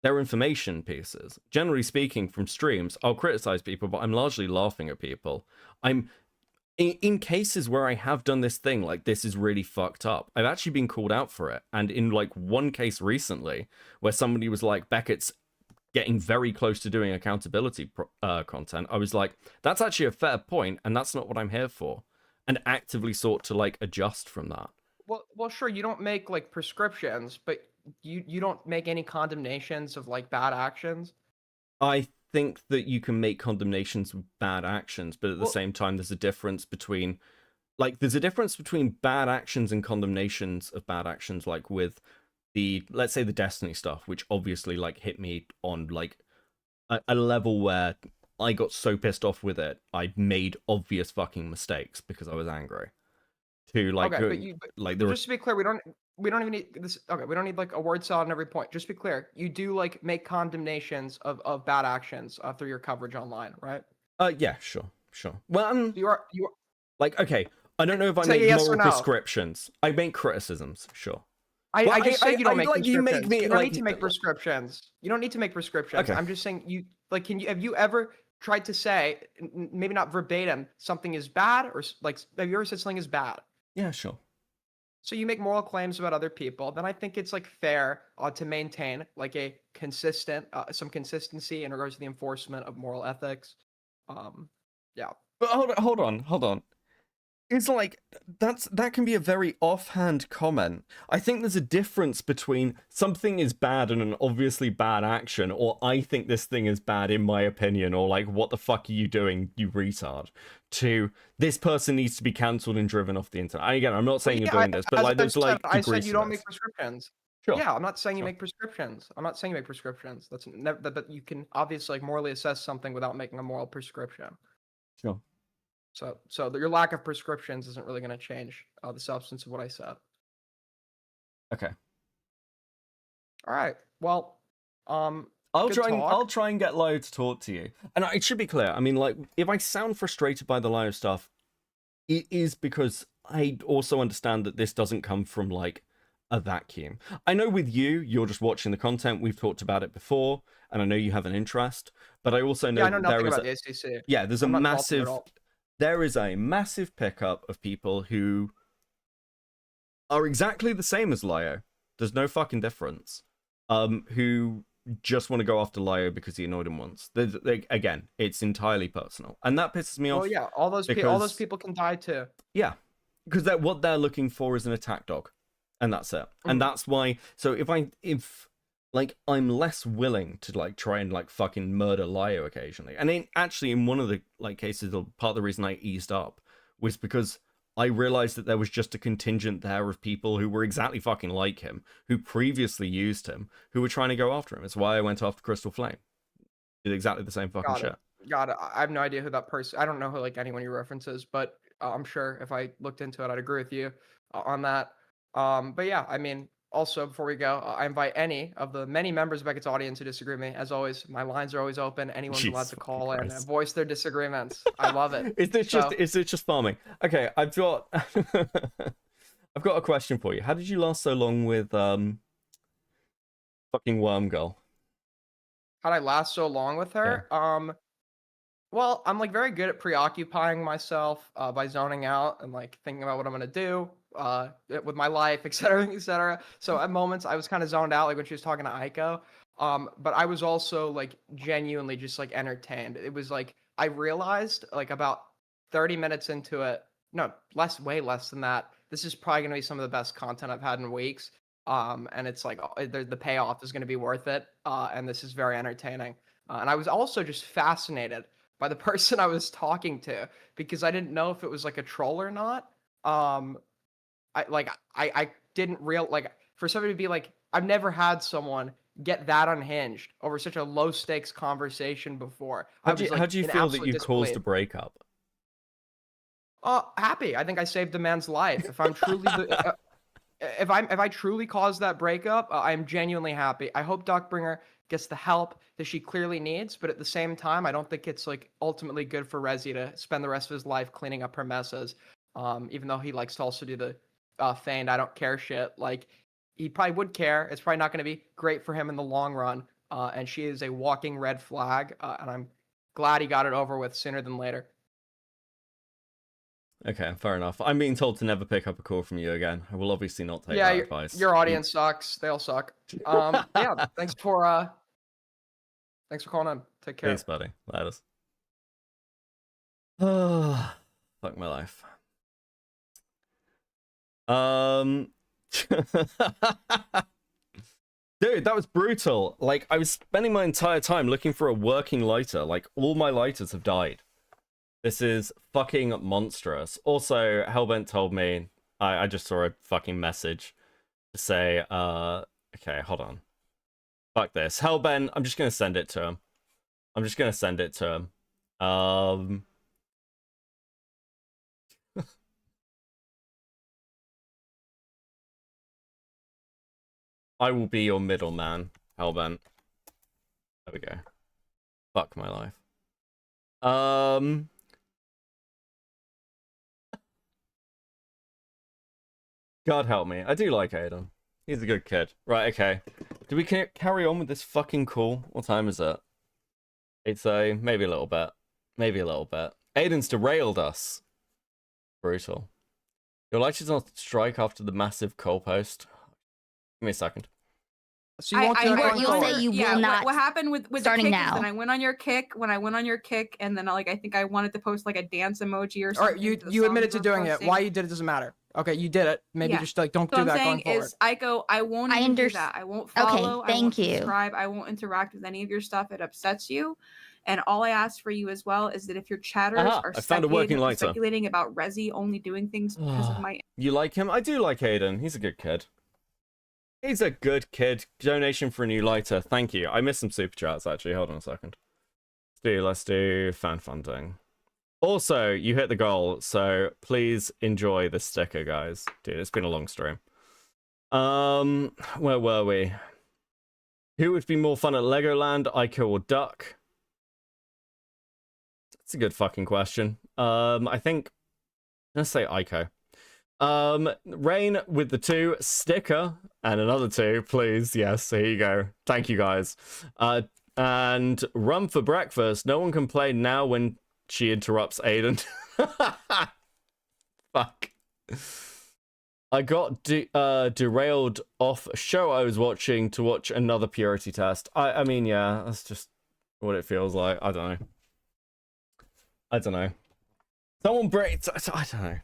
They're information pieces. Generally speaking, from streams, I'll criticize people, but I'm largely laughing at people. I'm in cases where I have done this thing, like this is really fucked up, I've actually been called out for it. And in like one case recently, where somebody was like, Beckett's getting very close to doing accountability content, I was like, that's actually a fair point, and that's not what I'm here for, and actively sought to like adjust from that. Well, sure, you don't make like prescriptions, but you don't make any condemnations of like bad actions. I think that you can make condemnations of bad actions, but at the Well- same time, there's a difference between bad actions and condemnations of bad actions, like with the, let's say, the Destiny stuff, which obviously like hit me on like a level where I got so pissed off with it, I made obvious fucking mistakes because I was angry. To like, Okay, like just to be clear, we don't even need this. Okay, we don't need like a word salad on every point. Just to be clear, you do like make condemnations of bad actions through your coverage online, right? Yeah, sure. Well, you are like, okay, I don't know if I Say make yes or moral no. prescriptions. I make criticisms, sure. I Well, just said you don't make like, prescriptions. you make me You don't like need to make prescriptions. You don't need to make prescriptions. Okay. I'm just saying you like. Have you ever tried to say, maybe not verbatim, something is bad, or like have you ever said something is bad? Yeah, sure. So you make moral claims about other people, then I think it's like fair to maintain like a consistent, some consistency in regards to the enforcement of moral ethics. Yeah. But hold on. It's like that can be a very offhand comment. I think there's a difference between something is bad and an obviously bad action, or I think this thing is bad in my opinion, or like what the fuck are you doing, you retard, to this person needs to be cancelled and driven off the internet. Again, I'm not saying you're doing this, but like there's like I said degrees you to don't this. make prescriptions. Sure. Yeah, I'm not saying you make prescriptions. I'm not saying you make prescriptions. That's never, but you can obviously like morally assess something without making a moral prescription. Sure. So your lack of prescriptions isn't really going to change the substance of what I said. Okay. All right. Well, I'll good try and get Lio to talk to you. And it should be clear. I mean, like, if I sound frustrated by the Lio stuff, it is because I also understand that this doesn't come from like a vacuum. I know with you, you're just watching the content. We've talked about it before, and I know you have an interest. But I also know I know that there nothing is about the ACC. yeah, there's I'm a not faulting you at massive all. there is a massive pickup of people who are exactly the same as Lio. There's no fucking difference. Who just want to go after Lio because he annoyed him once. Again, it's entirely personal, and that pisses me off. Well, yeah, all those people can die too. Yeah, because what they're looking for is an attack dog, and that's it. And that's why. So if like I'm less willing to like try and like fucking murder Lio occasionally, and in one of the like cases, part of the reason I eased up was because I realized that there was just a contingent there of people who were exactly fucking like him, who previously used him, who were trying to go after him. It's why I went after Crystal Flame. Did exactly the same fucking shit. Got it. I have no idea who that person. I don't know who like anyone you references, but I'm sure if I looked into it, I'd agree with you on that. But yeah, I mean, also before we go, I invite any of the many members of Beckett's audience who disagree with me. As always, my lines are always open. Anyone's allowed Jesus to call in and Christ. voice their disagreements. I love it. Is it just farming? Okay, I've got I've got a question for you. How did you last so long with fucking Worm Girl? How'd I last so long with her? Well, I'm like very good at preoccupying myself by zoning out and like thinking about what I'm gonna do with my life, etc., etc. So at moments I was kind of zoned out, like when she was talking to Aiko. But I was also like genuinely just like entertained. It was like I realized like about 30 minutes into it, no, way less than that. This is probably gonna be some of the best content I've had in weeks. And it's like the payoff is gonna be worth it. And this is very entertaining. And I was also just fascinated by the person I was talking to because I didn't know if it was like a troll or not. I didn't for somebody to be like, I've never had someone get that unhinged over such a low stakes conversation before. How do you feel that you caused a breakup? Happy. I think I saved the man's life. If I'm truly if I truly caused that breakup, I'm genuinely happy. I hope Duckbringer gets the help that she clearly needs, but at the same time, I don't think it's like ultimately good for Rezi to spend the rest of his life cleaning up her messes. Even though he likes to also do the feigned I don't care shit. Like, he probably would care. It's probably not going to be great for him in the long run. And she is a walking red flag. And I'm glad he got it over with sooner than later. Okay, fair enough. I'm being told to never pick up a call from you again. I will obviously not take that advice. Your audience sucks. They all suck. Yeah, thanks for calling in. Take care. Thanks, buddy. Laters. Fuck my life. Dude, that was brutal. Like, I was spending my entire time looking for a working lighter. Like, all my lighters have died. This is fucking monstrous. Also, Hellbent told me, I just saw a fucking message to say, okay, hold on. Fuck this. Hellbent, I'm just gonna send it to him. I will be your middleman, Hellbent. There we go. Fuck my life. God help me. I do like Aiden. He's a good kid. Right, okay. Do we carry on with this fucking call? What time is it? It's maybe a little bit. Maybe a little bit. Aiden's derailed us. Brutal. Your light is on strike after the massive coal post. Give me a second. So you will not. What happened with starting the kick now. is then I went on your kick. When I went on your kick, and then I think I wanted to post like a dance emoji or All something. right, to the you song admitted to were doing it. posting. Why you did it doesn't matter. Okay, you did it. Maybe Yeah. just don't So do I'm that saying going forward. I won't I even do understand. that. I won't Okay, follow. I thank won't you. subscribe. I won't interact with any of your stuff. It upsets you. And all I ask for you as well is that if your chatters are I found a working lighter. speculating about Rezi only doing things because of my You like him? I do like Aiden. He's a good kid. He's a good kid. Donation for a new lighter. Thank you. I missed some super chats, actually. Hold on a second. Let's do fan funding. Also, you hit the goal, so please enjoy the sticker, guys. Dude, it's been a long stream. Where were we? Who would be more fun at Legoland, Ico or Duck? That's a good fucking question. I think... Let's say Ico. Rain with the 2, sticker, and another 2, please. Yes, here you go. Thank you, guys. And rum for breakfast. No one can play now when she interrupts Aiden. Fuck. I got derailed off a show I was watching to watch another purity test. I mean, yeah, that's just what it feels like. I don't know. Someone breaks. I don't know.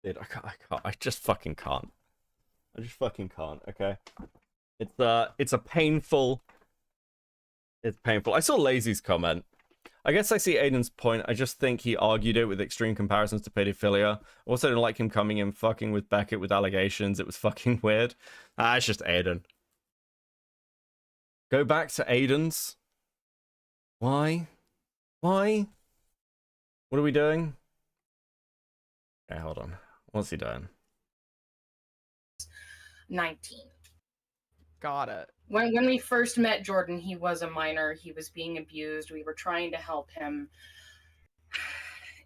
Dude, I can't. I just fucking can't. Okay. It's painful. It's painful. I saw Lazy's comment. I guess I see Aiden's point. I just think he argued it with extreme comparisons to pedophilia. Also didn't like him coming in fucking with Beckett with allegations. It was fucking weird. It's just Aiden. Go back to Aiden's. Why? What are we doing? Okay, hold on. What's he doing? 19. Got it. When we first met Jordan, he was a minor. He was being abused. We were trying to help him.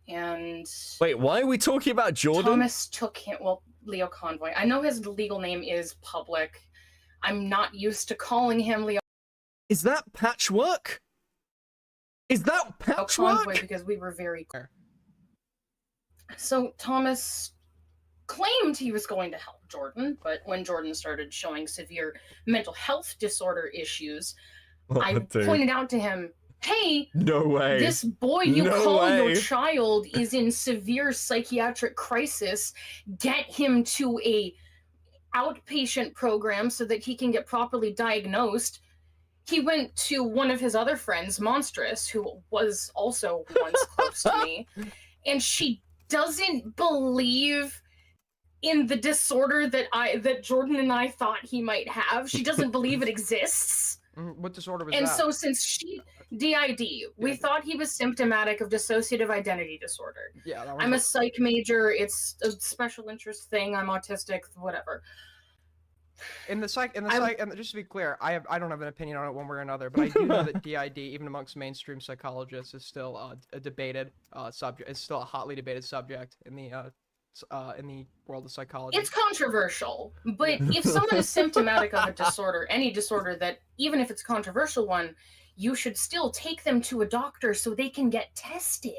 And wait, why are we talking about Jordan? Thomas took him, well, Leo Convoy. I know his legal name is public. I'm not used to calling him Leo. Is that patchwork? Convoy, because we were very clear. So Thomas claimed he was going to help Jordan, but when Jordan started showing severe mental health disorder issues, I pointed out to him, hey, no way. This boy you call your child is in severe psychiatric crisis. Get him to a outpatient program so that he can get properly diagnosed. he went to one of his other friends, Monstrous, who was also once close to me, and she doesn't believe in the disorder that Jordan and I thought he might have. She doesn't believe it exists. What disorder was And that? so since DID, we thought he was symptomatic of dissociative identity disorder. Yeah, that was I'm a psych major. It's a special interest thing. I'm autistic, whatever. In the psych, and just to be clear, I don't have an opinion on it one way or another, but I do know that DID, even amongst mainstream psychologists, is still a debated subject. It's still a hotly debated subject in the world of psychology. It's controversial, but if someone is symptomatic of a disorder, any disorder that, even if it's a controversial one, you should still take them to a doctor so they can get tested.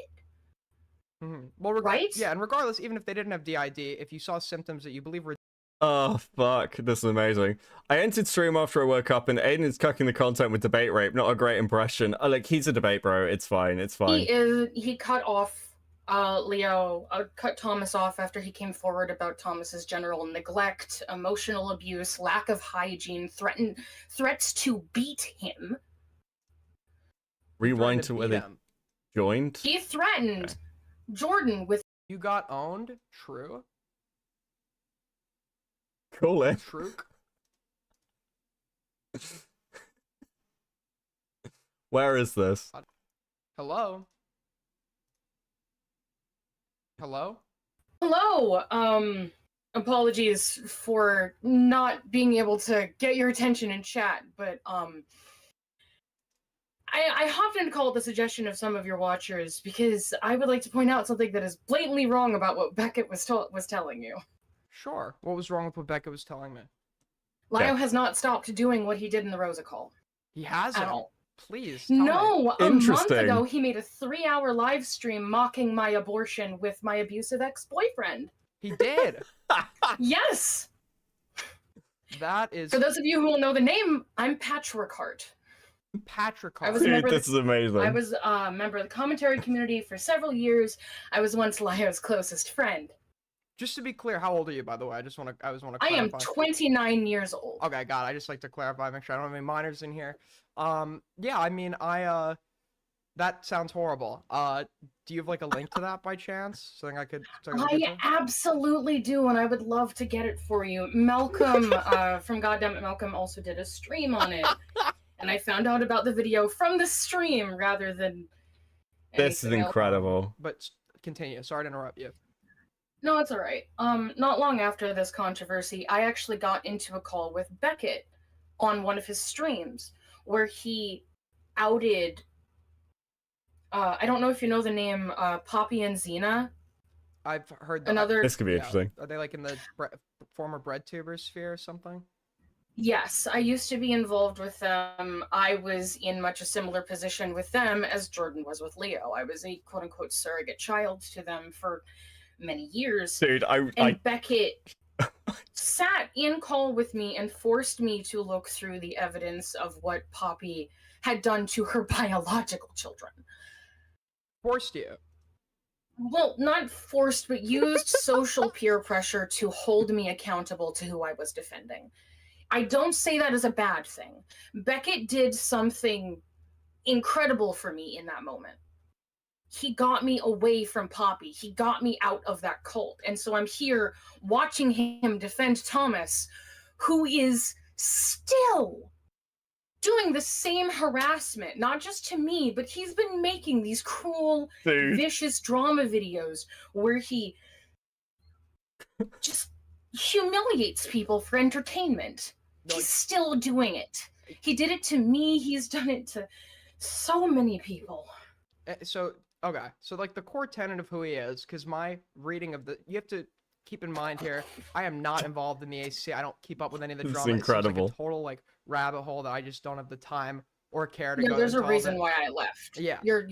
Well, right? Yeah, and regardless, even if they didn't have DID, if you saw symptoms that you believe were Oh, fuck. This is amazing. I entered stream after I woke up, and Aiden is cucking the content with debate rape. Not a great impression. Like, he's a debate bro. It's fine. It's fine. He cut off cut Thomas off after he came forward about Thomas's general neglect, emotional abuse, lack of hygiene, threats to beat him. Rewind to where they joined. He threatened Jordan with. You got owned? True. Cool, eh? True. Where is this? Hello? Hello? Hello. Apologies for not being able to get your attention in chat, but I hopped in to call at the suggestion of some of your watchers because I would like to point out something that is blatantly wrong about what Beckett was telling you. Sure. What was wrong with what Becca was telling me? Lio has not stopped doing what he did in the Rosa call. He hasn't. At all. Please. Tell No, me. a month ago he made a 3-hour live stream mocking my abortion with my abusive ex-boyfriend. He did. Yes. That is. For those of you who will know the name, I'm Patchwork Heart. Patrick I was a Dude, member of this is amazing. I was a member of the commentary community for several years. I was once Lio's closest friend. Just to be clear, how old are you, by the way? I just want to I am clarify. 29 years old. Okay, God, I just like to clarify, make sure I don't have any minors in here. Yeah, I mean, that sounds horrible. Do you have like a link to that by chance? Something I could. I absolutely do, and I would love to get it for you. Malcolm from Goddammit Malcolm also did a stream on it, and I found out about the video from the stream rather than. This is anything else. incredible. But continue. Sorry to interrupt you. No, it's all right. Not long after this controversy, I actually got into a call with Beckett on one of his streams where he outed. I don't know if you know the name Poppy and Xena. I've heard that. Another. This could be interesting. Are they like in the former bread tuber sphere or something? Yes, I used to be involved with them. I was in much a similar position with them as Jordan was with Leo. I was a quote-unquote surrogate child to them for many years. Dude, and Beckett sat in call with me and forced me to look through the evidence of what Poppy had done to her biological children. Forced you? Well, not forced, but used social peer pressure to hold me accountable to who I was defending. I don't say that as a bad thing. Beckett did something incredible for me in that moment. He got me away from Poppy. He got me out of that cult. And so I'm here watching him defend Thomas, who is still doing the same harassment, not just to me, but he's been making these cruel, vicious drama videos where he just humiliates people for entertainment. He's still doing it. He did it to me. He's done it to so many people. So, okay. So, like, the core tenet of who he is, because my reading of you have to keep in mind here, I am not involved in the AC. I don't keep up with any of the This is drama. incredible. It seems like a total, like, rabbit hole that I just don't have the time or care to Yeah, go there's a into all reason of it. why I left. Yeah. You're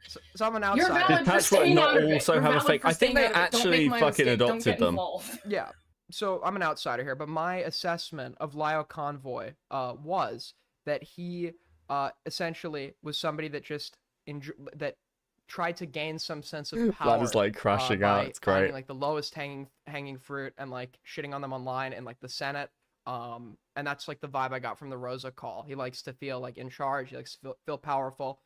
So I'm an You're outsider. valid for staying out of it. also You're have a valid fake- for I think staying they out of it. Don't actually make my fucking mistake. Don't adopted get them. involved. Yeah. So I'm an outsider here, but my assessment of Lyle Convoy was that he essentially was somebody that just that tried to gain some sense of power. That is like crashing by out. It's great. finding, like the lowest hanging fruit and like shitting on them online and like the Senate And that's like the vibe I got from the Rosa call. He likes to feel like in charge. He likes to feel powerful.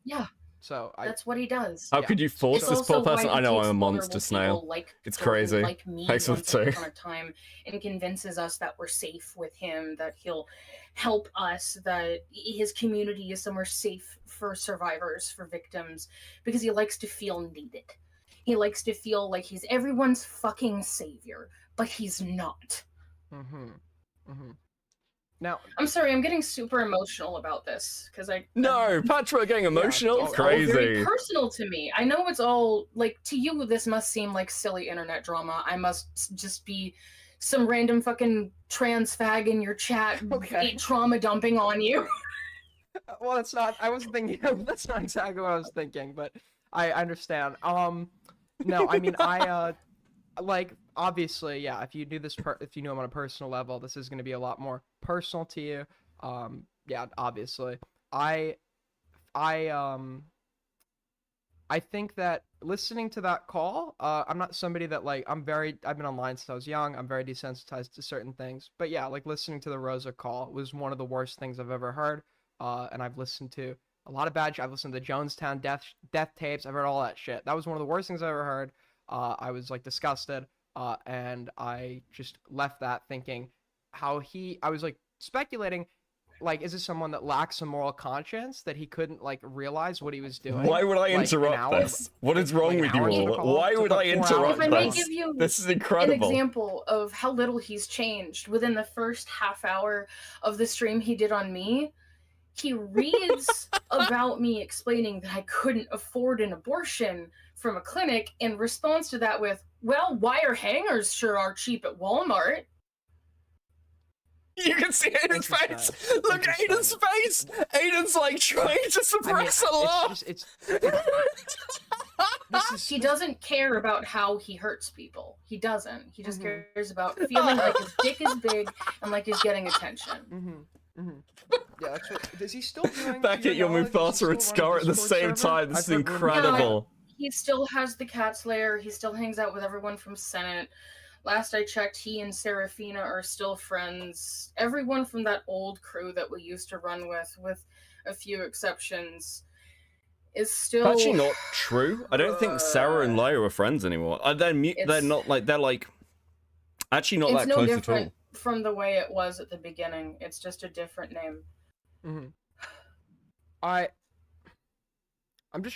Yeah. So That's what he does. How could you force It's this poor also why person? he I know takes I'm a vulnerable monster snail. people like It's Jordan, crazy. like me, Thanks for the once two. upon a time, and convinces us that we're safe with him, that he'll help us, that his community is somewhere safe for survivors, for victims, because he likes to feel needed. He likes to feel like he's everyone's fucking savior, but he's not. Now, I'm sorry, I'm getting super emotional about this because No, Patra getting emotional? it's all very Crazy. personal to me. I know it's all like to you. This must seem like silly internet drama. I must just be some random fucking trans fag in your chat, trauma dumping on you. Well, that's not. I wasn't thinking. That's not exactly what I was thinking, but I understand. No, I mean, like obviously, yeah. If you do this, if you know him on a personal level, this is going to be a lot more personal to you. Yeah, obviously. I think that listening to that call, I'm not somebody that like I've been online since I was young. I'm very desensitized to certain things. But yeah, like listening to the Rosa call was one of the worst things I've ever heard. And I've listened to a lot of bad shit. I've listened to Jonestown death tapes. I've heard all that shit. That was one of the worst things I've ever heard. I was like disgusted. And I just left that thinking I was like speculating, like, is this someone that lacks a moral conscience that he couldn't like realize what he was doing? Why would I like, interrupt this? What is wrong with you all? Why would I interrupt If I may this? give you This is an incredible. example of how little he's changed within the first half hour of the stream he did on me, he reads about me explaining that I couldn't afford an abortion from a clinic and responds to that with, well, wire hangers sure are cheap at Walmart. You can see Aiden's face. Look at Aiden's face. Aiden's like trying to suppress a laugh. He doesn't care about how he hurts people. He doesn't. He just cares about feeling like his dick is big and like he's getting attention. Yeah, that's what. Is he still doing? Back at your Mufasa and Scar at the same time. This is incredible. He still has the Cat's Lair. He still hangs out with everyone from Senate. Last I checked, he and Serafina are still friends. Everyone from that old crew that we used to run with a few exceptions, is still Actually, not true. I don't think Sarah and Lyra are friends anymore. They're not like they're like actually not it's that no close at different all. from the way it was at the beginning. It's just a different name.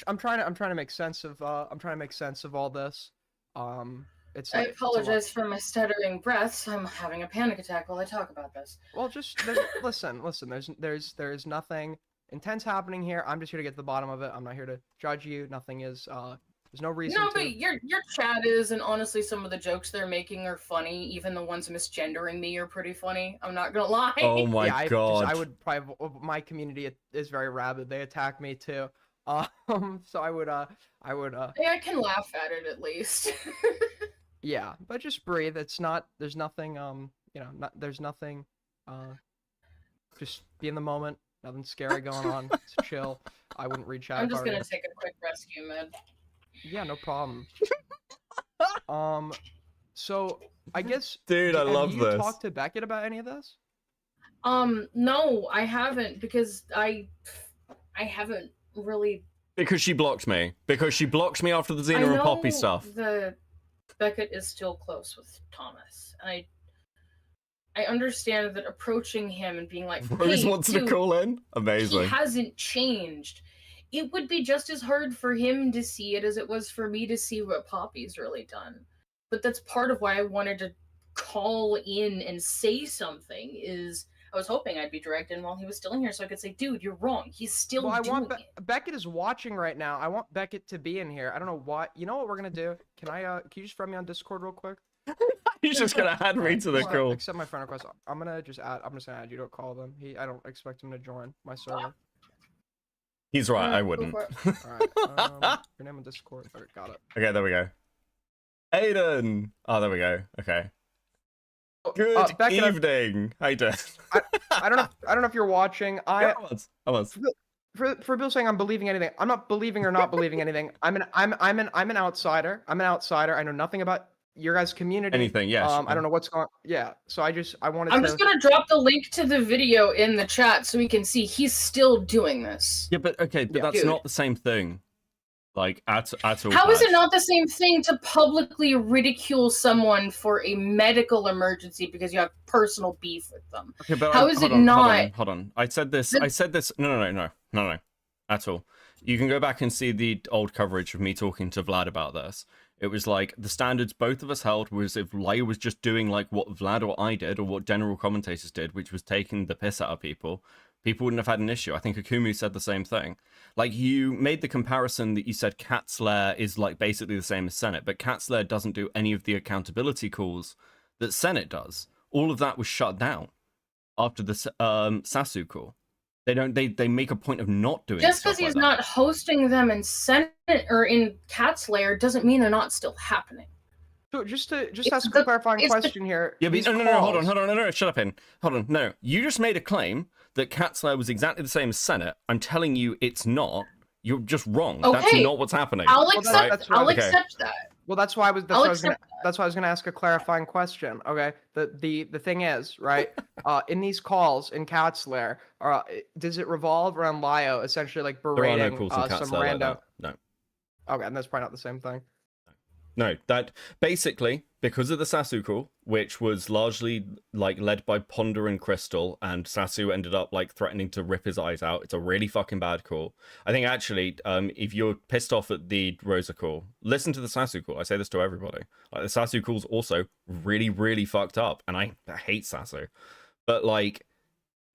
I'm trying to make sense of all this. It's I like, apologize for my stuttering breaths. I'm having a panic attack while I talk about this. Well, just listen. There's nothing intense happening here. I'm just here to get to the bottom of it. I'm not here to judge you. Nothing is. There's no reason. No, to... but your chat is, and honestly, some of the jokes they're making are funny. Even the ones misgendering me are pretty funny. I'm not gonna lie. Oh my god! I would probably. My community is very rabid. They attack me too. So I would. Yeah, I can laugh at it at least. Yeah, but just breathe. It's not. There's nothing. There's nothing. Just be in the moment. Nothing scary going on. It's chill. I wouldn't reach out. I'm just gonna take a quick rescue med. Yeah, no problem. So I guess. Dude, I love have you this. Talked to Beckett about any of this? No, I haven't because I haven't really. Because she blocked me. Because she blocked me after the Xena and Poppy stuff. The Beckett is still close with Thomas, and I understand that approaching him and being like, Rose hey, wants dude, to call in. Amazing. He hasn't changed. It would be just as hard for him to see it as it was for me to see what Poppy's really done. But that's part of why I wanted to call in and say something. Is I was hoping I'd be dragged in while he was still in here, so I could say, "Dude, you're wrong. He's still doing it." Beckett is watching right now. I want Beckett to be in here. I don't know why. You know what we're gonna do? Can you just friend me on Discord real quick? He's just gonna add me to the call. Accept my friend request. I'm just gonna add you. Don't call them. I don't expect him to join my server. He's right. I wouldn't. Alright. Your name on Discord. Okay, got it. Okay, there we go. Aiden. Oh, there we go. Okay. Good Beckett, evening. How you doing? I don't know if you're watching. I was. For Bill saying I'm believing anything, I'm not believing or not believing anything. I'm an outsider. I'm an outsider. I know nothing about your guys' community. Anything, yes. I don't know what's going. Yeah. So I wanted I'm to. just gonna drop the link to the video in the chat so we can see he's still doing this. Yeah, but okay, but that's Dude. not the same thing. Like at all. How is Patch. it not the same thing to publicly ridicule someone for a medical emergency because you have personal beef with them? Okay, but How is hold it on, not? Hold on. I said this. No. At all. You can go back and see the old coverage of me talking to Vlad about this. It was like the standards both of us held was if Lai was just doing like what Vlad or I did or what general commentators did, which was taking the piss out of people wouldn't have had an issue. I think Akumu said the same thing. Like, you made the comparison that you said Cat's Lair is like basically the same as Senate, but Cat's Lair doesn't do any of the accountability calls that Senate does. All of that was shut down after the Sasu call. They don't. They make a point of not doing. Just because he's not hosting them in Senate or in Cat's Lair doesn't mean they're not still happening. So just ask a clarifying question here. Yeah, but These no, hold calls- on, no, shut up, in. Hold on, no. You just made a claim that Cat's Lair was exactly the same as Senate. I'm telling you, it's not. You're just wrong. That's Okay, not what's happening. I'll right? accept. I'll accept that. Well, that's why I was. I'll That's why I was gonna ask a clarifying question. Okay. The thing is, right? In these calls in Cat's Lair, does it revolve around Lio essentially like There are berating no calls in Cat's some Lair like rando? that. No. Okay, and that's probably not the same thing. No, that basically because of the Sasu call, which was largely like led by Ponder and Crystal, and Sasu ended up like threatening to rip his eyes out. It's a really fucking bad call. I think actually, if you're pissed off at the Rosa call, listen to the Sasu call. I say this to everybody. Like the Sasu call's also really, really fucked up, and I hate Sasu. But like,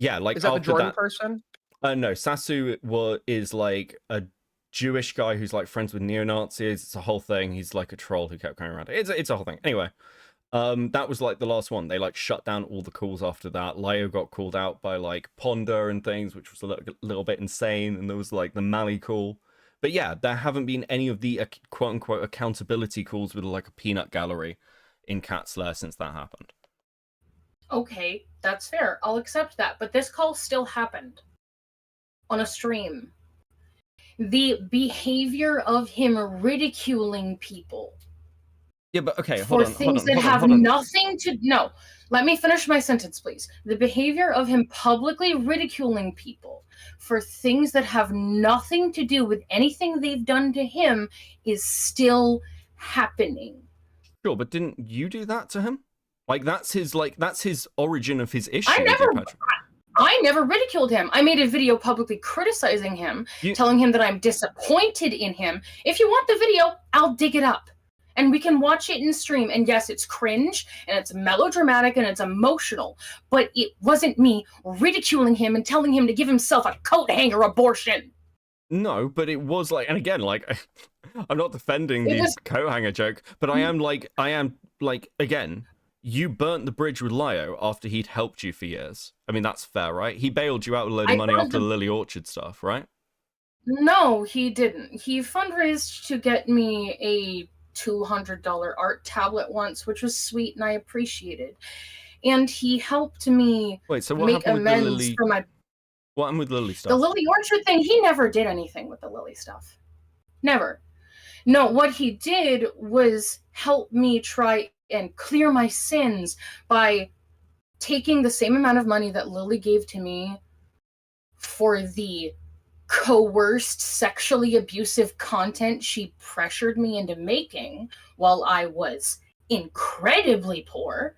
yeah, like Is that the after Jordan person? No, Sasu is like a Jewish guy who's like friends with neo-Nazis. It's a whole thing. He's like a troll who kept going around. It's a whole thing. Anyway, that was like the last one. They like shut down all the calls after that. Lio got called out by like Ponder and things, which was a little bit insane. And there was like the Malay call. But yeah, there haven't been any of the quote-unquote accountability calls with like a peanut gallery in Cat's Lair since that happened. Okay, that's fair. I'll accept that. But this call still happened on a stream. The behavior of him ridiculing people Yeah, but okay, for things that have nothing to... No, let me finish my sentence, please. The behavior of him publicly ridiculing people for things that have nothing to do with anything they've done to him is still happening. Sure, but didn't you do that to him? Like that's his origin of his issue. I never ridiculed him. I made a video publicly criticizing him, telling him that I'm disappointed in him. If you want the video, I'll dig it up. And we can watch it in stream. And yes, it's cringe, and it's melodramatic, and it's emotional. But it wasn't me ridiculing him and telling him to give himself a coat hanger abortion. No, but it was like, and again, like, I'm not defending the coat hanger joke, but I am like, again, you burnt the bridge with Lio after he'd helped you for years. I mean, that's fair, right? He bailed you out a load of money after the Lily Orchard stuff, right? No, he didn't. He fundraised to get me a $200 art tablet once, which was sweet and I appreciated. And he helped me Wait, so what make happened with the amends Lily? for my... What happened with Lily stuff? The Lily Orchard thing, he never did anything with the Lily stuff. Never. No, what he did was help me try and clear my sins by taking the same amount of money that Lily gave to me for the coerced, sexually abusive content she pressured me into making while I was incredibly poor,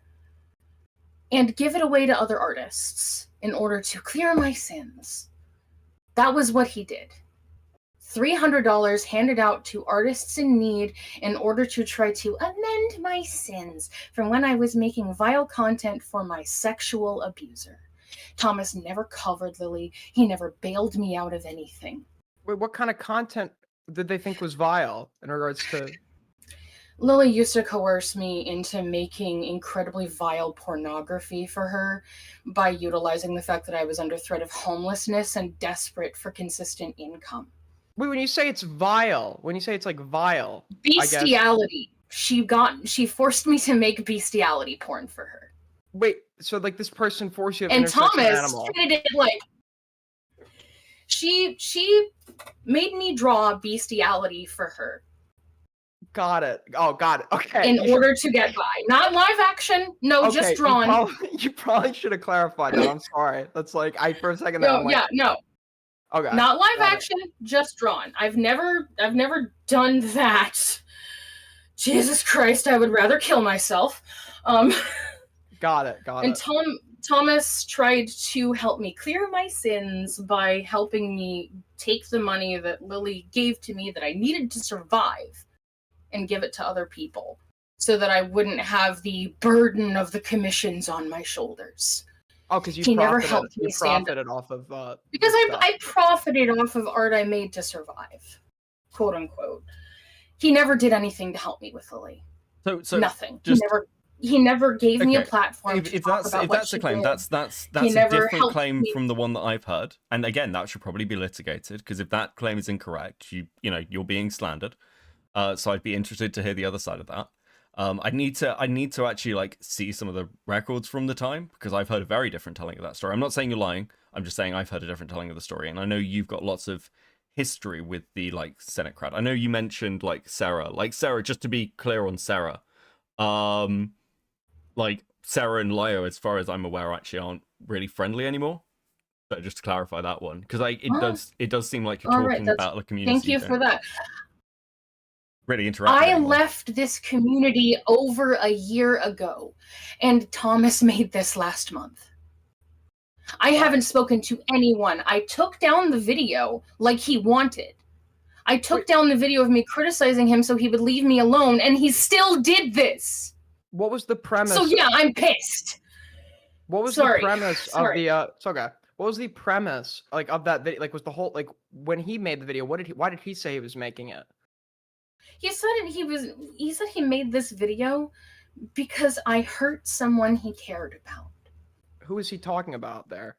and give it away to other artists in order to clear my sins. That was what he did. $300 handed out to artists in need in order to try to amend my sins from when I was making vile content for my sexual abuser. Thomas never covered Lily. He never bailed me out of anything. Wait, what kind of content did they think was vile in regards to... Lily used to coerce me into making incredibly vile pornography for her by utilizing the fact that I was under threat of homelessness and desperate for consistent income. Wait, when you say it's vile, when you say it's like vile... Bestiality. She forced me to make bestiality porn for her. Wait, so like this person forced you to And intersex an Thomas animal. treated it like... She made me draw bestiality for her. Got it. Oh, got it. Okay. in you should- order to get by. Not live action. No, okay, just drawn. You probably should have clarified that. I'm sorry. That's like for a second there. No, I'm like, yeah, no. okay. Not live got it. action, just drawn. I've never done that. Jesus Christ, I would rather kill myself. Got it. Got And it. Thomas tried to help me clear my sins by helping me take the money that Lily gave to me that I needed to survive and give it to other people so that I wouldn't have the burden of the commissions on my shoulders. Oh, because you He never profited, helped me you stand profited off of because this stuff. I profited off of art I made to survive, quote unquote. He never did anything to help me with Lily. So Nothing. just- He never gave me a Okay, platform. If to talk about if what that's she a claim, did. that's He a never different helped claim me. from the one that I've heard. And again, that should probably be litigated because if that claim is incorrect, you're being slandered. So I'd be interested to hear the other side of that. I need to actually like see some of the records from the time because I've heard a very different telling of that story. I'm not saying you're lying. I'm just saying I've heard a different telling of the story, and I know you've got lots of history with the like Senate crowd. I know you mentioned like Sarah. Just to be clear on Sarah, like Sarah and Leo, as far as I'm aware, actually aren't really friendly anymore. So just to clarify that one, because it does seem like you're All right, talking that's- about the community. Thank you for that. Really interrupt. I left this community over a year ago, and Thomas made this last month. I haven't spoken to anyone. I took down the video like he wanted. I took down the video of me criticizing him so he would leave me alone, and he still did this. What was the premise? So yeah, I'm pissed. What was Sorry. the premise Sorry. of the? It's okay. What was the premise like of that video? Like, was the whole like when he made the video? Why did he say he was making it? He said he made this video because I hurt someone he cared about. Who is he talking about there?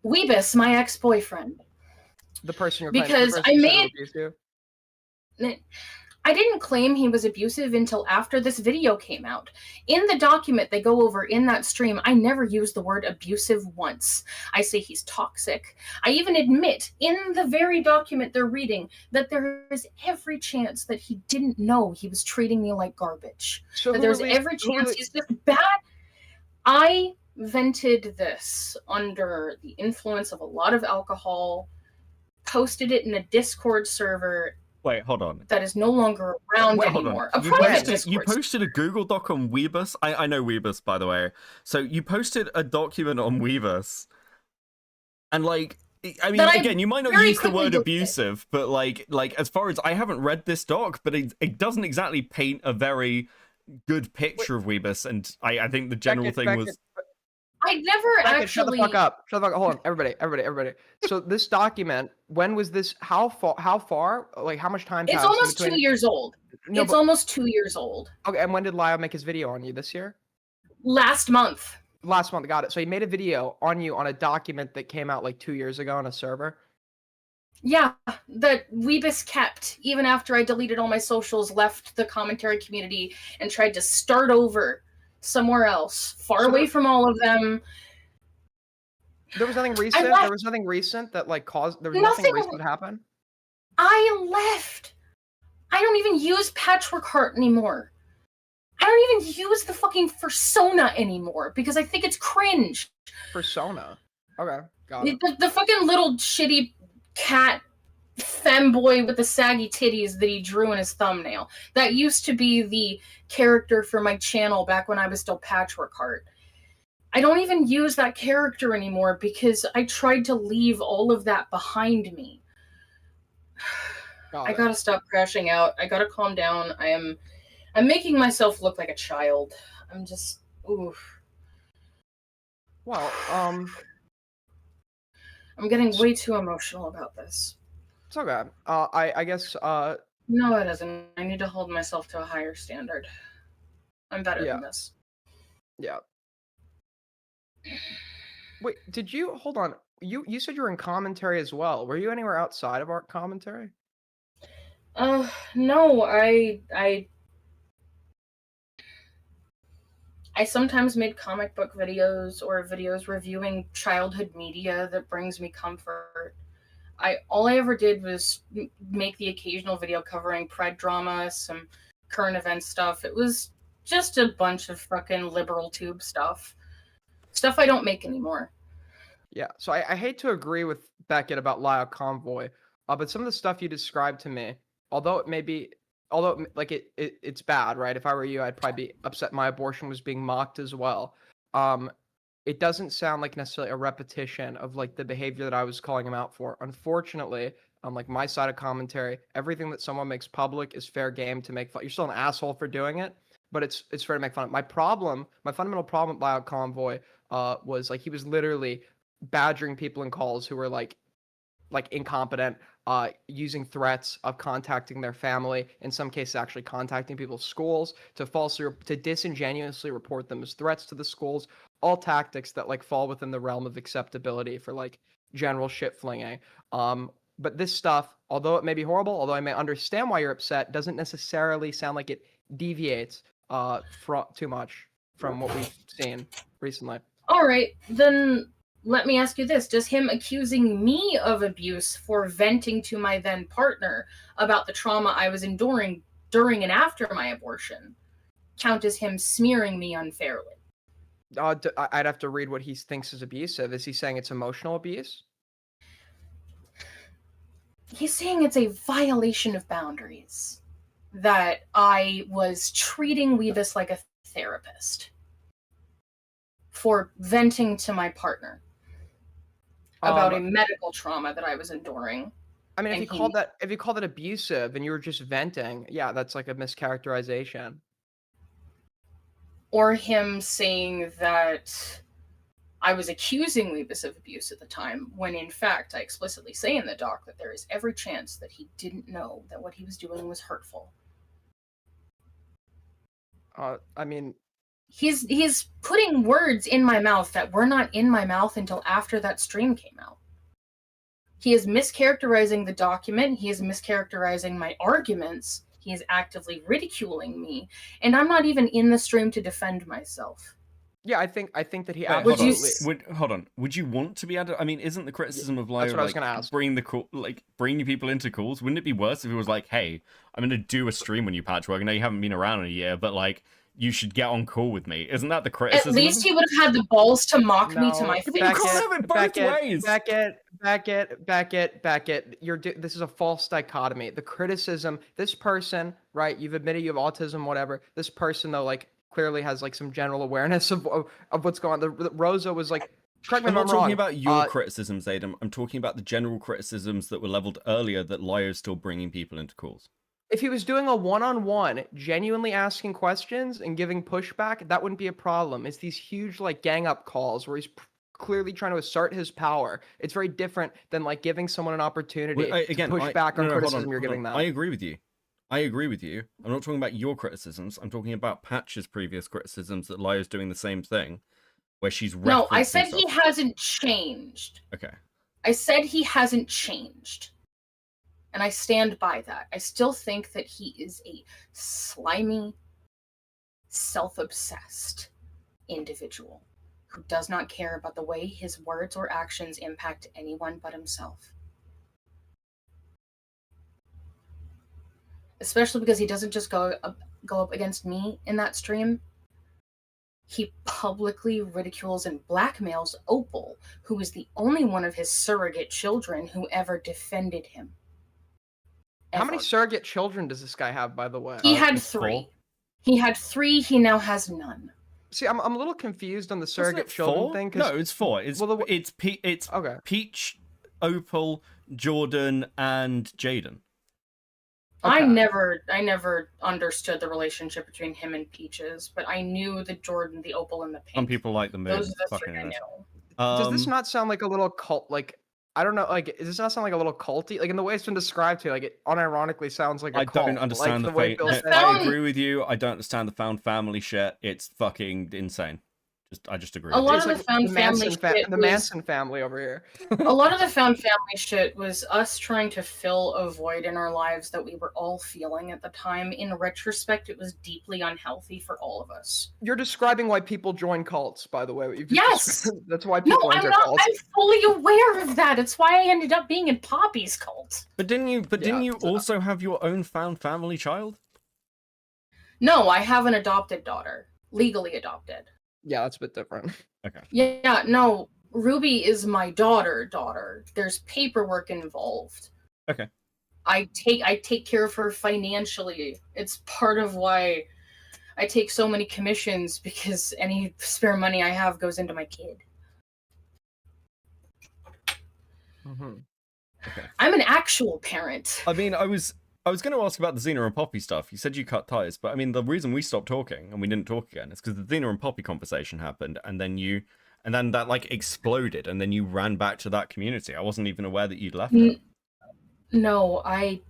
Weebus, my ex-boyfriend. The person you're Because claiming, the person I who made- abused you? I didn't claim he was abusive until after this video came out. In the document they go over in that stream, I never used the word abusive once. I say he's toxic. I even admit in the very document they're reading that there is every chance that he didn't know he was treating me like garbage. So that who there's released- every who chance rele- he's just bad. I vented this under the influence of a lot of alcohol, posted it in a Discord server Wait, hold on. that is no longer around Wait, hold anymore. on. A You private posted, Discord you posted a Google Doc on Weebus. I know Weebus, by the way. So you posted a document on Weebus, and like, I mean, That I again, you might not very use the quickly word looked at. abusive, but like as far as I haven't read this doc, but it doesn't exactly paint a very good picture of Weebus, and I think the general thing was. I never Beckett, shut the actually. fuck up. Shut the fuck. Hold on, everybody. So this document, when was this? How far? Like how much time? It's passed in almost between- 2 years old. No, It's but- almost 2 years old. Okay, and when did Lyle make his video on you? This year? Last month. Last month, got it. So he made a video on you on a document that came out like 2 years ago on a server. Yeah, that Weebus kept even after I deleted all my socials, left the commentary community, and tried to start over somewhere else, far away from all of them. There was nothing recent. left- There was nothing recent that like caused. There was nothing Nothing- recent that happened. I left. I don't even use Patchwork Heart anymore. I don't even use the fucking persona anymore because I think it's cringe. Persona. Okay, got it. The fucking little shitty cat femboy with the saggy titties that he drew in his thumbnail. That used to be the character for my channel back when I was still Patchwork Heart. I don't even use that character anymore because I tried to leave all of that behind me. I gotta stop crashing out. I gotta calm down. I'm making myself look like a child. I'm just oof. Well, I'm getting way too emotional about this. it's okay. I guess. No, it isn't. I need to hold myself to a higher standard. I'm better Yeah. than this. Yeah. Wait, did you hold on? You said you were in commentary as well. Were you anywhere outside of art commentary? No, I sometimes made comic book videos or videos reviewing childhood media that brings me comfort. All I ever did was make the occasional video covering Pride drama, some current event stuff. It was just a bunch of fucking liberal tube stuff. Stuff I don't make anymore. Yeah, so I hate to agree with Beckett about Lyle Convoy, but some of the stuff you described to me, it's bad, right? If I were you, I'd probably be upset my abortion was being mocked as well. It doesn't sound like necessarily a repetition of like the behavior that I was calling him out for. Unfortunately, on like my side of commentary, everything that someone makes public is fair game to make fun. You're still an asshole for doing it, but it's fair to make fun of. My fundamental problem with Lyle Convoy was like he was literally badgering people in calls who were like incompetent, using threats of contacting their family, in some cases actually contacting people's schools to disingenuously report them as threats to the schools, all tactics that like fall within the realm of acceptability for like general shit flinging. But this stuff, although it may be horrible, although I may understand why you're upset, doesn't necessarily sound like it deviates too much from what we've seen recently. All right, then let me ask you this. Does him accusing me of abuse for venting to my then partner about the trauma I was enduring during and after my abortion count as him smearing me unfairly? I'd have to read what he thinks is abusive. Is he saying it's emotional abuse? He's saying it's a violation of boundaries, that I was treating Weebus like a therapist for venting to my partner about a medical trauma that I was enduring. I mean, if you called it abusive and you were just venting, yeah, that's like a mischaracterization. Or him saying that I was accusing Weebus of abuse at the time, when in fact I explicitly say in the doc that there is every chance that he didn't know that what he was doing was hurtful. I mean, he's putting words in my mouth that were not in my mouth until after that stream came out. He is mischaracterizing the document. He is mischaracterizing my arguments. He is actively ridiculing me, and I'm not even in the stream to defend myself. Yeah, I think that he absolutely. Hold on. Would you want to be added? I mean, isn't the criticism of That's Lyle what I was like gonna ask. bringing people into calls? Wouldn't it be worse if it was like, hey, I'm gonna do a stream when you patchwork. I know you haven't been around in a year, but like, you should get on call with me. Isn't that the criticism? At least he would have had the balls to mock me to my face. You can't have it both ways. Beckett, this is a false dichotomy. The criticism, this person, right? You've admitted you have autism, whatever. This person though, like, clearly has like some general awareness of what's going on. The Rosa was like, correct me I'm if I'm not wrong. talking about your criticisms, Adam. I'm talking about the general criticisms that were leveled earlier that Lyo's still bringing people into calls. If he was doing a one-on-one, genuinely asking questions and giving pushback, that wouldn't be a problem. It's these huge like gang up calls where he's clearly trying to assert his power. It's very different than like giving someone an opportunity to push back on criticism you're giving them. I agree with you. I'm not talking about your criticisms. I'm talking about Patch's previous criticisms that Lyo's doing the same thing, where she's referencing No, I said stuff. he hasn't changed. Okay. I said he hasn't changed. And I stand by that. I still think that he is a slimy, self-obsessed individual who does not care about the way his words or actions impact anyone but himself. Especially because he doesn't just go up against me in that stream. He publicly ridicules and blackmails Opal, who is the only one of his surrogate children who ever defended him. How many surrogate children does this guy have, by the way? He had 3. He had 3. He now has none. See, I'm a little confused on the surrogate children thing. No, it's 4. It's Peach, Opal, Jordan, and Jaden. Okay. I never understood the relationship between him and Peaches, but I knew the Jordan, the Opal, and the Pink. Some people like the moon. Those are the 3 I knew. Does this not sound like a little cult? Like, I don't know. Like, does this not sound like a little culty? Like, in the way it's been described to, like, it unironically sounds like a cult. I don't understand like, the way. I agree with you. I don't understand the found family shit. It's fucking insane. I just agree. A lot of the found family shit the Manson family over here. A lot of the found family shit was us trying to fill a void in our lives that we were all feeling at the time. In retrospect, it was deeply unhealthy for all of us. You're describing why people join cults, by the way. What you've just Yes! described. That's why people enter I'm not. cults. I'm fully aware of that. It's why I ended up being in Poppy's cult. But didn't you also have your own found family child? No, I have an adopted daughter, legally adopted. Yeah, that's a bit different. Okay. Yeah, no, Ruby is my daughter. There's paperwork involved. Okay. I take care of her financially. It's part of why I take so many commissions, because any spare money I have goes into my kid. Mm-hmm. Okay. I'm an actual parent. I mean, I was going to ask about the Xena and Poppy stuff. You said you cut ties, but I mean, the reason we stopped talking and we didn't talk again is because the Xena and Poppy conversation happened, and then that like exploded, and then you ran back to that community. I wasn't even aware that you'd left it. No, I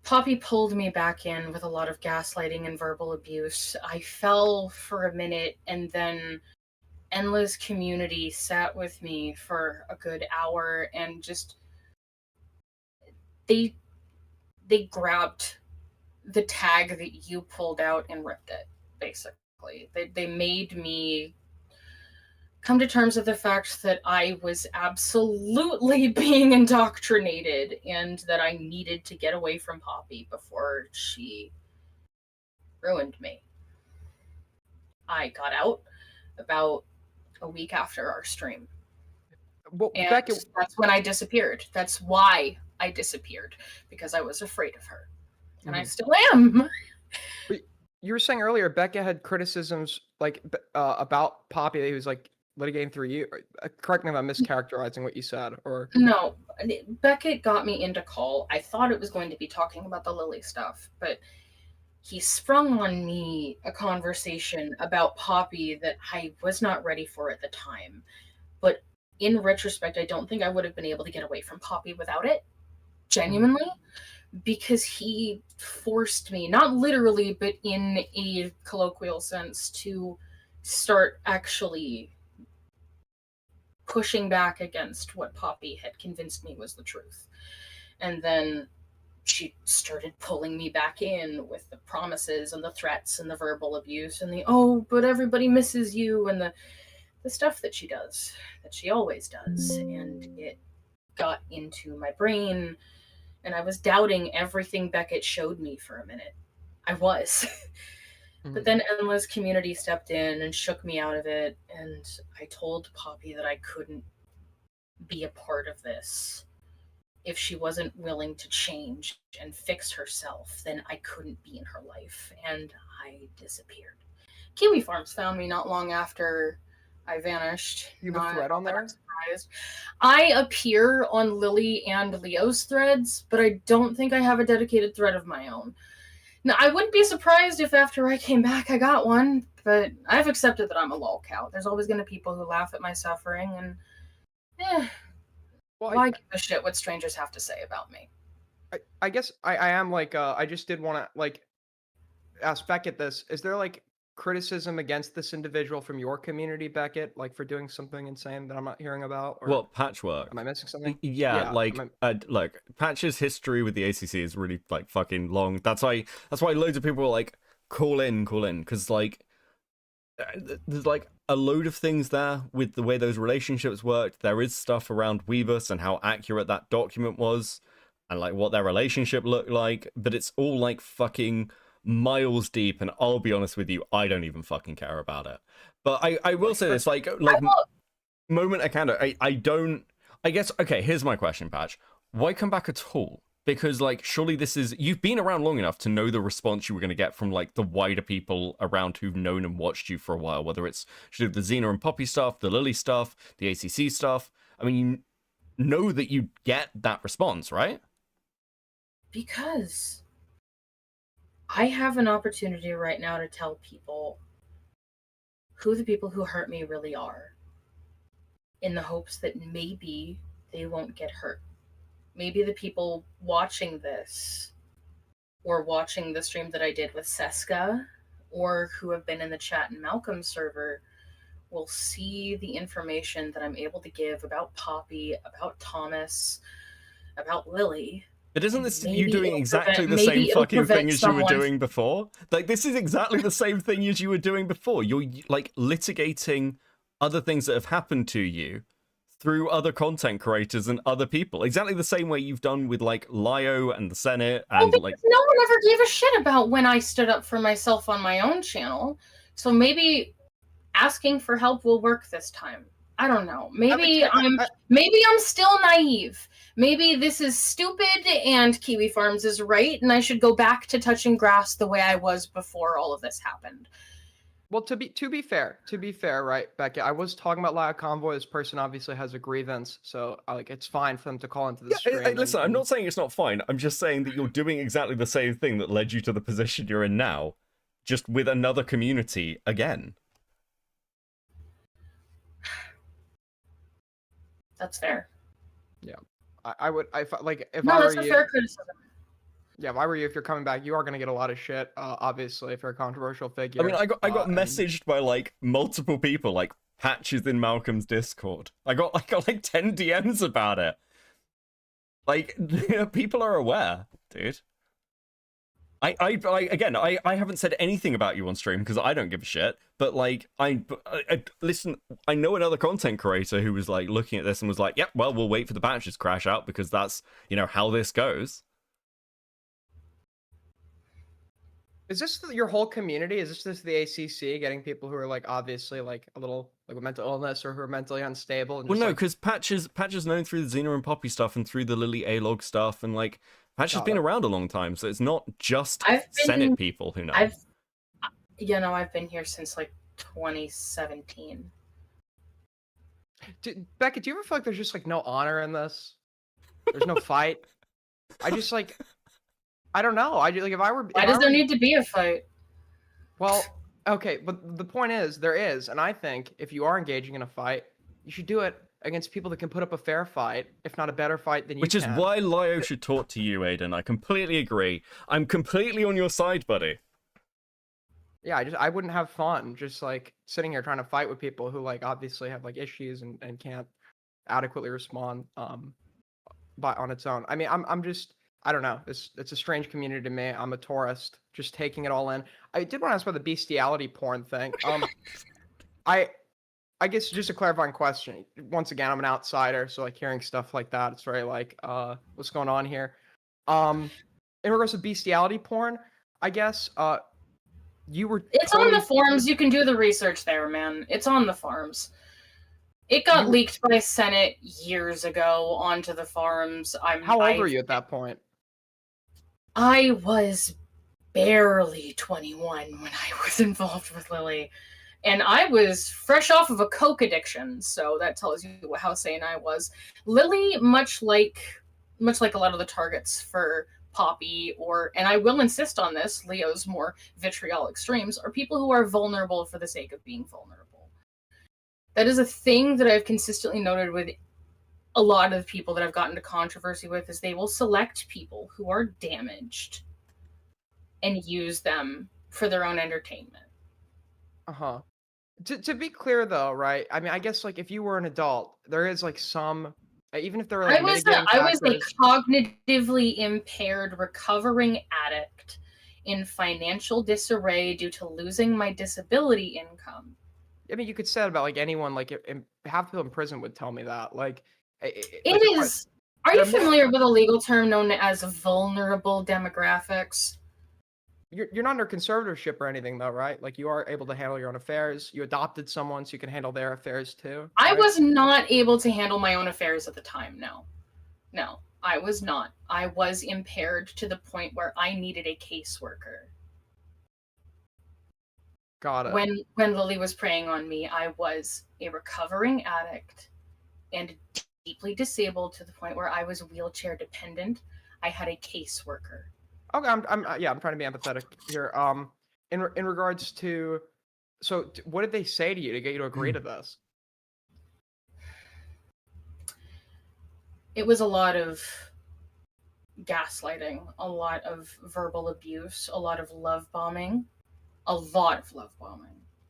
Poppy pulled me back in with a lot of gaslighting and verbal abuse. I fell for a minute, and then Endless Community sat with me for a good hour and just they grabbed the tag that you pulled out and ripped it, basically. They made me come to terms with the fact that I was absolutely being indoctrinated and that I needed to get away from Poppy before she ruined me. I got out about a week after our stream. Well, And Becky, that's when I disappeared. That's why I disappeared, because I was afraid of her. And I Mhm. still am. you were saying earlier Becca had criticisms like about Poppy that he was like litigating through you. Correct me if I'm mischaracterizing what you said, or No, Beckett got me into call. I thought it was going to be talking about the Lily stuff, but he sprung on me a conversation about Poppy that I was not ready for at the time. But in retrospect, I don't think I would have been able to get away from Poppy without it. Genuinely. Because he forced me, not literally, but in a colloquial sense, to start actually pushing back against what Poppy had convinced me was the truth. And then she started pulling me back in with the promises and the threats and the verbal abuse and the, oh, but everybody misses you, and the stuff that she does, that she always does. And it got into my brain, and I was doubting everything Beckett showed me for a minute. I was. But then Endless Community stepped in and shook me out of it, and I told Poppy that I couldn't be a part of this. If she wasn't willing to change and fix herself, then I couldn't be in her life, and I disappeared. Kiwi Farms found me not long after I vanished. You have a thread on there? Surprised. I appear on Lily and Leo's threads, but I don't think I have a dedicated thread of my own. Now, I wouldn't be surprised if after I came back I got one, but I've accepted that I'm a lolcow. There's always going to be people who laugh at my suffering, and why give a shit what strangers have to say about me? I guess I am like I just did want to like ask Beckett this. Is there like criticism against this individual from your community, Beckett, like for doing something insane that I'm not hearing about? Or Well, Patchwork. am I missing something? Yeah, like am I- look, Patch's history with the ACC is really like fucking long. That's why loads of people are like call in, because like there's like a load of things there with the way those relationships worked. There is stuff around Weebus and how accurate that document was, and like what their relationship looked like. But it's all like fucking miles deep, and I'll be honest with you, I don't even fucking care about it. But I will say this, like moment of candor, I guess, okay, here's my question, Patch. Why come back at all? Because like surely you've been around long enough to know the response you were going to get from like the wider people around who've known and watched you for a while, whether it's the Xena and Poppy stuff, the Lily stuff, the ACC stuff. I mean, you know that you get that response, right? Because I have an opportunity right now to tell people who the people who hurt me really are, in the hopes that maybe they won't get hurt. Maybe the people watching this, or watching the stream that I did with Seska, or who have been in the chat in Malcolm's server, will see the information that I'm able to give about Poppy, about Thomas, about Lily. But isn't this you doing exactly the same fucking thing as you were doing before? Like, this is exactly the same thing as you were doing before. You're, like, litigating other things that have happened to you through other content creators and other people. Exactly the same way you've done with like Lio and the Senate and like No one ever gave a shit about when I stood up for myself on my own channel. So maybe asking for help will work this time. I don't know. Maybe I'm still naive. Maybe this is stupid and Kiwi Farms is right and I should go back to touching grass the way I was before all of this happened. Well, to be fair, right, Becky, I was talking about Live Convoy. This person obviously has a grievance, so like it's fine for them to call into the stream. Listen, I'm not saying it's not fine. I'm just saying that you're doing exactly the same thing that led you to the position you're in now, just with another community again. That's fair. Yeah, I would. Like if no, I were that's a fair criticism. Yeah, if I were you, if you're coming back, you are going to get a lot of shit, obviously, if you're a controversial figure. I mean, I got messaged by, like, multiple people, like, Patches in Malcolm's Discord. I got like, 10 DMs about it. Like, people are aware, dude. I haven't said anything about you on stream, because I don't give a shit, but, like, listen, I know another content creator who was, like, looking at this and was like, yep, well, we'll wait for the patches to crash out, because that's, you know, how this goes. Is this your whole community? Is this just the ACC getting people who are like obviously like a little like with mental illness or who are mentally unstable? And Well, just, no, like... because Patches known through the Xena and Poppy stuff and through the Lily A-log stuff, and like Patch has been around a long time, so it's not just Senate people who know. I've been here since like 2017. Becca, do you ever feel like there's just like no honor in this? There's no fight. I just like. I don't know. Why does there need to be a fight? Well, okay, but the point is, there is, and I think if you are engaging in a fight, you should do it against people that can put up a fair fight, if not a better fight than you Which is can. why Lio should talk to you, Aiden. I completely agree. I'm completely on your side, buddy. Yeah, I wouldn't have fun just like sitting here trying to fight with people who like obviously have like issues and can't adequately respond on its own. I mean, I'm just. I don't know. It's a strange community to me. I'm a tourist, just taking it all in. I did want to ask about the bestiality porn thing. I guess just a clarifying question. Once again, I'm an outsider, so like hearing stuff like that, it's very like, what's going on here? In regards to bestiality porn, I guess you were. It's on the forums. You can do the research there, man. It's on the forums. It got leaked by Senate years ago onto the forums. How old were you at that point? I was barely 21 when I was involved with Lily. And I was fresh off of a coke addiction, so that tells you how sane I was. Lily, much like a lot of the targets for Poppy, and I will insist on this, Leo's more vitriolic streams, are people who are vulnerable for the sake of being vulnerable. That is a thing that I've consistently noted with a lot of people that I've gotten into controversy with, is they will select people who are damaged and use them for their own entertainment. Uh-huh. To be clear though, right? I mean, I guess like if you were an adult, there is like some, even if there are like I was a cognitively impaired recovering addict in financial disarray due to losing my disability income. I mean, you could say that about like anyone, like half people in prison would tell me that. Like, it is. Are you familiar with a legal term known as vulnerable demographics? You're not under conservatorship or anything though, right? Like you are able to handle your own affairs. You adopted someone so you can handle their affairs too. Right? I was not able to handle my own affairs at the time. No, I was not. I was impaired to the point where I needed a caseworker. Got it. When Lily was preying on me, I was a recovering addict and deeply disabled to the point where I was wheelchair dependent. I had a caseworker. Okay, I'm trying to be empathetic here. In regards to, so what did they say to you to get you to agree to this? It was a lot of gaslighting, a lot of verbal abuse, a lot of love bombing.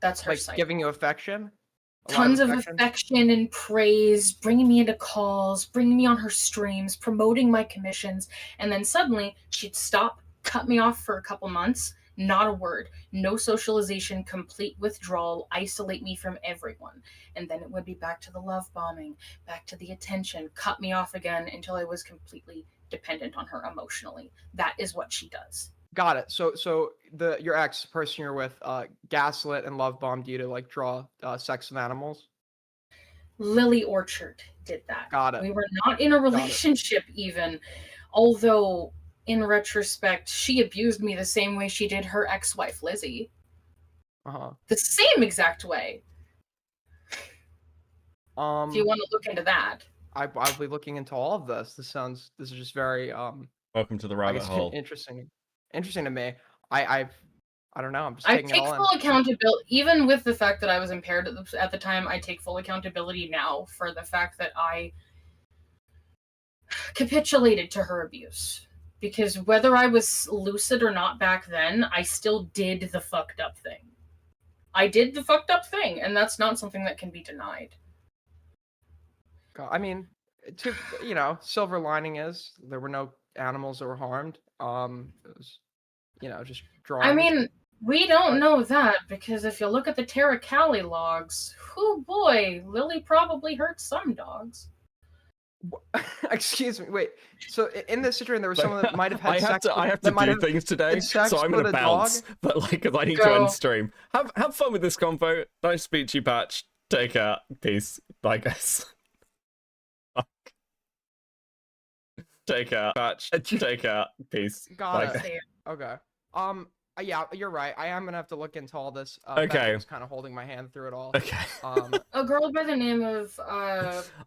That's her like side. Giving you affection? Tons of affection and praise, bringing me into calls, bringing me on her streams, promoting my commissions, and then suddenly she'd stop, cut me off for a couple months, Not a word. No socialization, complete withdrawal, isolate me from everyone. And then it would be back to the love bombing, back to the attention, cut me off again until I was completely dependent on her emotionally. That is what she does. Got it. So your ex person you're with gaslit and love bombed you to like draw sex with animals. Lily Orchard did that. Got it. We were not in a Got it. relationship even, although in retrospect, she abused me the same way she did her ex-wife Lizzie. The same exact way. If you want to look into that. I'll be looking into all of this. This is just very Welcome to the I rabbit guess hole. interesting to me. I don't know. I'm just I taking take it all full in. accountability, even with the fact that I was impaired at the time. I take full accountability now for the fact that I capitulated to her abuse. Because whether I was lucid or not back then, I still did the fucked up thing. I did the fucked up thing, and that's not something that can be denied. I mean, silver lining is there were no animals that were harmed. It was, just drawings. I mean, we don't know that because if you look at the Terra Cali logs, oh boy, Lily probably hurt some dogs. Excuse me. Wait. So in this situation, there was someone that might have had sex. I have to do things today, so I'm gonna bounce. But because I need to end stream. Have fun with this convo. Nice to speak to you, Patch. Take care. Peace. Bye, guys. Take care, Patch. Take care. Peace. Got Bye, it. guys. Okay. Yeah, you're right. I am gonna have to look into all this. Okay. Just kind of holding my hand through it all. Okay. A girl by the name of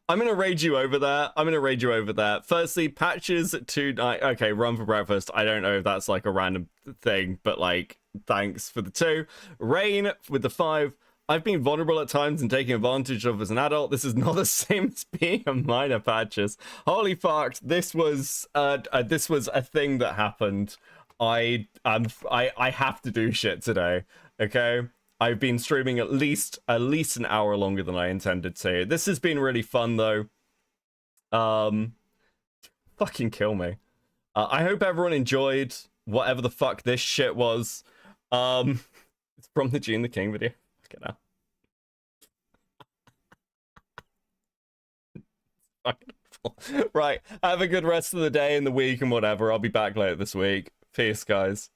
I'm gonna raid you over there. Firstly, Patches tonight. Okay, run for breakfast. I don't know if that's like a random thing, but like, thanks for the 2. Rain with the 5. I've been vulnerable at times and taken advantage of as an adult. This is not the same as being a minor, Patches. Holy fuck! This was a thing that happened. I have to do shit today. Okay. I've been streaming at least an hour longer than I intended to. This has been really fun though. Fucking kill me. I hope everyone enjoyed whatever the fuck this shit was. It's from the Gene the King video. Fucking hell. Right. Have a good rest of the day and the week and whatever. I'll be back later this week. Peace, guys.